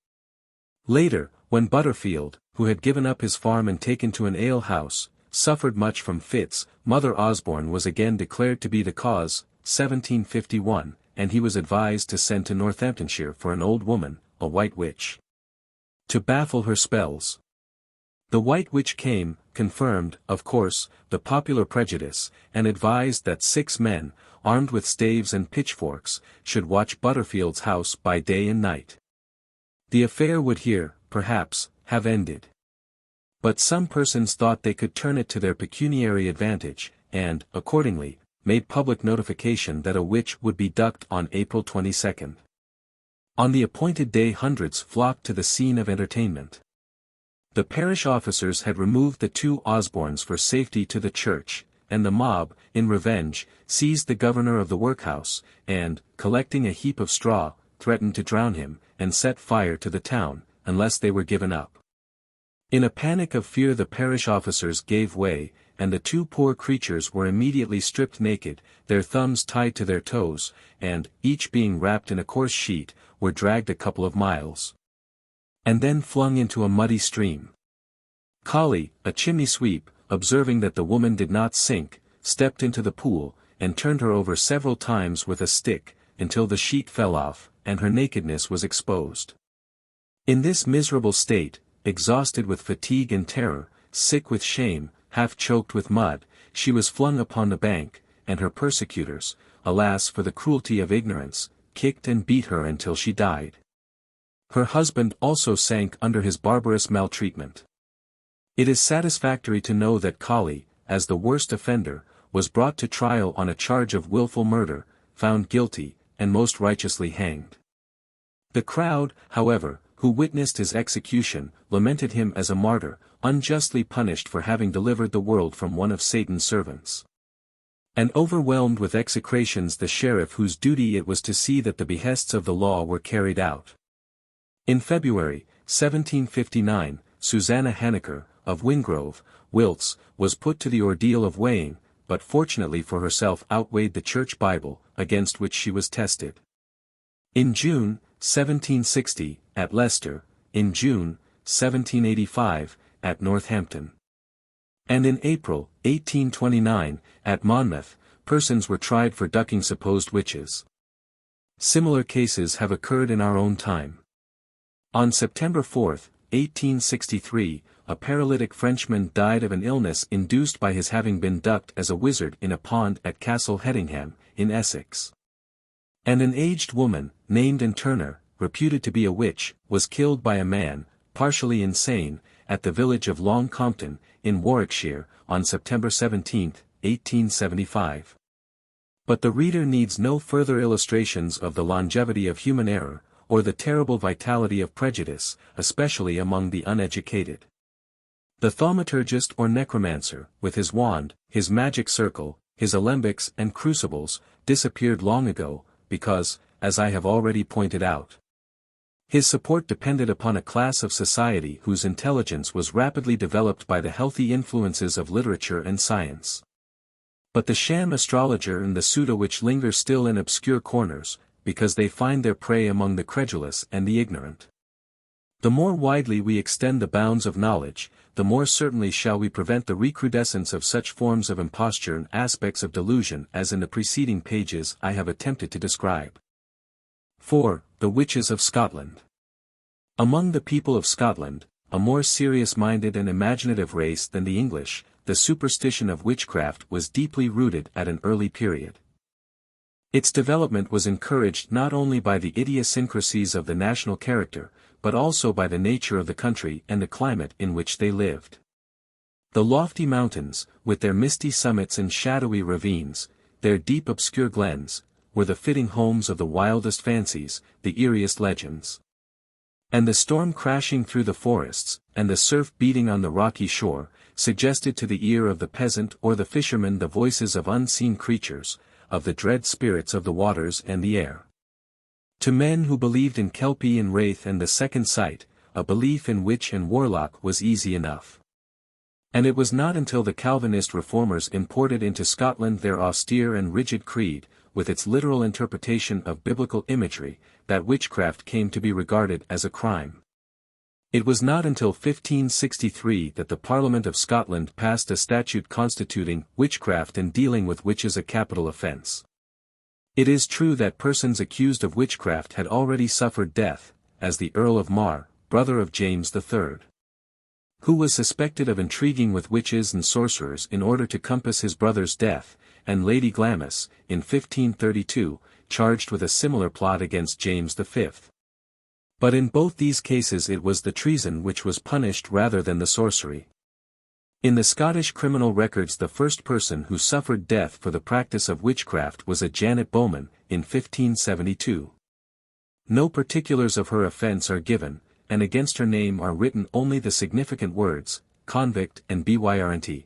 Later, when Butterfield, who had given up his farm and taken to an ale-house, suffered much from fits, Mother Osborne was again declared to be the cause, 1751, and he was advised to send to Northamptonshire for an old woman, a white witch, to baffle her spells. The white witch came, confirmed, of course, the popular prejudice, and advised that 6 men, armed with staves and pitchforks, should watch Butterfield's house by day and night. The affair would here, perhaps, have ended. But some persons thought they could turn it to their pecuniary advantage, and, accordingly, made public notification that a witch would be ducked on April 22. On the appointed day hundreds flocked to the scene of entertainment. The parish officers had removed the 2 Osbornes for safety to the church, and the mob, in revenge, seized the governor of the workhouse, and, collecting a heap of straw, threatened to drown him, and set fire to the town, unless they were given up. In a panic of fear the parish officers gave way, and the 2 poor creatures were immediately stripped naked, their thumbs tied to their toes, and, each being wrapped in a coarse sheet, were dragged a couple of miles, and then flung into a muddy stream. Colley, a chimney sweep, observing that the woman did not sink, stepped into the pool, and turned her over several times with a stick, until the sheet fell off, and her nakedness was exposed. In this miserable state, exhausted with fatigue and terror, sick with shame, half choked with mud, she was flung upon the bank, and her persecutors, alas for the cruelty of ignorance, kicked and beat her until she died. Her husband also sank under his barbarous maltreatment. It is satisfactory to know that Colley, as the worst offender, was brought to trial on a charge of wilful murder, found guilty, and most righteously hanged. The crowd, however, who witnessed his execution, lamented him as a martyr, unjustly punished for having delivered the world from one of Satan's servants. And overwhelmed with execrations the sheriff whose duty it was to see that the behests of the law were carried out. In February, 1759, Susanna Henniker, of Wingrove, Wilts, was put to the ordeal of weighing, but fortunately for herself outweighed the Church Bible, against which she was tested. In June, 1760, at Leicester, in June, 1785, at Northampton. And in April, 1829, at Monmouth, persons were tried for ducking supposed witches. Similar cases have occurred in our own time. On September 4, 1863, a paralytic Frenchman died of an illness induced by his having been ducked as a wizard in a pond at Castle Hedingham, in Essex. And an aged woman, named Anne Turner, reputed to be a witch, was killed by a man, partially insane, at the village of Long Compton, in Warwickshire, on September 17, 1875. But the reader needs no further illustrations of the longevity of human error, or the terrible vitality of prejudice, especially among the uneducated. The thaumaturgist or necromancer, with his wand, his magic circle, his alembics and crucibles, disappeared long ago, because, as I have already pointed out, his support depended upon a class of society whose intelligence was rapidly developed by the healthy influences of literature and science. But the sham astrologer and the pseudo-witch linger still in obscure corners, because they find their prey among the credulous and the ignorant. The more widely we extend the bounds of knowledge, the more certainly shall we prevent the recrudescence of such forms of imposture and aspects of delusion as in the preceding pages I have attempted to describe. 4. The Witches of Scotland. Among the people of Scotland, a more serious-minded and imaginative race than the English, the superstition of witchcraft was deeply rooted at an early period. Its development was encouraged not only by the idiosyncrasies of the national character, but also by the nature of the country and the climate in which they lived. The lofty mountains, with their misty summits and shadowy ravines, their deep obscure glens, were the fitting homes of the wildest fancies, the eeriest legends. And the storm crashing through the forests, and the surf beating on the rocky shore, suggested to the ear of the peasant or the fisherman the voices of unseen creatures, of the dread spirits of the waters and the air. To men who believed in Kelpie and Wraith and the second sight, a belief in witch and warlock was easy enough. And it was not until the Calvinist reformers imported into Scotland their austere and rigid creed, with its literal interpretation of biblical imagery, that witchcraft came to be regarded as a crime. It was not until 1563 that the Parliament of Scotland passed a statute constituting witchcraft and dealing with witches a capital offence. It is true that persons accused of witchcraft had already suffered death, as the Earl of Mar, brother of James III, who was suspected of intriguing with witches and sorcerers in order to compass his brother's death, and Lady Glamis, in 1532, charged with a similar plot against James V. But in both these cases it was the treason which was punished rather than the sorcery. In the Scottish criminal records the first person who suffered death for the practice of witchcraft was a Janet Bowman, in 1572. No particulars of her offence are given, and against her name are written only the significant words, convict and byrnt.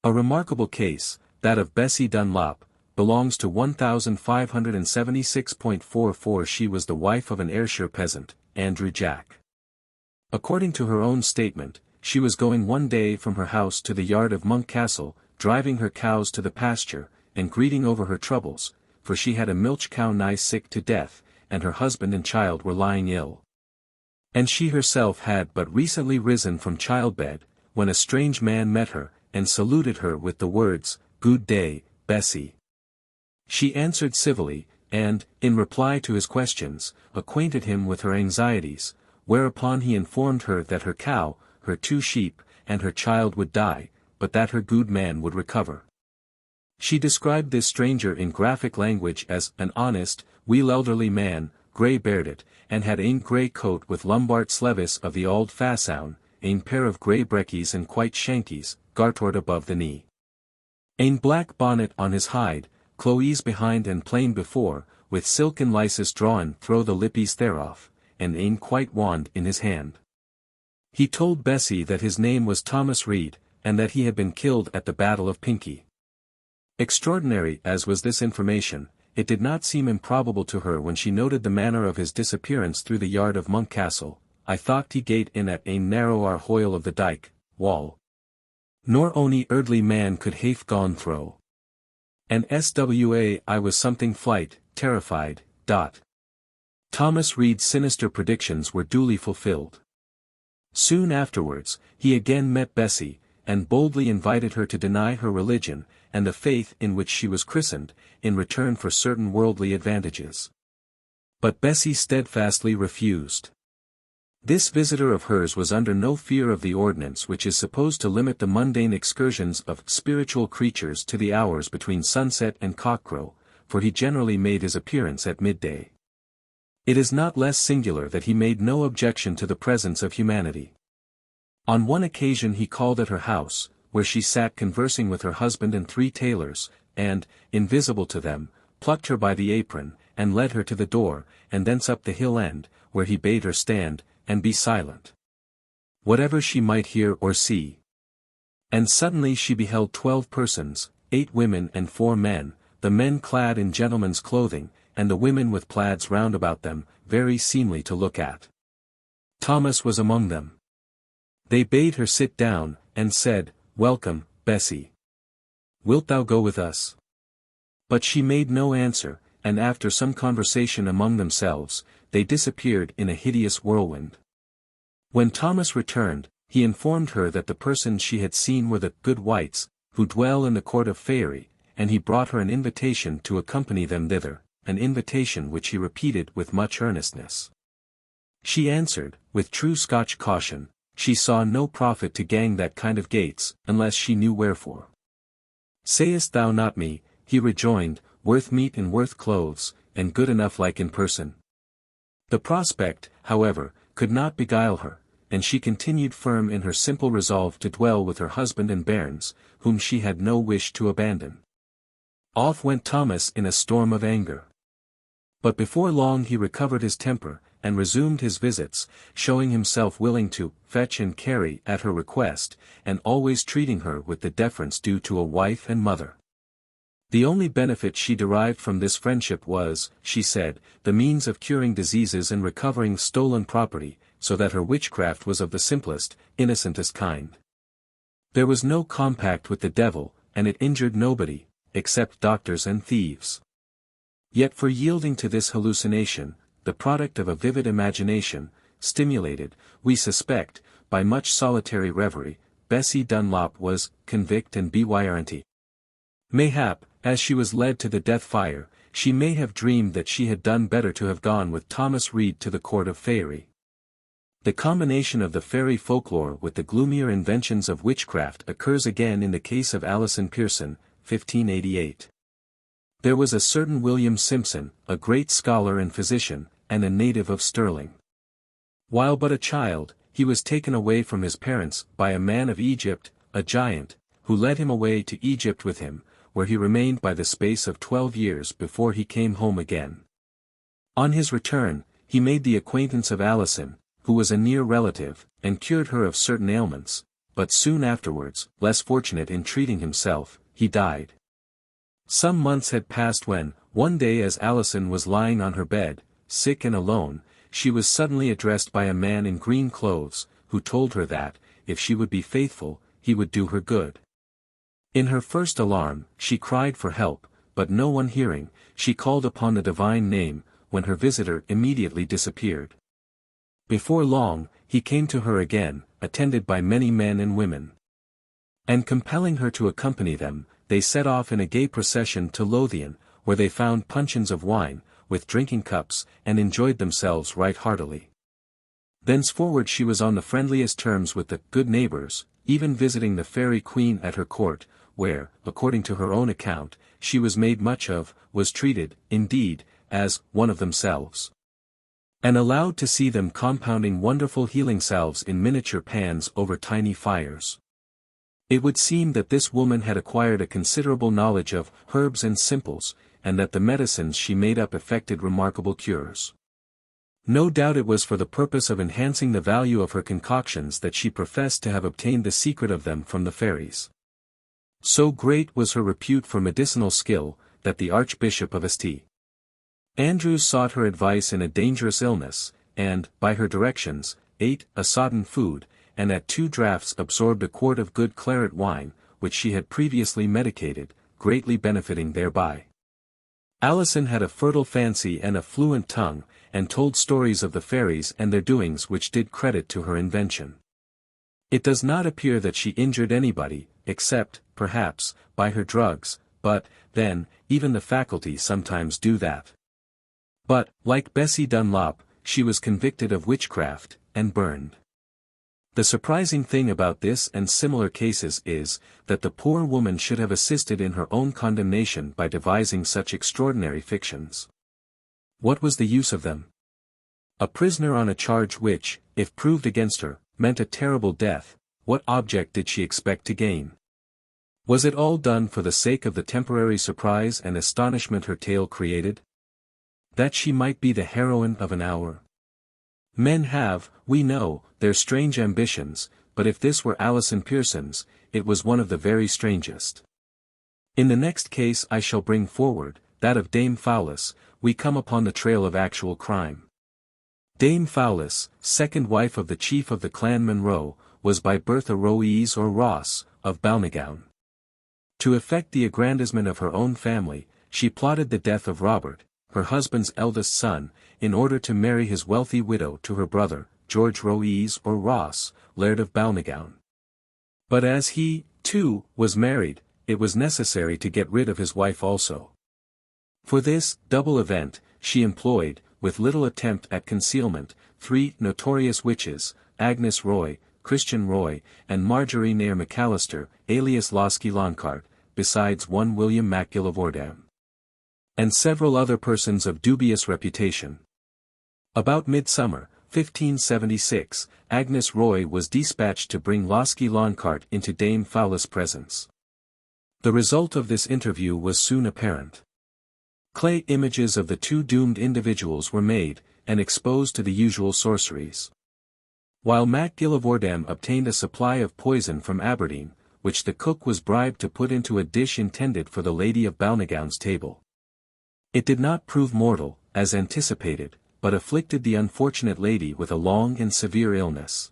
A remarkable case, that of Bessie Dunlop, belongs to 1576.44. She was the wife of an Ayrshire peasant, Andrew Jack. According to her own statement, she was going one day from her house to the yard of Monk Castle, driving her cows to the pasture, and greeting over her troubles, for she had a milch cow nigh sick to death, and her husband and child were lying ill. And she herself had but recently risen from childbed, when a strange man met her, and saluted her with the words, "Good day, Bessie." She answered civilly, and, in reply to his questions, acquainted him with her anxieties, whereupon he informed her that her cow, her 2 sheep, and her child would die, but that her good man would recover. She described this stranger in graphic language as an honest, weel elderly man, grey-bearded, and had ane grey coat with Lombard slevis of the auld fassown, ane pair of grey breckies and white shankies, gartord above the knee. Ane black bonnet on his hide, cloes behind and plain before, with silken lysis drawn thro' the lippies thereof, and ane quite wand in his hand. He told Bessie that his name was Thomas Reed, and that he had been killed at the Battle of Pinkie. Extraordinary as was this information, it did not seem improbable to her when she noted the manner of his disappearance through the yard of Monk Castle. I thought he gate in at ane narrow our hoyle of the dyke, wall. Nor ony earthly man could hafe gone through. And swa I was something flight, terrified. Thomas Reed's sinister predictions were duly fulfilled. Soon afterwards, he again met Bessie, and boldly invited her to deny her religion, and the faith in which she was christened, in return for certain worldly advantages. But Bessie steadfastly refused. This visitor of hers was under no fear of the ordinance which is supposed to limit the mundane excursions of spiritual creatures to the hours between sunset and cockcrow, for he generally made his appearance at midday. It is not less singular that he made no objection to the presence of humanity. On one occasion he called at her house, where she sat conversing with her husband and 3 tailors, and, invisible to them, plucked her by the apron, and led her to the door, and thence up the hill end, where he bade her stand, and be silent, whatever she might hear or see. And suddenly she beheld 12 persons, 8 women and 4 men, the men clad in gentlemen's clothing, and the women with plaids round about them, very seemly to look at. Thomas was among them. They bade her sit down, and said, "Welcome, Bessie. Wilt thou go with us?" But she made no answer, and after some conversation among themselves, they disappeared in a hideous whirlwind. When Thomas returned, he informed her that the persons she had seen were the good wights, who dwell in the court of Faery, and he brought her an invitation to accompany them thither, an invitation which he repeated with much earnestness. She answered, with true Scotch caution, she saw no profit to gang that kind of gates, unless she knew wherefore. "Sayest thou not me," he rejoined, "worth meat and worth clothes, and good enough like in person?" The prospect, however, could not beguile her, and she continued firm in her simple resolve to dwell with her husband and bairns, whom she had no wish to abandon. Off went Thomas in a storm of anger. But before long he recovered his temper, and resumed his visits, showing himself willing to fetch and carry at her request, and always treating her with the deference due to a wife and mother. The only benefit she derived from this friendship was, she said, the means of curing diseases and recovering stolen property, so that her witchcraft was of the simplest, innocentest kind. There was no compact with the devil, and it injured nobody, except doctors and thieves. Yet for yielding to this hallucination, the product of a vivid imagination, stimulated, we suspect, by much solitary reverie, Bessie Dunlop was convict and bewirant. Mayhap, as she was led to the death fire, she may have dreamed that she had done better to have gone with Thomas Reed to the court of Faery. The combination of the fairy folklore with the gloomier inventions of witchcraft occurs again in the case of Alison Pearson, 1588. There was a certain William Simpson, a great scholar and physician, and a native of Stirling. While but a child, he was taken away from his parents by a man of Egypt, a giant, who led him away to Egypt with him, where he remained by the space of 12 years before he came home again. On his return, he made the acquaintance of Alison, who was a near relative, and cured her of certain ailments, but soon afterwards, less fortunate in treating himself, he died. Some months had passed when, one day as Alison was lying on her bed, sick and alone, she was suddenly addressed by a man in green clothes, who told her that, if she would be faithful, he would do her good. In her first alarm, she cried for help, but no one hearing, she called upon the divine name, when her visitor immediately disappeared. Before long, he came to her again, attended by many men and women. And compelling her to accompany them, they set off in a gay procession to Lothian, where they found puncheons of wine, with drinking cups, and enjoyed themselves right heartily. Thenceforward she was on the friendliest terms with the good neighbours, even visiting the fairy queen at her court, where, according to her own account, she was made much of, was treated, indeed, as one of themselves, and allowed to see them compounding wonderful healing salves in miniature pans over tiny fires. It would seem that this woman had acquired a considerable knowledge of herbs and simples, and that the medicines she made up effected remarkable cures. No doubt it was for the purpose of enhancing the value of her concoctions that she professed to have obtained the secret of them from the fairies. So great was her repute for medicinal skill, that the Archbishop of St. Andrews sought her advice in a dangerous illness, and, by her directions, ate a sodden food, and at 2 draughts absorbed a quart of good claret wine, which she had previously medicated, greatly benefiting thereby. Alison had a fertile fancy and a fluent tongue, and told stories of the fairies and their doings which did credit to her invention. It does not appear that she injured anybody, except, perhaps, by her drugs, but, then, even the faculty sometimes do that. But, like Bessie Dunlop, she was convicted of witchcraft, and burned. The surprising thing about this and similar cases is, that the poor woman should have assisted in her own condemnation by devising such extraordinary fictions. What was the use of them? A prisoner on a charge which, if proved against her, meant a terrible death, what object did she expect to gain? Was it all done for the sake of the temporary surprise and astonishment her tale created? That she might be the heroine of an hour? Men have, we know, their strange ambitions, but if this were Alison Pearson's, it was one of the very strangest. In the next case I shall bring forward, that of Dame Fowlis, we come upon the trail of actual crime. Dame Fowlis, second wife of the chief of the clan Monroe, was by birth a Roeys or Ross, of Balnagown. To effect the aggrandizement of her own family, she plotted the death of Robert, her husband's eldest son, in order to marry his wealthy widow to her brother, George Roeys or Ross, Laird of Balnagown. But as he, too, was married, it was necessary to get rid of his wife also. For this double event, she employed, with little attempt at concealment, 3 notorious witches, Agnes Roy, Christian Roy, and Marjorie Nair McAllister, alias Losky Loncart, besides one William MacGillivordan, and several other persons of dubious reputation. About midsummer, 1576, Agnes Roy was dispatched to bring Losky Loncart into Dame Fowlis' presence. The result of this interview was soon apparent. Clay images of the 2 doomed individuals were made, and exposed to the usual sorceries. While MacGillivordan obtained a supply of poison from Aberdeen, which the cook was bribed to put into a dish intended for the lady of Balnagown's table. It did not prove mortal, as anticipated, but afflicted the unfortunate lady with a long and severe illness.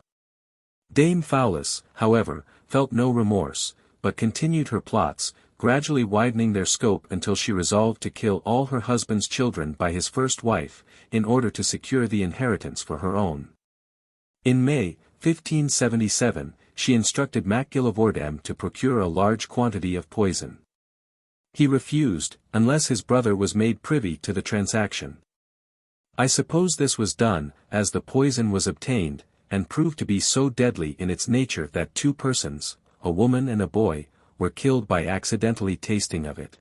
Dame Fowlis, however, felt no remorse, but continued her plots, gradually widening their scope until she resolved to kill all her husband's children by his first wife, in order to secure the inheritance for her own. In May, 1577, she instructed MacGillivordan to procure a large quantity of poison. He refused, unless his brother was made privy to the transaction. I suppose this was done, as the poison was obtained, and proved to be so deadly in its nature that 2 persons, a woman and a boy, were killed by accidentally tasting of it.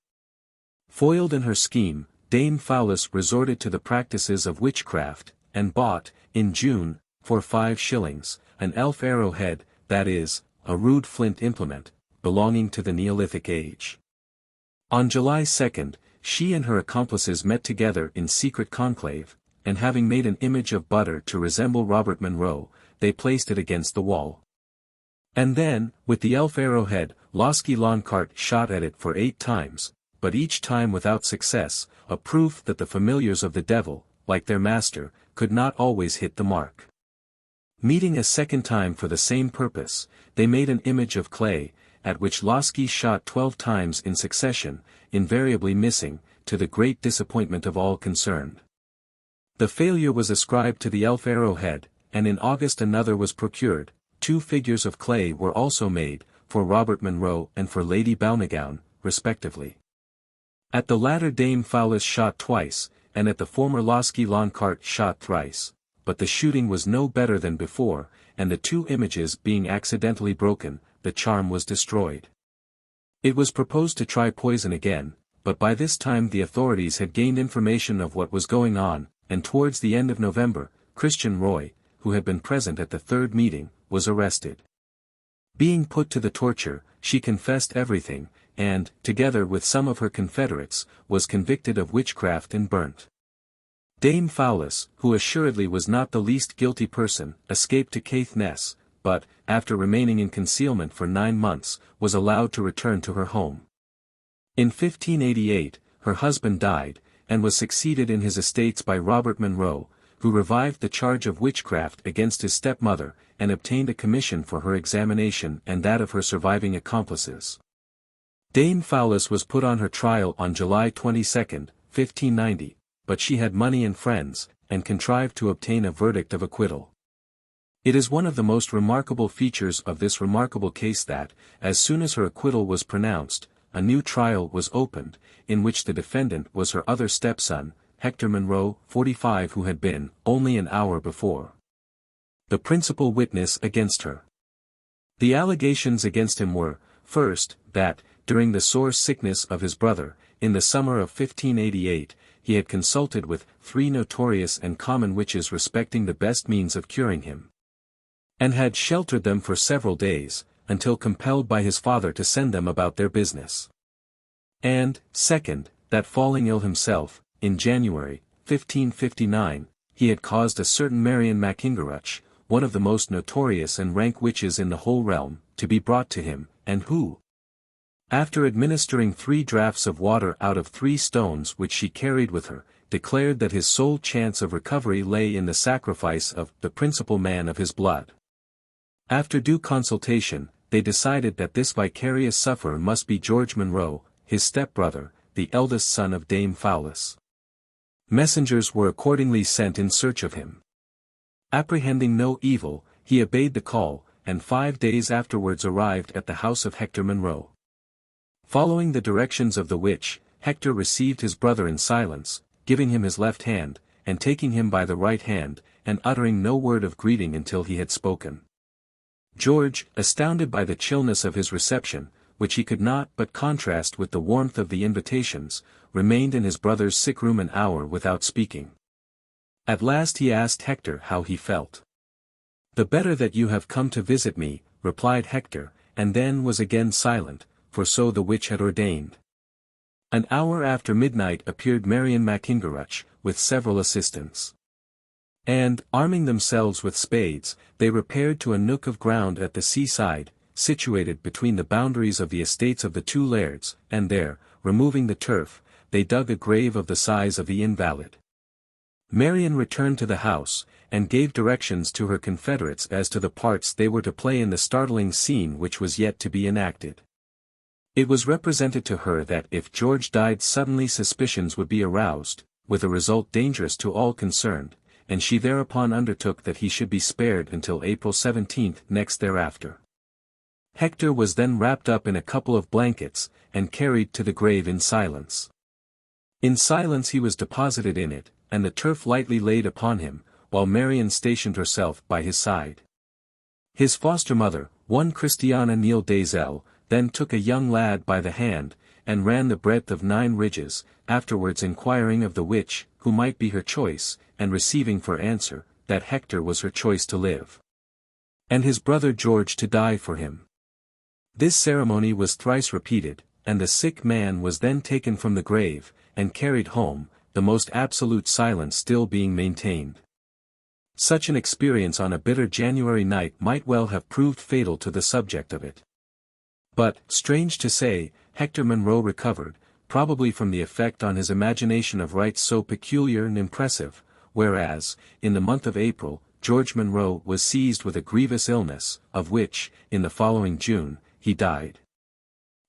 Foiled in her scheme, Dame Fowlis resorted to the practices of witchcraft, and bought, in June, for 5 shillings, an elf arrowhead, that is, a rude flint implement, belonging to the Neolithic age. On July 2, she and her accomplices met together in secret conclave, and having made an image of butter to resemble Robert Monroe, they placed it against the wall. And then, with the elf arrowhead, Losky Loncart shot at it for 8 times, but each time without success, a proof that the familiars of the devil, like their master, could not always hit the mark. Meeting a second time for the same purpose, they made an image of clay, at which Losky shot 12 times in succession, invariably missing, to the great disappointment of all concerned. The failure was ascribed to the elf arrowhead, and in August another was procured. 2 figures of clay were also made, for Robert Monroe and for Lady Balnagown, respectively. At the latter Dame Fowlis shot twice, and at the former Losky Loncart shot thrice, but the shooting was no better than before, and the 2 images being accidentally broken, the charm was destroyed. It was proposed to try poison again, but by this time the authorities had gained information of what was going on, and towards the end of November, Christian Roy, who had been present at the 3rd meeting, was arrested. Being put to the torture, she confessed everything, and, together with some of her confederates, was convicted of witchcraft and burnt. Dame Fowlis, who assuredly was not the least guilty person, escaped to Caithness, but, after remaining in concealment for 9 months, was allowed to return to her home. In 1588, her husband died, and was succeeded in his estates by Robert Monroe, who revived the charge of witchcraft against his stepmother, and obtained a commission for her examination and that of her surviving accomplices. Dame Fowlis was put on her trial on July 22, 1590, but she had money and friends, and contrived to obtain a verdict of acquittal. It is one of the most remarkable features of this remarkable case that, as soon as her acquittal was pronounced, a new trial was opened, in which the defendant was her other stepson, Hector Monroe, 45, who had been, only an hour before, the principal witness against her. The allegations against him were, first, that, during the sore sickness of his brother, in the summer of 1588, he had consulted with 3 notorious and common witches respecting the best means of curing him, and had sheltered them for several days, until compelled by his father to send them about their business. And, second, that falling ill himself, in January, 1559, he had caused a certain Marian Mackingerutch, one of the most notorious and rank witches in the whole realm, to be brought to him, and who, after administering 3 draughts of water out of 3 stones which she carried with her, declared that his sole chance of recovery lay in the sacrifice of the principal man of his blood. After due consultation, they decided that this vicarious sufferer must be George Monroe, his step-brother, the eldest son of Dame Fowlis. Messengers were accordingly sent in search of him. Apprehending no evil, he obeyed the call, and 5 days afterwards arrived at the house of Hector Monroe. Following the directions of the witch, Hector received his brother in silence, giving him his left hand, and taking him by the right hand, and uttering no word of greeting until he had spoken. George, astounded by the chillness of his reception, which he could not but contrast with the warmth of the invitations, remained in his brother's sick room an hour without speaking. At last he asked Hector how he felt. "The better that you have come to visit me," replied Hector, and then was again silent, for so the witch had ordained. An hour after midnight appeared Marian Mackingerutch, with several assistants. And, arming themselves with spades, they repaired to a nook of ground at the seaside, situated between the boundaries of the estates of the 2 lairds, and there, removing the turf, they dug a grave of the size of the invalid. Marian returned to the house, and gave directions to her confederates as to the parts they were to play in the startling scene which was yet to be enacted. It was represented to her that if George died suddenly suspicions would be aroused, with a result dangerous to all concerned, and she thereupon undertook that he should be spared until April 17th next thereafter. Hector was then wrapped up in a couple of blankets, and carried to the grave in silence. In silence he was deposited in it, and the turf lightly laid upon him, while Marian stationed herself by his side. His foster mother, one Christiana Neal Dazel, then took a young lad by the hand, and ran the breadth of 9 ridges, afterwards inquiring of the witch, who might be her choice, and receiving for answer, that Hector was her choice to live, and his brother George to die for him. This ceremony was thrice repeated, and the sick man was then taken from the grave, and carried home, the most absolute silence still being maintained. Such an experience on a bitter January night might well have proved fatal to the subject of it. But, strange to say, Hector Monroe recovered, probably from the effect on his imagination of rites so peculiar and impressive, whereas, in the month of April, George Monroe was seized with a grievous illness, of which, in the following June, he died.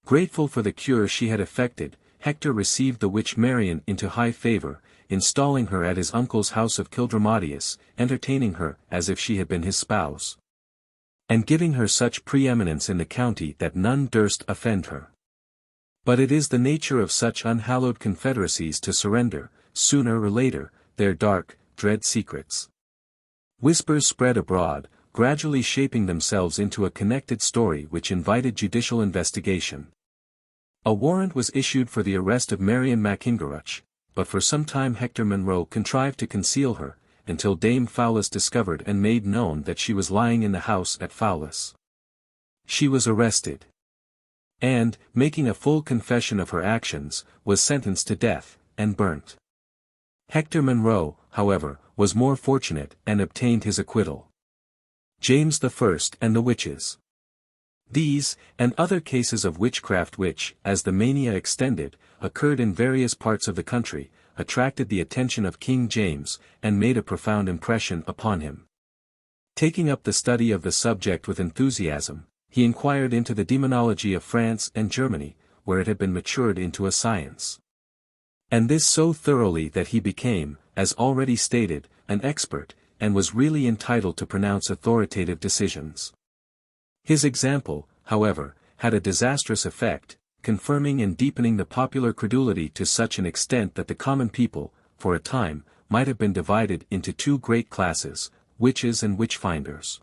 Grateful for the cure she had effected, Hector received the witch Marian into high favor, installing her at his uncle's house of Kildramadius, entertaining her as if she had been his spouse, and giving her such preeminence in the county that none durst offend her. But it is the nature of such unhallowed confederacies to surrender, sooner or later, their dark, dread secrets. Whispers spread abroad, gradually shaping themselves into a connected story which invited judicial investigation. A warrant was issued for the arrest of Marian Mackingerutch, but for some time Hector Monroe contrived to conceal her, until Dame Fowlis discovered and made known that she was lying in the house at Fowlis. She was arrested, and, making a full confession of her actions, was sentenced to death, and burnt. Hector Munro, however, was more fortunate and obtained his acquittal. James I and the Witches. These, and other cases of witchcraft which, as the mania extended, occurred in various parts of the country, attracted the attention of King James, and made a profound impression upon him. Taking up the study of the subject with enthusiasm, he inquired into the demonology of France and Germany, where it had been matured into a science. And this so thoroughly that he became, as already stated, an expert, and was really entitled to pronounce authoritative decisions. His example, however, had a disastrous effect, confirming and deepening the popular credulity to such an extent that the common people, for a time, might have been divided into two great classes, witches and witch-finders.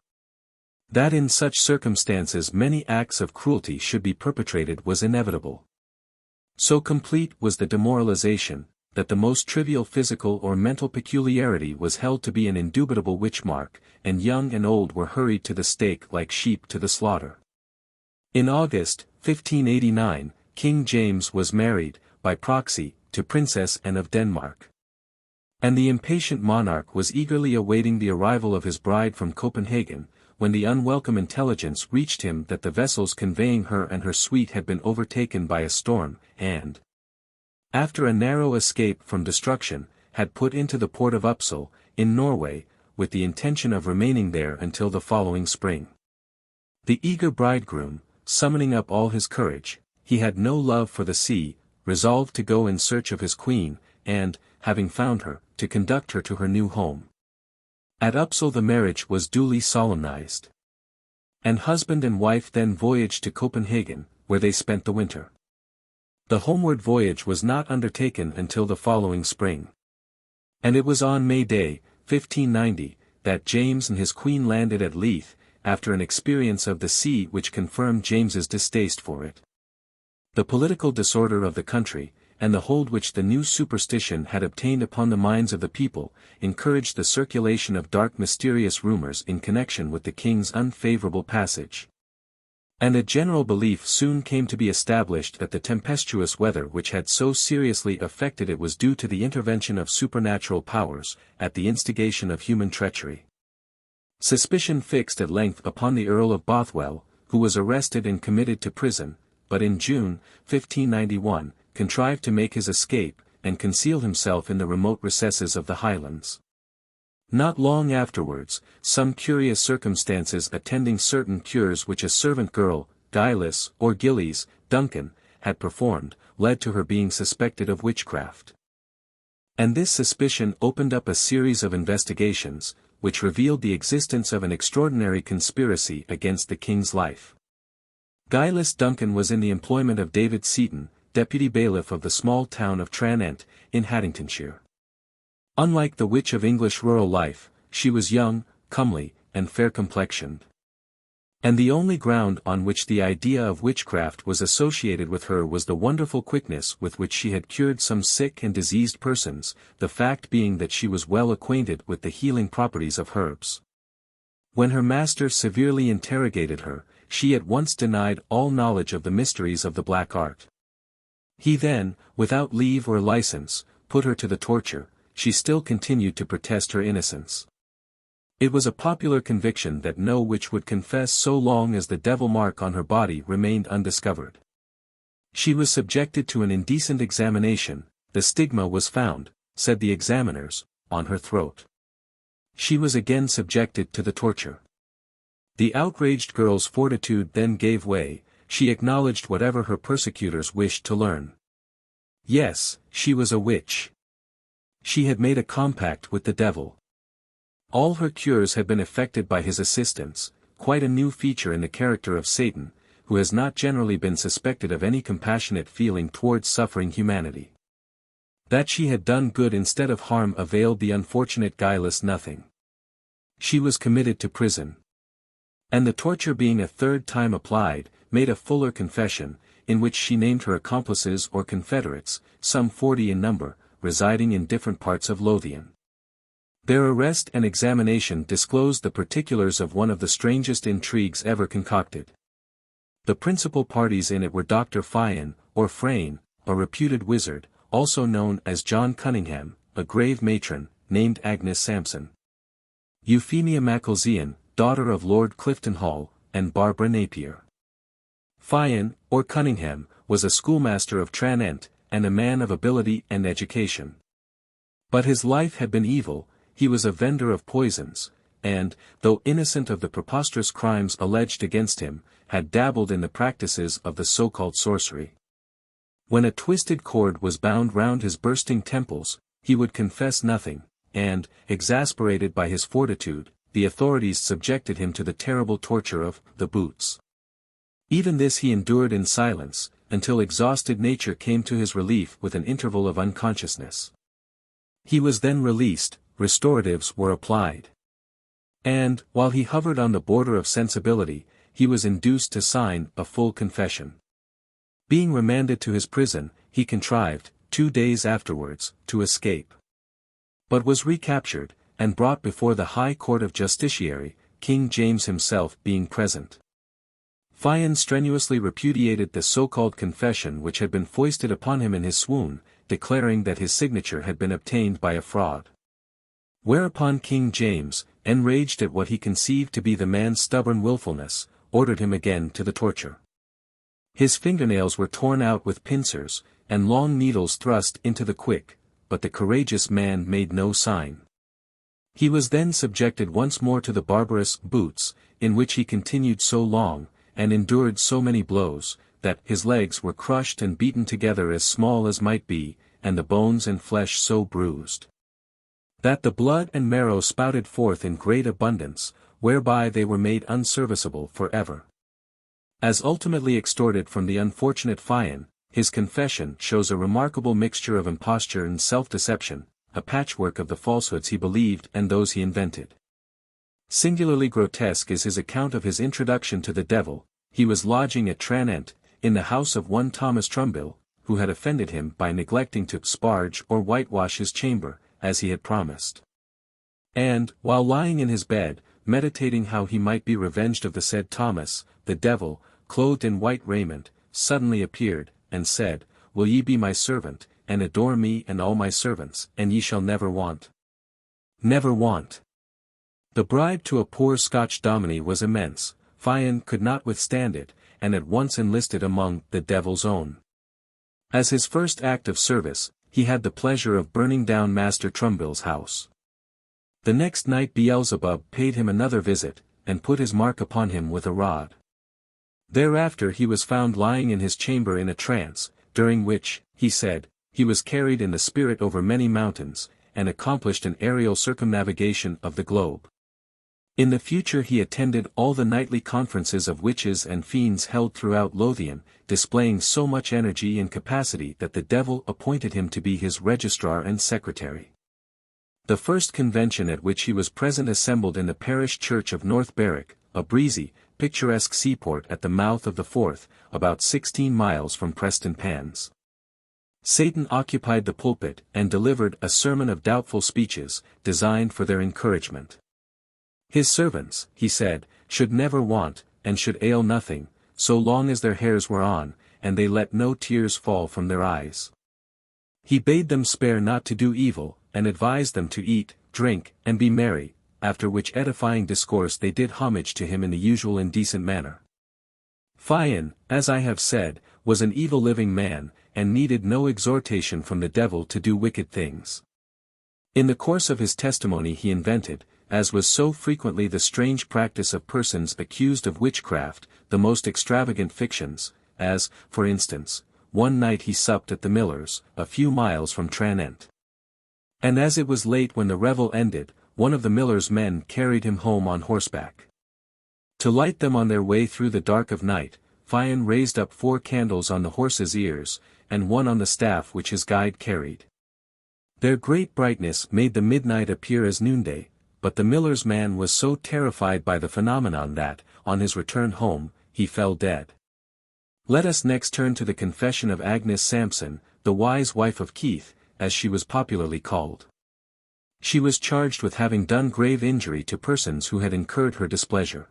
That in such circumstances many acts of cruelty should be perpetrated was inevitable. So complete was the demoralization, that the most trivial physical or mental peculiarity was held to be an indubitable witch mark, and young and old were hurried to the stake like sheep to the slaughter. In August, 1589, King James was married, by proxy, to Princess Anne of Denmark. And the impatient monarch was eagerly awaiting the arrival of his bride from Copenhagen, when the unwelcome intelligence reached him that the vessels conveying her and her suite had been overtaken by a storm, and, after a narrow escape from destruction, had put into the port of Upsal, in Norway, with the intention of remaining there until the following spring. The eager bridegroom, summoning up all his courage, he had no love for the sea, resolved to go in search of his queen, and, having found her, to conduct her to her new home. At Upsal the marriage was duly solemnized. And husband and wife then voyaged to Copenhagen, where they spent the winter. The homeward voyage was not undertaken until the following spring. And it was on May Day, 1590, that James and his queen landed at Leith, after an experience of the sea which confirmed James's distaste for it. The political disorder of the country, and the hold which the new superstition had obtained upon the minds of the people, encouraged the circulation of dark mysterious rumors in connection with the king's unfavorable passage. And a general belief soon came to be established that the tempestuous weather which had so seriously affected it was due to the intervention of supernatural powers, at the instigation of human treachery. Suspicion fixed at length upon the Earl of Bothwell, who was arrested and committed to prison, but in June, 1591, contrived to make his escape, and concealed himself in the remote recesses of the Highlands. Not long afterwards, some curious circumstances attending certain cures which a servant girl, Gillis or Gillies, Duncan, had performed, led to her being suspected of witchcraft. And this suspicion opened up a series of investigations, which revealed the existence of an extraordinary conspiracy against the king's life. Gillis Duncan was in the employment of David Seaton, deputy bailiff of the small town of Tranent, in Haddingtonshire. Unlike the witch of English rural life, she was young, comely, and fair-complexioned. And the only ground on which the idea of witchcraft was associated with her was the wonderful quickness with which she had cured some sick and diseased persons, the fact being that she was well acquainted with the healing properties of herbs. When her master severely interrogated her, she at once denied all knowledge of the mysteries of the black art. He then, without leave or license, put her to the torture. She still continued to protest her innocence. It was a popular conviction that no witch would confess so long as the devil mark on her body remained undiscovered. She was subjected to an indecent examination. The stigma was found, said the examiners, on her throat. She was again subjected to the torture. The outraged girl's fortitude then gave way. She acknowledged whatever her persecutors wished to learn. Yes, she was a witch. She had made a compact with the devil. All her cures had been effected by his assistance, quite a new feature in the character of Satan, who has not generally been suspected of any compassionate feeling towards suffering humanity. That she had done good instead of harm availed the unfortunate Gillis nothing. She was committed to prison. And the torture being a third time applied, made a fuller confession, in which she named her accomplices or confederates, some 40 in number, residing in different parts of Lothian. Their arrest and examination disclosed the particulars of one of the strangest intrigues ever concocted. The principal parties in it were Dr. Fian, or Frayne, a reputed wizard, also known as John Cunningham, a grave matron, named Agnes Sampson. Euphemia Macclesian, daughter of Lord Clifton Hall, and Barbara Napier. Fian, or Cunningham, was a schoolmaster of Tranent, and a man of ability and education. But his life had been evil. He was a vendor of poisons, and, though innocent of the preposterous crimes alleged against him, had dabbled in the practices of the so-called sorcery. When a twisted cord was bound round his bursting temples, he would confess nothing, and, exasperated by his fortitude, the authorities subjected him to the terrible torture of the boots. Even this he endured in silence, until exhausted nature came to his relief with an interval of unconsciousness. He was then released, restoratives were applied. And, while he hovered on the border of sensibility, he was induced to sign a full confession. Being remanded to his prison, he contrived, 2 days afterwards, to escape. But was recaptured, and brought before the High Court of Justiciary, King James himself being present. Fian strenuously repudiated the so-called confession which had been foisted upon him in his swoon, declaring that his signature had been obtained by a fraud. Whereupon King James, enraged at what he conceived to be the man's stubborn willfulness, ordered him again to the torture. His fingernails were torn out with pincers, and long needles thrust into the quick, but the courageous man made no sign. He was then subjected once more to the barbarous boots, in which he continued so long, and endured so many blows, that his legs were crushed and beaten together as small as might be, and the bones and flesh so bruised, that the blood and marrow spouted forth in great abundance, whereby they were made unserviceable for ever. As ultimately extorted from the unfortunate Fian, his confession shows a remarkable mixture of imposture and self-deception, a patchwork of the falsehoods he believed and those he invented. Singularly grotesque is his account of his introduction to the devil. He was lodging at Tranent, in the house of one Thomas Trumbill, who had offended him by neglecting to sparge or whitewash his chamber, as he had promised. And, while lying in his bed, meditating how he might be revenged of the said Thomas, the devil, clothed in white raiment, suddenly appeared, and said, Will ye be my servant, and adore me and all my servants, and ye shall never want? Never want. The bribe to a poor Scotch dominie was immense. Fian could not withstand it, and at once enlisted among the devil's own. As his first act of service, he had the pleasure of burning down Master Trumbill's house. The next night Beelzebub paid him another visit, and put his mark upon him with a rod. Thereafter he was found lying in his chamber in a trance, during which, he said, he was carried in the spirit over many mountains, and accomplished an aerial circumnavigation of the globe. In the future he attended all the nightly conferences of witches and fiends held throughout Lothian, displaying so much energy and capacity that the devil appointed him to be his registrar and secretary. The first convention at which he was present assembled in the parish church of North Berwick, a breezy, picturesque seaport at the mouth of the Forth, about 16 miles from Preston Pans. Satan occupied the pulpit and delivered a sermon of doubtful speeches, designed for their encouragement. His servants, he said, should never want, and should ail nothing, so long as their hairs were on, and they let no tears fall from their eyes. He bade them spare not to do evil, and advised them to eat, drink, and be merry, after which edifying discourse they did homage to him in the usual indecent manner. Fian, as I have said, was an evil living man, and needed no exhortation from the devil to do wicked things. In the course of his testimony he invented, as was so frequently the strange practice of persons accused of witchcraft, the most extravagant fictions, as, for instance, one night he supped at the miller's, a few miles from Tranent. And as it was late when the revel ended, one of the miller's men carried him home on horseback. To light them on their way through the dark of night, Fian raised up 4 candles on the horse's ears, and one on the staff which his guide carried. Their great brightness made the midnight appear as noonday, but the miller's man was so terrified by the phenomenon that, on his return home, he fell dead. Let us next turn to the confession of Agnes Sampson, the wise wife of Keith, as she was popularly called. She was charged with having done grave injury to persons who had incurred her displeasure.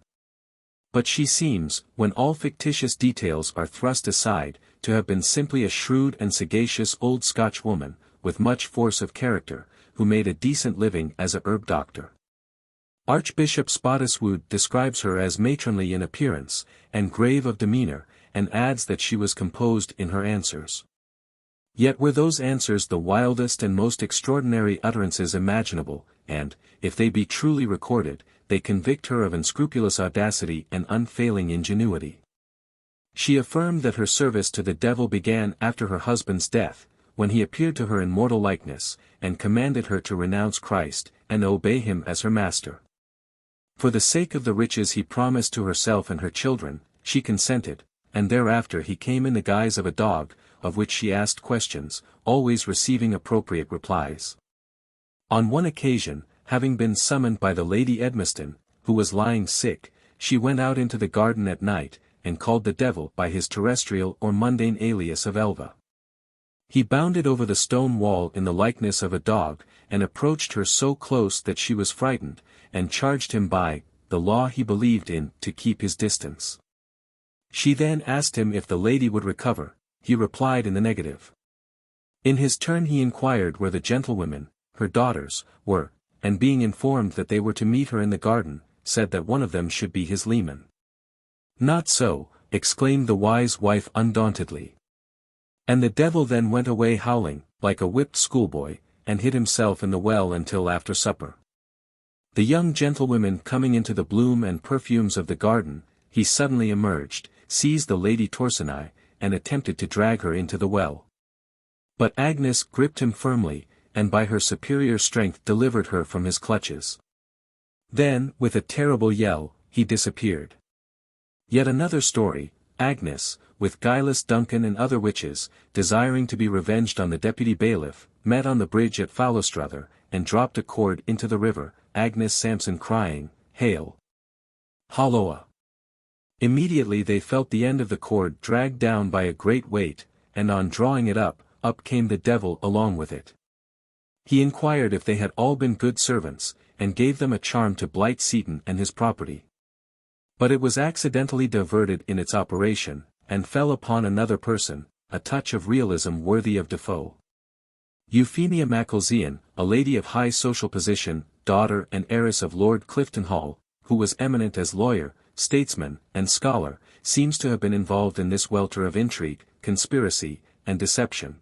But she seems, when all fictitious details are thrust aside, to have been simply a shrewd and sagacious old Scotch woman, with much force of character, who made a decent living as a herb doctor. Archbishop Spottiswoode describes her as matronly in appearance, and grave of demeanor, and adds that she was composed in her answers. Yet were those answers the wildest and most extraordinary utterances imaginable, and, if they be truly recorded, they convict her of unscrupulous audacity and unfailing ingenuity. She affirmed that her service to the devil began after her husband's death, when he appeared to her in mortal likeness, and commanded her to renounce Christ, and obey him as her master. For the sake of the riches he promised to herself and her children, she consented, and thereafter he came in the guise of a dog, of which she asked questions, always receiving appropriate replies. On one occasion, having been summoned by the Lady Edmiston, who was lying sick, she went out into the garden at night, and called the devil by his terrestrial or mundane alias of Elva. He bounded over the stone wall in the likeness of a dog, and approached her so close that she was frightened, and charged him by the law he believed in to keep his distance. She then asked him if the lady would recover. He replied in the negative. In his turn he inquired where the gentlewomen, her daughters, were, and being informed that they were to meet her in the garden, said that one of them should be his leman. "Not so," exclaimed the wise wife undauntedly. And the devil then went away howling, like a whipped schoolboy, and hid himself in the well until after supper. The young gentlewomen coming into the bloom and perfumes of the garden, he suddenly emerged, seized the Lady Torsini, and attempted to drag her into the well. But Agnes gripped him firmly, and by her superior strength delivered her from his clutches. Then, with a terrible yell, he disappeared. Yet another story. Agnes, with guileless Duncan and other witches, desiring to be revenged on the deputy bailiff, met on the bridge at Falostrother, and dropped a cord into the river, Agnes Sampson crying, "Hail! Halloa!" Immediately they felt the end of the cord dragged down by a great weight, and on drawing it up came the devil along with it. He inquired if they had all been good servants, and gave them a charm to blight Seaton and his property. But it was accidentally diverted in its operation, and fell upon another person, a touch of realism worthy of Defoe. Euphemia Macalzean, a lady of high social position, daughter and heiress of Lord Cliftonhall, who was eminent as lawyer, statesman, and scholar, seems to have been involved in this welter of intrigue, conspiracy, and deception.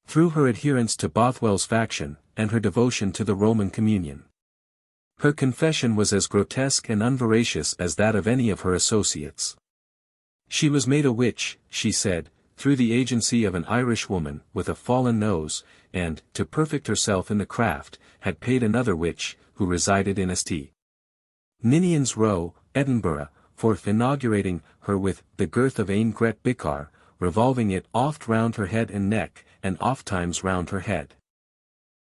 Through her adherence to Bothwell's faction, and her devotion to the Roman Communion. Her confession was as grotesque and unveracious as that of any of her associates. She was made a witch, she said, through the agency of an Irish woman with a fallen nose, and, to perfect herself in the craft, had paid another witch, who resided in St. Ninian's Row, Edinburgh, for inaugurating her with the girth of Ain Gret Bicar, revolving it oft round her head and neck, and ofttimes round her head.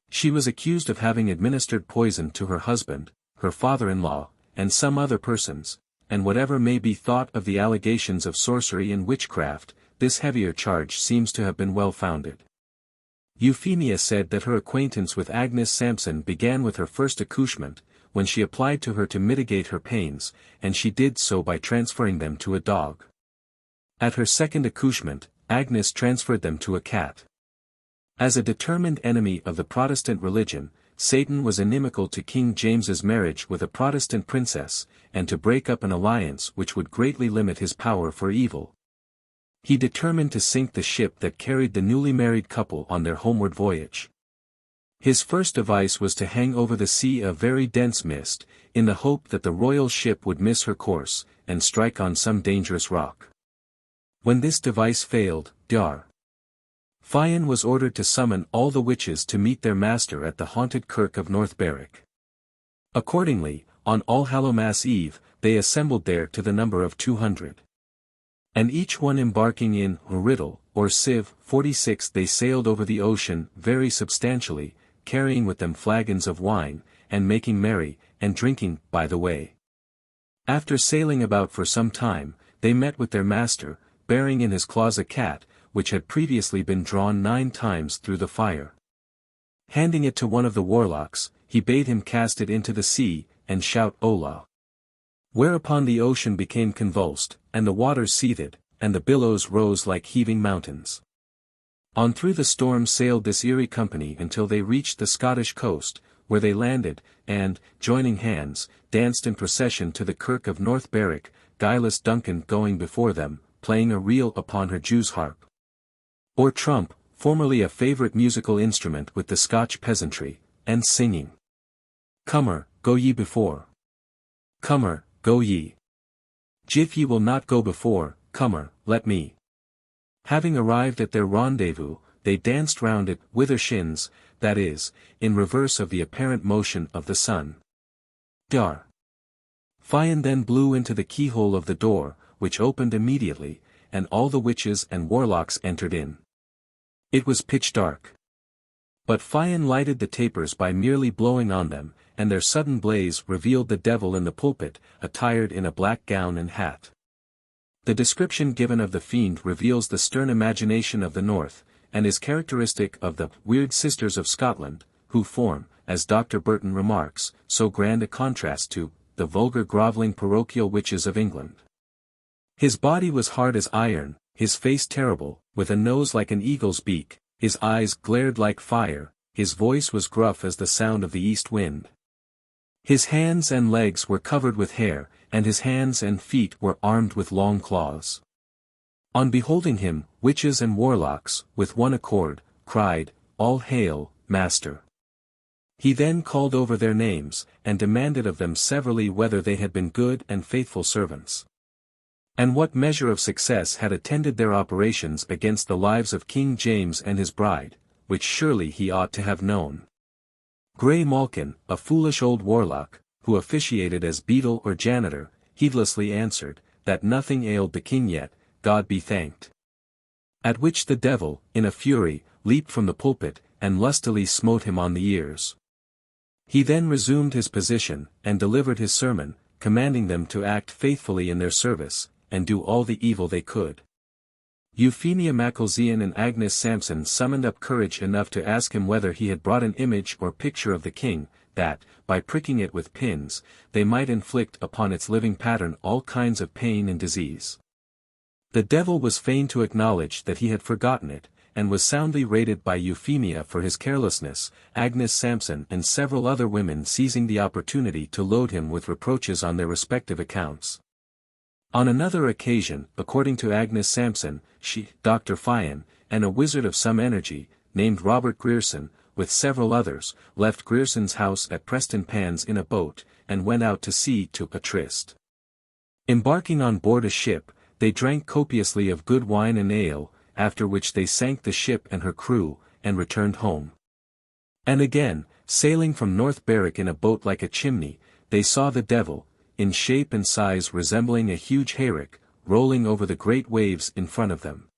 She was accused of having administered poison to her husband, her father-in-law, and some other persons, and whatever may be thought of the allegations of sorcery and witchcraft, this heavier charge seems to have been well founded. Euphemia said that her acquaintance with Agnes Sampson began with her first accouchement, when she applied to her to mitigate her pains, and she did so by transferring them to a dog. At her second accouchement, Agnes transferred them to a cat. As a determined enemy of the Protestant religion, Satan was inimical to King James's marriage with a Protestant princess, and to break up an alliance which would greatly limit his power for evil. He determined to sink the ship that carried the newly married couple on their homeward voyage. His first device was to hang over the sea a very dense mist, in the hope that the royal ship would miss her course, and strike on some dangerous rock. When this device failed, Dar. Fian was ordered to summon all the witches to meet their master at the haunted kirk of North Berwick. Accordingly, on Allhallowmass Eve, they assembled there to the number of 200. And each one embarking in a riddle, or sieve, 46, they sailed over the ocean very substantially, carrying with them flagons of wine, and making merry, and drinking by the way. After sailing about for some time, they met with their master, bearing in his claws a cat, which had previously been drawn 9 times through the fire. Handing it to one of the warlocks, he bade him cast it into the sea, and shout Ola. Whereupon the ocean became convulsed, and the waters seethed, and the billows rose like heaving mountains. On through the storm sailed this eerie company until they reached the Scottish coast, where they landed, and, joining hands, danced in procession to the kirk of North Berwick, guileless Duncan going before them, playing a reel upon her Jew's harp. Or trump, formerly a favourite musical instrument with the Scotch peasantry, and singing. Comer, go ye before. Comer, go ye. If ye will not go before, comer, let me. Having arrived at their rendezvous, they danced round it with their shins, that is, in reverse of the apparent motion of the sun. Dar. Fian then blew into the keyhole of the door, which opened immediately, and all the witches and warlocks entered in. It was pitch dark. But Fian lighted the tapers by merely blowing on them, and their sudden blaze revealed the devil in the pulpit, attired in a black gown and hat. The description given of the fiend reveals the stern imagination of the North, and is characteristic of the weird sisters of Scotland, who form, as Dr. Burton remarks, so grand a contrast to the vulgar grovelling parochial witches of England. His body was hard as iron, his face terrible, with a nose like an eagle's beak, his eyes glared like fire, his voice was gruff as the sound of the east wind. His hands and legs were covered with hair, and his hands and feet were armed with long claws. On beholding him, witches and warlocks, with one accord, cried, "All hail, master!" He then called over their names, and demanded of them severally whether they had been good and faithful servants, and what measure of success had attended their operations against the lives of King James and his bride, which surely he ought to have known. Grey Malkin, a foolish old warlock, who officiated as beadle or janitor, heedlessly answered, that nothing ailed the king yet, God be thanked. At which the devil, in a fury, leaped from the pulpit, and lustily smote him on the ears. He then resumed his position, and delivered his sermon, commanding them to act faithfully in their service, and do all the evil they could. Euphemia Macalzean and Agnes Sampson summoned up courage enough to ask him whether he had brought an image or picture of the king, that, by pricking it with pins, they might inflict upon its living pattern all kinds of pain and disease. The devil was fain to acknowledge that he had forgotten it, and was soundly rated by Euphemia for his carelessness, Agnes Sampson and several other women seizing the opportunity to load him with reproaches on their respective accounts. On another occasion, according to Agnes Sampson, she, Dr. Fian, and a wizard of some energy, named Robert Grierson, with several others, left Grierson's house at Preston Pans in a boat, and went out to sea to a tryst. Embarking on board a ship, they drank copiously of good wine and ale, after which they sank the ship and her crew, and returned home. And again, sailing from North Berwick in a boat like a chimney, they saw the devil, in shape and size resembling a huge hayrick, rolling over the great waves in front of them.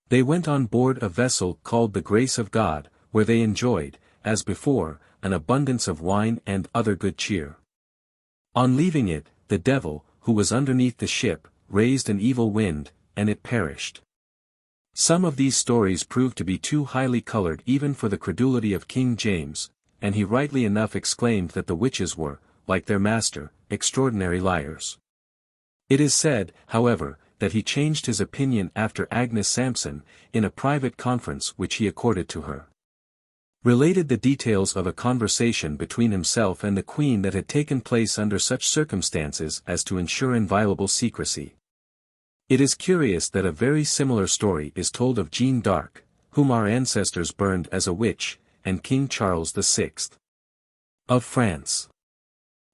They went on board a vessel called the Grace of God, where they enjoyed, as before, an abundance of wine and other good cheer. On leaving it, the devil, who was underneath the ship, raised an evil wind, and it perished. Some of these stories proved to be too highly coloured even for the credulity of King James, and he rightly enough exclaimed that the witches were, like their master, extraordinary liars. It is said, however, that he changed his opinion after Agnes Sampson, in a private conference which he accorded to her, related the details of a conversation between himself and the Queen that had taken place under such circumstances as to ensure inviolable secrecy. It is curious that a very similar story is told of Jeanne d'Arc, whom our ancestors burned as a witch, and King Charles VI. of France.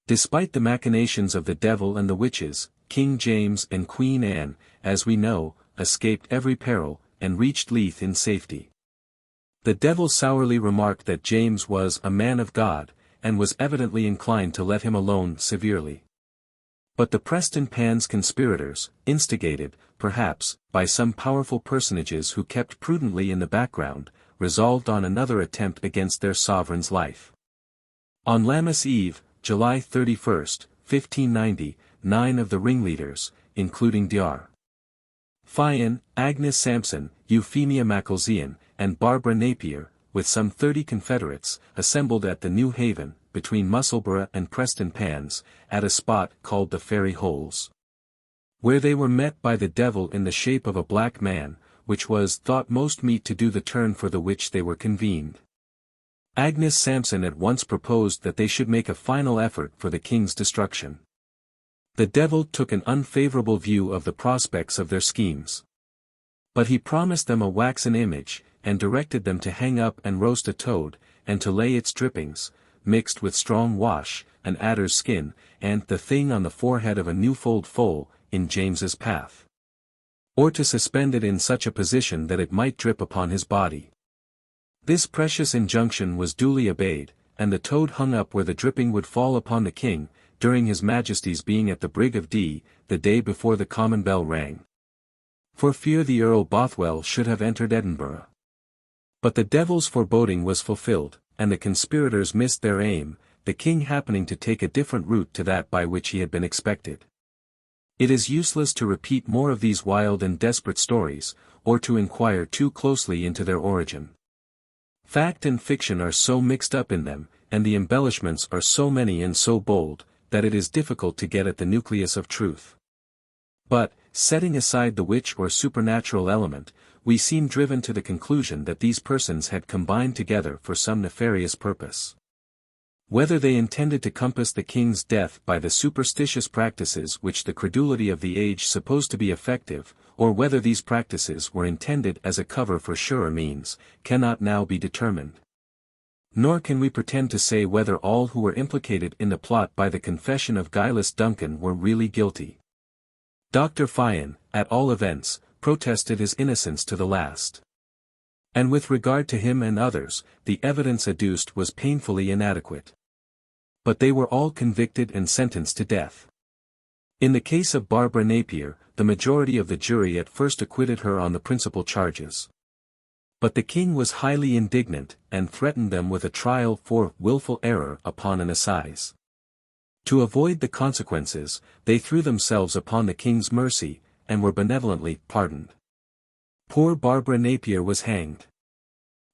Despite the machinations of the devil and the witches, King James and Queen Anne, as we know, escaped every peril, and reached Leith in safety. The devil sourly remarked that James was a man of God, and was evidently inclined to let him alone severely. But the Preston Pans conspirators, instigated, perhaps, by some powerful personages who kept prudently in the background, resolved on another attempt against their sovereign's life. On Lammas Eve, July 31, 1590, 9 of the ringleaders, including Dr. Fian, Agnes Sampson, Euphemia Macalzean, and Barbara Napier, with some 30 confederates, assembled at the New Haven, between Musselburgh and Preston Pans, at a spot called the Ferry Holes, where they were met by the devil in the shape of a black man, which was thought most meet to do the turn for the which they were convened. Agnes Sampson at once proposed that they should make a final effort for the king's destruction. The devil took an unfavorable view of the prospects of their schemes. But he promised them a waxen image, and directed them to hang up and roast a toad, and to lay its drippings, mixed with strong wash, an adder's skin, and the thing on the forehead of a newfold foal, in James's path. Or to suspend it in such a position that it might drip upon his body. This precious injunction was duly obeyed, and the toad hung up where the dripping would fall upon the king, during his majesty's being at the Brig of Dee, the day before the common bell rang. For fear the Earl Bothwell should have entered Edinburgh. But the devil's foreboding was fulfilled, and the conspirators missed their aim, the king happening to take a different route to that by which he had been expected. It is useless to repeat more of these wild and desperate stories, or to inquire too closely into their origin. Fact and fiction are so mixed up in them, and the embellishments are so many and so bold, that it is difficult to get at the nucleus of truth. But, setting aside the witch or supernatural element, we seem driven to the conclusion that these persons had combined together for some nefarious purpose. Whether they intended to compass the king's death by the superstitious practices which the credulity of the age supposed to be effective, or whether these practices were intended as a cover for surer means, cannot now be determined. Nor can we pretend to say whether all who were implicated in the plot by the confession of guileless Duncan were really guilty. Dr. Fian, at all events, protested his innocence to the last. And with regard to him and others, the evidence adduced was painfully inadequate. But they were all convicted and sentenced to death. In the case of Barbara Napier, the majority of the jury at first acquitted her on the principal charges. But the king was highly indignant, and threatened them with a trial for wilful error upon an assize. To avoid the consequences, they threw themselves upon the king's mercy, and were benevolently pardoned. Poor Barbara Napier was hanged.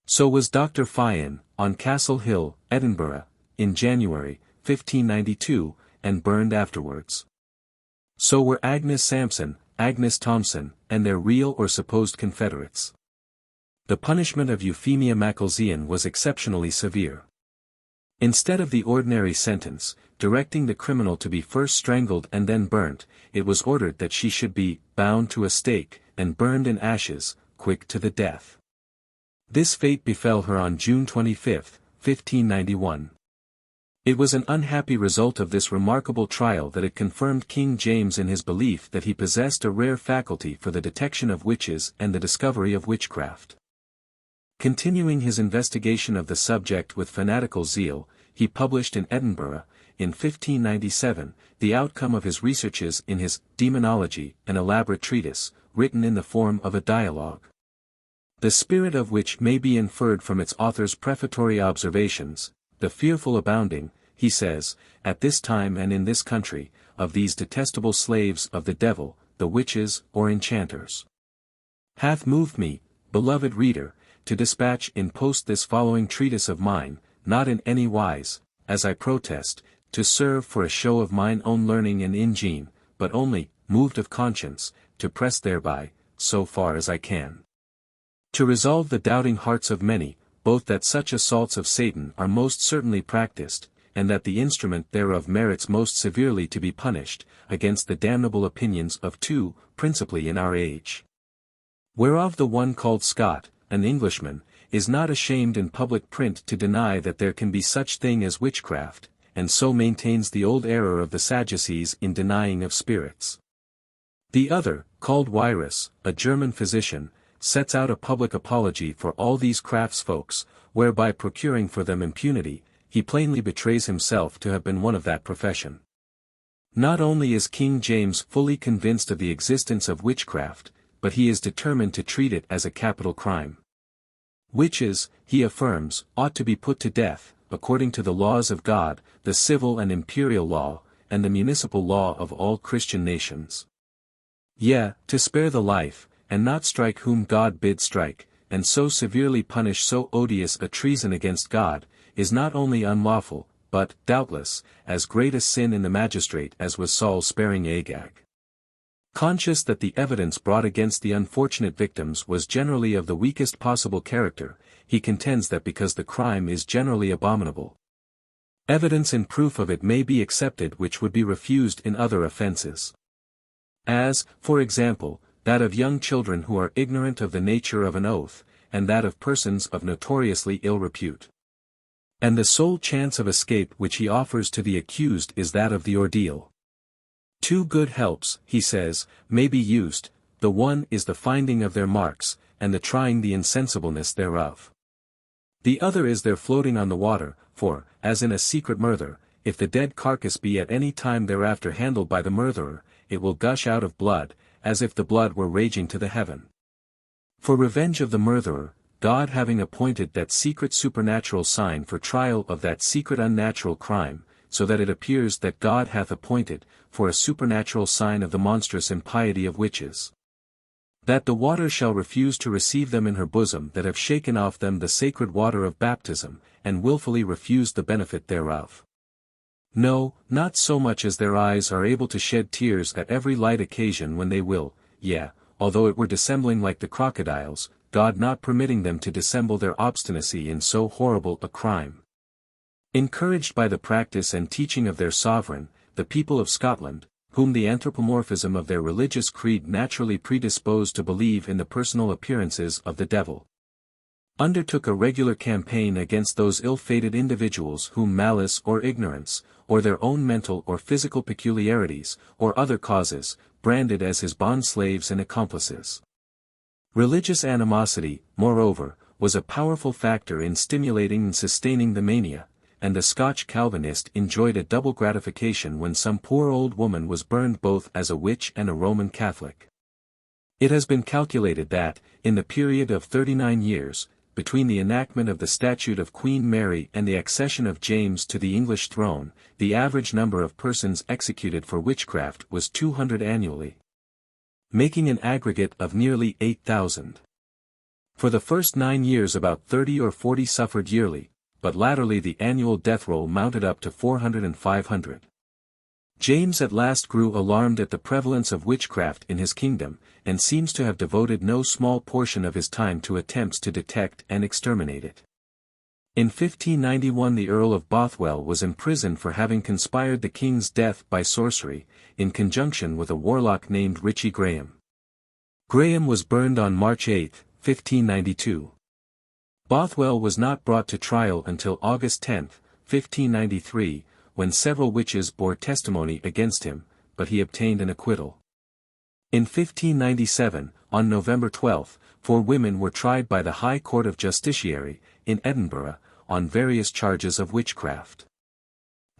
So was Dr. Fian, on Castle Hill, Edinburgh, in January, 1592, and burned afterwards. So were Agnes Sampson, Agnes Thompson, and their real or supposed confederates. The punishment of Euphemia Macalzean was exceptionally severe. Instead of the ordinary sentence, directing the criminal to be first strangled and then burnt, it was ordered that she should be bound to a stake, and burned in ashes, quick to the death. This fate befell her on June 25, 1591. It was an unhappy result of this remarkable trial that it confirmed King James in his belief that he possessed a rare faculty for the detection of witches and the discovery of witchcraft. Continuing his investigation of the subject with fanatical zeal, he published in Edinburgh, in 1597, the outcome of his researches in his Demonology, an elaborate treatise, written in the form of a dialogue. The spirit of which may be inferred from its author's prefatory observations, the fearful abounding, he says, at this time and in this country, of these detestable slaves of the devil, the witches or enchanters, hath moved me, beloved reader, to dispatch in post this following treatise of mine, not in any wise, as I protest, to serve for a show of mine own learning and ingene, but only, moved of conscience, to press thereby, so far as I can, to resolve the doubting hearts of many, both that such assaults of Satan are most certainly practiced, and that the instrument thereof merits most severely to be punished, against the damnable opinions of two, principally in our age. Whereof the one called Scott, an Englishman, is not ashamed in public print to deny that there can be such thing as witchcraft, and so maintains the old error of the Sadducees in denying of spirits. The other, called Wierus, a German physician, sets out a public apology for all these craftsfolks, whereby procuring for them impunity, he plainly betrays himself to have been one of that profession. Not only is King James fully convinced of the existence of witchcraft, but he is determined to treat it as a capital crime. Witches, he affirms, ought to be put to death, according to the laws of God, the civil and imperial law, and the municipal law of all Christian nations. Yea, to spare the life, and not strike whom God bid strike, and so severely punish so odious a treason against God, is not only unlawful, but, doubtless, as great a sin in the magistrate as was Saul sparing Agag. Conscious that the evidence brought against the unfortunate victims was generally of the weakest possible character, he contends that because the crime is generally abominable, evidence in proof of it may be accepted which would be refused in other offenses. As, for example, that of young children who are ignorant of the nature of an oath, and that of persons of notoriously ill repute. And the sole chance of escape which he offers to the accused is that of the ordeal. Two good helps, he says, may be used, the one is the finding of their marks, and the trying the insensibleness thereof. The other is their floating on the water, for, as in a secret murder, if the dead carcass be at any time thereafter handled by the murderer, it will gush out of blood, as if the blood were raging to the heaven. For revenge of the murderer, God having appointed that secret supernatural sign for trial of that secret unnatural crime, so that it appears that God hath appointed, for a supernatural sign of the monstrous impiety of witches, that the water shall refuse to receive them in her bosom that have shaken off them the sacred water of baptism, and wilfully refused the benefit thereof. No, not so much as their eyes are able to shed tears at every light occasion when they will, yea, although it were dissembling like the crocodiles, God not permitting them to dissemble their obstinacy in so horrible a crime. Encouraged by the practice and teaching of their sovereign, the people of Scotland, whom the anthropomorphism of their religious creed naturally predisposed to believe in the personal appearances of the devil, undertook a regular campaign against those ill-fated individuals whom malice or ignorance, or their own mental or physical peculiarities, or other causes, branded as his bond-slaves and accomplices. Religious animosity, moreover, was a powerful factor in stimulating and sustaining the mania, and the Scotch Calvinist enjoyed a double gratification when some poor old woman was burned both as a witch and a Roman Catholic. It has been calculated that, in the period of 39 years, between the enactment of the Statute of Queen Mary and the accession of James to the English throne, the average number of persons executed for witchcraft was 200 annually, making an aggregate of nearly 8,000. For the first 9 years about 30 or 40 suffered yearly, but latterly the annual death roll mounted up to 400 and 500. James at last grew alarmed at the prevalence of witchcraft in his kingdom, and seems to have devoted no small portion of his time to attempts to detect and exterminate it. In 1591 the Earl of Bothwell was imprisoned for having conspired the king's death by sorcery, in conjunction with a warlock named Richie Graham. Graham was burned on March 8, 1592. Bothwell was not brought to trial until August 10, 1593, when several witches bore testimony against him, but he obtained an acquittal. In 1597, on November 12, 4 women were tried by the High Court of Justiciary, in Edinburgh, on various charges of witchcraft.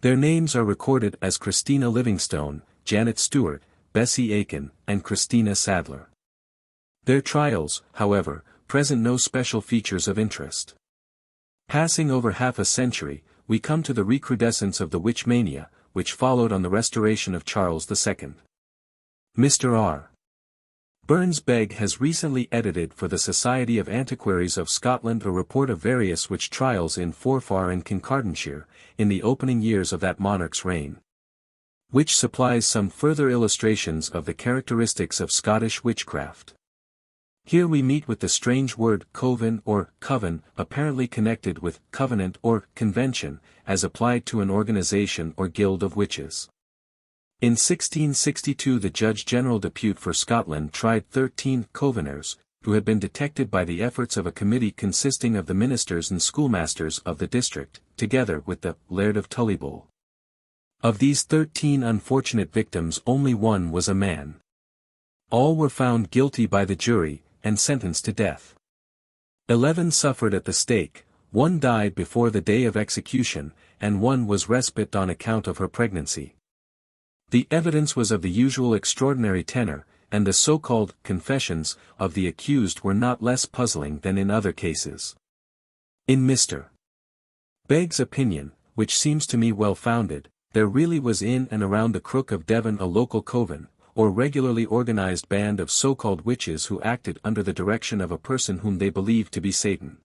Their names are recorded as Christina Livingstone, Janet Stewart, Bessie Aiken, and Christina Sadler. Their trials, however, present no special features of interest. Passing over half a century, we come to the recrudescence of the witch mania, which followed on the restoration of Charles II. Mr. R. Burns Begg has recently edited for the Society of Antiquaries of Scotland a report of various witch trials in Forfar and Kincardineshire, in the opening years of that monarch's reign, which supplies some further illustrations of the characteristics of Scottish witchcraft. Here we meet with the strange word coven or coven, apparently connected with covenant or convention, as applied to an organization or guild of witches. In 1662 the Judge General Depute for Scotland tried 13 coveners, who had been detected by the efforts of a committee consisting of the ministers and schoolmasters of the district, together with the Laird of Tullybole. Of these 13 unfortunate victims only one was a man. All were found guilty by the jury, and sentenced to death. 11 suffered at the stake, 1 died before the day of execution, and 1 was respite on account of her pregnancy. The evidence was of the usual extraordinary tenor, and the so-called confessions of the accused were not less puzzling than in other cases. In Mr. Begg's opinion, which seems to me well-founded, there really was in and around the Crook of Devon a local coven, or regularly organized band of so-called witches who acted under the direction of a person whom they believed to be Satan.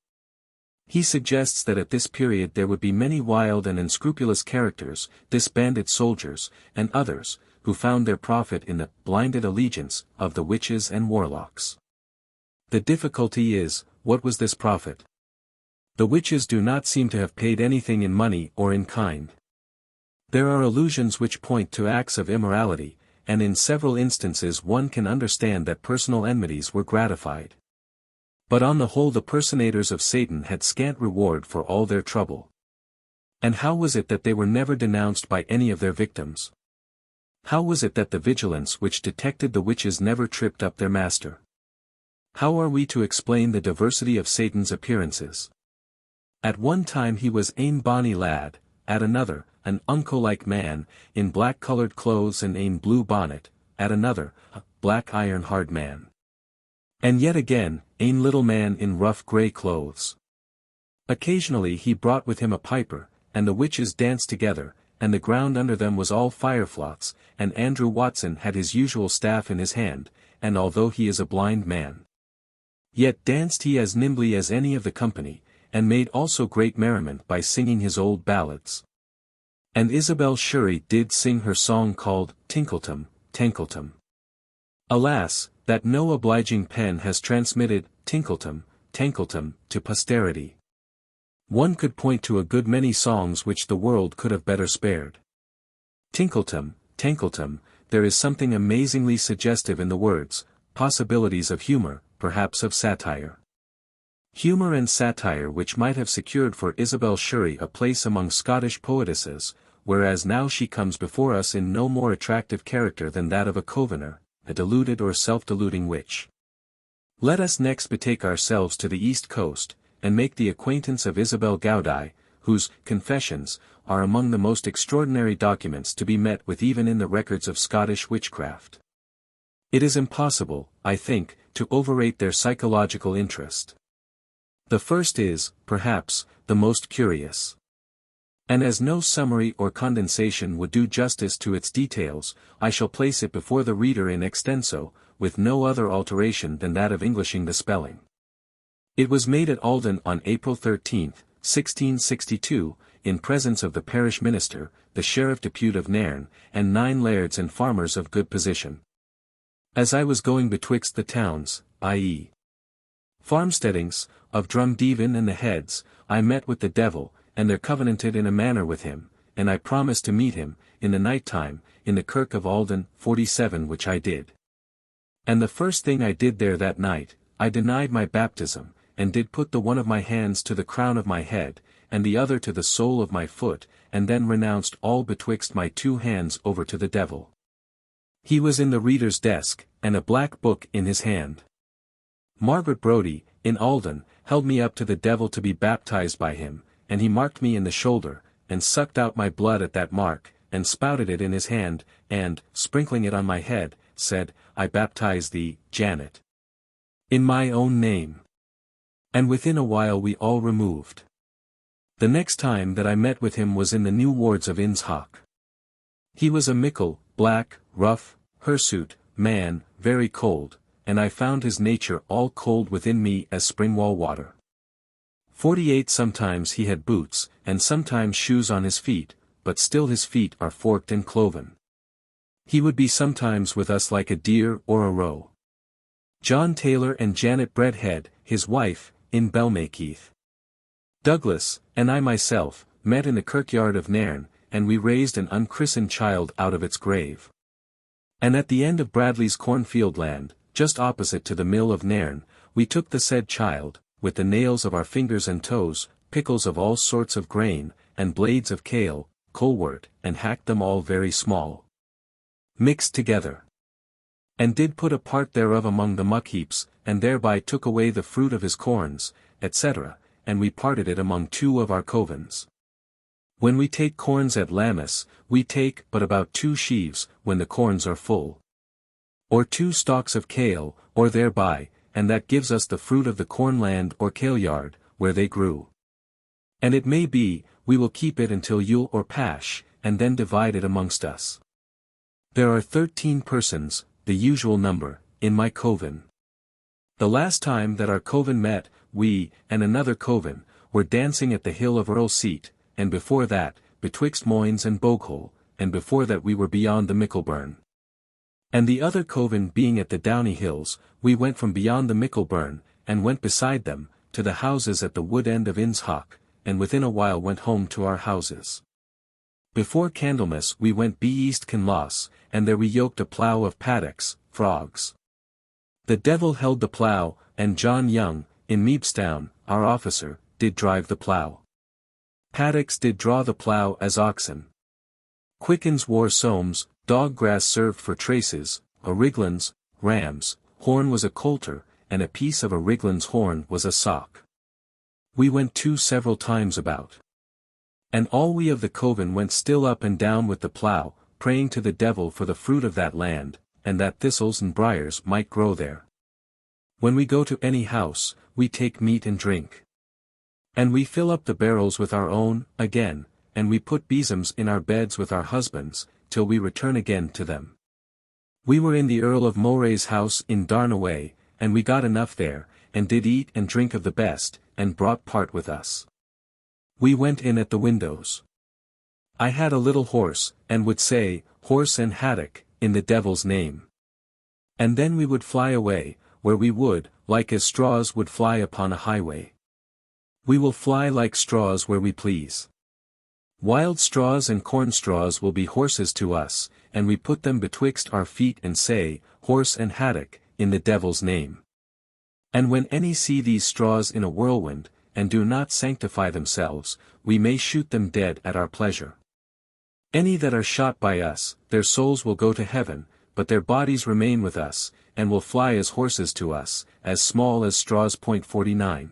He suggests that at this period there would be many wild and unscrupulous characters, disbanded soldiers, and others, who found their profit in the blinded allegiance of the witches and warlocks. The difficulty is, what was this profit? The witches do not seem to have paid anything in money or in kind. There are allusions which point to acts of immorality, and in several instances one can understand that personal enmities were gratified. But on the whole the personators of Satan had scant reward for all their trouble. And how was it that they were never denounced by any of their victims? How was it that the vigilance which detected the witches never tripped up their master? How are we to explain the diversity of Satan's appearances? At one time he was ane bonny lad, at another, an unco-like man, in black-coloured clothes and ane blue bonnet, at another, a black iron-hard man. And yet again, ane little man in rough grey clothes. Occasionally he brought with him a piper, and the witches danced together, and the ground under them was all fireflots, and Andrew Watson had his usual staff in his hand, and although he is a blind man, yet danced he as nimbly as any of the company, and made also great merriment by singing his old ballads. And Isabel Shirley did sing her song called, Tinkletum, Tankletum. Alas, that no obliging pen has transmitted, Tinkletum, Tankletum, to posterity. One could point to a good many songs which the world could have better spared. Tinkletum, Tankletum, there is something amazingly suggestive in the words, possibilities of humor, perhaps of satire. Humor and satire which might have secured for Isabel Shirley a place among Scottish poetesses, whereas now she comes before us in no more attractive character than that of a covener, a deluded or self-deluding witch. Let us next betake ourselves to the East Coast, and make the acquaintance of Isabel Gowdie, whose Confessions are among the most extraordinary documents to be met with even in the records of Scottish witchcraft. It is impossible, I think, to overrate their psychological interest. The first is, perhaps, the most curious. And as no summary or condensation would do justice to its details, I shall place it before the reader in extenso, with no other alteration than that of Englishing the spelling. It was made at Alden on April 13th, 1662, in presence of the parish minister, the sheriff depute of Nairn, and 9 lairds and farmers of good position. As I was going betwixt the towns, i.e. farmsteadings, of Drumdevan and the Heads, I met with the devil, and there covenanted in a manner with him, and I promised to meet him, in the night time, in the kirk of Alden, 47 which I did. And the first thing I did there that night, I denied my baptism, and did put the one of my hands to the crown of my head, and the other to the sole of my foot, and then renounced all betwixt my 2 hands over to the devil. He was in the reader's desk, and a black book in his hand. Margaret Brodie, in Alden, held me up to the devil to be baptized by him, and he marked me in the shoulder, and sucked out my blood at that mark, and spouted it in his hand, and, sprinkling it on my head, said, I baptize thee, Janet, in my own name. And within a while we all removed. The next time that I met with him was in the new wards of Innshock. He was a mickle, black, rough, hirsute, man, very cold, and I found his nature all cold within me as spring-wall water. 48 sometimes he had boots, and sometimes shoes on his feet, but still his feet are forked and cloven. He would be sometimes with us like a deer or a roe. John Taylor and Janet Bredhead, his wife, in Belmakeith. Douglas, and I myself, met in the kirkyard of Nairn, and we raised an unchristened child out of its grave. And at the end of Bradley's cornfield land, just opposite to the mill of Nairn, we took the said child, with the nails of our fingers and toes, pickles of all sorts of grain, and blades of kale, colewort, and hacked them all very small, mixed together. And did put a part thereof among the muck heaps, and thereby took away the fruit of his corns, etc., and we parted it among 2 of our covens. When we take corns at Lammas, we take but about 2 sheaves, when the corns are full. Or 2 stalks of kale, or thereby, and that gives us the fruit of the cornland or kaleyard, where they grew. And it may be, we will keep it until Yule or Pasch, and then divide it amongst us. There are 13 persons, the usual number, in my coven. The last time that our coven met, we, and another coven, were dancing at the hill of Earl Seat, and before that, betwixt Moyns and Boghole, and before that we were beyond the Mickleburn. And the other coven being at the Downy Hills, we went from beyond the Mickleburn, and went beside them, to the houses at the wood end of Innshock, and within a while went home to our houses. Before Candlemas we went be East Kinloss, and there we yoked a plough of paddocks, frogs. The devil held the plough, and John Young, in Meebstown, our officer, did drive the plough. Paddocks did draw the plough as oxen. Quickens wore somes, dog grass served for traces, a Riglan's, rams, horn was a coulter, and a piece of a Riglan's horn was a sock. We went to several times about. And all we of the coven went still up and down with the plough, praying to the devil for the fruit of that land, and that thistles and briars might grow there. When we go to any house, we take meat and drink. And we fill up the barrels with our own, again, and we put besoms in our beds with our husbands, till we return again to them. We were in the Earl of Moray's house in Darnaway, and we got enough there, and did eat and drink of the best, and brought part with us. We went in at the windows. I had a little horse, and would say, horse and haddock, in the devil's name. And then we would fly away, where we would, like as straws would fly upon a highway. We will fly like straws where we please. Wild straws and corn straws will be horses to us, and we put them betwixt our feet and say, horse and haddock, in the devil's name. And when any see these straws in a whirlwind, and do not sanctify themselves, we may shoot them dead at our pleasure. Any that are shot by us, their souls will go to heaven, but their bodies remain with us, and will fly as horses to us, as small as straws. 49.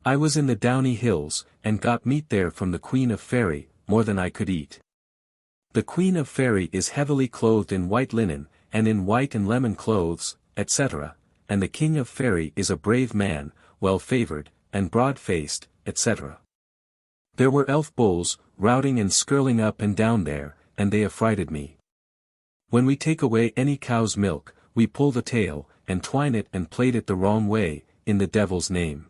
I was in the Downy Hills, and got meat there from the Queen of Fairy, more than I could eat. The Queen of Fairy is heavily clothed in white linen, and in white and lemon clothes, etc., and the King of Fairy is a brave man, well-favoured, and broad-faced, etc. There were elf bulls, routing and skirling up and down there, and they affrighted me. When we take away any cow's milk, we pull the tail, and twine it and plait it the wrong way, in the devil's name.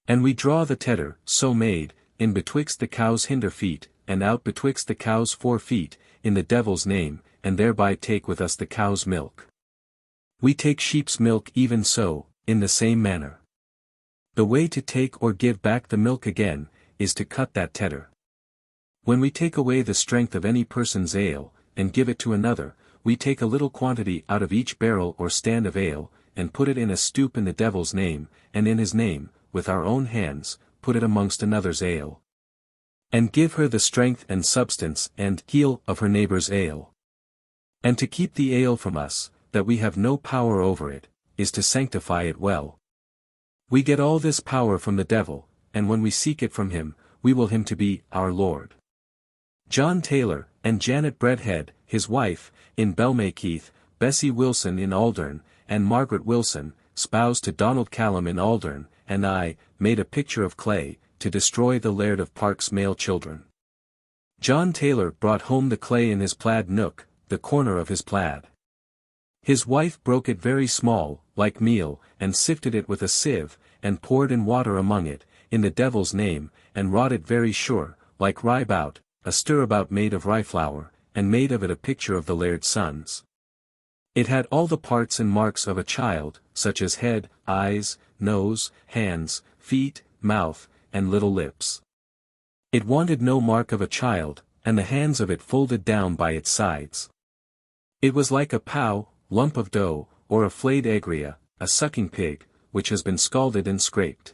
And we draw the tedder, so made, in betwixt the cow's hinder feet, and out betwixt the cow's fore feet, in the devil's name, and thereby take with us the cow's milk. We take sheep's milk even so, in the same manner. The way to take or give back the milk again, is to cut that tedder. When we take away the strength of any person's ale, and give it to another, we take a little quantity out of each barrel or stand of ale, and put it in a stoup in the devil's name, and in his name, with our own hands, put it amongst another's ale. And give her the strength and substance and heel of her neighbour's ale. And to keep the ale from us, that we have no power over it, is to sanctify it well. We get all this power from the devil, and when we seek it from him, we will him to be our Lord. John Taylor, and Janet Breadhead, his wife, in Belmaykeith, Bessie Wilson in Aldern, and Margaret Wilson, spouse to Donald Callum in Aldern, and I, made a picture of clay, to destroy the Laird of Park's male children. John Taylor brought home the clay in his plaid nook, the corner of his plaid. His wife broke it very small, like meal, and sifted it with a sieve, and poured in water among it, in the devil's name, and wrought it very sure, like rye-bout, a stirabout made of rye flour, and made of it a picture of the laird's sons. It had all the parts and marks of a child, such as head, eyes, nose, hands, feet, mouth, and little lips. It wanted no mark of a child, and the hands of it folded down by its sides. It was like a pow, lump of dough, or a flayed egria, a sucking pig, which has been scalded and scraped.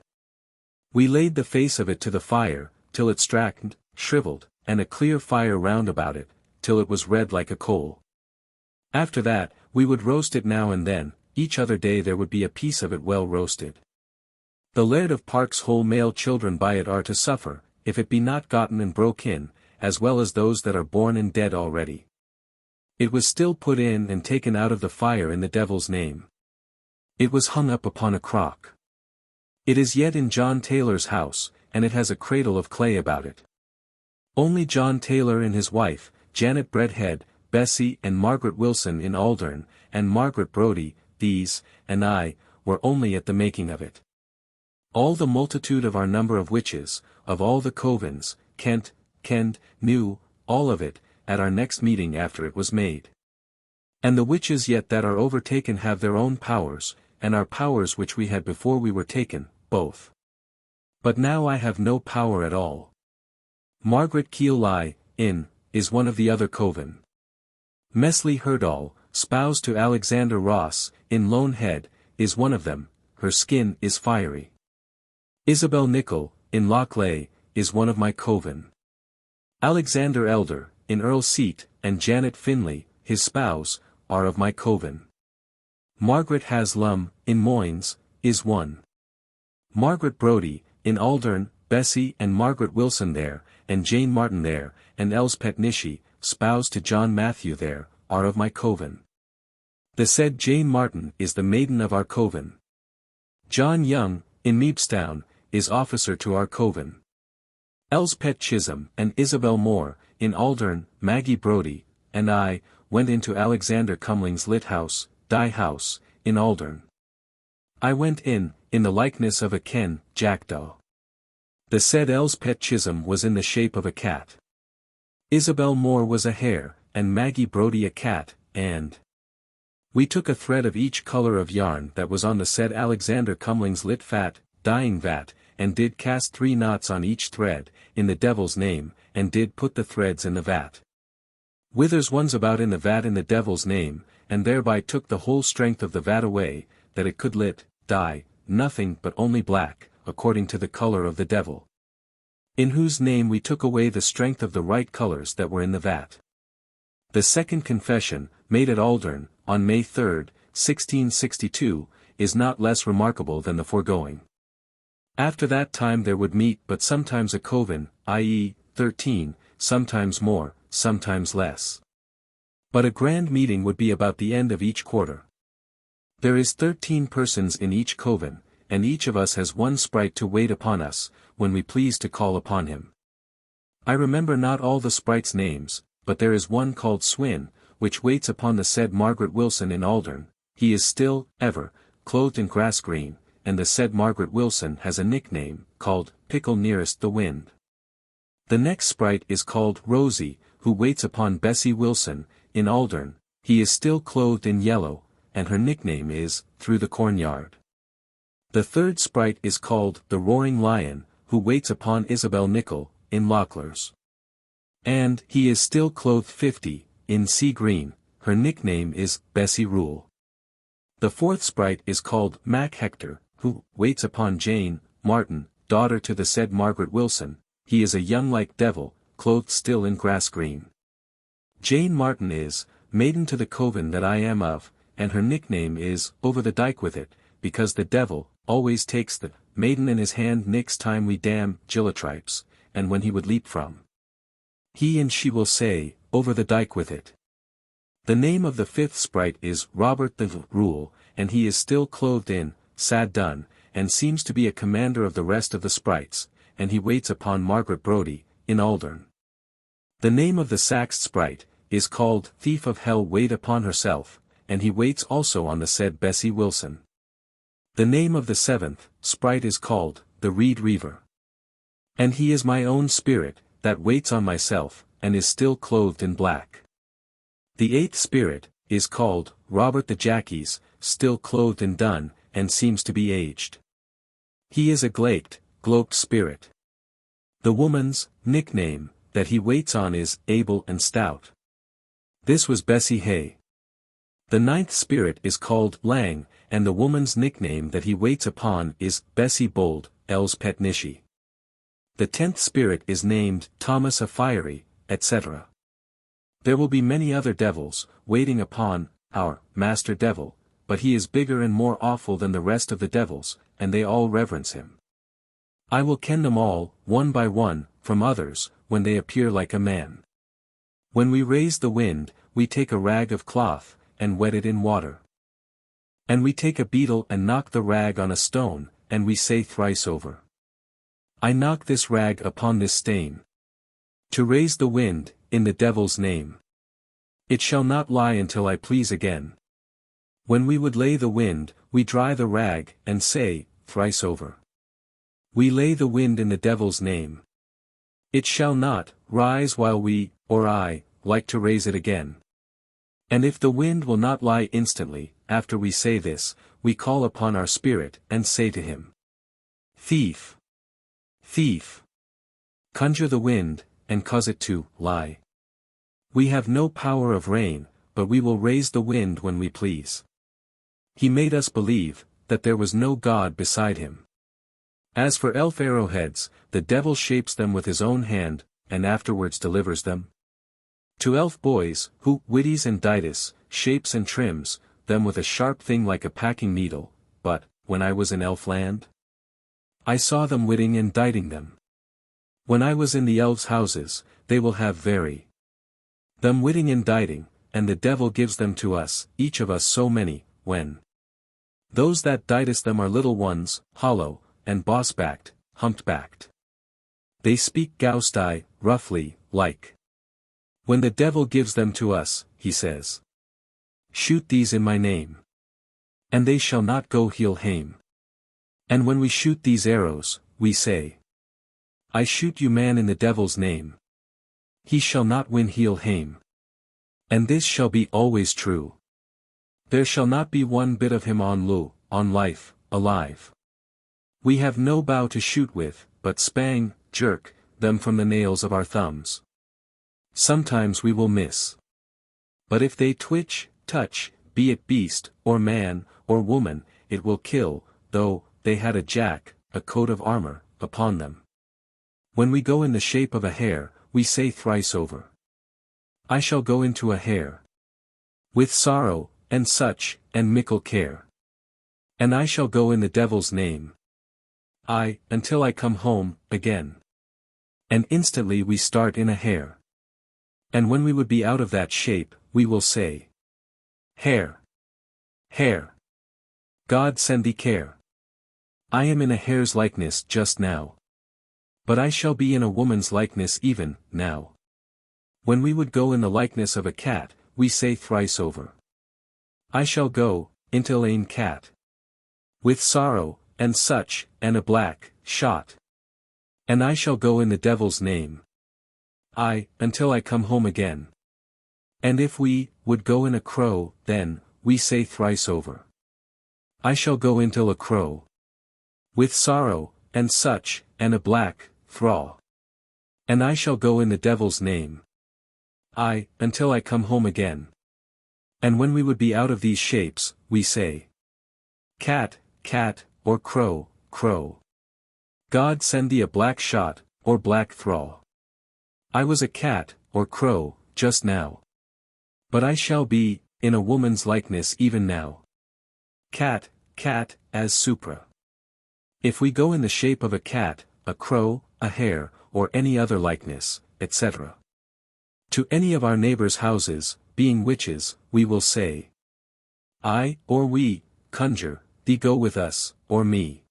We laid the face of it to the fire, till it strackened, shriveled, and a clear fire round about it, till it was red like a coal. After that, we would roast it now and then, each other day there would be a piece of it well roasted. The Laird of Park's whole male children by it are to suffer, if it be not gotten and broke in, as well as those that are born and dead already. It was still put in and taken out of the fire in the devil's name. It was hung up upon a crock. It is yet in John Taylor's house, and it has a cradle of clay about it. Only John Taylor and his wife, Janet Breadhead, Bessie and Margaret Wilson in Aldern, and Margaret Brodie, these, and I, were only at the making of it. All the multitude of our number of witches, of all the covens, kent, kenned, knew, all of it, at our next meeting after it was made. And the witches yet that are overtaken have their own powers, and our powers which we had before we were taken, both. But now I have no power at all. Margaret Keeley, is one of the other coven. Mesley Hurdall, spouse to Alexander Ross, in Lone Head, is one of them, her skin is fiery. Isabel Nicol, in Lochley, is one of my coven. Alexander Elder, in Earl's Seat, and Janet Finley, his spouse, are of my coven. Margaret Haslam, in Moynes, is one. Margaret Brodie, in Aldern, Bessie and Margaret Wilson there, and Jane Martin there, and Elspeth Nishi, spouse to John Matthew there, are of my coven. The said Jane Martin is the maiden of our coven. John Young, in Meepstown, is officer to our coven. Elspeth Chisholm and Isabel Moore, in Aldern, Maggie Brodie, and I, went into Alexander Cumling's lit house, Die House, in Aldern. I went in the likeness of a Ken, jackdaw. The said Elspeth Chisholm was in the shape of a cat. Isabel Moore was a hare, and Maggie Brodie a cat, and we took a thread of each colour of yarn that was on the said Alexander Cumling's lit fat, dyeing vat, and did cast 3 knots on each thread, in the devil's name, and did put the threads in the vat. Withers ones about in the vat in the devil's name, and thereby took the whole strength of the vat away, that it could dye, nothing but only black, according to the colour of the devil. In whose name we took away the strength of the right colours that were in the vat. The second confession, made at Aldern, on May 3, 1662, is not less remarkable than the foregoing. After that time there would meet but sometimes a coven, i.e., 13, sometimes more, sometimes less. But a grand meeting would be about the end of each quarter. There is 13 persons in each coven, and each of us has one sprite to wait upon us, when we please to call upon him. I remember not all the sprites' names, but there is one called Swin, which waits upon the said Margaret Wilson in Aldern. He is still, ever, clothed in grass green, and the said Margaret Wilson has a nickname, called Pickle Nearest the Wind. The next sprite is called Rosie, who waits upon Bessie Wilson, in Aldern. He is still clothed in yellow, and her nickname is, Through the Cornyard. The third sprite is called the Roaring Lion, who waits upon Isabel Nicol, in Lochlers. And he is still clothed 50, in sea green, her nickname is Bessie Rule. The fourth sprite is called Mac Hector, who waits upon Jane Martin, daughter to the said Margaret Wilson. He is a young like devil, clothed still in grass green. Jane Martin is maiden to the coven that I am of, and her nickname is Over the Dyke with It, because the devil always takes the maiden in his hand next time we damn Gillatripes, and when he would leap from he and she will say, Over the Dyke with It. The name of the fifth sprite is Robert the Rule, and he is still clothed in sad dun, and seems to be a commander of the rest of the sprites, and he waits upon Margaret Brodie, in Aldern. The name of the sixth sprite is called Thief of Hell wait upon herself, and he waits also on the said Bessie Wilson. The name of the seventh sprite is called the Reed Reaver. And he is my own spirit, that waits on myself, and is still clothed in black. The eighth spirit is called Robert the Jackies, still clothed in dun, and seems to be aged. He is a gloped spirit. The woman's nickname that he waits on is Able and Stout. This was Bessie Hay. The ninth spirit is called Lang, and the woman's nickname that he waits upon is Bessie Bold, Elspeth Nishi. The 10th spirit is named Thomas a Fiery, etc. There will be many other devils, waiting upon our Master Devil, but he is bigger and more awful than the rest of the devils, and they all reverence him. I will ken them all, one by one, from others, when they appear like a man. When we raise the wind, we take a rag of cloth, and wet it in water. And we take a beetle and knock the rag on a stone, and we say thrice over, I knock this rag upon this stain. To raise the wind, in the devil's name. It shall not lie until I please again. When we would lay the wind, we dry the rag, and say, thrice over. We lay the wind in the devil's name. It shall not rise while we, or I, like to raise it again. And if the wind will not lie instantly, after we say this, we call upon our spirit and say to him, Thief! Thief! Conjure the wind, and cause it to lie. We have no power of rain, but we will raise the wind when we please. He made us believe that there was no God beside him. As for elf arrowheads, the devil shapes them with his own hand, and afterwards delivers them to elf boys, who, witties and ditus, shapes and trims them with a sharp thing like a packing needle. But, when I was in elfland, I saw them witting and diting them. When I was in the elves' houses, they will have very them witting and diting, and the devil gives them to us, each of us so many, when those that ditus them are little ones, hollow, and boss-backed, humped-backed. They speak Gaustai, roughly, like. When the devil gives them to us, he says, Shoot these in my name. And they shall not go heal hame. And when we shoot these arrows, we say, I shoot you man in the devil's name. He shall not win heal hame. And this shall be always true. There shall not be one bit of him on life, alive. We have no bow to shoot with, but spang, jerk, them from the nails of our thumbs. Sometimes we will miss. But if they twitch, touch, be it beast, or man, or woman, it will kill, though they had a jack, a coat of armor, upon them. When we go in the shape of a hare, we say thrice over, I shall go into a hare. With sorrow, and such, and mickle care. And I shall go in the devil's name. Until I come home, again. And instantly we start in a hare. And when we would be out of that shape, we will say, Hare! Hare! God send thee care. I am in a hare's likeness just now. But I shall be in a woman's likeness even, now. When we would go in the likeness of a cat, we say thrice over, I shall go, into lane cat. With sorrow, and such, and a black, shot. And I shall go in the devil's name. Until I come home again. And if we would go in a crow, then, we say thrice over, I shall go into a crow. With sorrow, and such, and a black, thaw. And I shall go in the devil's name. Until I come home again. And when we would be out of these shapes, we say, Cat, cat, or crow, crow. God send thee a black shot, or black thaw. I was a cat, or crow, just now. But I shall be, in a woman's likeness even now. Cat, cat, as supra. If we go in the shape of a cat, a crow, a hare, or any other likeness, etc. To any of our neighbors' houses, being witches, we will say, I, or we, conjure, thee go with us, or me.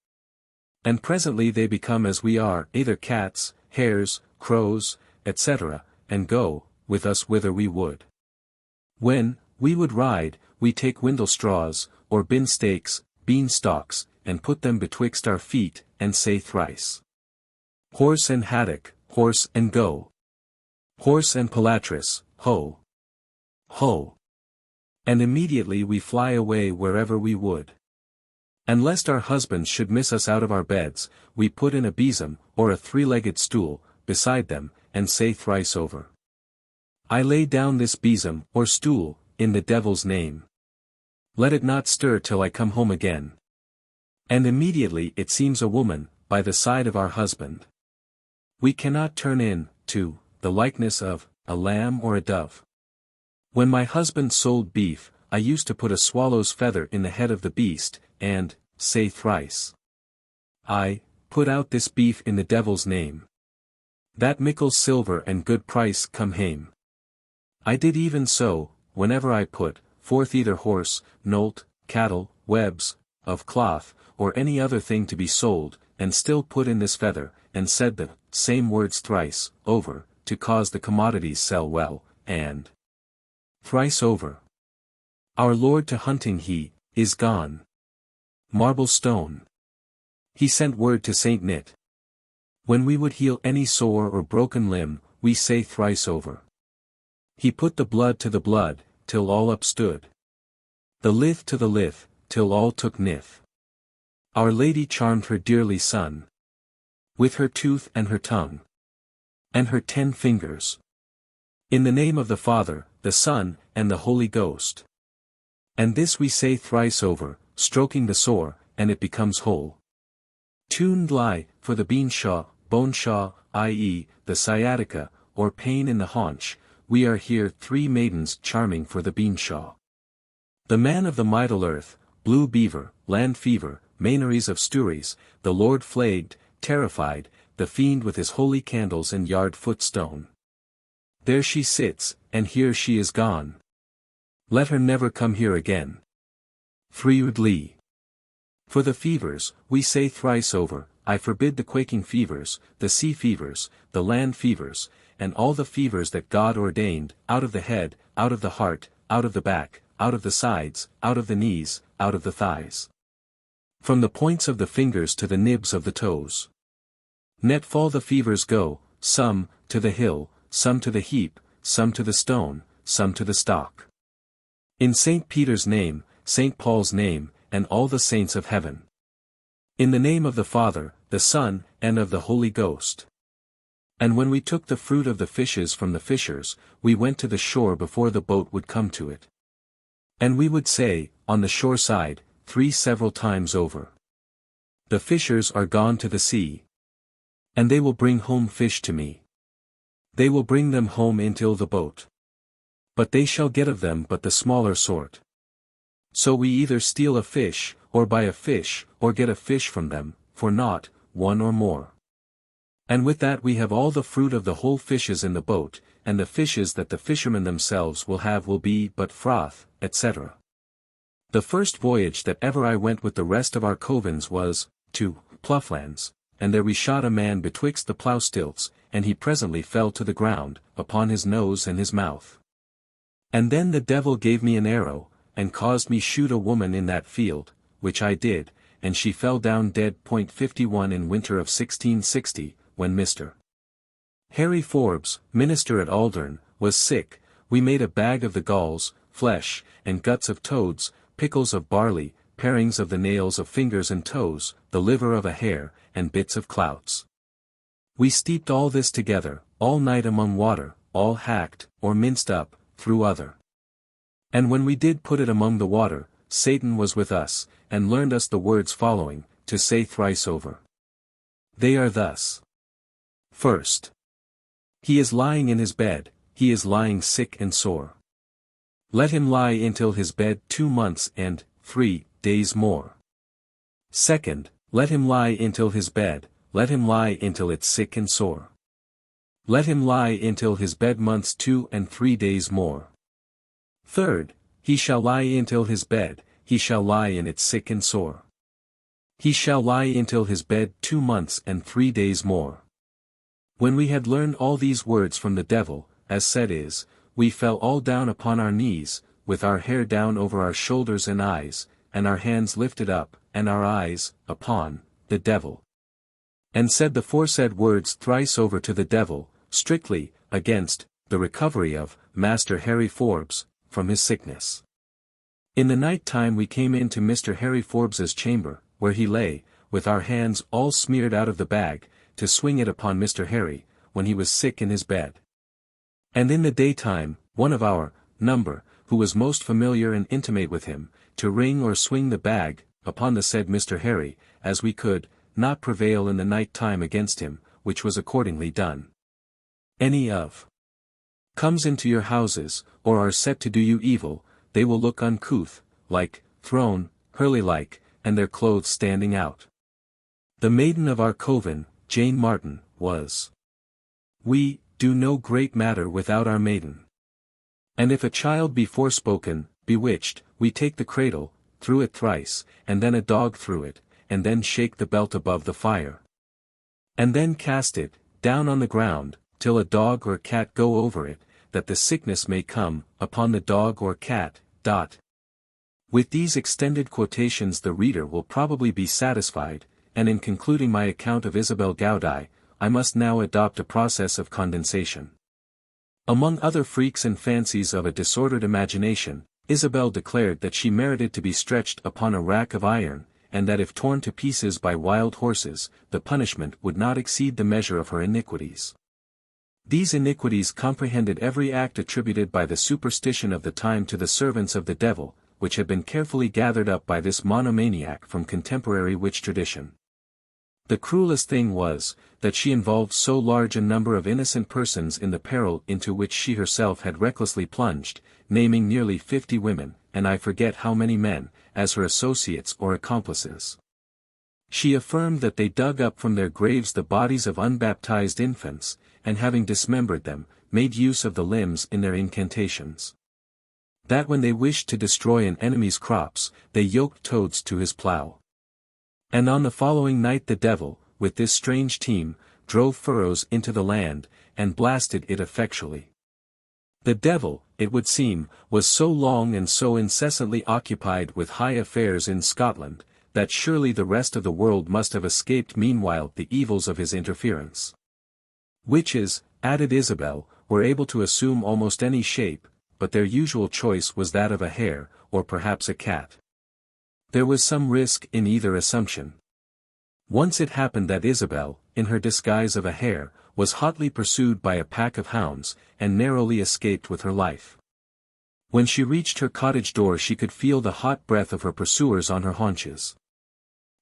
And presently they become as we are, either cats, hares, crows, etc., and go, with us whither we would. When, we would ride, we take windle straws, or bin stakes, bean stalks, and put them betwixt our feet, and say thrice, Horse and haddock, horse and go. Horse and palatris, ho. Ho. And immediately we fly away wherever we would. And lest our husbands should miss us out of our beds, we put in a besom, or a three-legged stool, beside them, and say thrice over, I lay down this besom, or stool, in the devil's name. Let it not stir till I come home again. And immediately it seems a woman, by the side of our husband. We cannot turn in, to, the likeness of, a lamb or a dove. When my husband sold beef, I used to put a swallow's feather in the head of the beast, and, say thrice, I, put out this beef in the devil's name. That mickle silver and good price come hame. I did even so, whenever I put, forth either horse, nolt, cattle, webs, of cloth, or any other thing to be sold, and still put in this feather, and said the same words thrice, over, to cause the commodities sell well, and thrice over. Our Lord to hunting he, is gone. Marble stone. He sent word to Saint Nit. When we would heal any sore or broken limb, we say thrice over, He put the blood to the blood, till all upstood. The lith to the lith, till all took nith. Our Lady charmed her dearly son, with her tooth and her tongue, and her 10 fingers. In the name of the Father, the Son, and the Holy Ghost. And this we say thrice over, stroking the sore, and it becomes whole. Tuned lie, for the beanshaw, bone shaw, i.e., the sciatica, or pain in the haunch, we are here 3 maidens charming for the beanshaw. The man of the Middle Earth, blue beaver, land fever, Mainories of Sturies, the Lord flagged, terrified, the fiend with his holy candles and yard foot stone. There she sits, and here she is gone. Let her never come here again. Lee. For the fevers, we say thrice over, I forbid the quaking fevers, the sea fevers, the land fevers, and all the fevers that God ordained, out of the head, out of the heart, out of the back, out of the sides, out of the knees, out of the thighs. From the points of the fingers to the nibs of the toes. Net fall the fevers go, some, to the hill, some to the heap, some to the stone, some to the stock. In St. Peter's name, St. Paul's name, and all the saints of heaven. In the name of the Father, the Son, and of the Holy Ghost. And when we took the fruit of the fishes from the fishers, we went to the shore before the boat would come to it. And we would say, on the shore side, 3 several times over. The fishers are gone to the sea. And they will bring home fish to me. They will bring them home into the boat. But they shall get of them but the smaller sort. So we either steal a fish, or buy a fish, or get a fish from them, for naught, 1 or more. And with that we have all the fruit of the whole fishes in the boat, and the fishes that the fishermen themselves will be but froth, etc. The first voyage that ever I went with the rest of our covens was, to Ploughlands, and there we shot a man betwixt the plough stilts, and he presently fell to the ground, upon his nose and his mouth. And then the devil gave me an arrow, and caused me shoot a woman in that field, which I did, and she fell down dead. 51 In winter of 1660, when Mr. Harry Forbes, minister at Aldern, was sick, we made a bag of the galls, flesh, and guts of toads, pickles of barley, parings of the nails of fingers and toes, the liver of a hare, and bits of clouts. We steeped all this together, all night among water, all hacked, or minced up, through other. And when we did put it among the water, Satan was with us, and learned us the words following, to say thrice over. They are thus. First. He is lying in his bed, he is lying sick and sore. Let him lie until his bed 2 months and 3 days more. Second, let him lie until his bed, let him lie until it's sick and sore. Let him lie until his bed months 2 and 3 days more. Third, he shall lie until his bed, he shall lie in it sick and sore. He shall lie until his bed 2 months and 3 days more. When we had learned all these words from the devil, as said is, we fell all down upon our knees, with our hair down over our shoulders and eyes, and our hands lifted up, and our eyes, upon, the devil. And said the foresaid words thrice over to the devil, strictly, against, the recovery of, Master Harry Forbes, from his sickness. In the night time we came into Mr. Harry Forbes's chamber, where he lay, with our hands all smeared out of the bag, to swing it upon Mr. Harry, when he was sick in his bed. And in the daytime, one of our number, who was most familiar and intimate with him, to ring or swing the bag, upon the said Mr. Harry, as we could, not prevail in the night time against him, which was accordingly done. Any of comes into your houses, or are set to do you evil, they will look uncouth, like, thrown, hurley-like, and their clothes standing out. The maiden of our coven, Jane Martin, was. We do no great matter without our maiden. And if a child be forspoken, bewitched, we take the cradle, through it thrice, and then a dog through it, and then shake the belt above the fire. And then cast it, down on the ground, till a dog or cat go over it, that the sickness may come, upon the dog or cat. With these extended quotations the reader will probably be satisfied, and in concluding my account of Isabel Gaudí, I must now adopt a process of condensation. Among other freaks and fancies of a disordered imagination, Isabel declared that she merited to be stretched upon a rack of iron, and that if torn to pieces by wild horses, the punishment would not exceed the measure of her iniquities. These iniquities comprehended every act attributed by the superstition of the time to the servants of the devil, which had been carefully gathered up by this monomaniac from contemporary witch tradition. The cruelest thing was, that she involved so large a number of innocent persons in the peril into which she herself had recklessly plunged, naming nearly 50 women, and I forget how many men, as her associates or accomplices. She affirmed that they dug up from their graves the bodies of unbaptized infants, and having dismembered them, made use of the limbs in their incantations. That when they wished to destroy an enemy's crops, they yoked toads to his plough. And on the following night the devil, with this strange team, drove furrows into the land, and blasted it effectually. The devil, it would seem, was so long and so incessantly occupied with high affairs in Scotland, that surely the rest of the world must have escaped meanwhile the evils of his interference. Witches, added Isabel, were able to assume almost any shape, but their usual choice was that of a hare, or perhaps a cat. There was some risk in either assumption. Once it happened that Isabel, in her disguise of a hare, was hotly pursued by a pack of hounds, and narrowly escaped with her life. When she reached her cottage door she could feel the hot breath of her pursuers on her haunches.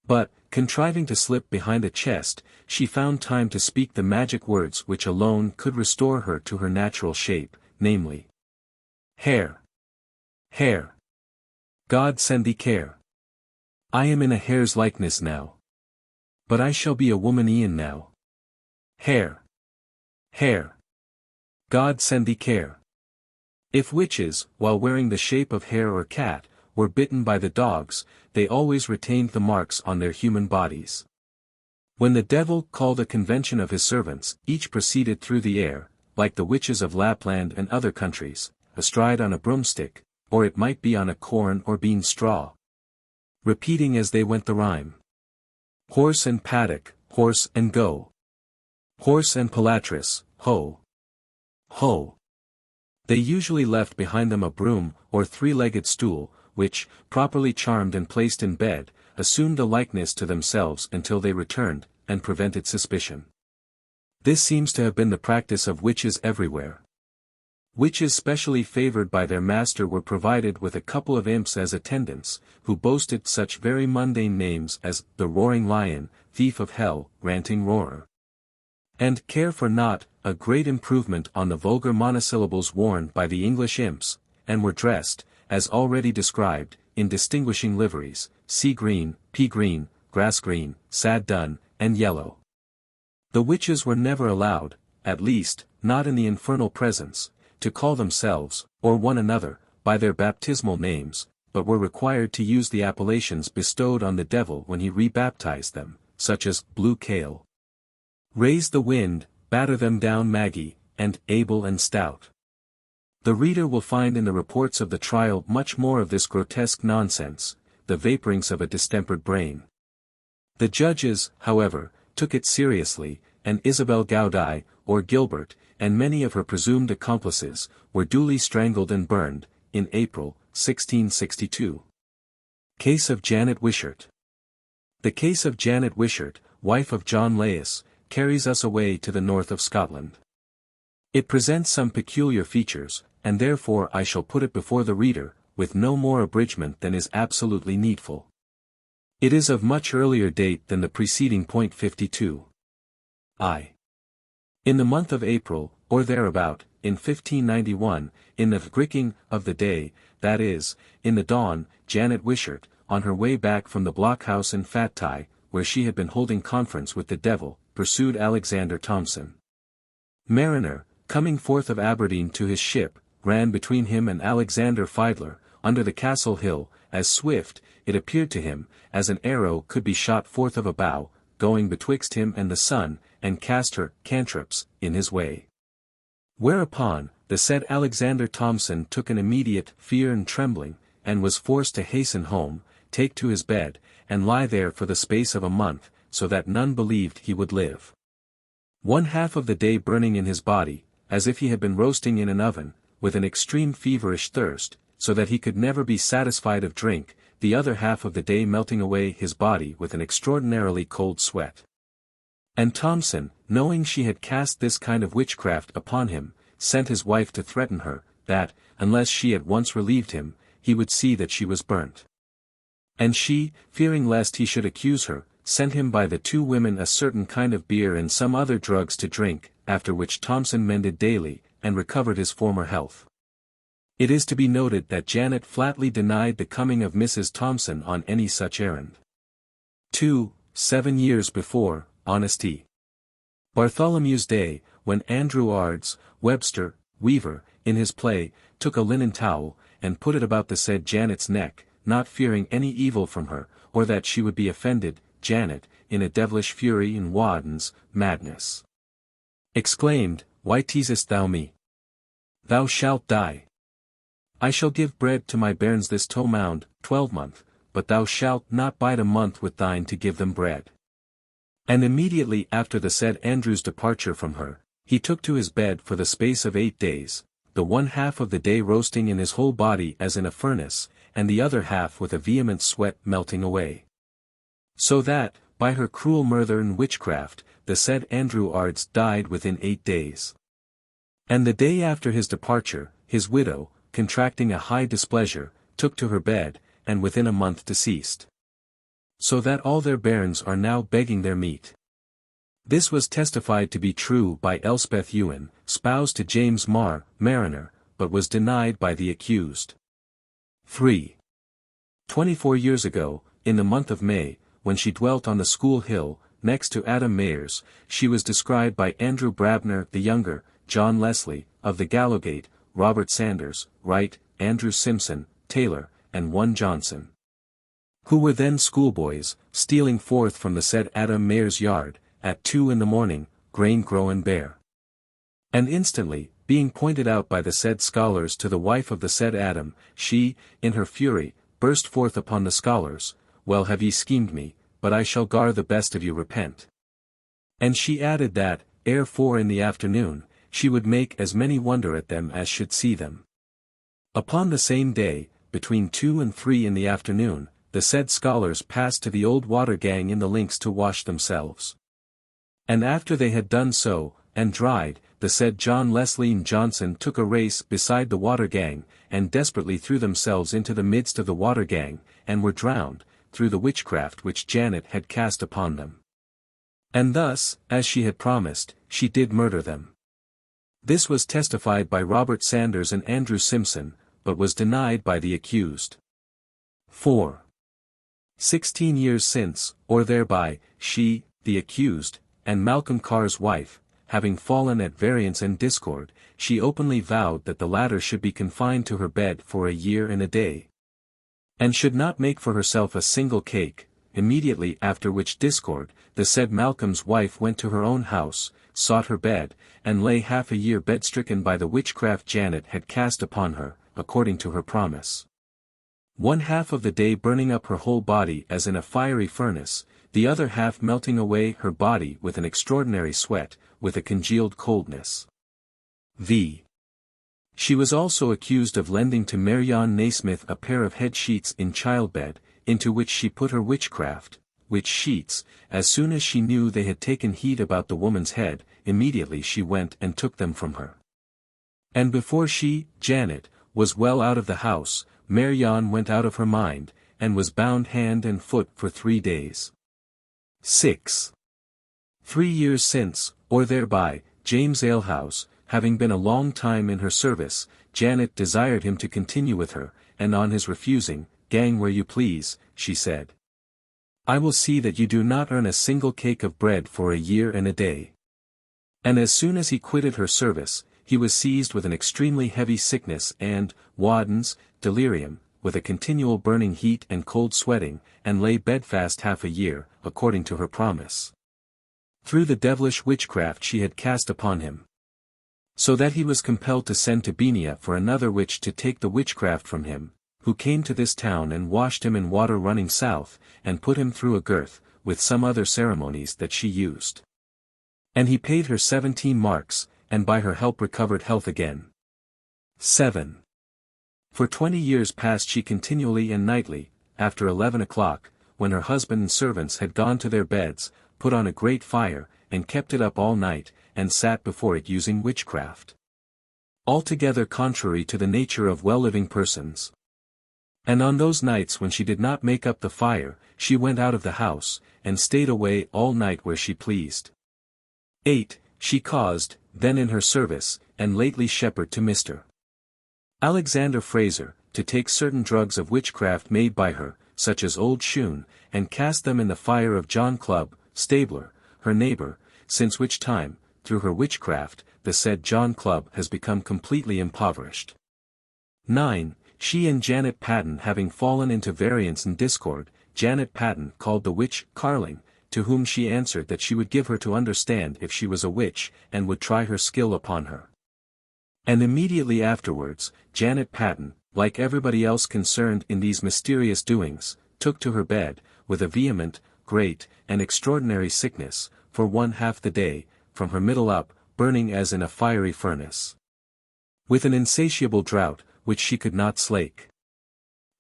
But, contriving to slip behind a chest, she found time to speak the magic words which alone could restore her to her natural shape, namely, "Hare! Hare! God send thee care! I am in a hare's likeness now. But I shall be a woman e'en now. Hare! Hare! God send thee care!" If witches, while wearing the shape of hare or cat, were bitten by the dogs, they always retained the marks on their human bodies. When the devil called a convention of his servants, each proceeded through the air, like the witches of Lapland and other countries, astride on a broomstick, or it might be on a corn or bean straw, repeating as they went the rhyme: "Horse and paddock, horse and go. Horse and palatris, ho! Ho!" They usually left behind them a broom, or three-legged stool, which, properly charmed and placed in bed, assumed a likeness to themselves until they returned, and prevented suspicion. This seems to have been the practice of witches everywhere. Witches specially favored by their master were provided with a couple of imps as attendants, who boasted such very mundane names as the Roaring Lion, Thief of Hell, Ranting Roarer, and Care for Naught, a great improvement on the vulgar monosyllables worn by the English imps, and were dressed, as already described, in distinguishing liveries, sea green, pea green, grass green, sad dun, and yellow. The witches were never allowed, at least, not in the infernal presence, to call themselves, or one another, by their baptismal names, but were required to use the appellations bestowed on the devil when he rebaptized them, such as Blue Kale, Raise the Wind, Batter Them Down Maggie, and Able and Stout. The reader will find in the reports of the trial much more of this grotesque nonsense, the vaporings of a distempered brain. The judges, however, took it seriously, and Isabel Gaudai, or Gilbert, and many of her presumed accomplices, were duly strangled and burned, in April, 1662. Case of Janet Wishart. The case of Janet Wishart, wife of John Lais, carries us away to the north of Scotland. It presents some peculiar features, and therefore I shall put it before the reader, with no more abridgment than is absolutely needful. It is of much earlier date than the preceding point 52. In the month of April, or thereabout, in 1591, in the gricking of the day, that is, in the dawn, Janet Wishart, on her way back from the blockhouse in Fattye, where she had been holding conference with the devil, pursued Alexander Thomson. Mariner, coming forth of Aberdeen to his ship, ran between him and Alexander Fiedler, under the castle hill, as swift, it appeared to him, as an arrow could be shot forth of a bow, going betwixt him and the sun, and cast her cantrips in his way. Whereupon, the said Alexander Thomson took an immediate fear and trembling, and was forced to hasten home, take to his bed, and lie there for the space of a month, so that none believed he would live. One half of the day burning in his body, as if he had been roasting in an oven, with an extreme feverish thirst, so that he could never be satisfied of drink, the other half of the day melting away his body with an extraordinarily cold sweat. And Thompson, knowing she had cast this kind of witchcraft upon him, sent his wife to threaten her, that, unless she at once relieved him, he would see that she was burnt. And she, fearing lest he should accuse her, sent him by the two women a certain kind of beer and some other drugs to drink, after which Thompson mended daily, and recovered his former health. It is to be noted that Janet flatly denied the coming of Mrs. Thompson on any such errand. 2. 7 years before, Honesty. Bartholomew's Day, when Andrew Ards, Webster, weaver, in his play, took a linen towel, and put it about the said Janet's neck, not fearing any evil from her, or that she would be offended, Janet, in a devilish fury and Waden's madness, exclaimed, Why teasest thou me? Thou shalt die. I shall give bread to my bairns this 12-month, but thou shalt not bide a month with thine to give them bread. And immediately after the said Andrew's departure from her, he took to his bed for the space of 8 days, the one half of the day roasting in his whole body as in a furnace, and the other half with a vehement sweat melting away. So that, by her cruel murder and witchcraft, the said Andrew Ards died within 8 days. And the day after his departure, his widow, contracting a high displeasure, took to her bed, and within a month deceased. So that all their bairns are now begging their meat. This was testified to be true by Elspeth Ewan, spouse to James Marr, mariner, but was denied by the accused. 3. 24 years ago, in the month of May, when she dwelt on the school hill, next to Adam Mayers, she was described by Andrew Brabner the younger, John Leslie, of the Gallowgate, Robert Sanders, Wright, Andrew Simpson, Taylor, and one Johnson, who were then schoolboys, stealing forth from the said Adam Mayer's yard, at 2 a.m, grain grown bare. And instantly, being pointed out by the said scholars to the wife of the said Adam, she, in her fury, burst forth upon the scholars, Well have ye schemed me, but I shall gar the best of you repent. And she added that, ere 4 in the afternoon, she would make as many wonder at them as should see them. Upon the same day, between 2 and 3 in the afternoon, the said scholars passed to the old water gang in the links to wash themselves. And after they had done so, and dried, the said John Leslie and Johnson took a race beside the water gang, and desperately threw themselves into the midst of the water gang, and were drowned, through the witchcraft which Janet had cast upon them. And thus, as she had promised, she did murder them. This was testified by Robert Sanders and Andrew Simpson, but was denied by the accused. 4. 16 years since, or thereby, she, the accused, and Malcolm Carr's wife, having fallen at variance and discord, she openly vowed that the latter should be confined to her bed for a year and a day, and should not make for herself a single cake. Immediately after which discord, the said Malcolm's wife went to her own house, sought her bed, and lay half a year bedstricken by the witchcraft Janet had cast upon her, according to her promise. One half of the day burning up her whole body as in a fiery furnace, the other half melting away her body with an extraordinary sweat, with a congealed coldness. V. She was also accused of lending to Marion Naismith a pair of head sheets in childbed, into which she put her witchcraft, which sheets, as soon as she knew they had taken heat about the woman's head, immediately she went and took them from her. And before she, Janet, was well out of the house, Marion went out of her mind, and was bound hand and foot for 3 days. 6. 3 years since, or thereby, James Alehouse, having been a long time in her service, Janet desired him to continue with her, and on his refusing, Gang where you please, she said. I will see that you do not earn a single cake of bread for a year and a day. And as soon as he quitted her service, he was seized with an extremely heavy sickness and, Waden's, delirium, with a continual burning heat and cold sweating, and lay bedfast half a year, according to her promise, through the devilish witchcraft she had cast upon him. So that he was compelled to send to Benia for another witch to take the witchcraft from him, who came to this town and washed him in water running south, and put him through a girth, with some other ceremonies that she used. And he paid her 17 marks, and by her help recovered health again. 7. For 20 years past she continually and nightly, after 11 o'clock, when her husband and servants had gone to their beds, put on a great fire, and kept it up all night, and sat before it using witchcraft. Altogether contrary to the nature of well-living persons. And on those nights when she did not make up the fire, she went out of the house, and stayed away all night where she pleased. 8. She caused, then in her service, and lately shepherd to Mr. Alexander Fraser, to take certain drugs of witchcraft made by her, such as old shoon, and cast them in the fire of John Clubb, stabler, her neighbor, since which time, through her witchcraft, the said John Clubb has become completely impoverished. 9. She and Janet Patton having fallen into variance and discord, Janet Patton called the witch Carling, to whom she answered that she would give her to understand if she was a witch, and would try her skill upon her. And immediately afterwards, Janet Patton, like everybody else concerned in these mysterious doings, took to her bed, with a vehement, great, and extraordinary sickness, for 1/2 the day, from her middle up, burning as in a fiery furnace. With an insatiable drought, which she could not slake.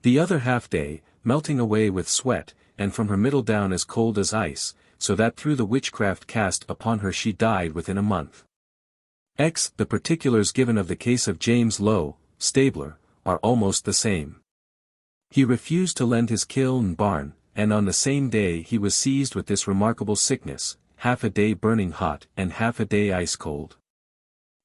The other half-day, melting away with sweat, and from her middle down as cold as ice, so that through the witchcraft cast upon her she died within a month. The particulars given of the case of James Lowe, stabler, are almost the same. He refused to lend his kiln and barn, and on the same day he was seized with this remarkable sickness, half a day burning hot and half a day ice cold.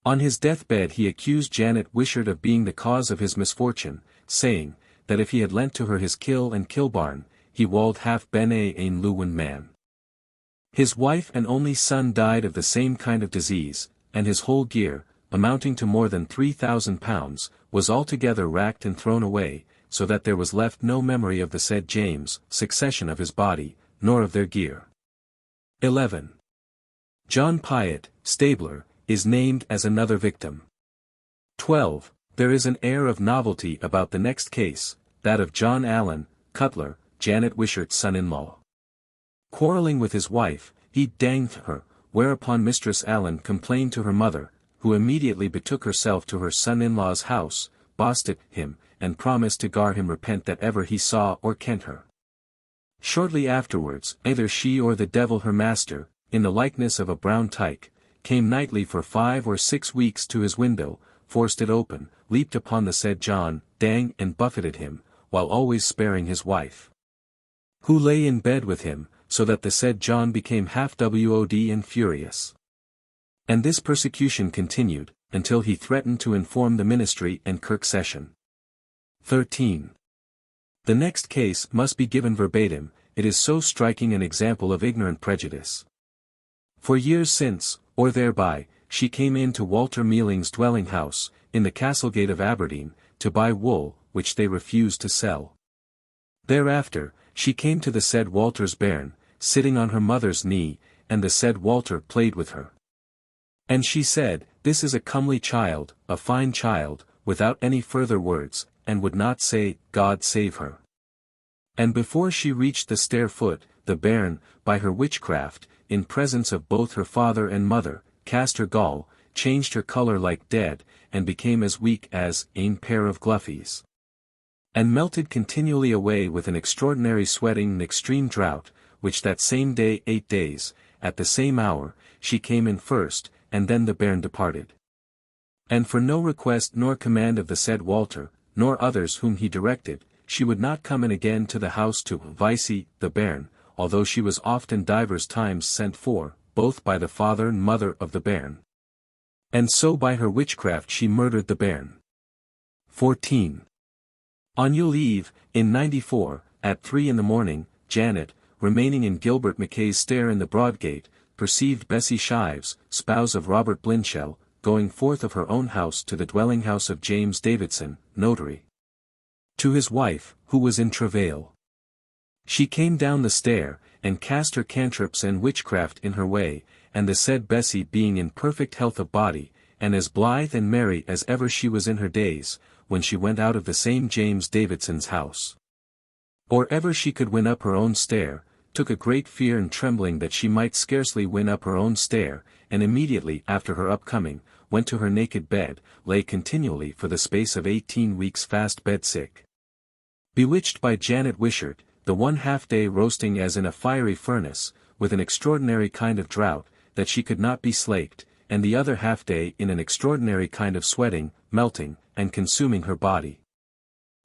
On his deathbed he accused Janet Wishart of being the cause of his misfortune, saying, that if he had lent to her his kill and kilbarn, he walled half bene ein lewin man. His wife and only son died of the same kind of disease, and his whole gear, amounting to more than £3,000, was altogether racked and thrown away, so that there was left no memory of the said James, succession of his body, nor of their gear. 11. John Pyatt, stabler, is named as another victim. 12. There is an air of novelty about the next case, that of John Allen, cutler, Janet Wishart's son-in-law. Quarrelling with his wife, he danged her, whereupon Mistress Allen complained to her mother, who immediately betook herself to her son-in-law's house, bossed him, and promised to gar him repent that ever he saw or kent her. Shortly afterwards, either she or the devil her master, in the likeness of a brown tyke, came nightly for 5 or 6 weeks to his window, forced it open, leaped upon the said John, dang and buffeted him, while always sparing his wife, who lay in bed with him, so that the said John became half wod and furious. And this persecution continued, until he threatened to inform the ministry and kirk session. 13. The next case must be given verbatim, it is so striking an example of ignorant prejudice. For years since, or thereby, she came in to Walter Mealing's dwelling house, in the Castlegate of Aberdeen, to buy wool, which they refused to sell. Thereafter, she came to the said Walter's bairn, sitting on her mother's knee, and the said Walter played with her. And she said, "This is a comely child, a fine child," without any further words, and would not say, "God save her." And before she reached the stair foot, the bairn, by her witchcraft, in presence of both her father and mother, cast her gall, changed her colour like dead, and became as weak as "ane pair of gluffies," and melted continually away with an extraordinary sweating and extreme drought, which that same day 8 days, at the same hour, she came in first, and then the bairn departed. And for no request nor command of the said Walter, nor others whom he directed, she would not come in again to the house to vice the bairn, although she was often divers times sent for, both by the father and mother of the bairn. And so by her witchcraft she murdered the bairn. 14. On Yule Eve, in '94, at 3 in the morning, Janet, remaining in Gilbert Mackay's stair in the Broadgate, perceived Bessie Shives, spouse of Robert Blinchell, going forth of her own house to the dwelling house of James Davidson, notary, to his wife, who was in travail. She came down the stair, and cast her cantrips and witchcraft in her way, and the said Bessie being in perfect health of body, and as blithe and merry as ever she was in her days, when she went out of the same James Davidson's house, or ever she could win up her own stair, took a great fear and trembling that she might scarcely win up her own stair, and immediately after her upcoming, went to her naked bed, lay continually for the space of 18 weeks fast bedsick. Bewitched by Janet Wishart, the one half-day roasting as in a fiery furnace, with an extraordinary kind of drought, that she could not be slaked, and the other half-day in an extraordinary kind of sweating, melting, and consuming her body.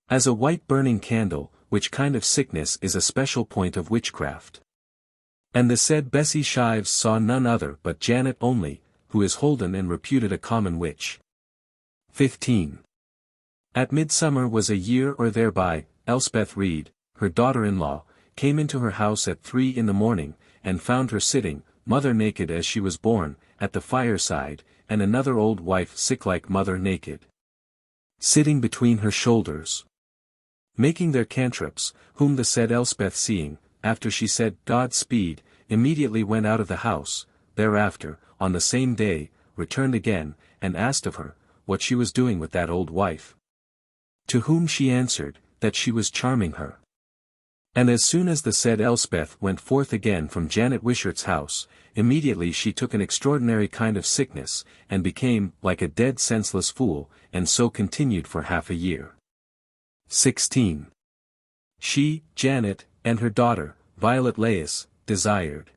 As a white burning candle, which kind of sickness is a special point of witchcraft. And the said Bessie Shives saw none other but Janet only, who is holden and reputed a common witch. 15. At midsummer was a year or thereby, Elspeth Reed, her daughter-in-law, came into her house at 3 in the morning, and found her sitting, mother naked as she was born, at the fireside, and another old wife sick like mother naked, sitting between her shoulders, making their cantrips, whom the said Elspeth seeing, after she said God speed, immediately went out of the house, thereafter, on the same day, returned again, and asked of her, what she was doing with that old wife. To whom she answered, that she was charming her. And as soon as the said Elspeth went forth again from Janet Wishart's house, immediately she took an extraordinary kind of sickness, and became like a dead senseless fool, and so continued for half a year. 16. She, Janet, and her daughter, Violet Lais, desired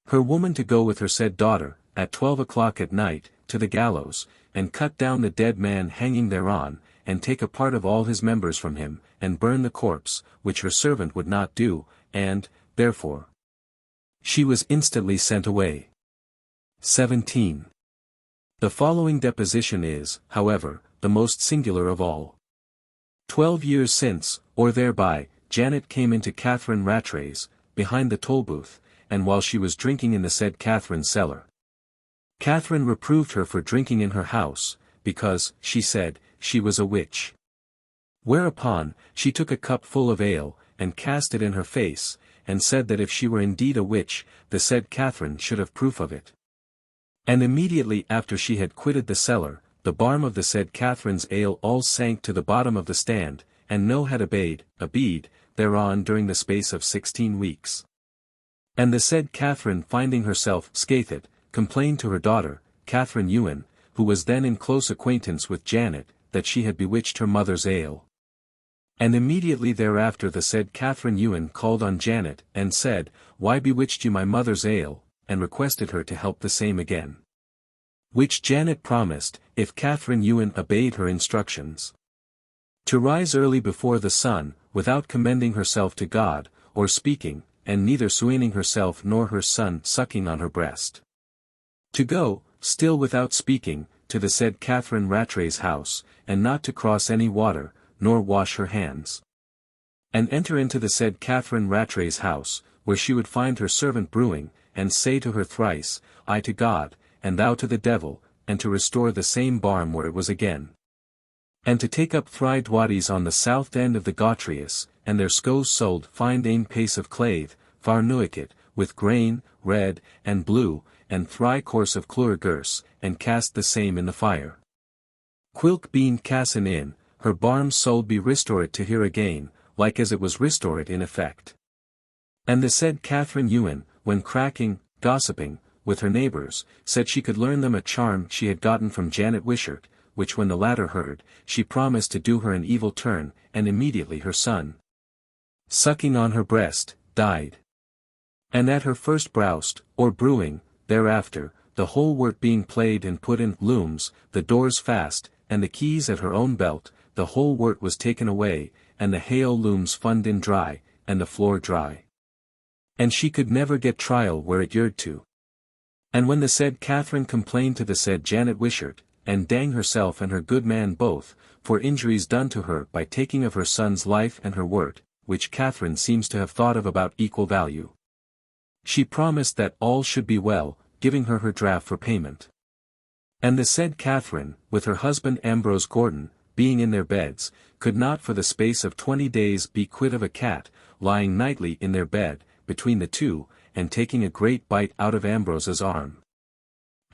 her woman to go with her said daughter, at 12 o'clock at night, to the gallows, and cut down the dead man hanging thereon, and take a part of all his members from him, and burn the corpse, which her servant would not do, and, therefore, she was instantly sent away. 17. The following deposition is, however, the most singular of all. 12 years since, or thereby, Janet came into Catherine Rattray's, behind the toll-booth, and while she was drinking in the said Catherine's cellar. Catherine reproved her for drinking in her house, because, she said, she was a witch. Whereupon, she took a cup full of ale, and cast it in her face, and said that if she were indeed a witch, the said Catherine should have proof of it. And immediately after she had quitted the cellar, the barm of the said Catherine's ale all sank to the bottom of the stand, and no had a bead, thereon during the space of 16 weeks. And the said Catherine finding herself scathed, complained to her daughter, Catherine Ewan, who was then in close acquaintance with Janet, that she had bewitched her mother's ale. And immediately thereafter the said Catherine Ewan called on Janet, and said, Why bewitched you my mother's ale, and requested her to help the same again. Which Janet promised, if Catherine Ewan obeyed her instructions. To rise early before the sun, without commending herself to God, or speaking, and neither swooning herself nor her son sucking on her breast. To go, still without speaking, to the said Catherine Rattray's house, and not to cross any water, nor wash her hands. And enter into the said Catherine Rattray's house, where she would find her servant brewing, and say to her thrice, I to God, and thou to the devil, and to restore the same barm where it was again. And to take up 3 dwaddies on the south end of the Gautrias, and their scoes sold find ane pace of clave, far nuicket, with grain, red, and blue, and 3 course of clurgurs, and cast the same in the fire. Quilk being cassen in, her barm sold be restored to here again, like as it was restored in effect. And the said Catherine Ewan, when cracking, gossiping, with her neighbours, said she could learn them a charm she had gotten from Janet Wishart, which when the latter heard, she promised to do her an evil turn, and immediately her son, sucking on her breast, died. And at her first browst, or brewing, thereafter, the whole wort being played and put in looms, the doors fast, and the keys at her own belt, the whole wort was taken away, and the hale looms fund in dry, and the floor dry. And she could never get trial where it yeard to. And when the said Catherine complained to the said Janet Wishart, and dang herself and her good man both, for injuries done to her by taking of her son's life and her wort, which Catherine seems to have thought of about equal value. She promised that all should be well, giving her draft for payment. And the said Catherine, with her husband Ambrose Gordon, being in their beds, could not for the space of 20 days be quit of a cat, lying nightly in their bed, between the two, and taking a great bite out of Ambrose's arm.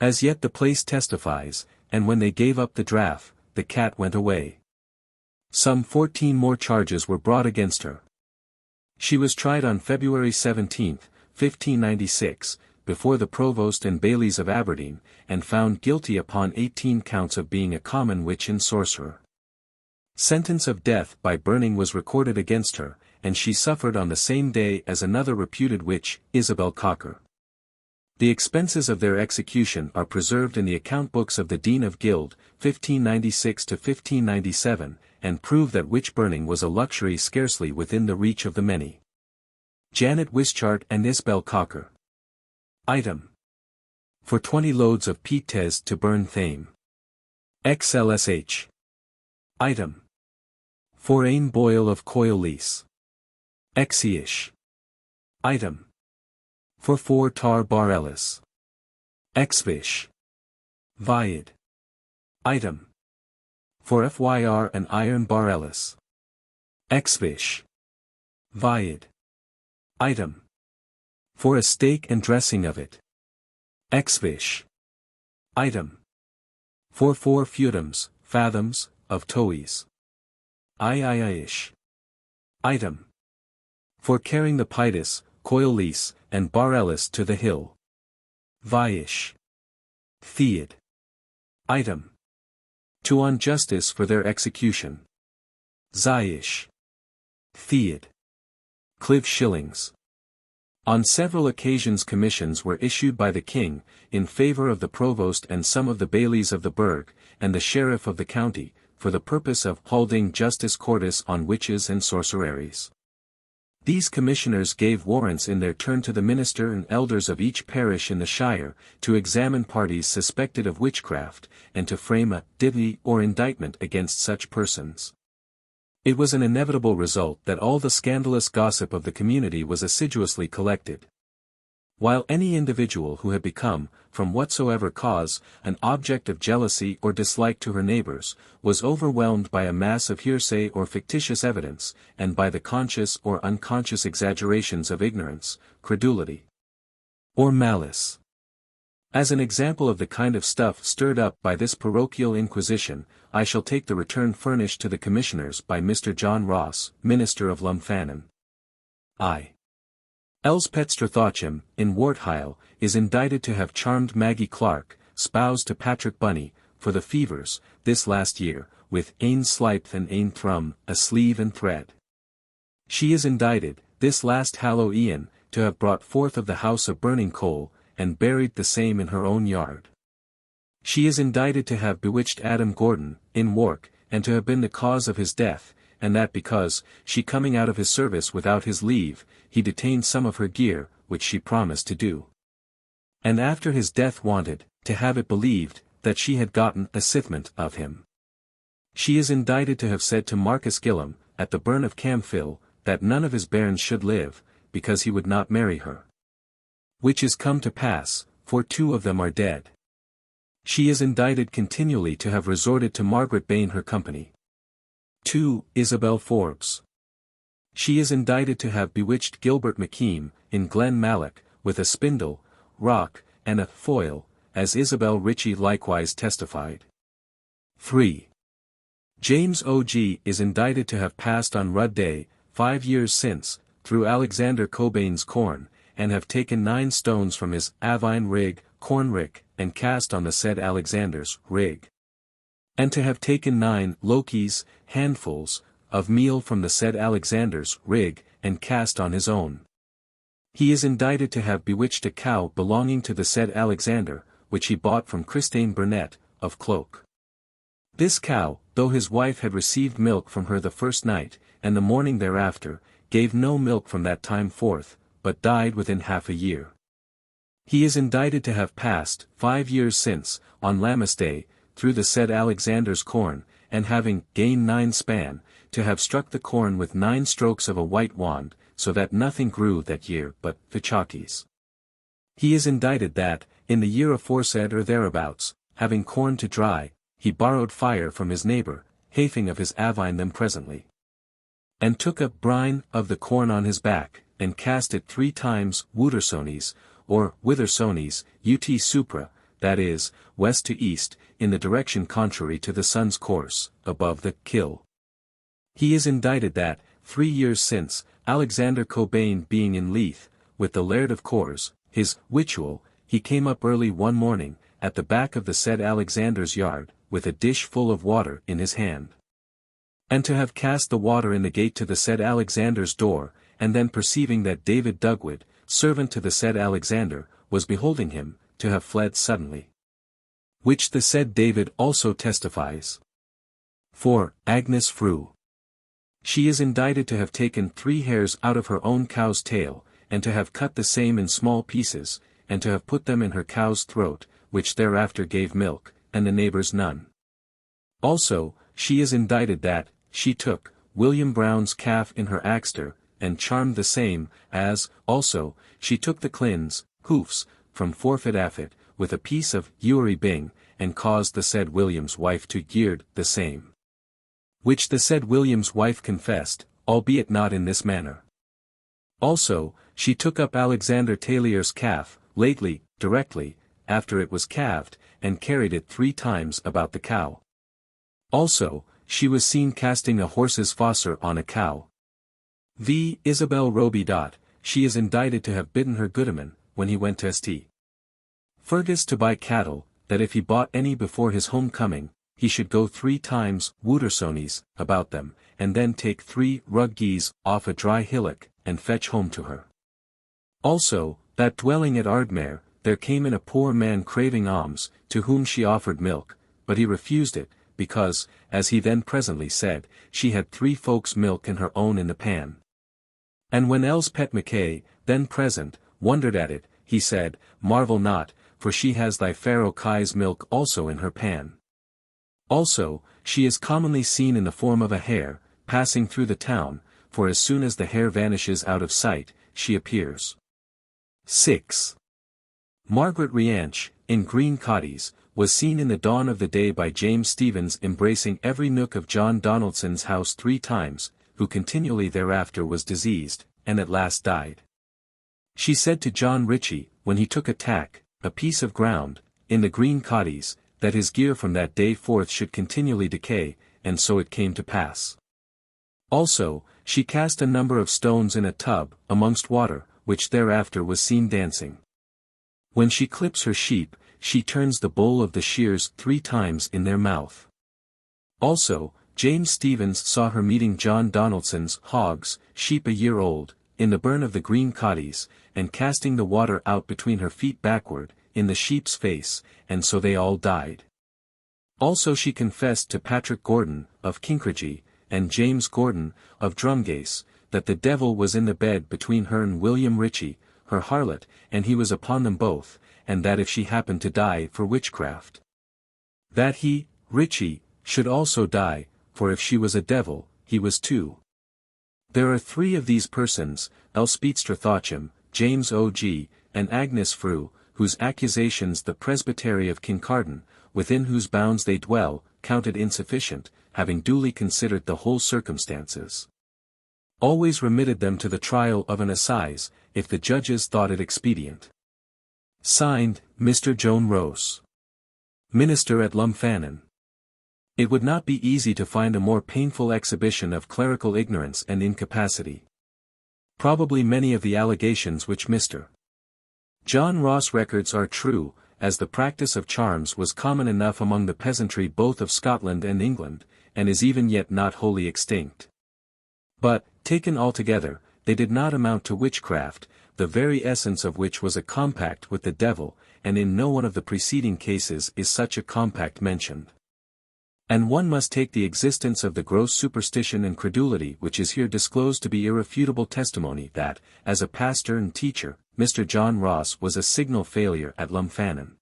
As yet the place testifies, and when they gave up the draught, the cat went away. Some 14 more charges were brought against her. She was tried on February 17, 1596, before the Provost and Bailies of Aberdeen, and found guilty upon 18 counts of being a common witch and sorcerer. Sentence of death by burning was recorded against her, and she suffered on the same day as another reputed witch, Isabel Cocker. The expenses of their execution are preserved in the account books of the Dean of Guild, 1596 to 1597, and prove that witch burning was a luxury scarcely within the reach of the many. Janet Wishart and Isabel Cocker. Item. For 20 loads of peat tes to burn Thame. XLSH. Item. For ein boil of coil lease. Exiish. Item. For 4 tar bar ellis. Exvish. Viad. Item. For FYR an iron bar ellis. Exvish. Viad. Item. For a steak and dressing of it. Exvish. Item. For 4 feudums, fathoms, of toes. Iiish. Item. For carrying the pitus, coil lease, and bar ellis to the hill. Viish. Theod. Item. To on justice for their execution. Ziish. Theod. Clive shillings. On several occasions commissions were issued by the king, in favour of the provost and some of the bailies of the burgh, and the sheriff of the county, for the purpose of holding justice cordis on witches and sorcereries. These commissioners gave warrants in their turn to the minister and elders of each parish in the shire, to examine parties suspected of witchcraft, and to frame a divy or indictment against such persons. It was an inevitable result that all the scandalous gossip of the community was assiduously collected. While any individual who had become, from whatsoever cause, an object of jealousy or dislike to her neighbors, was overwhelmed by a mass of hearsay or fictitious evidence, and by the conscious or unconscious exaggerations of ignorance, credulity, or malice. As an example of the kind of stuff stirred up by this parochial inquisition, I shall take the return furnished to the commissioners by Mr. John Ross, minister of Lumfannon. I. Elspeth Strathocham, in Warthisle, is indicted to have charmed Maggie Clark, spouse to Patrick Bunny, for the fevers, this last year, with ein slypth and ein thrum, a sleeve and thread. She is indicted, this last Hallow E'en, to have brought forth of the house a burning coal, and buried the same in her own yard. She is indicted to have bewitched Adam Gordon, in Wark, and to have been the cause of his death, and that because, she coming out of his service without his leave, he detained some of her gear, which she promised to do. And after his death wanted, to have it believed, that she had gotten a sithment of him. She is indicted to have said to Marcus Gillam, at the burn of Camphil, that none of his bairns should live, because he would not marry her. Which is come to pass, for 2 of them are dead. She is indicted continually to have resorted to Margaret Bain her company. 2. Isabel Forbes. She is indicted to have bewitched Gilbert McKeam, in Glen Malloch, with a spindle, rock, and a foil, as Isabel Ritchie likewise testified. 3. James O.G. is indicted to have passed on Rudd Day, 5 years since, through Alexander Cobain's corn, and have taken 9 stones from his Avine rig, corn rick, and cast on the said Alexander's rig. And to have taken 9 lokis, handfuls, of meal from the said Alexander's rig, and cast on his own. He is indicted to have bewitched a cow belonging to the said Alexander, which he bought from Christine Burnett, of Cloak. This cow, though his wife had received milk from her the first night, and the morning thereafter, gave no milk from that time forth, but died within half a year. He is indicted to have passed, 5 years since, on Lammas Day, through the said Alexander's corn, and having gained 9 span, to have struck the corn with 9 strokes of a white wand, so that nothing grew that year but fichakis. He is indicted that, in the year aforesaid or thereabouts, having corn to dry, he borrowed fire from his neighbour, hafing of his avine them presently. And took up brine of the corn on his back, and cast it 3 times Woodersones, or Withersones, ut supra, that is, west to east, in the direction contrary to the sun's course, above the kill. He is indicted that, 3 years since, Alexander Cobain being in Leith, with the Laird of Cors, his ritual, he came up early one morning, at the back of the said Alexander's yard, with a dish full of water in his hand. And to have cast the water in the gate to the said Alexander's door, and then perceiving that David Dugwood, servant to the said Alexander, was beholding him, to have fled suddenly. Which the said David also testifies. For Agnes Frew. She is indicted to have taken 3 hairs out of her own cow's tail, and to have cut the same in small pieces, and to have put them in her cow's throat, which thereafter gave milk, and the neighbors none. Also, she is indicted that, she took William Brown's calf in her axter, and charmed the same, as, also, she took the clins, hoofs, from forfeit affit, with a piece of ewery bing, and caused the said William's wife to geared the same. Which the said William's wife confessed, albeit not in this manner. Also, she took up Alexander Taylor's calf, lately, directly, after it was calved, and carried it 3 times about the cow. Also, she was seen casting a horse's fosser on a cow. V. Isabel Roby. She is indicted to have bidden her goodman, when he went to St. Fergus to buy cattle, that if he bought any before his homecoming, he should go 3 times Woodersonies about them, and then take 3 rug geese off a dry hillock, and fetch home to her. Also, that dwelling at Ardmere, there came in a poor man craving alms, to whom she offered milk, but he refused it, because, as he then presently said, she had 3 folks' milk and her own in the pan. And when Elspeth Mackay, then present, wondered at it, he said, Marvel not, for she has thy Pharaoh Kai's milk also in her pan. Also, she is commonly seen in the form of a hare, passing through the town, for as soon as the hare vanishes out of sight, she appears. 6. Margaret Rianch, in Green Cotties, was seen in the dawn of the day by James Stephens embracing every nook of John Donaldson's house 3 times, who continually thereafter was diseased, and at last died. She said to John Ritchie, when he took a tack, a piece of ground, in the Green Cotties, that his gear from that day forth should continually decay, and so it came to pass. Also, she cast a number of stones in a tub, amongst water, which thereafter was seen dancing. When she clips her sheep, she turns the bowl of the shears 3 times in their mouth. Also, James Stephens saw her meeting John Donaldson's hogs, sheep a year old, in the burn of the Green Cotties, and casting the water out between her feet backward, in the sheep's face, and so they all died. Also she confessed to Patrick Gordon, of Kincragee, and James Gordon, of Drumgase, that the devil was in the bed between her and William Ritchie, her harlot, and he was upon them both, and that if she happened to die for witchcraft, that he, Ritchie, should also die, for if she was a devil, he was too. There are 3 of these persons, Elspethstra Thaucham, James O.G., and Agnes Frew, whose accusations the Presbytery of Kincardine, within whose bounds they dwell, counted insufficient, having duly considered the whole circumstances. Always remitted them to the trial of an assize, if the judges thought it expedient. Signed, Mr. Joan Rose. Minister at Lumfannon. It would not be easy to find a more painful exhibition of clerical ignorance and incapacity. Probably many of the allegations which Mr. John Ross records are true, as the practice of charms was common enough among the peasantry both of Scotland and England, and is even yet not wholly extinct. But, taken altogether, they did not amount to witchcraft, the very essence of which was a compact with the devil, and in no one of the preceding cases is such a compact mentioned. And one must take the existence of the gross superstition and credulity which is here disclosed to be irrefutable testimony that, as a pastor and teacher, Mr. John Ross was a signal failure at Lumfannon.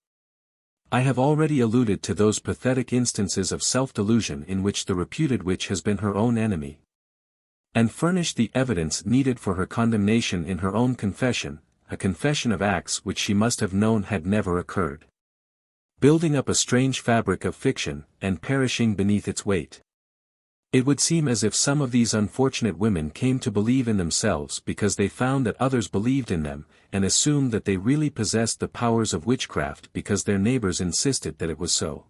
I have already alluded to those pathetic instances of self-delusion in which the reputed witch has been her own enemy, and furnished the evidence needed for her condemnation in her own confession, a confession of acts which she must have known had never occurred. Building up a strange fabric of fiction, and perishing beneath its weight. It would seem as if some of these unfortunate women came to believe in themselves because they found that others believed in them, and assumed that they really possessed the powers of witchcraft because their neighbors insisted that it was so.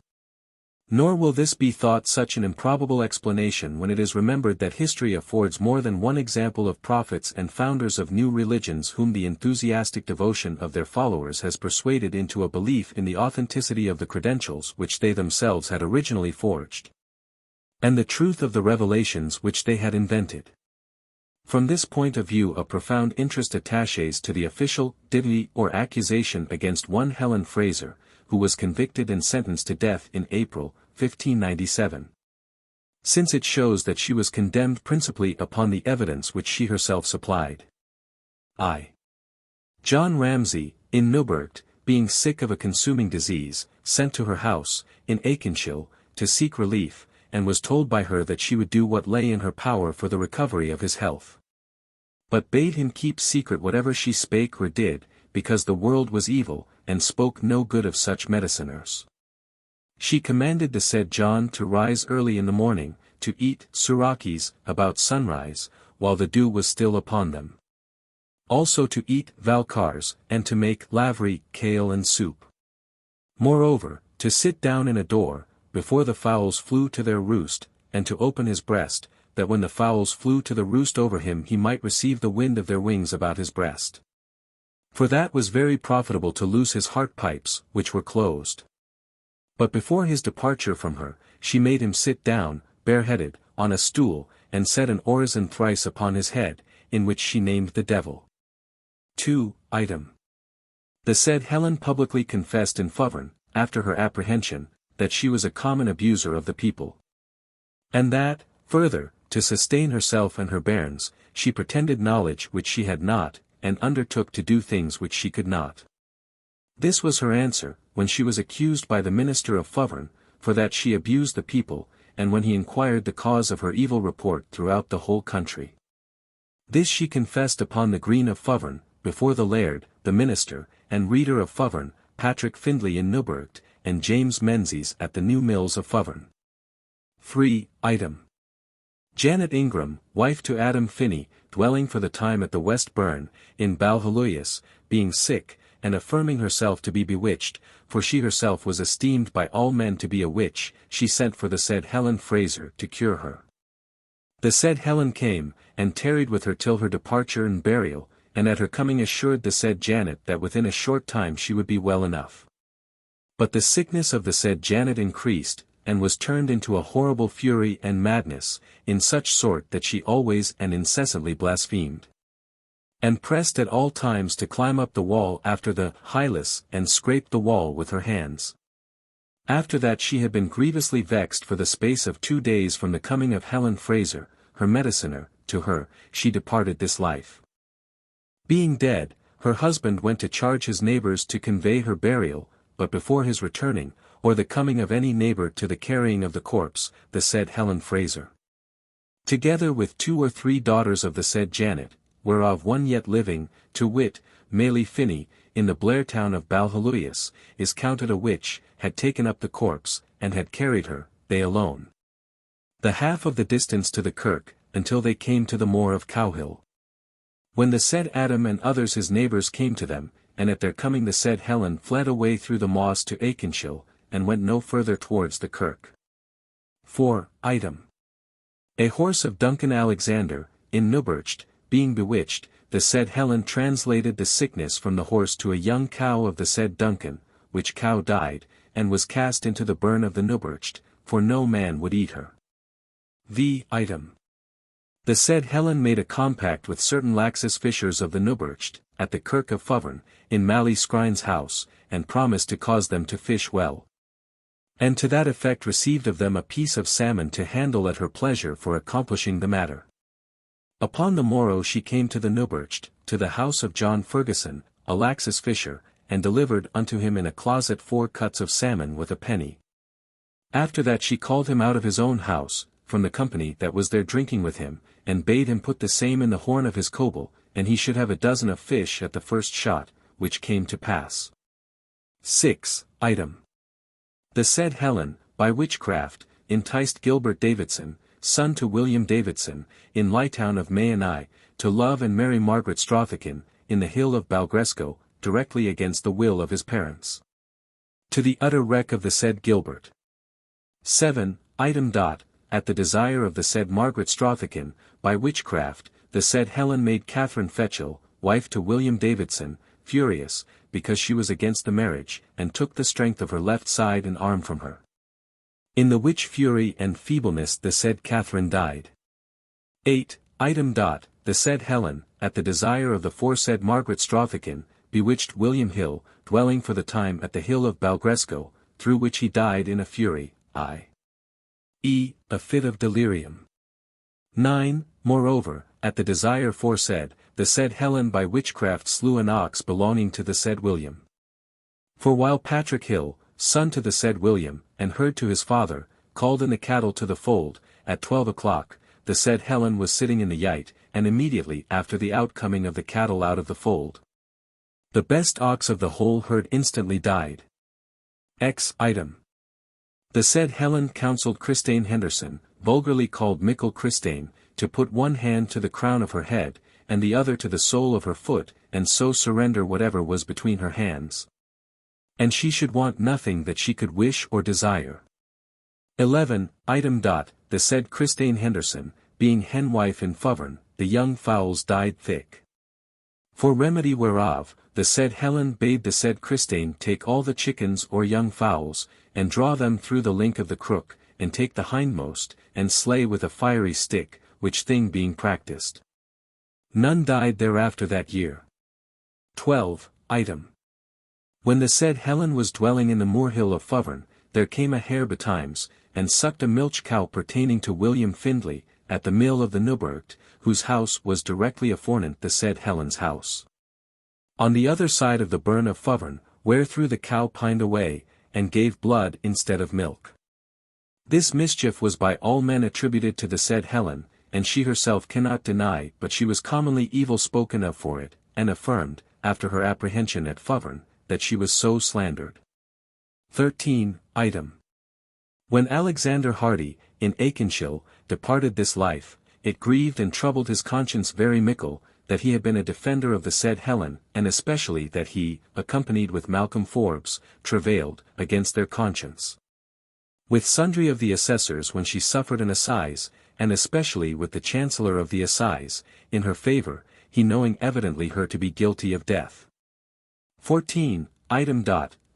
Nor will this be thought such an improbable explanation when it is remembered that history affords more than one example of prophets and founders of new religions whom the enthusiastic devotion of their followers has persuaded into a belief in the authenticity of the credentials which they themselves had originally forged, and the truth of the revelations which they had invented. From this point of view a profound interest attaches to the official divinity or accusation against one Helen Fraser, who was convicted and sentenced to death in April, 1597. Since it shows that she was condemned principally upon the evidence which she herself supplied. I. John Ramsay, in Newburgh, being sick of a consuming disease, sent to her house, in Aikenshire, to seek relief, and was told by her that she would do what lay in her power for the recovery of his health. But bade him keep secret whatever she spake or did, because the world was evil, and spoke no good of such mediciners. She commanded the said John to rise early in the morning, to eat surakis about sunrise, while the dew was still upon them. Also to eat valkars, and to make lavery, kale and soup. Moreover, to sit down in a door, before the fowls flew to their roost, and to open his breast, that when the fowls flew to the roost over him he might receive the wind of their wings about his breast. For that was very profitable to loose his heart pipes, which were closed. But before his departure from her, she made him sit down, bareheaded, on a stool, and said an orison thrice upon his head, in which she named the devil. 2. Item. The said Helen publicly confessed in Fovern, after her apprehension, that she was a common abuser of the people. And that, further, to sustain herself and her bairns, she pretended knowledge which she had not, and undertook to do things which she could not. This was her answer, when she was accused by the minister of Fovern, for that she abused the people, and when he inquired the cause of her evil report throughout the whole country. This she confessed upon the green of Fovern, before the laird, the minister, and reader of Fovern, Patrick Findlay in Newburgh, and James Menzies at the New Mills of Fovern. 3. Item. Janet Ingram, wife to Adam Finney, dwelling for the time at the West Burn, in Balhaluyas, being sick, and affirming herself to be bewitched, for she herself was esteemed by all men to be a witch, she sent for the said Helen Fraser to cure her. The said Helen came, and tarried with her till her departure and burial, and at her coming assured the said Janet that within a short time she would be well enough. But the sickness of the said Janet increased, and was turned into a horrible fury and madness, in such sort that she always and incessantly blasphemed, and pressed at all times to climb up the wall after the Hylas, and scraped the wall with her hands. After that she had been grievously vexed for the space of 2 days from the coming of Helen Fraser, her mediciner, to her, she departed this life. Being dead, her husband went to charge his neighbors to convey her burial, but before his returning, or the coming of any neighbor to the carrying of the corpse, the said Helen Fraser, together with 2 or 3 daughters of the said Janet, whereof one yet living, to wit, Maily Finney, in the Blair town of Balhaluyas, is counted a witch, had taken up the corpse, and had carried her, they alone, the half of the distance to the kirk, until they came to the moor of Cowhill. When the said Adam and others his neighbors came to them, and at their coming the said Helen fled away through the moss to Aikenshire, and went no further towards the kirk. 4. Item. A horse of Duncan Alexander, in Newburgh, being bewitched, the said Helen translated the sickness from the horse to a young cow of the said Duncan, which cow died, and was cast into the burn of the Newburgh, for no man would eat her. V. Item. The said Helen made a compact with certain laxus fishers of the Newburgh, at the kirk of Fovern, in Mally Skrine's house, and promised to cause them to fish well, and to that effect received of them a piece of salmon to handle at her pleasure for accomplishing the matter. Upon the morrow she came to the Newburgh, to the house of John Ferguson, a laxus fisher, and delivered unto him in a closet 4 cuts of salmon with a penny. After that she called him out of his own house, from the company that was there drinking with him, and bade him put the same in the horn of his coble, and he should have a dozen of fish at the first shot, which came to pass. 6. Item. The said Helen, by witchcraft, enticed Gilbert Davidson, son to William Davidson, in Lytown of Mayennai, to love and marry Margaret Strathakin, in the hill of Balgresco, directly against the will of his parents. To the utter wreck of the said Gilbert. 7. Item. At the desire of the said Margaret Strathican, by witchcraft, the said Helen made Catherine Fetchel, wife to William Davidson, furious, because she was against the marriage, and took the strength of her left side and arm from her. In the which fury and feebleness the said Catherine died. 8. Item. The said Helen, at the desire of the foresaid Margaret Strathican, bewitched William Hill, dwelling for the time at the hill of Balgresco, through which he died in a fury, i.e., a fit of delirium. 9. Moreover, at the desire foresaid, the said Helen by witchcraft slew an ox belonging to the said William. For while Patrick Hill, son to the said William, and herd to his father, called in the cattle to the fold, at 12 o'clock, the said Helen was sitting in the yite, and immediately after the outcoming of the cattle out of the fold, the best ox of the whole herd instantly died. X. Item. The said Helen counselled Christine Henderson, vulgarly called Mickle Christine, to put one hand to the crown of her head, and the other to the sole of her foot, and so surrender whatever was between her hands. And she should want nothing that she could wish or desire. 11. Item. The said Christine Henderson, being henwife in Fovern, the young fowls died thick. For remedy whereof, the said Helen bade the said Christine take all the chickens or young fowls, and draw them through the link of the crook, and take the hindmost, and slay with a fiery stick, which thing being practised, none died thereafter that year. 12. Item. When the said Helen was dwelling in the moorhill of Fovern, there came a hare betimes, and sucked a milch cow pertaining to William Findlay, at the mill of the Newburgt, whose house was directly affornant the said Helen's house. On the other side of the burn of Fovern, wherethrough the cow pined away, and gave blood instead of milk. This mischief was by all men attributed to the said Helen, and she herself cannot deny but she was commonly evil spoken of for it, and affirmed, after her apprehension at Fovern, that she was so slandered. 13. Item. When Alexander Hardy, in Aikenshire, departed this life, it grieved and troubled his conscience very mickle, that he had been a defender of the said Helen, and especially that he, accompanied with Malcolm Forbes, travailed, against their conscience. With sundry of the assessors when she suffered an assize, and especially with the Chancellor of the Assize, in her favour, he knowing evidently her to be guilty of death. 14. Item.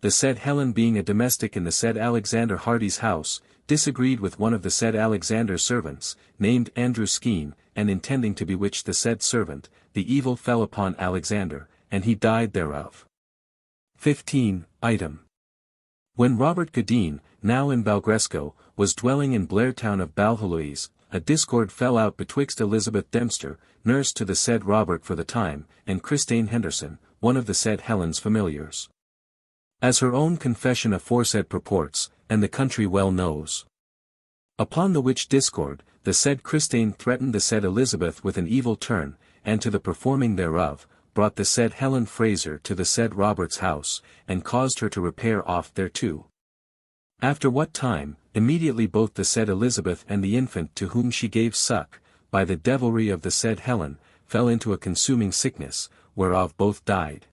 The said Helen being a domestic in the said Alexander Hardy's house, disagreed with one of the said Alexander's servants, named Andrew Skene, and intending to bewitch the said servant, the evil fell upon Alexander, and he died thereof. 15. Item. When Robert Godine, now in Balgresco, was dwelling in Blairtown of Balhalloise, a discord fell out betwixt Elizabeth Dempster, nurse to the said Robert for the time, and Christine Henderson, one of the said Helen's familiars. As her own confession aforesaid purports, and the country well knows. Upon the which discord, the said Christine threatened the said Elizabeth with an evil turn, and to the performing thereof, brought the said Helen Fraser to the said Robert's house, and caused her to repair off thereto. After what time, immediately both the said Elizabeth and the infant to whom she gave suck, by the devilry of the said Helen, fell into a consuming sickness, whereof both died.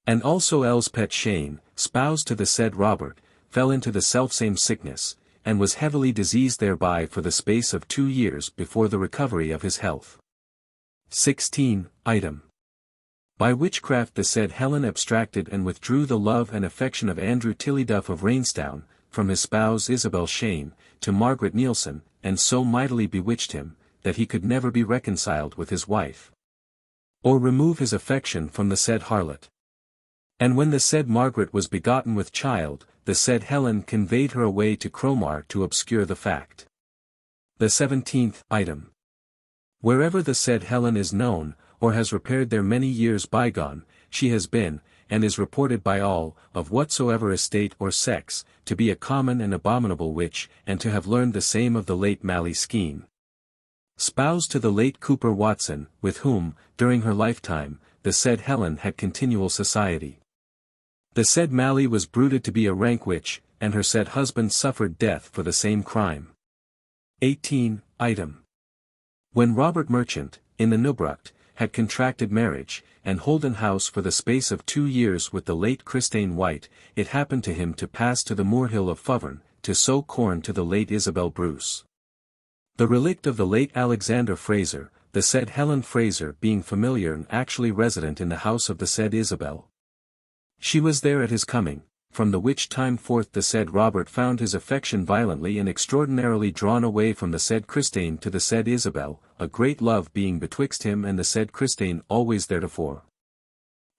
And also Elspeth Shane, spouse to the said Robert, fell into the selfsame sickness, and was heavily diseased thereby for the space of 2 years before the recovery of his health. 16. Item. By witchcraft the said Helen abstracted and withdrew the love and affection of Andrew Tillyduff of Rainstown, from his spouse Isabel Shane, to Margaret Nielsen, and so mightily bewitched him, that he could never be reconciled with his wife, or remove his affection from the said harlot. And when the said Margaret was begotten with child, the said Helen conveyed her away to Cromer to obscure the fact. The 17th Item. Wherever the said Helen is known, or has repaired there many years bygone, she has been, and is reported by all, of whatsoever estate or sex, to be a common and abominable witch, and to have learned the same of the late Mally Skene, spouse to the late Cooper Watson, with whom, during her lifetime, the said Helen had continual society. The said Mally was bruited to be a rank witch, and her said husband suffered death for the same crime. 18. Item. When Robert Merchant, in the Newburgt, had contracted marriage, and holden house for the space of 2 years with the late Christine White, it happened to him to pass to the moorhill of Fovern, to sow corn to the late Isabel Bruce. The relict of the late Alexander Fraser, the said Helen Fraser being familiar and actually resident in the house of the said Isabel. She was there at his coming, from the which time forth the said Robert found his affection violently and extraordinarily drawn away from the said Christine to the said Isabel, a great love being betwixt him and the said Christine always theretofore.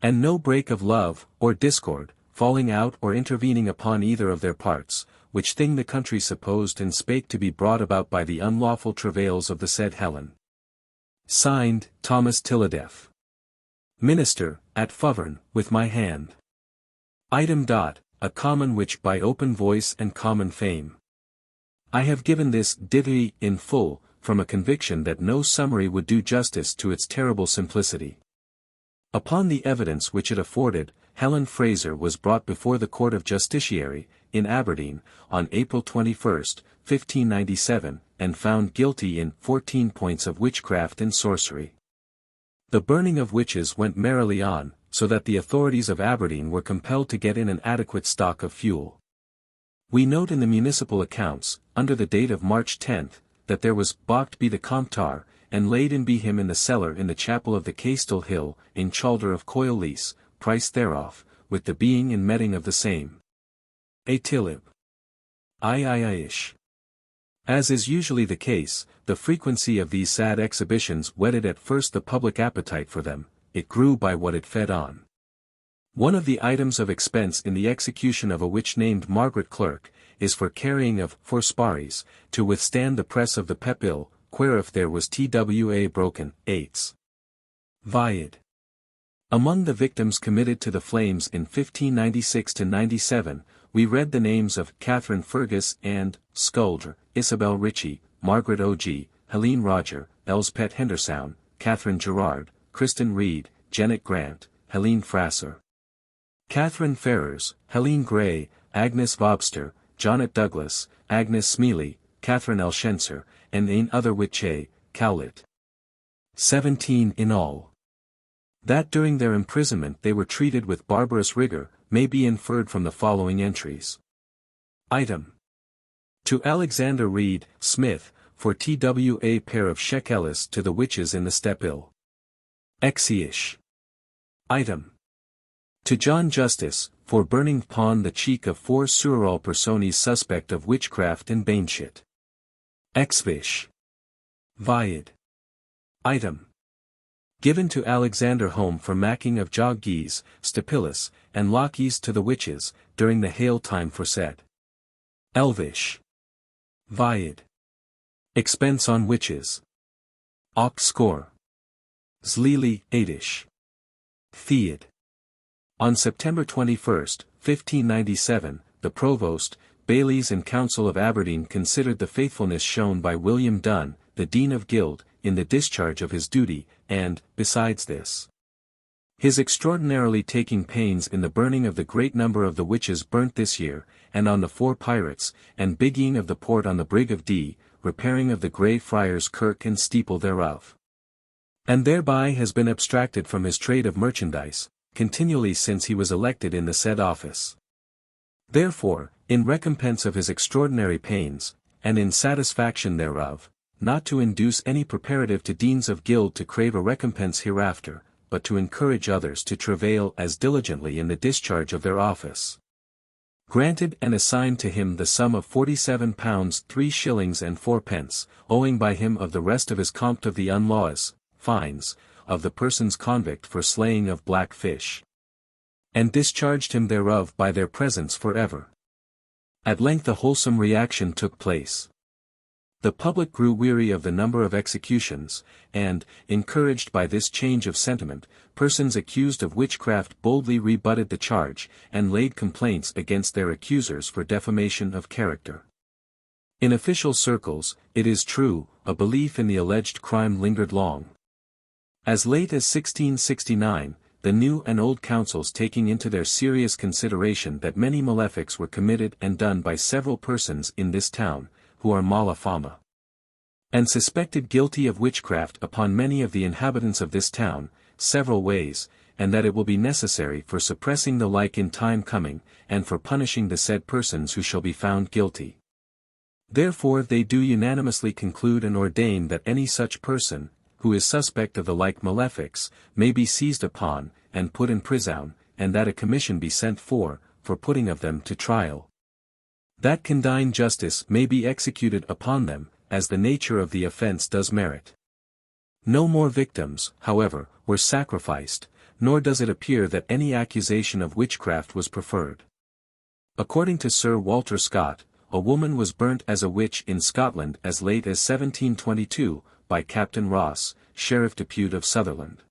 And no break of love, or discord, falling out or intervening upon either of their parts, which thing the country supposed and spake to be brought about by the unlawful travails of the said Helen. Signed, Thomas Tilladeff. Minister, at Fovern, with my hand. Item. A common which by open voice and common fame. I have given this ditty in full, from a conviction that no summary would do justice to its terrible simplicity. Upon the evidence which it afforded, Helen Fraser was brought before the Court of Justiciary, in Aberdeen, on April 21, 1597, and found guilty in 14 points of witchcraft and sorcery. The burning of witches went merrily on, so that the authorities of Aberdeen were compelled to get in an adequate stock of fuel. We note in the municipal accounts, under the date of March 10, that there was "bocht be the comptar, and laid in be him in the cellar in the chapel of the Castle Hill, in Chalder of Coyle-Lease, price thereof, with the being and meeting of the same. A tillib. Ish. As is usually the case, the frequency of these sad exhibitions whetted at first the public appetite for them. It grew by what it fed on. One of the items of expense in the execution of a witch named Margaret Clerk, is for carrying of forsparies, to withstand the press of the pepil, whereof there was twa broken, 8s. Vied. Among the victims committed to the flames in 1596–97, we read the names of Catherine Fergus and Sculdre, Isabel Ritchie, Margaret O.G., Helene Roger, Elspeth Hendersown, Catherine Gerard, Kristen Reed, Janet Grant, Helene Frasser, Catherine Ferrers, Helene Gray, Agnes Vobster, Jonet Douglas, Agnes Smealy, Catherine Elshenser, and ein other witche, Cowlit. 17 in all. That during their imprisonment they were treated with barbarous rigor, may be inferred from the following entries. Item. To Alexander Reed, Smith, for twa pair of shekels to the witches in the Stephill. Exiish. Item. To John Justice, for burning pawn the cheek of 4 sural persones suspect of witchcraft and baneshit. Exvish. Vied. Item. Given to Alexander Home for macking of joggees, stapilus, and lockies to the witches, during the hail time foresaid. Elvish. Vied. Expense on witches. Oct score. Zlili, 8ish. Theod. On September 21, 1597, the Provost, Bailies and Council of Aberdeen considered the faithfulness shown by William Dunn, the Dean of Guild, in the discharge of his duty, and, besides this, his extraordinarily taking pains in the burning of the great number of the witches burnt this year, and on the 4 pirates, and bigging of the port on the brig of Dee, repairing of the Grey Friars Kirk and steeple thereof. And thereby has been abstracted from his trade of merchandise, continually since he was elected in the said office. Therefore, in recompense of his extraordinary pains, and in satisfaction thereof, not to induce any preparative to Deans of Guild to crave a recompense hereafter, but to encourage others to travail as diligently in the discharge of their office. Granted and assigned to him the sum of £47 3 shillings and 4 pence, owing by him of the rest of his compt of the unlaws, fines, of the persons convict for slaying of black fish. And discharged him thereof by their presence for ever. At length a wholesome reaction took place. The public grew weary of the number of executions, and, encouraged by this change of sentiment, persons accused of witchcraft boldly rebutted the charge, and laid complaints against their accusers for defamation of character. In official circles, it is true, a belief in the alleged crime lingered long. As late as 1669, the new and old councils taking into their serious consideration that many malefics were committed and done by several persons in this town, who are mala fama, and suspected guilty of witchcraft upon many of the inhabitants of this town, several ways, and that it will be necessary for suppressing the like in time coming, and for punishing the said persons who shall be found guilty. Therefore they do unanimously conclude and ordain that any such person, who is suspect of the like malefics, may be seized upon, and put in prison, and that a commission be sent for putting of them to trial. That condign justice may be executed upon them, as the nature of the offence does merit. No more victims, however, were sacrificed, nor does it appear that any accusation of witchcraft was preferred. According to Sir Walter Scott, a woman was burnt as a witch in Scotland as late as 1722, by Captain Ross, Sheriff Depute of Sutherland.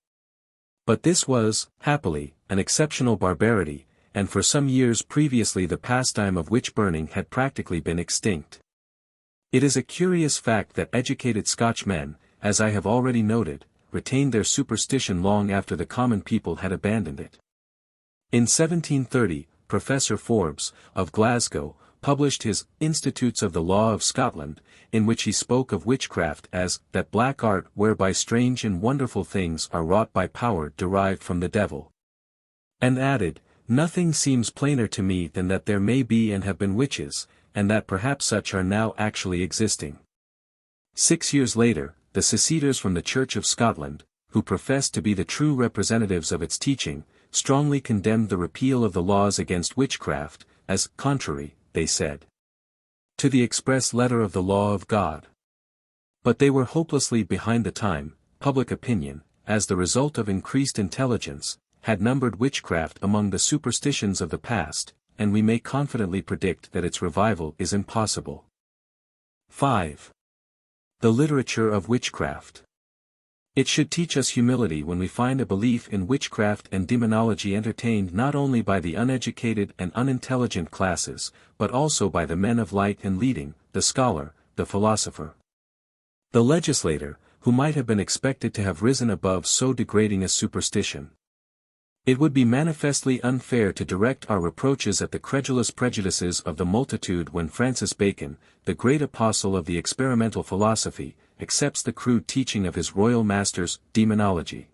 But this was, happily, an exceptional barbarity, and for some years previously the pastime of witch-burning had practically been extinct. It is a curious fact that educated Scotch men, as I have already noted, retained their superstition long after the common people had abandoned it. In 1730, Professor Forbes, of Glasgow, published his Institutes of the Law of Scotland, in which he spoke of witchcraft as that black art whereby strange and wonderful things are wrought by power derived from the devil. And added, "Nothing seems plainer to me than that there may be and have been witches, and that perhaps such are now actually existing." 6 years later, the seceders from the Church of Scotland, who professed to be the true representatives of its teaching, strongly condemned the repeal of the laws against witchcraft, as contrary, they said, to the express letter of the law of God. But they were hopelessly behind the time. Public opinion, as the result of increased intelligence, had numbered witchcraft among the superstitions of the past, and we may confidently predict that its revival is impossible. 5. The literature of witchcraft. It should teach us humility when we find a belief in witchcraft and demonology entertained not only by the uneducated and unintelligent classes, but also by the men of light and leading, the scholar, the philosopher, the legislator, who might have been expected to have risen above so degrading a superstition. It would be manifestly unfair to direct our reproaches at the credulous prejudices of the multitude when Francis Bacon, the great apostle of the experimental philosophy, accepts the crude teaching of his royal master's demonology,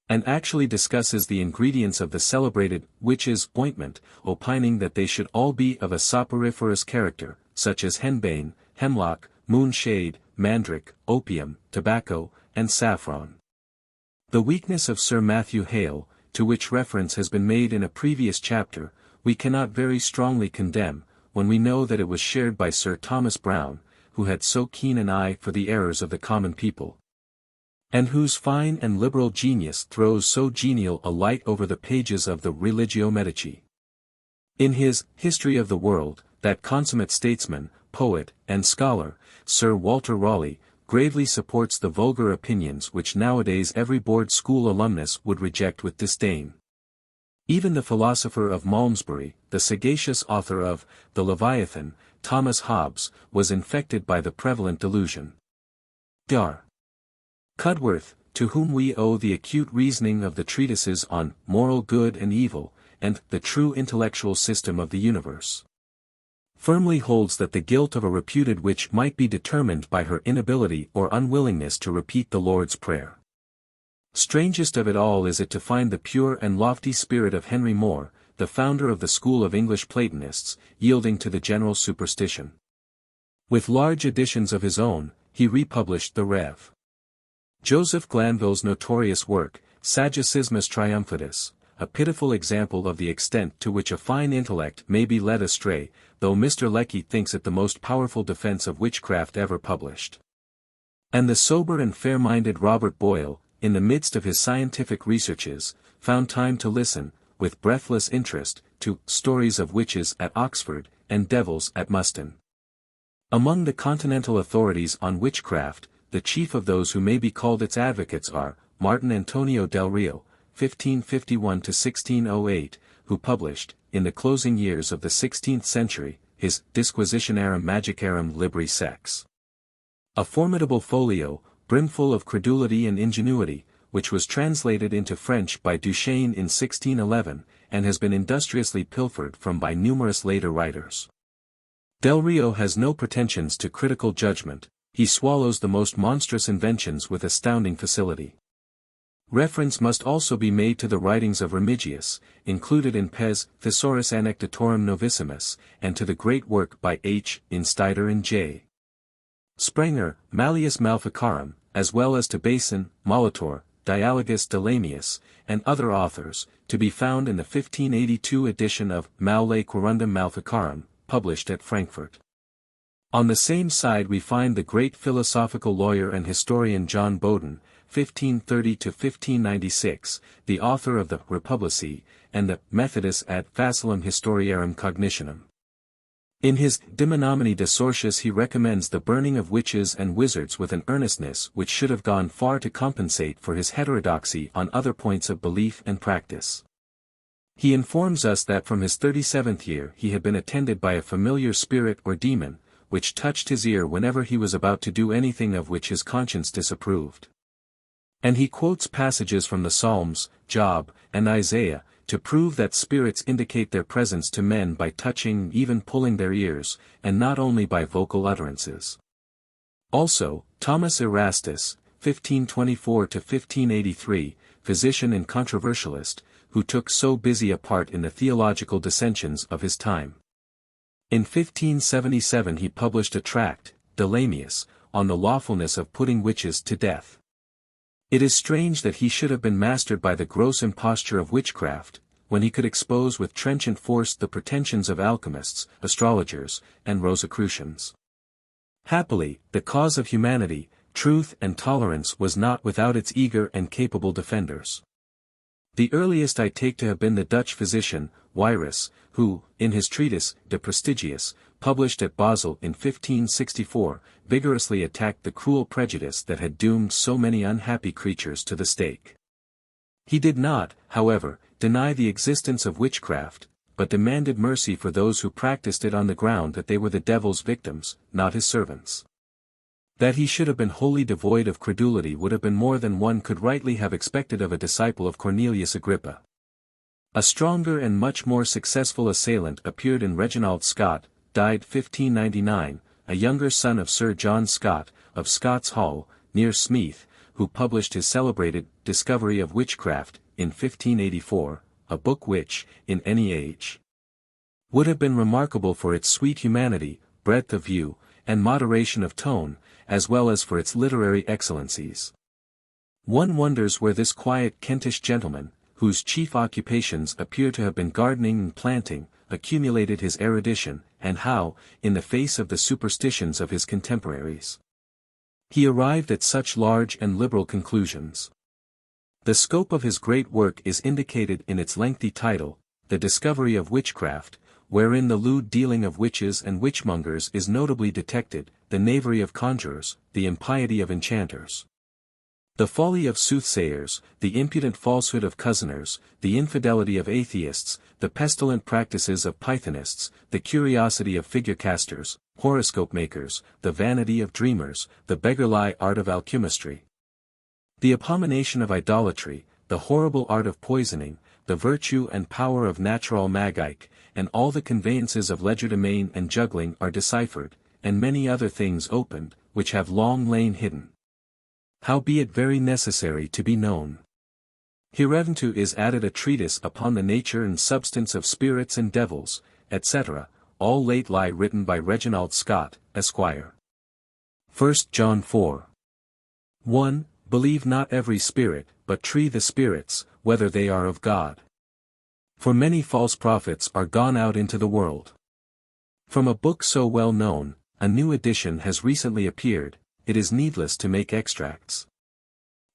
and actually discusses the ingredients of the celebrated witch's ointment, opining that they should all be of a soporiferous character, such as henbane, hemlock, moonshade, mandrake, opium, tobacco, and saffron. The weakness of Sir Matthew Hale, to which reference has been made in a previous chapter, we cannot very strongly condemn, when we know that it was shared by Sir Thomas Browne, who had so keen an eye for the errors of the common people, and whose fine and liberal genius throws so genial a light over the pages of the Religio Medici. In his History of the World, that consummate statesman, poet, and scholar, Sir Walter Raleigh, gravely supports the vulgar opinions which nowadays every board school alumnus would reject with disdain. Even the philosopher of Malmesbury, the sagacious author of The Leviathan, Thomas Hobbes, was infected by the prevalent delusion. Dr. Cudworth, to whom we owe the acute reasoning of the treatises on Moral Good and Evil, and The True Intellectual System of the Universe, firmly holds that the guilt of a reputed witch might be determined by her inability or unwillingness to repeat the Lord's Prayer. Strangest of it all is it to find the pure and lofty spirit of Henry More, the founder of the school of English Platonists, yielding to the general superstition. With large additions of his own, he republished the Rev. Joseph Glanville's notorious work, Saggicismus Triumphatus, a pitiful example of the extent to which a fine intellect may be led astray, though Mr. Lecky thinks it the most powerful defense of witchcraft ever published. And the sober and fair-minded Robert Boyle, in the midst of his scientific researches, found time to listen, with breathless interest, to stories of witches at Oxford, and devils at Muston. Among the continental authorities on witchcraft, the chief of those who may be called its advocates are, Martin Antonio del Rio, 1551–1608, who published, in the closing years of the 16th century, his Disquisitionarum Magicarum Libri Sex, a formidable folio, brimful of credulity and ingenuity, which was translated into French by Duchesne in 1611, and has been industriously pilfered from by numerous later writers. Del Rio has no pretensions to critical judgment, he swallows the most monstrous inventions with astounding facility. Reference must also be made to the writings of Remigius, included in Pes, Thesaurus Anecdotorum Novissimus, and to the great work by H. Instider and J. Sprenger, Malleus Maleficarum, as well as to Basin, Molitor, Dialogus Delamius, and other authors, to be found in the 1582 edition of Maule Quorundum Maleficarum, published at Frankfurt. On the same side we find the great philosophical lawyer and historian John Bowden, 1530–1596, the author of the Republici, and the Methodus ad Facilum Historiarum Cognitionum. In his De Menomini de Sortius he recommends the burning of witches and wizards with an earnestness which should have gone far to compensate for his heterodoxy on other points of belief and practice. He informs us that from his 37th year he had been attended by a familiar spirit or demon, which touched his ear whenever he was about to do anything of which his conscience disapproved. And he quotes passages from the Psalms, Job, and Isaiah, to prove that spirits indicate their presence to men by touching, even pulling their ears, and not only by vocal utterances. Also, Thomas Erastus, 1524–1583, physician and controversialist, who took so busy a part in the theological dissensions of his time. In 1577 he published a tract, Delamius, on the lawfulness of putting witches to death. It is strange that he should have been mastered by the gross imposture of witchcraft, when he could expose with trenchant force the pretensions of alchemists, astrologers, and Rosicrucians. Happily, the cause of humanity, truth and tolerance was not without its eager and capable defenders. The earliest I take to have been the Dutch physician, Wierus, who, in his treatise, De Prestigiis, published at Basel in 1564, vigorously attacked the cruel prejudice that had doomed so many unhappy creatures to the stake. He did not, however, deny the existence of witchcraft, but demanded mercy for those who practiced it on the ground that they were the devil's victims, not his servants. That he should have been wholly devoid of credulity would have been more than one could rightly have expected of a disciple of Cornelius Agrippa. A stronger and much more successful assailant appeared in Reginald Scott, died 1599, a younger son of Sir John Scott, of Scott's Hall, near Smeeth, who published his celebrated Discovery of Witchcraft, in 1584, a book which, in any age, would have been remarkable for its sweet humanity, breadth of view, and moderation of tone, as well as for its literary excellencies. One wonders where this quiet Kentish gentleman, whose chief occupations appear to have been gardening and planting, accumulated his erudition, and how, in the face of the superstitions of his contemporaries, he arrived at such large and liberal conclusions. The scope of his great work is indicated in its lengthy title, The Discovery of Witchcraft, wherein the lewd dealing of witches and witchmongers is notably detected, the knavery of conjurers, the impiety of enchanters, the folly of soothsayers, the impudent falsehood of cozeners, the infidelity of atheists, the pestilent practices of pythonists, the curiosity of figure-casters, horoscope makers, the vanity of dreamers, the beggarly art of alchemistry, the abomination of idolatry, the horrible art of poisoning, the virtue and power of natural magic, and all the conveyances of legerdemain and juggling are deciphered, and many other things opened, which have long lain hidden, howbeit very necessary to be known. Hereunto is added a treatise upon the nature and substance of spirits and devils, etc., all late lie written by Reginald Scott, Esquire. 1 John 4. 1. Believe not every spirit, but try the spirits, whether they are of God. For many false prophets are gone out into the world. From a book so well known, a new edition has recently appeared. It is needless to make extracts.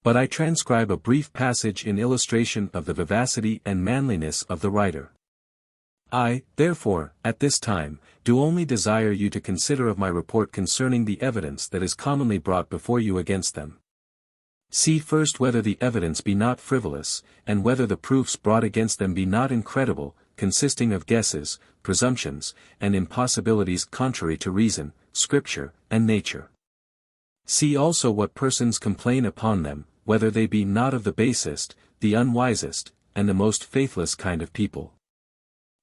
But I transcribe a brief passage in illustration of the vivacity and manliness of the writer. I, therefore, at this time, do only desire you to consider of my report concerning the evidence that is commonly brought before you against them. See first whether the evidence be not frivolous, and whether the proofs brought against them be not incredible, consisting of guesses, presumptions, and impossibilities contrary to reason, scripture, and nature. See also what persons complain upon them, whether they be not of the basest, the unwisest, and the most faithless kind of people.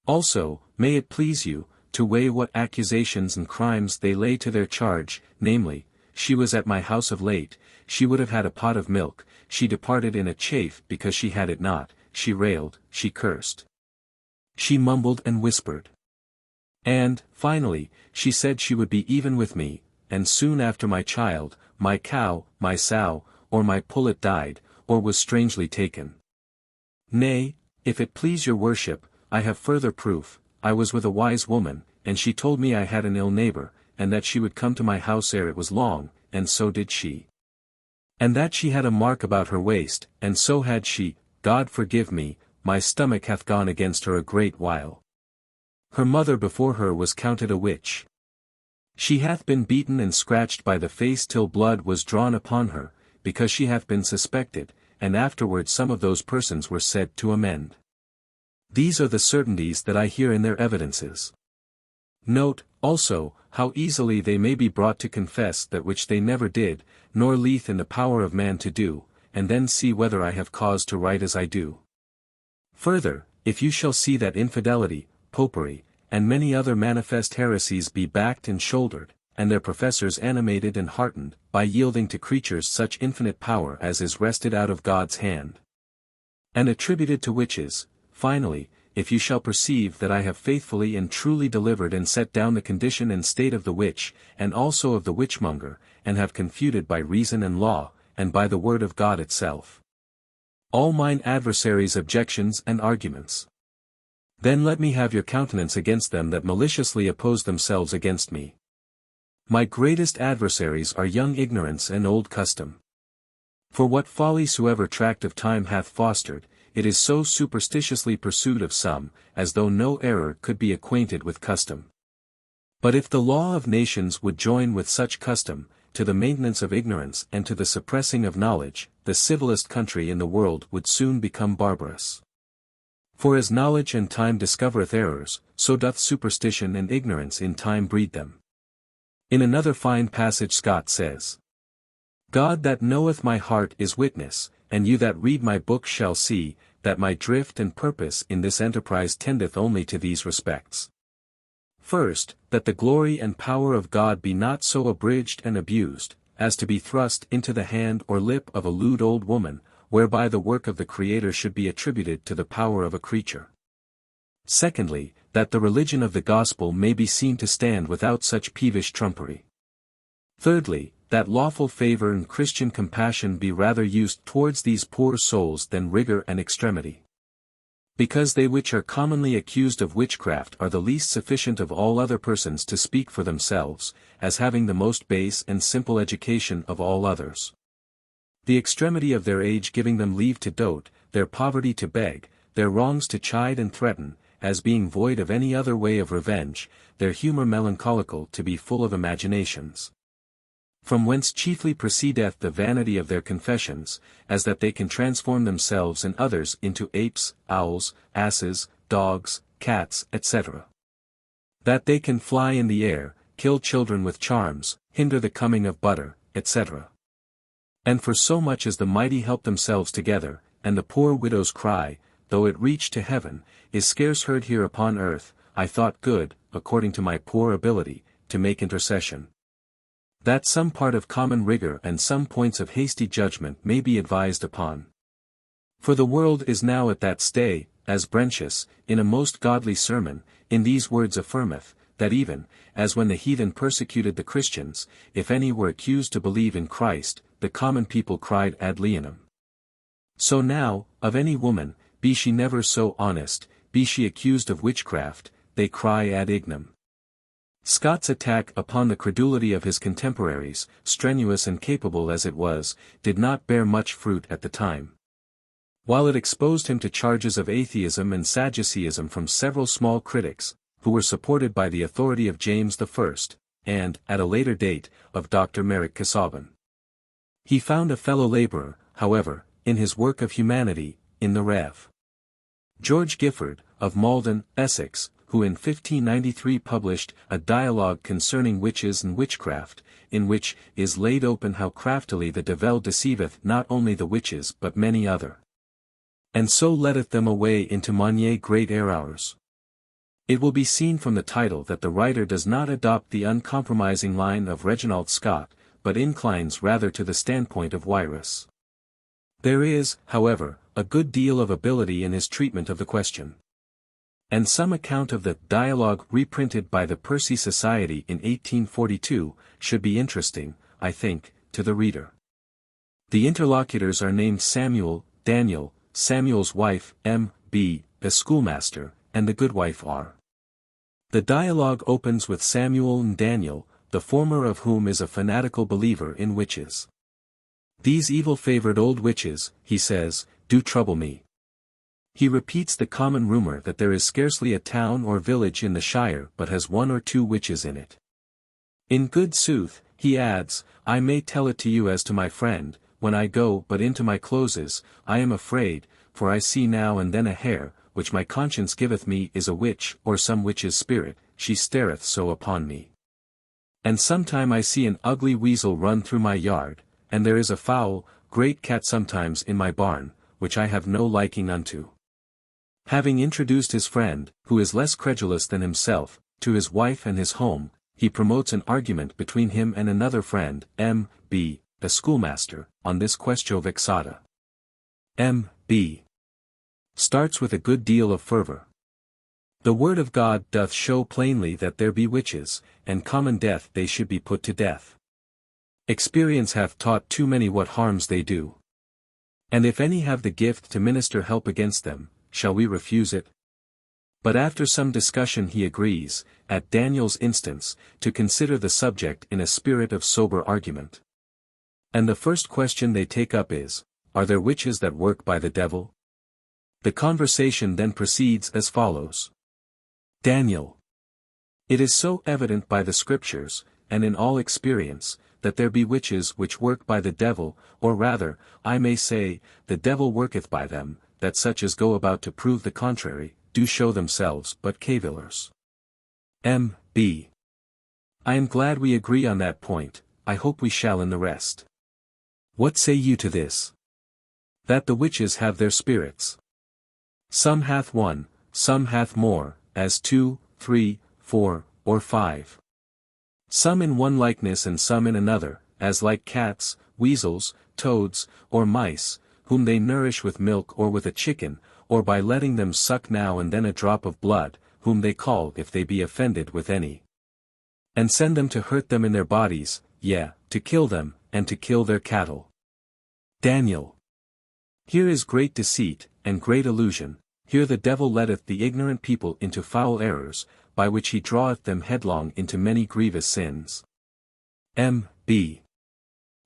Also, may it please you, to weigh what accusations and crimes they lay to their charge, namely, she was at my house of late, she would have had a pot of milk, she departed in a chafe because she had it not, she railed, she cursed. She mumbled and whispered. And, finally, she said she would be even with me, and soon after my child, my cow, my sow, or my pullet died, or was strangely taken. Nay, if it please your worship, I have further proof. I was with a wise woman, and she told me I had an ill neighbor, and that she would come to my house ere it was long, and so did she. And that she had a mark about her waist, and so had she, God forgive me, my stomach hath gone against her a great while. Her mother before her was counted a witch. She hath been beaten and scratched by the face till blood was drawn upon her, because she hath been suspected, and afterwards some of those persons were said to amend. These are the certainties that I hear in their evidences. Note, also, how easily they may be brought to confess that which they never did, nor lieth in the power of man to do, and then see whether I have cause to write as I do. Further, if you shall see that infidelity, popery, and many other manifest heresies be backed and shouldered, and their professors animated and heartened, by yielding to creatures such infinite power as is wrested out of God's hand, and attributed to witches, finally, if you shall perceive that I have faithfully and truly delivered and set down the condition and state of the witch, and also of the witchmonger, and have confuted by reason and law, and by the word of God itself, all mine adversaries' objections and arguments. Then let me have your countenance against them that maliciously oppose themselves against me. My greatest adversaries are young ignorance and old custom. For what folly soever tract of time hath fostered, it is so superstitiously pursued of some, as though no error could be acquainted with custom. But if the law of nations would join with such custom, to the maintenance of ignorance and to the suppressing of knowledge, the civilest country in the world would soon become barbarous. For as knowledge and time discovereth errors, so doth superstition and ignorance in time breed them. In another fine passage Scott says, God that knoweth my heart is witness, and you that read my book shall see, that my drift and purpose in this enterprise tendeth only to these respects. First, that the glory and power of God be not so abridged and abused, as to be thrust into the hand or lip of a lewd old woman, whereby the work of the Creator should be attributed to the power of a creature. Secondly, that the religion of the gospel may be seen to stand without such peevish trumpery. Thirdly, that lawful favor and Christian compassion be rather used towards these poor souls than rigor and extremity. Because they which are commonly accused of witchcraft are the least sufficient of all other persons to speak for themselves, as having the most base and simple education of all others. The extremity of their age giving them leave to dote, their poverty to beg, their wrongs to chide and threaten, as being void of any other way of revenge, their humour melancholical to be full of imaginations. From whence chiefly proceedeth the vanity of their confessions, as that they can transform themselves and others into apes, owls, asses, dogs, cats, etc. That they can fly in the air, kill children with charms, hinder the coming of butter, etc. And for so much as the mighty help themselves together, and the poor widow's cry, though it reach to heaven, is scarce heard here upon earth, I thought good, according to my poor ability, to make intercession. That some part of common rigor and some points of hasty judgment may be advised upon. For the world is now at that stay, as Brentius, in a most godly sermon, in these words affirmeth, that even, as when the heathen persecuted the Christians, if any were accused to believe in Christ, the common people cried ad leonum. So now, of any woman, be she never so honest, be she accused of witchcraft, they cry ad ignem. Scott's attack upon the credulity of his contemporaries, strenuous and capable as it was, did not bear much fruit at the time. While it exposed him to charges of atheism and Sadduceeism from several small critics, who were supported by the authority of James I, and, at a later date, of Dr. Merrick Casaubon. He found a fellow laborer, however, in his work of humanity, in the Rev. George Gifford, of Malden, Essex, who in 1593 published a dialogue concerning witches and witchcraft, in which is laid open how craftily the devil deceiveth not only the witches but many other, and so letteth them away into Monnier great errors. It will be seen from the title that the writer does not adopt the uncompromising line of Reginald Scott, but inclines rather to the standpoint of Wyrus. There is, however, a good deal of ability in his treatment of the question. And some account of the dialogue reprinted by the Percy Society in 1842, should be interesting, I think, to the reader. The interlocutors are named Samuel, Daniel, Samuel's wife, M.B., a schoolmaster, and the goodwife R. The dialogue opens with Samuel and Daniel, the former of whom is a fanatical believer in witches. These evil-favored old witches, he says, do trouble me. He repeats the common rumor that there is scarcely a town or village in the shire but has one or two witches in it. In good sooth, he adds, I may tell it to you as to my friend, when I go but into my closes, I am afraid, for I see now and then a hare, which my conscience giveth me is a witch or some witch's spirit, she stareth so upon me. And sometime I see an ugly weasel run through my yard, and there is a foul, great cat sometimes in my barn, which I have no liking unto. Having introduced his friend, who is less credulous than himself, to his wife and his home, he promotes an argument between him and another friend, M.B., a schoolmaster, on this quaestio vexata. M.B. starts with a good deal of fervor. The word of God doth show plainly that there be witches, and common death they should be put to death. Experience hath taught too many what harms they do. And if any have the gift to minister help against them, shall we refuse it? But after some discussion he agrees, at Daniel's instance, to consider the subject in a spirit of sober argument. And the first question they take up is, are there witches that work by the devil? The conversation then proceeds as follows. Daniel. It is so evident by the Scriptures, and in all experience, that there be witches which work by the devil, or rather, I may say, the devil worketh by them, that such as go about to prove the contrary, do show themselves but cavillers. M.B. I am glad we agree on that point, I hope we shall in the rest. What say you to this? That the witches have their spirits. Some hath one, some hath more, as 2, 3, 4, or 5. Some in one likeness and some in another, as like cats, weasels, toads, or mice, whom they nourish with milk or with a chicken, or by letting them suck now and then a drop of blood, whom they call if they be offended with any. And send them to hurt them in their bodies, yea, to kill them, and to kill their cattle. Daniel. Here is great deceit, and great illusion, here the devil letteth the ignorant people into foul errors, by which he draweth them headlong into many grievous sins. M.B.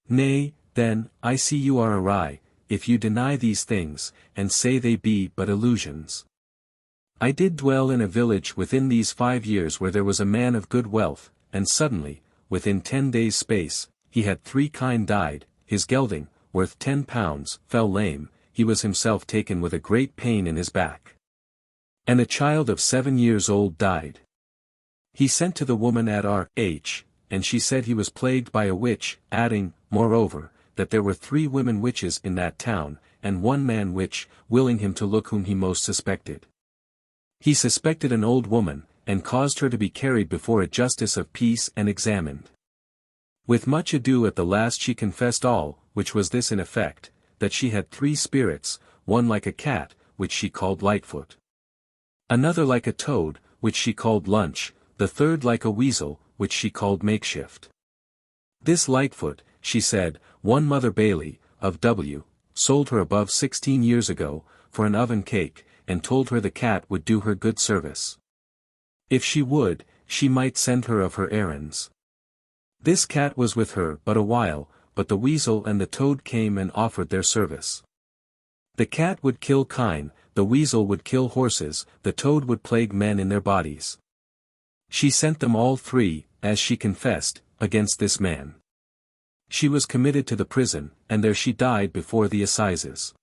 Nay, then, I see you are awry, if you deny these things, and say they be but illusions. I did dwell in a village within these 5 years where there was a man of good wealth, and suddenly, within 10 days' space, he had 3 kine died, his gelding, worth £10, fell lame, he was himself taken with a great pain in his back. And a child of 7 years old died. He sent to the woman at R.H., and she said he was plagued by a witch, adding, moreover, that there were 3 women witches in that town, and 1 man witch, willing him to look whom he most suspected. He suspected an old woman, and caused her to be carried before a justice of peace and examined. With much ado at the last she confessed all, which was this in effect, that she had 3 spirits, one like a cat, which she called Lightfoot. Another like a toad, which she called Lunch, the third like a weasel, which she called Makeshift. This Lightfoot, she said, one Mother Bailey, of W., sold her above 16 years ago, for an oven cake, and told her the cat would do her good service. If she would, she might send her of her errands. This cat was with her but a while, but the weasel and the toad came and offered their service. The cat would kill kine, the weasel would kill horses, the toad would plague men in their bodies. She sent them all 3, as she confessed, against this man. She was committed to the prison, and there she died before the assizes.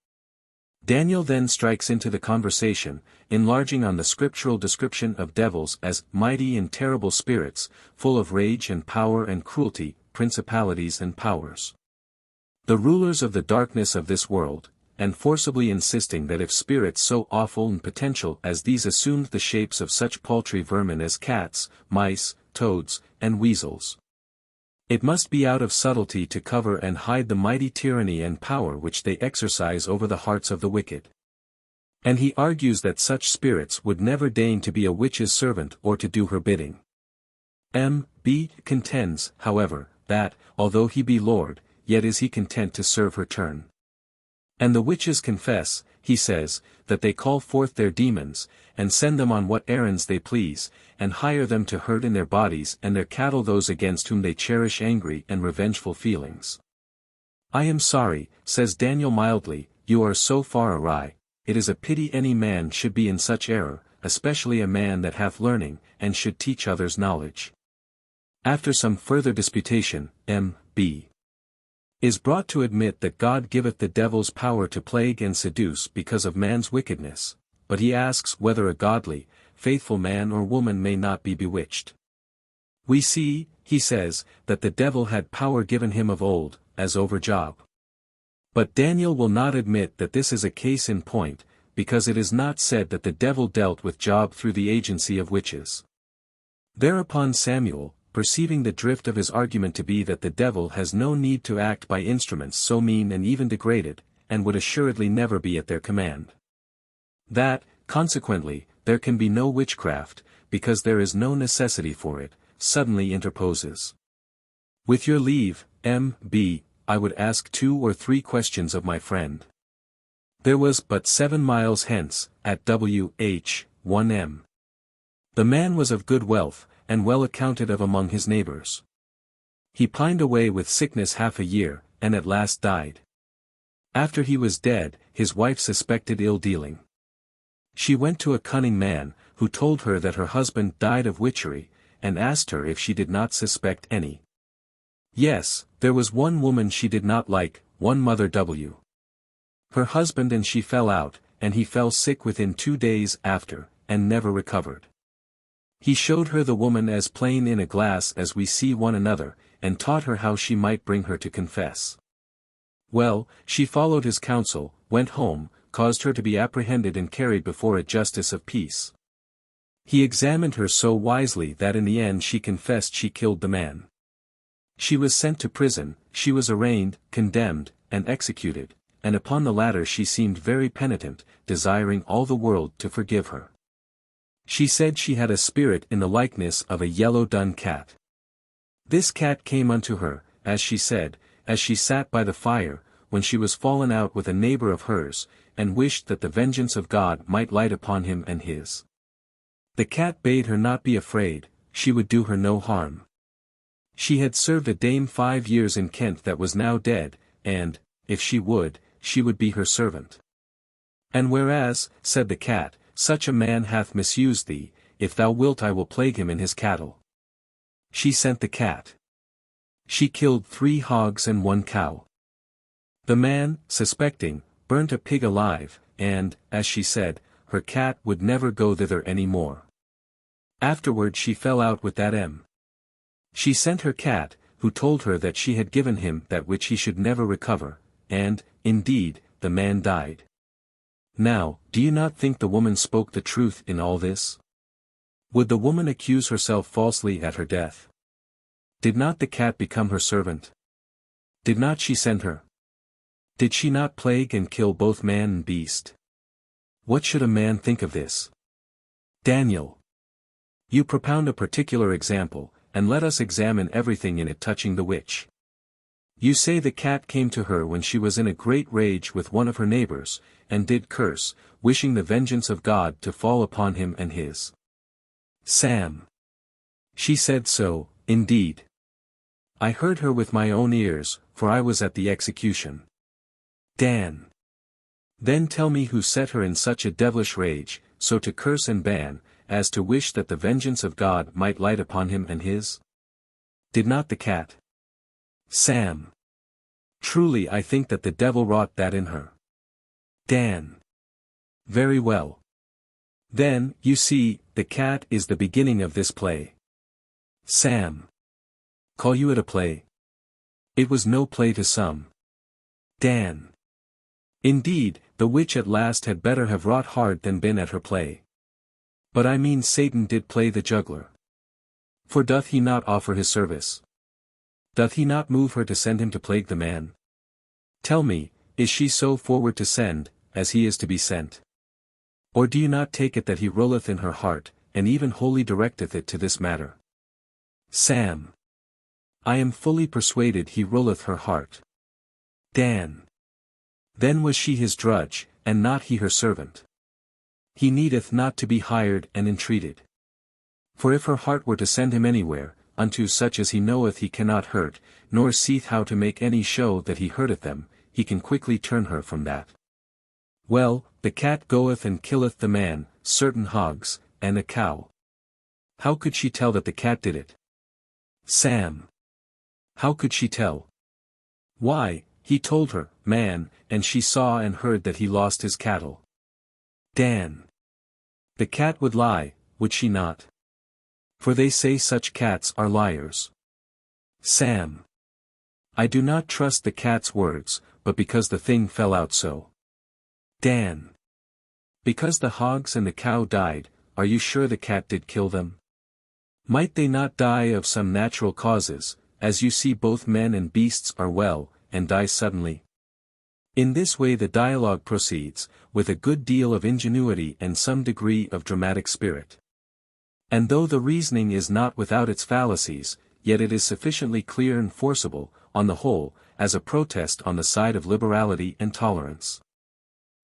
Daniel then strikes into the conversation, enlarging on the scriptural description of devils as mighty and terrible spirits, full of rage and power and cruelty, principalities and powers. The rulers of the darkness of this world, and forcibly insisting that if spirits so awful and potential as these assumed the shapes of such paltry vermin as cats, mice, toads, and weasels, It must be out of subtlety to cover and hide the mighty tyranny and power which they exercise over the hearts of the wicked. And he argues that such spirits would never deign to be a witch's servant or to do her bidding. M.B. contends, however, that, although he be Lord, yet is he content to serve her turn. And the witches confess, he says, that they call forth their demons, and send them on what errands they please, and hire them to hurt in their bodies and their cattle those against whom they cherish angry and revengeful feelings. I am sorry, says Daniel mildly, you are so far awry. It is a pity any man should be in such error, especially a man that hath learning, and should teach others knowledge. After some further disputation, M.B. is brought to admit that God giveth the devils power to plague and seduce because of man's wickedness, but he asks whether a godly, faithful man or woman may not be bewitched. We see, he says, that the devil had power given him of old, as over Job. But Daniel will not admit that this is a case in point, because it is not said that the devil dealt with Job through the agency of witches. Thereupon Samuel, perceiving the drift of his argument to be that the devil has no need to act by instruments so mean and even degraded, and would assuredly never be at their command. That, consequently, there can be no witchcraft, because there is no necessity for it, suddenly interposes. With your leave, M.B., I would ask 2 or 3 questions of my friend. There was but 7 miles hence, at W.H. 1m. The man was of good wealth, and well accounted of among his neighbors. He pined away with sickness half a year, and at last died. After he was dead, his wife suspected ill-dealing. She went to a cunning man, who told her that her husband died of witchery, and asked her if she did not suspect any. Yes, there was one woman she did not like, one Mother W. Her husband and she fell out, and he fell sick within 2 days after, and never recovered. He showed her the woman as plain in a glass as we see one another, and taught her how she might bring her to confess. Well, she followed his counsel, went home, caused her to be apprehended and carried before a justice of peace. He examined her so wisely that in the end she confessed she killed the man. She was sent to prison, she was arraigned, condemned, and executed, and upon the latter she seemed very penitent, desiring all the world to forgive her. She said she had a spirit in the likeness of a yellow dun cat. This cat came unto her, as she said, as she sat by the fire, when she was fallen out with a neighbor of hers, and wished that the vengeance of God might light upon him and his. The cat bade her not be afraid, she would do her no harm. She had served a dame 5 years in Kent that was now dead, and, if she would be her servant. And whereas, said the cat, such a man hath misused thee, if thou wilt I will plague him in his cattle. She sent the cat. She killed 3 hogs and 1 cow. The man, suspecting, burnt a pig alive, and, as she said, her cat would never go thither any more. Afterward she fell out with that M. She sent her cat, who told her that she had given him that which he should never recover, and, indeed, the man died. Now, do you not think the woman spoke the truth in all this? Would the woman accuse herself falsely at her death? Did not the cat become her servant? Did not she send her? Did she not plague and kill both man and beast? What should a man think of this? Daniel. You propound a particular example, and let us examine everything in it touching the witch. You say the cat came to her when she was in a great rage with one of her neighbors, and did curse, wishing the vengeance of God to fall upon him and his. Sam. She said so, indeed. I heard her with my own ears, for I was at the execution. Dan. Then tell me who set her in such a devilish rage, so to curse and ban, as to wish that the vengeance of God might light upon him and his? Did not the cat? Sam. Truly I think that the devil wrought that in her. Dan. Very well. Then, you see, the cat is the beginning of this play. Sam. Call you it a play? It was no play to some. Dan. Indeed, the witch at last had better have wrought hard than been at her play. But I mean Satan did play the juggler. For doth he not offer his service? Doth he not move her to send him to plague the man? Tell me, is she so forward to send, as he is to be sent? Or do you not take it that he ruleth in her heart, and even wholly directeth it to this matter? Sam. I am fully persuaded he ruleth her heart. Dan. Then was she his drudge, and not he her servant. He needeth not to be hired and entreated. For if her heart were to send him anywhere, unto such as he knoweth he cannot hurt, nor seeth how to make any show that he hurteth them, he can quickly turn her from that. Well, the cat goeth and killeth the man, certain hogs, and a cow. How could she tell that the cat did it? Sam. How could she tell? Why, he told her, man, and she saw and heard that he lost his cattle. Dan. The cat would lie, would she not? For they say such cats are liars. Sam. I do not trust the cat's words, but because the thing fell out so. Dan. Because the hogs and the cow died, are you sure the cat did kill them? Might they not die of some natural causes, as you see both men and beasts are well, and die suddenly? In this way the dialogue proceeds, with a good deal of ingenuity and some degree of dramatic spirit. And though the reasoning is not without its fallacies, yet it is sufficiently clear and forcible, on the whole, as a protest on the side of liberality and tolerance.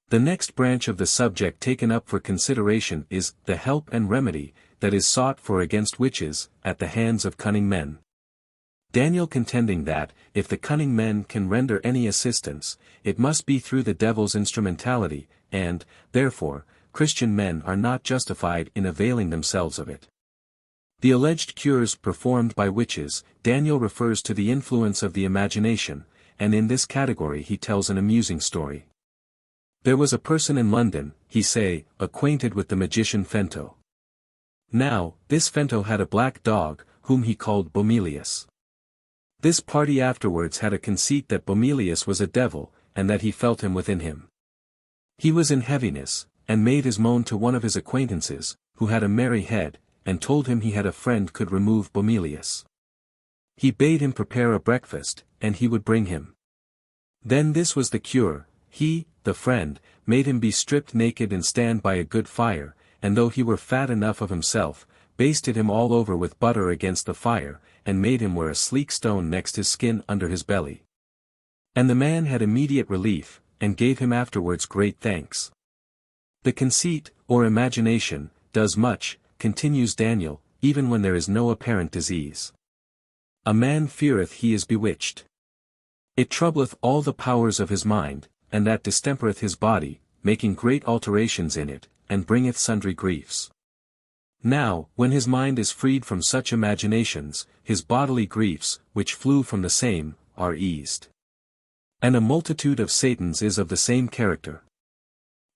The next branch of the subject taken up for consideration is the help and remedy that is sought for against witches, at the hands of cunning men. Daniel contending that, if the cunning men can render any assistance, it must be through the devil's instrumentality, and, therefore, Christian men are not justified in availing themselves of it. The alleged cures performed by witches, Daniel refers to the influence of the imagination, and in this category he tells an amusing story. There was a person in London, he say, acquainted with the magician Fento. Now, this Fento had a black dog, whom he called Bomelius. This party afterwards had a conceit that Bomelius was a devil, and that he felt him within him. He was in heaviness, and made his moan to one of his acquaintances, who had a merry head, and told him he had a friend could remove Bomelius. He bade him prepare a breakfast, and he would bring him. Then this was the cure, he, the friend, made him be stripped naked and stand by a good fire, and though he were fat enough of himself, basted him all over with butter against the fire, and made him wear a sleek stone next his skin under his belly. And the man had immediate relief, and gave him afterwards great thanks. The conceit, or imagination, does much, continues Daniel, even when there is no apparent disease. A man feareth he is bewitched. It troubleth all the powers of his mind, and that distempereth his body, making great alterations in it, and bringeth sundry griefs. Now, when his mind is freed from such imaginations, his bodily griefs, which flew from the same, are eased. And a multitude of Satans is of the same character.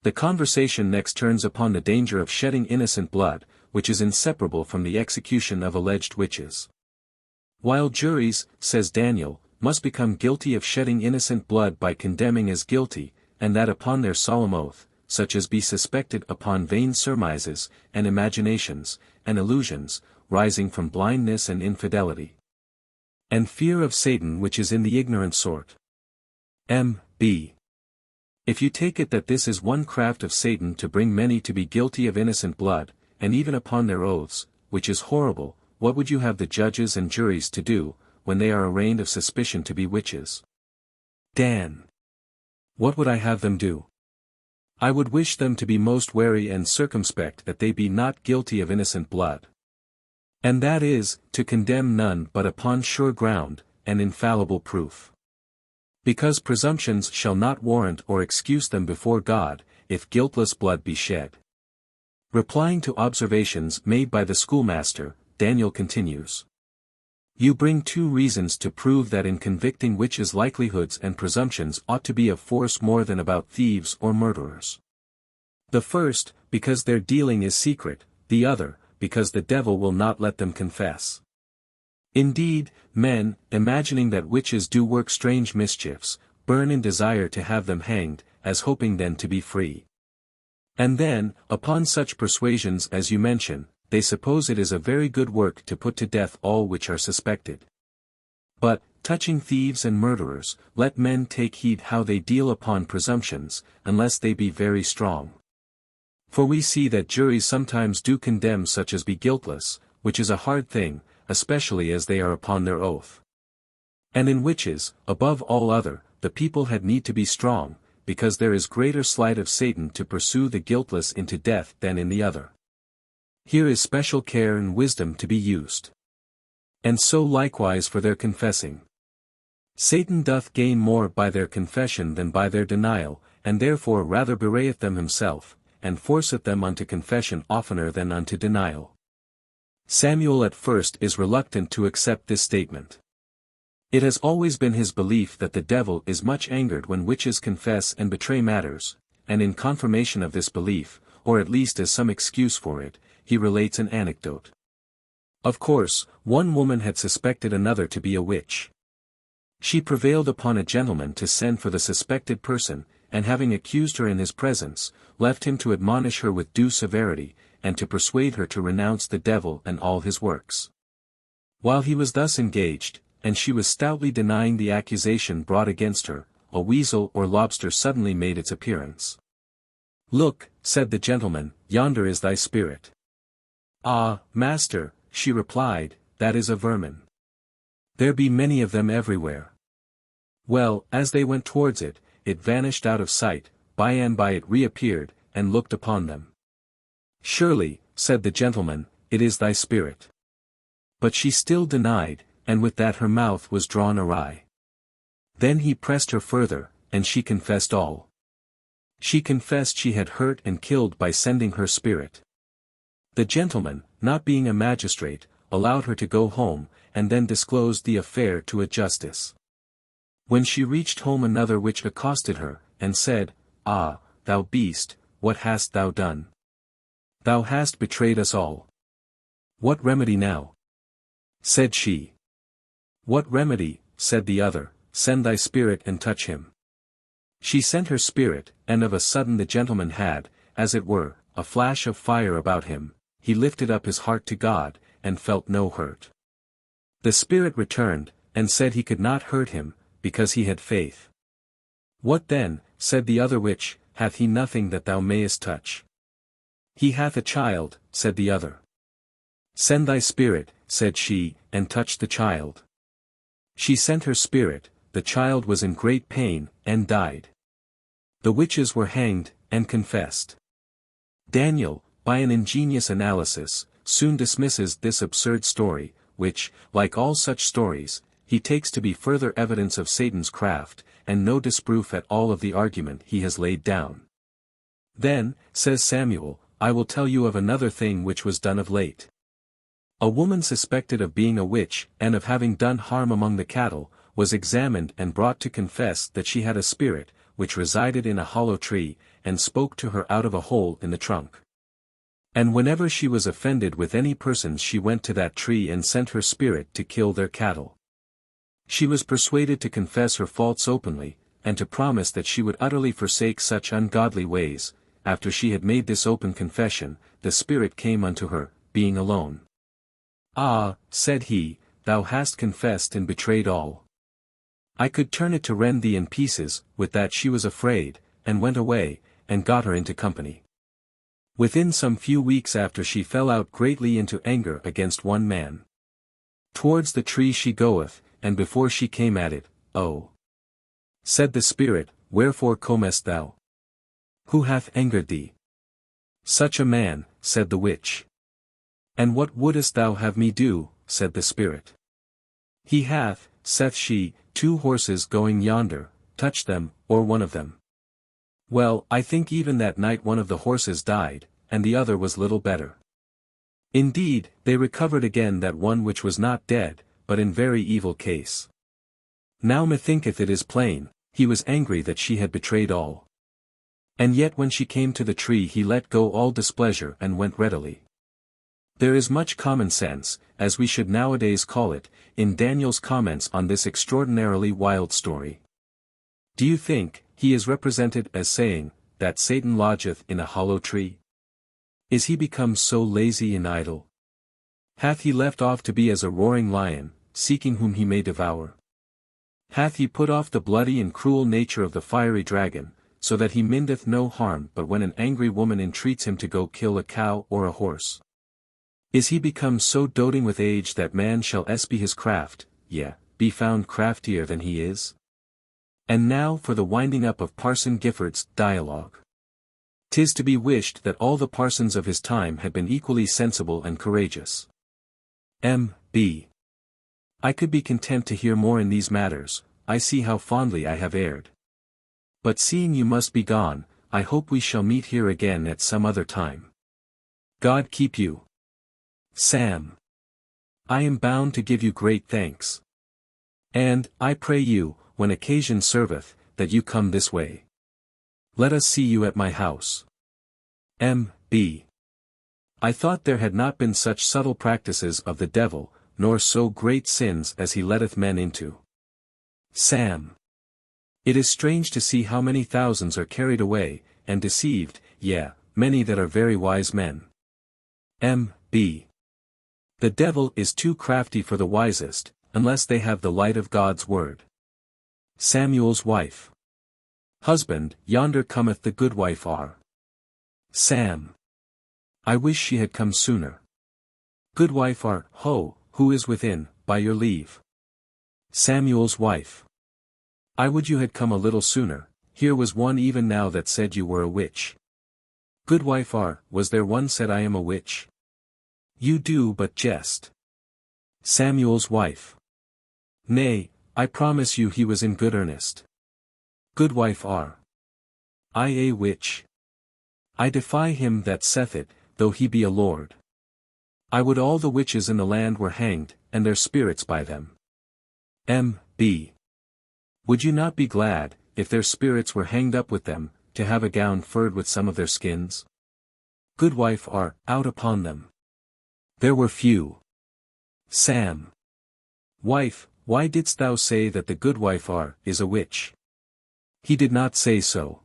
The conversation next turns upon the danger of shedding innocent blood, which is inseparable from the execution of alleged witches. While juries, says Daniel, must become guilty of shedding innocent blood by condemning as guilty, and that upon their solemn oath, such as be suspected upon vain surmises, and imaginations, and illusions, rising from blindness and infidelity. And fear of Satan which is in the ignorant sort. M.B. If you take it that this is one craft of Satan to bring many to be guilty of innocent blood, and even upon their oaths, which is horrible, what would you have the judges and juries to do, when they are arraigned of suspicion to be witches? Dan. What would I have them do? I would wish them to be most wary and circumspect that they be not guilty of innocent blood. And that is, to condemn none but upon sure ground, and infallible proof. Because presumptions shall not warrant or excuse them before God, if guiltless blood be shed. Replying to observations made by the schoolmaster, Daniel continues. You bring two reasons to prove that in convicting witches likelihoods and presumptions ought to be of force more than about thieves or murderers. The first, because their dealing is secret, the other, because the devil will not let them confess. Indeed, men, imagining that witches do work strange mischiefs, burn in desire to have them hanged, as hoping then to be free. And then, upon such persuasions as you mention, they suppose it is a very good work to put to death all which are suspected. But, touching thieves and murderers, let men take heed how they deal upon presumptions, unless they be very strong. For we see that juries sometimes do condemn such as be guiltless, which is a hard thing, especially as they are upon their oath. And in witches, above all other, the people had need to be strong, because there is greater sleight of Satan to pursue the guiltless into death than in the other. Here is special care and wisdom to be used. And so likewise for their confessing. Satan doth gain more by their confession than by their denial, and therefore rather bewrayeth them himself, and forceth them unto confession oftener than unto denial. Samuel at first is reluctant to accept this statement. It has always been his belief that the devil is much angered when witches confess and betray matters, and in confirmation of this belief, or at least as some excuse for it, he relates an anecdote. Of course, one woman had suspected another to be a witch. She prevailed upon a gentleman to send for the suspected person, and having accused her in his presence, left him to admonish her with due severity, and to persuade her to renounce the devil and all his works. While he was thus engaged, and she was stoutly denying the accusation brought against her, a weasel or lobster suddenly made its appearance. "Look," said the gentleman, "yonder is thy spirit." "Ah, master," she replied, "that is a vermin. There be many of them everywhere." Well, as they went towards it, it vanished out of sight, by and by it reappeared, and looked upon them. "Surely," said the gentleman, "it is thy spirit." But she still denied, and with that her mouth was drawn awry. Then he pressed her further, and she confessed all. She confessed she had hurt and killed by sending her spirit. The gentleman, not being a magistrate, allowed her to go home, and then disclosed the affair to a justice. When she reached home another witch accosted her, and said, "Ah, thou beast, what hast thou done? Thou hast betrayed us all. What remedy now?" said she. "What remedy?" said the other, "send thy spirit and touch him." She sent her spirit, and of a sudden the gentleman had, as it were, a flash of fire about him. He lifted up his heart to God, and felt no hurt. The spirit returned, and said he could not hurt him, because he had faith. "What then," said the other witch, "hath he nothing that thou mayest touch?" "He hath a child," said the other. "Send thy spirit," said she, "and touch the child." She sent her spirit, the child was in great pain, and died. The witches were hanged, and confessed. Daniel, by an ingenious analysis, soon dismisses this absurd story, which, like all such stories, he takes to be further evidence of Satan's craft, and no disproof at all of the argument he has laid down. "Then," says Samuel, "I will tell you of another thing which was done of late. A woman suspected of being a witch, and of having done harm among the cattle, was examined and brought to confess that she had a spirit, which resided in a hollow tree, and spoke to her out of a hole in the trunk. And whenever she was offended with any persons she went to that tree and sent her spirit to kill their cattle. She was persuaded to confess her faults openly, and to promise that she would utterly forsake such ungodly ways. After she had made this open confession, the spirit came unto her, being alone. "Ah," said he, "thou hast confessed and betrayed all. I could turn it to rend thee in pieces." With that she was afraid, and went away, and got her into company. Within some few weeks after she fell out greatly into anger against one man. "Towards the tree she goeth, and before she came at it, oh," said the spirit, "wherefore comest thou? Who hath angered thee?" "Such a man," said the witch. "And what wouldest thou have me do?" said the spirit. "He hath," saith she, "two horses going yonder, touch them, or one of them." Well, I think even that night one of the horses died, and the other was little better. Indeed, they recovered again that one which was not dead, but in very evil case. Now methinketh it is plain, he was angry that she had betrayed all. And yet when she came to the tree he let go all displeasure and went readily. There is much common sense, as we should nowadays call it, in Daniel's comments on this extraordinarily wild story. Do you think he is represented as saying, that Satan lodgeth in a hollow tree? Is he become so lazy and idle? Hath he left off to be as a roaring lion, seeking whom he may devour? Hath he put off the bloody and cruel nature of the fiery dragon, so that he mindeth no harm but when an angry woman entreats him to go kill a cow or a horse? Is he become so doting with age that man shall espy his craft, yea, be found craftier than he is? And now for the winding up of Parson Gifford's dialogue. 'Tis to be wished that all the parsons of his time had been equally sensible and courageous. M.B. I could be content to hear more in these matters. I see how fondly I have erred. But seeing you must be gone, I hope we shall meet here again at some other time. God keep you. Sam. I am bound to give you great thanks. And, I pray you, when occasion serveth, that you come this way. Let us see you at my house. M.B. I thought there had not been such subtle practices of the devil, nor so great sins as he letteth men into. Sam. It is strange to see how many thousands are carried away, and deceived, yea, many that are very wise men. M.B. The devil is too crafty for the wisest, unless they have the light of God's word. Samuel's wife. Husband, yonder cometh the good wife R. Sam. I wish she had come sooner. Good wife R. Ho, who is within, by your leave. Samuel's wife. I would you had come a little sooner. Here was one even now that said you were a witch. Good wife R. Was there one said I am a witch? You do but jest. Samuel's wife. Nay, I promise you he was in good earnest. Good wife R. I a witch. I defy him that saith it, though he be a lord. I would all the witches in the land were hanged, and their spirits by them. M.B. Would you not be glad, if their spirits were hanged up with them, to have a gown furred with some of their skins? Good wife R. Out upon them. There were few. Sam. Wife, why didst thou say that the good wife R. is a witch? He did not say so.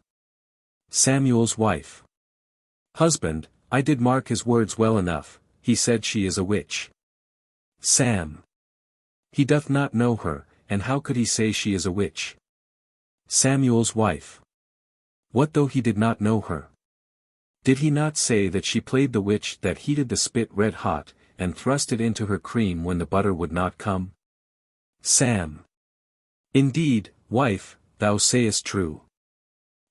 Samuel's wife. Husband, I did mark his words well enough, he said she is a witch. Sam. He doth not know her, and how could he say she is a witch? Samuel's wife. What though he did not know her? Did he not say that she played the witch that heated the spit red hot, and thrust it into her cream when the butter would not come? Sam. Indeed, wife, thou sayest true.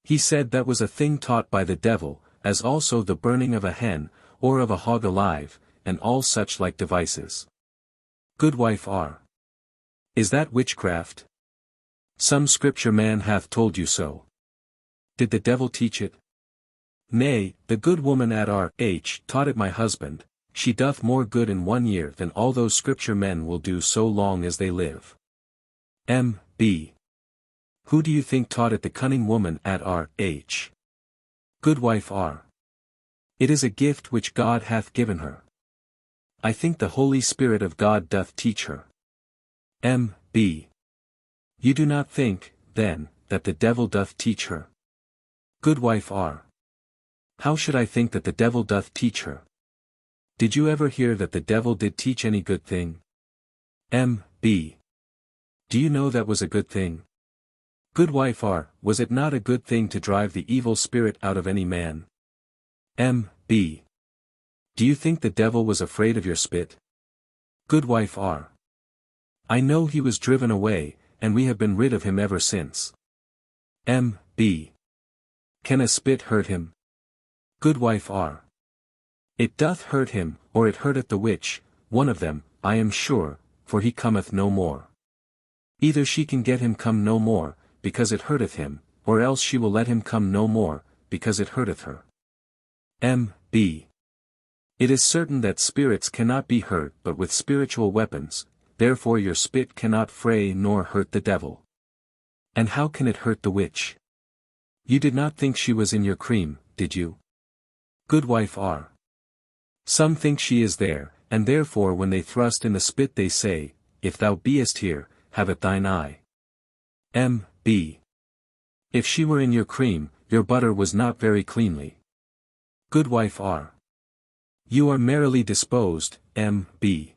He said that was a thing taught by the devil, as also the burning of a hen, or of a hog alive, and all such like devices. Good wife R. Is that witchcraft? Some scripture man hath told you so. Did the devil teach it? Nay, the good woman at R.H. taught it my husband. She doth more good in 1 year than all those scripture men will do so long as they live. M.B. Who do you think taught it the cunning woman at R.H.? Good wife R. It is a gift which God hath given her. I think the Holy Spirit of God doth teach her. M.B. You do not think, then, that the devil doth teach her? Good wife R. How should I think that the devil doth teach her? Did you ever hear that the devil did teach any good thing? M.B. Do you know that was a good thing? Good wife R. Was it not a good thing to drive the evil spirit out of any man? M.B. Do you think the devil was afraid of your spit? Good wife R. I know he was driven away, and we have been rid of him ever since. M.B. Can a spit hurt him? Good wife R. It doth hurt him, or it hurteth the witch, one of them, I am sure, for he cometh no more. Either she can get him come no more, because it hurteth him, or else she will let him come no more, because it hurteth her. M.B. It is certain that spirits cannot be hurt but with spiritual weapons, therefore your spit cannot fray nor hurt the devil. And how can it hurt the witch? You did not think she was in your cream, did you? Good wife R. Some think she is there, and therefore when they thrust in the spit they say, If thou beest here, have it thine eye. M.B. If she were in your cream, your butter was not very cleanly. Good wife R. You are merrily disposed, M.B.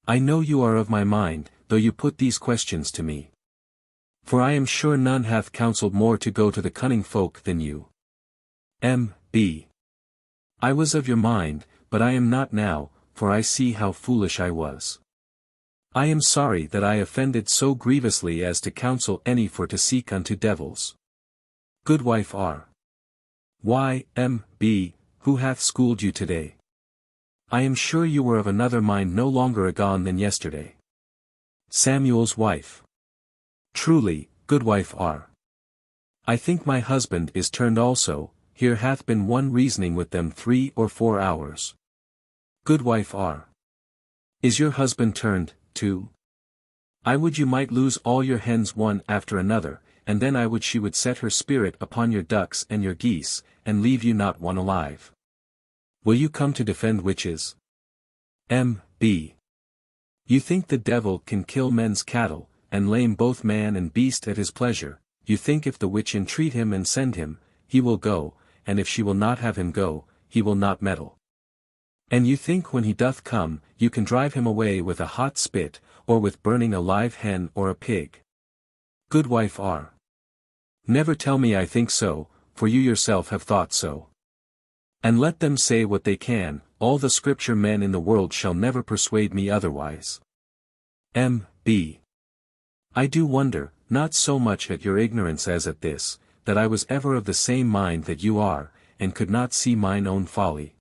I know you are of my mind, though you put these questions to me. For I am sure none hath counselled more to go to the cunning folk than you. M.B. I was of your mind, but I am not now, for I see how foolish I was. I am sorry that I offended so grievously as to counsel any for to seek unto devils. Goodwife R. Y. M.B. Who hath schooled you today? I am sure you were of another mind no longer agone than yesterday. Samuel's wife. Truly, goodwife R. I think my husband is turned also, here hath been one reasoning with them 3 or 4 hours. Goodwife R. Is your husband turned, too? I would you might lose all your hens one after another, and then I would she would set her spirit upon your ducks and your geese, and leave you not one alive. Will you come to defend witches? M.B. You think the devil can kill men's cattle, and lame both man and beast at his pleasure. You think if the witch entreat him and send him, he will go, and if she will not have him go, he will not meddle. And you think when he doth come, you can drive him away with a hot spit, or with burning a live hen or a pig. Goodwife R. Never tell me I think so, for you yourself have thought so. And let them say what they can, all the scripture men in the world shall never persuade me otherwise. M.B. I do wonder, not so much at your ignorance as at this, that I was ever of the same mind that you are, and could not see mine own folly.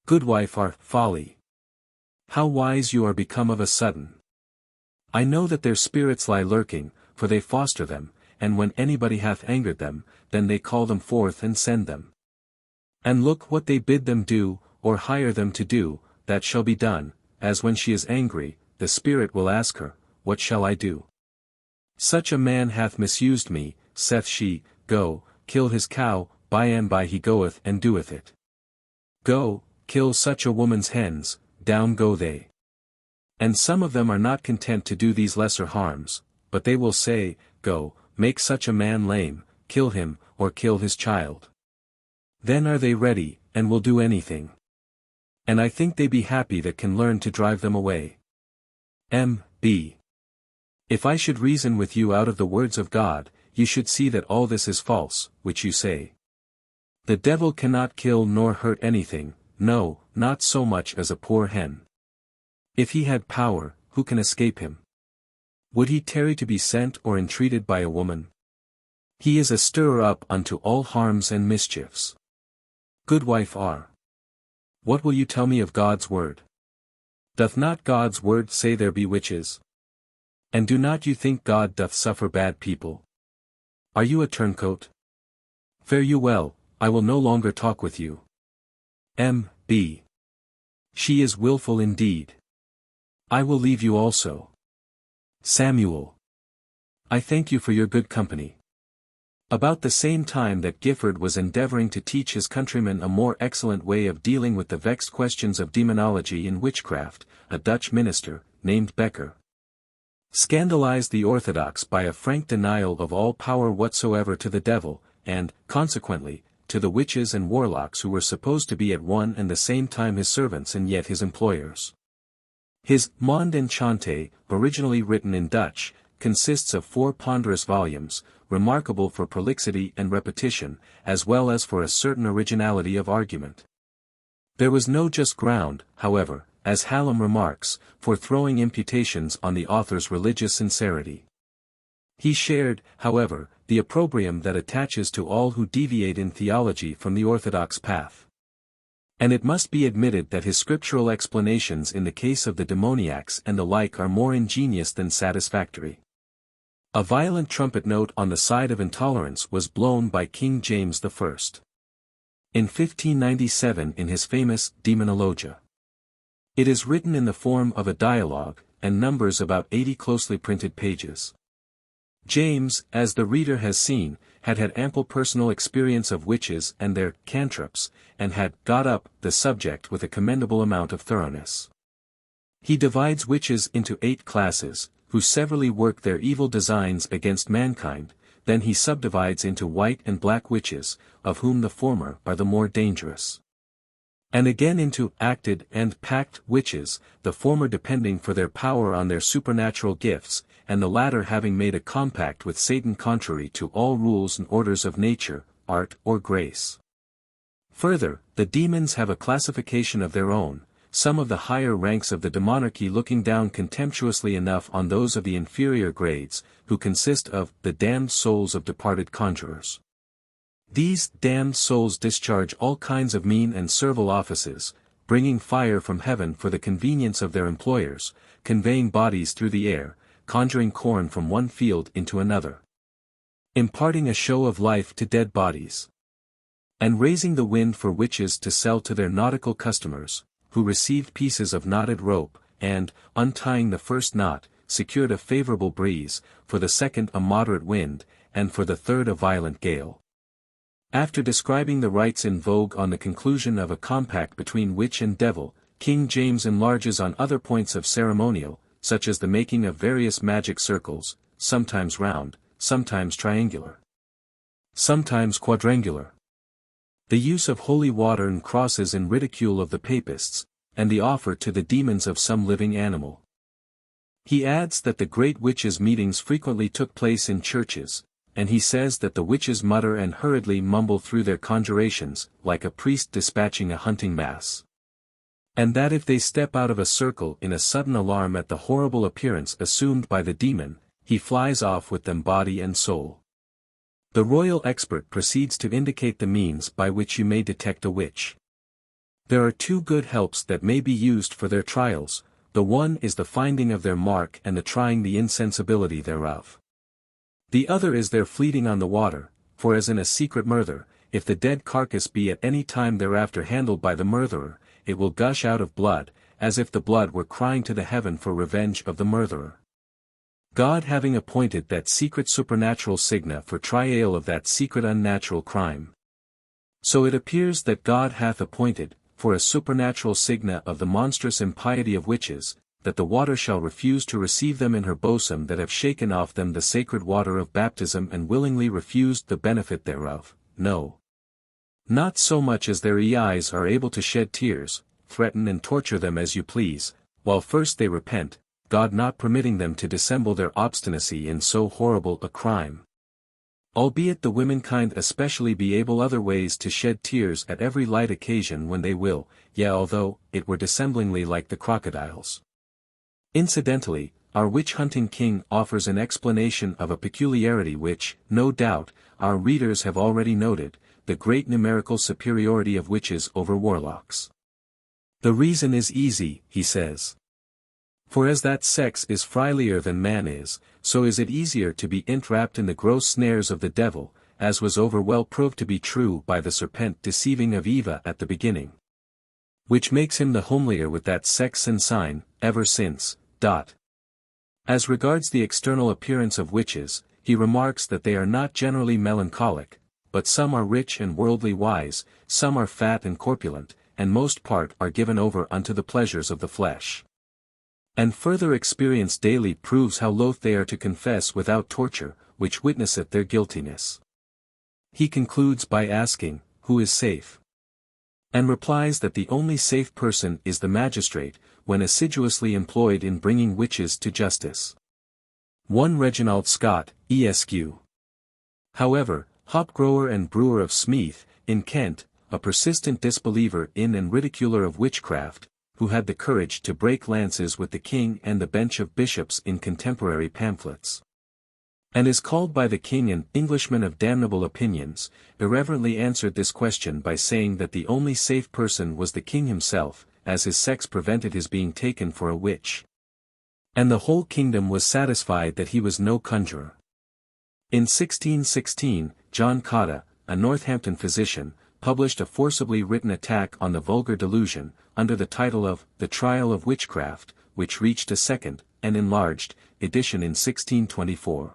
Goodwife R. Folly. How wise you are become of a sudden. I know that their spirits lie lurking, for they foster them, and when anybody hath angered them, then they call them forth and send them. And look what they bid them do, or hire them to do, that shall be done, as when she is angry, the spirit will ask her, What shall I do? Such a man hath misused me, saith she, Go, kill his cow, by and by he goeth and doeth it. Go, kill such a woman's hens, down go they. And some of them are not content to do these lesser harms, but they will say, Go, make such a man lame, kill him, or kill his child. Then are they ready, and will do anything. And I think they be happy that can learn to drive them away. M.B. If I should reason with you out of the words of God, you should see that all this is false, which you say. The devil cannot kill nor hurt anything, no, not so much as a poor hen. If he had power, who can escape him? Would he tarry to be sent or entreated by a woman? He is a stirrer-up unto all harms and mischiefs. Goodwife R. What will you tell me of God's word? Doth not God's word say there be witches? And do not you think God doth suffer bad people? Are you a turncoat? Fare you well, I will no longer talk with you. M.B. She is wilful indeed. I will leave you also. Samuel. I thank you for your good company. About the same time that Gifford was endeavoring to teach his countrymen a more excellent way of dealing with the vexed questions of demonology and witchcraft, a Dutch minister, named Becker, scandalized the orthodox by a frank denial of all power whatsoever to the devil, and, consequently, to the witches and warlocks who were supposed to be at one and the same time his servants and yet his employers. His Monde Enchanté, originally written in Dutch, consists of 4 ponderous volumes, remarkable for prolixity and repetition, as well as for a certain originality of argument. There was no just ground, however, as Hallam remarks, for throwing imputations on the author's religious sincerity. He shared, however, the opprobrium that attaches to all who deviate in theology from the orthodox path. And it must be admitted that his scriptural explanations in the case of the demoniacs and the like are more ingenious than satisfactory. A violent trumpet note on the side of intolerance was blown by King James I. In 1597 in his famous Demonologia. It is written in the form of a dialogue, and numbers about 80 closely printed pages. James, as the reader has seen, had had ample personal experience of witches and their cantrips, and had got up the subject with a commendable amount of thoroughness. He divides witches into 8 classes, who severally work their evil designs against mankind, then he subdivides into white and black witches, of whom the former are the more dangerous. And again into acted and pact witches, the former depending for their power on their supernatural gifts, and the latter having made a compact with Satan contrary to all rules and orders of nature, art or grace. Further, the demons have a classification of their own, some of the higher ranks of the demonarchy looking down contemptuously enough on those of the inferior grades, who consist of the damned souls of departed conjurers. These damned souls discharge all kinds of mean and servile offices, bringing fire from heaven for the convenience of their employers, conveying bodies through the air, conjuring corn from one field into another, imparting a show of life to dead bodies, and raising the wind for witches to sell to their nautical customers, who received pieces of knotted rope, and, untying the first knot, secured a favorable breeze, for the second a moderate wind, and for the third a violent gale. After describing the rites in vogue on the conclusion of a compact between witch and devil, King James enlarges on other points of ceremonial, such as the making of various magic circles, sometimes round, sometimes triangular, sometimes quadrangular, the use of holy water and crosses in ridicule of the papists, and the offer to the demons of some living animal. He adds that the great witches' meetings frequently took place in churches, and he says that the witches mutter and hurriedly mumble through their conjurations, like a priest dispatching a hunting mass. And that if they step out of a circle in a sudden alarm at the horrible appearance assumed by the demon, he flies off with them body and soul. The royal expert proceeds to indicate the means by which you may detect a witch. There are two good helps that may be used for their trials, the one is the finding of their mark and the trying the insensibility thereof. The other is their fleeting on the water, for as in a secret murder, if the dead carcass be at any time thereafter handled by the murderer, it will gush out of blood, as if the blood were crying to the heaven for revenge of the murderer. God having appointed that secret supernatural signa for trial of that secret unnatural crime. So it appears that God hath appointed, for a supernatural signa of the monstrous impiety of witches, that the water shall refuse to receive them in her bosom that have shaken off them the sacred water of baptism and willingly refused the benefit thereof, no. Not so much as their eyes are able to shed tears, threaten and torture them as you please, while first they repent, God not permitting them to dissemble their obstinacy in so horrible a crime. Albeit the womenkind especially be able other ways to shed tears at every light occasion when they will, yea although it were dissemblingly like the crocodiles. Incidentally, our witch-hunting king offers an explanation of a peculiarity which, no doubt, our readers have already noted, the great numerical superiority of witches over warlocks. The reason is easy, he says. For as that sex is frilier than man is, so is it easier to be entrapped in the gross snares of the devil, as was over well proved to be true by the serpent deceiving of Eva at the beginning. Which makes him the homelier with that sex and sign, ever since. As regards the external appearance of witches, he remarks that they are not generally melancholic, but some are rich and worldly wise, some are fat and corpulent, and most part are given over unto the pleasures of the flesh. And further experience daily proves how loath they are to confess without torture, which witnesseth their guiltiness. He concludes by asking, who is safe? And replies that the only safe person is the magistrate, when assiduously employed in bringing witches to justice. 1 Reginald Scott, Esq. However, hop-grower and brewer of Smeeth, in Kent, a persistent disbeliever in and ridiculer of witchcraft, who had the courage to break lances with the king and the bench of bishops in contemporary pamphlets, and is called by the king an Englishman of damnable opinions, irreverently answered this question by saying that the only safe person was the king himself, as his sex prevented his being taken for a witch. And the whole kingdom was satisfied that he was no conjurer. In 1616, John Cotta, a Northampton physician, published a forcibly written attack on the vulgar delusion, under the title of The Trial of Witchcraft, which reached a second, and enlarged, edition in 1624.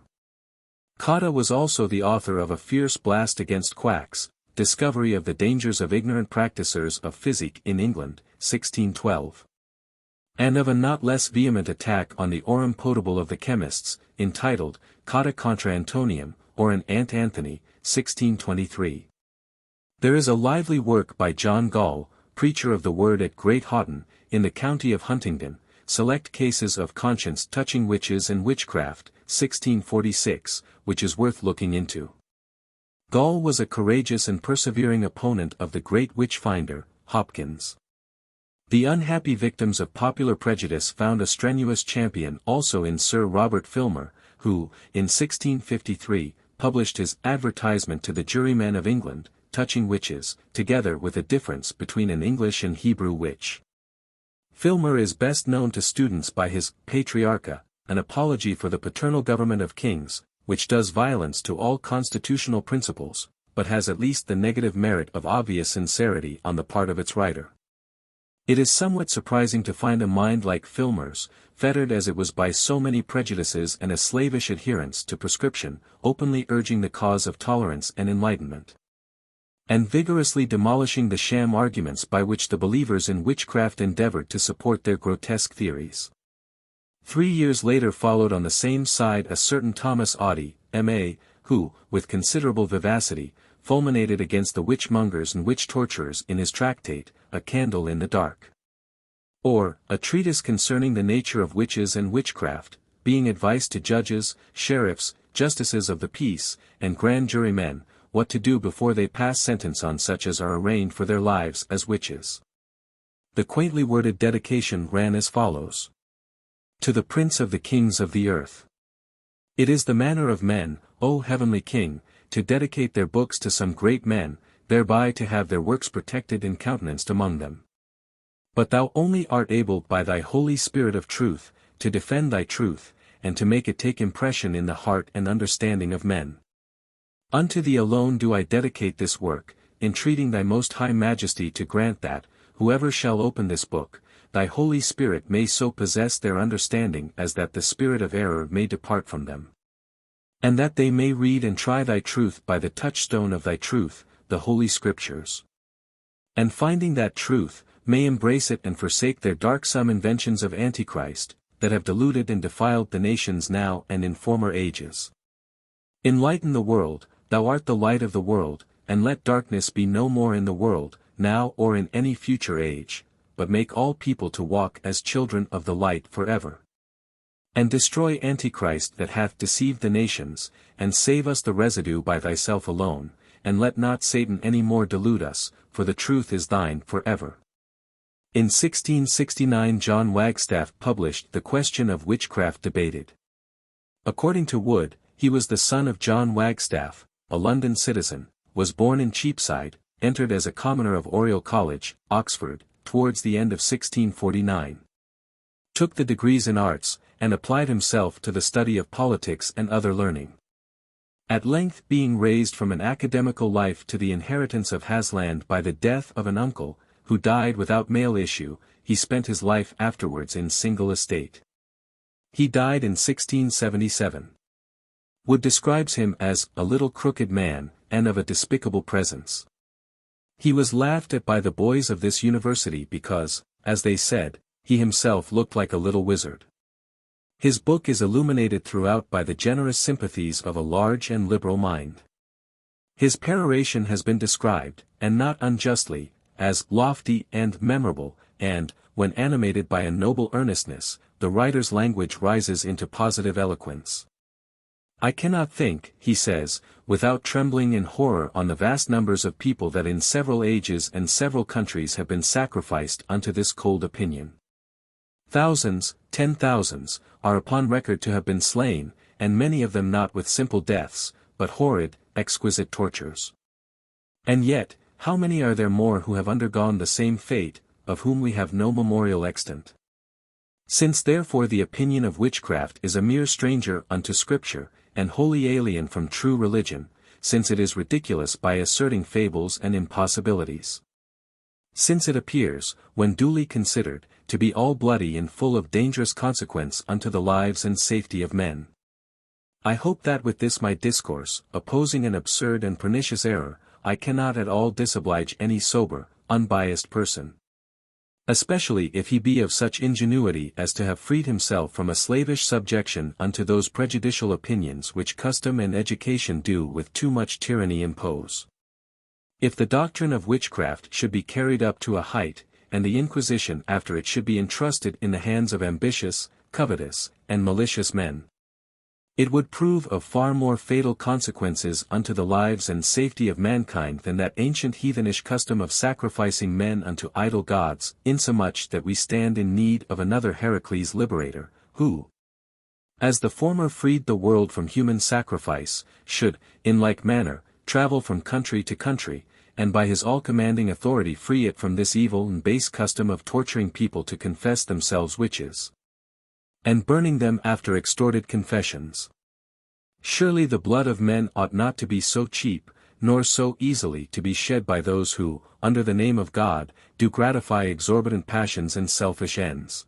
Cotta was also the author of A Fierce Blast Against Quacks, Discovery of the Dangers of Ignorant Practisers of Physic in England, 1612. And of a not less vehement attack on the aurum potable of the chemists, entitled, Cotta contra Antonium, or an Ant Anthony, 1623. There is a lively work by John Gall, preacher of the word at Great Houghton, in the county of Huntingdon, select cases of conscience touching witches and witchcraft, 1646, which is worth looking into. Gall was a courageous and persevering opponent of the great witch-finder, Hopkins. The unhappy victims of popular prejudice found a strenuous champion also in Sir Robert Filmer, who, in 1653, published his Advertisement to the Jurymen of England, touching witches, together with a difference between an English and Hebrew witch. Filmer is best known to students by his Patriarcha, an apology for the paternal government of kings, which does violence to all constitutional principles, but has at least the negative merit of obvious sincerity on the part of its writer. It is somewhat surprising to find a mind like Filmer's, fettered as it was by so many prejudices and a slavish adherence to prescription, openly urging the cause of tolerance and enlightenment, and vigorously demolishing the sham arguments by which the believers in witchcraft endeavored to support their grotesque theories. 3 years later followed on the same side a certain Thomas Audy, M.A., who, with considerable vivacity, fulminated against the witch-mongers and witch-torturers in his tractate, A Candle in the Dark, or, A Treatise Concerning the Nature of Witches and Witchcraft, being advice to judges, sheriffs, justices of the peace, and grand jurymen, what to do before they pass sentence on such as are arraigned for their lives as witches. The quaintly worded dedication ran as follows. To the Prince of the Kings of the Earth. It is the manner of men, O Heavenly King, to dedicate their books to some great men, thereby to have their works protected and countenanced among them. But thou only art able by thy Holy Spirit of truth, to defend thy truth, and to make it take impression in the heart and understanding of men. Unto thee alone do I dedicate this work, entreating thy most high majesty to grant that, whoever shall open this book, thy Holy Spirit may so possess their understanding as that the spirit of error may depart from them, and that they may read and try thy truth by the touchstone of thy truth, the Holy Scriptures. And finding that truth, may embrace it and forsake their darksome inventions of Antichrist, that have deluded and defiled the nations now and in former ages. Enlighten the world, thou art the light of the world, and let darkness be no more in the world, now or in any future age, but make all people to walk as children of the light forever. And destroy Antichrist that hath deceived the nations, and save us the residue by thyself alone, and let not Satan any more delude us, for the truth is thine forever. In 1669 John Wagstaff published The Question of Witchcraft Debated. According to Wood, he was the son of John Wagstaff, a London citizen, was born in Cheapside, entered as a commoner of Oriel College, Oxford, towards the end of 1649. Took the degrees in arts, and applied himself to the study of politics and other learning. At length being raised from an academical life to the inheritance of Hasland by the death of an uncle, who died without male issue, he spent his life afterwards in single estate. He died in 1677. Wood describes him as a little crooked man, and of a despicable presence. He was laughed at by the boys of this university because, as they said, he himself looked like a little wizard. His book is illuminated throughout by the generous sympathies of a large and liberal mind. His peroration has been described, and not unjustly, as lofty and memorable, and, when animated by a noble earnestness, the writer's language rises into positive eloquence. I cannot think, he says, without trembling in horror on the vast numbers of people that in several ages and several countries have been sacrificed unto this cold opinion. Thousands, 10,000s, are upon record to have been slain, and many of them not with simple deaths, but horrid, exquisite tortures. And yet, how many are there more who have undergone the same fate, of whom we have no memorial extant? Since therefore the opinion of witchcraft is a mere stranger unto Scripture, and wholly alien from true religion, since it is ridiculous by asserting fables and impossibilities. Since it appears, when duly considered, to be all bloody and full of dangerous consequence unto the lives and safety of men. I hope that with this my discourse, opposing an absurd and pernicious error, I cannot at all disoblige any sober, unbiased person. Especially if he be of such ingenuity as to have freed himself from a slavish subjection unto those prejudicial opinions which custom and education do with too much tyranny impose. If the doctrine of witchcraft should be carried up to a height, and the Inquisition after it should be entrusted in the hands of ambitious, covetous, and malicious men, it would prove of far more fatal consequences unto the lives and safety of mankind than that ancient heathenish custom of sacrificing men unto idol gods, insomuch that we stand in need of another Heracles liberator, who, as the former freed the world from human sacrifice, should, in like manner, travel from country to country, and by his all-commanding authority free it from this evil and base custom of torturing people to confess themselves witches, and burning them after extorted confessions. Surely the blood of men ought not to be so cheap, nor so easily to be shed by those who, under the name of God, do gratify exorbitant passions and selfish ends.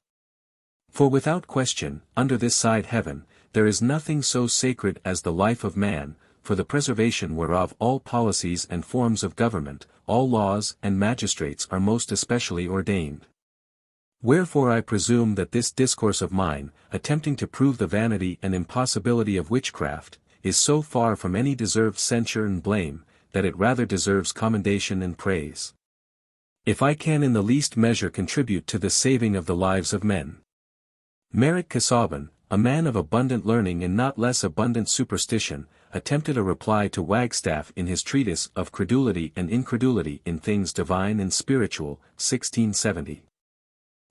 For without question, under this side heaven, there is nothing so sacred as the life of man, for the preservation whereof all policies and forms of government, all laws and magistrates are most especially ordained. Wherefore I presume that this discourse of mine, attempting to prove the vanity and impossibility of witchcraft, is so far from any deserved censure and blame, that it rather deserves commendation and praise. If I can in the least measure contribute to the saving of the lives of men. Merrick Casaubon, a man of abundant learning and not less abundant superstition, attempted a reply to Wagstaff in his treatise of Credulity and Incredulity in Things Divine and Spiritual, 1670.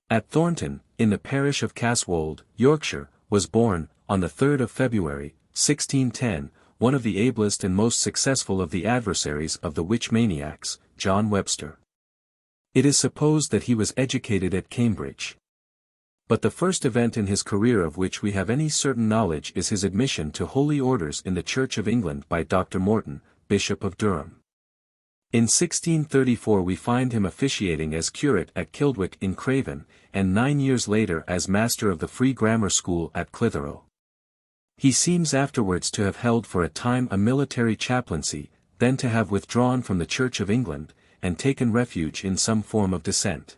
At Thornton, in the parish of Caswold, Yorkshire, was born, on the 3rd of February, 1610, one of the ablest and most successful of the adversaries of the witch-maniacs, John Webster. It is supposed that he was educated at Cambridge. But the first event in his career of which we have any certain knowledge is his admission to holy orders in the Church of England by Dr. Morton, Bishop of Durham. In 1634 we find him officiating as curate at Kildwick in Craven, and 9 years later as master of the Free Grammar School at Clitheroe. He seems afterwards to have held for a time a military chaplaincy, then to have withdrawn from the Church of England, and taken refuge in some form of dissent.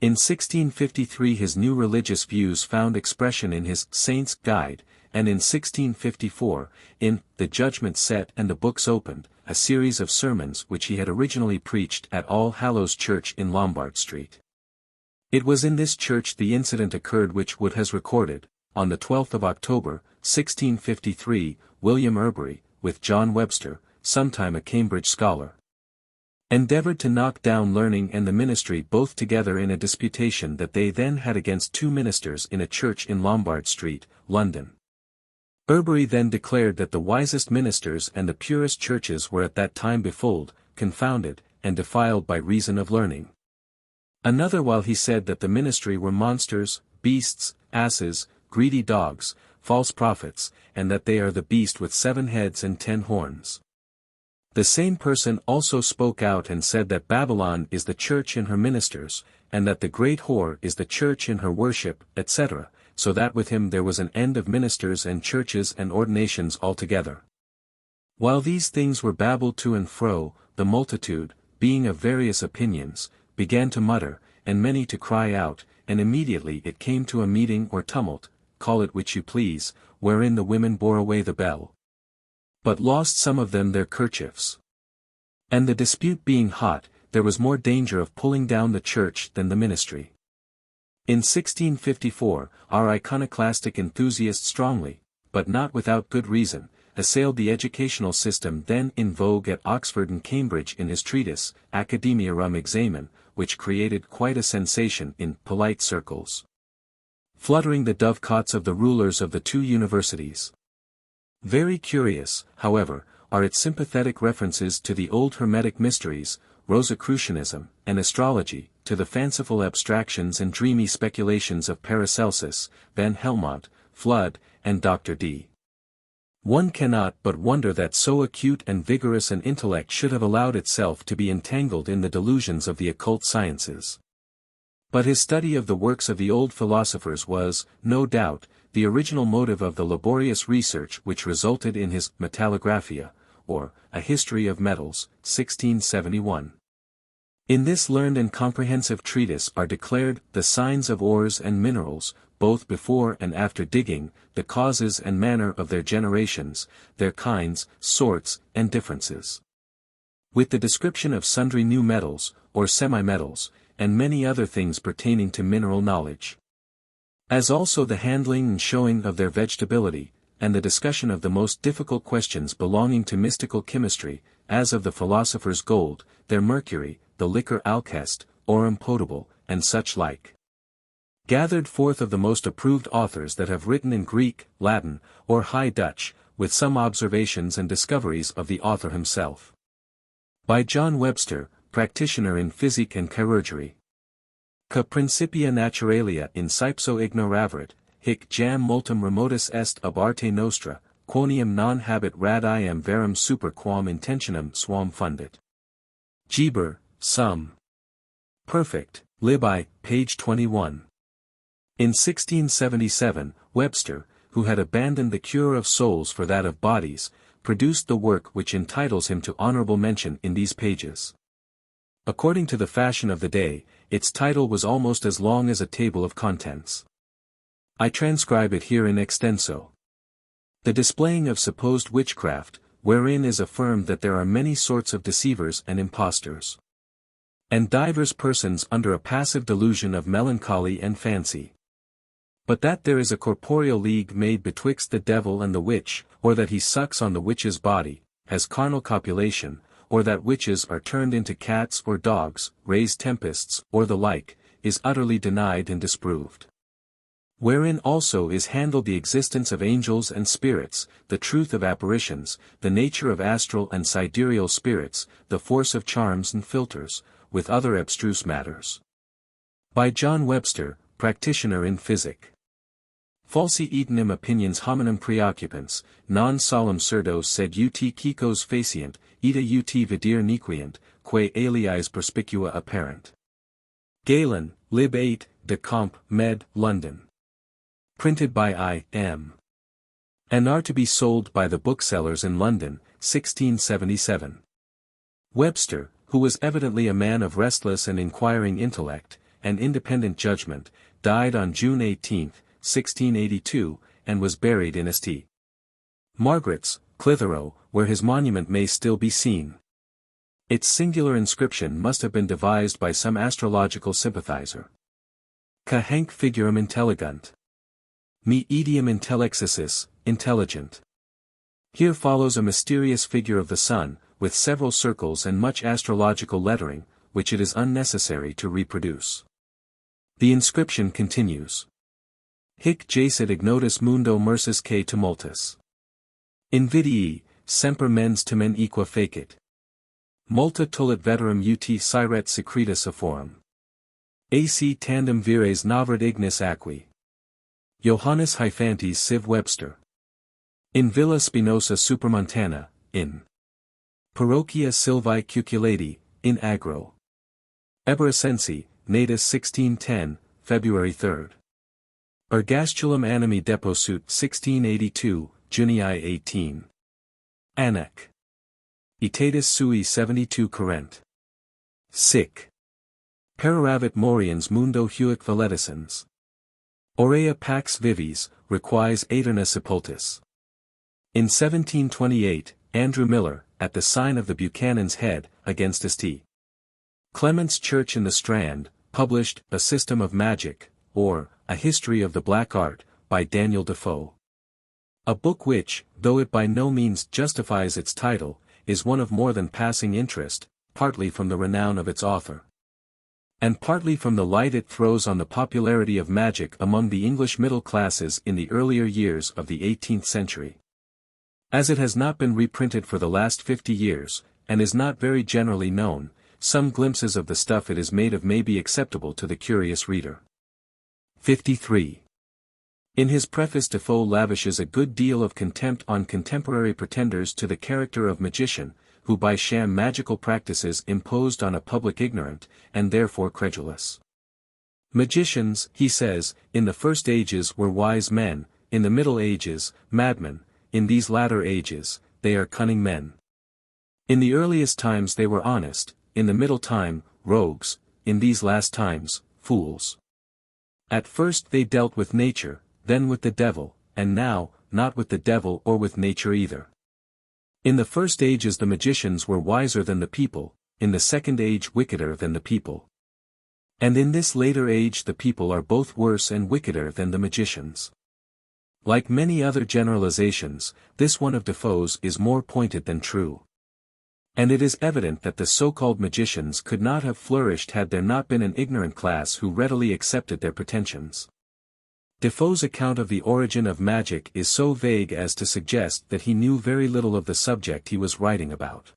In 1653 his new religious views found expression in his Saint's Guide, and in 1654, in The Judgment Set and the Books Opened, a series of sermons which he had originally preached at All Hallows Church in Lombard Street. It was in this church the incident occurred which Wood has recorded. On the 12th of October, 1653, William Erbary, with John Webster, sometime a Cambridge scholar, endeavored to knock down learning and the ministry both together in a disputation that they then had against two ministers in a church in Lombard Street, London. Erbary then declared that the wisest ministers and the purest churches were at that time befooled, confounded, and defiled by reason of learning. Another while he said that the ministry were monsters, beasts, asses, greedy dogs, false prophets, and that they are the beast with 7 heads and 10 horns. The same person also spoke out and said that Babylon is the church in her ministers, and that the great whore is the church in her worship, etc., so that with him there was an end of ministers and churches and ordinations altogether. While these things were babbled to and fro, the multitude, being of various opinions, began to mutter, and many to cry out, and immediately it came to a meeting or tumult, call it which you please, wherein the women bore away the bell, but lost some of them their kerchiefs. And the dispute being hot, there was more danger of pulling down the church than the ministry. In 1654, our iconoclastic enthusiast strongly, but not without good reason, assailed the educational system then in vogue at Oxford and Cambridge in his treatise, Academiarum Examen, which created quite a sensation in polite circles, fluttering the dovecots of the rulers of the two universities. Very curious, however, are its sympathetic references to the old Hermetic mysteries, Rosicrucianism, and astrology, to the fanciful abstractions and dreamy speculations of Paracelsus, Van Helmont, Flood, and Dr. D. One cannot but wonder that so acute and vigorous an intellect should have allowed itself to be entangled in the delusions of the occult sciences. But his study of the works of the old philosophers was, no doubt, the original motive of the laborious research which resulted in his Metallographia, or A History of Metals, 1671. In this learned and comprehensive treatise are declared the signs of ores and minerals, both before and after digging, the causes and manner of their generations, their kinds, sorts, and differences. with the description of sundry new metals, or semi-metals, and many other things pertaining to mineral knowledge. As also the handling and showing of their vegetability, and the discussion of the most difficult questions belonging to mystical chemistry, as of the philosopher's gold, their mercury, the liquor alkest, aurum potable, and such like. Gathered forth of the most approved authors that have written in Greek, Latin, or High Dutch, with some observations and discoveries of the author himself. By John Webster, practitioner in physic and chirurgery. Ca principia naturalia in Cypso ignoravit, hic jam multum remotus est ab arte nostra, quoniam non habet rad iam verum super quam intentionem suam fundit. Geber, Sum. Perfect, Lib. Page 21. In 1677, Webster, who had abandoned the cure of souls for that of bodies, produced the work which entitles him to honorable mention in these pages. According to the fashion of the day, its title was almost as long as a table of contents. I transcribe it here in extenso. The displaying of supposed witchcraft, wherein is affirmed that there are many sorts of deceivers and impostors, and divers persons under a passive delusion of melancholy and fancy. But that there is a corporeal league made betwixt the devil and the witch, or that he sucks on the witch's body, has carnal copulation, or that witches are turned into cats or dogs, raise tempests, or the like, is utterly denied and disproved. Wherein also is handled the existence of angels and spirits, the truth of apparitions, the nature of astral and sidereal spirits, the force of charms and philters, with other abstruse matters. By John Webster, practitioner in physic. Falsi etenim opinions hominum preoccupants, non solum surdos sed ut kikos facient, ita ut vidir nequient, quae aliis perspicua apparent. Galen, Lib. 8, de Comp. Med. London. Printed by I. M. and are to be sold by the booksellers in London, 1677. Webster, who was evidently a man of restless and inquiring intellect, and independent judgment, died on June 18, 1682, and was buried in St. Margaret's, Clitheroe, where his monument may still be seen. Its singular inscription must have been devised by some astrological sympathizer. Ca hanc figurum intellegunt. Me idiom intellexissis, intelligent. Here follows a mysterious figure of the sun, with several circles and much astrological lettering, which it is unnecessary to reproduce. The inscription continues. Hic jacet ignotus mundo mersis que tumultus. Invidii, semper mens tamen equa fecit. Multa tulit veterum ut siret secretus aphorum. Ac tandem vires navrat ignis aqui. Johannes Hyphantes Civ Webster. In Villa Spinosa Supermontana, in Parochia Silvae Cuculati, in Agro. Eberecensi, Natus 1610, February 3. Ergastulum animi deposut 1682, Junii 18. Anec. Itatis sui 72 current. Sic. Pereravit moriens mundo huic valedicens. Aurea pax vivis, requis aeterna sepultus. In 1728, Andrew Miller, at the sign of the Buchanan's Head, against St. Clement's Church in the Strand, published A System of Magic, or A History of the Black Art, by Daniel Defoe. A book which, though it by no means justifies its title, is one of more than passing interest, partly from the renown of its author, and partly from the light it throws on the popularity of magic among the English middle classes in the earlier years of the 18th century. As it has not been reprinted for the last 50 years, and is not very generally known, some glimpses of the stuff it is made of may be acceptable to the curious reader. 53. In his preface Defoe lavishes a good deal of contempt on contemporary pretenders to the character of magician, who by sham magical practices imposed on a public ignorant, and therefore credulous. Magicians, he says, in the first ages were wise men, in the Middle Ages, madmen, in these latter ages, they are cunning men. In the earliest times they were honest, in the middle time, rogues, in these last times, fools. At first they dealt with nature, then with the devil, and now, not with the devil or with nature either. In the first ages the magicians were wiser than the people, in the second age wickeder than the people. And in this later age the people are both worse and wickeder than the magicians. Like many other generalizations, this one of Defoe's is more pointed than true. And it is evident that the so-called magicians could not have flourished had there not been an ignorant class who readily accepted their pretensions. Defoe's account of the origin of magic is so vague as to suggest that he knew very little of the subject he was writing about.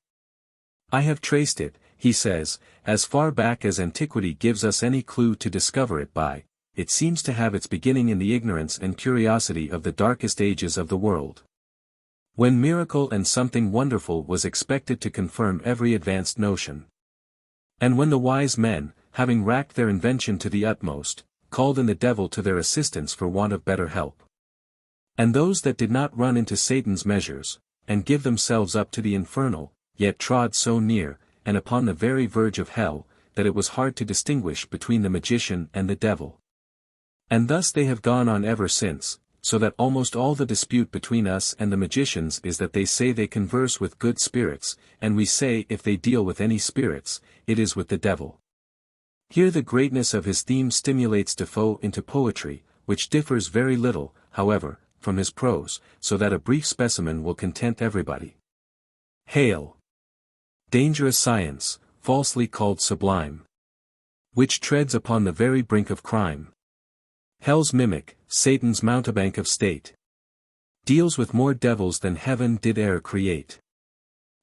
I have traced it, he says, as far back as antiquity gives us any clue to discover it by. It seems to have its beginning in the ignorance and curiosity of the darkest ages of the world. When miracle and something wonderful was expected to confirm every advanced notion. And when the wise men, having racked their invention to the utmost, called in the devil to their assistance for want of better help. And those that did not run into Satan's measures, and give themselves up to the infernal, yet trod so near, and upon the very verge of hell, that it was hard to distinguish between the magician and the devil. And thus they have gone on ever since, so that almost all the dispute between us and the magicians is that they say they converse with good spirits, and we say if they deal with any spirits, it is with the devil. Here the greatness of his theme stimulates Defoe into poetry, which differs very little, however, from his prose, so that a brief specimen will content everybody. Hail! Dangerous science, falsely called sublime, which treads upon the very brink of crime. Hell's mimic, Satan's mountebank of state, deals with more devils than heaven did e'er create.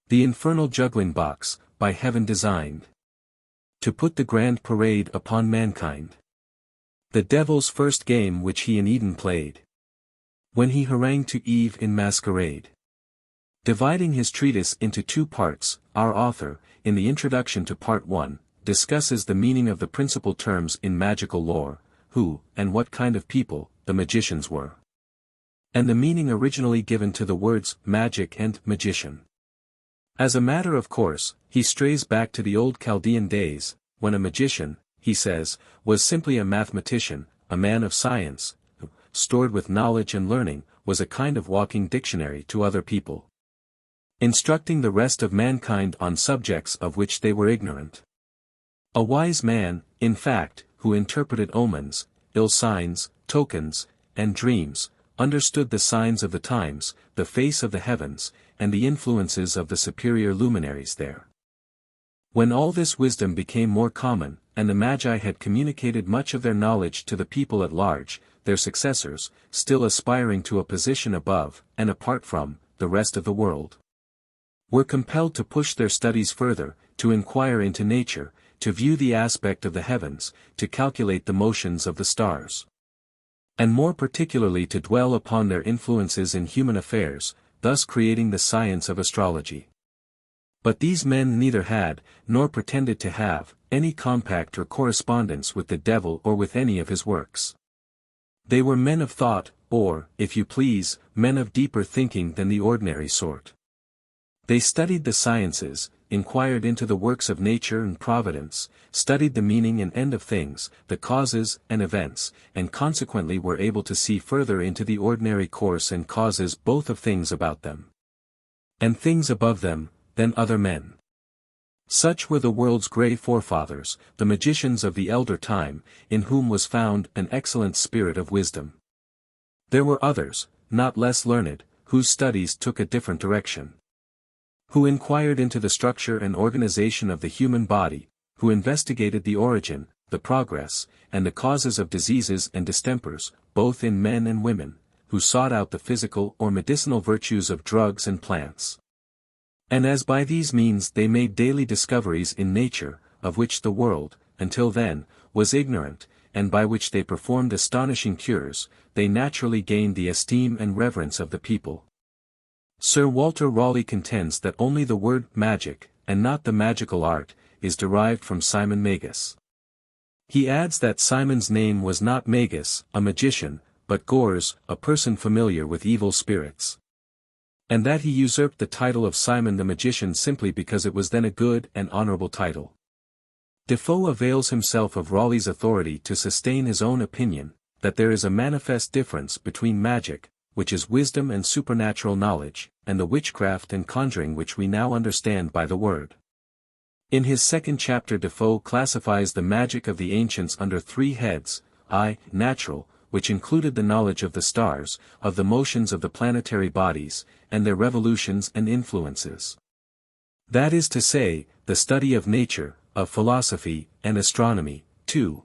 The infernal juggling box, by heaven designed, to put the grand parade upon mankind. The devil's first game which he in Eden played, when he harangued to Eve in masquerade. Dividing his treatise into two parts, our author, in the introduction to Part 1, discusses the meaning of the principal terms in magical lore, who, and what kind of people, the magicians were. And the meaning originally given to the words magic and magician. As a matter of course, he strays back to the old Chaldean days, when a magician, he says, was simply a mathematician, a man of science, who, stored with knowledge and learning, was a kind of walking dictionary to other people, instructing the rest of mankind on subjects of which they were ignorant. A wise man, in fact, who interpreted omens, ill signs, tokens, and dreams, understood the signs of the times, the face of the heavens, and the influences of the superior luminaries there. When all this wisdom became more common, and the Magi had communicated much of their knowledge to the people at large, their successors, still aspiring to a position above, and apart from, the rest of the world, were compelled to push their studies further, to inquire into nature, to view the aspect of the heavens, to calculate the motions of the stars, and more particularly to dwell upon their influences in human affairs, thus creating the science of astrology. But these men neither had, nor pretended to have, any compact or correspondence with the devil or with any of his works. They were men of thought, or, if you please, men of deeper thinking than the ordinary sort. They studied the sciences, inquired into the works of nature and providence, studied the meaning and end of things, the causes and events, and consequently were able to see further into the ordinary course and causes both of things about them, and things above them, than other men. Such were the world's grey forefathers, the magicians of the elder time, in whom was found an excellent spirit of wisdom. There were others, not less learned, whose studies took a different direction, who inquired into the structure and organization of the human body, who investigated the origin, the progress, and the causes of diseases and distempers, both in men and women, who sought out the physical or medicinal virtues of drugs and plants. And as by these means they made daily discoveries in nature, of which the world, until then, was ignorant, and by which they performed astonishing cures, they naturally gained the esteem and reverence of the people. Sir Walter Raleigh contends that only the word magic, and not the magical art, is derived from Simon Magus. He adds that Simon's name was not Magus, a magician, but Gors, a person familiar with evil spirits, and that he usurped the title of Simon the Magician simply because it was then a good and honorable title. Defoe avails himself of Raleigh's authority to sustain his own opinion, that there is a manifest difference between magic, which is wisdom and supernatural knowledge, and the witchcraft and conjuring which we now understand by the word. In his second chapter Defoe classifies the magic of the ancients under three heads: I, natural, which included the knowledge of the stars, of the motions of the planetary bodies, and their revolutions and influences. That is to say, the study of nature, of philosophy, and astronomy. 2.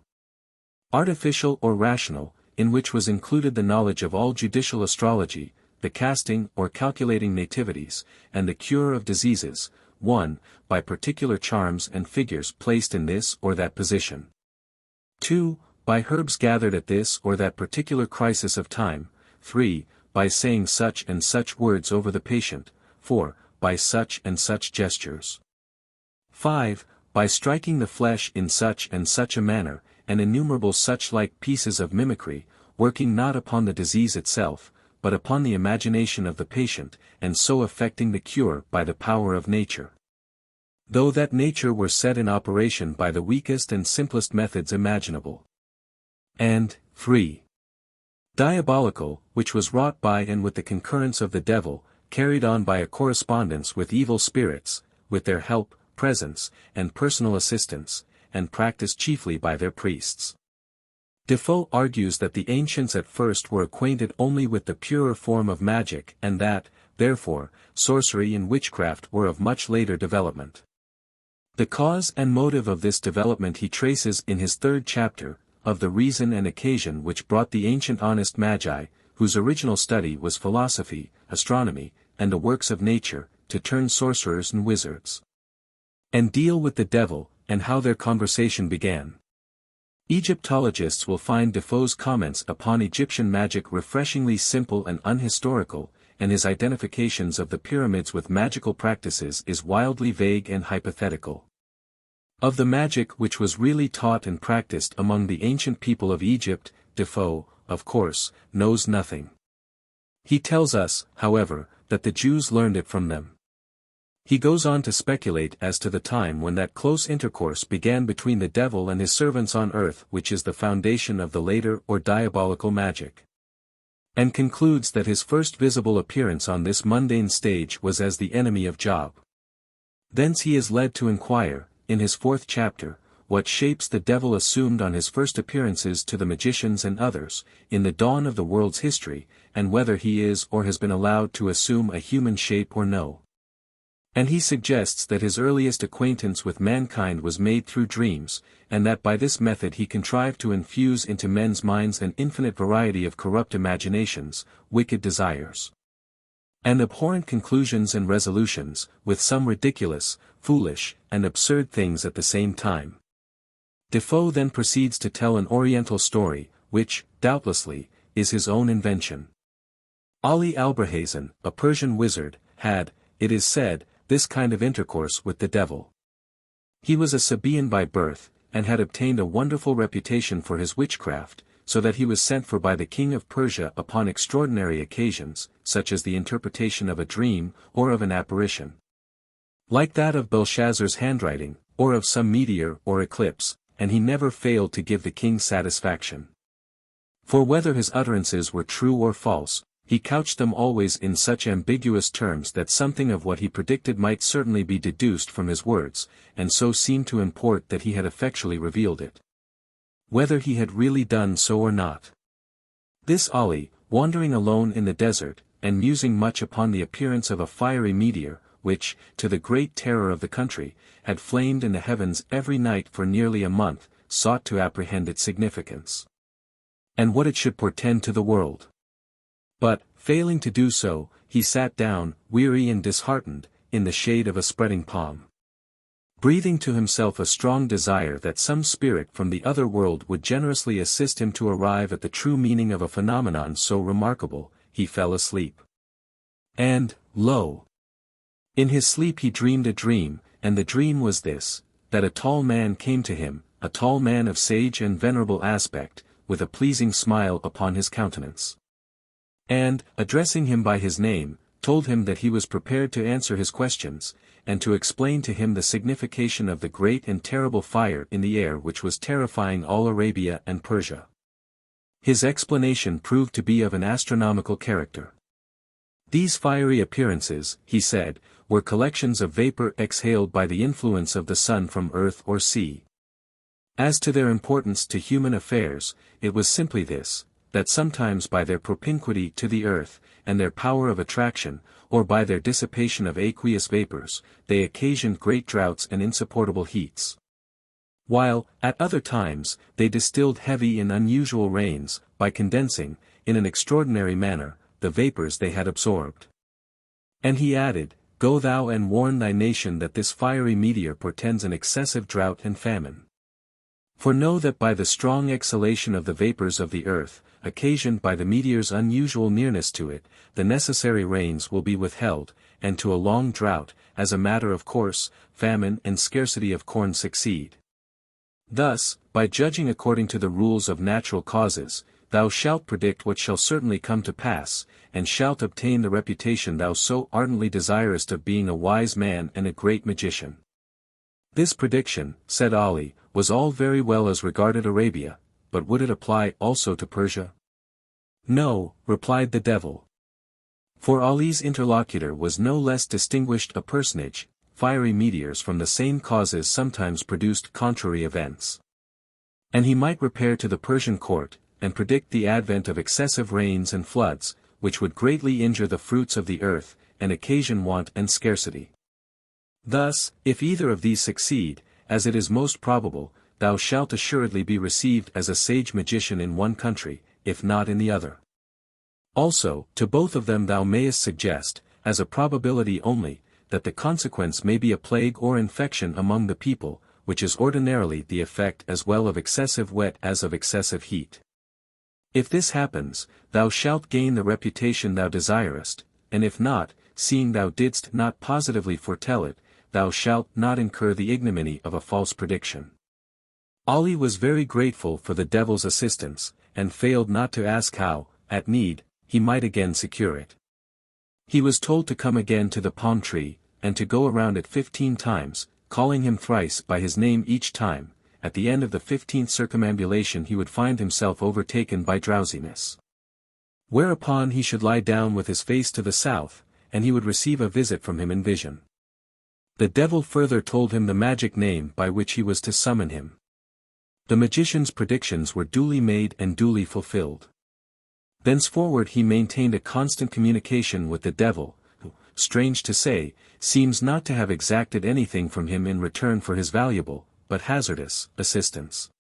Artificial or rational, in which was included the knowledge of all judicial astrology, the casting or calculating nativities, and the cure of diseases, 1. By particular charms and figures placed in this or that position. 2. By herbs gathered at this or that particular crisis of time. 3. By saying such and such words over the patient. 4. By such and such gestures. 5. By striking the flesh in such and such a manner, and innumerable such-like pieces of mimicry, working not upon the disease itself, but upon the imagination of the patient, and so effecting the cure by the power of nature. Though that nature were set in operation by the weakest and simplest methods imaginable. And, 3. Diabolical, which was wrought by and with the concurrence of the devil, carried on by a correspondence with evil spirits, with their help, presence, and personal assistance, and practiced chiefly by their priests. Defoe argues that the ancients at first were acquainted only with the purer form of magic and that, therefore, sorcery and witchcraft were of much later development. The cause and motive of this development he traces in his third chapter, of the reason and occasion which brought the ancient honest magi, whose original study was philosophy, astronomy, and the works of nature, to turn sorcerers and wizards. And deal with the devil, and how their conversation began. Egyptologists will find Defoe's comments upon Egyptian magic refreshingly simple and unhistorical, and his identifications of the pyramids with magical practices is wildly vague and hypothetical. Of the magic which was really taught and practiced among the ancient people of Egypt, Defoe, of course, knows nothing. He tells us, however, that the Jews learned it from them. He goes on to speculate as to the time when that close intercourse began between the devil and his servants on earth which is the foundation of the later or diabolical magic. And concludes that his first visible appearance on this mundane stage was as the enemy of Job. Thence he is led to inquire, in his fourth chapter, what shapes the devil assumed on his first appearances to the magicians and others, in the dawn of the world's history, and whether he is or has been allowed to assume a human shape or no. And he suggests that his earliest acquaintance with mankind was made through dreams, and that by this method he contrived to infuse into men's minds an infinite variety of corrupt imaginations, wicked desires, and abhorrent conclusions and resolutions, with some ridiculous, foolish, and absurd things at the same time. Defoe then proceeds to tell an Oriental story, which, doubtlessly, is his own invention. Ali Albrahazen, a Persian wizard, had, it is said, this kind of intercourse with the devil. He was a Sabaean by birth, and had obtained a wonderful reputation for his witchcraft, so that he was sent for by the king of Persia upon extraordinary occasions, such as the interpretation of a dream, or of an apparition, like that of Belshazzar's handwriting, or of some meteor or eclipse, and he never failed to give the king satisfaction. For whether his utterances were true or false, he couched them always in such ambiguous terms that something of what he predicted might certainly be deduced from his words, and so seemed to import that he had effectually revealed it, whether he had really done so or not. This Ali, wandering alone in the desert, and musing much upon the appearance of a fiery meteor, which, to the great terror of the country, had flamed in the heavens every night for nearly a month, sought to apprehend its significance, and what it should portend to the world. But, failing to do so, he sat down, weary and disheartened, in the shade of a spreading palm, breathing to himself a strong desire that some spirit from the other world would generously assist him to arrive at the true meaning of a phenomenon so remarkable. He fell asleep. And, lo! In his sleep he dreamed a dream, and the dream was this, that a tall man came to him, a tall man of sage and venerable aspect, with a pleasing smile upon his countenance, and, addressing him by his name, told him that he was prepared to answer his questions, and to explain to him the signification of the great and terrible fire in the air which was terrifying all Arabia and Persia. His explanation proved to be of an astronomical character. These fiery appearances, he said, were collections of vapor exhaled by the influence of the sun from earth or sea. As to their importance to human affairs, it was simply this, that sometimes by their propinquity to the earth, and their power of attraction, or by their dissipation of aqueous vapors, they occasioned great droughts and insupportable heats. While, at other times, they distilled heavy and unusual rains, by condensing, in an extraordinary manner, the vapors they had absorbed. And he added, Go thou and warn thy nation that this fiery meteor portends an excessive drought and famine. For know that by the strong exhalation of the vapors of the earth, occasioned by the meteor's unusual nearness to it, the necessary rains will be withheld, and to a long drought, as a matter of course, famine and scarcity of corn succeed. Thus, by judging according to the rules of natural causes, thou shalt predict what shall certainly come to pass, and shalt obtain the reputation thou so ardently desirest of being a wise man and a great magician. This prediction, said Ali, was all very well as regarded Arabia, but would it apply also to Persia? No, replied the devil. For Ali's interlocutor was no less distinguished a personage. Fiery meteors from the same causes sometimes produced contrary events. And he might repair to the Persian court, and predict the advent of excessive rains and floods, which would greatly injure the fruits of the earth, and occasion want and scarcity. Thus, if either of these succeed, as it is most probable, thou shalt assuredly be received as a sage magician in one country, if not in the other. Also, to both of them thou mayest suggest, as a probability only, that the consequence may be a plague or infection among the people, which is ordinarily the effect as well of excessive wet as of excessive heat. If this happens, thou shalt gain the reputation thou desirest, and if not, seeing thou didst not positively foretell it, thou shalt not incur the ignominy of a false prediction. Ali was very grateful for the devil's assistance, and failed not to ask how, at need, he might again secure it. He was told to come again to the palm tree, and to go around it 15 times, calling him thrice by his name each time. At the end of the 15th circumambulation he would find himself overtaken by drowsiness. Whereupon he should lie down with his face to the south, and he would receive a visit from him in vision. The devil further told him the magic name by which he was to summon him. The magician's predictions were duly made and duly fulfilled. Thenceforward he maintained a constant communication with the devil, who, strange to say, seems not to have exacted anything from him in return for his valuable, but hazardous, assistance.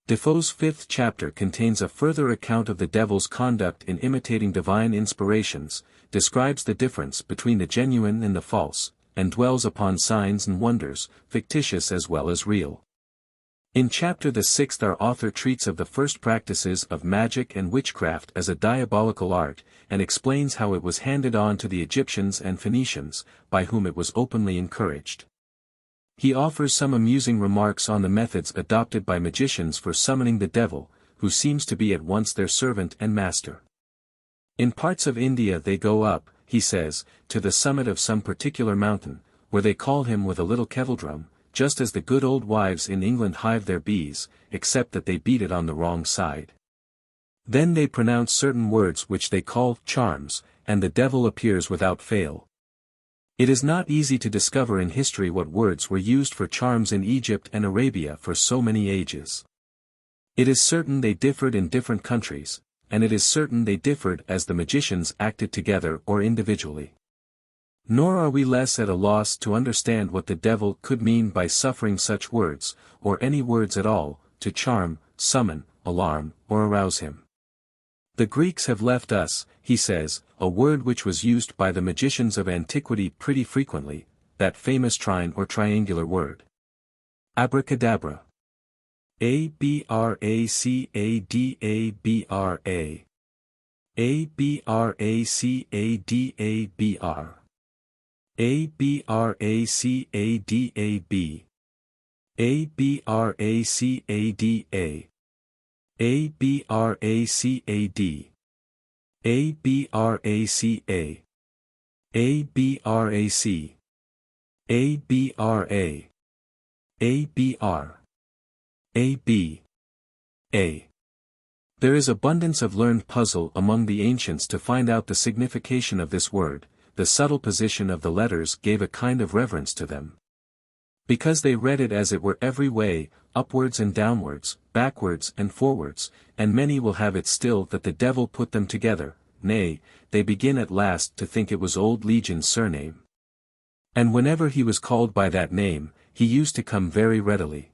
Defoe's 5th chapter contains a further account of the devil's conduct in imitating divine inspirations, describes the difference between the genuine and the false, and dwells upon signs and wonders, fictitious as well as real. In chapter the 6th our author treats of the first practices of magic and witchcraft as a diabolical art, and explains how it was handed on to the Egyptians and Phoenicians, by whom it was openly encouraged. He offers some amusing remarks on the methods adopted by magicians for summoning the devil, who seems to be at once their servant and master. In parts of India they go up, he says, to the summit of some particular mountain, where they call him with a little kettledrum, just as the good old wives in England hive their bees, except that they beat it on the wrong side. Then they pronounce certain words which they call charms, and the devil appears without fail. It is not easy to discover in history what words were used for charms in Egypt and Arabia for so many ages. It is certain they differed in different countries, and it is certain they differed as the magicians acted together or individually. Nor are we less at a loss to understand what the devil could mean by suffering such words, or any words at all, to charm, summon, alarm, or arouse him. The Greeks have left us, he says, a word which was used by the magicians of antiquity pretty frequently, that famous trine or triangular word. Abracadabra. A-B-R-A-C-A-D-A-B-R-A. A-B-R-A-C-A-D-A-B-R. A-B-R-A-C-A-D-A-B. A-B-R-A-C-A-D-A. A-B-R-A-C-A-D. A-B-R-A-C-A. A-B-R-A-C. A-B-R-A. A-B-R. A-B. A. There is abundance of learned puzzle among the ancients to find out the signification of this word. The subtle position of the letters gave a kind of reverence to them. Because they read it as it were every way, upwards and downwards, backwards and forwards, and many will have it still that the devil put them together, nay, they begin at last to think it was old Legion's surname. And whenever he was called by that name, he used to come very readily.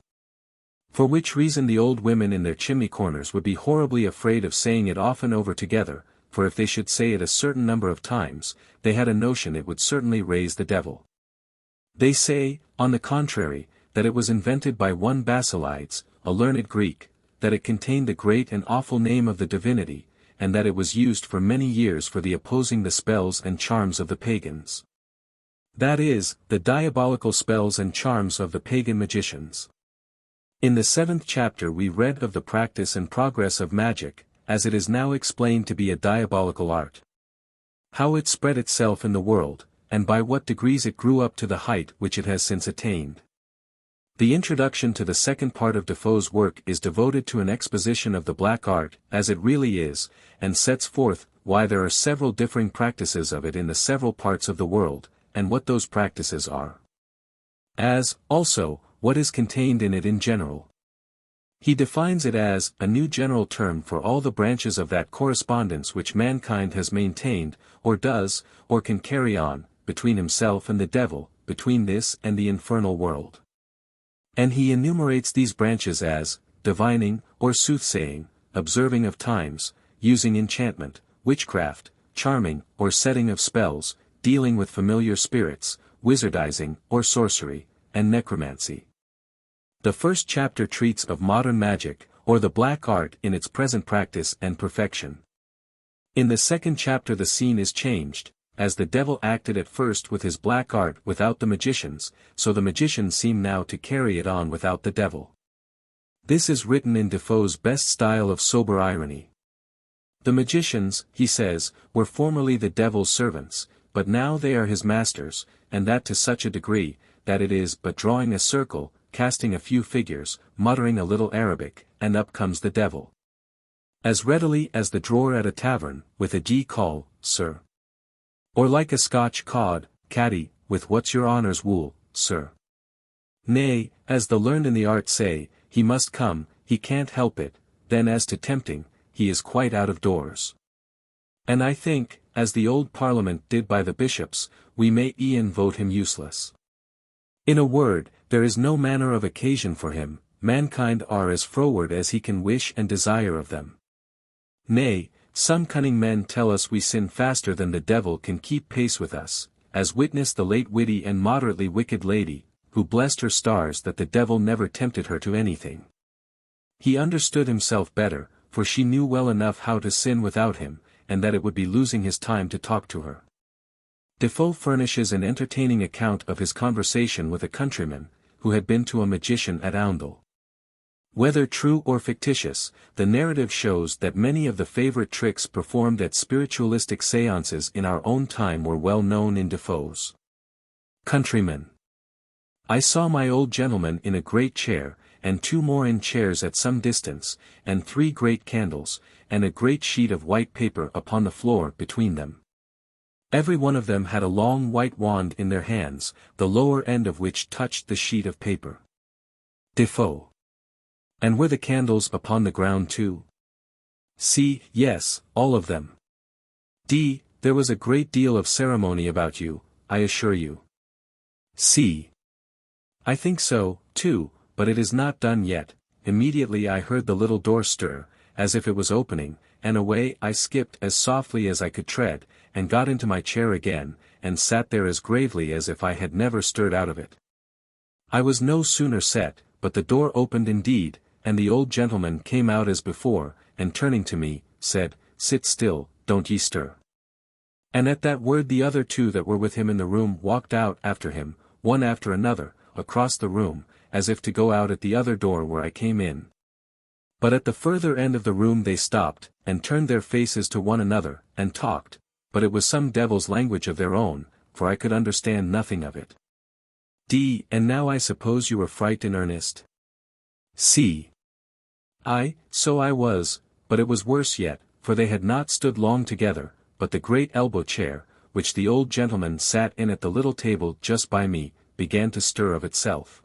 For which reason the old women in their chimney corners would be horribly afraid of saying it often over together, for if they should say it a certain number of times, they had a notion it would certainly raise the devil. They say, on the contrary, that it was invented by one Basilides, a learned Greek, that it contained the great and awful name of the divinity, and that it was used for many years for the opposing the spells and charms of the pagans. That is, the diabolical spells and charms of the pagan magicians. In the 7th chapter we read of the practice and progress of magic, as it is now explained to be a diabolical art. How it spread itself in the world, and by what degrees it grew up to the height which it has since attained. The introduction to the second part of Defoe's work is devoted to an exposition of the black art, as it really is, and sets forth why there are several differing practices of it in the several parts of the world, and what those practices are. As, also, what is contained in it in general. He defines it as a new general term for all the branches of that correspondence which mankind has maintained, or does, or can carry on, between himself and the devil, between this and the infernal world. And he enumerates these branches as, divining, or soothsaying, observing of times, using enchantment, witchcraft, charming, or setting of spells, dealing with familiar spirits, wizardizing, or sorcery, and necromancy. The first chapter treats of modern magic, or the black art in its present practice and perfection. In the second chapter the scene is changed, as the devil acted at first with his black art without the magicians, so the magicians seem now to carry it on without the devil. This is written in Defoe's best style of sober irony. The magicians, he says, were formerly the devil's servants, but now they are his masters, and that to such a degree, that it is but drawing a circle, casting a few figures, muttering a little Arabic, and up comes the devil. As readily as the drawer at a tavern, with a d'ye call, sir. Or like a Scotch cod, caddy, with what's your honour's wool, sir. Nay, as the learned in the art say, he must come, he can't help it, then as to tempting, he is quite out of doors. And I think, as the old Parliament did by the bishops, we may e'en vote him useless. In a word, there is no manner of occasion for him, mankind are as froward as he can wish and desire of them. Nay, some cunning men tell us we sin faster than the devil can keep pace with us, as witness the late witty and moderately wicked lady, who blessed her stars that the devil never tempted her to anything. He understood himself better, for she knew well enough how to sin without him, and that it would be losing his time to talk to her. Defoe furnishes an entertaining account of his conversation with a countryman, who had been to a magician at Oundle. Whether true or fictitious, the narrative shows that many of the favorite tricks performed at spiritualistic seances in our own time were well known in Defoe's. Countryman. I saw my old gentleman in a great chair, and two more in chairs at some distance, and 3 great candles, and a great sheet of white paper upon the floor between them. Every one of them had a long white wand in their hands, the lower end of which touched the sheet of paper. Defoe. And were the candles upon the ground too? C. Yes, all of them. D. There was a great deal of ceremony about you, I assure you. C. I think so, too, but it is not done yet. Immediately I heard the little door stir, as if it was opening, and away I skipped as softly as I could tread, and got into my chair again, and sat there as gravely as if I had never stirred out of it. I was no sooner set, but the door opened indeed, and the old gentleman came out as before, and turning to me, said, Sit still, don't ye stir. And at that word the other 2 that were with him in the room walked out after him, one after another, across the room, as if to go out at the other door where I came in. But at the further end of the room they stopped, and turned their faces to one another, and talked, but it was some devil's language of their own, for I could understand nothing of it. D. And now I suppose you were fright in earnest? C. I, so I was, But it was worse yet, for they had not stood long together, but the great elbow chair, which the old gentleman sat in at the little table just by me, began to stir of itself.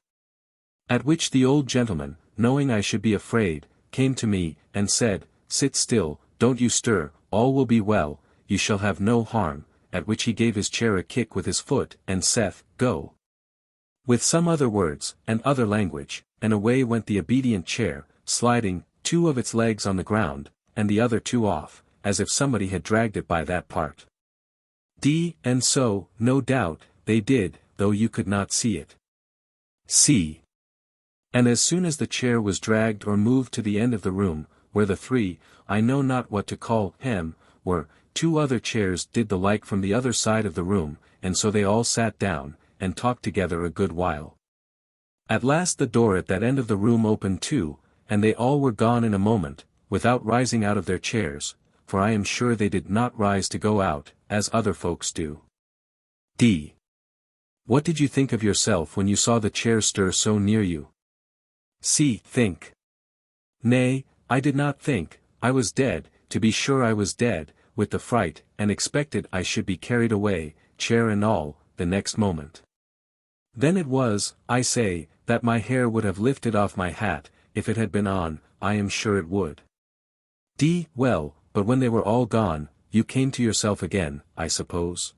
At which the old gentleman, knowing I should be afraid, came to me, and said, "Sit still, don't you stir, all will be well, you shall have no harm," at which he gave his chair a kick with his foot, and saith, "Go." With some other words, and other language, and away went the obedient chair, sliding, 2 of its legs on the ground, and the other 2 off, as if somebody had dragged it by that part. And so, no doubt, they did, though you could not see it. C. And as soon as the chair was dragged or moved to the end of the room, where the 3, I know not what to call hem, were, 2 other chairs did the like from the other side of the room, and so they all sat down, and talked together a good while. At last the door at that end of the room opened too, and they all were gone in a moment, without rising out of their chairs, for I am sure they did not rise to go out, as other folks do. D. What did you think of yourself when you saw the chair stir so near you? C. Think. Nay, I did not think, I was dead, to be sure I was dead, with the fright, and expected I should be carried away, chair and all, the next moment. Then it was, I say, that my hair would have lifted off my hat, if it had been on, I am sure it would. D. Well, but when they were all gone, you came to yourself again, I suppose.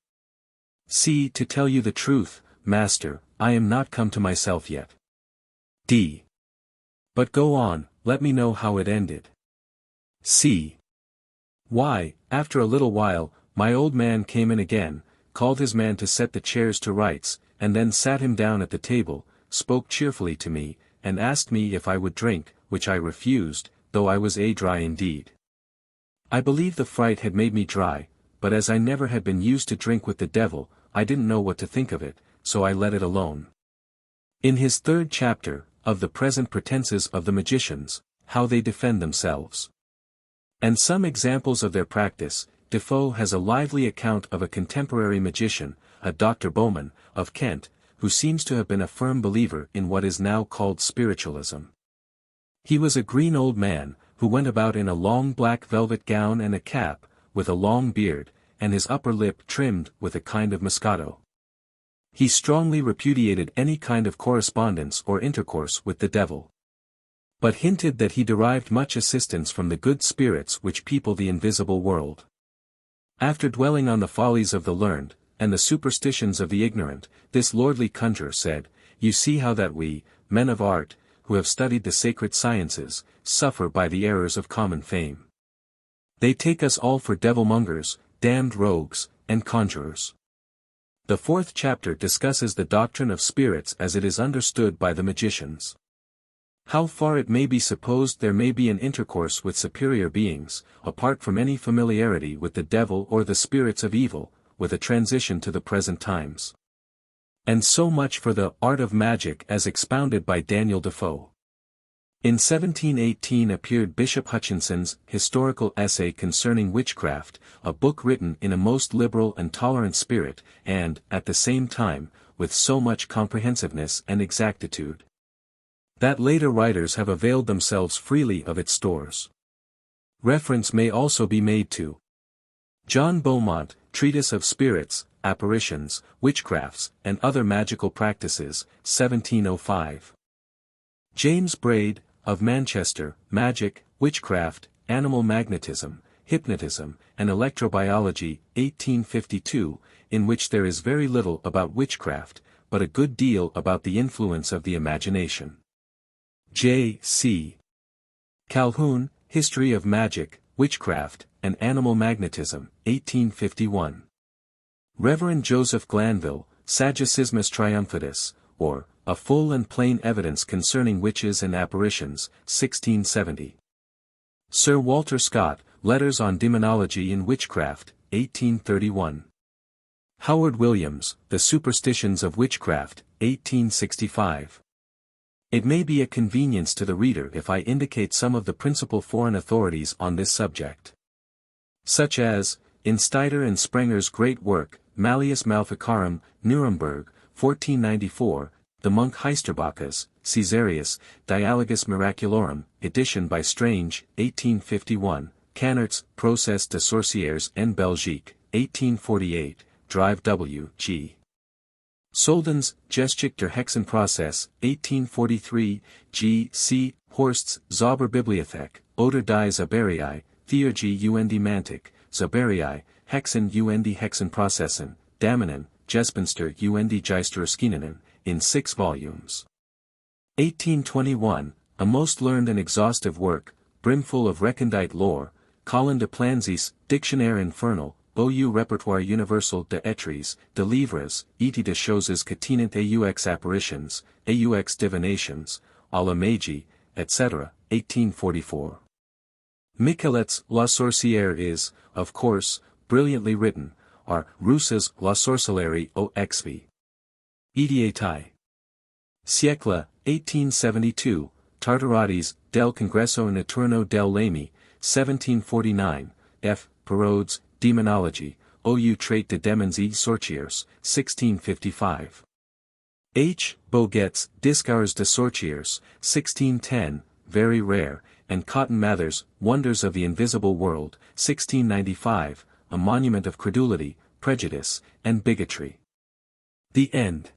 C. To tell you the truth, master, I am not come to myself yet. D. But go on, let me know how it ended. C. Why, after a little while, my old man came in again, called his man to set the chairs to rights, and then sat him down at the table, spoke cheerfully to me, and asked me if I would drink, which I refused, though I was dry indeed. I believe the fright had made me dry, but as I never had been used to drink with the devil, I didn't know what to think of it, so I let it alone. In his 3rd chapter, of the present pretenses of the magicians, how they defend themselves, and some examples of their practice, Defoe has a lively account of a contemporary magician, a Dr. Bowman, of Kent, who seems to have been a firm believer in what is now called spiritualism. He was a green old man, who went about in a long black velvet gown and a cap, with a long beard, and his upper lip trimmed with a kind of moscato. He strongly repudiated any kind of correspondence or intercourse with the devil, but hinted that he derived much assistance from the good spirits which people the invisible world. After dwelling on the follies of the learned, and the superstitions of the ignorant, this lordly conjurer said, "You see how that we, men of art, who have studied the sacred sciences, suffer by the errors of common fame. They take us all for devilmongers, damned rogues, and conjurers." The 4th chapter discusses the doctrine of spirits as it is understood by the magicians. How far it may be supposed there may be an intercourse with superior beings, apart from any familiarity with the devil or the spirits of evil, with a transition to the present times. And so much for the art of magic as expounded by Daniel Defoe. In 1718 appeared Bishop Hutchinson's Historical Essay Concerning Witchcraft, a book written in a most liberal and tolerant spirit, and, at the same time, with so much comprehensiveness and exactitude, that later writers have availed themselves freely of its stores. Reference may also be made to John Beaumont, Treatise of Spirits, Apparitions, Witchcrafts, and Other Magical Practices, 1705. James Braid, of Manchester, Magic, Witchcraft, Animal Magnetism, Hypnotism, and Electrobiology, 1852, in which there is very little about witchcraft, but a good deal about the influence of the imagination. J. C. Calhoun, History of Magic, Witchcraft, and Animal Magnetism, 1851. Reverend Joseph Glanville, Saggicismus Triumphatus, or, A Full and Plain Evidence Concerning Witches and Apparitions, 1670. Sir Walter Scott, Letters on Demonology in Witchcraft, 1831. Howard Williams, The Superstitions of Witchcraft, 1865. It may be a convenience to the reader if I indicate some of the principal foreign authorities on this subject, such as, in Steiter and Sprenger's great work, Malleus Maleficarum, Nuremberg, 1494, the monk Heisterbachus, Caesarius, Dialogus Miraculorum, edition by Strange, 1851, Canards, Procès de Sorcières en Belgique, 1848, Drive W. G. Soldens, Geschichte der Hexenprozess, 1843, G. C. Horst's, Zauberbibliothek, oder die Zauberei, Theurgie und Mantik, Zauberei, Hexen und Hexenprozessen, Daminen, Gespenster und Geistererscheinungen, in 6 volumes. 1821, a most learned and exhaustive work, brimful of recondite lore, Colin de Planzy's, Dictionnaire Infernal, au Repertoire Universal de Etres, de Livres, et de choses catinant aux apparitions, aux divinations, à la magie, etc., 1844. Michelet's La Sorcière is, of course, brilliantly written, are Russa's La Sorcellerie aux Exvi. Idiotai. Siècle, 1872, Tartarati's, del Congresso Notturno del Lamy, 1749, F. Perraud's, Demonology, ou Trait de Demons et Sorcières, 1655. H. Boget's, Discours de Sorcières, 1610, very rare, and Cotton Mather's, Wonders of the Invisible World, 1695, a monument of credulity, prejudice, and bigotry. The End.